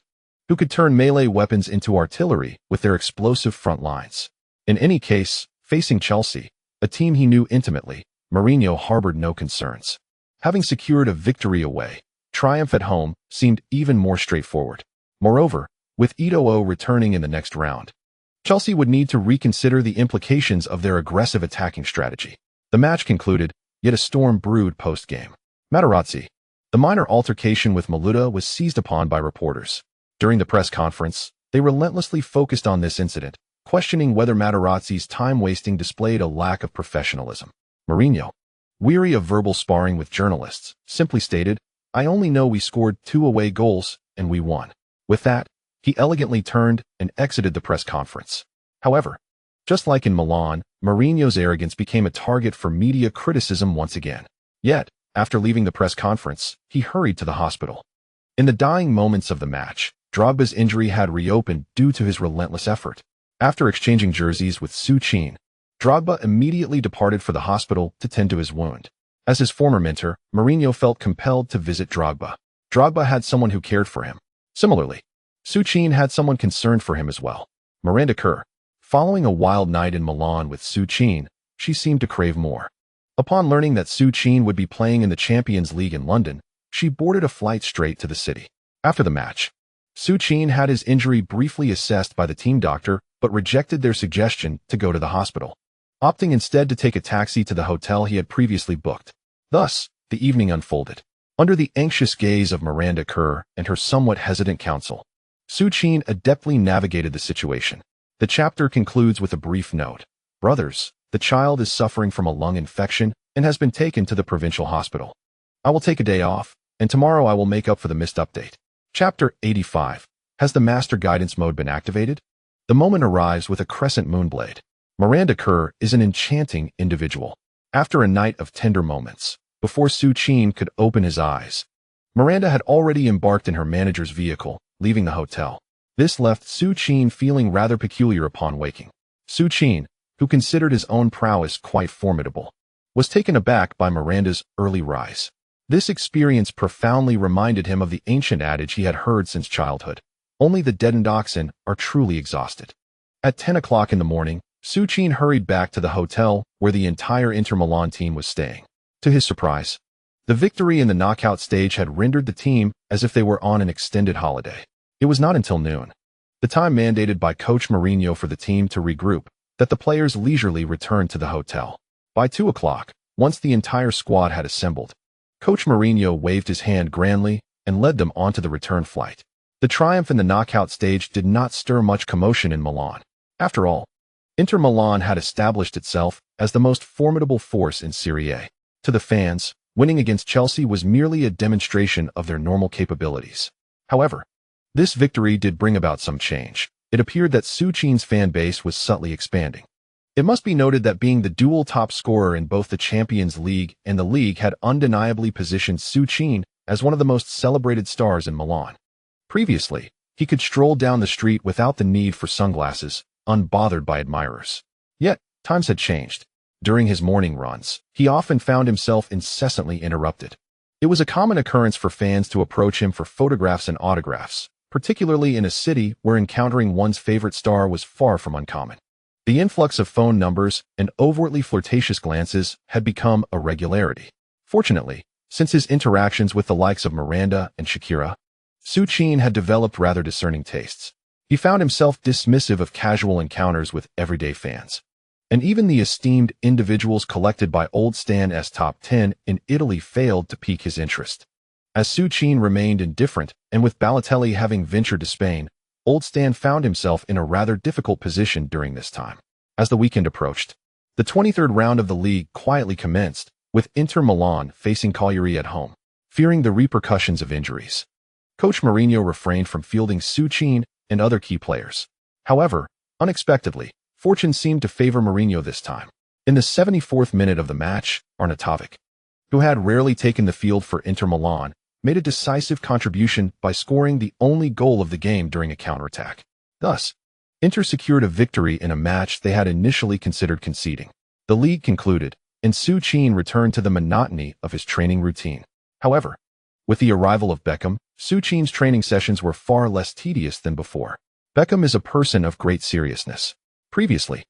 who could turn melee weapons into artillery with their explosive front lines. In any case, facing Chelsea, a team he knew intimately, Mourinho harbored no concerns. Having secured a victory away, triumph at home seemed even more straightforward. Moreover, with Eto'o returning in the next round, Chelsea would need to reconsider the implications of their aggressive attacking strategy. The match concluded, yet a storm brewed post-game. Materazzi. The minor altercation with Malouda was seized upon by reporters. During the press conference, they relentlessly focused on this incident, questioning whether Materazzi's time-wasting displayed a lack of professionalism. Mourinho, weary of verbal sparring with journalists, simply stated, "I only know we scored 2 away goals, and we won." With that, he elegantly turned and exited the press conference. However, just like in Milan, Mourinho's arrogance became a target for media criticism once again. Yet, after leaving the press conference, he hurried to the hospital. In the dying moments of the match, Drogba's injury had reopened due to his relentless effort. After exchanging jerseys with Součin, Drogba immediately departed for the hospital to tend to his wound. As his former mentor, Mourinho felt compelled to visit Drogba. Drogba had someone who cared for him. Similarly, Součin had someone concerned for him as well. Miranda Kerr. Following a wild night in Milan with Součin, she seemed to crave more. Upon learning that Součin would be playing in the Champions League in London, she boarded a flight straight to the city. After the match, Součin had his injury briefly assessed by the team doctor but rejected their suggestion to go to the hospital, opting instead to take a taxi to the hotel he had previously booked. Thus, the evening unfolded. Under the anxious gaze of Miranda Kerr and her somewhat hesitant counsel, Součin adeptly navigated the situation. The chapter concludes with a brief note. "Brothers, the child is suffering from a lung infection and has been taken to the provincial hospital. I will take a day off, and tomorrow I will make up for the missed update." Chapter 85. Has the master guidance mode been activated? The moment arrives with a crescent moonblade. Miranda Kerr is an enchanting individual. After a night of tender moments, before Součin could open his eyes, Miranda had already embarked in her manager's vehicle, leaving the hotel. This left Součin feeling rather peculiar upon waking. Součin, who considered his own prowess quite formidable, was taken aback by Miranda's early rise. This experience profoundly reminded him of the ancient adage he had heard since childhood: only the deadened oxen are truly exhausted. At 10 o'clock in the morning, Součin hurried back to the hotel where the entire Inter Milan team was staying. To his surprise, the victory in the knockout stage had rendered the team as if they were on an extended holiday. It was not until noon, the time mandated by Coach Mourinho for the team to regroup, that the players leisurely returned to the hotel. By 2 o'clock, once the entire squad had assembled, Coach Mourinho waved his hand grandly and led them onto the return flight. The triumph in the knockout stage did not stir much commotion in Milan. After all, Inter Milan had established itself as the most formidable force in Serie A. To the fans, winning against Chelsea was merely a demonstration of their normal capabilities. However, this victory did bring about some change. It appeared that Součin's fan base was subtly expanding. It must be noted that being the dual top scorer in both the Champions League and the league had undeniably positioned Součin as one of the most celebrated stars in Milan. Previously, He could stroll down the street without the need for sunglasses, unbothered by admirers. Yet, times had changed. During his morning runs, he often found himself incessantly interrupted. It was a common occurrence for fans to approach him for photographs and autographs, particularly in a city where encountering one's favorite star was far from uncommon. The influx of phone numbers and overtly flirtatious glances had become a regularity. Fortunately, since his interactions with the likes of Miranda and Shakira, Suchin had developed rather discerning tastes. He found himself dismissive of casual encounters with everyday fans. And even the esteemed individuals collected by Old Stan's top 10 in Italy failed to pique his interest. As Suchin remained indifferent, and with Balotelli having ventured to Spain, Old Stan found himself in a rather difficult position during this time. As the weekend approached, the 23rd round of the league quietly commenced, with Inter Milan facing Cagliari at home. Fearing the repercussions of injuries, Coach Mourinho refrained from fielding Suchin and other key players. However, unexpectedly, fortune seemed to favor Mourinho this time. In the 74th minute of the match, Arnautovic, who had rarely taken the field for Inter Milan, made a decisive contribution by scoring the only goal of the game during a counterattack. Thus, Inter secured a victory in a match they had initially considered conceding. The league concluded, and Suchin returned to the monotony of his training routine. However, with the arrival of Beckham, Suchin's training sessions were far less tedious than before. Beckham is a person of great seriousness. Previously,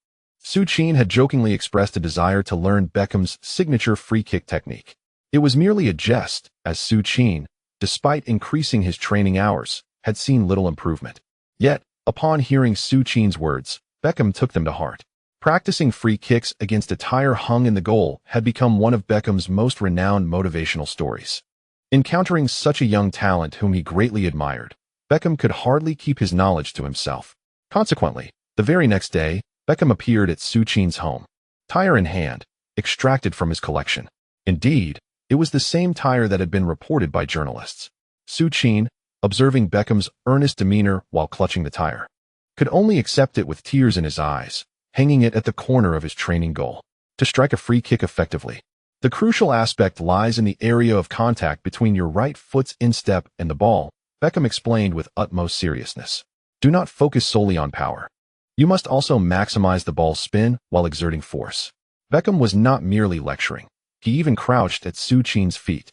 Suchin had jokingly expressed a desire to learn Beckham's signature free kick technique. It was merely a jest, as Suchin, despite increasing his training hours, had seen little improvement. Yet, upon hearing Suchin's words, Beckham took them to heart. Practicing free kicks against a tire hung in the goal had become one of Beckham's most renowned motivational stories. Encountering such a young talent whom he greatly admired, Beckham could hardly keep his knowledge to himself. Consequently, the very next day, Beckham appeared at Suchin's home, tire in hand, extracted from his collection. Indeed, it was the same tire that had been reported by journalists. Suchin, observing Beckham's earnest demeanor while clutching the tire, could only accept it with tears in his eyes, hanging it at the corner of his training goal. To strike a free kick effectively, the crucial aspect lies in the area of contact between your right foot's instep and the ball, Beckham explained with utmost seriousness. Do not focus solely on power. You must also maximize the ball's spin while exerting force. Beckham was not merely lecturing. He even crouched at Suchin's feet,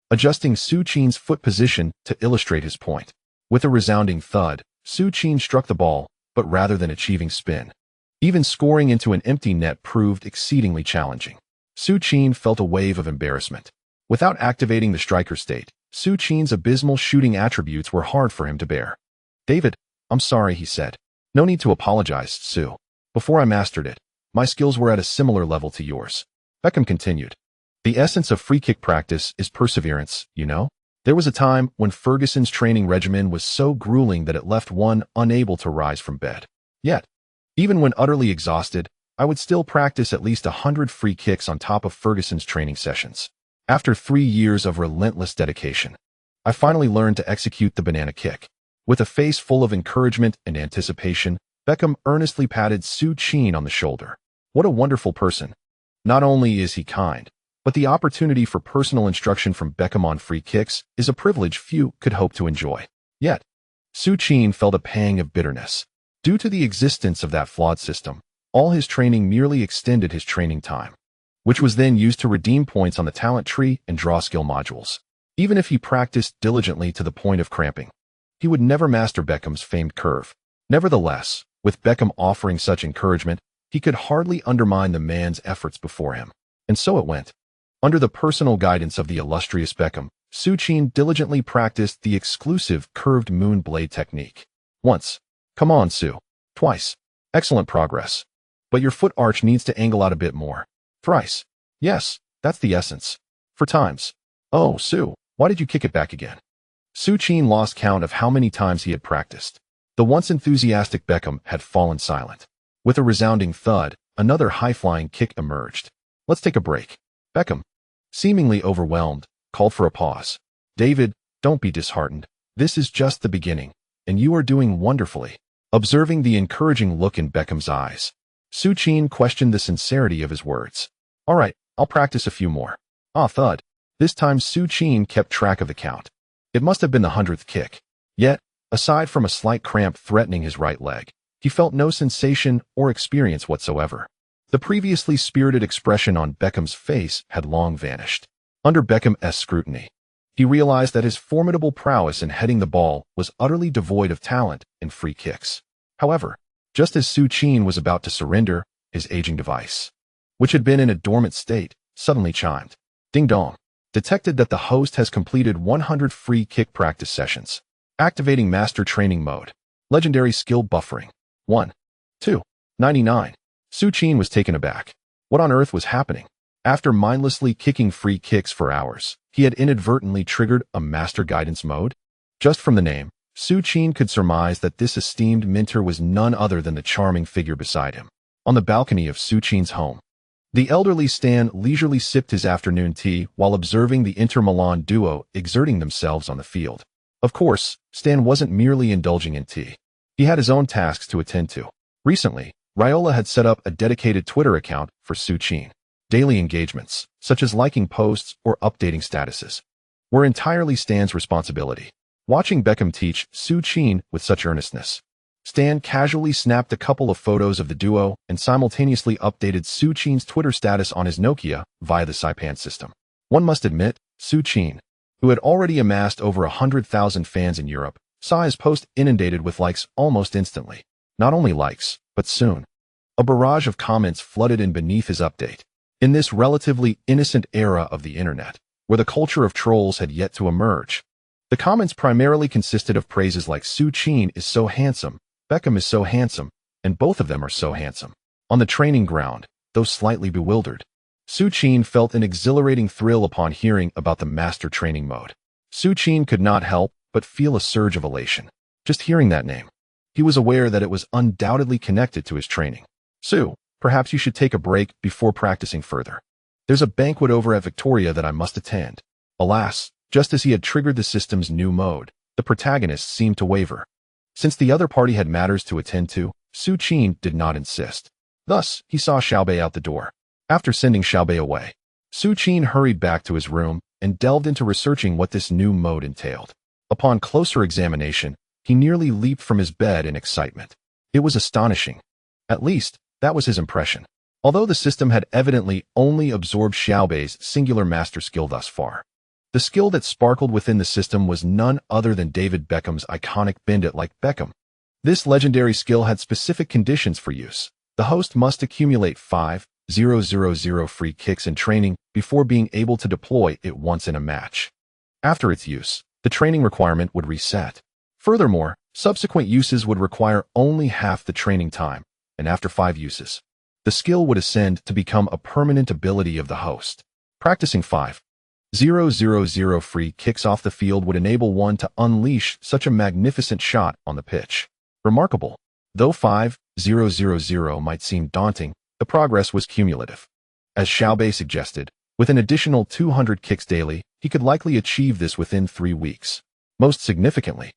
adjusting Suchin's foot position to illustrate his point. With a resounding thud, Suchin struck the ball, but rather than achieving spin, even scoring into an empty net proved exceedingly challenging. Suchin felt a wave of embarrassment. Without activating the striker state, Suchin's abysmal shooting attributes were hard for him to bear. "David, I'm sorry," he said. "No need to apologize, Su. Before I mastered it, my skills were at a similar level to yours." Beckham continued. "The essence of free kick practice is perseverance, you know? There was a time when Ferguson's training regimen was so grueling that it left one unable to rise from bed. Yet, even when utterly exhausted, I would still practice at least 100 free kicks on top of Ferguson's training sessions. After 3 years of relentless dedication, I finally learned to execute the banana kick." With a face full of encouragement and anticipation, Beckham earnestly patted Suchin on the shoulder. What a wonderful person. Not only is he kind, but the opportunity for personal instruction from Beckham on free kicks is a privilege few could hope to enjoy. Yet, Suchin felt a pang of bitterness. Due to the existence of that flawed system, all his training merely extended his training time, which was then used to redeem points on the talent tree and draw skill modules. Even if he practiced diligently to the point of cramping, he would never master Beckham's famed curve. Nevertheless, with Beckham offering such encouragement, he could hardly undermine the man's efforts before him. And so it went. Under the personal guidance of the illustrious Beckham, Suchin diligently practiced the exclusive curved moon blade technique. Once. "Come on, Su." Twice. "Excellent progress. But your foot arch needs to angle out a bit more." Thrice. "Yes, that's the essence." 4 times. "Oh, Su, why did you kick it back again?" Suchin lost count of how many times he had practiced. The once enthusiastic Beckham had fallen silent. With a resounding thud, another high-flying kick emerged. "Let's take a break." Beckham, seemingly overwhelmed, called for a pause. "David, don't be disheartened. This is just the beginning, and you are doing wonderfully." Observing the encouraging look in Beckham's eyes, Suchin questioned the sincerity of his words. "All right, I'll practice a few more." Thud. This time Suchin kept track of the count. It must have been the 100th kick. Yet, Aside from a slight cramp threatening his right leg, he felt no sensation or experience whatsoever. The previously spirited expression on Beckham's face had long vanished. Under Beckham's scrutiny, he realized that his formidable prowess in heading the ball was utterly devoid of talent in free kicks. However, just as Součin was about to surrender, his aging device, which had been in a dormant state, suddenly chimed. Ding dong. Detected that the host has completed 100 free kick practice sessions. Activating master training mode. Legendary skill buffering. 1. 2. 99. Součin was taken aback. What on earth was happening? After mindlessly kicking free kicks for hours, he had inadvertently triggered a master guidance mode? Just from the name, Součin could surmise that this esteemed minter was none other than the charming figure beside him. On the balcony of Součin's home, the elderly Stan leisurely sipped his afternoon tea while observing the Inter Milan duo exerting themselves on the field. Of course, Stan wasn't merely indulging in tea. He had his own tasks to attend to. Recently, Raiola had set up a dedicated Twitter account for Součin. Daily engagements, such as liking posts or updating statuses, were entirely Stan's responsibility. Watching Beckham teach Součin with such earnestness, Stan casually snapped a couple of photos of the duo and simultaneously updated Součin's Twitter status on his Nokia via the Saipan system. One must admit, Součin, who had already amassed over 100,000 fans in Europe, saw his post inundated with likes almost instantly. Not only likes, but soon, a barrage of comments flooded in beneath his update. In this relatively innocent era of the internet, where the culture of trolls had yet to emerge, the comments primarily consisted of praises like Součin is so handsome, Beckham is so handsome, and both of them are so handsome. On the training ground, though slightly bewildered, Součin felt an exhilarating thrill upon hearing about the master training mode. Součin could not help but feel a surge of elation. Just hearing that name, he was aware that it was undoubtedly connected to his training. Sue, perhaps you should take a break before practicing further. There's a banquet over at Victoria that I must attend. Alas, just as he had triggered the system's new mode, the protagonist seemed to waver. Since the other party had matters to attend to, Součin did not insist. Thus, he saw Xiaobei out the door. After sending Xiaobei away, Součin hurried back to his room and delved into researching what this new mode entailed. Upon closer examination, he nearly leaped from his bed in excitement. It was astonishing. At least, that was his impression. Although the system had evidently only absorbed Xiaobei's singular master skill thus far, the skill that sparkled within the system was none other than David Beckham's iconic Bend It Like Beckham. This legendary skill had specific conditions for use. The host must accumulate 5,000 free kicks in training before being able to deploy it once in a match. After its use, the training requirement would reset. Furthermore, subsequent uses would require only half the training time, and after 5 uses, the skill would ascend to become a permanent ability of the host. Practicing 5,000 free kicks off the field would enable one to unleash such a magnificent shot on the pitch. Remarkable. Though 5,000 might seem daunting, the progress was cumulative. As Xiaobei suggested, with an additional 200 kicks daily, he could likely achieve this within 3 weeks. Most significantly,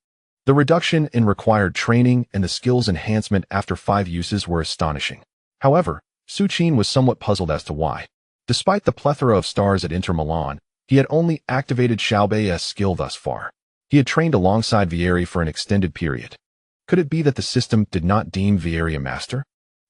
the reduction in required training and the skill's enhancement after 5 uses were astonishing. However, Součin was somewhat puzzled as to why. Despite the plethora of stars at Inter Milan, he had only activated Xiaobei's skill thus far. He had trained alongside Vieri for an extended period. Could it be that the system did not deem Vieri a master?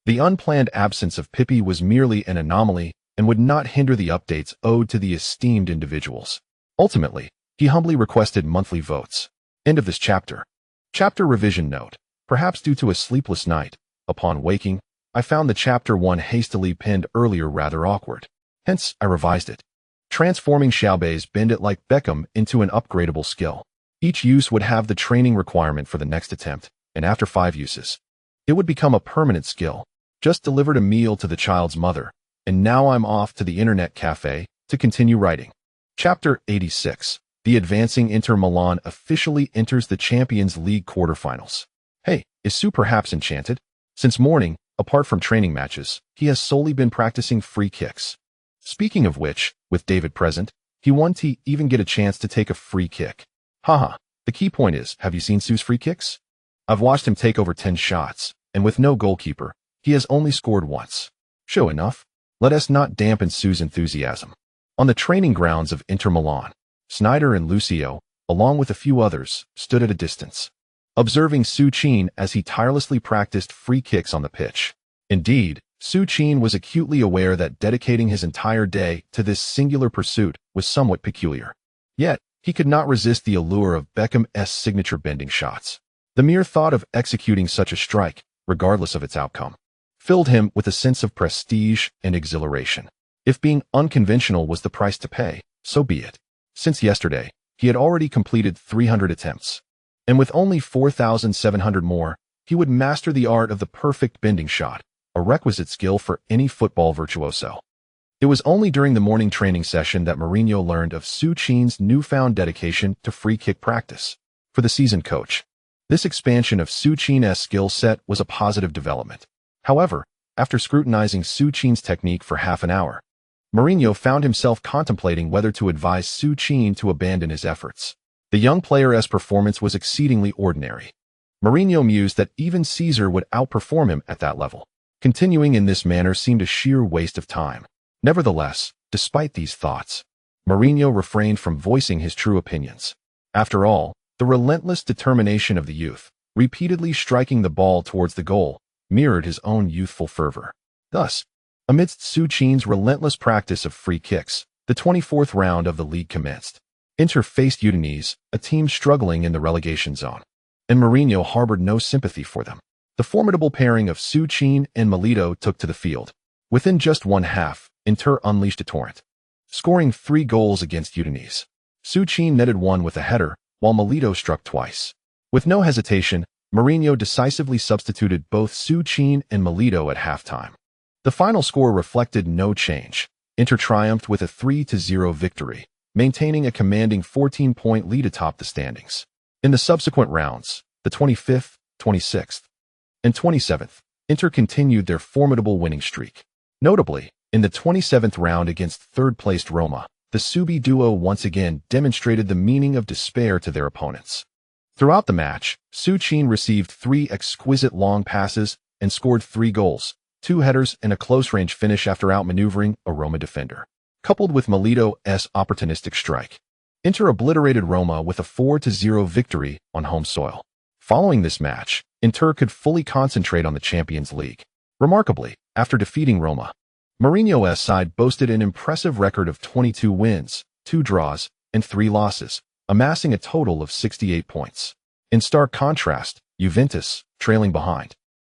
The unplanned absence of Pippi was merely an anomaly and would not hinder the updates owed to the esteemed individuals. Ultimately, he humbly requested monthly votes. End of this chapter. Chapter revision note. Perhaps due to a sleepless night, upon waking, I found the chapter 1 hastily penned earlier rather awkward. Hence, I revised it, transforming Xiaobei's Bend It Like Beckham into an upgradable skill. Each use would have the training requirement for the next attempt, and after 5 uses, it would become a permanent skill. Just delivered a meal to the child's mother, and now I'm off to the internet cafe to continue writing. Chapter 86. The advancing Inter Milan officially enters the Champions League quarterfinals. Hey, is Sue perhaps enchanted? Since morning, apart from training matches, he has solely been practicing free kicks. Speaking of which, with David present, he won't even get a chance to take a free kick. Haha, the key point is, have you seen Sue's free kicks? I've watched him take over 10 shots, and with no goalkeeper, he has only scored once. Sure enough, let us not dampen Sue's enthusiasm. On the training grounds of Inter Milan, Snyder and Lucio, along with a few others, stood at a distance. observing Suchin as he tirelessly practiced free kicks on the pitch. Indeed, Suchin was acutely aware that dedicating his entire day to this singular pursuit was somewhat peculiar. Yet, he could not resist the allure of Beckham's signature bending shots. The mere thought of executing such a strike, regardless of its outcome, filled him with a sense of prestige and exhilaration. If being unconventional was the price to pay, so be it. Since yesterday, he had already completed 300 attempts. And with only 4,700 more, he would master the art of the perfect bending shot, a requisite skill for any football virtuoso. It was only during the morning training session that Mourinho learned of Suchin's newfound dedication to free kick practice. For the seasoned coach, this expansion of Suchin's skill set was a positive development. However, after scrutinizing Suchin's technique for half an hour, Mourinho found himself contemplating whether to advise Suchin to abandon his efforts. The young player's performance was exceedingly ordinary. Mourinho mused that even Caesar would outperform him at that level. Continuing in this manner seemed a sheer waste of time. Nevertheless, despite these thoughts, Mourinho refrained from voicing his true opinions. After all, the relentless determination of the youth, repeatedly striking the ball towards the goal, mirrored his own youthful fervor. Thus, amidst Suchin's relentless practice of free kicks, the 24th round of the league commenced. Inter faced Udinese, a team struggling in the relegation zone, and Mourinho harbored no sympathy for them. The formidable pairing of Suchin and Milito took to the field. Within just one half, Inter unleashed a torrent, scoring 3 goals against Udinese. Suchin netted one with a header, while Milito struck twice. With no hesitation, Mourinho decisively substituted both Suchin and Milito at halftime. The final score reflected no change. Inter triumphed with a 3-0 victory, maintaining a commanding 14-point lead atop the standings. In the subsequent rounds, the 25th, 26th, and 27th, Inter continued their formidable winning streak. Notably, in the 27th round against third-placed Roma, the Subi duo once again demonstrated the meaning of despair to their opponents. Throughout the match, Suchin received 3 exquisite long passes and scored 3 goals, 2 headers and a close-range finish after outmaneuvering a Roma defender. Coupled with Milito's opportunistic strike, Inter obliterated Roma with a 4-0 victory on home soil. Following this match, Inter could fully concentrate on the Champions League. Remarkably, after defeating Roma, Mourinho's side boasted an impressive record of 22 wins, 2 draws, and 3 losses, amassing a total of 68 points. In stark contrast, Juventus, trailing behind,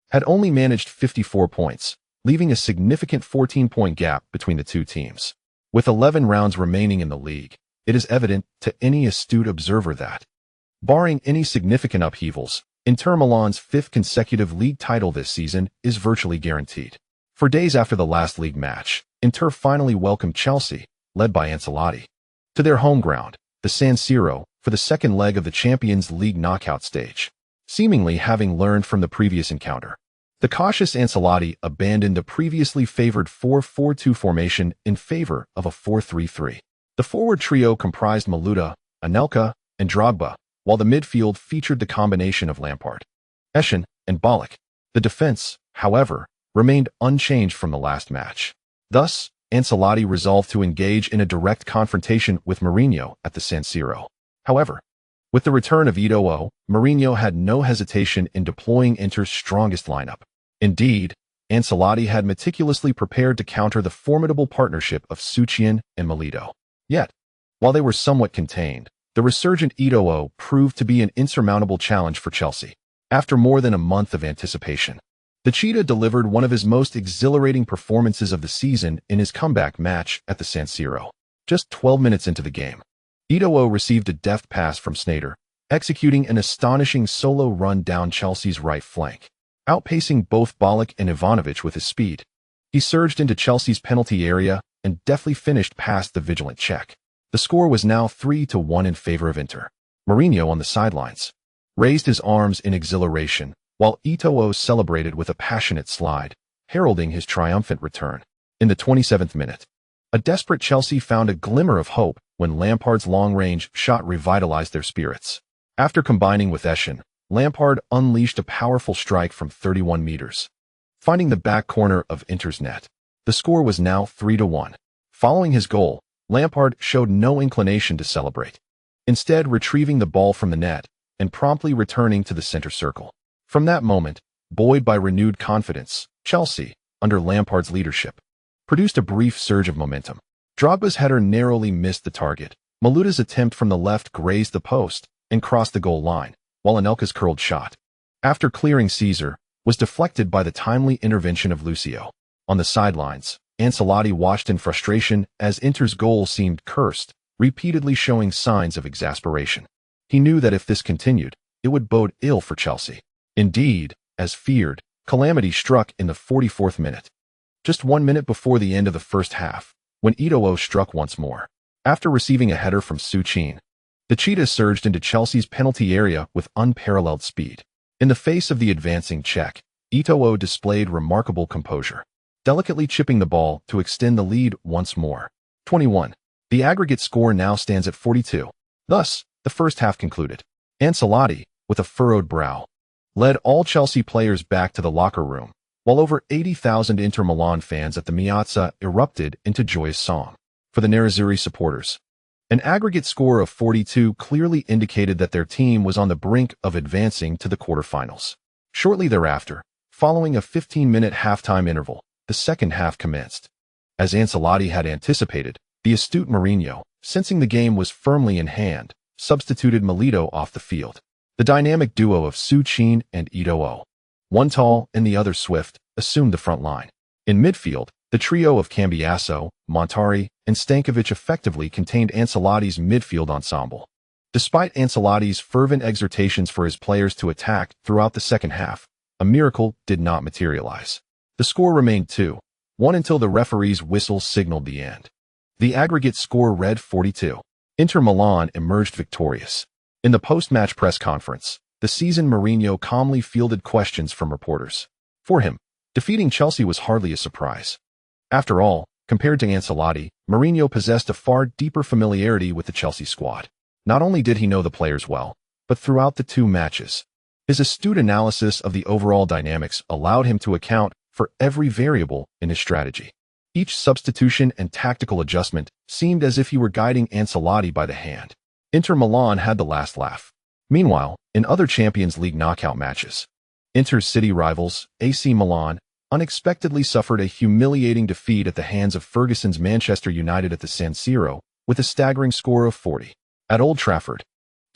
had only managed 54 points, leaving a significant 14-point gap between the two teams. With 11 rounds remaining in the league, it is evident to any astute observer that, barring any significant upheavals, Inter Milan's 5th consecutive league title this season is virtually guaranteed. For days after the last league match, Inter finally welcomed Chelsea, led by Ancelotti, to their home ground, the San Siro, for the second leg of the Champions League knockout stage. Seemingly having learned from the previous encounter, the cautious Ancelotti abandoned the previously favored 4-4-2 formation in favor of a 4-3-3. The forward trio comprised Maluda, Anelka, and Drogba, while the midfield featured the combination of Lampard, Eschen, and Bilic. The defense, however, remained unchanged from the last match. Thus, Ancelotti resolved to engage in a direct confrontation with Mourinho at the San Siro. However, with the return of Eto'o, Mourinho had no hesitation in deploying Inter's strongest lineup. Indeed, Ancelotti had meticulously prepared to counter the formidable partnership of Suchin and Milito. Yet, while they were somewhat contained, the resurgent Eto'o proved to be an insurmountable challenge for Chelsea. After more than a month of anticipation, the Cheetah delivered one of his most exhilarating performances of the season in his comeback match at the San Siro. Just 12 minutes into the game, Eto'o received a deft pass from Sneijder, executing an astonishing solo run down Chelsea's right flank. Outpacing both Bilic and Ivanovic with his speed, he surged into Chelsea's penalty area and deftly finished past the vigilant Czech. The score was now 3-1 in favor of Inter. Mourinho on the sidelines raised his arms in exhilaration, while Eto'o celebrated with a passionate slide, heralding his triumphant return. In the 27th minute, a desperate Chelsea found a glimmer of hope when Lampard's long-range shot revitalized their spirits. After combining with Eschen, Lampard unleashed a powerful strike from 31 meters, finding the back corner of Inter's net. The score was now 3-1. Following his goal, Lampard showed no inclination to celebrate. Instead, retrieving the ball from the net, and promptly returning to the center circle. From that moment, buoyed by renewed confidence, Chelsea, under Lampard's leadership, produced a brief surge of momentum. Drogba's header narrowly missed the target. Maluta's attempt from the left grazed the post and crossed the goal line, while Anelka's curled shot, after clearing Caesar, was deflected by the timely intervention of Lucio. On the sidelines, Ancelotti watched in frustration as Inter's goal seemed cursed, repeatedly showing signs of exasperation. He knew that if this continued, it would bode ill for Chelsea. Indeed, as feared, calamity struck in the 44th minute. Just 1 minute before the end of the first half, when Eto'o struck once more. After receiving a header from Součin, the Cheetahs surged into Chelsea's penalty area with unparalleled speed. In the face of the advancing Czech, Eto'o displayed remarkable composure, delicately chipping the ball to extend the lead once more. 21. The aggregate score now stands at 42. Thus, the first half concluded. Ancelotti, with a furrowed brow, led all Chelsea players back to the locker room, while over 80,000 Inter Milan fans at the Piazza erupted into joyous song. For the Nerazzurri supporters, an aggregate score of 42 clearly indicated that their team was on the brink of advancing to the quarterfinals. Shortly thereafter, following a 15-minute halftime interval, the second half commenced. As Ancelotti had anticipated, the astute Mourinho, sensing the game was firmly in hand, substituted Milito off the field. The dynamic duo of Součin and Eto'o, one tall and the other swift, assumed the front line. In midfield, the trio of Cambiasso, Montari, and Stankovic effectively contained Ancelotti's midfield ensemble. Despite Ancelotti's fervent exhortations for his players to attack throughout the second half, a miracle did not materialize. The score remained 2-1 until the referee's whistle signaled the end. The aggregate score read 42. Inter Milan emerged victorious. In the post-match press conference, the seasoned Mourinho calmly fielded questions from reporters. For him, defeating Chelsea was hardly a surprise. After all, compared to Ancelotti, Mourinho possessed a far deeper familiarity with the Chelsea squad. Not only did he know the players well, but throughout the two matches, his astute analysis of the overall dynamics allowed him to account for every variable in his strategy. Each substitution and tactical adjustment seemed as if he were guiding Ancelotti by the hand. Inter Milan had the last laugh. Meanwhile, in other Champions League knockout matches, Inter's city rivals, AC Milan, unexpectedly suffered a humiliating defeat at the hands of Ferguson's Manchester United at the San Siro, with a staggering score of 40. At Old Trafford,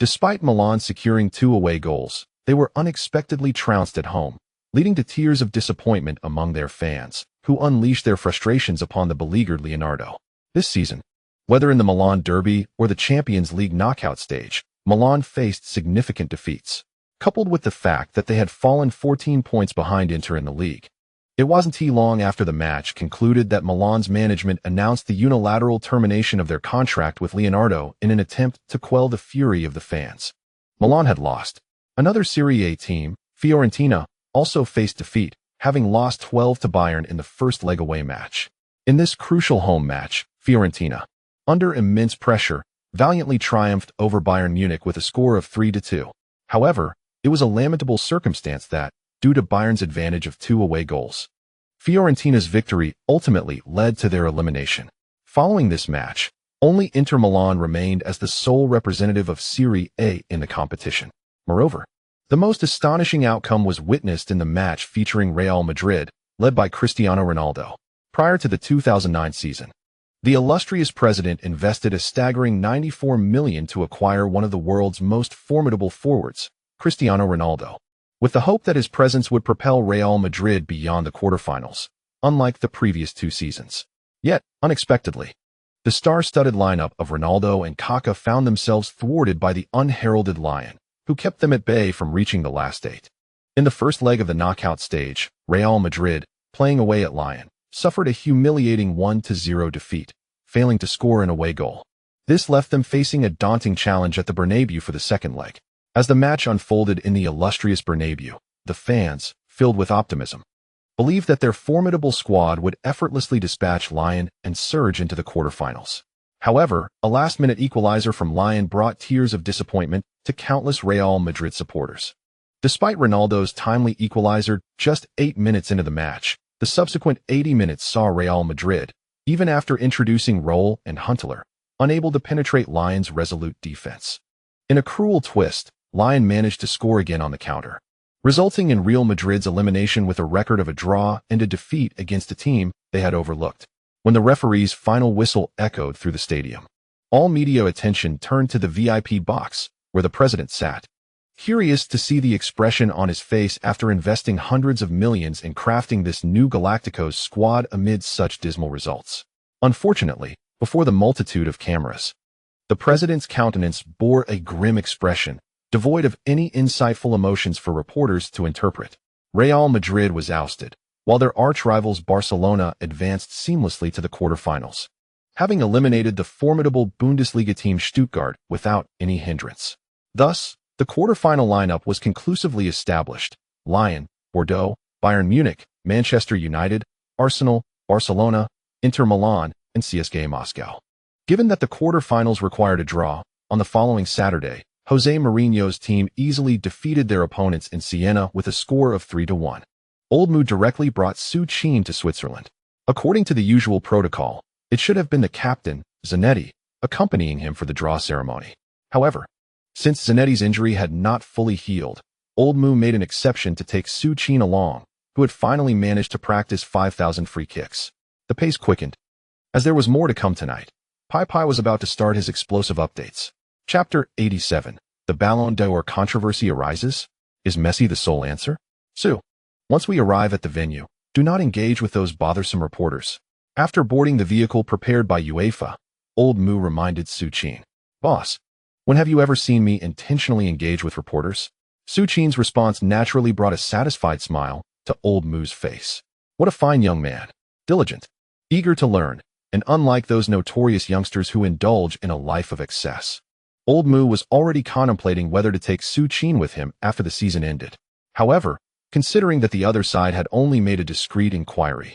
despite Milan securing 2 away goals, they were unexpectedly trounced at home, leading to tears of disappointment among their fans, who unleashed their frustrations upon the beleaguered Leonardo. This season, whether in the Milan Derby or the Champions League knockout stage, Milan faced significant defeats, coupled with the fact that they had fallen 14 points behind Inter in the league. It wasn't too long after the match concluded that Milan's management announced the unilateral termination of their contract with Leonardo in an attempt to quell the fury of the fans. Milan had lost. Another Serie A team, Fiorentina, also faced defeat, having lost 12 to Bayern in the first leg away match. In this crucial home match, Fiorentina, under immense pressure, valiantly triumphed over Bayern Munich with a score of 3-2. However, it was a lamentable circumstance that, due to Bayern's advantage of 2 away goals, Fiorentina's victory ultimately led to their elimination. Following this match, only Inter Milan remained as the sole representative of Serie A in the competition. Moreover, the most astonishing outcome was witnessed in the match featuring Real Madrid, led by Cristiano Ronaldo. Prior to the 2009 season, the illustrious president invested a staggering $94 million to acquire one of the world's most formidable forwards, Cristiano Ronaldo, with the hope that his presence would propel Real Madrid beyond the quarterfinals, unlike the previous 2 seasons. Yet, unexpectedly, the star-studded lineup of Ronaldo and Kaká found themselves thwarted by the unheralded Lion, who kept them at bay from reaching the last 8. In the first leg of the knockout stage, Real Madrid, playing away at Lyon, suffered a humiliating 1-0 defeat, failing to score an away goal. This left them facing a daunting challenge at the Bernabeu for the second leg. As the match unfolded in the illustrious Bernabeu, the fans, filled with optimism, believed that their formidable squad would effortlessly dispatch Lyon and surge into the quarterfinals. However, a last-minute equalizer from Lyon brought tears of disappointment to countless Real Madrid supporters. Despite Ronaldo's timely equalizer just 8 minutes into the match, the subsequent 80 minutes saw Real Madrid, even after introducing Roll and Huntelaar, unable to penetrate Lyon's resolute defense. In a cruel twist, Lyon managed to score again on the counter, resulting in Real Madrid's elimination with a record of a draw and a defeat against a team they had overlooked. When the referee's final whistle echoed through the stadium, all media attention turned to the VIP box, where the president sat, curious to see the expression on his face after investing hundreds of millions in crafting this new Galacticos squad amid such dismal results. Unfortunately, before the multitude of cameras, the president's countenance bore a grim expression, devoid of any insightful emotions for reporters to interpret. Real Madrid was ousted, while their arch-rivals Barcelona advanced seamlessly to the quarterfinals, having eliminated the formidable Bundesliga team Stuttgart without any hindrance. Thus, the quarterfinal lineup was conclusively established: Lyon, Bordeaux, Bayern Munich, Manchester United, Arsenal, Barcelona, Inter Milan, and CSKA Moscow. Given that the quarterfinals required a draw, on the following Saturday, Jose Mourinho's team easily defeated their opponents in Siena with a score of 3-1. Old Mou directly brought Součin to Switzerland. According to the usual protocol, it should have been the captain, Zanetti, accompanying him for the draw ceremony. However, since Zanetti's injury had not fully healed, Old Mou made an exception to take Součin along, who had finally managed to practice 5,000 free kicks. The pace quickened. As there was more to come tonight, Pai was about to start his explosive updates. Chapter 87. The Ballon d'Or controversy arises? Is Messi the sole answer? Once we arrive at the venue, do not engage with those bothersome reporters. After boarding the vehicle prepared by UEFA, Old Mou reminded Součin, "Boss, when have you ever seen me intentionally engage with reporters?" Součin's response naturally brought a satisfied smile to Old Mou's face. What a fine young man. Diligent, eager to learn, and unlike those notorious youngsters who indulge in a life of excess. Old Mou was already contemplating whether to take Součin with him after the season ended. However, considering that the other side had only made a discreet inquiry,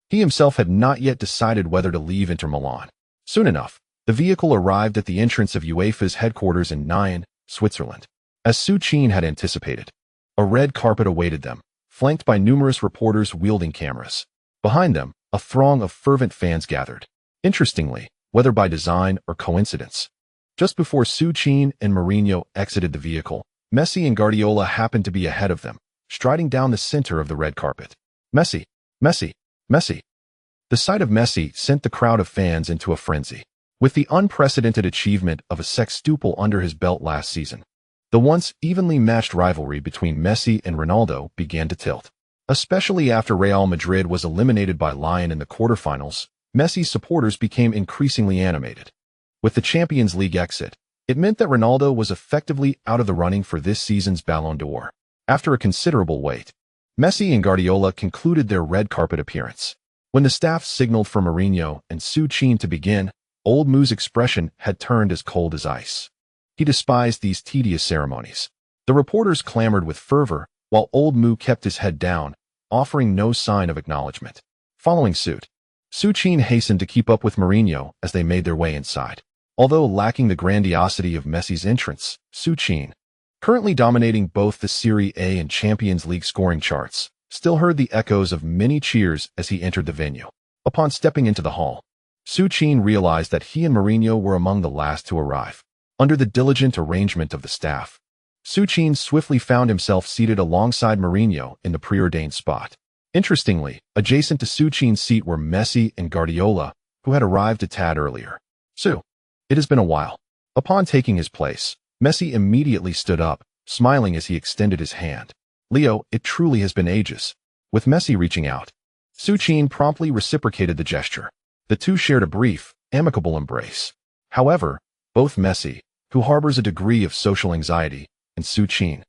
he himself had not yet decided whether to leave Inter Milan. Soon enough, the vehicle arrived at the entrance of UEFA's headquarters in Nyon, Switzerland. As Součin had anticipated, a red carpet awaited them, flanked by numerous reporters wielding cameras. Behind them, a throng of fervent fans gathered. Interestingly, whether by design or coincidence, just before Součin and Mourinho exited the vehicle, Messi and Guardiola happened to be ahead of them, striding down the center of the red carpet. Messi, Messi, Messi. The sight of Messi sent the crowd of fans into a frenzy. With the unprecedented achievement of a sextuple under his belt last season, the once evenly matched rivalry between Messi and Ronaldo began to tilt. Especially after Real Madrid was eliminated by Lyon in the quarterfinals, Messi's supporters became increasingly animated. With the Champions League exit, it meant that Ronaldo was effectively out of the running for this season's Ballon d'Or. After a considerable wait, Messi and Guardiola concluded their red carpet appearance. When the staff signaled for Mourinho and Součin to begin, Old Mou's expression had turned as cold as ice. He despised these tedious ceremonies. The reporters clamored with fervor, while Old Mou kept his head down, offering no sign of acknowledgement. Following suit, Součin hastened to keep up with Mourinho as they made their way inside. Although lacking the grandiosity of Messi's entrance, Součin, currently dominating both the Serie A and Champions League scoring charts, still heard the echoes of many cheers as he entered the venue. Upon stepping into the hall, Součin realized that he and Mourinho were among the last to arrive. Under the diligent arrangement of the staff, Součin swiftly found himself seated alongside Mourinho in the preordained spot. Interestingly, adjacent to Součin's seat were Messi and Guardiola, who had arrived a tad earlier. It has been a while. Upon taking his place, Messi immediately stood up, smiling as he extended his hand. Leo, it truly has been ages. With Messi reaching out, Součin promptly reciprocated the gesture. The two shared a brief, amicable embrace. However, both Messi, who harbors a degree of social anxiety, and Součin,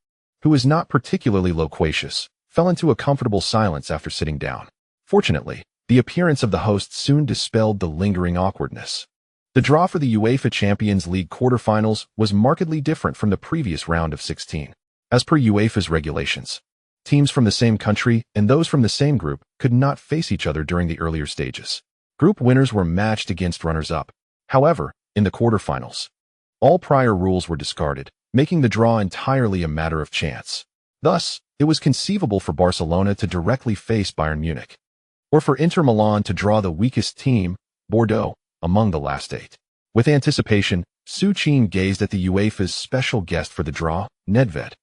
who is not particularly loquacious, fell into a comfortable silence after sitting down. Fortunately, the appearance of the host soon dispelled the lingering awkwardness. The draw for the UEFA Champions League quarterfinals was markedly different from the previous round of 16. As per UEFA's regulations, teams from the same country and those from the same group could not face each other during the earlier stages. Group winners were matched against runners-up. However, in the quarterfinals, all prior rules were discarded, making the draw entirely a matter of chance. Thus, it was conceivable for Barcelona to directly face Bayern Munich, or for Inter Milan to draw the weakest team, Bordeaux, among the last 8. With anticipation, Suchin gazed at the UEFA's special guest for the draw, Nedved,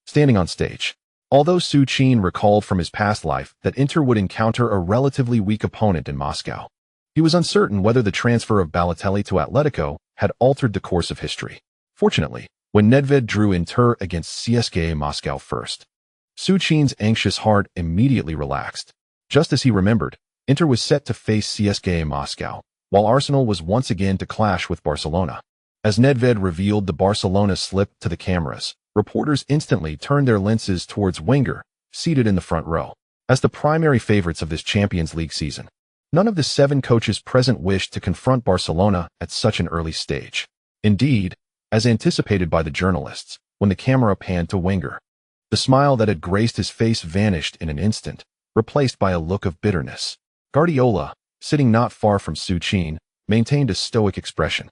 standing on stage. Although Suchin recalled from his past life that Inter would encounter a relatively weak opponent in Moscow, he was uncertain whether the transfer of Balotelli to Atletico had altered the course of history. Fortunately, when Nedved drew Inter against CSKA Moscow first, Suchin's anxious heart immediately relaxed. Just as he remembered, Inter was set to face CSKA Moscow, while Arsenal was once again to clash with Barcelona. As Nedved revealed the Barcelona slip to the cameras, reporters instantly turned their lenses towards Wenger, seated in the front row. As the primary favorites of this Champions League season, none of the 7 coaches present wished to confront Barcelona at such an early stage. Indeed, as anticipated by the journalists, when the camera panned to Wenger, the smile that had graced his face vanished in an instant, replaced by a look of bitterness. Guardiola, sitting not far from Suchin, maintained a stoic expression.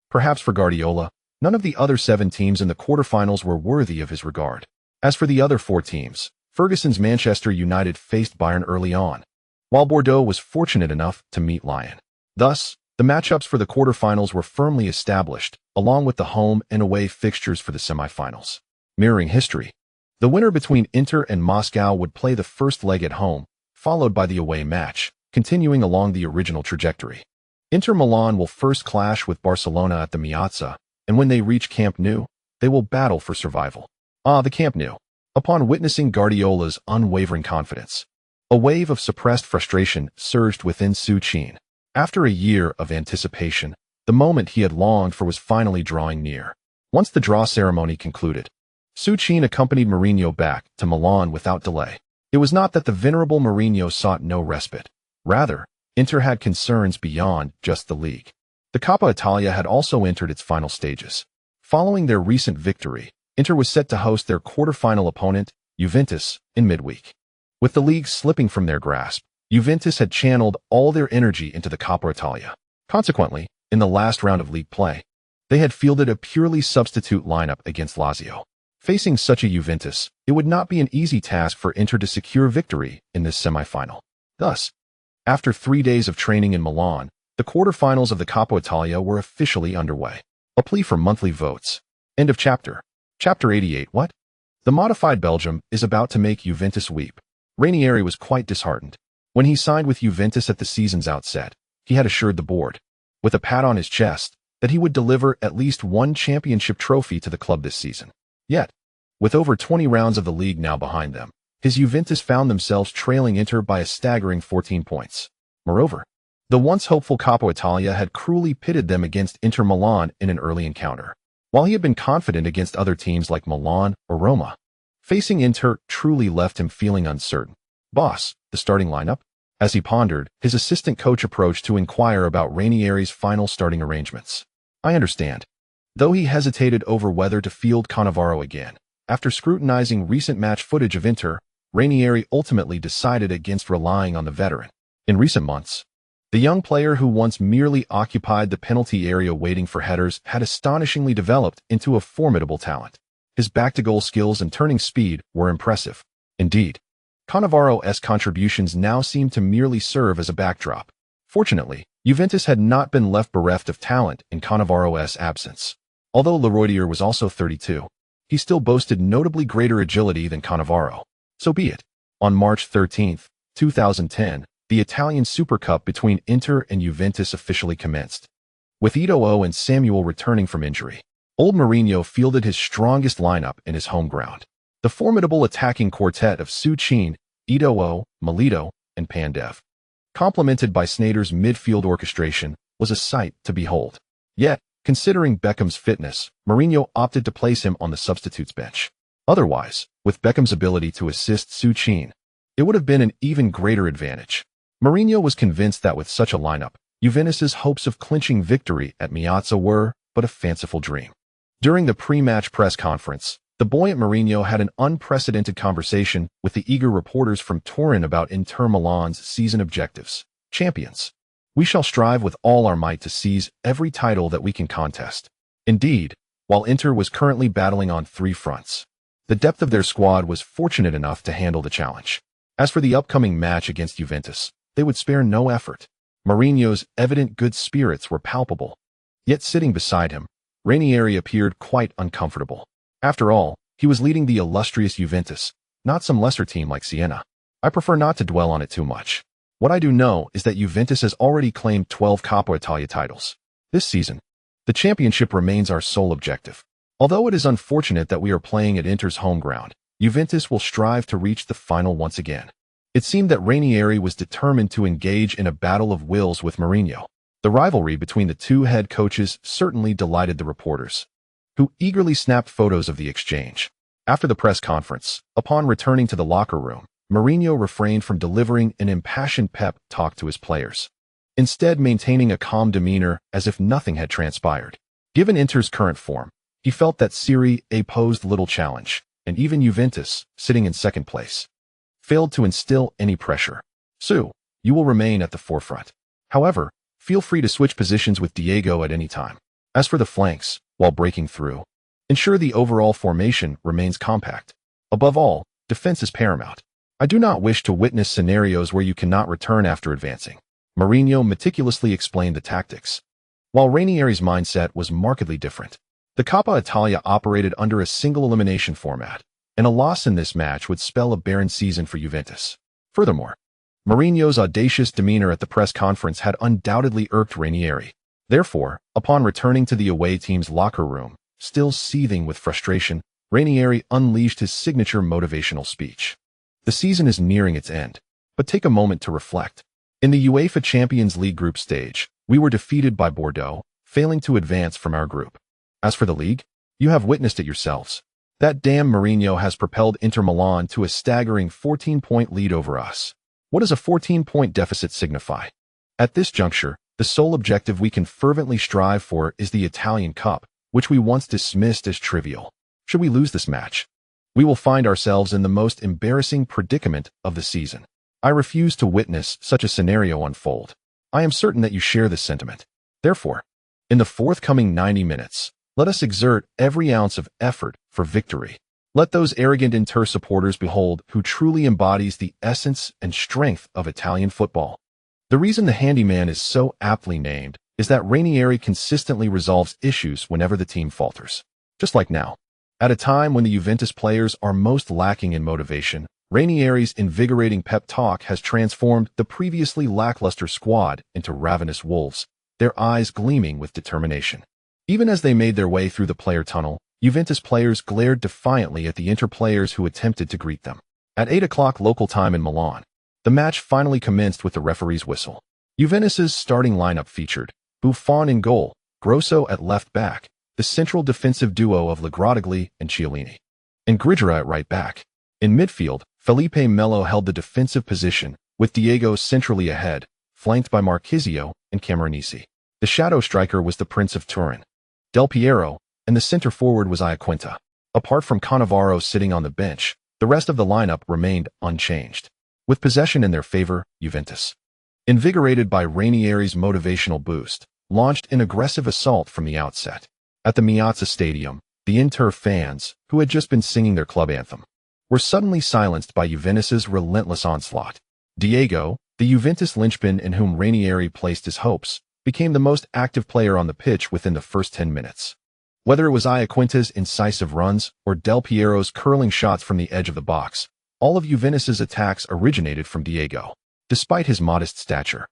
Perhaps for Guardiola, none of the other 7 teams in the quarterfinals were worthy of his regard. As for the other 4 teams, Ferguson's Manchester United faced Bayern early on, while Bordeaux was fortunate enough to meet Lyon. Thus, the matchups for the quarterfinals were firmly established, along with the home and away fixtures for the semifinals. Mirroring history, the winner between Inter and Moscow would play the first leg at home, followed by the away match, continuing along the original trajectory. Inter Milan will first clash with Barcelona at the Miazza, and when they reach Camp Nou, they will battle for survival. The Camp Nou. Upon witnessing Guardiola's unwavering confidence, a wave of suppressed frustration surged within Suchin. After a year of anticipation, the moment he had longed for was finally drawing near. Once the draw ceremony concluded, Suchin accompanied Mourinho back to Milan without delay. It was not that the venerable Mourinho sought no respite. Rather, Inter had concerns beyond just the league. The Coppa Italia had also entered its final stages. Following their recent victory, Inter was set to host their quarter-final opponent, Juventus, in midweek. With the league slipping from their grasp, Juventus had channeled all their energy into the Coppa Italia. Consequently, in the last round of league play, they had fielded a purely substitute lineup against Lazio. Facing such a Juventus, it would not be an easy task for Inter to secure victory in this semifinal. Thus, after 3 days of training in Milan, the quarterfinals of the Coppa Italia were officially underway. A plea for monthly votes. End of chapter. Chapter 88. What? The modified Belgium is about to make Juventus weep. Ranieri was quite disheartened. When he signed with Juventus at the season's outset, he had assured the board, with a pat on his chest, that he would deliver at least 1 championship trophy to the club this season. Yet, with over 20 rounds of the league now behind them, his Juventus found themselves trailing Inter by a staggering 14 points. Moreover, the once hopeful Coppa Italia had cruelly pitted them against Inter Milan in an early encounter. While he had been confident against other teams like Milan or Roma, facing Inter truly left him feeling uncertain. Boss, the starting lineup? As he pondered, his assistant coach approached to inquire about Ranieri's final starting arrangements. I understand. Though he hesitated over whether to field Cannavaro again, after scrutinizing recent match footage of Inter, Ranieri ultimately decided against relying on the veteran. In recent months, the young player who once merely occupied the penalty area waiting for headers had astonishingly developed into a formidable talent. His back-to-goal skills and turning speed were impressive. Indeed, Cannavaro's contributions now seemed to merely serve as a backdrop. Fortunately, Juventus had not been left bereft of talent in Cannavaro's absence. Although Leroydier was also 32, he still boasted notably greater agility than Cannavaro. So be it. On March 13, 2010, the Italian Super Cup between Inter and Juventus officially commenced. With Eto'o and Samuel returning from injury, old Mourinho fielded his strongest lineup in his home ground. The formidable attacking quartet of Suchin, Eto'o, Milito, and Pandev, complemented by Sneijder's midfield orchestration, was a sight to behold. Yet, considering Beckham's fitness, Mourinho opted to place him on the substitutes bench. Otherwise, with Beckham's ability to assist Suchin, it would have been an even greater advantage. Mourinho was convinced that with such a lineup, Juventus's hopes of clinching victory at Miazza were but a fanciful dream. During the pre-match press conference, the buoyant Mourinho had an unprecedented conversation with the eager reporters from Turin about Inter Milan's season objectives. Champions. We shall strive with all our might to seize every title that we can contest. Indeed, while Inter was currently battling on 3 fronts, the depth of their squad was fortunate enough to handle the challenge. As for the upcoming match against Juventus, they would spare no effort. Mourinho's evident good spirits were palpable. Yet sitting beside him, Ranieri appeared quite uncomfortable. After all, he was leading the illustrious Juventus, not some lesser team like Siena. I prefer not to dwell on it too much. What I do know is that Juventus has already claimed 12 Coppa Italia titles. This season, the championship remains our sole objective. Although it is unfortunate that we are playing at Inter's home ground, Juventus will strive to reach the final once again. It seemed that Ranieri was determined to engage in a battle of wills with Mourinho. The rivalry between the two head coaches certainly delighted the reporters, who eagerly snapped photos of the exchange. After the press conference, upon returning to the locker room, Mourinho refrained from delivering an impassioned pep talk to his players, instead maintaining a calm demeanor as if nothing had transpired. Given Inter's current form, he felt that Serie A posed little challenge, and even Juventus, sitting in second place, failed to instill any pressure. So, you will remain at the forefront. However, feel free to switch positions with Diego at any time. As for the flanks, while breaking through, ensure the overall formation remains compact. Above all, defense is paramount. I do not wish to witness scenarios where you cannot return after advancing. Mourinho meticulously explained the tactics, while Ranieri's mindset was markedly different. The Coppa Italia operated under a single elimination format, and a loss in this match would spell a barren season for Juventus. Furthermore, Mourinho's audacious demeanor at the press conference had undoubtedly irked Ranieri. Therefore, upon returning to the away team's locker room, still seething with frustration, Ranieri unleashed his signature motivational speech. The season is nearing its end, but take a moment to reflect. In the UEFA Champions League group stage, we were defeated by Bordeaux, failing to advance from our group. As for the league, you have witnessed it yourselves. That damn Mourinho has propelled Inter Milan to a staggering 14-point lead over us. What does a 14-point deficit signify? At this juncture, the sole objective we can fervently strive for is the Italian Cup, which we once dismissed as trivial. Should we lose this match, we will find ourselves in the most embarrassing predicament of the season. I refuse to witness such a scenario unfold. I am certain that you share this sentiment. Therefore, in the forthcoming 90 minutes, let us exert every ounce of effort for victory. Let those arrogant Inter supporters behold who truly embodies the essence and strength of Italian football. The reason the handyman is so aptly named is that Ranieri consistently resolves issues whenever the team falters. Just like now. At a time when the Juventus players are most lacking in motivation, Ranieri's invigorating pep talk has transformed the previously lackluster squad into ravenous wolves, their eyes gleaming with determination. Even as they made their way through the player tunnel, Juventus players glared defiantly at the Inter players who attempted to greet them. At 8 o'clock local time in Milan, the match finally commenced with the referee's whistle. Juventus's starting lineup featured Buffon in goal, Grosso at left back, the central defensive duo of Remarkably and Chiellini, and Grigera at right back. In midfield, Felipe Melo held the defensive position, with Diego centrally ahead, flanked by Marchisio and Camoranesi. The shadow striker was the Prince of Turin, Del Piero, and the center forward was Iaquinta. Apart from Cannavaro sitting on the bench, the rest of the lineup remained unchanged. With possession in their favor, Juventus, invigorated by Ranieri's motivational boost, launched an aggressive assault from the outset. At the Meazza Stadium, the Inter fans, who had just been singing their club anthem, were suddenly silenced by Juventus's relentless onslaught. Diego, the Juventus linchpin in whom Ranieri placed his hopes, became the most active player on the pitch within the first 10 minutes. Whether it was Iaquinta's incisive runs or Del Piero's curling shots from the edge of the box, all of Juventus's attacks originated from Diego. Despite his modest stature,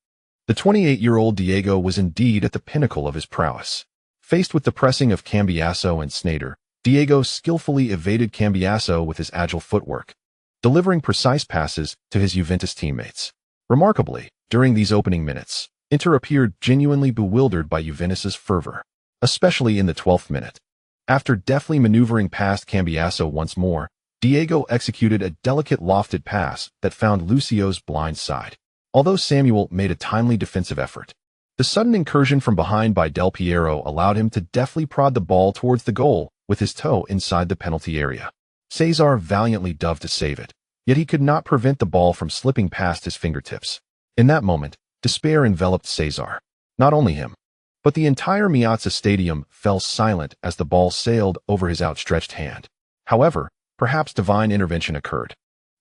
the 28-year-old Diego was indeed at the pinnacle of his prowess. Faced with the pressing of Cambiasso and Sneijder, Diego skillfully evaded Cambiasso with his agile footwork, delivering precise passes to his Juventus teammates. Remarkably, during these opening minutes, Inter appeared genuinely bewildered by Juventus's fervor, especially in the 12th minute. After deftly maneuvering past Cambiasso once more, Diego executed a delicate lofted pass that found Lucio's blind side. Although Samuel made a timely defensive effort, the sudden incursion from behind by Del Piero allowed him to deftly prod the ball towards the goal with his toe inside the penalty area. Cesar valiantly dove to save it, yet he could not prevent the ball from slipping past his fingertips. In that moment, despair enveloped Cesar. Not only him, but the entire Meazza Stadium fell silent as the ball sailed over his outstretched hand. However, perhaps divine intervention occurred.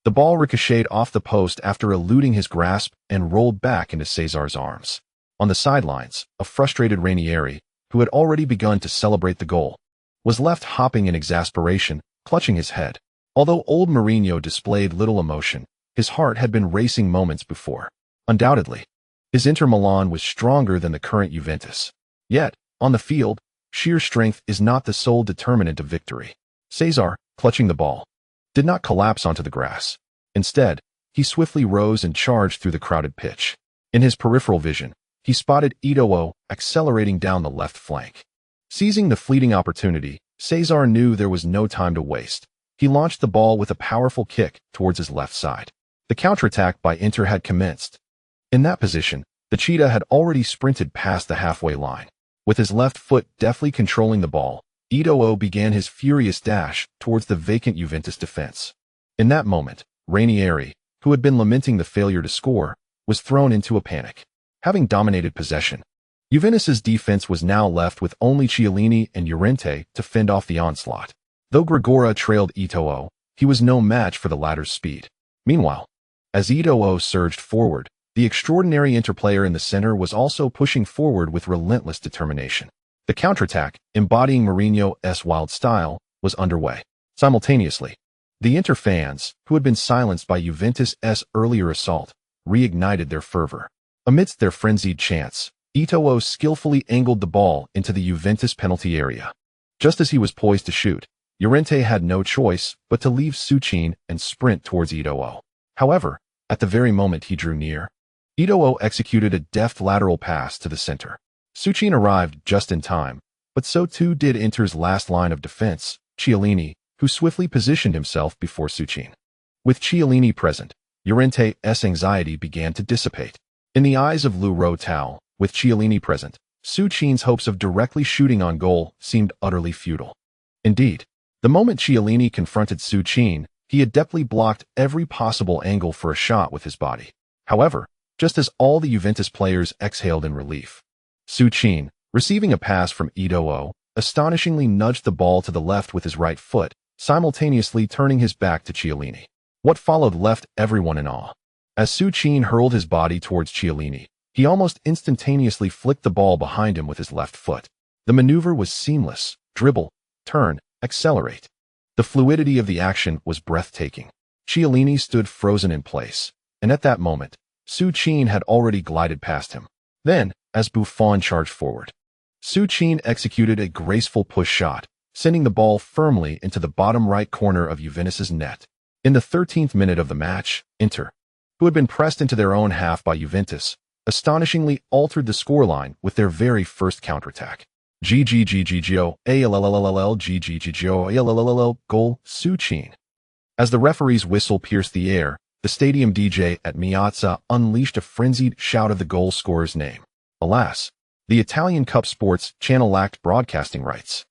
The ball ricocheted off the post after eluding his grasp and rolled back into Cesar's arms. On the sidelines, a frustrated Ranieri, who had already begun to celebrate the goal, was left hopping in exasperation, clutching his head. Although old Mourinho displayed little emotion, his heart had been racing moments before. Undoubtedly, his Inter Milan was stronger than the current Juventus. Yet, on the field, sheer strength is not the sole determinant of victory. Cesar, clutching the ball, did not collapse onto the grass. Instead, he swiftly rose and charged through the crowded pitch. In his peripheral vision, he spotted Eto'o accelerating down the left flank. Seizing the fleeting opportunity, Cesar knew there was no time to waste. He launched the ball with a powerful kick towards his left side. The counterattack by Inter had commenced. In that position, the Cheetah had already sprinted past the halfway line. With his left foot deftly controlling the ball, Eto'o began his furious dash towards the vacant Juventus defense. In that moment, Ranieri, who had been lamenting the failure to score, was thrown into a panic. Having dominated possession, Juventus's defense was now left with only Chiellini and Llorente to fend off the onslaught. Though Gregora trailed Eto'o, he was no match for the latter's speed. Meanwhile, as Eto'o surged forward, the extraordinary interplayer in the center was also pushing forward with relentless determination. The counterattack, embodying Mourinho's wild style, was underway. Simultaneously, the Inter fans, who had been silenced by Juventus's earlier assault, reignited their fervor. Amidst their frenzied chants, Eto'o skillfully angled the ball into the Juventus penalty area. Just as he was poised to shoot, Llorente had no choice but to leave Suchin and sprint towards Eto'o. However, at the very moment he drew near, Eto'o executed a deft lateral pass to the center. Suchin arrived just in time, but so too did Inter's last line of defense, Chiellini, who swiftly positioned himself before Suchin. With Chiellini present, Llorente's anxiety began to dissipate. In the eyes of Lou Rotau, with Chiellini present, Suchin's hopes of directly shooting on goal seemed utterly futile. Indeed, the moment Chiellini confronted Suchin, he adeptly blocked every possible angle for a shot with his body. However, just as all the Juventus players exhaled in relief, Suchin, receiving a pass from Eto'o, astonishingly nudged the ball to the left with his right foot, simultaneously turning his back to Chiellini. What followed left everyone in awe. As Suchin hurled his body towards Chiellini, he almost instantaneously flicked the ball behind him with his left foot. The maneuver was seamless. Dribble, turn, accelerate. The fluidity of the action was breathtaking. Chiellini stood frozen in place, and at that moment, Suchin had already glided past him. Then, as Buffon charged forward, Suchin executed a graceful push shot, sending the ball firmly into the bottom right corner of Juventus's net. In the 13th minute of the match, Inter, who had been pressed into their own half by Juventus, astonishingly altered the scoreline with their very first counterattack. Goal, Suchin. As the referee's whistle pierced the air, the stadium DJ at Piazza unleashed a frenzied shout of the goal scorer's name. Alas, the Italian Cup Sports channel lacked broadcasting rights.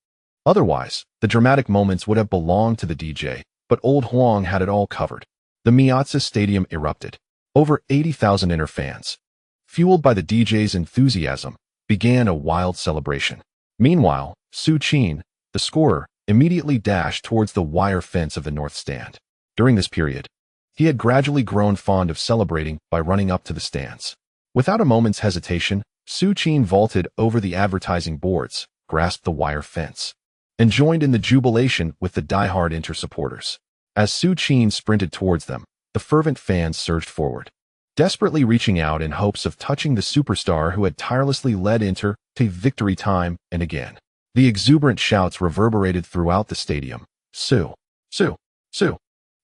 Otherwise, the dramatic moments would have belonged to the DJ, but old Huang had it all covered. The Piazza Stadium erupted. Over 80,000 Inter fans, fueled by the DJ's enthusiasm, began a wild celebration. Meanwhile, Suchin, the scorer, immediately dashed towards the wire fence of the north stand. During this period, he had gradually grown fond of celebrating by running up to the stands. Without a moment's hesitation, Suchin vaulted over the advertising boards, grasped the wire fence, and joined in the jubilation with the die-hard Inter supporters. As Suchin sprinted towards them, the fervent fans surged forward, desperately reaching out in hopes of touching the superstar who had tirelessly led Inter to victory time and again. The exuberant shouts reverberated throughout the stadium. Su, Su, Su.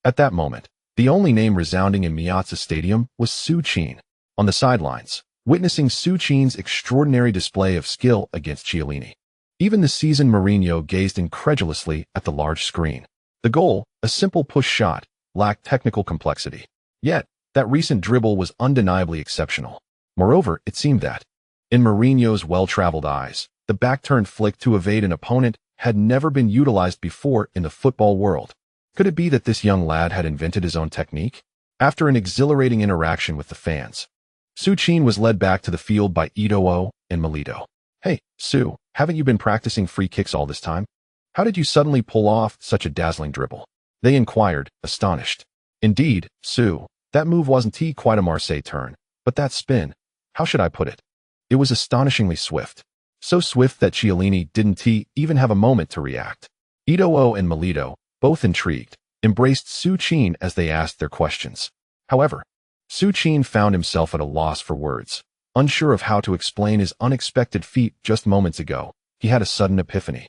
At that moment, the only name resounding in Piazza Stadium was Suchin. On the sidelines, witnessing Suchin's extraordinary display of skill against Chiellini, even the seasoned Mourinho gazed incredulously at the large screen. The goal, a simple push shot, lacked technical complexity. Yet, that recent dribble was undeniably exceptional. Moreover, it seemed that, in Mourinho's well-traveled eyes, the back-turned flick to evade an opponent had never been utilized before in the football world. Could it be that this young lad had invented his own technique? After an exhilarating interaction with the fans, Suchin was led back to the field by Eto'o and Milito. Hey, Su, haven't you been practicing free kicks all this time? How did you suddenly pull off such a dazzling dribble? They inquired, astonished. Indeed, Su, that move wasn't quite a Marseille turn, but that spin, how should I put it? It was astonishingly swift. so swift that Chiellini didn't even have a moment to react. Eto'o and Melito, both intrigued, embraced Su-Chin as they asked their questions. However, Su-Chin found himself at a loss for words. Unsure of how to explain his unexpected feat just moments ago, he had a sudden epiphany.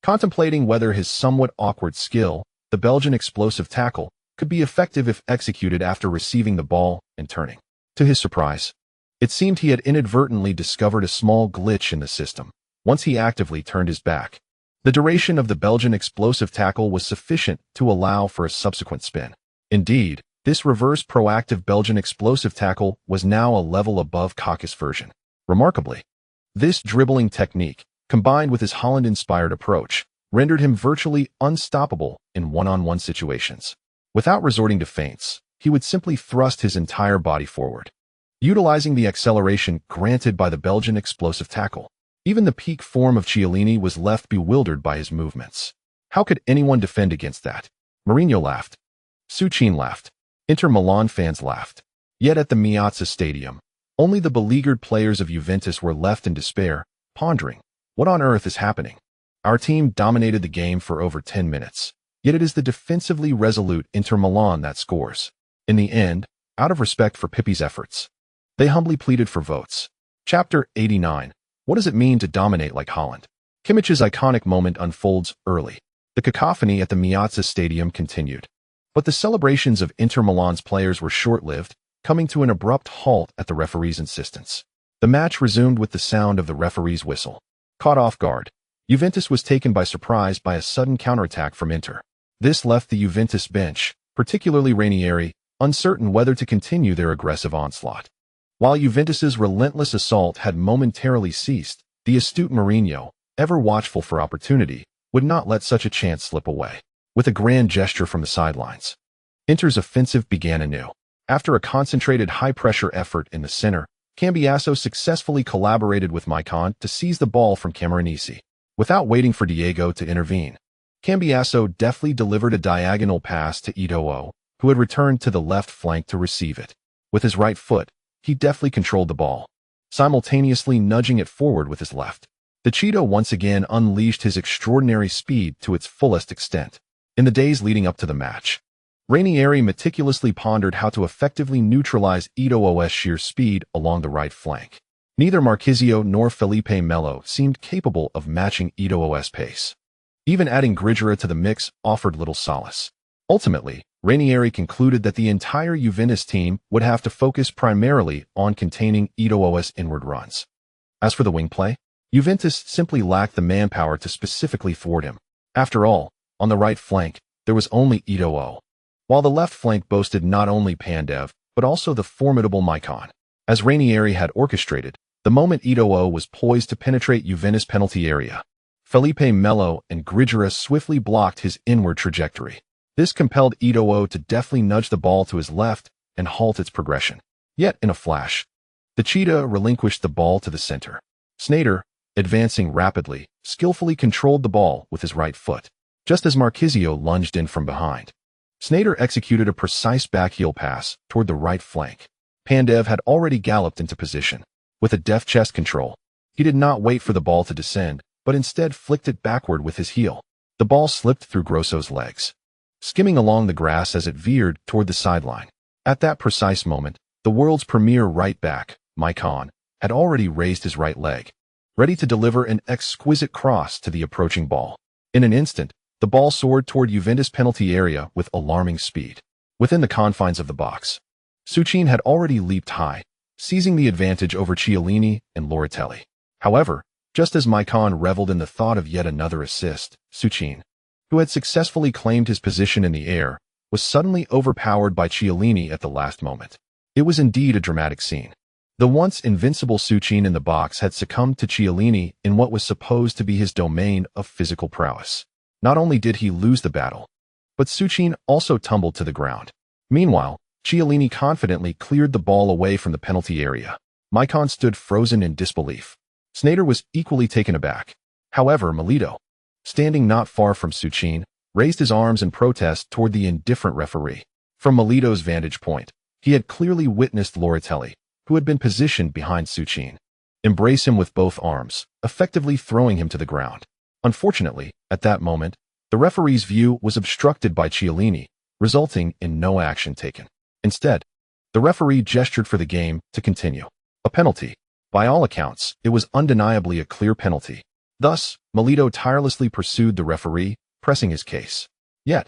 Contemplating whether his somewhat awkward skill, the Belgian explosive tackle, could be effective if executed after receiving the ball and turning. To his surprise, it seemed he had inadvertently discovered a small glitch in the system once he actively turned his back. The duration of the Belgian explosive tackle was sufficient to allow for a subsequent spin. Indeed, this reverse proactive Belgian explosive tackle was now a level above Kaká's version. Remarkably, this dribbling technique, combined with his Holland-inspired approach, rendered him virtually unstoppable in one-on-one situations. Without resorting to feints, he would simply thrust his entire body forward, utilizing the acceleration granted by the Belgian explosive tackle. Even the peak form of Chiellini was left bewildered by his movements. How could anyone defend against that? Mourinho laughed. Su-Chin laughed. Inter Milan fans laughed. Yet at the Meazza Stadium, only the beleaguered players of Juventus were left in despair, pondering, what on earth is happening? Our team dominated the game for over 10 minutes, yet it is the defensively resolute Inter Milan that scores. In the end, out of respect for Pippi's efforts, they humbly pleaded for votes. Chapter 89. What does it mean to dominate like Holland? Kimmich's iconic moment unfolds early. The cacophony at the Meazza Stadium continued. But the celebrations of Inter Milan's players were short-lived, coming to an abrupt halt at the referee's insistence. The match resumed with the sound of the referee's whistle. Caught off guard, Juventus was taken by surprise by a sudden counterattack from Inter. This left the Juventus bench, particularly Ranieri, uncertain whether to continue their aggressive onslaught. While Juventus's relentless assault had momentarily ceased, the astute Mourinho, ever watchful for opportunity, would not let such a chance slip away. With a grand gesture from the sidelines, Inter's offensive began anew. After a concentrated high-pressure effort in the center, Cambiasso successfully collaborated with Maicon to seize the ball from Camoranesi. Without waiting for Diego to intervene, Cambiasso deftly delivered a diagonal pass to Eto'o, who had returned to the left flank to receive it. With his right foot, he deftly controlled the ball, simultaneously nudging it forward with his left. The Cheeto once again unleashed his extraordinary speed to its fullest extent. In the days leading up to the match, Ranieri meticulously pondered how to effectively neutralize Eto'o's sheer speed along the right flank. Neither Marchisio nor Felipe Melo seemed capable of matching Eto'o's pace. Even adding Grigera to the mix offered little solace. Ultimately, Ranieri concluded that the entire Juventus team would have to focus primarily on containing Eto'o's inward runs. As for the wing play, Juventus simply lacked the manpower to specifically thwart him. After all, on the right flank, there was only Eto'o, while the left flank boasted not only Pandev, but also the formidable Maicon. As Ranieri had orchestrated, the moment Eto'o was poised to penetrate Juventus' penalty area, Felipe Melo and Grigera swiftly blocked his inward trajectory. This compelled Eto'o to deftly nudge the ball to his left and halt its progression. Yet, in a flash, the Cheetah relinquished the ball to the center. Sneijder, advancing rapidly, skillfully controlled the ball with his right foot, just as Marchisio lunged in from behind. Sneijder executed a precise backheel pass toward the right flank. Pandev had already galloped into position. With a deft chest control, he did not wait for the ball to descend, but instead flicked it backward with his heel. The ball slipped through Grosso's legs, skimming along the grass as it veered toward the sideline. At that precise moment, the world's premier right back, Maicon, had already raised his right leg, ready to deliver an exquisite cross to the approaching ball. In an instant, the ball soared toward Juventus' penalty area with alarming speed. Within the confines of the box, Su-Chin had already leaped high, seizing the advantage over Chiellini and Loratelli. However, just as Maicon reveled in the thought of yet another assist, Su-Chin, who had successfully claimed his position in the air, was suddenly overpowered by Chiellini at the last moment. It was indeed a dramatic scene. The once invincible Su-Chin in the box had succumbed to Chiellini in what was supposed to be his domain of physical prowess. Not only did he lose the battle, but Su-Chin also tumbled to the ground. Meanwhile, Chiellini confidently cleared the ball away from the penalty area. Maicon stood frozen in disbelief. Sneijder was equally taken aback. However, Melito, standing not far from Su-Chin, raised his arms in protest toward the indifferent referee. From Melito's vantage point, he had clearly witnessed Loratelli, who had been positioned behind Su-Chin, embrace him with both arms, effectively throwing him to the ground. Unfortunately, at that moment, the referee's view was obstructed by Chiellini, resulting in no action taken. Instead, the referee gestured for the game to continue. A penalty. By all accounts, it was undeniably a clear penalty. Thus, Milito tirelessly pursued the referee, pressing his case. Yet,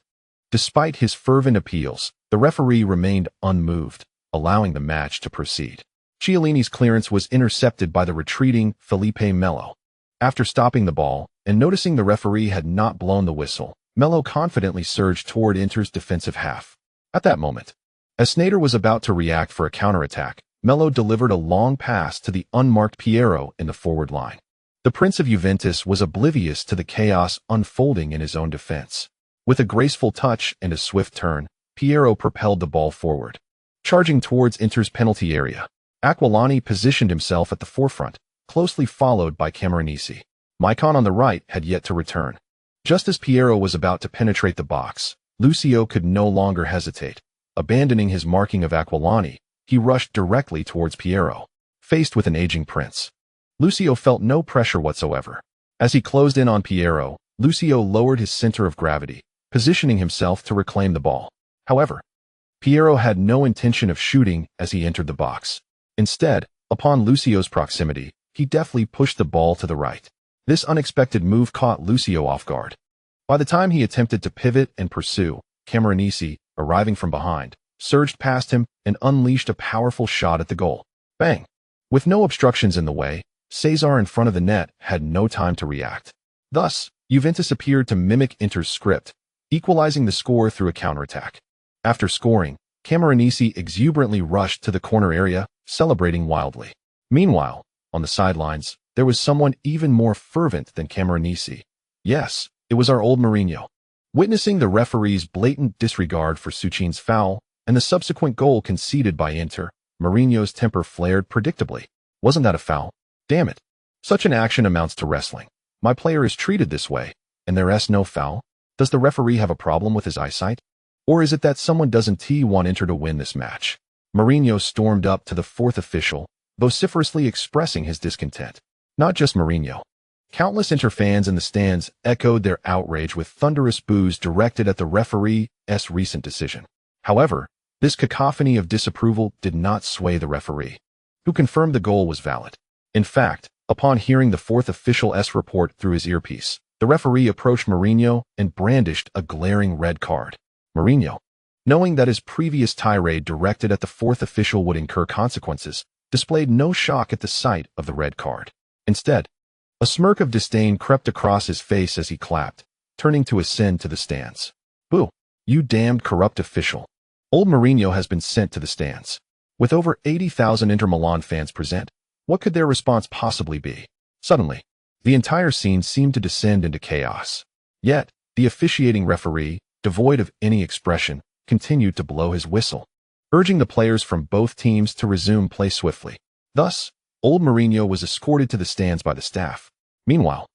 despite his fervent appeals, the referee remained unmoved, allowing the match to proceed. Chiellini's clearance was intercepted by the retreating Felipe Melo. After stopping the ball and noticing the referee had not blown the whistle, Melo confidently surged toward Inter's defensive half. At that moment, as Sneijder was about to react for a counterattack, Melo delivered a long pass to the unmarked Piero in the forward line. The Prince of Juventus was oblivious to the chaos unfolding in his own defense. With a graceful touch and a swift turn, Piero propelled the ball forward. Charging towards Inter's penalty area, Aquilani positioned himself at the forefront, closely followed by Camoranesi. Maicon on the right had yet to return. Just as Piero was about to penetrate the box, Lucio could no longer hesitate. Abandoning his marking of Aquilani, he rushed directly towards Piero. Faced with an aging prince, Lucio felt no pressure whatsoever. As he closed in on Piero, Lucio lowered his center of gravity, positioning himself to reclaim the ball. However, Piero had no intention of shooting as he entered the box. Instead, upon Lucio's proximity, he deftly pushed the ball to the right. This unexpected move caught Lucio off guard. By the time he attempted to pivot and pursue, Camoranesi, arriving from behind, surged past him and unleashed a powerful shot at the goal. Bang! With no obstructions in the way, Cesar in front of the net had no time to react. Thus, Juventus appeared to mimic Inter's script, equalizing the score through a counterattack. After scoring, Camoranesi exuberantly rushed to the corner area, celebrating wildly. Meanwhile, on the sidelines, there was someone even more fervent than Camoranesi. Yes, it was our old Mourinho. Witnessing the referee's blatant disregard for Suchin's foul and the subsequent goal conceded by Inter, Mourinho's temper flared predictably. Wasn't that a foul? Damn it. Such an action amounts to wrestling. My player is treated this way, and there's no foul? Does the referee have a problem with his eyesight? Or is it that someone doesn't want Inter to win this match? Mourinho stormed up to the fourth official, vociferously expressing his discontent. Not just Mourinho. Countless Inter fans in the stands echoed their outrage with thunderous boos directed at the referee's recent decision. However, this cacophony of disapproval did not sway the referee, who confirmed the goal was valid. In fact, upon hearing the fourth official's report through his earpiece, the referee approached Mourinho and brandished a glaring red card. Mourinho, knowing that his previous tirade directed at the fourth official would incur consequences, displayed no shock at the sight of the red card. Instead, a smirk of disdain crept across his face as he clapped, turning to ascend to the stands. Boo! You damned corrupt official. Old Mourinho has been sent to the stands. With over 80,000 Inter Milan fans present, what could their response possibly be? Suddenly, the entire scene seemed to descend into chaos. Yet, the officiating referee, devoid of any expression, continued to blow his whistle, urging the players from both teams to resume play swiftly. Thus, old Mourinho was escorted to the stands by the staff. Meanwhile,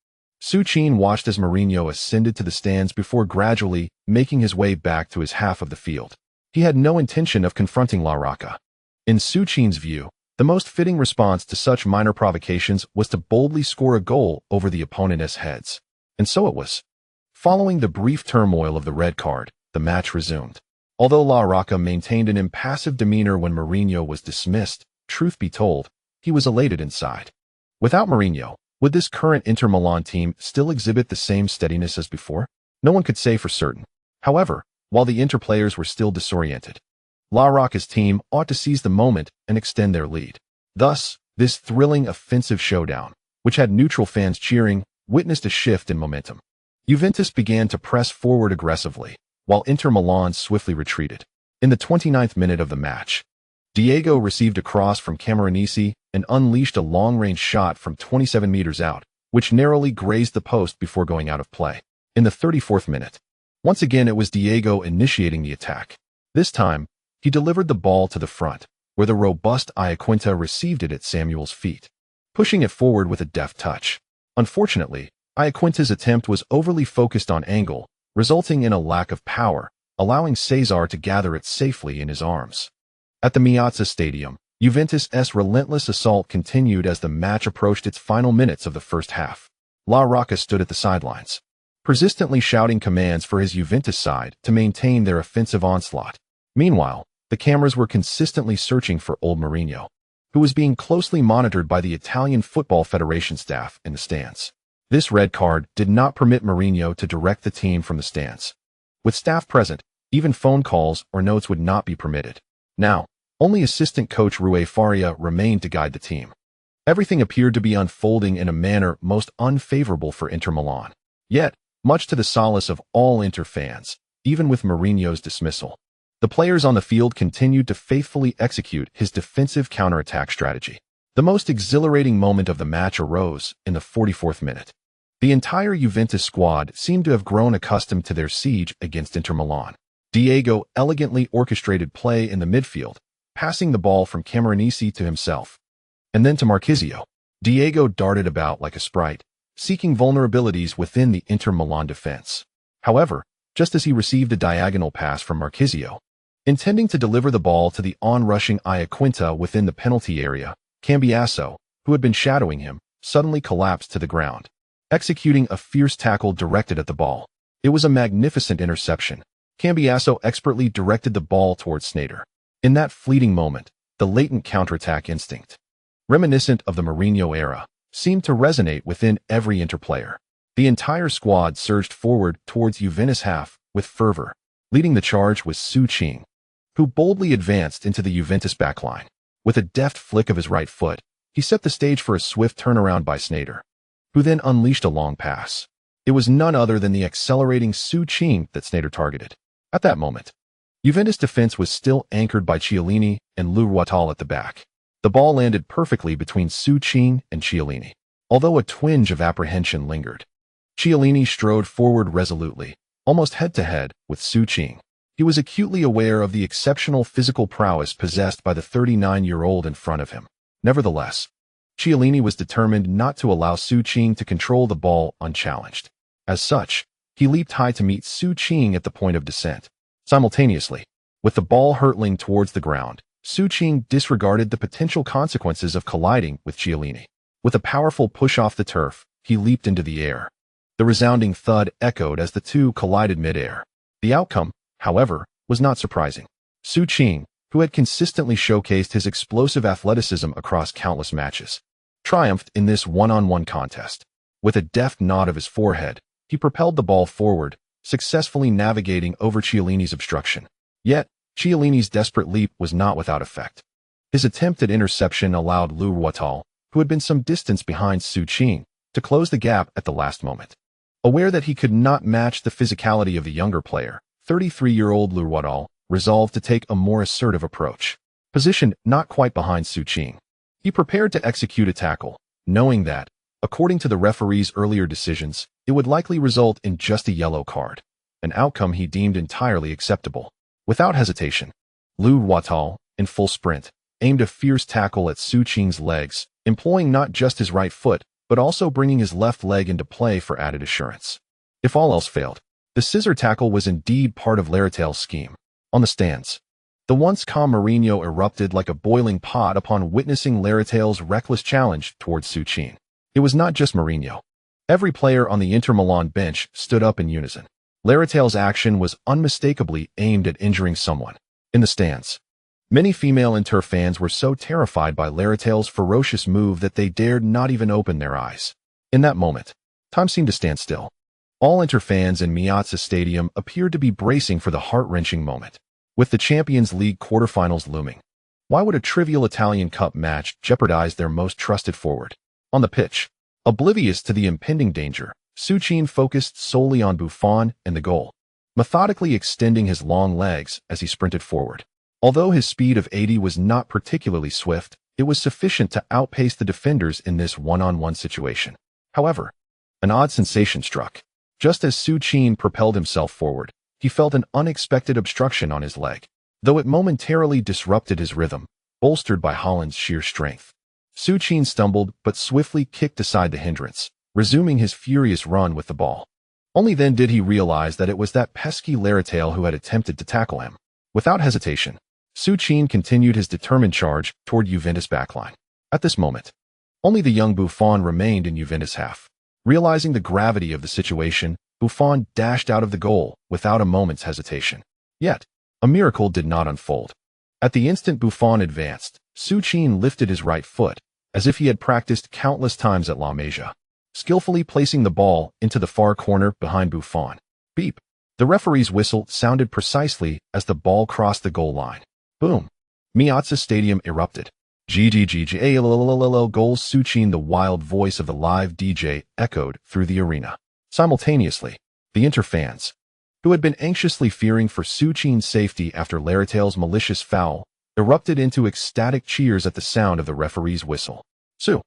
Suchin watched as Mourinho ascended to the stands before gradually making his way back to his half of the field. He had no intention of confronting La Rocca. In Suchin's view, the most fitting response to such minor provocations was to boldly score a goal over the opponent's heads. And so it was. Following the brief turmoil of the red card, the match resumed. Although La Rocca maintained an impassive demeanor when Mourinho was dismissed, truth be told, he was elated inside. Without Mourinho, would this current Inter Milan team still exhibit the same steadiness as before? No one could say for certain. However, while the Inter players were still disoriented, La Rocca's team ought to seize the moment and extend their lead. Thus, this thrilling offensive showdown, which had neutral fans cheering, witnessed a shift in momentum. Juventus began to press forward aggressively, while Inter Milan swiftly retreated. In the 29th minute of the match, Diego received a cross from Camoranesi and unleashed a long-range shot from 27 meters out, which narrowly grazed the post before going out of play. In the 34th minute, once again it was Diego initiating the attack. This time, he delivered the ball to the front, where the robust Iaquinta received it at Samuel's feet, pushing it forward with a deft touch. Unfortunately, Iaquinta's attempt was overly focused on angle, resulting in a lack of power, allowing Cesar to gather it safely in his arms. At the Miazza Stadium, Juventus' relentless assault continued as the match approached its final minutes of the first half. La Rocca stood at the sidelines, persistently shouting commands for his Juventus side to maintain their offensive onslaught. Meanwhile, the cameras were consistently searching for old Mourinho, who was being closely monitored by the Italian Football Federation staff in the stands. This red card did not permit Mourinho to direct the team from the stands. With staff present, even phone calls or notes would not be permitted. Now, only assistant coach Rui Faria remained to guide the team. Everything appeared to be unfolding in a manner most unfavorable for Inter Milan. Yet, much to the solace of all Inter fans, even with Mourinho's dismissal, the players on the field continued to faithfully execute his defensive counterattack strategy. The most exhilarating moment of the match arose in the 44th minute. The entire Juventus squad seemed to have grown accustomed to their siege against Inter Milan. Diego elegantly orchestrated play in the midfield, passing the ball from Camoranesi to himself, and then to Marchisio. Diego darted about like a sprite, seeking vulnerabilities within the Inter Milan defense. However, just as he received a diagonal pass from Marchisio, intending to deliver the ball to the on-rushing Iaquinta within the penalty area, Cambiasso, who had been shadowing him, suddenly collapsed to the ground, executing a fierce tackle directed at the ball. It was a magnificent interception. Cambiasso expertly directed the ball towards Sneijder. In that fleeting moment, the latent counterattack instinct, reminiscent of the Mourinho era, seemed to resonate within every Inter player. The entire squad surged forward towards Juventus half with fervor. Leading the charge was Su Qing, who boldly advanced into the Juventus backline. With a deft flick of his right foot, he set the stage for a swift turnaround by Sneijder, who then unleashed a long pass. It was none other than the accelerating Su Qing that Sneijder targeted. At that moment, Juventus' defense was still anchored by Chiellini and Lu Ruatal at the back. The ball landed perfectly between Su Qing and Chiellini, although a twinge of apprehension lingered. Chiellini strode forward resolutely, almost head-to-head with Su Qing. He was acutely aware of the exceptional physical prowess possessed by the 39-year-old in front of him. Nevertheless, Chiellini was determined not to allow Su Qing to control the ball unchallenged. As such, he leaped high to meet Su Qing at the point of descent. Simultaneously, with the ball hurtling towards the ground, Su Qing disregarded the potential consequences of colliding with Chiellini. With a powerful push off the turf, he leaped into the air. The resounding thud echoed as the two collided mid-air. The outcome, however, was not surprising. Su Qing, who had consistently showcased his explosive athleticism across countless matches, triumphed in this one-on-one contest. With a deft nod of his forehead, he propelled the ball forward, successfully navigating over Chiellini's obstruction. Yet, Chiellini's desperate leap was not without effect. His attempt at interception allowed Lu Ruatal, who had been some distance behind Su Qing, to close the gap at the last moment. Aware that he could not match the physicality of the younger player, 33-year-old Lu Ruatal resolved to take a more assertive approach. Positioned not quite behind Su Qing, he prepared to execute a tackle, knowing that, according to the referee's earlier decisions, it would likely result in just a yellow card, an outcome he deemed entirely acceptable. Without hesitation, Lu Ruatal, in full sprint, aimed a fierce tackle at Su Qing's legs, employing not just his right foot, but also bringing his left leg into play for added assurance. If all else failed, the scissor tackle was indeed part of Laratel's scheme. On the stands, the once calm Mourinho erupted like a boiling pot upon witnessing Laratel's reckless challenge towards Su Qing. It was not just Mourinho. Every player on the Inter Milan bench stood up in unison. Laratel's action was unmistakably aimed at injuring someone. In the stands, many female Inter fans were so terrified by Laratel's ferocious move that they dared not even open their eyes. In that moment, time seemed to stand still. All Inter fans in Miazza Stadium appeared to be bracing for the heart-wrenching moment. With the Champions League quarterfinals looming, why would a trivial Italian Cup match jeopardize their most trusted forward? On the pitch, oblivious to the impending danger, Su Qing focused solely on Buffon and the goal, methodically extending his long legs as he sprinted forward. Although his speed of 80 was not particularly swift, it was sufficient to outpace the defenders in this one-on-one situation. However, an odd sensation struck. Just as Su Qing propelled himself forward, he felt an unexpected obstruction on his leg, though it momentarily disrupted his rhythm, bolstered by Haaland's sheer strength. Su Qing stumbled but swiftly kicked aside the hindrance, resuming his furious run with the ball. Only then did he realize that it was that pesky Laratel who had attempted to tackle him. Without hesitation, Suchin continued his determined charge toward Juventus' backline. At this moment, only the young Buffon remained in Juventus' half. Realizing the gravity of the situation, Buffon dashed out of the goal without a moment's hesitation. Yet, a miracle did not unfold. At the instant Buffon advanced, Suchin lifted his right foot, as if he had practiced countless times at La Masia, skillfully placing the ball into the far corner behind Buffon. Beep. The referee's whistle sounded precisely as the ball crossed the goal line. Boom. Miazza Stadium erupted. Goals. Suchin, the wild voice of the live DJ, echoed through the arena. Simultaneously, the Inter fans, who had been anxiously fearing for Suchin's safety after Laratel's malicious foul, erupted into ecstatic cheers at the sound of the referee's whistle. Su!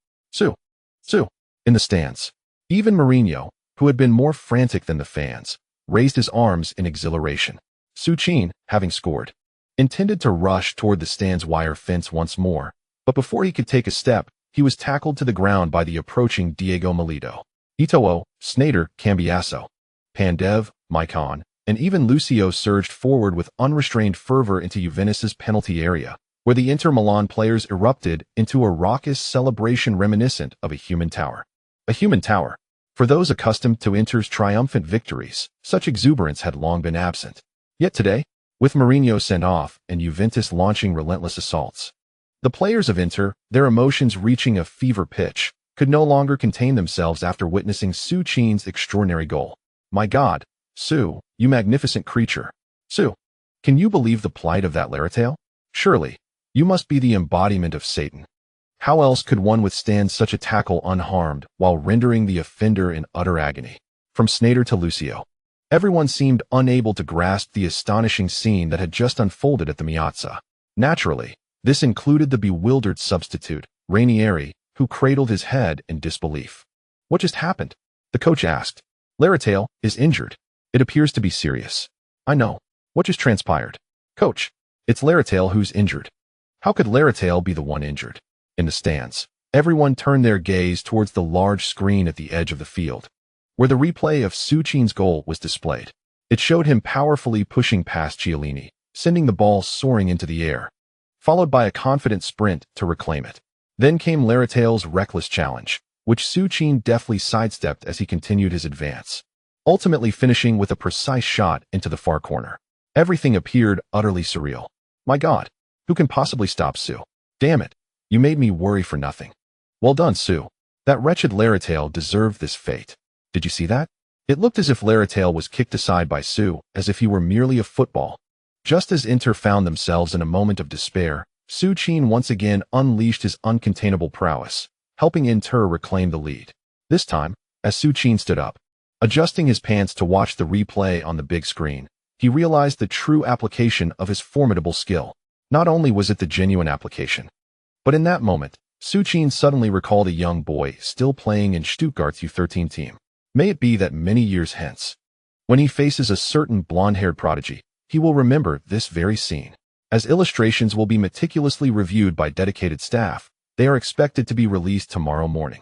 In the stands. Even Mourinho, who had been more frantic than the fans, raised his arms in exhilaration. Suchin, having scored, intended to rush toward the stand's wire fence once more, but before he could take a step, he was tackled to the ground by the approaching Diego Milito. Eto'o, Sneijder, Cambiasso, Pandev, Maicon, and even Lucio surged forward with unrestrained fervor into Juventus' penalty area, where the Inter Milan players erupted into a raucous celebration reminiscent of a human tower. A human tower. For those accustomed to Inter's triumphant victories, such exuberance had long been absent. Yet today, with Mourinho sent off and Juventus launching relentless assaults, the players of Inter, their emotions reaching a fever pitch, could no longer contain themselves after witnessing Suchin's extraordinary goal. My God, Su, you magnificent creature. Su, can you believe the plight of that Laratel? Surely, you must be the embodiment of Satan. How else could one withstand such a tackle unharmed while rendering the offender in utter agony? From Sneijder to Lucio, everyone seemed unable to grasp the astonishing scene that had just unfolded at the Miazza. Naturally, this included the bewildered substitute, Ranieri, who cradled his head in disbelief. What just happened? The coach asked. Laratel is injured. It appears to be serious. I know. What just transpired? Coach, it's Laratel who's injured. How could Laratel be the one injured? In the stands, everyone turned their gaze towards the large screen at the edge of the field, where the replay of Suchin's goal was displayed. It showed him powerfully pushing past Chiellini, sending the ball soaring into the air, followed by a confident sprint to reclaim it. Then came Laratel's reckless challenge, which Suchin deftly sidestepped as he continued his advance, ultimately finishing with a precise shot into the far corner. Everything appeared utterly surreal. My God, who can possibly stop Su? Damn it, you made me worry for nothing. Well done, Su. That wretched Laratel deserved this fate. Did you see that? It looked as if Laratel was kicked aside by Su, as if he were merely a football. Just as Inter found themselves in a moment of despair, Suchin once again unleashed his uncontainable prowess, helping Inter reclaim the lead. This time, as Suchin stood up, adjusting his pants to watch the replay on the big screen, he realized the true application of his formidable skill. Not only was it the genuine application, but in that moment, Suchin suddenly recalled a young boy still playing in Stuttgart's U13 team. May it be that many years hence, when he faces a certain blonde-haired prodigy, he will remember this very scene. As illustrations will be meticulously reviewed by dedicated staff, they are expected to be released tomorrow morning.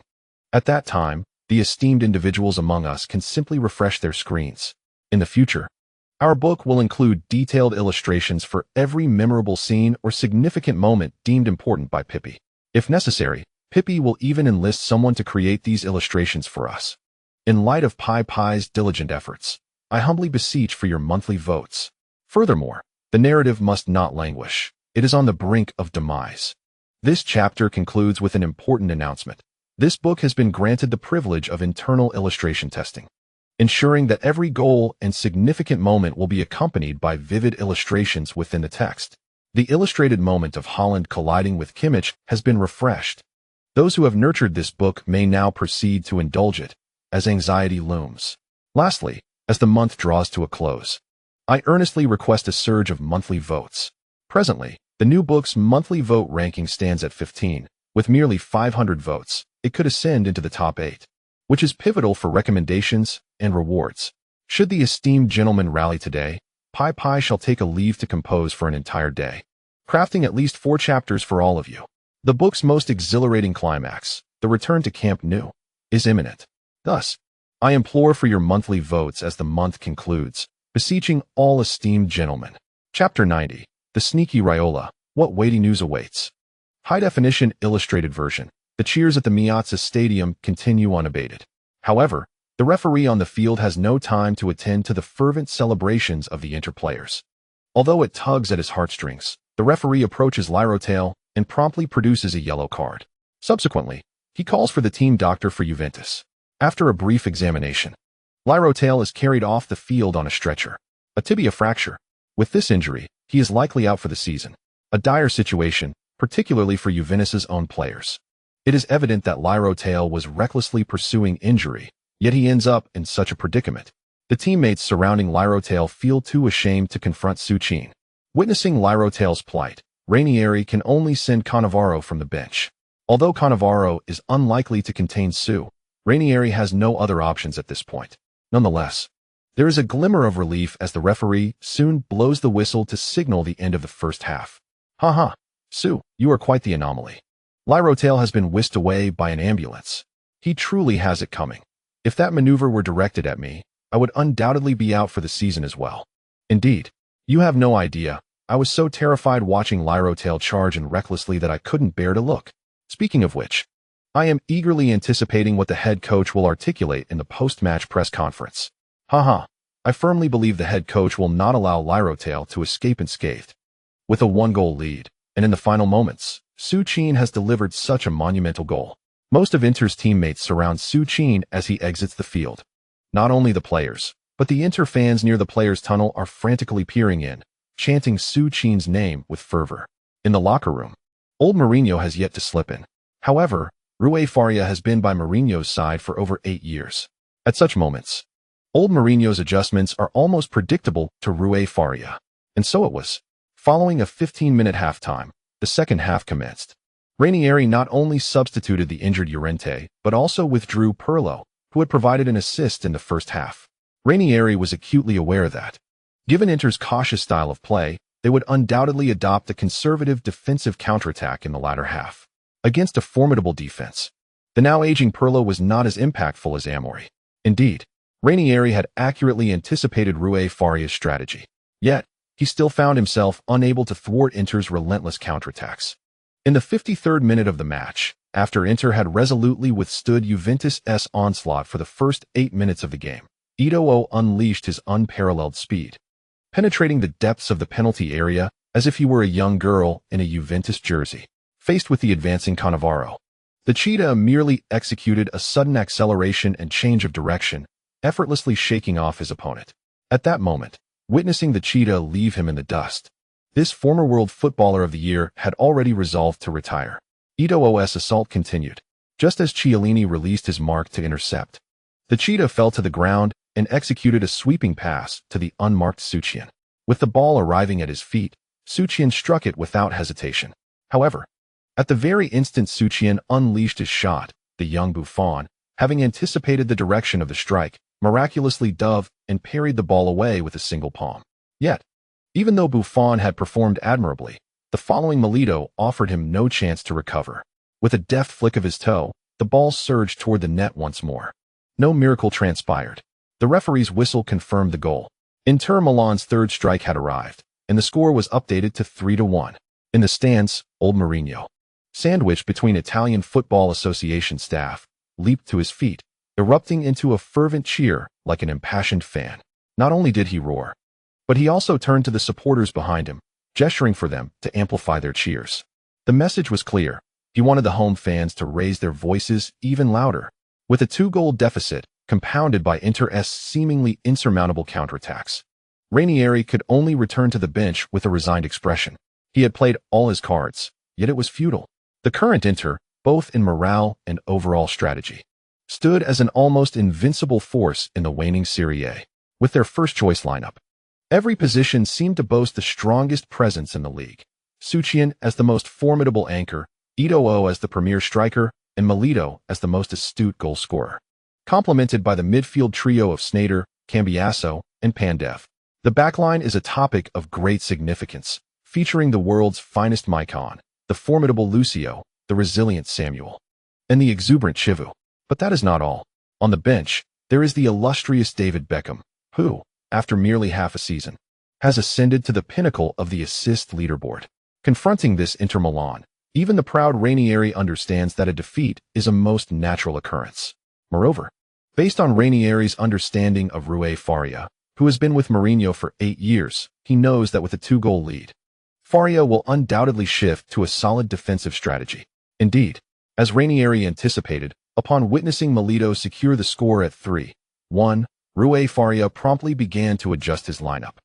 At that time, the esteemed individuals among us can simply refresh their screens. In the future, our book will include detailed illustrations for every memorable scene or significant moment deemed important by Pippi. If necessary, Pippi will even enlist someone to create these illustrations for us. In light of Pi's diligent efforts, I humbly beseech for your monthly votes. Furthermore, the narrative must not languish. It is on the brink of demise. This chapter concludes with an important announcement. This book has been granted the privilege of internal illustration testing, ensuring that every goal and significant moment will be accompanied by vivid illustrations within the text. The illustrated moment of Holland colliding with Kimmich has been refreshed. Those who have nurtured this book may now proceed to indulge it, as anxiety looms. Lastly, as the month draws to a close, I earnestly request a surge of monthly votes. Presently, the new book's monthly vote ranking stands at 15. With merely 500 votes, it could ascend into the top 8, which is pivotal for recommendations and rewards. Should the esteemed gentleman rally today, Pi shall take a leave to compose for an entire day, crafting at least 4 chapters for all of you. The book's most exhilarating climax, the return to Camp Nou, is imminent. Thus, I implore for your monthly votes as the month concludes, beseeching all esteemed gentlemen. Chapter 90. The sneaky Raiola, what weighty news awaits. High-definition illustrated version. The cheers at the Miazza Stadium continue unabated. However, the referee on the field has no time to attend to the fervent celebrations of the Inter players. Although it tugs at his heartstrings, the referee approaches Lyrotale and promptly produces a yellow card. Subsequently, he calls for the team doctor for Juventus. After a brief examination, Lyrotale is carried off the field on a stretcher. A tibia fracture. With this injury, he is likely out for the season. A dire situation, particularly for Juventus's own players. It is evident that Lyrotale was recklessly pursuing injury, yet he ends up in such a predicament. The teammates surrounding Lyrotale feel too ashamed to confront Suchin. Witnessing Lyrotale's plight, Ranieri can only send Cannavaro from the bench. Although Cannavaro is unlikely to contain Su, Ranieri has no other options at this point. Nonetheless, there is a glimmer of relief as the referee soon blows the whistle to signal the end of the first half. Haha, Su, you are quite the anomaly. Lyrotale has been whisked away by an ambulance. He truly has it coming. If that maneuver were directed at me, I would undoubtedly be out for the season as well. Indeed, you have no idea. I was so terrified watching Lyrotale charge in recklessly that I couldn't bear to look. Speaking of which, I am eagerly anticipating what the head coach will articulate in the post-match press conference. Haha, I firmly believe the head coach will not allow Lyrotale to escape unscathed. With a one-goal lead, and in the final moments, Suchin has delivered such a monumental goal. Most of Inter's teammates surround Suchin as he exits the field. Not only the players, but the Inter fans near the players' tunnel are frantically peering in, chanting Suchin's name with fervor. In the locker room, old Mourinho has yet to slip in. However, Rui Faria has been by Mourinho's side for over 8 years. At such moments, old Mourinho's adjustments are almost predictable to Rui Faria. And so it was. Following a 15-minute halftime, the second half commenced. Ranieri not only substituted the injured Llorente, but also withdrew Pirlo, who had provided an assist in the first half. Ranieri was acutely aware that, given Inter's cautious style of play, they would undoubtedly adopt a conservative defensive counterattack in the latter half. Against a formidable defense, the now aging Pirlo was not as impactful as Amori. Indeed, Ranieri had accurately anticipated Rui Faria's strategy. Yet, he still found himself unable to thwart Inter's relentless counterattacks. In the 53rd minute of the match, after Inter had resolutely withstood Juventus' onslaught for the first 8 minutes of the game, Eto'o unleashed his unparalleled speed, penetrating the depths of the penalty area as if he were a young girl in a Juventus jersey. Faced with the advancing Cannavaro, the cheetah merely executed a sudden acceleration and change of direction, effortlessly shaking off his opponent. At that moment, witnessing the cheetah leave him in the dust, this former World Footballer of the Year had already resolved to retire. Eto'o's assault continued, just as Chiellini released his mark to intercept. The cheetah fell to the ground and executed a sweeping pass to the unmarked Suchin. With the ball arriving at his feet, Suchin struck it without hesitation. However, at the very instant Suchin unleashed his shot, the young Buffon, having anticipated the direction of the strike, miraculously dove and parried the ball away with a single palm. Yet, even though Buffon had performed admirably, the following Milito offered him no chance to recover. With a deft flick of his toe, the ball surged toward the net once more. No miracle transpired. The referee's whistle confirmed the goal. Inter Milan's third strike had arrived, and the score was updated to 3-1. In the stands, old Mourinho, sandwiched between Italian Football Association staff, leaped to his feet, erupting into a fervent cheer like an impassioned fan. Not only did he roar, but he also turned to the supporters behind him, gesturing for them to amplify their cheers. The message was clear. He wanted the home fans to raise their voices even louder. With a 2-goal deficit, compounded by Inter's seemingly insurmountable counterattacks, Ranieri could only return to the bench with a resigned expression. He had played all his cards, yet it was futile. The current Inter, both in morale and overall strategy, stood as an almost invincible force in the waning Serie A. With their first-choice lineup, every position seemed to boast the strongest presence in the league. Suchin as the most formidable anchor, Eto'o as the premier striker, and Milito as the most astute goal-scorer, complemented by the midfield trio of Sneijder, Cambiasso, and Pandev. The backline is a topic of great significance, featuring the world's finest Maicon, the formidable Lucio, the resilient Samuel, and the exuberant Chivu. But that is not all. On the bench, there is the illustrious David Beckham, who, after merely half a season, has ascended to the pinnacle of the assist leaderboard. Confronting this Inter Milan, even the proud Ranieri understands that a defeat is a most natural occurrence. Moreover, based on Ranieri's understanding of Rui Faria, who has been with Mourinho for 8 years, he knows that with a 2-goal lead, Faria will undoubtedly shift to a solid defensive strategy. Indeed, as Ranieri anticipated, upon witnessing Milito secure the score at 3-1, Rui Faria promptly began to adjust his lineup.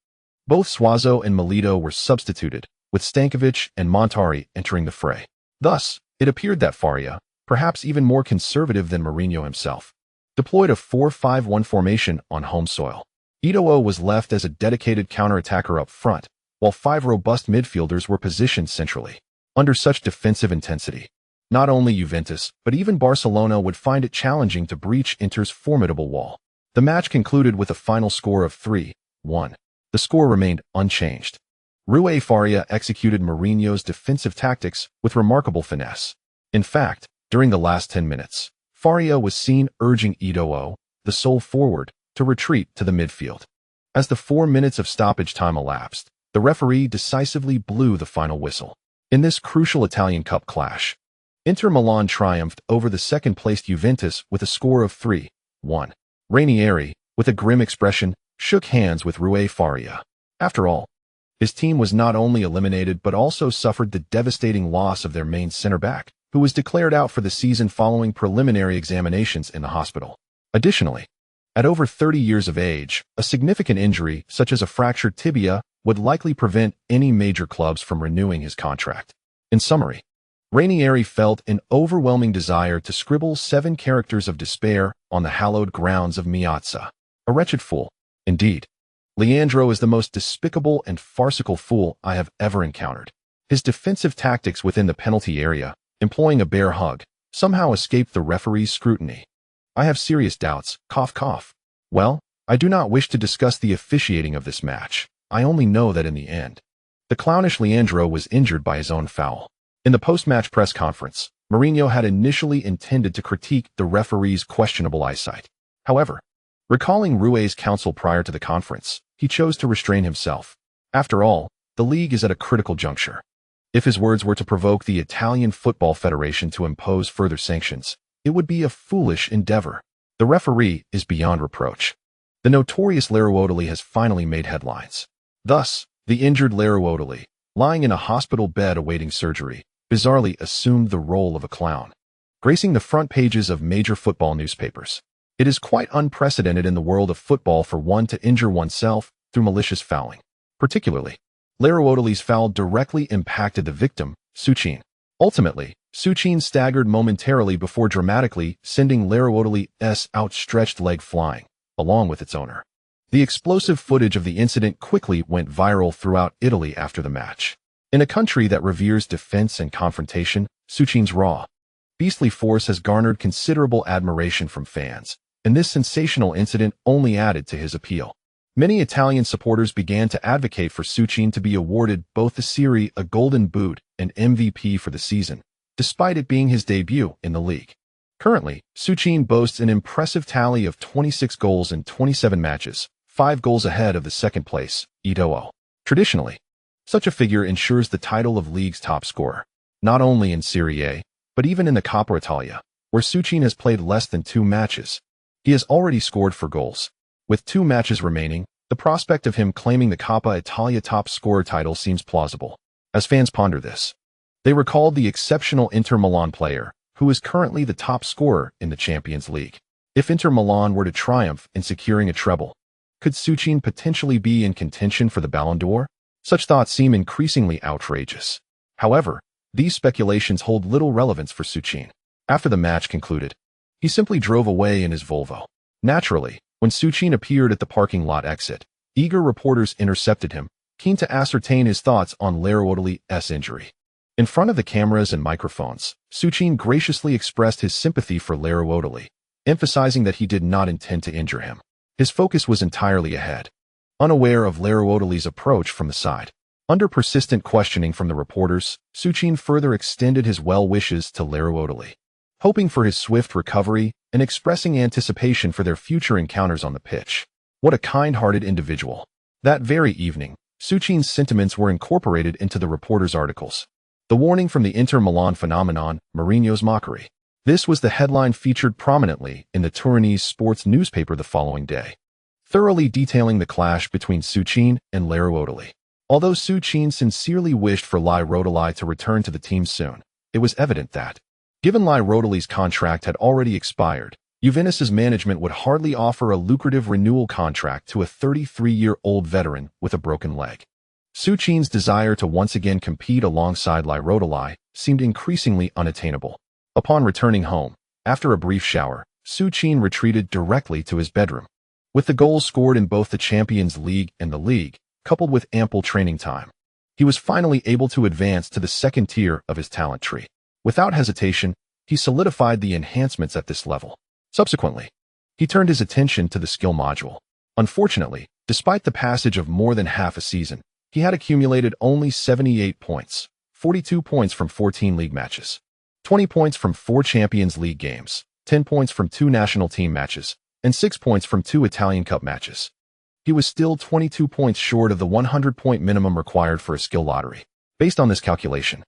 Both Suazo and Milito were substituted, with Stankovic and Montari entering the fray. Thus, it appeared that Faria, perhaps even more conservative than Mourinho himself, deployed a 4-5-1 formation on home soil. Eto'o was left as a dedicated counter-attacker up front, while 5 robust midfielders were positioned centrally. Under such defensive intensity, not only Juventus, but even Barcelona would find it challenging to breach Inter's formidable wall. The match concluded with a final score of 3-1. The score remained unchanged. Rui Faria executed Mourinho's defensive tactics with remarkable finesse. In fact, during the last 10 minutes, Faria was seen urging Eto'o, the sole forward, to retreat to the midfield. As the 4 minutes of stoppage time elapsed, the referee decisively blew the final whistle. In this crucial Italian Cup clash, Inter Milan triumphed over the second-placed Juventus with a score of 3-1. Ranieri, with a grim expression, shook hands with Rui Faria. After all, his team was not only eliminated but also suffered the devastating loss of their main center-back, who was declared out for the season following preliminary examinations in the hospital. Additionally, at over 30 years of age, a significant injury, such as a fractured tibia, would likely prevent any major clubs from renewing his contract. In summary, Ranieri felt an overwhelming desire to scribble 7 characters of despair on the hallowed grounds of Meazza. A wretched fool. Indeed, Leandro is the most despicable and farcical fool I have ever encountered. His defensive tactics within the penalty area, employing a bear hug, somehow escaped the referee's scrutiny. I have serious doubts, cough cough. Well, I do not wish to discuss the officiating of this match. I only know that in the end, the clownish Leandro was injured by his own foul. In the post-match press conference, Mourinho had initially intended to critique the referee's questionable eyesight. However, recalling Rui's counsel prior to the conference, he chose to restrain himself. After all, the league is at a critical juncture. If his words were to provoke the Italian Football Federation to impose further sanctions, it would be a foolish endeavor. The referee is beyond reproach. The notorious Leruodoli has finally made headlines. Thus, the injured Leruodoli, lying in a hospital bed awaiting surgery, bizarrely assumed the role of a clown, gracing the front pages of major football newspapers. It is quite unprecedented in the world of football for one to injure oneself through malicious fouling. Particularly, Leruodoli's foul directly impacted the victim, Suchin. Ultimately, Suchin staggered momentarily before dramatically sending Leruodoli's outstretched leg flying, along with its owner. The explosive footage of the incident quickly went viral throughout Italy after the match. In a country that reveres defense and confrontation, Suchin's raw, beastly force has garnered considerable admiration from fans, and this sensational incident only added to his appeal. Many Italian supporters began to advocate for Suchin to be awarded both the Serie A Golden Boot and MVP for the season, despite it being his debut in the league. Currently, Suchin boasts an impressive tally of 26 goals in 27 matches, 5 goals ahead of the second place, Eto'o. Traditionally, such a figure ensures the title of league's top scorer, not only in Serie A, but even in the Coppa Italia, where Suchin has played less than 2 matches. He has already scored 4 goals. With 2 matches remaining, the prospect of him claiming the Coppa Italia top scorer title seems plausible. As fans ponder this, they recalled the exceptional Inter Milan player, who is currently the top scorer in the Champions League. If Inter Milan were to triumph in securing a treble, could Suchin potentially be in contention for the Ballon d'Or? Such thoughts seem increasingly outrageous. However, these speculations hold little relevance for Suchin. After the match concluded, he simply drove away in his Volvo. Naturally, when Suchin appeared at the parking lot exit, eager reporters intercepted him, keen to ascertain his thoughts on Leruodoli's injury. In front of the cameras and microphones, Suchin graciously expressed his sympathy for Leruodoli, emphasizing that he did not intend to injure him. His focus was entirely ahead, unaware of Leruodoli's approach from the side. Under persistent questioning from the reporters, Suchin further extended his well wishes to Leruodoli, hoping for his swift recovery and expressing anticipation for their future encounters on the pitch. What a kind-hearted individual. That very evening, Suchin's sentiments were incorporated into the reporters' articles. The warning from the Inter Milan phenomenon, Mourinho's mockery. This was the headline featured prominently in the Turinese sports newspaper the following day, thoroughly detailing the clash between Suchin and Outrage. Although Suchin sincerely wished for Outrage to return to the team soon, it was evident that, given Outrage's contract had already expired, Juventus's management would hardly offer a lucrative renewal contract to a 33-year-old veteran with a broken leg. Suchin's desire to once again compete alongside Outrage seemed increasingly unattainable. Upon returning home, after a brief shower, Suchin retreated directly to his bedroom. With the goals scored in both the Champions League and the league, coupled with ample training time, he was finally able to advance to the second tier of his talent tree. Without hesitation, he solidified the enhancements at this level. Subsequently, he turned his attention to the skill module. Unfortunately, despite the passage of more than half a season, he had accumulated only 78 points, 42 points from 14 league matches, 20 points from 4 Champions League games, 10 points from 2 national team matches, and 6 points from 2 Italian Cup matches. He was still 22 points short of the 100-point minimum required for a skill lottery. Based on this calculation,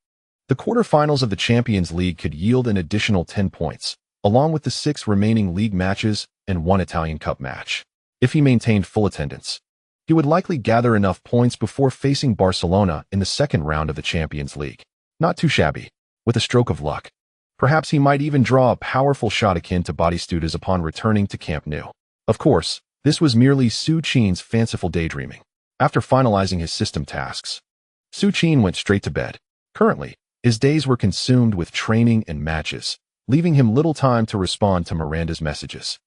the quarterfinals of the Champions League could yield an additional 10 points, along with the 6 remaining league matches and 1 Italian Cup match. If he maintained full attendance, he would likely gather enough points before facing Barcelona in the second round of the Champions League. Not too shabby. With a stroke of luck, perhaps he might even draw a powerful shot akin to Batistuta's upon returning to Camp Nou. Of course, this was merely Suchin's fanciful daydreaming. After finalizing his system tasks, Suchin went straight to bed. Currently, his days were consumed with training and matches, leaving him little time to respond to Miranda's messages.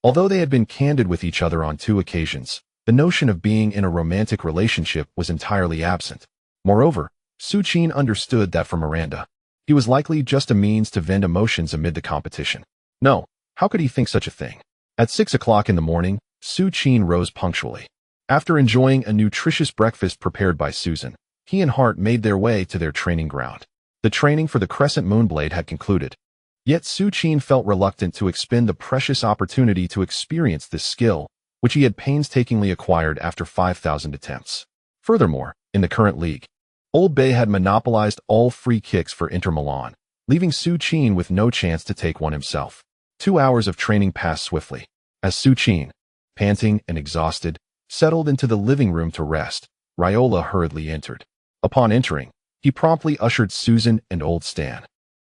Although they had been candid with each other on 2 occasions, the notion of being in a romantic relationship was entirely absent. Moreover, Suchin understood that for Miranda, he was likely just a means to vent emotions amid the competition. No, how could he think such a thing? At 6 o'clock in the morning, Suchin rose punctually. After enjoying a nutritious breakfast prepared by Susan, he and Hart made their way to their training ground. The training for the Crescent Moonblade had concluded. Yet Suchin felt reluctant to expend the precious opportunity to experience this skill, which he had painstakingly acquired after 5,000 attempts. Furthermore, in the current league, Old Bay had monopolized all free kicks for Inter Milan, leaving Suchin with no chance to take one himself. 2 hours of training passed swiftly. As Suchin, panting and exhausted, settled into the living room to rest, Raiola hurriedly entered. Upon entering, he promptly ushered Susan and old Stan,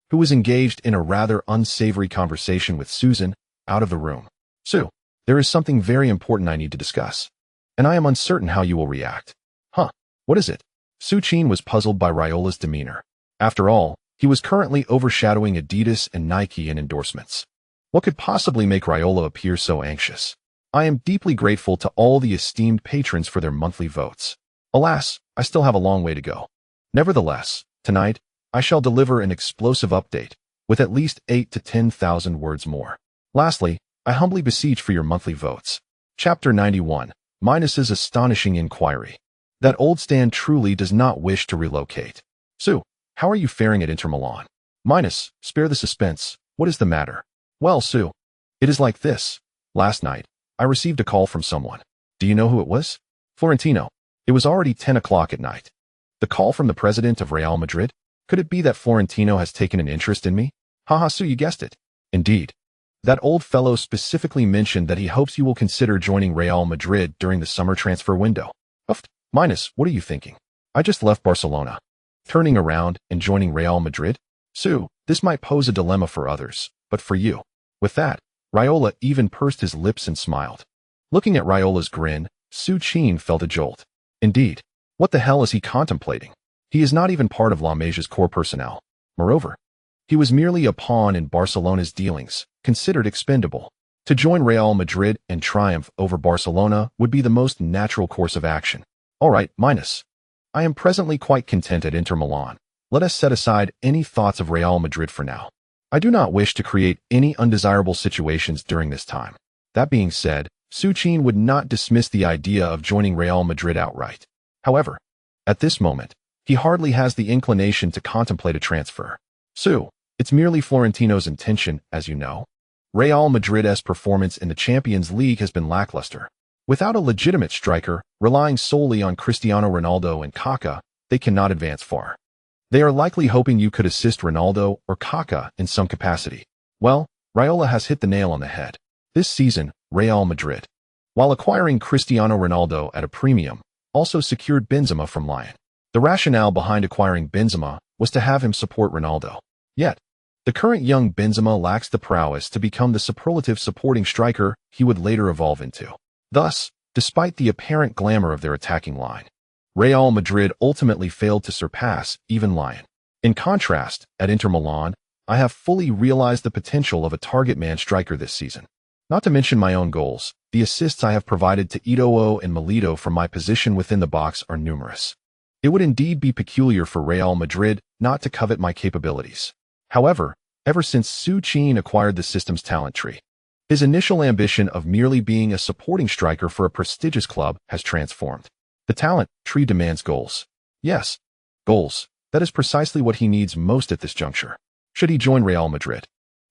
who was engaged in a rather unsavory conversation with Susan, out of the room. Sue, there is something very important I need to discuss, and I am uncertain how you will react. Huh, what is it? Suchin was puzzled by Raiola's demeanor. After all, he was currently overshadowing Adidas and Nike in endorsements. What could possibly make Raiola appear so anxious? I am deeply grateful to all the esteemed patrons for their monthly votes. Alas, I still have a long way to go. Nevertheless, tonight, I shall deliver an explosive update, with at least 8 to 10,000 words more. Lastly, I humbly beseech for your monthly votes. Chapter 91, Minus's Astonishing Inquiry. That old Stan truly does not wish to relocate. Sue, how are you faring at Inter Milan? Minus, spare the suspense. What is the matter? Well, Sue, it is like this. Last night, I received a call from someone. Do you know who it was? Florentino. It was already 10 o'clock at night. The call from the president of Real Madrid? Could it be that Florentino has taken an interest in me? Haha, Sue, you guessed it. Indeed. That old fellow specifically mentioned that he hopes you will consider joining Real Madrid during the summer transfer window. Uft, Minus, what are you thinking? I just left Barcelona. Turning around and joining Real Madrid? Sue, this might pose a dilemma for others, but for you. With that, Raiola even pursed his lips and smiled. Looking at Raiola's grin, Suchin felt a jolt. Indeed, what the hell is he contemplating? He is not even part of La Masia's core personnel. Moreover, he was merely a pawn in Barcelona's dealings, considered expendable. To join Real Madrid and triumph over Barcelona would be the most natural course of action. All right, Minus. I am presently quite content at Inter Milan. Let us set aside any thoughts of Real Madrid for now. I do not wish to create any undesirable situations during this time. That being said, Suchin would not dismiss the idea of joining Real Madrid outright. However, at this moment, he hardly has the inclination to contemplate a transfer. Sue, it's merely Florentino's intention, as you know. Real Madrid's performance in the Champions League has been lackluster. Without a legitimate striker, relying solely on Cristiano Ronaldo and Kaká, they cannot advance far. They are likely hoping you could assist Ronaldo or Kaká in some capacity. Well, Raiola has hit the nail on the head. This season, Real Madrid, while acquiring Cristiano Ronaldo at a premium, also secured Benzema from Lyon. The rationale behind acquiring Benzema was to have him support Ronaldo. Yet, the current young Benzema lacks the prowess to become the superlative supporting striker he would later evolve into. Thus, despite the apparent glamour of their attacking line, Real Madrid ultimately failed to surpass even Lyon. In contrast, at Inter Milan, I have fully realized the potential of a target man striker this season. Not to mention my own goals, the assists I have provided to Eto'o and Milito from my position within the box are numerous. It would indeed be peculiar for Real Madrid not to covet my capabilities. However, ever since Součin acquired the system's talent tree, his initial ambition of merely being a supporting striker for a prestigious club has transformed. The talent tree demands goals. Yes, goals. That is precisely what he needs most at this juncture. Should he join Real Madrid?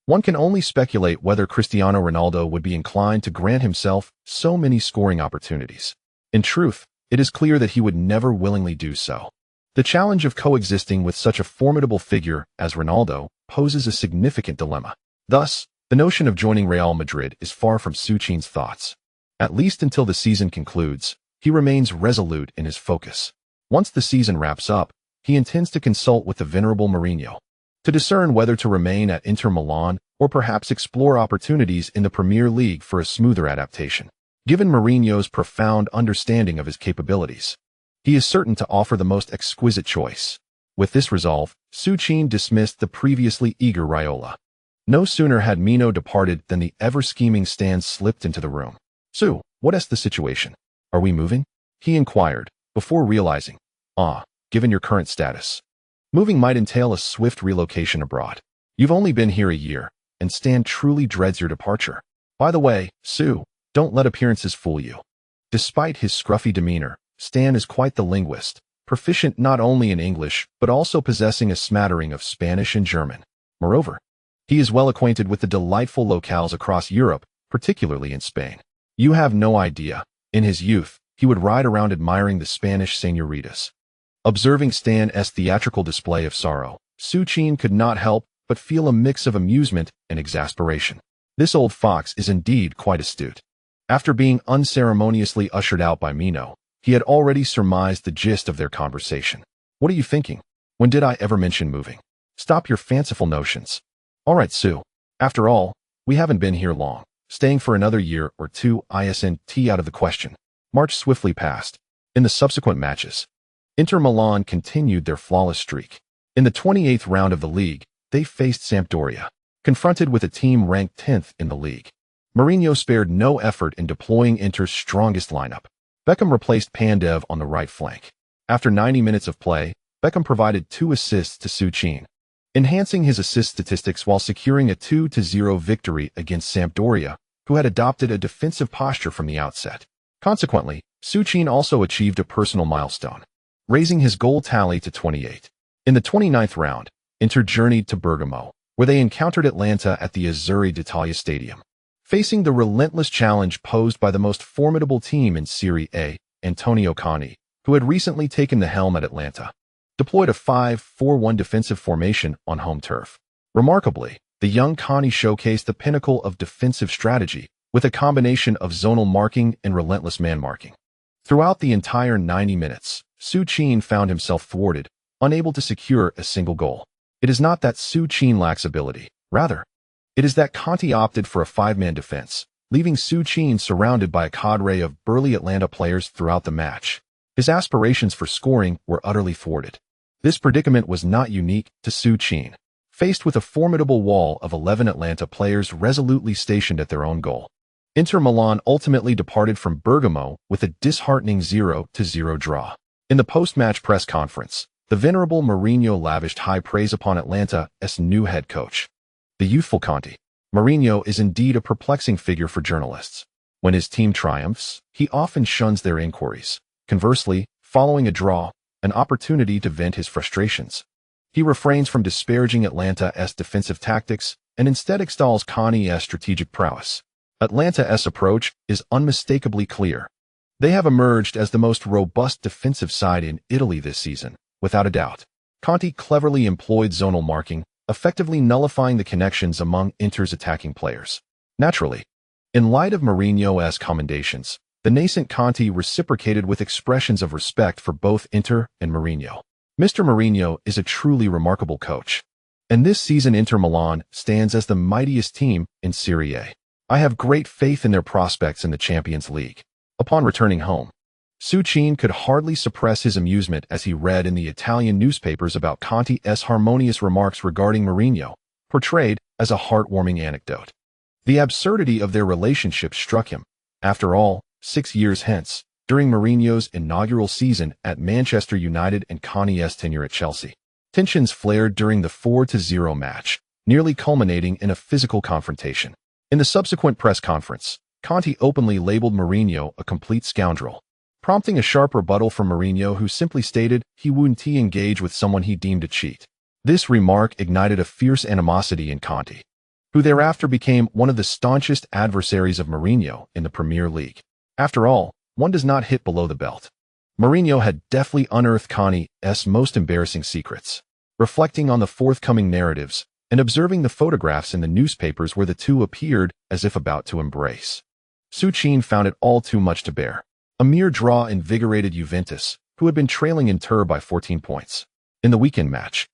One can only speculate whether Cristiano Ronaldo would be inclined to grant himself so many scoring opportunities. In truth, it is clear that he would never willingly do so. The challenge of coexisting with such a formidable figure as Ronaldo poses a significant dilemma. Thus, the notion of joining Real Madrid is far from Součin's thoughts. At least until the season concludes, he remains resolute in his focus. Once the season wraps up, he intends to consult with the venerable Mourinho to discern whether to remain at Inter Milan or perhaps explore opportunities in the Premier League for a smoother adaptation. Given Mourinho's profound understanding of his capabilities, he is certain to offer the most exquisite choice. With this resolve, Součin dismissed the previously eager Raiola. No sooner had Mino departed than the ever-scheming Stan slipped into the room. "Sue, what is the situation? Are we moving?" he inquired, before realizing, given your current status, moving might entail a swift relocation abroad. You've only been here a year, and Stan truly dreads your departure. By the way, Sue, don't let appearances fool you. Despite his scruffy demeanor, Stan is quite the linguist, proficient not only in English, but also possessing a smattering of Spanish and German. Moreover, he is well acquainted with the delightful locales across Europe, particularly in Spain. You have no idea. In his youth, he would ride around admiring the Spanish señoritas. Observing Stan's theatrical display of sorrow, Součin could not help but feel a mix of amusement and exasperation. This old fox is indeed quite astute. After being unceremoniously ushered out by Mino, he had already surmised the gist of their conversation. "What are you thinking? When did I ever mention moving? Stop your fanciful notions." "All right, Sue. After all, we haven't been here long. Staying for another year or two isn't out of the question." March swiftly passed. In the subsequent matches, Inter Milan continued their flawless streak. In the 28th round of the league, they faced Sampdoria, confronted with a team ranked 10th in the league. Mourinho spared no effort in deploying Inter's strongest lineup. Beckham replaced Pandev on the right flank. After 90 minutes of play, Beckham provided 2 assists to Součin, enhancing his assist statistics while securing a 2-0 victory against Sampdoria, who had adopted a defensive posture from the outset. Consequently, Součin also achieved a personal milestone, raising his goal tally to 28. In the 29th round, Inter journeyed to Bergamo, where they encountered Atalanta at the Azzurri d'Italia Stadium. Facing the relentless challenge posed by the most formidable team in Serie A, Antonio Conte, who had recently taken the helm at Atalanta, deployed a 5-4-1 defensive formation on home turf. Remarkably, the young Conte showcased the pinnacle of defensive strategy with a combination of zonal marking and relentless man-marking. Throughout the entire 90 minutes, Součin found himself thwarted, unable to secure a single goal. It is not that Součin lacks ability. Rather, it is that Conte opted for a 5-man defense, leaving Součin surrounded by a cadre of burly Atalanta players throughout the match. His aspirations for scoring were utterly thwarted. This predicament was not unique to Součin. Faced with a formidable wall of 11 Atalanta players resolutely stationed at their own goal, Inter Milan ultimately departed from Bergamo with a disheartening 0-0 draw. In the post-match press conference, the venerable Mourinho lavished high praise upon Atalanta's new head coach, the youthful Conte. Mourinho is indeed a perplexing figure for journalists. When his team triumphs, he often shuns their inquiries. Conversely, following a draw, an opportunity to vent his frustrations, he refrains from disparaging Atalanta's defensive tactics and instead extols Conte's strategic prowess. Atlanta's approach is unmistakably clear. They have emerged as the most robust defensive side in Italy this season, without a doubt. Conte cleverly employed zonal marking, effectively nullifying the connections among Inter's attacking players. Naturally, in light of Mourinho's commendations, the nascent Conte reciprocated with expressions of respect for both Inter and Mourinho. Mr. Mourinho is a truly remarkable coach, and this season Inter Milan stands as the mightiest team in Serie A. I have great faith in their prospects in the Champions League. Upon returning home, Suchin could hardly suppress his amusement as he read in the Italian newspapers about Conte's harmonious remarks regarding Mourinho, portrayed as a heartwarming anecdote. The absurdity of their relationship struck him. After all, 6 years hence, during Mourinho's inaugural season at Manchester United and Conte's tenure at Chelsea, tensions flared during the 4-0 match, nearly culminating in a physical confrontation. In the subsequent press conference, Conte openly labeled Mourinho a complete scoundrel, prompting a sharp rebuttal from Mourinho, who simply stated he wouldn't engage with someone he deemed a cheat. This remark ignited a fierce animosity in Conte, who thereafter became one of the staunchest adversaries of Mourinho in the Premier League. After all, one does not hit below the belt. Mourinho had deftly unearthed Conte's most embarrassing secrets. Reflecting on the forthcoming narratives and observing the photographs in the newspapers where the two appeared as if about to embrace, Suchin found it all too much to bear. A mere draw invigorated Juventus, who had been trailing Inter by 14 points. In the weekend match,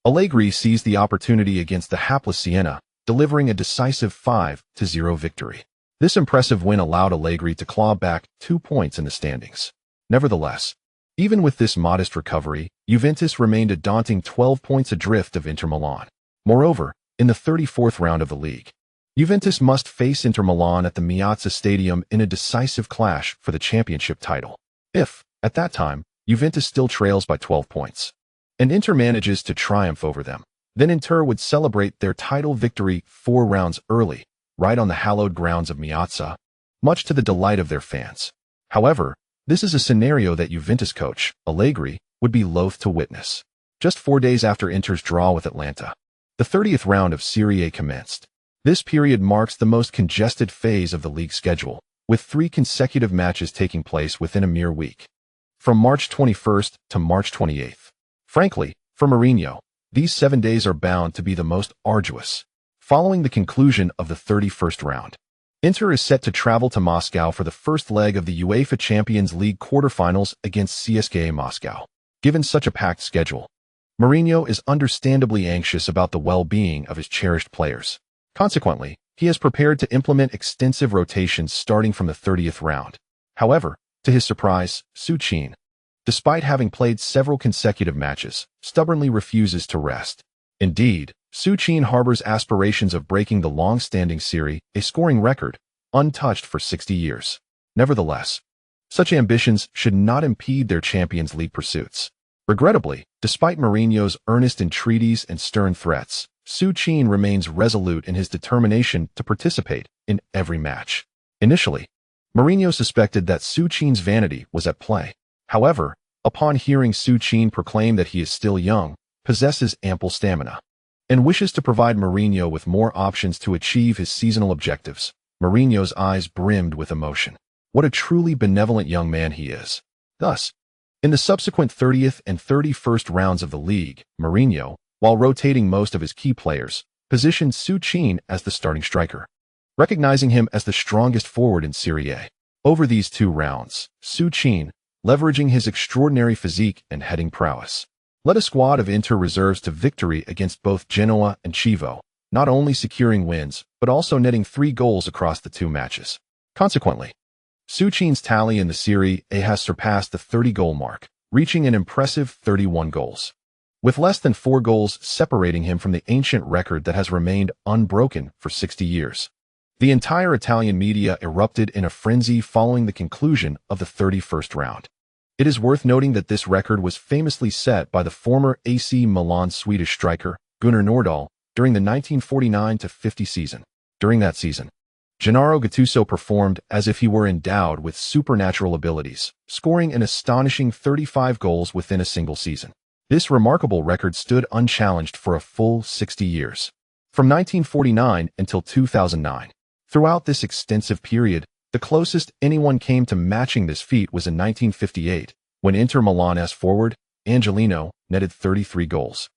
Allegri seized the opportunity against the hapless Siena, delivering a decisive 5-0 victory. This impressive win allowed Allegri to claw back 2 points in the standings. Nevertheless, even with this modest recovery, Juventus remained a daunting 12 points adrift of Inter Milan. Moreover, in the 34th round of the league, Juventus must face Inter Milan at the Meazza Stadium in a decisive clash for the championship title. If, at that time, Juventus still trails by 12 points, and Inter manages to triumph over them, then Inter would celebrate their title victory 4 rounds early, right on the hallowed grounds of Meazza, much to the delight of their fans. However, this is a scenario that Juventus coach, Allegri, would be loath to witness. Just 4 days after Inter's draw with Atlanta, the 30th round of Serie A commenced. This period marks the most congested phase of the league schedule, with 3 consecutive matches taking place within a mere week, from March 21st to March 28th. Frankly, for Mourinho, these 7 days are bound to be the most arduous. Following the conclusion of the 31st round, Inter is set to travel to Moscow for the first leg of the UEFA Champions League quarterfinals against CSKA Moscow. Given such a packed schedule, Mourinho is understandably anxious about the well-being of his cherished players. Consequently, he has prepared to implement extensive rotations starting from the 30th round. However, to his surprise, Suchin, despite having played several consecutive matches, stubbornly refuses to rest. Indeed, Suchin harbors aspirations of breaking the long-standing Serie A scoring record, untouched for 60 years. Nevertheless, such ambitions should not impede their Champions League pursuits. Regrettably, despite Mourinho's earnest entreaties and stern threats, Suchin remains resolute in his determination to participate in every match. Initially, Mourinho suspected that Suchin's vanity was at play. However, upon hearing Suchin proclaim that he is still young, possesses ample stamina, and wishes to provide Mourinho with more options to achieve his seasonal objectives, Mourinho's eyes brimmed with emotion. What a truly benevolent young man he is. Thus, in the subsequent 30th and 31st rounds of the league, Mourinho, while rotating most of his key players, positioned Suchin as the starting striker, recognizing him as the strongest forward in Serie A. Over these 2 rounds, Suchin, leveraging his extraordinary physique and heading prowess, led a squad of Inter reserves to victory against both Genoa and Chievo, not only securing wins, but also netting 3 goals across the 2 matches. Consequently, Suchin's tally in the Serie A has surpassed the 30-goal mark, reaching an impressive 31 goals. With less than 4 goals separating him from the ancient record that has remained unbroken for 60 years. The entire Italian media erupted in a frenzy following the conclusion of the 31st round. It is worth noting that this record was famously set by the former AC Milan Swedish striker, Gunnar Nordahl, during the 1949-50 season. During that season, Gennaro Gattuso performed as if he were endowed with supernatural abilities, scoring an astonishing 35 goals within a single season. This remarkable record stood unchallenged for a full 60 years. From 1949 until 2009, Throughout this extensive period, the closest anyone came to matching this feat was in 1958, when Inter Milan's forward, Angelino, netted 33 goals,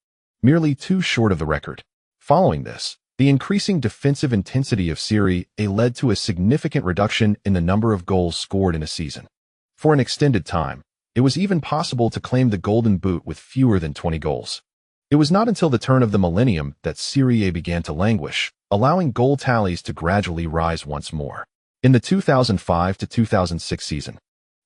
merely 2 short of the record. Following this, the increasing defensive intensity of Serie A led to a significant reduction in the number of goals scored in a season. For an extended time, it was even possible to claim the Golden Boot with fewer than 20 goals. It was not until the turn of the millennium that Serie A began to languish, allowing goal tallies to gradually rise once more. In the 2005 to 2006 season,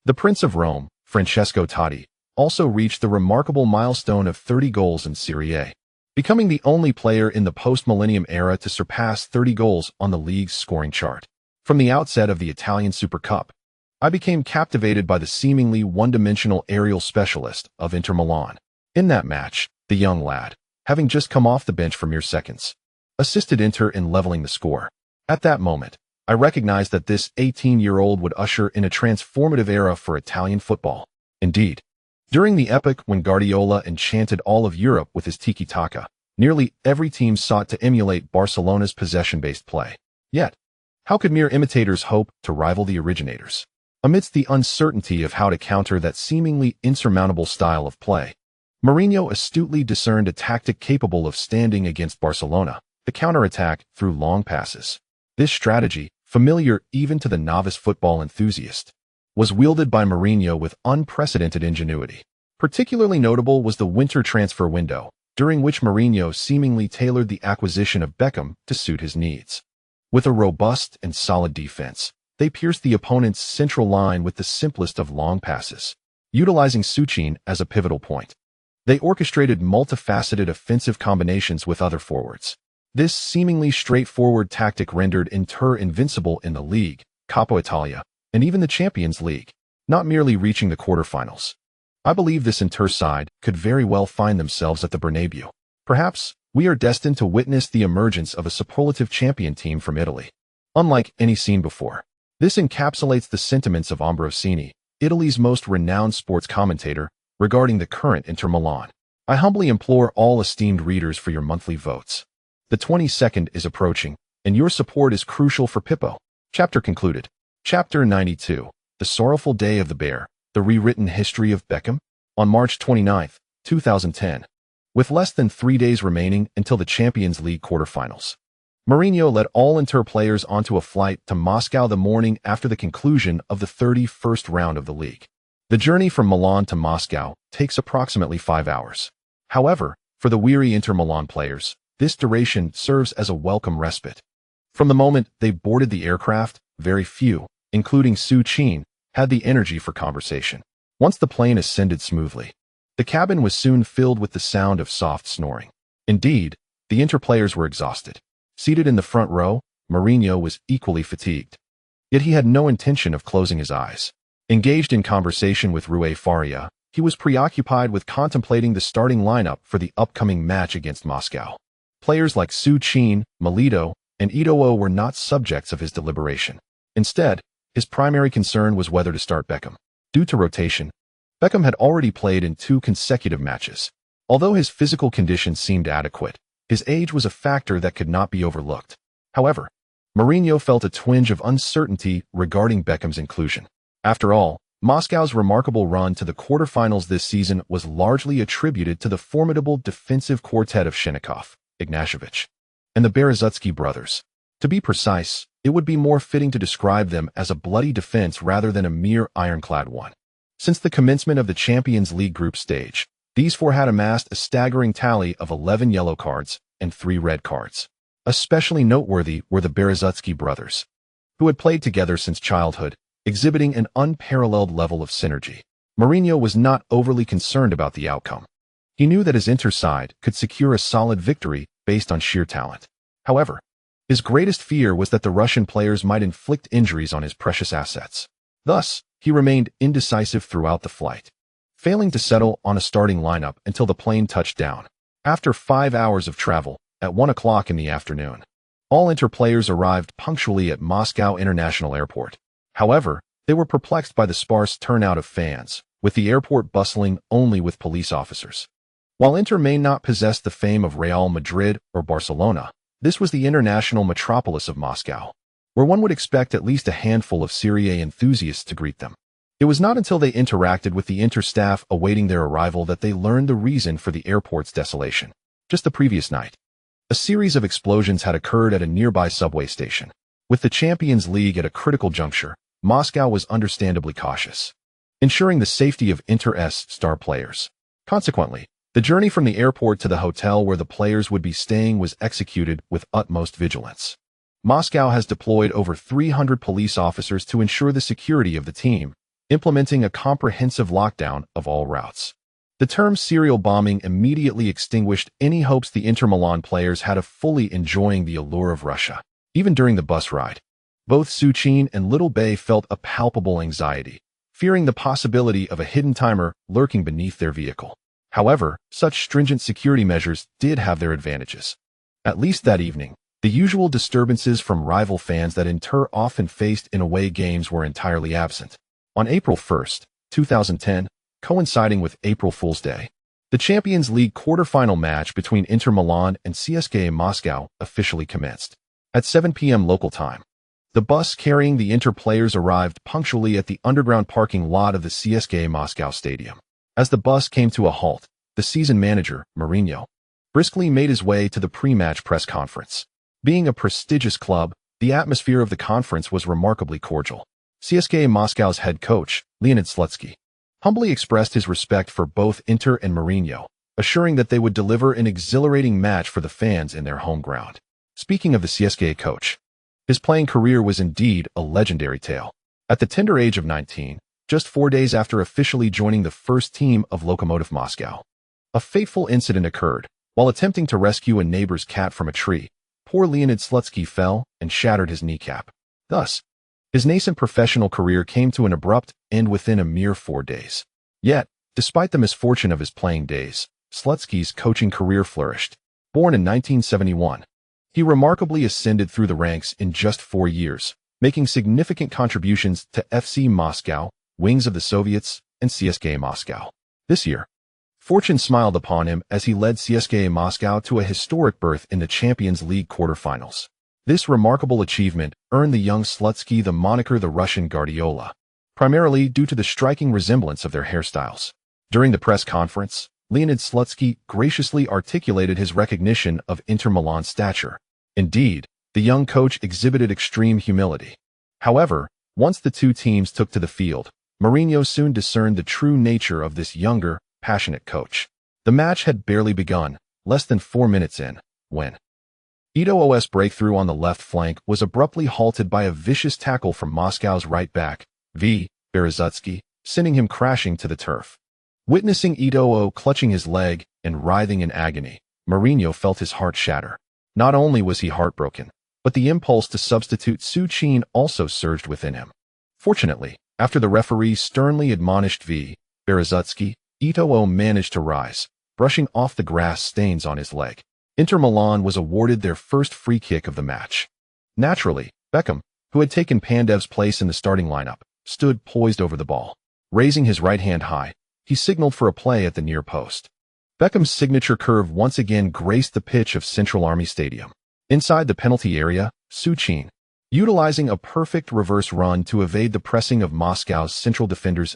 the Prince of Rome, Francesco Totti, also reached the remarkable milestone of 30 goals in Serie A, becoming the only player in the post-millennium era to surpass 30 goals on the league's scoring chart. From the outset of the Italian Super Cup, I became captivated by the seemingly one-dimensional aerial specialist of Inter Milan. In that match, the young lad, having just come off the bench for mere seconds, assisted Inter in leveling the score. At that moment, I recognized that this 18-year-old would usher in a transformative era for Italian football. Indeed, during the epoch when Guardiola enchanted all of Europe with his tiki-taka, nearly every team sought to emulate Barcelona's possession-based play. Yet, how could mere imitators hope to rival the originators? Amidst the uncertainty of how to counter that seemingly insurmountable style of play, Mourinho astutely discerned a tactic capable of standing against Barcelona, the counterattack through long passes. This strategy, familiar even to the novice football enthusiast, was wielded by Mourinho with unprecedented ingenuity. Particularly notable was the winter transfer window, during which Mourinho seemingly tailored the acquisition of Beckham to suit his needs. With a robust and solid defense, they pierced the opponent's central line with the simplest of long passes, utilizing Součin as a pivotal point. They orchestrated multifaceted offensive combinations with other forwards. This seemingly straightforward tactic rendered Inter invincible in the league, Coppa Italia, and even the Champions League, not merely reaching the quarterfinals. I believe this Inter side could very well find themselves at the Bernabeu. Perhaps we are destined to witness the emergence of a superlative champion team from Italy. Unlike any seen before, this encapsulates the sentiments of Ambrosini, Italy's most renowned sports commentator, regarding the current Inter Milan. I humbly implore all esteemed readers for your monthly votes. The 22nd is approaching, and your support is crucial for Pippo. Chapter concluded. Chapter 92. The Sorrowful Day of the Bear, the Rewritten History of Beckham. On March 29, 2010. With less than 3 days remaining until the Champions League quarterfinals, Mourinho led all Inter players onto a flight to Moscow the morning after the conclusion of the 31st round of the league. The journey from Milan to Moscow takes approximately 5 hours. However, for the weary Inter Milan players, this duration serves as a welcome respite. From the moment they boarded the aircraft, very few, including Součin, had the energy for conversation. Once the plane ascended smoothly, the cabin was soon filled with the sound of soft snoring. Indeed, the Inter players were exhausted. Seated in the front row, Mourinho was equally fatigued. Yet he had no intention of closing his eyes. Engaged in conversation with Rui Faria, he was preoccupied with contemplating the starting lineup for the upcoming match against Moscow. Players like Součin, Milito, and Eto'o were not subjects of his deliberation. Instead, his primary concern was whether to start Beckham. Due to rotation, Beckham had already played in 2 consecutive matches. Although his physical condition seemed adequate, his age was a factor that could not be overlooked. However, Mourinho felt a twinge of uncertainty regarding Beckham's inclusion. After all, Moscow's remarkable run to the quarterfinals this season was largely attributed to the formidable defensive quartet of Shennikov, Ignashevich, and the Berezutsky brothers. To be precise, it would be more fitting to describe them as a bloody defense rather than a mere ironclad one. Since the commencement of the Champions League group stage, these 4 had amassed a staggering tally of 11 yellow cards and 3 red cards. Especially noteworthy were the Berezutsky brothers, who had played together since childhood, exhibiting an unparalleled level of synergy. Mourinho was not overly concerned about the outcome. He knew that his Inter side could secure a solid victory based on sheer talent. However, his greatest fear was that the Russian players might inflict injuries on his precious assets. Thus, he remained indecisive throughout the flight, failing to settle on a starting lineup until the plane touched down. After 5 hours of travel, at 1 o'clock in the afternoon, all Inter players arrived punctually at Moscow International Airport. However, they were perplexed by the sparse turnout of fans, with the airport bustling only with police officers. While Inter may not possess the fame of Real Madrid or Barcelona, this was the international metropolis of Moscow. where one would expect at least a handful of Serie A enthusiasts to greet them. It was not until they interacted with the Inter staff awaiting their arrival that they learned the reason for the airport's desolation. Just the previous night, a series of explosions had occurred at a nearby subway station. With the Champions League at a critical juncture, Moscow was understandably cautious, ensuring the safety of Inter's star players. Consequently, the journey from the airport to the hotel where the players would be staying was executed with utmost vigilance. Moscow has deployed over 300 police officers to ensure the security of the team, implementing a comprehensive lockdown of all routes. The term serial bombing immediately extinguished any hopes the Inter Milan players had of fully enjoying the allure of Russia. Even during the bus ride, both Suchin and Little Bay felt a palpable anxiety, fearing the possibility of a hidden timer lurking beneath their vehicle. However, such stringent security measures did have their advantages. At least that evening, the usual disturbances from rival fans that Inter often faced in away games were entirely absent. On April 1, 2010, coinciding with April Fool's Day, the Champions League quarter-final match between Inter Milan and CSKA Moscow officially commenced. At 7 p.m. local time, the bus carrying the Inter players arrived punctually at the underground parking lot of the CSKA Moscow stadium. As the bus came to a halt, the season manager, Mourinho, briskly made his way to the pre-match press conference. Being a prestigious club, the atmosphere of the conference was remarkably cordial. CSKA Moscow's head coach, Leonid Slutsky, humbly expressed his respect for both Inter and Mourinho, assuring that they would deliver an exhilarating match for the fans in their home ground. Speaking of the CSKA coach, his playing career was indeed a legendary tale. At the tender age of 19, just 4 days after officially joining the first team of Lokomotiv Moscow, a fateful incident occurred. While attempting to rescue a neighbor's cat from a tree, poor Leonid Slutsky fell and shattered his kneecap. Thus, his nascent professional career came to an abrupt end within a mere 4 days. Yet, despite the misfortune of his playing days, Slutsky's coaching career flourished. Born in 1971, he remarkably ascended through the ranks in just 4 years, making significant contributions to FC Moscow, Wings of the Soviets, and CSKA Moscow. This year, fortune smiled upon him as he led CSKA Moscow to a historic berth in the Champions League quarterfinals. This remarkable achievement earned the young Slutsky the moniker the Russian Guardiola, primarily due to the striking resemblance of their hairstyles. During the press conference, Leonid Slutsky graciously articulated his recognition of Inter Milan's stature. Indeed, the young coach exhibited extreme humility. However, once the two teams took to the field, Mourinho soon discerned the true nature of this younger, passionate coach. The match had barely begun, less than 4 minutes in, when Eto's breakthrough on the left flank was abruptly halted by a vicious tackle from Moscow's right back, Berezutsky, sending him crashing to the turf. Witnessing Ito clutching his leg and writhing in agony, Mourinho felt his heart shatter. Not only was he heartbroken, but the impulse to substitute Suchin also surged within him. Fortunately, after the referee sternly admonished Berezutsky, Ito managed to rise, brushing off the grass stains on his leg. Inter Milan was awarded their first free kick of the match. Naturally, Beckham, who had taken Pandev's place in the starting lineup, stood poised over the ball. Raising his right hand high, he signaled for a play at the near post. Beckham's signature curve once again graced the pitch of Central Army Stadium. Inside the penalty area, Suchin, utilizing a perfect reverse run to evade the pressing of Moscow's central defenders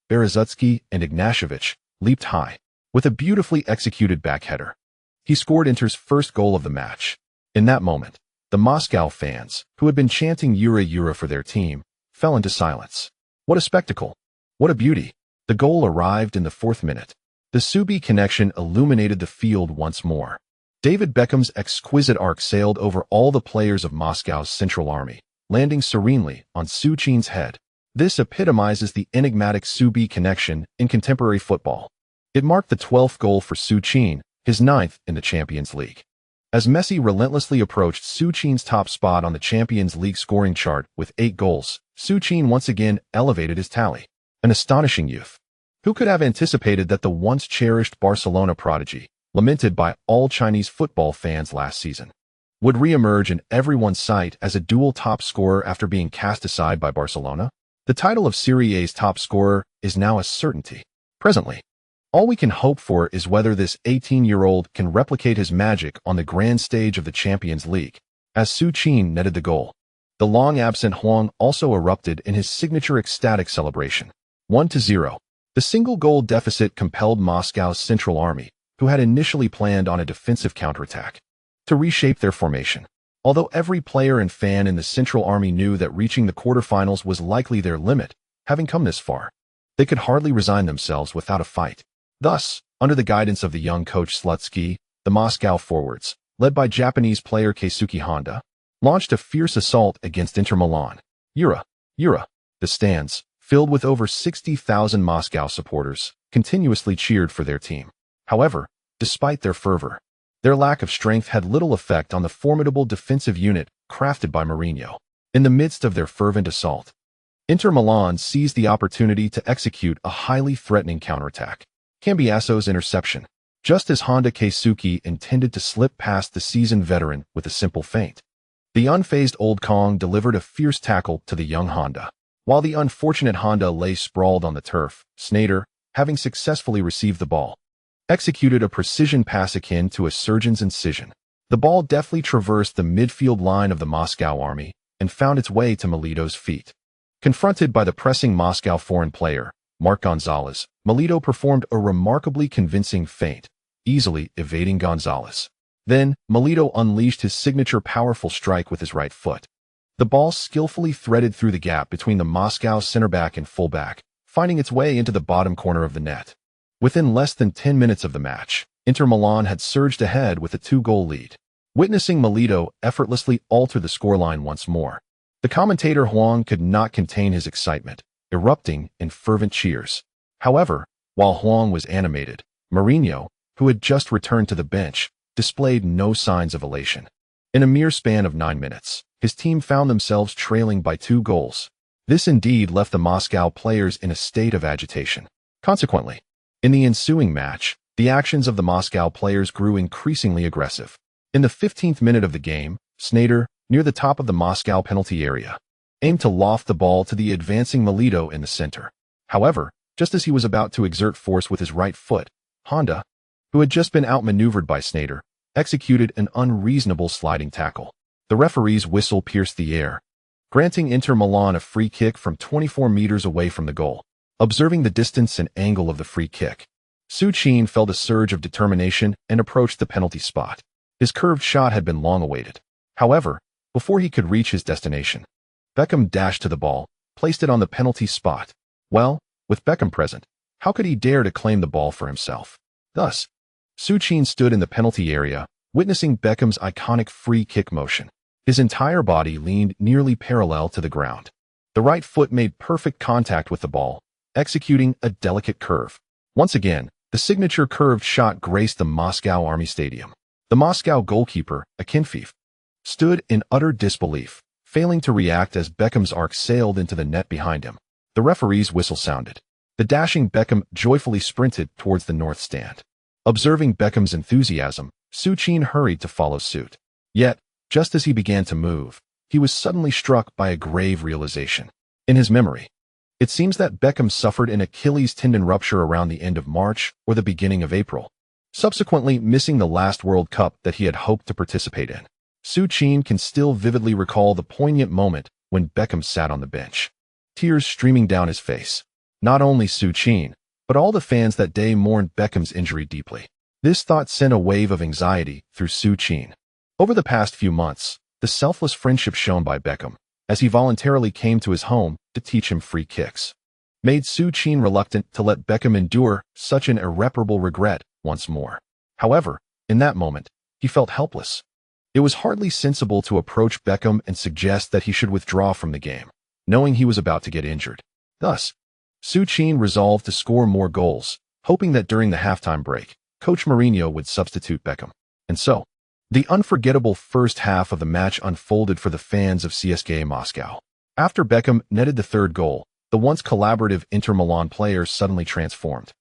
Berezutsky and Ignashevich, leaped high. With a beautifully executed backheader, he scored Inter's first goal of the match. In that moment, the Moscow fans, who had been chanting Yura Yura for their team, fell into silence. What a spectacle! What a beauty! The goal arrived in the 4th minute. The Subi connection illuminated the field once more. David Beckham's exquisite arc sailed over all the players of Moscow's Central Army, landing serenely on Suchin's head. This epitomizes the enigmatic Subi connection in contemporary football. It marked the 12th goal for Suchin, his 9th in the Champions League. As Messi relentlessly approached Suchin's top spot on the Champions League scoring chart with 8 goals, Suchin once again elevated his tally. An astonishing youth. Who could have anticipated that the once-cherished Barcelona prodigy, lamented by all Chinese football fans last season, would re-emerge in everyone's sight as a dual top scorer after being cast aside by Barcelona? The title of Serie A's top scorer is now a certainty. Presently, all we can hope for is whether this 18-year-old can replicate his magic on the grand stage of the Champions League, as Suchin netted the goal. The long-absent Hwang also erupted in his signature ecstatic celebration. 1-0. The single-goal deficit compelled Moscow's Central Army, who had initially planned on a defensive counterattack, to reshape their formation. Although every player and fan in the Central Army knew that reaching the quarterfinals was likely their limit, having come this far, they could hardly resign themselves without a fight. Thus, under the guidance of the young coach Slutsky, the Moscow forwards, led by Japanese player Keisuke Honda, launched a fierce assault against Inter Milan. Ura. The stands, filled with over 60,000 Moscow supporters, continuously cheered for their team. However, despite their fervor, their lack of strength had little effect on the formidable defensive unit crafted by Mourinho. In the midst of their fervent assault, Inter Milan seized the opportunity to execute a highly threatening counterattack. Cambiaso's interception, just as Honda Keisuke intended to slip past the seasoned veteran with a simple feint. The unfazed Old Kong delivered a fierce tackle to the young Honda. While the unfortunate Honda lay sprawled on the turf, Sneijder, having successfully received the ball, executed a precision pass akin to a surgeon's incision. The ball deftly traversed the midfield line of the Moscow army and found its way to Melito's feet. Confronted by the pressing Moscow foreign player, Marc Gonzalez, Melito performed a remarkably convincing feint, easily evading Gonzalez. Then, Melito unleashed his signature powerful strike with his right foot. The ball skillfully threaded through the gap between the Moscow center-back and full-back, finding its way into the bottom corner of the net. Within less than 10 minutes of the match, Inter Milan had surged ahead with a 2-goal lead. Witnessing Melito effortlessly alter the scoreline once more, the commentator Hwang could not contain his excitement, erupting in fervent cheers. However, while Hwang was animated, Mourinho, who had just returned to the bench, displayed no signs of elation. In a mere span of 9 minutes, his team found themselves trailing by 2 goals. This indeed left the Moscow players in a state of agitation. Consequently, in the ensuing match, the actions of the Moscow players grew increasingly aggressive. In the 15th minute of the game, Sneijder, near the top of the Moscow penalty area, aimed to loft the ball to the advancing Melito in the center. However, just as he was about to exert force with his right foot, Honda, who had just been outmaneuvered by Sneijder, executed an unreasonable sliding tackle. The referee's whistle pierced the air, granting Inter Milan a free kick from 24 meters away from the goal. Observing the distance and angle of the free kick, Součin felt a surge of determination and approached the penalty spot. His curved shot had been long awaited. However, before he could reach his destination, Beckham dashed to the ball, placed it on the penalty spot. Well, with Beckham present, how could he dare to claim the ball for himself? Thus, Součin stood in the penalty area, witnessing Beckham's iconic free kick motion. His entire body leaned nearly parallel to the ground. The right foot made perfect contact with the ball, executing a delicate curve. Once again, the signature curved shot graced the Moscow Army Stadium. The Moscow goalkeeper, Akinfeev, stood in utter disbelief, failing to react as Beckham's arc sailed into the net behind him. The referee's whistle sounded. The dashing Beckham joyfully sprinted towards the north stand. Observing Beckham's enthusiasm, Součin hurried to follow suit. Yet, just as he began to move, he was suddenly struck by a grave realization. In his memory, it seems that Beckham suffered an Achilles tendon rupture around the end of March or the beginning of April, subsequently missing the last World Cup that he had hoped to participate in. Součin can still vividly recall the poignant moment when Beckham sat on the bench, tears streaming down his face. Not only Součin, but all the fans that day mourned Beckham's injury deeply. This thought sent a wave of anxiety through Součin. Over the past few months, the selfless friendship shown by Beckham, as he voluntarily came to his home to teach him free kicks, made Součin reluctant to let Beckham endure such an irreparable regret once more. However, in that moment, he felt helpless. It was hardly sensible to approach Beckham and suggest that he should withdraw from the game, knowing he was about to get injured. Thus, Součin resolved to score more goals, hoping that during the halftime break, Coach Mourinho would substitute Beckham. And so, the unforgettable first half of the match unfolded for the fans of CSKA Moscow. After Beckham netted the third goal, the once collaborative Inter Milan player suddenly transformed,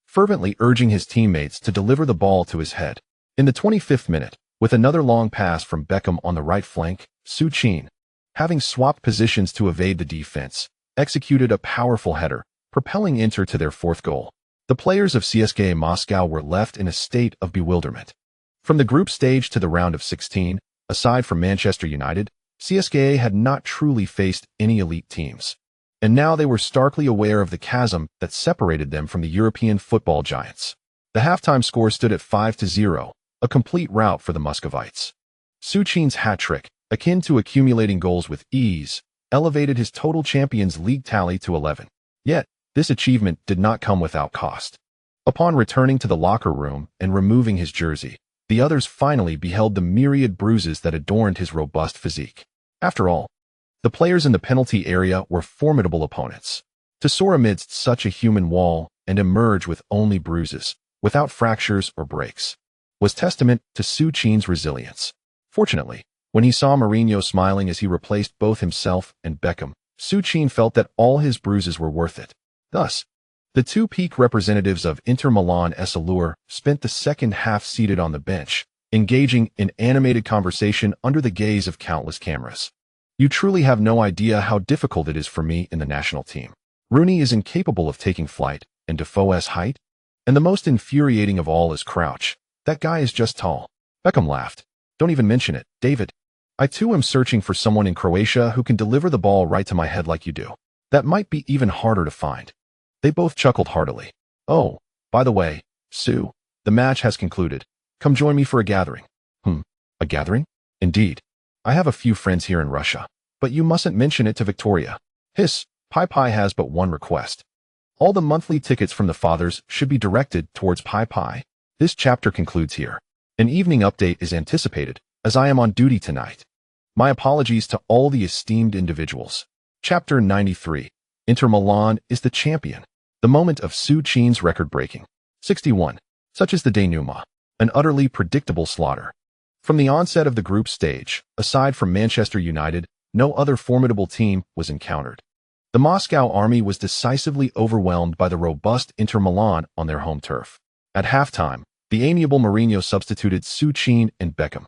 fervently urging his teammates to deliver the ball to his head. In the 25th minute, with another long pass from Beckham on the right flank, Součin, having swapped positions to evade the defense, executed a powerful header, propelling Inter to their fourth goal. The players of CSKA Moscow were left in a state of bewilderment. From the group stage to the round of 16, aside from Manchester United, CSKA had not truly faced any elite teams, and now they were starkly aware of the chasm that separated them from the European football giants. The halftime score stood at 5-0, a complete rout for the Muscovites. Součin's hat-trick, akin to accumulating goals with ease, elevated his total Champions League tally to 11. Yet, this achievement did not come without cost. Upon returning to the locker room and removing his jersey, the others finally beheld the myriad bruises that adorned his robust physique. After all, the players in the penalty area were formidable opponents. To soar amidst such a human wall and emerge with only bruises, without fractures or breaks, was testament to Součin's resilience. Fortunately, when he saw Mourinho smiling as he replaced both himself and Beckham, Součin felt that all his bruises were worth it. Thus, the two peak representatives of Inter Milan's allure spent the second half seated on the bench, engaging in animated conversation under the gaze of countless cameras. You truly have no idea how difficult it is for me in the national team. Rooney is incapable of taking flight, and Defoe's height? And the most infuriating of all is Crouch. That guy is just tall. Beckham laughed. Don't even mention it, David. I too am searching for someone in Croatia who can deliver the ball right to my head like you do. That might be even harder to find. They both chuckled heartily. Oh, by the way, Sue, the match has concluded. Come join me for a gathering. A gathering? Indeed. I have a few friends here in Russia, but you mustn't mention it to Victoria. Hiss, Pi has but one request. All the monthly tickets from the fathers should be directed towards Pi. This chapter concludes here. An evening update is anticipated, as I am on duty tonight. My apologies to all the esteemed individuals. Chapter 93. Inter Milan is the champion. The moment of Součin's record-breaking. 61. Such is the denouement. An utterly predictable slaughter. From the onset of the group stage, aside from Manchester United, no other formidable team was encountered. The Moscow army was decisively overwhelmed by the robust Inter Milan on their home turf. At halftime, the amiable Mourinho substituted Součin and Beckham.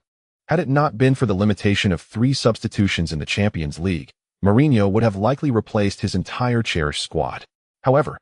Had it not been for the limitation of 3 substitutions in the Champions League, Mourinho would have likely replaced his entire cherished squad. However,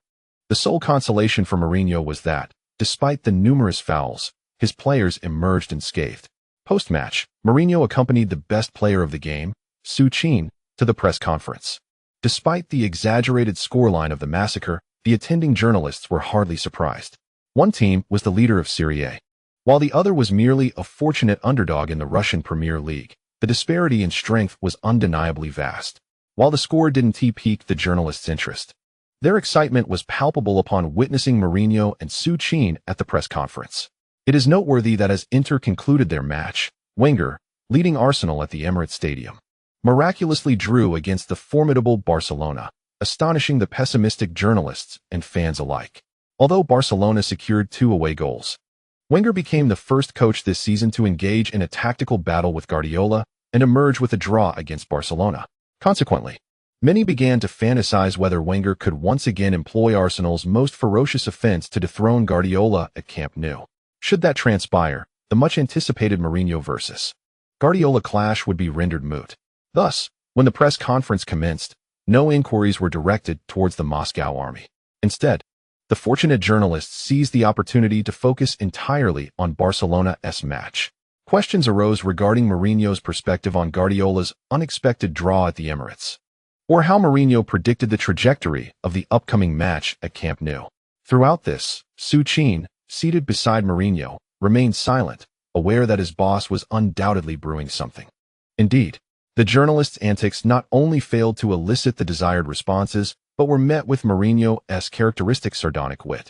the sole consolation for Mourinho was that, despite the numerous fouls, his players emerged unscathed. Post-match, Mourinho accompanied the best player of the game, Součin, to the press conference. Despite the exaggerated scoreline of the massacre, the attending journalists were hardly surprised. One team was the leader of Serie A, while the other was merely a fortunate underdog in the Russian Premier League. The disparity in strength was undeniably vast. While the score didn't pique the journalists' interest, their excitement was palpable upon witnessing Mourinho and Součin at the press conference. It is noteworthy that as Inter concluded their match, Wenger, leading Arsenal at the Emirates Stadium, miraculously drew against the formidable Barcelona, astonishing the pessimistic journalists and fans alike. Although Barcelona secured 2 away goals, Wenger became the first coach this season to engage in a tactical battle with Guardiola and emerge with a draw against Barcelona. Consequently, many began to fantasize whether Wenger could once again employ Arsenal's most ferocious offense to dethrone Guardiola at Camp Nou. Should that transpire, the much-anticipated Mourinho versus Guardiola clash would be rendered moot. Thus, when the press conference commenced, no inquiries were directed towards the Moscow army. Instead, the fortunate journalists seized the opportunity to focus entirely on Barcelona's match. Questions arose regarding Mourinho's perspective on Guardiola's unexpected draw at the Emirates, or how Mourinho predicted the trajectory of the upcoming match at Camp Nou. Throughout this, Součin, seated beside Mourinho, remained silent, aware that his boss was undoubtedly brewing something. Indeed, the journalists' antics not only failed to elicit the desired responses, but were met with Mourinho's characteristic sardonic wit.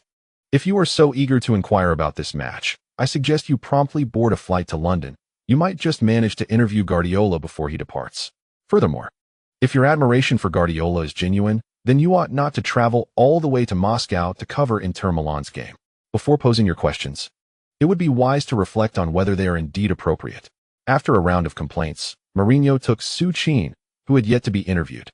If you are so eager to inquire about this match, I suggest you promptly board a flight to London. You might just manage to interview Guardiola before he departs. Furthermore, if your admiration for Guardiola is genuine, then you ought not to travel all the way to Moscow to cover Inter Milan's game. Before posing your questions, it would be wise to reflect on whether they are indeed appropriate. After a round of complaints, Mourinho took Součin, who had yet to be interviewed,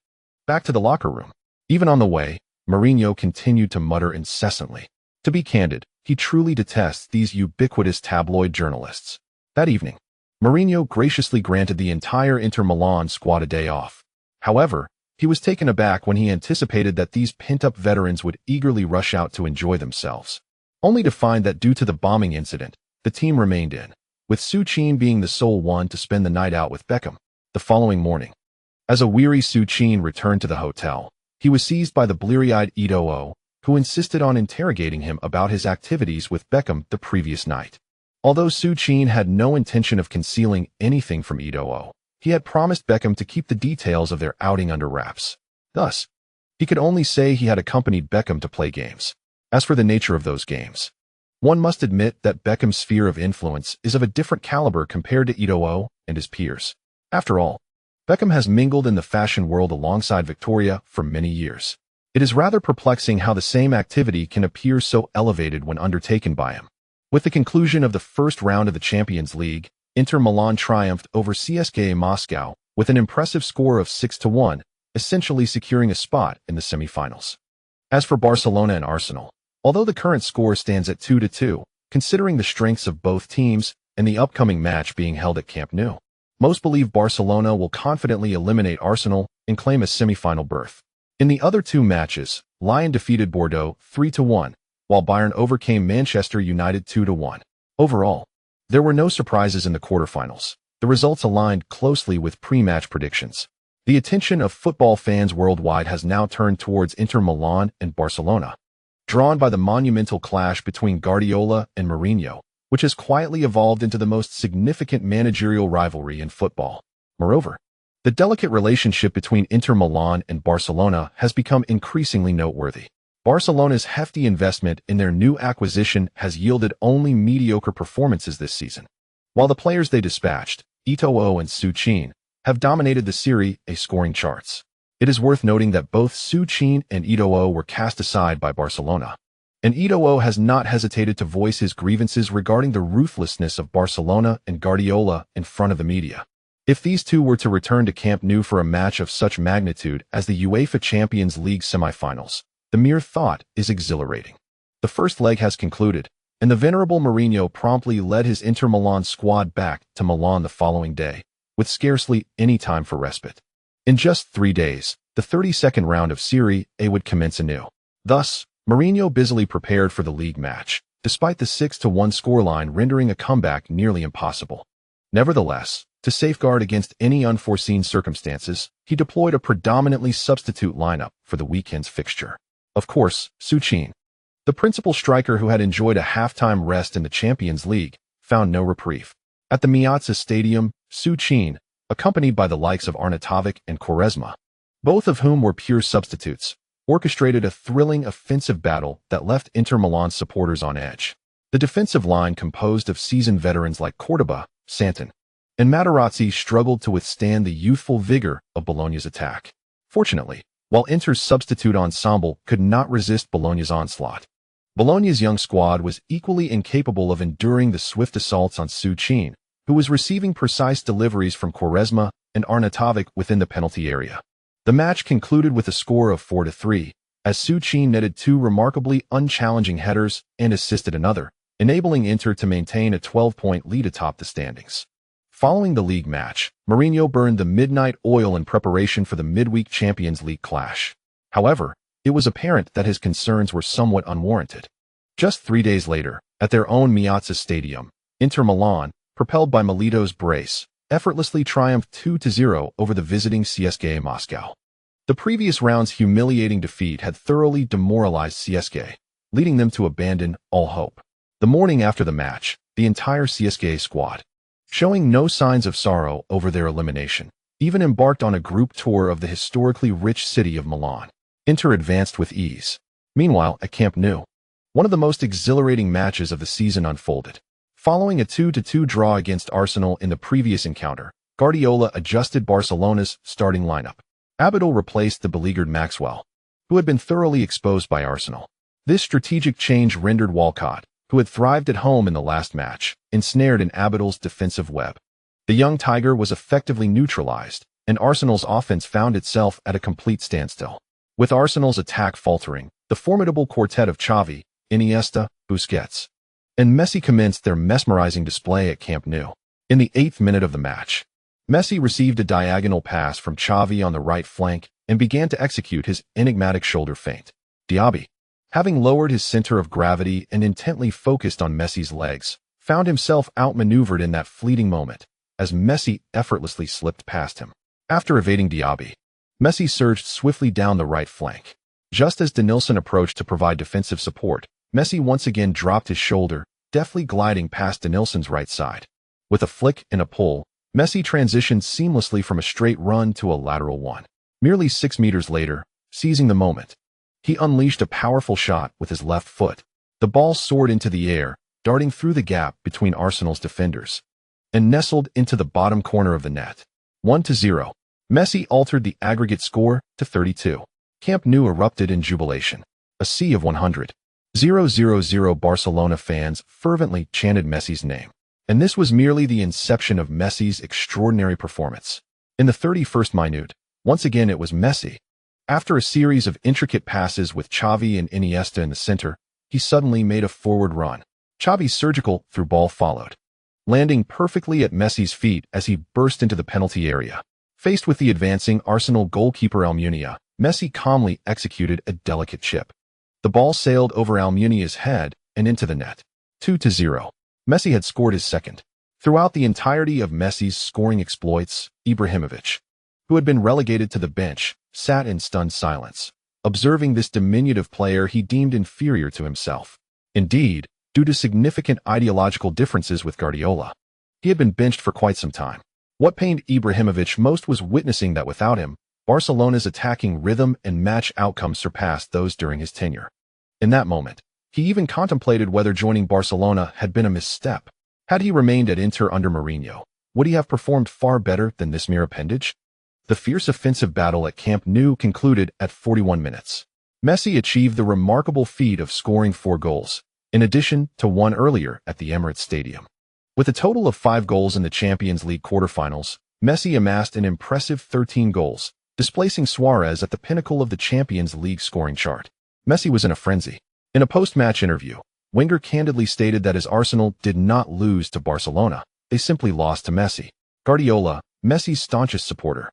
back to the locker room. Even on the way, Mourinho continued to mutter incessantly. To be candid, he truly detests these ubiquitous tabloid journalists. That evening, Mourinho graciously granted the entire Inter Milan squad a day off. However, he was taken aback when he anticipated that these pent-up veterans would eagerly rush out to enjoy themselves, only to find that due to the bombing incident, the team remained in, with Součin being the sole one to spend the night out with Beckham. The following morning, as a weary Suchin returned to the hotel, he was seized by the bleary-eyed Eto'o, who insisted on interrogating him about his activities with Beckham the previous night. Although Suchin had no intention of concealing anything from Eto'o, he had promised Beckham to keep the details of their outing under wraps. Thus, he could only say he had accompanied Beckham to play games. As for the nature of those games, one must admit that Beckham's sphere of influence is of a different caliber compared to Eto'o and his peers. After all, Beckham has mingled in the fashion world alongside Victoria for many years. It is rather perplexing how the same activity can appear so elevated when undertaken by him. With the conclusion of the first round of the Champions League, Inter Milan triumphed over CSKA Moscow with an impressive score of 6-1, essentially securing a spot in the semi-finals. As for Barcelona and Arsenal, although the current score stands at 2-2, considering the strengths of both teams and the upcoming match being held at Camp Nou, most believe Barcelona will confidently eliminate Arsenal and claim a semi-final berth. In the other two matches, Lyon defeated Bordeaux 3-1, while Bayern overcame Manchester United 2-1. Overall, there were no surprises in the quarterfinals. The results aligned closely with pre-match predictions. The attention of football fans worldwide has now turned towards Inter Milan and Barcelona, drawn by the monumental clash between Guardiola and Mourinho, which has quietly evolved into the most significant managerial rivalry in football. Moreover, the delicate relationship between Inter Milan and Barcelona has become increasingly noteworthy. Barcelona's hefty investment in their new acquisition has yielded only mediocre performances this season, while the players they dispatched, Eto'o and Suchin, have dominated the Serie A scoring charts. It is worth noting that both Suchin and Eto'o were cast aside by Barcelona, and Eto'o has not hesitated to voice his grievances regarding the ruthlessness of Barcelona and Guardiola in front of the media. If these two were to return to Camp Nou for a match of such magnitude as the UEFA Champions League semi-finals, the mere thought is exhilarating. The first leg has concluded, and the venerable Mourinho promptly led his Inter Milan squad back to Milan the following day, with scarcely any time for respite. In just 3 days, the 32nd round of Serie A would commence anew. Thus, Mourinho busily prepared for the league match, despite the 6-1 scoreline rendering a comeback nearly impossible. Nevertheless, to safeguard against any unforeseen circumstances, he deployed a predominantly substitute lineup for the weekend's fixture. Of course, Suchin, the principal striker who had enjoyed a halftime rest in the Champions League, found no reprieve. At the Meazza Stadium, Suchin, accompanied by the likes of Arnautovic and Quaresma, both of whom were pure substitutes, orchestrated a thrilling offensive battle that left Inter Milan supporters on edge. The defensive line, composed of seasoned veterans like Cordoba, Santon, and Materazzi, struggled to withstand the youthful vigor of Bologna's attack. Fortunately, while Inter's substitute ensemble could not resist Bologna's onslaught, Bologna's young squad was equally incapable of enduring the swift assaults on Suchin, who was receiving precise deliveries from Quaresma and Arnautovic within the penalty area. The match concluded with a score of 4-3, as Suchin netted 2 remarkably unchallenging headers and assisted another, enabling Inter to maintain a 12-point lead atop the standings. Following the league match, Mourinho burned the midnight oil in preparation for the midweek Champions League clash. However, it was apparent that his concerns were somewhat unwarranted. Just 3 days later, at their own Meazza Stadium, Inter Milan, propelled by Milito's brace, effortlessly triumphed 2-0 over the visiting CSKA Moscow. The previous round's humiliating defeat had thoroughly demoralized CSKA, leading them to abandon all hope. The morning after the match, the entire CSKA squad, showing no signs of sorrow over their elimination, even embarked on a group tour of the historically rich city of Milan. Inter advanced with ease. Meanwhile, at Camp Nou, one of the most exhilarating matches of the season unfolded. Following a 2-2 draw against Arsenal in the previous encounter, Guardiola adjusted Barcelona's starting lineup. Abidal replaced the beleaguered Maxwell, who had been thoroughly exposed by Arsenal. This strategic change rendered Walcott, who had thrived at home in the last match, ensnared in Abidal's defensive web. The young Tiger was effectively neutralized, and Arsenal's offense found itself at a complete standstill. With Arsenal's attack faltering, the formidable quartet of Xavi, Iniesta, Busquets, and Messi commenced their mesmerizing display at Camp Nou. In the 8th minute of the match, Messi received a diagonal pass from Xavi on the right flank and began to execute his enigmatic shoulder feint. Diaby, having lowered his center of gravity and intently focused on Messi's legs, found himself outmaneuvered in that fleeting moment, as Messi effortlessly slipped past him. After evading Diaby, Messi surged swiftly down the right flank. Just as Denilson approached to provide defensive support, Messi once again dropped his shoulder, deftly gliding past Denilson's right side. With a flick and a pull, Messi transitioned seamlessly from a straight run to a lateral one. Merely 6 meters later, seizing the moment, he unleashed a powerful shot with his left foot. The ball soared into the air, darting through the gap between Arsenal's defenders, and nestled into the bottom corner of the net. 1-0. Messi altered the aggregate score to 32. Camp Nou erupted in jubilation. A sea of 100,000 Barcelona fans fervently chanted Messi's name. And this was merely the inception of Messi's extraordinary performance. In the 31st minute, once again it was Messi. After a series of intricate passes with Xavi and Iniesta in the center, he suddenly made a forward run. Xavi's surgical through ball followed, landing perfectly at Messi's feet as he burst into the penalty area. Faced with the advancing Arsenal goalkeeper Almunia, Messi calmly executed a delicate chip. The ball sailed over Almunia's head and into the net. 2-0. Messi had scored his second. Throughout the entirety of Messi's scoring exploits, Ibrahimovic, who had been relegated to the bench, sat in stunned silence, observing this diminutive player he deemed inferior to himself. Indeed, due to significant ideological differences with Guardiola, he had been benched for quite some time. What pained Ibrahimovic most was witnessing that without him, Barcelona's attacking rhythm and match outcomes surpassed those during his tenure. In that moment, he even contemplated whether joining Barcelona had been a misstep. Had he remained at Inter under Mourinho, would he have performed far better than this mere appendage? The fierce offensive battle at Camp Nou concluded at 41 minutes. Messi achieved the remarkable feat of scoring 4 goals, in addition to one earlier at the Emirates Stadium. With a total of 5 goals in the Champions League quarterfinals, Messi amassed an impressive 13 goals, displacing Suarez at the pinnacle of the Champions League scoring chart. Messi was in a frenzy. In a post-match interview, Wenger candidly stated that his Arsenal did not lose to Barcelona, they simply lost to Messi. Guardiola, Messi's staunchest supporter,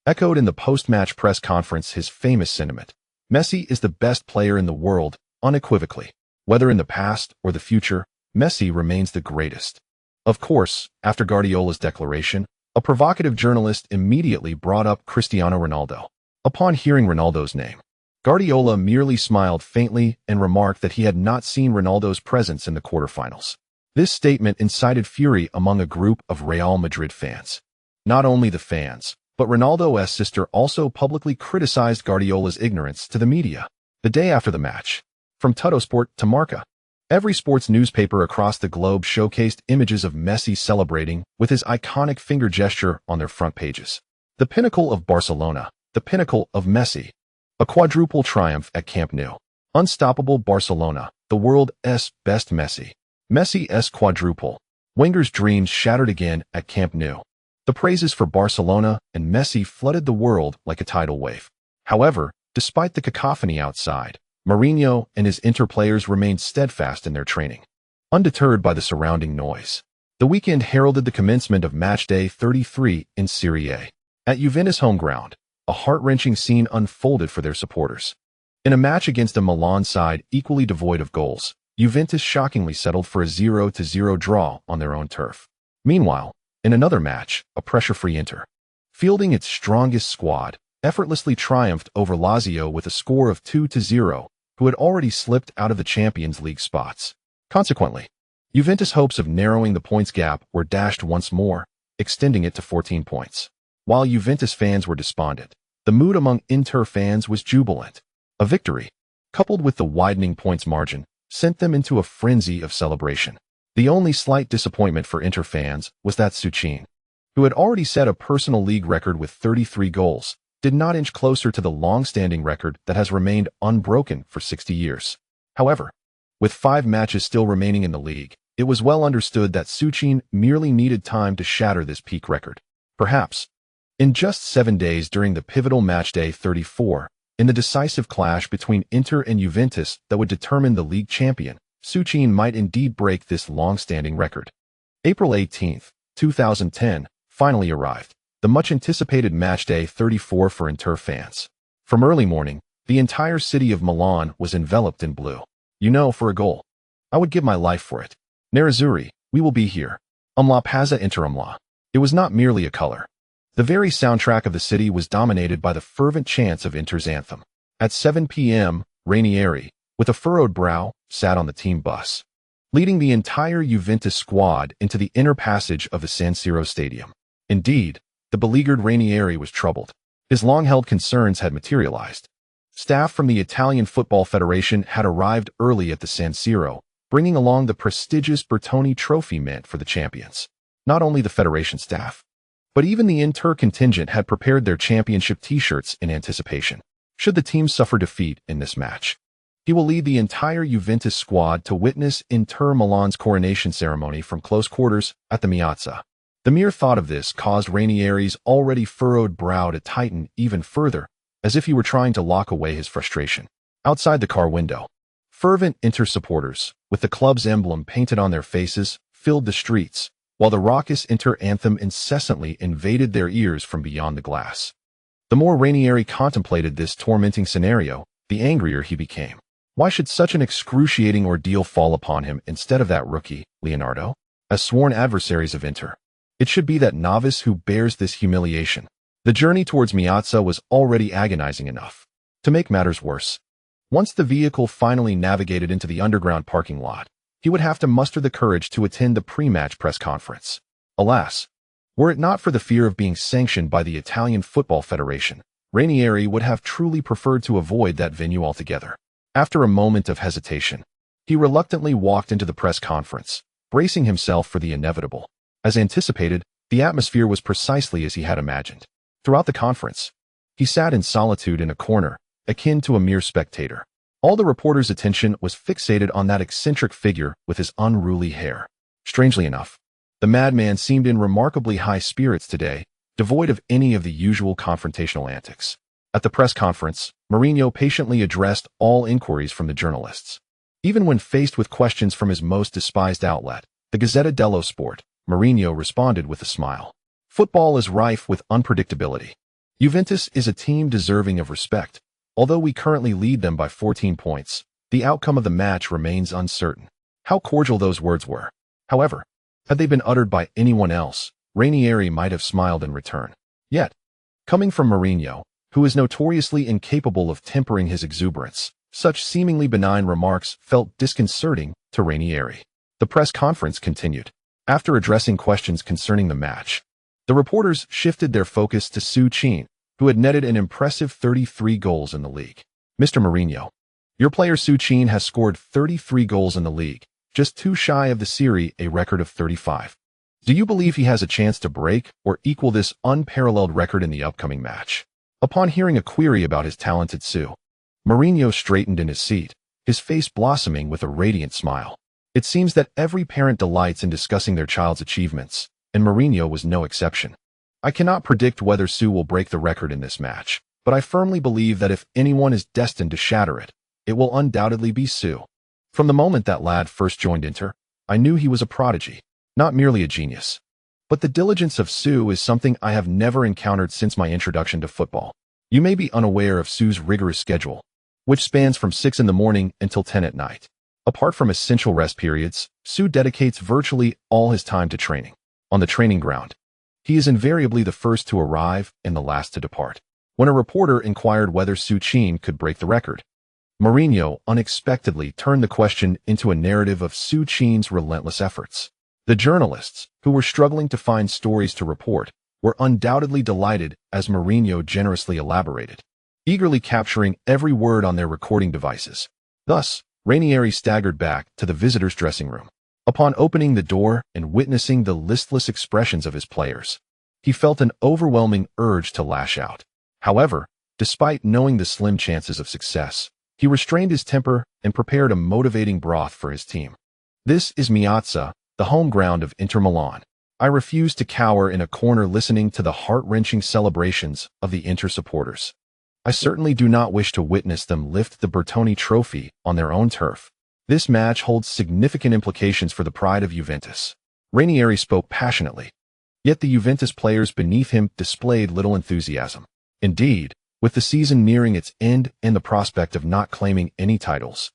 echoed in the post-match press conference his famous sentiment: Messi is the best player in the world, unequivocally. Whether in the past or the future, Messi remains the greatest. Of course, after Guardiola's declaration, a provocative journalist immediately brought up Cristiano Ronaldo. Upon hearing Ronaldo's name, Guardiola merely smiled faintly and remarked that he had not seen Ronaldo's presence in the quarterfinals. This statement incited fury among a group of Real Madrid fans. Not only the fans, but Ronaldo's sister also publicly criticized Guardiola's ignorance to the media. The day after the match, from Tuttosport to Marca, every sports newspaper across the globe showcased images of Messi celebrating with his iconic finger gesture on their front pages. The pinnacle of Barcelona, the pinnacle of Messi. A quadruple triumph at Camp Nou. Unstoppable Barcelona, the world's best Messi. Messi's quadruple. Wenger's dreams shattered again at Camp Nou. The praises for Barcelona and Messi flooded the world like a tidal wave. However, despite the cacophony outside, Mourinho and his Inter players remained steadfast in their training, undeterred by the surrounding noise. The weekend heralded the commencement of matchday 33 in Serie A. At Juventus' home ground, a heart-wrenching scene unfolded for their supporters. In a match against a Milan side equally devoid of goals, Juventus shockingly settled for a 0-0 draw on their own turf. Meanwhile, in another match, a pressure-free Inter, fielding its strongest squad, effortlessly triumphed over Lazio with a score of 2-0, who had already slipped out of the Champions League spots. Consequently, Juventus' hopes of narrowing the points gap were dashed once more, extending it to 14 points. While Juventus fans were despondent, the mood among Inter fans was jubilant. A victory, coupled with the widening points margin, sent them into a frenzy of celebration. The only slight disappointment for Inter fans was that Součin, who had already set a personal league record with 33 goals, did not inch closer to the long-standing record that has remained unbroken for 60 years. However, with 5 matches still remaining in the league, it was well understood that Součin merely needed time to shatter this peak record. Perhaps, in just 7 days during the pivotal matchday 34, in the decisive clash between Inter and Juventus that would determine the league champion, Součin might indeed break this long-standing record. April 18, 2010, finally arrived, the much-anticipated matchday 34 for Inter fans. From early morning, the entire city of Milan was enveloped in blue. You know, for a goal, I would give my life for it. Nerazzurri, we will be here. La Pazza Inter. It was not merely a color. The very soundtrack of the city was dominated by the fervent chants of Inter's anthem. At 7 p.m., Ranieri, with a furrowed brow, sat on the team bus, leading the entire Juventus squad into the inner passage of the San Siro stadium. Indeed, the beleaguered Ranieri was troubled. His long-held concerns had materialized. Staff from the Italian Football Federation had arrived early at the San Siro, bringing along the prestigious Bertoni Trophy meant for the champions. Not only the Federation staff, but even the Inter contingent had prepared their championship t-shirts in anticipation. Should the team suffer defeat in this match, he will lead the entire Juventus squad to witness Inter Milan's coronation ceremony from close quarters at the Piazza. The mere thought of this caused Ranieri's already furrowed brow to tighten even further, as if he were trying to lock away his frustration. Outside the car window, fervent Inter supporters, with the club's emblem painted on their faces, filled the streets, while the raucous Inter anthem incessantly invaded their ears from beyond the glass. The more Ranieri contemplated this tormenting scenario, the angrier he became. Why should such an excruciating ordeal fall upon him instead of that rookie, Leonardo? As sworn adversaries of Inter, it should be that novice who bears this humiliation. The journey towards Piazza was already agonizing enough. To make matters worse, once the vehicle finally navigated into the underground parking lot, he would have to muster the courage to attend the pre-match press conference. Alas, were it not for the fear of being sanctioned by the Italian Football Federation, Ranieri would have truly preferred to avoid that venue altogether. After a moment of hesitation, he reluctantly walked into the press conference, bracing himself for the inevitable. As anticipated, the atmosphere was precisely as he had imagined. Throughout the conference, he sat in solitude in a corner, akin to a mere spectator. All the reporters' attention was fixated on that eccentric figure with his unruly hair. Strangely enough, the madman seemed in remarkably high spirits today, devoid of any of the usual confrontational antics. At the press conference, Mourinho patiently addressed all inquiries from the journalists. Even when faced with questions from his most despised outlet, the Gazzetta dello Sport, Mourinho responded with a smile. Football is rife with unpredictability. Juventus is a team deserving of respect. Although we currently lead them by 14 points, the outcome of the match remains uncertain. How cordial those words were. However, had they been uttered by anyone else, Ranieri might have smiled in return. Yet, coming from Mourinho, who is notoriously incapable of tempering his exuberance, such seemingly benign remarks felt disconcerting to Ranieri. The press conference continued. After addressing questions concerning the match, the reporters shifted their focus to Su, who had netted an impressive 33 goals in the league. Mr. Mourinho, your player Su has scored 33 goals in the league, just too shy of the Serie A record of 35. Do you believe he has a chance to break or equal this unparalleled record in the upcoming match? Upon hearing a query about his talented Su, Mourinho straightened in his seat, his face blossoming with a radiant smile. It seems that every parent delights in discussing their child's achievements, and Mourinho was no exception. I cannot predict whether Su will break the record in this match, but I firmly believe that if anyone is destined to shatter it, it will undoubtedly be Su. From the moment that lad first joined Inter, I knew he was a prodigy, not merely a genius. But the diligence of Su is something I have never encountered since my introduction to football. You may be unaware of Su's rigorous schedule, which spans from 6 in the morning until 10 at night. Apart from essential rest periods, Su dedicates virtually all his time to training. On the training ground, he is invariably the first to arrive and the last to depart. When a reporter inquired whether Su could break the record, Mourinho unexpectedly turned the question into a narrative of Su's relentless efforts. The journalists, who were struggling to find stories to report, were undoubtedly delighted as Mourinho generously elaborated, eagerly capturing every word on their recording devices. Thus, Ranieri staggered back to the visitors' dressing room. Upon opening the door and witnessing the listless expressions of his players, he felt an overwhelming urge to lash out. However, despite knowing the slim chances of success, he restrained his temper and prepared a motivating broth for his team. This is Piazza, the home ground of Inter Milan. I refuse to cower in a corner listening to the heart-wrenching celebrations of the Inter supporters. I certainly do not wish to witness them lift the Bertoni Trophy on their own turf. This match holds significant implications for the pride of Juventus. Ranieri spoke passionately, yet the Juventus players beneath him displayed little enthusiasm. Indeed, with the season nearing its end and the prospect of not claiming any titles,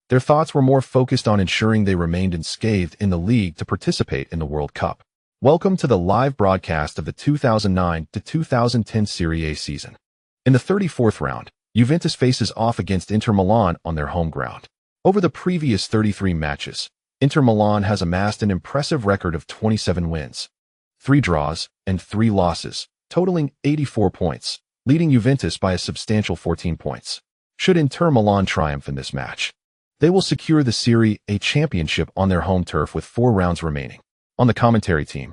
their thoughts were more focused on ensuring they remained unscathed in the league to participate in the World Cup. Welcome to the live broadcast of the 2009 to 2010 Serie A season. In the 34th round, Juventus faces off against Inter Milan on their home ground. Over the previous 33 matches, Inter Milan has amassed an impressive record of 27 wins, 3 draws, and 3 losses, totaling 84 points, leading Juventus by a substantial 14 points. Should Inter Milan triumph in this match, they will secure the Serie A championship on their home turf with 4 rounds remaining. On the commentary team,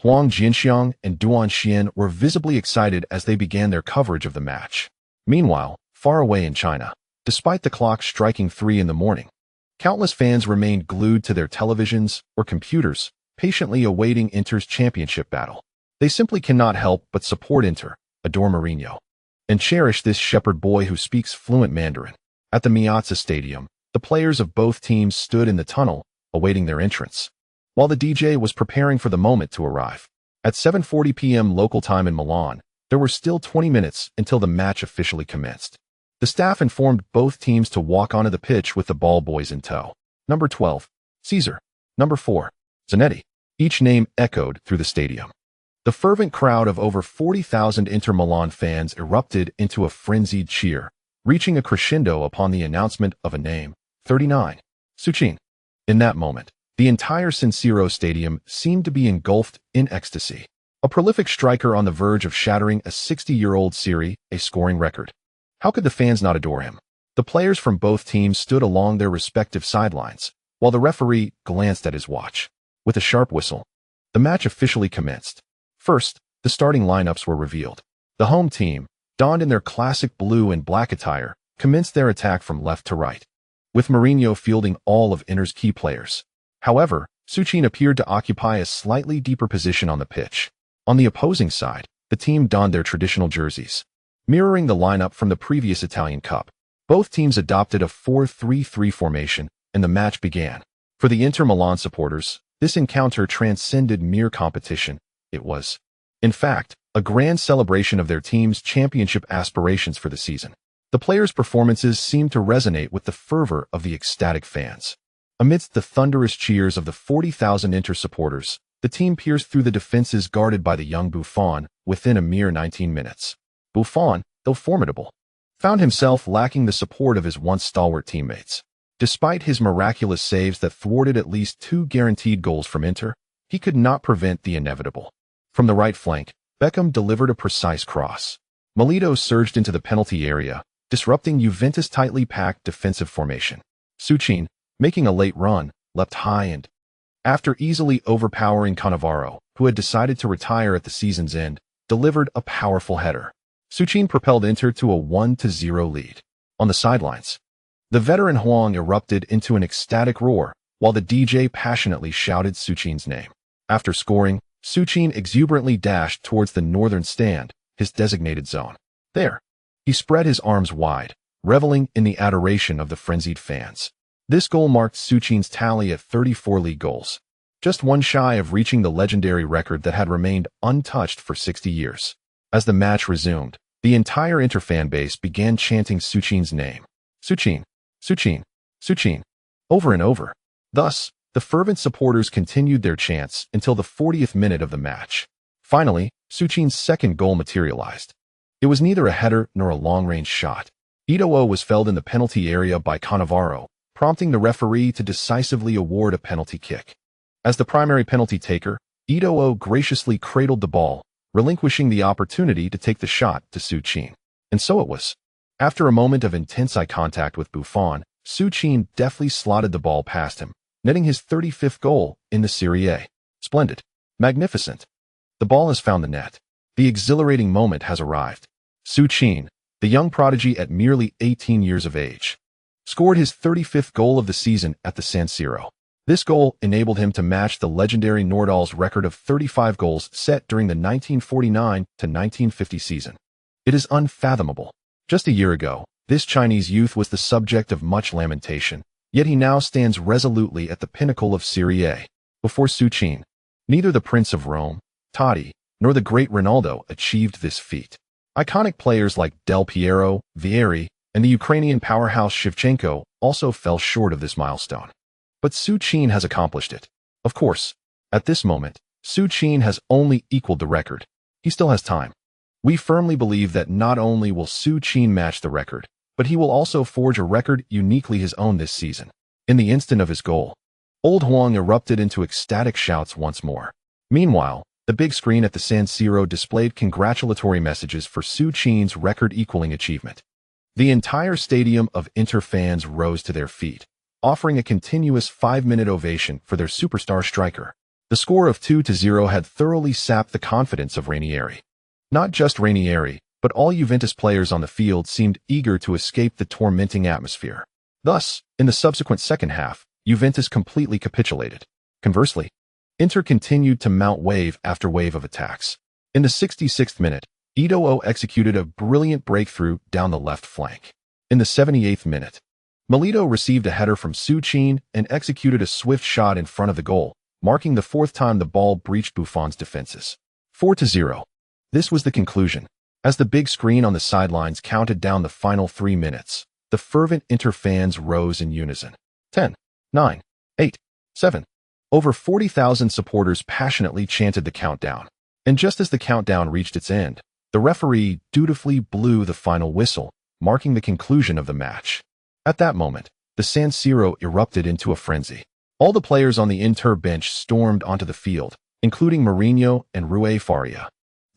Huang Jinxiang and Duan Xian were visibly excited as they began their coverage of the match. Meanwhile, far away in China, despite the clock striking 3 in the morning, countless fans remained glued to their televisions or computers, patiently awaiting Inter's championship battle. They simply cannot help but support Inter, adore Mourinho, and cherish this shepherd boy who speaks fluent Mandarin. At the Miazza Stadium, the players of both teams stood in the tunnel, awaiting their entrance, while the DJ was preparing for the moment to arrive. At 7:40 p.m. local time in Milan, there were still 20 minutes until the match officially commenced. The staff informed both teams to walk onto the pitch with the ball boys in tow. Number 12, Caesar. Number 4, Zanetti. Each name echoed through the stadium. The fervent crowd of over 40,000 Inter Milan fans erupted into a frenzied cheer, reaching a crescendo upon the announcement of a name, 39, Suchin. In that moment, the entire San Siro stadium seemed to be engulfed in ecstasy. A prolific striker on the verge of shattering a 60-year-old Serie A scoring record. How could the fans not adore him? The players from both teams stood along their respective sidelines, while the referee glanced at his watch. With a sharp whistle, the match officially commenced. First, the starting lineups were revealed. The home team, donned in their classic blue and black attire, commenced their attack from left to right, with Mourinho fielding all of Inter's key players. However, Suchin appeared to occupy a slightly deeper position on the pitch. On the opposing side, the team donned their traditional jerseys, mirroring the lineup from the previous Italian Cup. Both teams adopted a 4-3-3 formation, and the match began. For the Inter Milan supporters, this encounter transcended mere competition. It was, in fact, a grand celebration of their team's championship aspirations for the season. The players' performances seemed to resonate with the fervor of the ecstatic fans. Amidst the thunderous cheers of the 40,000 Inter supporters, the team pierced through the defenses guarded by the young Buffon within a mere 19 minutes. Buffon, though formidable, found himself lacking the support of his once stalwart teammates. Despite his miraculous saves that thwarted at least 2 guaranteed goals from Inter, he could not prevent the inevitable. From the right flank, Beckham delivered a precise cross. Milito surged into the penalty area, disrupting Juventus' tightly packed defensive formation. Suchin, making a late run, leapt high and, after easily overpowering Cannavaro, who had decided to retire at the season's end, delivered a powerful header. Suchin propelled Inter to a 1-0 lead. On the sidelines, the veteran Huang erupted into an ecstatic roar, while the DJ passionately shouted Suchin's name. After scoring, Suchin exuberantly dashed towards the northern stand, his designated zone. There, he spread his arms wide, reveling in the adoration of the frenzied fans. This goal marked Suchin's tally at 34 league goals, just one shy of reaching the legendary record that had remained untouched for 60 years. As the match resumed, the entire Inter fan base began chanting Suchin's name. Suchin, Suchin, Suchin, over and over. Thus, the fervent supporters continued their chants until the 40th minute of the match. Finally, Suchin's second goal materialized. It was neither a header nor a long-range shot. Eto'o was felled in the penalty area by Cannavaro, prompting the referee to decisively award a penalty kick. As the primary penalty taker, Eto'o graciously cradled the ball, relinquishing the opportunity to take the shot to Suchin. And so it was. After a moment of intense eye contact with Buffon, Suchin deftly slotted the ball past him, netting his 35th goal in the Serie A. Splendid. Magnificent. The ball has found the net. The exhilarating moment has arrived. Suchin, the young prodigy at merely 18 years of age, scored his 35th goal of the season at the San Siro. This goal enabled him to match the legendary Nordal's record of 35 goals set during the 1949-1950 season. It is unfathomable. Just a year ago, this Chinese youth was the subject of much lamentation, yet he now stands resolutely at the pinnacle of Serie A. Before Suchin, neither the Prince of Rome, Totti, nor the great Ronaldo achieved this feat. Iconic players like Del Piero, Vieri, and the Ukrainian powerhouse Shevchenko also fell short of this milestone. But Suchin has accomplished it. Of course, at this moment, Suchin has only equaled the record. He still has time. We firmly believe that not only will Suchin match the record, but he will also forge a record uniquely his own this season. In the instant of his goal, Old Huang erupted into ecstatic shouts once more. Meanwhile, the big screen at the San Siro displayed congratulatory messages for Suchin's record-equaling achievement. The entire stadium of Inter fans rose to their feet, offering a continuous 5-minute ovation for their superstar striker. The score of 2-0 had thoroughly sapped the confidence of Ranieri. Not just Ranieri, but all Juventus players on the field seemed eager to escape the tormenting atmosphere. Thus, in the subsequent second half, Juventus completely capitulated. Conversely, Inter continued to mount wave after wave of attacks. In the 66th minute, Eto'o executed a brilliant breakthrough down the left flank. In the 78th minute, Milito received a header from Suchin and executed a swift shot in front of the goal, marking the fourth time the ball breached Buffon's defenses. 4-0. This was the conclusion. As the big screen on the sidelines counted down the final 3 minutes, the fervent Inter fans rose in unison. 10, 9, 8, 7. Over 40,000 supporters passionately chanted the countdown. And just as the countdown reached its end, the referee dutifully blew the final whistle, marking the conclusion of the match. At that moment, the San Siro erupted into a frenzy. All the players on the Inter bench stormed onto the field, including Mourinho and Rui Faria.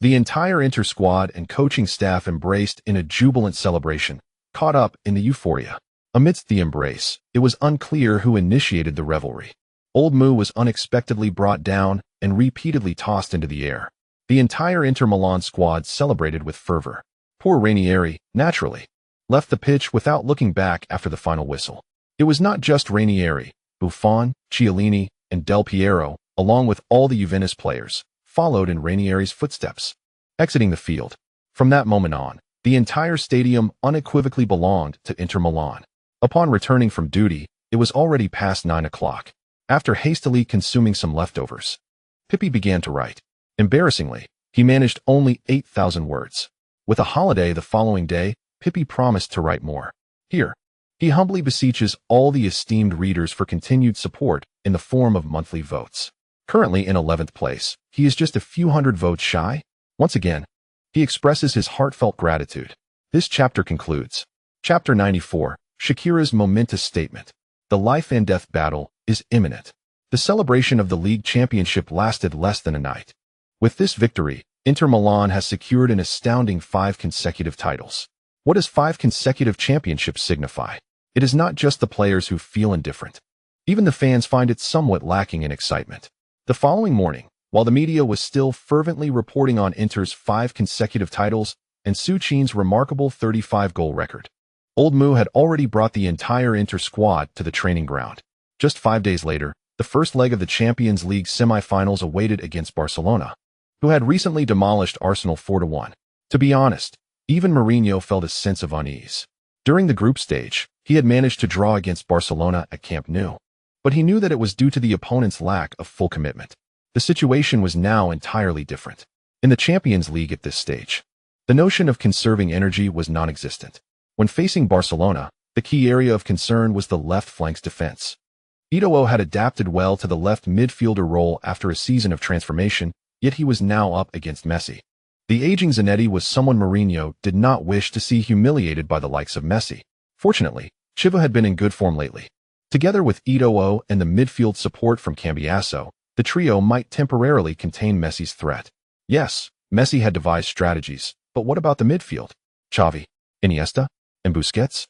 The entire Inter squad and coaching staff embraced in a jubilant celebration, caught up in the euphoria. Amidst the embrace, it was unclear who initiated the revelry. Old Mu was unexpectedly brought down and repeatedly tossed into the air. The entire Inter Milan squad celebrated with fervor. Poor Ranieri, naturally, left the pitch without looking back after the final whistle. It was not just Ranieri. Buffon, Chiellini, and Del Piero, along with all the Juventus players, followed in Ranieri's footsteps, exiting the field. From that moment on, the entire stadium unequivocally belonged to Inter Milan. Upon returning from duty, it was already past 9 o'clock. After hastily consuming some leftovers, Pippi began to write. Embarrassingly, he managed only 8,000 words. With a holiday the following day, Pippi promised to write more. Here, he humbly beseeches all the esteemed readers for continued support in the form of monthly votes. Currently in 11th place, he is just a few hundred votes shy. Once again, he expresses his heartfelt gratitude. This chapter concludes. Chapter 94, Shakira's momentous statement. The life and death battle is imminent. The celebration of the league championship lasted less than a night. With this victory, Inter Milan has secured an astounding 5 consecutive titles. What does 5 consecutive championships signify? It is not just the players who feel indifferent. Even the fans find it somewhat lacking in excitement. The following morning, while the media was still fervently reporting on Inter's 5 consecutive titles and Suchin's remarkable 35-goal record, Old Mu had already brought the entire Inter squad to the training ground. Just 5 days later, the first leg of the Champions League semi-finals awaited against Barcelona, who had recently demolished Arsenal 4-1. To be honest, even Mourinho felt a sense of unease. During the group stage, he had managed to draw against Barcelona at Camp Nou, but he knew that it was due to the opponent's lack of full commitment. The situation was now entirely different. In the Champions League at this stage, the notion of conserving energy was non-existent. When facing Barcelona, the key area of concern was the left flank's defense. Eto'o had adapted well to the left midfielder role after a season of transformation, yet he was now up against Messi. The aging Zanetti was someone Mourinho did not wish to see humiliated by the likes of Messi. Fortunately, Chiva had been in good form lately. Together with Eto'o and the midfield support from Cambiasso, the trio might temporarily contain Messi's threat. Yes, Messi had devised strategies, but what about the midfield? Xavi, Iniesta, and Busquets?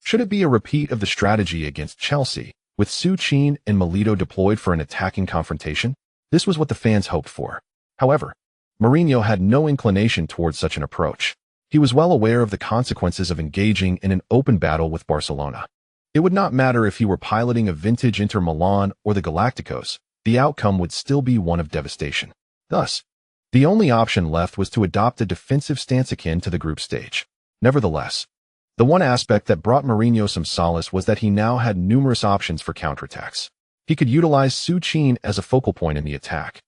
Should it be a repeat of the strategy against Chelsea, with Suchin and Milito deployed for an attacking confrontation? This was what the fans hoped for. However, Mourinho had no inclination towards such an approach. He was well aware of the consequences of engaging in an open battle with Barcelona. It would not matter if he were piloting a vintage Inter Milan or the Galacticos, the outcome would still be one of devastation. Thus, the only option left was to adopt a defensive stance akin to the group stage. Nevertheless, the one aspect that brought Mourinho some solace was that he now had numerous options for counterattacks. He could utilize Suchin as a focal point in the attack,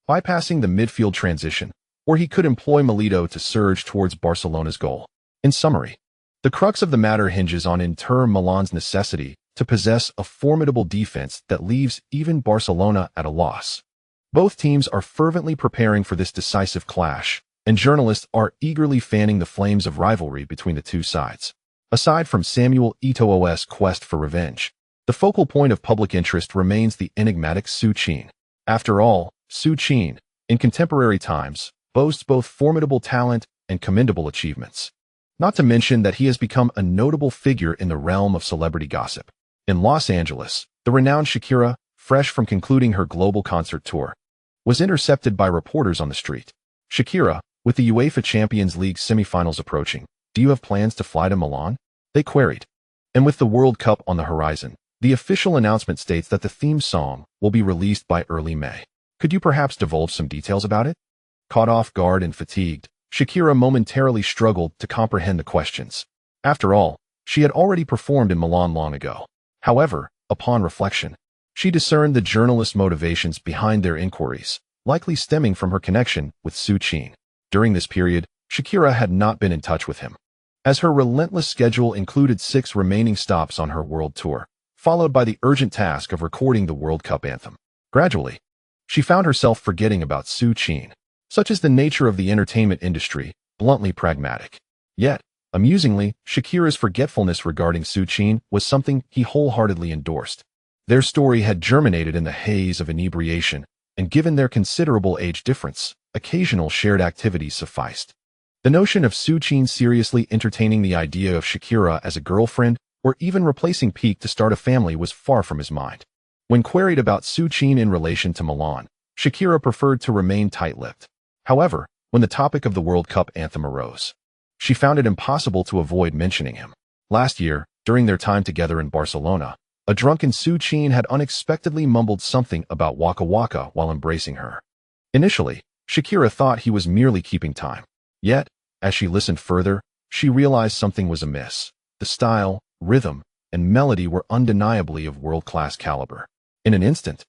bypassing the midfield transition, or he could employ Milito to surge towards Barcelona's goal. In summary, the crux of the matter hinges on Inter Milan's necessity to possess a formidable defense that leaves even Barcelona at a loss. Both teams are fervently preparing for this decisive clash, and journalists are eagerly fanning the flames of rivalry between the two sides. Aside from Samuel Eto'o's quest for revenge, the focal point of public interest remains the enigmatic Su Qin. After all, Su Qin, in contemporary times, boasts both formidable talent and commendable achievements. Not to mention that he has become a notable figure in the realm of celebrity gossip. In Los Angeles, the renowned Shakira, fresh from concluding her global concert tour, was intercepted by reporters on the street. "Shakira, with the UEFA Champions League semifinals approaching, do you have plans to fly to Milan?" they queried. And with the World Cup on the horizon, the official announcement states that the theme song will be released by early May. Could you perhaps divulge some details about it? Caught off guard and fatigued, Shakira momentarily struggled to comprehend the questions. After all, she had already performed in Milan long ago. However, upon reflection, she discerned the journalists' motivations behind their inquiries, likely stemming from her connection with Su Qin. During this period, Shakira had not been in touch with him, as her relentless schedule included 6 remaining stops on her world tour, followed by the urgent task of recording the World Cup anthem. Gradually, she found herself forgetting about Su Qin. Such is the nature of the entertainment industry, bluntly pragmatic. Yet, amusingly, Shakira's forgetfulness regarding Su Qin was something he wholeheartedly endorsed. Their story had germinated in the haze of inebriation, and given their considerable age difference, occasional shared activities sufficed. The notion of Su Qin seriously entertaining the idea of Shakira as a girlfriend or even replacing Piqued to start a family was far from his mind. When queried about Su Qin in relation to Milan, Shakira preferred to remain tight-lipped. However, when the topic of the World Cup anthem arose, she found it impossible to avoid mentioning him. Last year, during their time together in Barcelona, a drunken Su Qin had unexpectedly mumbled something about Waka Waka while embracing her. Initially, Shakira thought he was merely keeping time. Yet, as she listened further, she realized something was amiss. The style, rhythm, and melody were undeniably of world-class caliber. In an instant,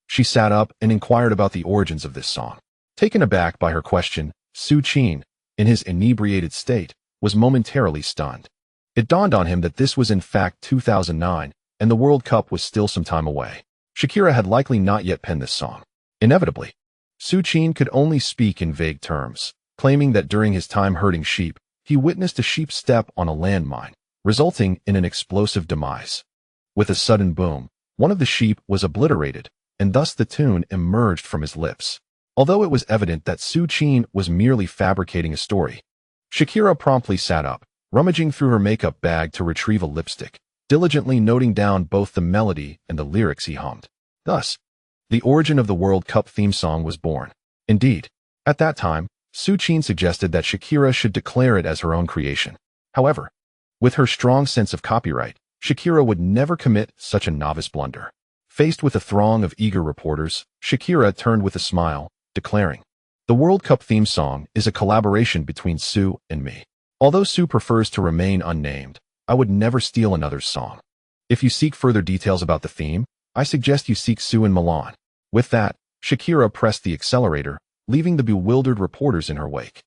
she sat up and inquired about the origins of this song. Taken aback by her question, Su Qin, in his inebriated state, was momentarily stunned. It dawned on him that this was in fact 2009, and the World Cup was still some time away. Shakira had likely not yet penned this song. Inevitably, Su Qin could only speak in vague terms, claiming that during his time herding sheep, he witnessed a sheep step on a landmine, resulting in an explosive demise. With a sudden boom, one of the sheep was obliterated, and thus the tune emerged from his lips. Although it was evident that Su Qin was merely fabricating a story, Shakira promptly sat up, rummaging through her makeup bag to retrieve a lipstick, diligently noting down both the melody and the lyrics he hummed. Thus, the origin of the World Cup theme song was born. Indeed, at that time, Su Qin suggested that Shakira should declare it as her own creation. However, with her strong sense of copyright, Shakira would never commit such a novice blunder. Faced with a throng of eager reporters, Shakira turned with a smile, declaring, "The World Cup theme song is a collaboration between Su and me. Although Su prefers to remain unnamed, I would never steal another's song. If you seek further details about the theme, I suggest you seek Su in Milan." With that, Shakira pressed the accelerator, leaving the bewildered reporters in her wake.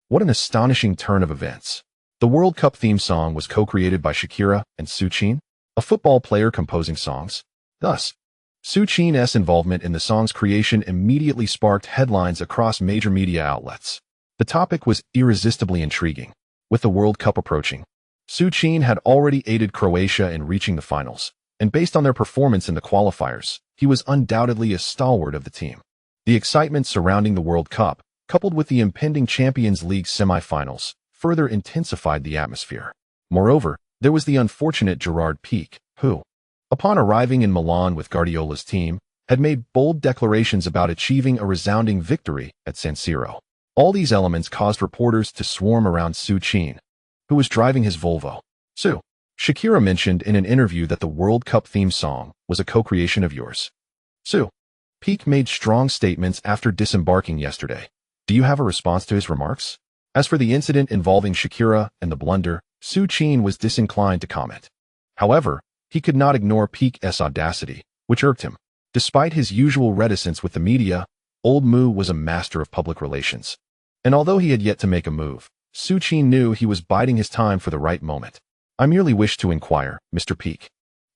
What an astonishing turn of events. The World Cup theme song was co-created by Shakira and Su Qin, a football player composing songs. Thus, Su Qin's involvement in the song's creation immediately sparked headlines across major media outlets. The topic was irresistibly intriguing. With the World Cup approaching, Su Qin had already aided Croatia in reaching the finals, and based on their performance in the qualifiers, he was undoubtedly a stalwart of the team. The excitement surrounding the World Cup, coupled with the impending Champions League semifinals, further intensified the atmosphere. Moreover, there was the unfortunate Gerard Piqué, who, upon arriving in Milan with Guardiola's team, had made bold declarations about achieving a resounding victory at San Siro. All these elements caused reporters to swarm around Su Qin, who was driving his Volvo. "Su, Shakira mentioned in an interview that the World Cup theme song was a co-creation of yours." Su. Piqué made strong statements after disembarking yesterday. Do you have a response to his remarks? As for the incident involving Shakira and the blunder, Su Qin was disinclined to comment. However, he could not ignore Piqué's audacity, which irked him. Despite his usual reticence with the media, Old Mu was a master of public relations. And although he had yet to make a move, Su Qin knew he was biding his time for the right moment. "I merely wish to inquire, Mr. Piqué.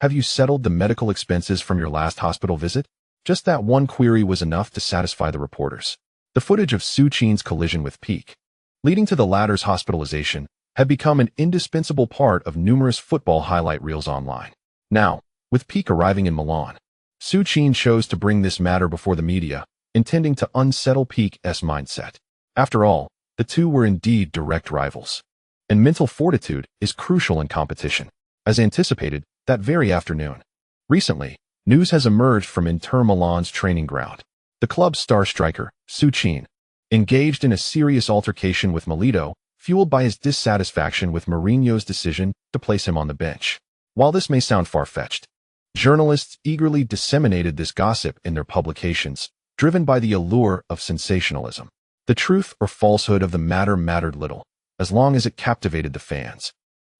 Have you settled the medical expenses from your last hospital visit?" Just that one query was enough to satisfy the reporters. The footage of Součin's collision with Pique, leading to the latter's hospitalization, had become an indispensable part of numerous football highlight reels online. Now, with Pique arriving in Milan, Součin chose to bring this matter before the media, intending to unsettle Pique's mindset. After all, the two were indeed direct rivals. And mental fortitude is crucial in competition. As anticipated, that very afternoon. Recently, news has emerged from Inter Milan's training ground. The club's star striker, Součin, engaged in a serious altercation with Milito, fueled by his dissatisfaction with Mourinho's decision to place him on the bench. While this may sound far-fetched, journalists eagerly disseminated this gossip in their publications, driven by the allure of sensationalism. The truth or falsehood of the matter mattered little, as long as it captivated the fans.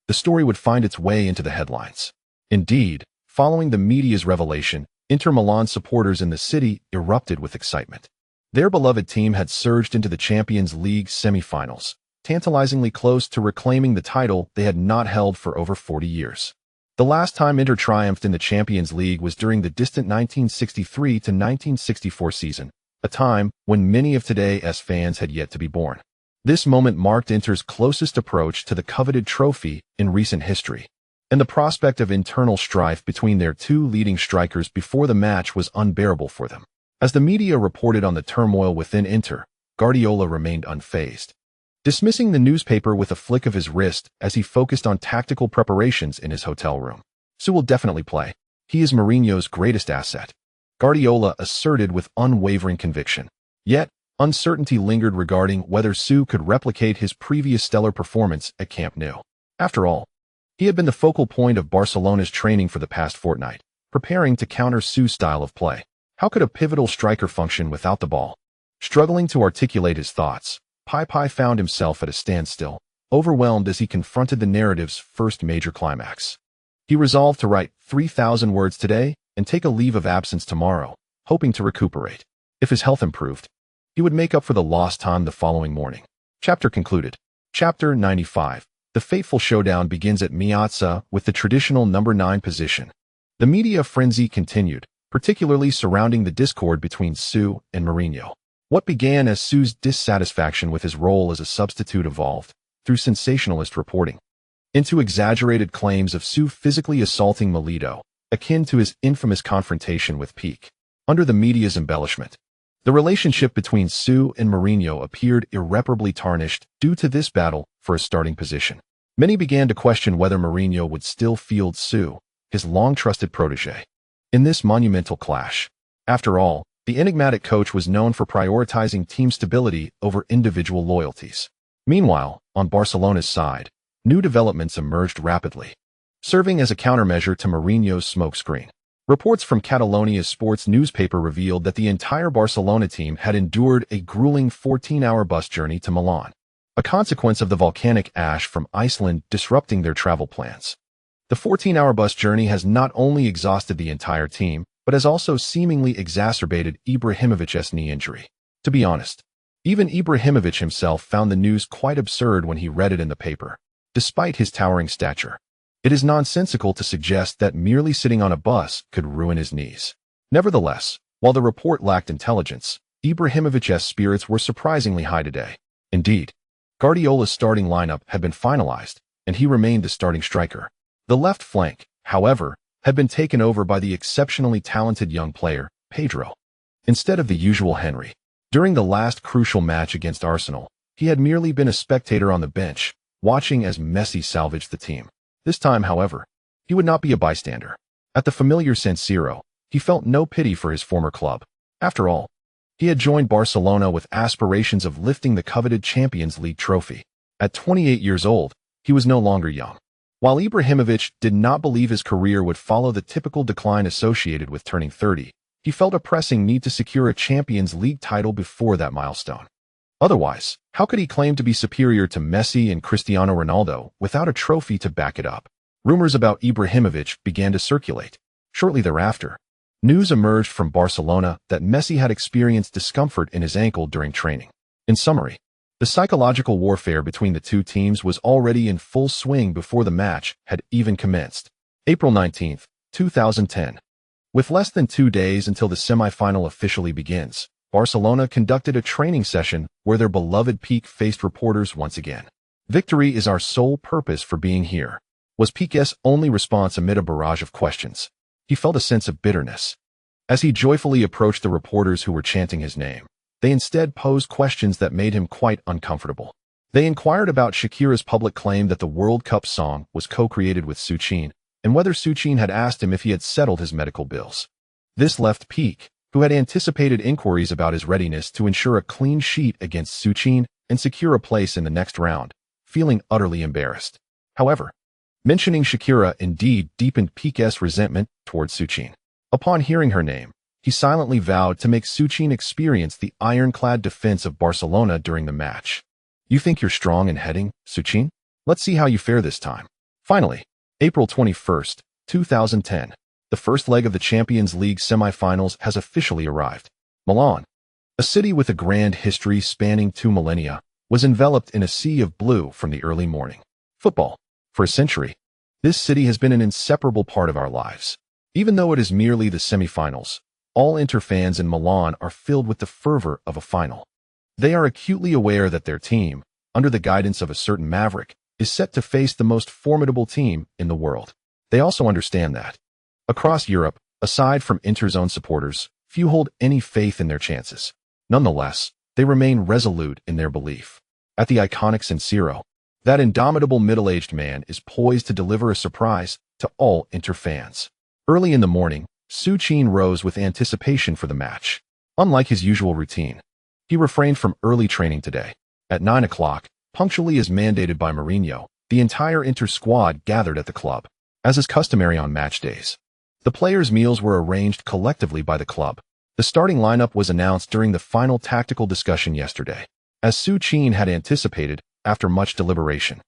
The story would find its way into the headlines. Indeed, following the media's revelation, Inter Milan supporters in the city erupted with excitement. Their beloved team had surged into the Champions League semi-finals, tantalizingly close to reclaiming the title they had not held for over 40 years. The last time Inter triumphed in the Champions League was during the distant 1963 to 1964 season, a time when many of today's fans had yet to be born. This moment marked Inter's closest approach to the coveted trophy in recent history, and the prospect of internal strife between their two leading strikers before the match was unbearable for them. As the media reported on the turmoil within Inter, Guardiola remained unfazed, dismissing the newspaper with a flick of his wrist as he focused on tactical preparations in his hotel room. Su will definitely play. He is Mourinho's greatest asset, Guardiola asserted with unwavering conviction. Yet, uncertainty lingered regarding whether Su could replicate his previous stellar performance at Camp Nou. After all, he had been the focal point of Barcelona's training for the past fortnight, preparing to counter Su's style of play. How could a pivotal striker function without the ball? Struggling to articulate his thoughts, Pai found himself at a standstill, overwhelmed as he confronted the narrative's first major climax. He resolved to write 3,000 words today and take a leave of absence tomorrow, hoping to recuperate. If his health improved, he would make up for the lost time the following morning. Chapter concluded. Chapter 95. The fateful showdown begins at Miazza with the traditional number 9 position. The media frenzy continued, particularly surrounding the discord between Su and Mourinho. What began as Su's dissatisfaction with his role as a substitute evolved, through sensationalist reporting, into exaggerated claims of Su physically assaulting Milito, akin to his infamous confrontation with Pique. Under the media's embellishment, the relationship between Su and Mourinho appeared irreparably tarnished due to this battle for a starting position. Many began to question whether Mourinho would still field Su, his long-trusted protégé, in this monumental clash. After all, the enigmatic coach was known for prioritizing team stability over individual loyalties. Meanwhile, on Barcelona's side, new developments emerged rapidly, serving as a countermeasure to Mourinho's smokescreen. Reports from Catalonia's sports newspaper revealed that the entire Barcelona team had endured a grueling 14-hour bus journey to Milan, a consequence of the volcanic ash from Iceland disrupting their travel plans. The 14-hour bus journey has not only exhausted the entire team, but has also seemingly exacerbated Ibrahimovic's knee injury. To be honest, even Ibrahimovic himself found the news quite absurd when he read it in the paper. Despite his towering stature, it is nonsensical to suggest that merely sitting on a bus could ruin his knees. Nevertheless, while the report lacked intelligence, Ibrahimovic's spirits were surprisingly high today. Indeed, Guardiola's starting lineup had been finalized, and he remained the starting striker. The left flank, however, had been taken over by the exceptionally talented young player, Pedro, instead of the usual Henry. During the last crucial match against Arsenal, he had merely been a spectator on the bench, watching as Messi salvaged the team. This time, however, he would not be a bystander. At the familiar San Siro, he felt no pity for his former club. After all, he had joined Barcelona with aspirations of lifting the coveted Champions League trophy. At 28 years old, he was no longer young. While Ibrahimovic did not believe his career would follow the typical decline associated with turning 30, he felt a pressing need to secure a Champions League title before that milestone. Otherwise, how could he claim to be superior to Messi and Cristiano Ronaldo without a trophy to back it up? Rumors about Ibrahimovic began to circulate. Shortly thereafter, news emerged from Barcelona that Messi had experienced discomfort in his ankle during training. In summary, the psychological warfare between the two teams was already in full swing before the match had even commenced. April 19, 2010. With less than 2 days until the semi-final officially begins, Barcelona conducted a training session where their beloved Pique faced reporters once again. "Victory is our sole purpose for being here," was Pique's only response amid a barrage of questions. He felt a sense of bitterness. As he joyfully approached the reporters who were chanting his name, they instead posed questions that made him quite uncomfortable. They inquired about Shakira's public claim that the World Cup song was co-created with Součin, and whether Součin had asked him if he had settled his medical bills. This left Pique, who had anticipated inquiries about his readiness to ensure a clean sheet against Součin and secure a place in the next round, feeling utterly embarrassed. However, mentioning Shakira indeed deepened Pique's resentment towards Součin. Upon hearing her name, he silently vowed to make Součin experience the ironclad defense of Barcelona during the match. "You think you're strong and heading, Součin? Let's see how you fare this time." Finally, April 21st, 2010, the first leg of the Champions League semi-finals has officially arrived. Milan, a city with a grand history spanning 2 millennia, was enveloped in a sea of blue from the early morning. Football. For a century, this city has been an inseparable part of our lives. Even though it is merely the semi-finals, all Inter fans in Milan are filled with the fervor of a final. They are acutely aware that their team, under the guidance of a certain maverick, is set to face the most formidable team in the world. They also understand that, across Europe, aside from Inter's own supporters, few hold any faith in their chances. Nonetheless, they remain resolute in their belief. At the iconic San Siro, that indomitable middle-aged man is poised to deliver a surprise to all Inter fans. Early in the morning, Součin rose with anticipation for the match. Unlike his usual routine, he refrained from early training today. At 9 o'clock, punctually as mandated by Mourinho, the entire Inter squad gathered at the club. As is customary on match days, the players' meals were arranged collectively by the club. The starting lineup was announced during the final tactical discussion yesterday. As Součin had anticipated, after much deliberation,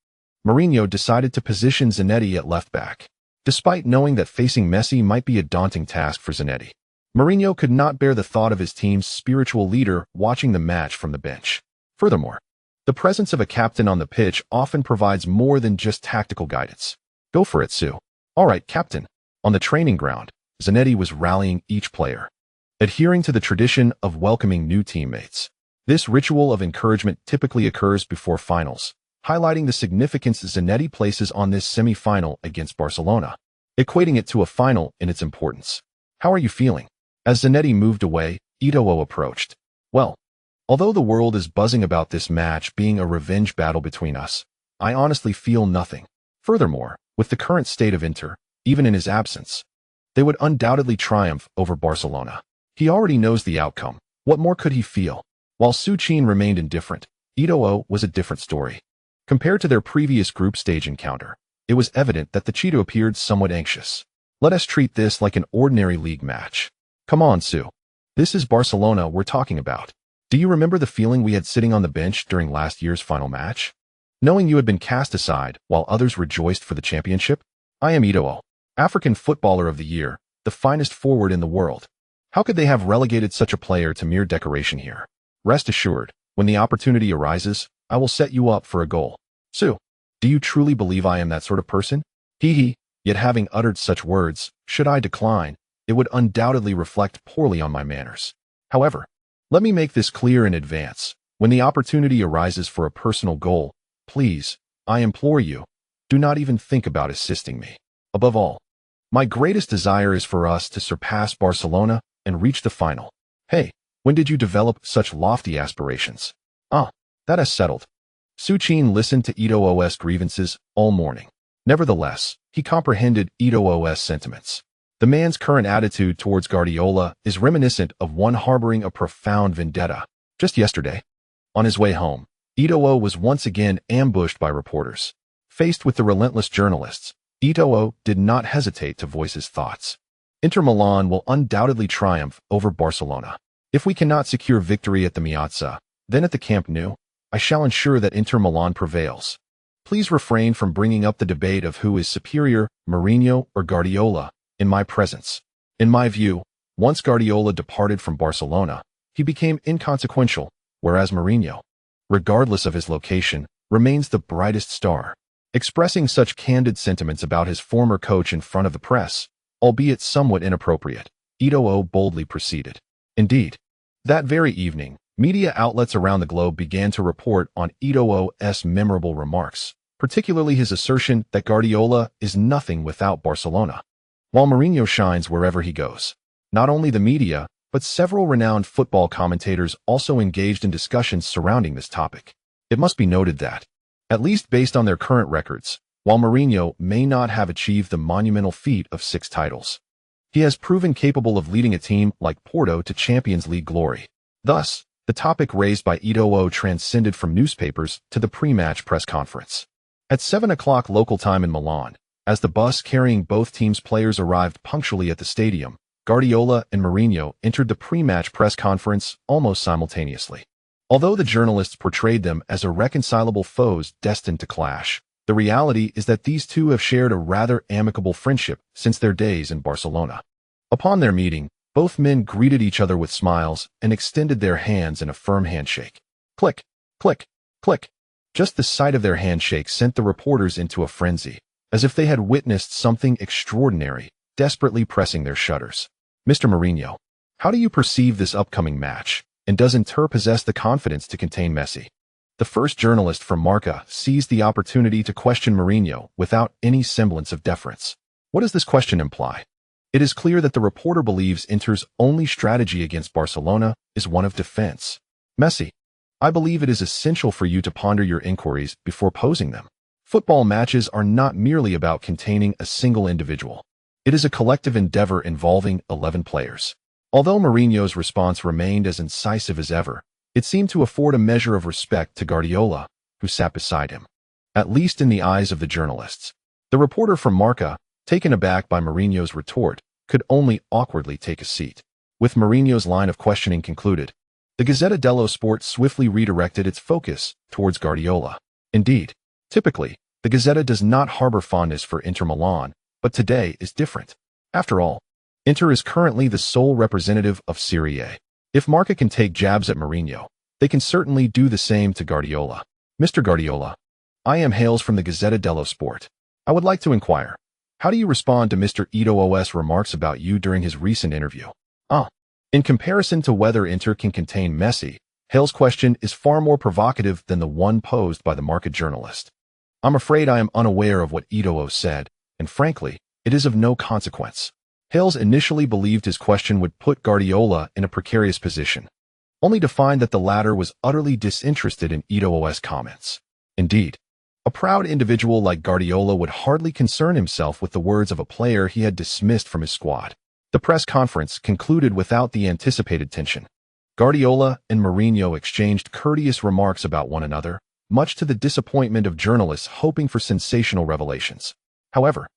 Mourinho decided to position Zanetti at left back. Despite knowing that facing Messi might be a daunting task for Zanetti, Mourinho could not bear the thought of his team's spiritual leader watching the match from the bench. Furthermore, the presence of a captain on the pitch often provides more than just tactical guidance. "Go for it, Sue." "All right, captain." On the training ground, Zanetti was rallying each player, adhering to the tradition of welcoming new teammates. This ritual of encouragement typically occurs before finals, highlighting the significance Zanetti places on this semi-final against Barcelona, equating it to a final in its importance. "How are you feeling?" As Zanetti moved away, Eto'o approached. "Well, although the world is buzzing about this match being a revenge battle between us, I honestly feel nothing. Furthermore, with the current state of Inter, even in his absence, they would undoubtedly triumph over Barcelona. He already knows the outcome. What more could he feel?" While Součin remained indifferent, Eto'o was a different story. Compared to their previous group stage encounter, it was evident that the Cheeto appeared somewhat anxious. "Let us treat this like an ordinary league match. Come on, Sue. This is Barcelona we're talking about. Do you remember the feeling we had sitting on the bench during last year's final match? Knowing you had been cast aside while others rejoiced for the championship? I am Eto'o, African Footballer of the Year, the finest forward in the world. How could they have relegated such a player to mere decoration here? Rest assured, when the opportunity arises, I will set you up for a goal. Sue, do you truly believe I am that sort of person?" Yet having uttered such words, should I decline, it would undoubtedly reflect poorly on my manners. However, let me make this clear in advance. When the opportunity arises for a personal goal, please, I implore you, do not even think about assisting me. Above all, my greatest desire is for us to surpass Barcelona and reach the final. Hey, when did you develop such lofty aspirations? That is settled. Součin listened to Eto'o's grievances all morning. Nevertheless, he comprehended Eto'o's sentiments. The man's current attitude towards Guardiola is reminiscent of one harboring a profound vendetta. Just yesterday, on his way home, Eto'o was once again ambushed by reporters. Faced with the relentless journalists, Eto'o did not hesitate to voice his thoughts. Inter Milan will undoubtedly triumph over Barcelona. If we cannot secure victory at the Miazza, then at the Camp Nou, I shall ensure that Inter Milan prevails. Please refrain from bringing up the debate of who is superior, Mourinho or Guardiola, in my presence. In my view, once Guardiola departed from Barcelona, he became inconsequential, whereas Mourinho, regardless of his location, remains the brightest star. Expressing such candid sentiments about his former coach in front of the press, albeit somewhat inappropriate, Eto'o boldly proceeded. Indeed, that very evening, media outlets around the globe began to report on Eto'o's memorable remarks, particularly his assertion that Guardiola is nothing without Barcelona. While Mourinho shines wherever he goes, not only the media, but several renowned football commentators also engaged in discussions surrounding this topic. It must be noted that, at least based on their current records, while Mourinho may not have achieved the monumental feat of 6 titles, he has proven capable of leading a team like Porto to Champions League glory. Thus, the topic raised by Eto'o transcended from newspapers to the pre-match press conference. At 7 o'clock local time in Milan, as the bus carrying both teams' players arrived punctually at the stadium, Guardiola and Mourinho entered the pre-match press conference almost simultaneously. Although the journalists portrayed them as irreconcilable foes destined to clash, the reality is that these two have shared a rather amicable friendship since their days in Barcelona. Upon their meeting, both men greeted each other with smiles and extended their hands in a firm handshake. Click, click, click. Just the sight of their handshake sent the reporters into a frenzy, as if they had witnessed something extraordinary, desperately pressing their shutters. Mr. Mourinho, how do you perceive this upcoming match, and does Inter possess the confidence to contain Messi? The first journalist from Marca seized the opportunity to question Mourinho without any semblance of deference. What does this question imply? It is clear that the reporter believes Inter's only strategy against Barcelona is one of defense. Messi, I believe it is essential for you to ponder your inquiries before posing them. Football matches are not merely about containing a single individual. It is a collective endeavor involving 11 players. Although Mourinho's response remained as incisive as ever, it seemed to afford a measure of respect to Guardiola, who sat beside him. At least in the eyes of the journalists. The reporter from Marca, taken aback by Mourinho's retort, could only awkwardly take a seat. With Mourinho's line of questioning concluded, the Gazzetta dello Sport swiftly redirected its focus towards Guardiola. Indeed, typically, the Gazzetta does not harbor fondness for Inter Milan, but today is different. After all, Inter is currently the sole representative of Serie A. If Marca can take jabs at Mourinho, they can certainly do the same to Guardiola. Mr. Guardiola, I am Hales from the Gazzetta dello Sport. I would like to inquire, how do you respond to Mr. Eto'o's remarks about you during his recent interview? In comparison to whether Inter can contain Messi, Hale's question is far more provocative than the one posed by the Marca journalist. I'm afraid I am unaware of what Eto'o said, and frankly, it is of no consequence. Hales initially believed his question would put Guardiola in a precarious position, only to find that the latter was utterly disinterested in Eto'o's comments. Indeed, a proud individual like Guardiola would hardly concern himself with the words of a player he had dismissed from his squad. The press conference concluded without the anticipated tension. Guardiola and Mourinho exchanged courteous remarks about one another, much to the disappointment of journalists hoping for sensational revelations. However,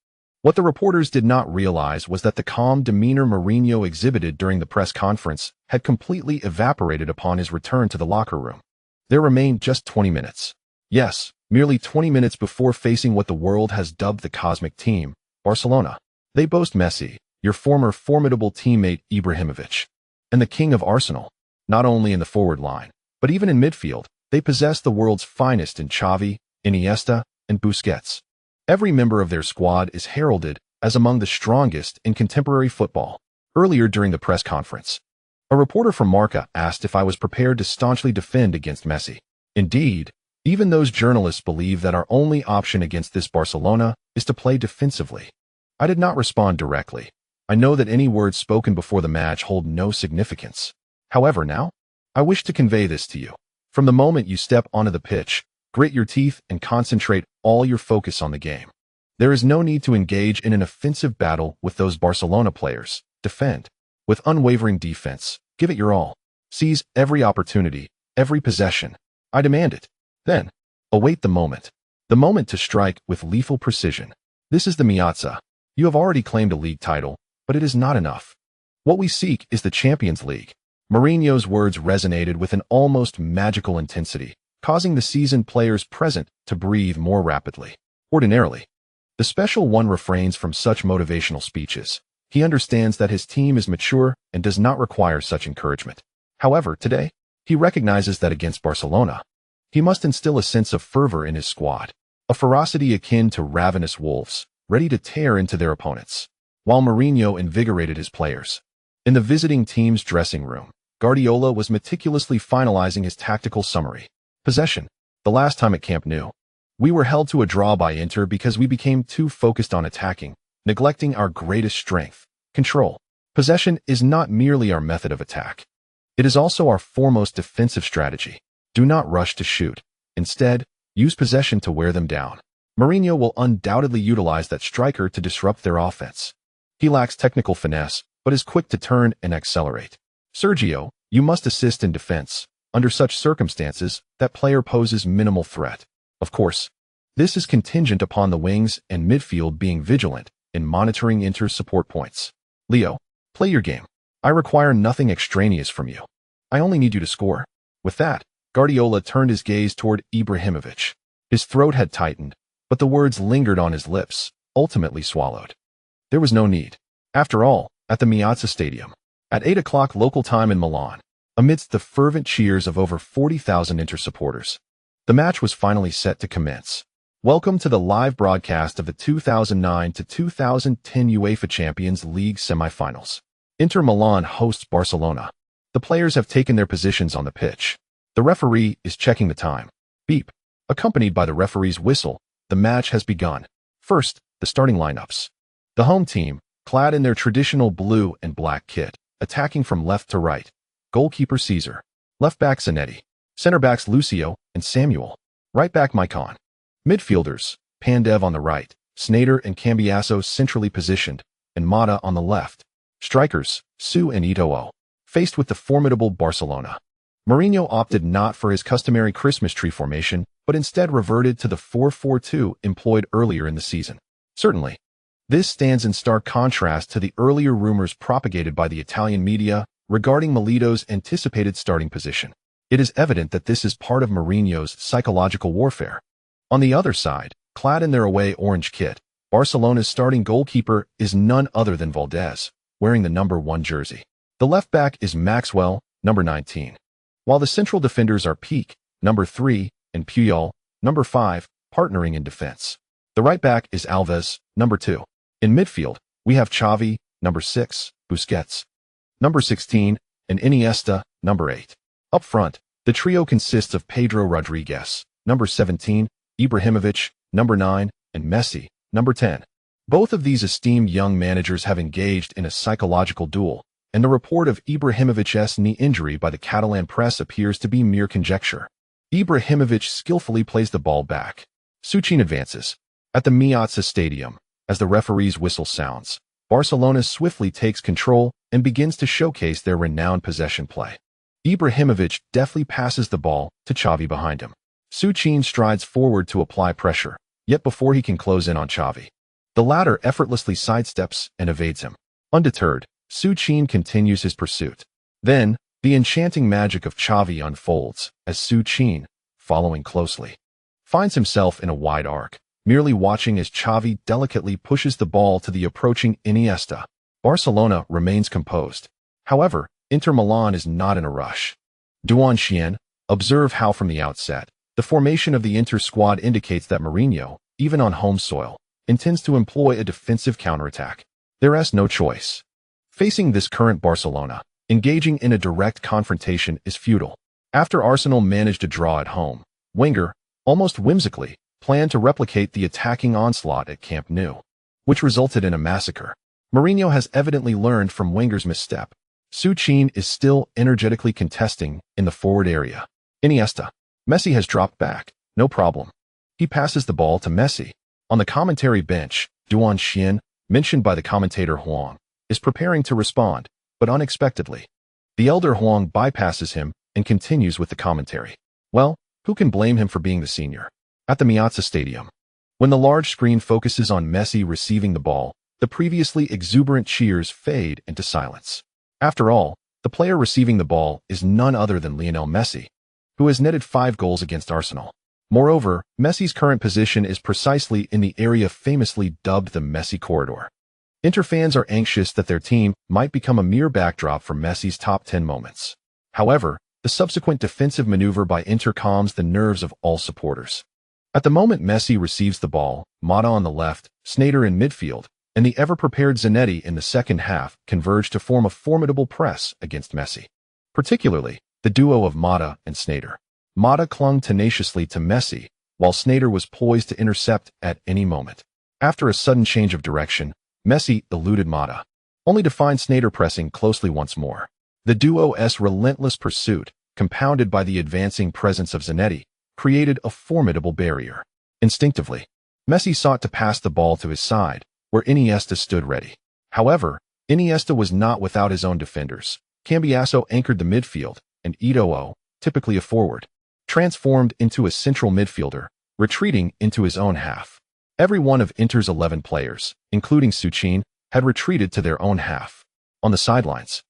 what the reporters did not realize was that the calm demeanor Mourinho exhibited during the press conference had completely evaporated upon his return to the locker room. There remained just 20 minutes. Yes, merely 20 minutes before facing what the world has dubbed the cosmic team, Barcelona. They boast Messi, your former formidable teammate Ibrahimovic, and the king of Arsenal. Not only in the forward line, but even in midfield, they possess the world's finest in Xavi, Iniesta, and Busquets. Every member of their squad is heralded as among the strongest in contemporary football. Earlier during the press conference, a reporter from Marca asked if I was prepared to staunchly defend against Messi. Indeed, even those journalists believe that our only option against this Barcelona is to play defensively. I did not respond directly. I know that any words spoken before the match hold no significance. However, now, I wish to convey this to you. From the moment you step onto the pitch, grit your teeth and concentrate all your focus on the game. There is no need to engage in an offensive battle with those Barcelona players. Defend. With unwavering defense, give it your all. Seize every opportunity, every possession. I demand it. Then, await the moment. The moment to strike with lethal precision. This is the Miazza. You have already claimed a league title, but it is not enough. What we seek is the Champions League. Mourinho's words resonated with an almost magical intensity, causing the seasoned players present to breathe more rapidly. Ordinarily, the special one refrains from such motivational speeches. He understands that his team is mature and does not require such encouragement. However, today, he recognizes that against Barcelona, he must instill a sense of fervor in his squad, a ferocity akin to ravenous wolves, ready to tear into their opponents. While Mourinho invigorated his players, In the visiting team's dressing room, Guardiola was meticulously finalizing his tactical summary. Possession. The last time at Camp Nou, we were held to a draw by Inter because we became too focused on attacking, neglecting our greatest strength, control. Possession is not merely our method of attack. It is also our foremost defensive strategy. Do not rush to shoot. Instead, use possession to wear them down. Mourinho will undoubtedly utilize that striker to disrupt their offense. He lacks technical finesse, but is quick to turn and accelerate. Sergio, you must assist in defense. Under such circumstances, that player poses minimal threat. Of course, this is contingent upon the wings and midfield being vigilant in monitoring Inter's support points. Leo, play your game. I require nothing extraneous from you. I only need you to score. With that, Guardiola turned his gaze toward Ibrahimovic. His throat had tightened, but the words lingered on his lips, ultimately swallowed. There was no need. After all, at the Piazza Stadium, at 8 o'clock local time in Milan, amidst the fervent cheers of over 40,000 Inter supporters, the match was finally set to commence. Welcome to the live broadcast of the 2009 to 2010 UEFA Champions League semifinals. Inter Milan hosts Barcelona. The players have taken their positions on the pitch. The referee is checking the time. Beep. Accompanied by the referee's whistle, the match has begun. First, the starting lineups. The home team, clad in their traditional blue and black kit, attacking from left to right. Goalkeeper Caesar. Left back Zanetti. Center backs Lucio and Samuel. Right back Maicon. Midfielders, Pandev on the right, Sneijder and Cambiasso centrally positioned, and Mata on the left. Strikers, Su and Eto'o. Faced with the formidable Barcelona, Mourinho opted not for his customary Christmas tree formation, but instead reverted to the 4-4-2 employed earlier in the season. Certainly, this stands in stark contrast to the earlier rumors propagated by the Italian media regarding Milito's anticipated starting position. It is evident that this is part of Mourinho's psychological warfare. On the other side, clad in their away orange kit, Barcelona's starting goalkeeper is none other than Valdés, wearing the number 1 jersey. The left back is Maxwell, number 19. While the central defenders are Piqued, number 3, and Puyol, number 5, partnering in defense. The right back is Alves, number 2. In midfield, we have Xavi, number 6, Busquets, number 16, and Iniesta, number 8. Up front, the trio consists of Pedro Rodriguez, number 17, Ibrahimovic, number 9, and Messi, number 10. Both of these esteemed young managers have engaged in a psychological duel, and the report of Ibrahimovic's knee injury by the Catalan press appears to be mere conjecture. Ibrahimovic skillfully plays the ball back. Suchin advances. At the Piazza Stadium, as the referee's whistle sounds, Barcelona swiftly takes control and begins to showcase their renowned possession play. Ibrahimovic deftly passes the ball to Xavi behind him. Suchin strides forward to apply pressure, yet before he can close in on Xavi, the latter effortlessly sidesteps and evades him. Undeterred, Suchin continues his pursuit. Then, the enchanting magic of Xavi unfolds as Suchin, following closely, finds himself in a wide arc, merely watching as Xavi delicately pushes the ball to the approaching Iniesta. Barcelona remains composed. However, Inter Milan is not in a rush. Duan, observe how from the outset, the formation of the Inter squad indicates that Mourinho, even on home soil, intends to employ a defensive counterattack. There is no choice. Facing this current Barcelona, engaging in a direct confrontation is futile. After Arsenal managed a draw at home, Wenger, almost whimsically, planned to replicate the attacking onslaught at Camp Nou, which resulted in a massacre. Mourinho has evidently learned from Wenger's misstep. Suchin is still energetically contesting in the forward area. Iniesta. Messi has dropped back. No problem. He passes the ball to Messi. On the commentary bench, Duan Xian, mentioned by the commentator Huang, is preparing to respond, but unexpectedly. The elder Huang bypasses him and continues with the commentary. Well, who can blame him for being the senior? At the Piazza Stadium, when the large screen focuses on Messi receiving the ball, the previously exuberant cheers fade into silence. After all, the player receiving the ball is none other than Lionel Messi, who has netted 5 goals against Arsenal. Moreover, Messi's current position is precisely in the area famously dubbed the Messi corridor. Inter fans are anxious that their team might become a mere backdrop for Messi's top 10 moments. However, the subsequent defensive maneuver by Inter calms the nerves of all supporters. At the moment Messi receives the ball, Mata on the left, Sneijder in midfield, and the ever-prepared Zanetti in the second half converged to form a formidable press against Messi. Particularly, the duo of Mata and Sneijder. Mata clung tenaciously to Messi, while Sneijder was poised to intercept at any moment. After a sudden change of direction, Messi eluded Mata, only to find Sneijder pressing closely once more. The duo's relentless pursuit, compounded by the advancing presence of Zanetti, created a formidable barrier. Instinctively, Messi sought to pass the ball to his side, where Iniesta stood ready. However, Iniesta was not without his own defenders. Cambiasso anchored the midfield, and Eto'o, typically a forward, transformed into a central midfielder, retreating into his own half. Every one of Inter's 11 players, including Součin, had retreated to their own half. On the sidelines,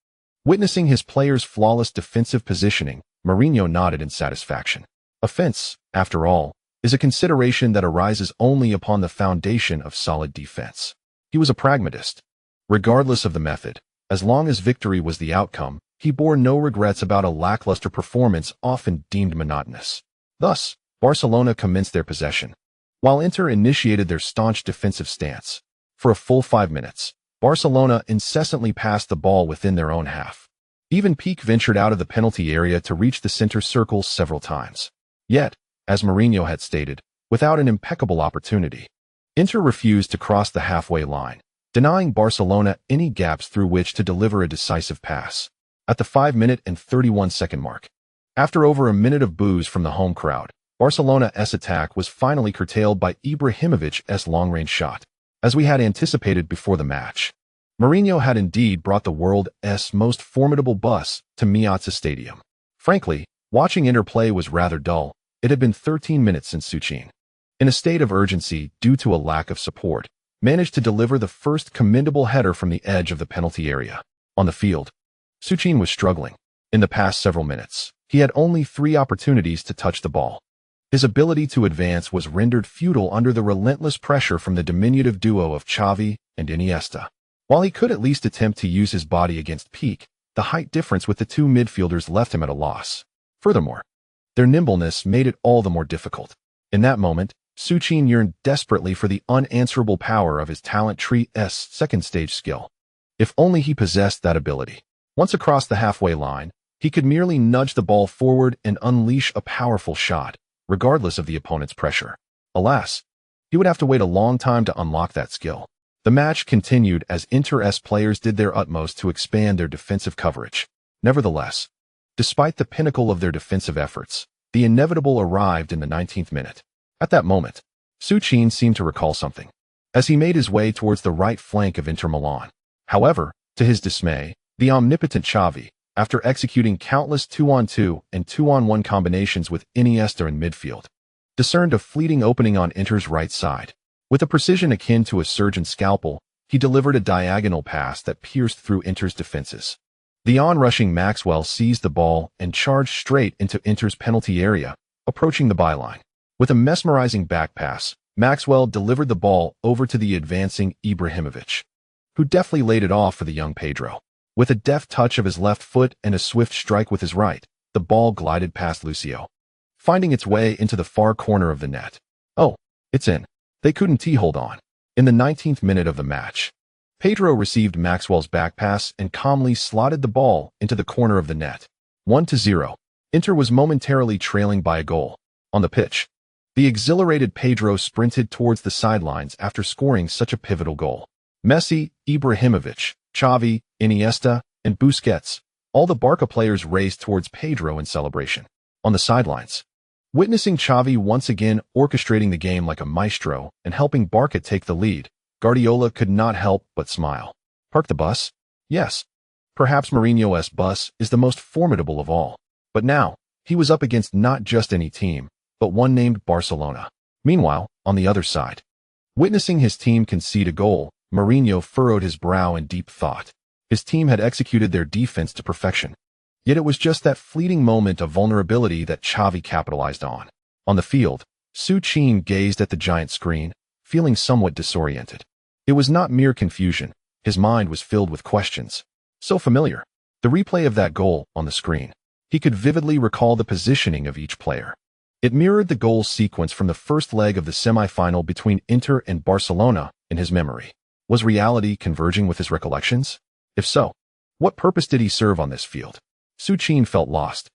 witnessing his players' flawless defensive positioning, Mourinho nodded in satisfaction. Offense, after all, is a consideration that arises only upon the foundation of solid defense. He was a pragmatist. Regardless of the method, as long as victory was the outcome, he bore no regrets about a lackluster performance often deemed monotonous. Thus, Barcelona commenced their possession, while Inter initiated their staunch defensive stance. For a full 5 minutes, Barcelona incessantly passed the ball within their own half. Even Piqued ventured out of the penalty area to reach the center circle several times. Yet, as Mourinho had stated, without an impeccable opportunity, Inter refused to cross the halfway line, denying Barcelona any gaps through which to deliver a decisive pass. At the 5-minute and 31-second mark, after over a minute of boos from the home crowd, Barcelona's attack was finally curtailed by Ibrahimovic's long-range shot. As we had anticipated before the match, Mourinho had indeed brought the world's most formidable bus to Meazza Stadium. Frankly, watching Inter play was rather dull. It had been 13 minutes since Součin, in a state of urgency due to a lack of support, managed to deliver the first commendable header from the edge of the penalty area. On the field, Součin was struggling. In the past several minutes, he had only 3 opportunities to touch the ball. His ability to advance was rendered futile under the relentless pressure from the diminutive duo of Xavi and Iniesta. While he could at least attempt to use his body against Piqued, the height difference with the two midfielders left him at a loss. Furthermore, their nimbleness made it all the more difficult. In that moment, Součin yearned desperately for the unanswerable power of his talent tree's second-stage skill. If only he possessed that ability. Once across the halfway line, he could merely nudge the ball forward and unleash a powerful shot, regardless of the opponent's pressure. Alas, he would have to wait a long time to unlock that skill. The match continued as Inter's players did their utmost to expand their defensive coverage. Nevertheless, despite the pinnacle of their defensive efforts, the inevitable arrived in the 19th minute. At that moment, Součin seemed to recall something, as he made his way towards the right flank of Inter Milan. However, to his dismay, the omnipotent Xavi, after executing countless 2-on-2 and 2-on-1 combinations with Iniesta in midfield, discerned a fleeting opening on Inter's right side. With a precision akin to a surgeon's scalpel, he delivered a diagonal pass that pierced through Inter's defenses. The on-rushing Maxwell seized the ball and charged straight into Inter's penalty area, approaching the byline. With a mesmerizing back pass, Maxwell delivered the ball over to the advancing Ibrahimovic, who deftly laid it off for the young Pedro. With a deft touch of his left foot and a swift strike with his right, the ball glided past Lucio, finding its way into the far corner of the net. Oh, it's in. They couldn't hold on. In the 19th minute of the match, Pedro received Maxwell's back pass and calmly slotted the ball into the corner of the net. 1-0. Inter was momentarily trailing by a goal. On the pitch, the exhilarated Pedro sprinted towards the sidelines after scoring such a pivotal goal. Messi, Ibrahimovic, Xavi, Iniesta, and Busquets, all the Barca players raced towards Pedro in celebration. On the sidelines, witnessing Xavi once again orchestrating the game like a maestro and helping Barca take the lead, Guardiola could not help but smile. Park the bus? Yes. Perhaps Mourinho's bus is the most formidable of all. But now, he was up against not just any team, but one named Barcelona. Meanwhile, on the other side, witnessing his team concede a goal, Mourinho furrowed his brow in deep thought. His team had executed their defense to perfection. Yet it was just that fleeting moment of vulnerability that Xavi capitalized on. On the field, Součin gazed at the giant screen, feeling somewhat disoriented. It was not mere confusion. His mind was filled with questions. So familiar. The replay of that goal on the screen. He could vividly recall the positioning of each player. It mirrored the goal sequence from the first leg of the semi-final between Inter and Barcelona in his memory. Was reality converging with his recollections? If so, what purpose did he serve on this field? Suchin felt lost.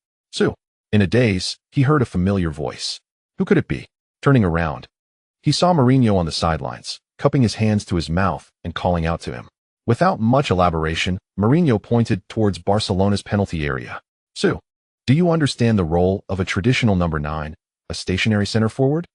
In a daze, he heard a familiar voice. Who could it be? Turning around, he saw Mourinho on the sidelines, cupping his hands to his mouth and calling out to him. Without much elaboration, Mourinho pointed towards Barcelona's penalty area. Do you understand the role of a traditional number 9, a stationary center forward?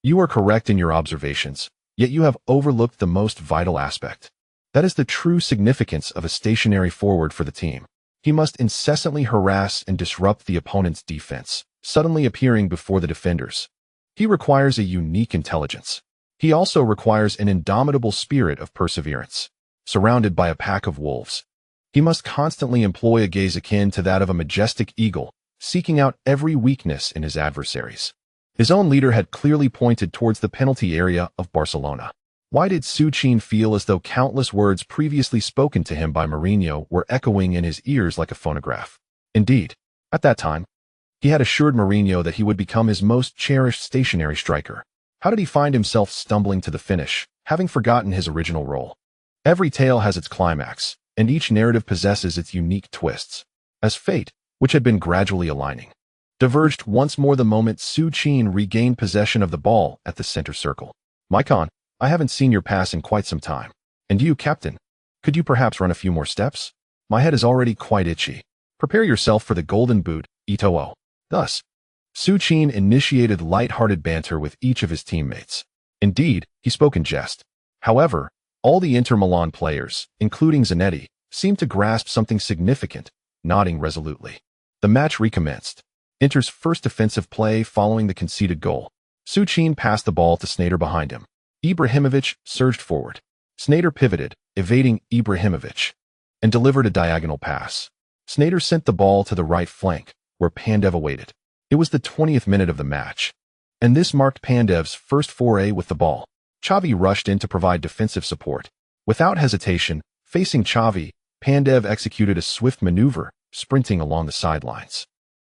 You are correct in your observations, yet you have overlooked the most vital aspect. That is the true significance of a stationary forward for the team. He must incessantly harass and disrupt the opponent's defense, suddenly appearing before the defenders. He requires a unique intelligence. He also requires an indomitable spirit of perseverance. Surrounded by a pack of wolves, he must constantly employ a gaze akin to that of a majestic eagle, seeking out every weakness in his adversaries. His own leader had clearly pointed towards the penalty area of Barcelona. Why did Suchin feel as though countless words previously spoken to him by Mourinho were echoing in his ears like a phonograph? Indeed, at that time, he had assured Mourinho that he would become his most cherished stationary striker. How did he find himself stumbling to the finish, having forgotten his original role? Every tale has its climax, and each narrative possesses its unique twists. As fate, which had been gradually aligning, diverged once more the moment Suchin regained possession of the ball at the center circle. Maicon, I haven't seen your pass in quite some time. And you, Captain, could you perhaps run a few more steps? My head is already quite itchy. Prepare yourself for the golden boot, Eto'o. Thus, Suchin initiated light-hearted banter with each of his teammates. Indeed, he spoke in jest. However, all the Inter Milan players, including Zanetti, seemed to grasp something significant, nodding resolutely. The match recommenced. Inter's first defensive play following the conceded goal. Suchin passed the ball to Sneijder behind him. Ibrahimovic surged forward. Sneijder pivoted, evading Ibrahimovic, and delivered a diagonal pass. Sneijder sent the ball to the right flank, where Pandev awaited. It was the 20th minute of the match, and this marked Pandev's first foray with the ball. Xavi rushed in to provide defensive support. Without hesitation, facing Xavi, Pandev executed a swift maneuver, sprinting along the sidelines.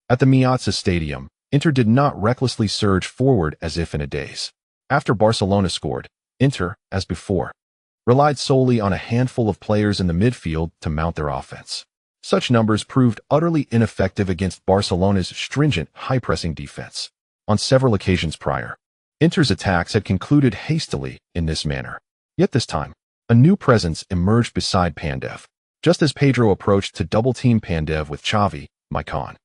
At the Meazza Stadium, Inter did not recklessly surge forward as if in a daze. After Barcelona scored, Inter, as before, relied solely on a handful of players in the midfield to mount their offense. Such numbers proved utterly ineffective against Barcelona's stringent, high-pressing defense. On several occasions prior, Inter's attacks had concluded hastily in this manner. Yet this time, a new presence emerged beside Pandev. Just as Pedro approached to double-team Pandev with Xavi, Maicon,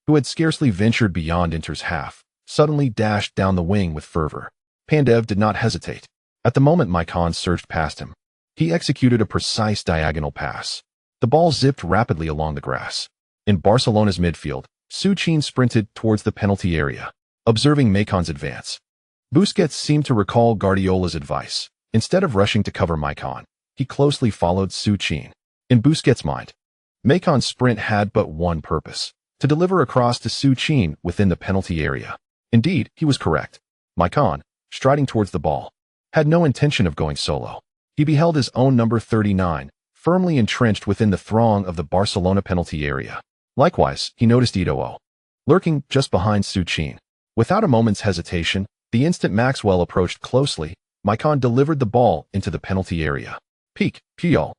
who had scarcely ventured beyond Inter's half, suddenly dashed down the wing with fervor. Pandev did not hesitate. At the moment Maicon surged past him, he executed a precise diagonal pass. The ball zipped rapidly along the grass. In Barcelona's midfield, Suchin sprinted towards the penalty area, observing Maicon's advance. Busquets seemed to recall Guardiola's advice. Instead of rushing to cover Maicon, he closely followed Suchin. In Busquets' mind, Maicon's sprint had but one purpose: to deliver across to Suchin within the penalty area. Indeed, he was correct. Maicon, striding towards the ball, had no intention of going solo. He beheld his own number 39, firmly entrenched within the throng of the Barcelona penalty area. Likewise, he noticed Eto'o, lurking just behind Suchin. Without a moment's hesitation, the instant Maxwell approached closely, Maicon delivered the ball into the penalty area. Piqued, Puyol,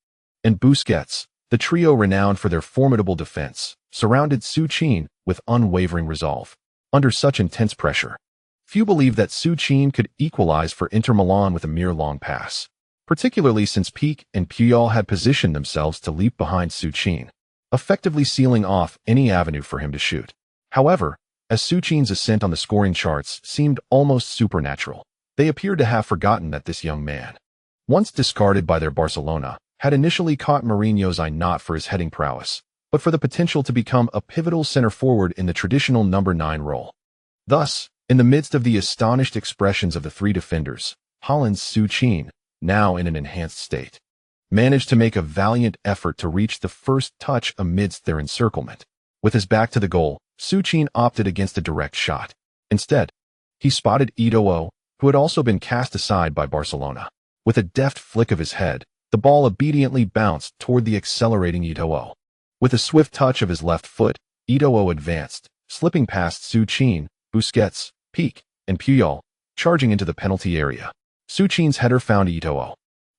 and Busquets, the trio renowned for their formidable defense, surrounded Suchin with unwavering resolve. Under such intense pressure, few believed that Suchin could equalize for Inter Milan with a mere long pass, particularly since Piqued and Puyol had positioned themselves to leap behind Suchin, effectively sealing off any avenue for him to shoot. However, as Suchin's ascent on the scoring charts seemed almost supernatural, they appeared to have forgotten that this young man, once discarded by their Barcelona, had initially caught Mourinho's eye not for his heading prowess, but for the potential to become a pivotal center forward in the traditional number 9 role. Thus, in the midst of the astonished expressions of the three defenders, Holland's Suchin, now in an enhanced state, managed to make a valiant effort to reach the first touch amidst their encirclement. With his back to the goal, Suchin opted against a direct shot. Instead, he spotted Eto'o, who had also been cast aside by Barcelona. With a deft flick of his head, the ball obediently bounced toward the accelerating Eto'o. With a swift touch of his left foot, Eto'o advanced, slipping past Suchin, Busquets, Piqued, and Puyol, charging into the penalty area. Suchin's header found Eto'o.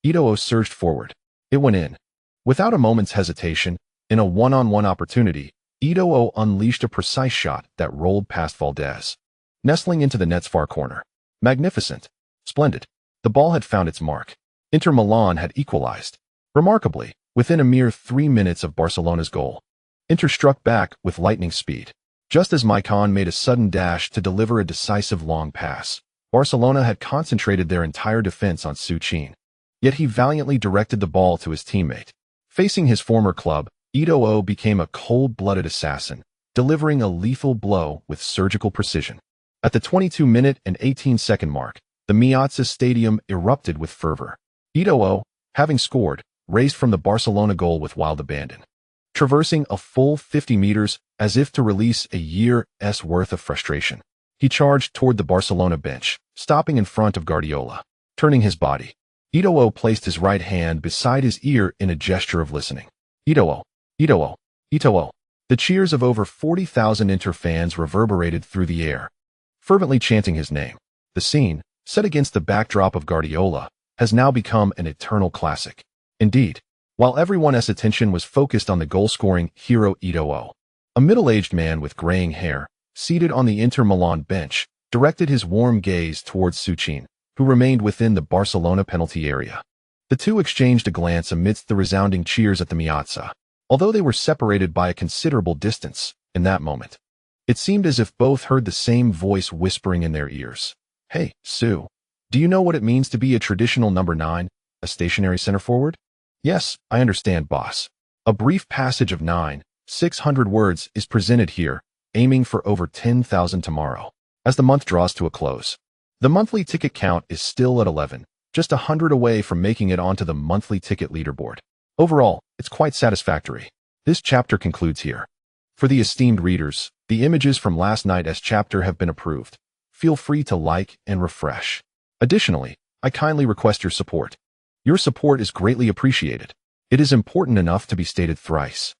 Eto'o surged forward. It went in. Without a moment's hesitation, in a one-on-one opportunity, Eto'o unleashed a precise shot that rolled past Valdez, nestling into the net's far corner. Magnificent. Splendid. The ball had found its mark. Inter Milan had equalized. Remarkably, within a mere 3 minutes of Barcelona's goal, Inter struck back with lightning speed. Just as Maicon made a sudden dash to deliver a decisive long pass, Barcelona had concentrated their entire defense on Suchin. Yet he valiantly directed the ball to his teammate. Facing his former club, Eto'o became a cold-blooded assassin, delivering a lethal blow with surgical precision. At the 22-minute and 18-second mark, the Meazza Stadium erupted with fervor. Eto'o, having scored, raced from the Barcelona goal with wild abandon. Traversing a full 50 meters as if to release a year's worth of frustration, he charged toward the Barcelona bench, stopping in front of Guardiola. Turning his body, Eto'o placed his right hand beside his ear in a gesture of listening. Eto'o, Eto'o, Eto'o. The cheers of over 40,000 Inter fans reverberated through the air, fervently chanting his name. The scene, set against the backdrop of Guardiola, has now become an eternal classic. Indeed, while everyone's attention was focused on the goal-scoring hero Eto'o, a middle-aged man with graying hair, seated on the Inter Milan bench, directed his warm gaze towards Suchin, who remained within the Barcelona penalty area. The two exchanged a glance amidst the resounding cheers at the Meazza. Although they were separated by a considerable distance, in that moment, it seemed as if both heard the same voice whispering in their ears. Hey, Sue, do you know what it means to be a traditional number 9, a stationary center forward? Yes, I understand, boss. A brief passage of 600 words is presented here, aiming for over 10,000 tomorrow, as the month draws to a close. The monthly ticket count is still at 11, just 100 away from making it onto the monthly ticket leaderboard. Overall, it's quite satisfactory. This chapter concludes here. For the esteemed readers, the images from last night's chapter have been approved. Feel free to like and refresh. Additionally, I kindly request your support. Your support is greatly appreciated. It is important enough to be stated thrice.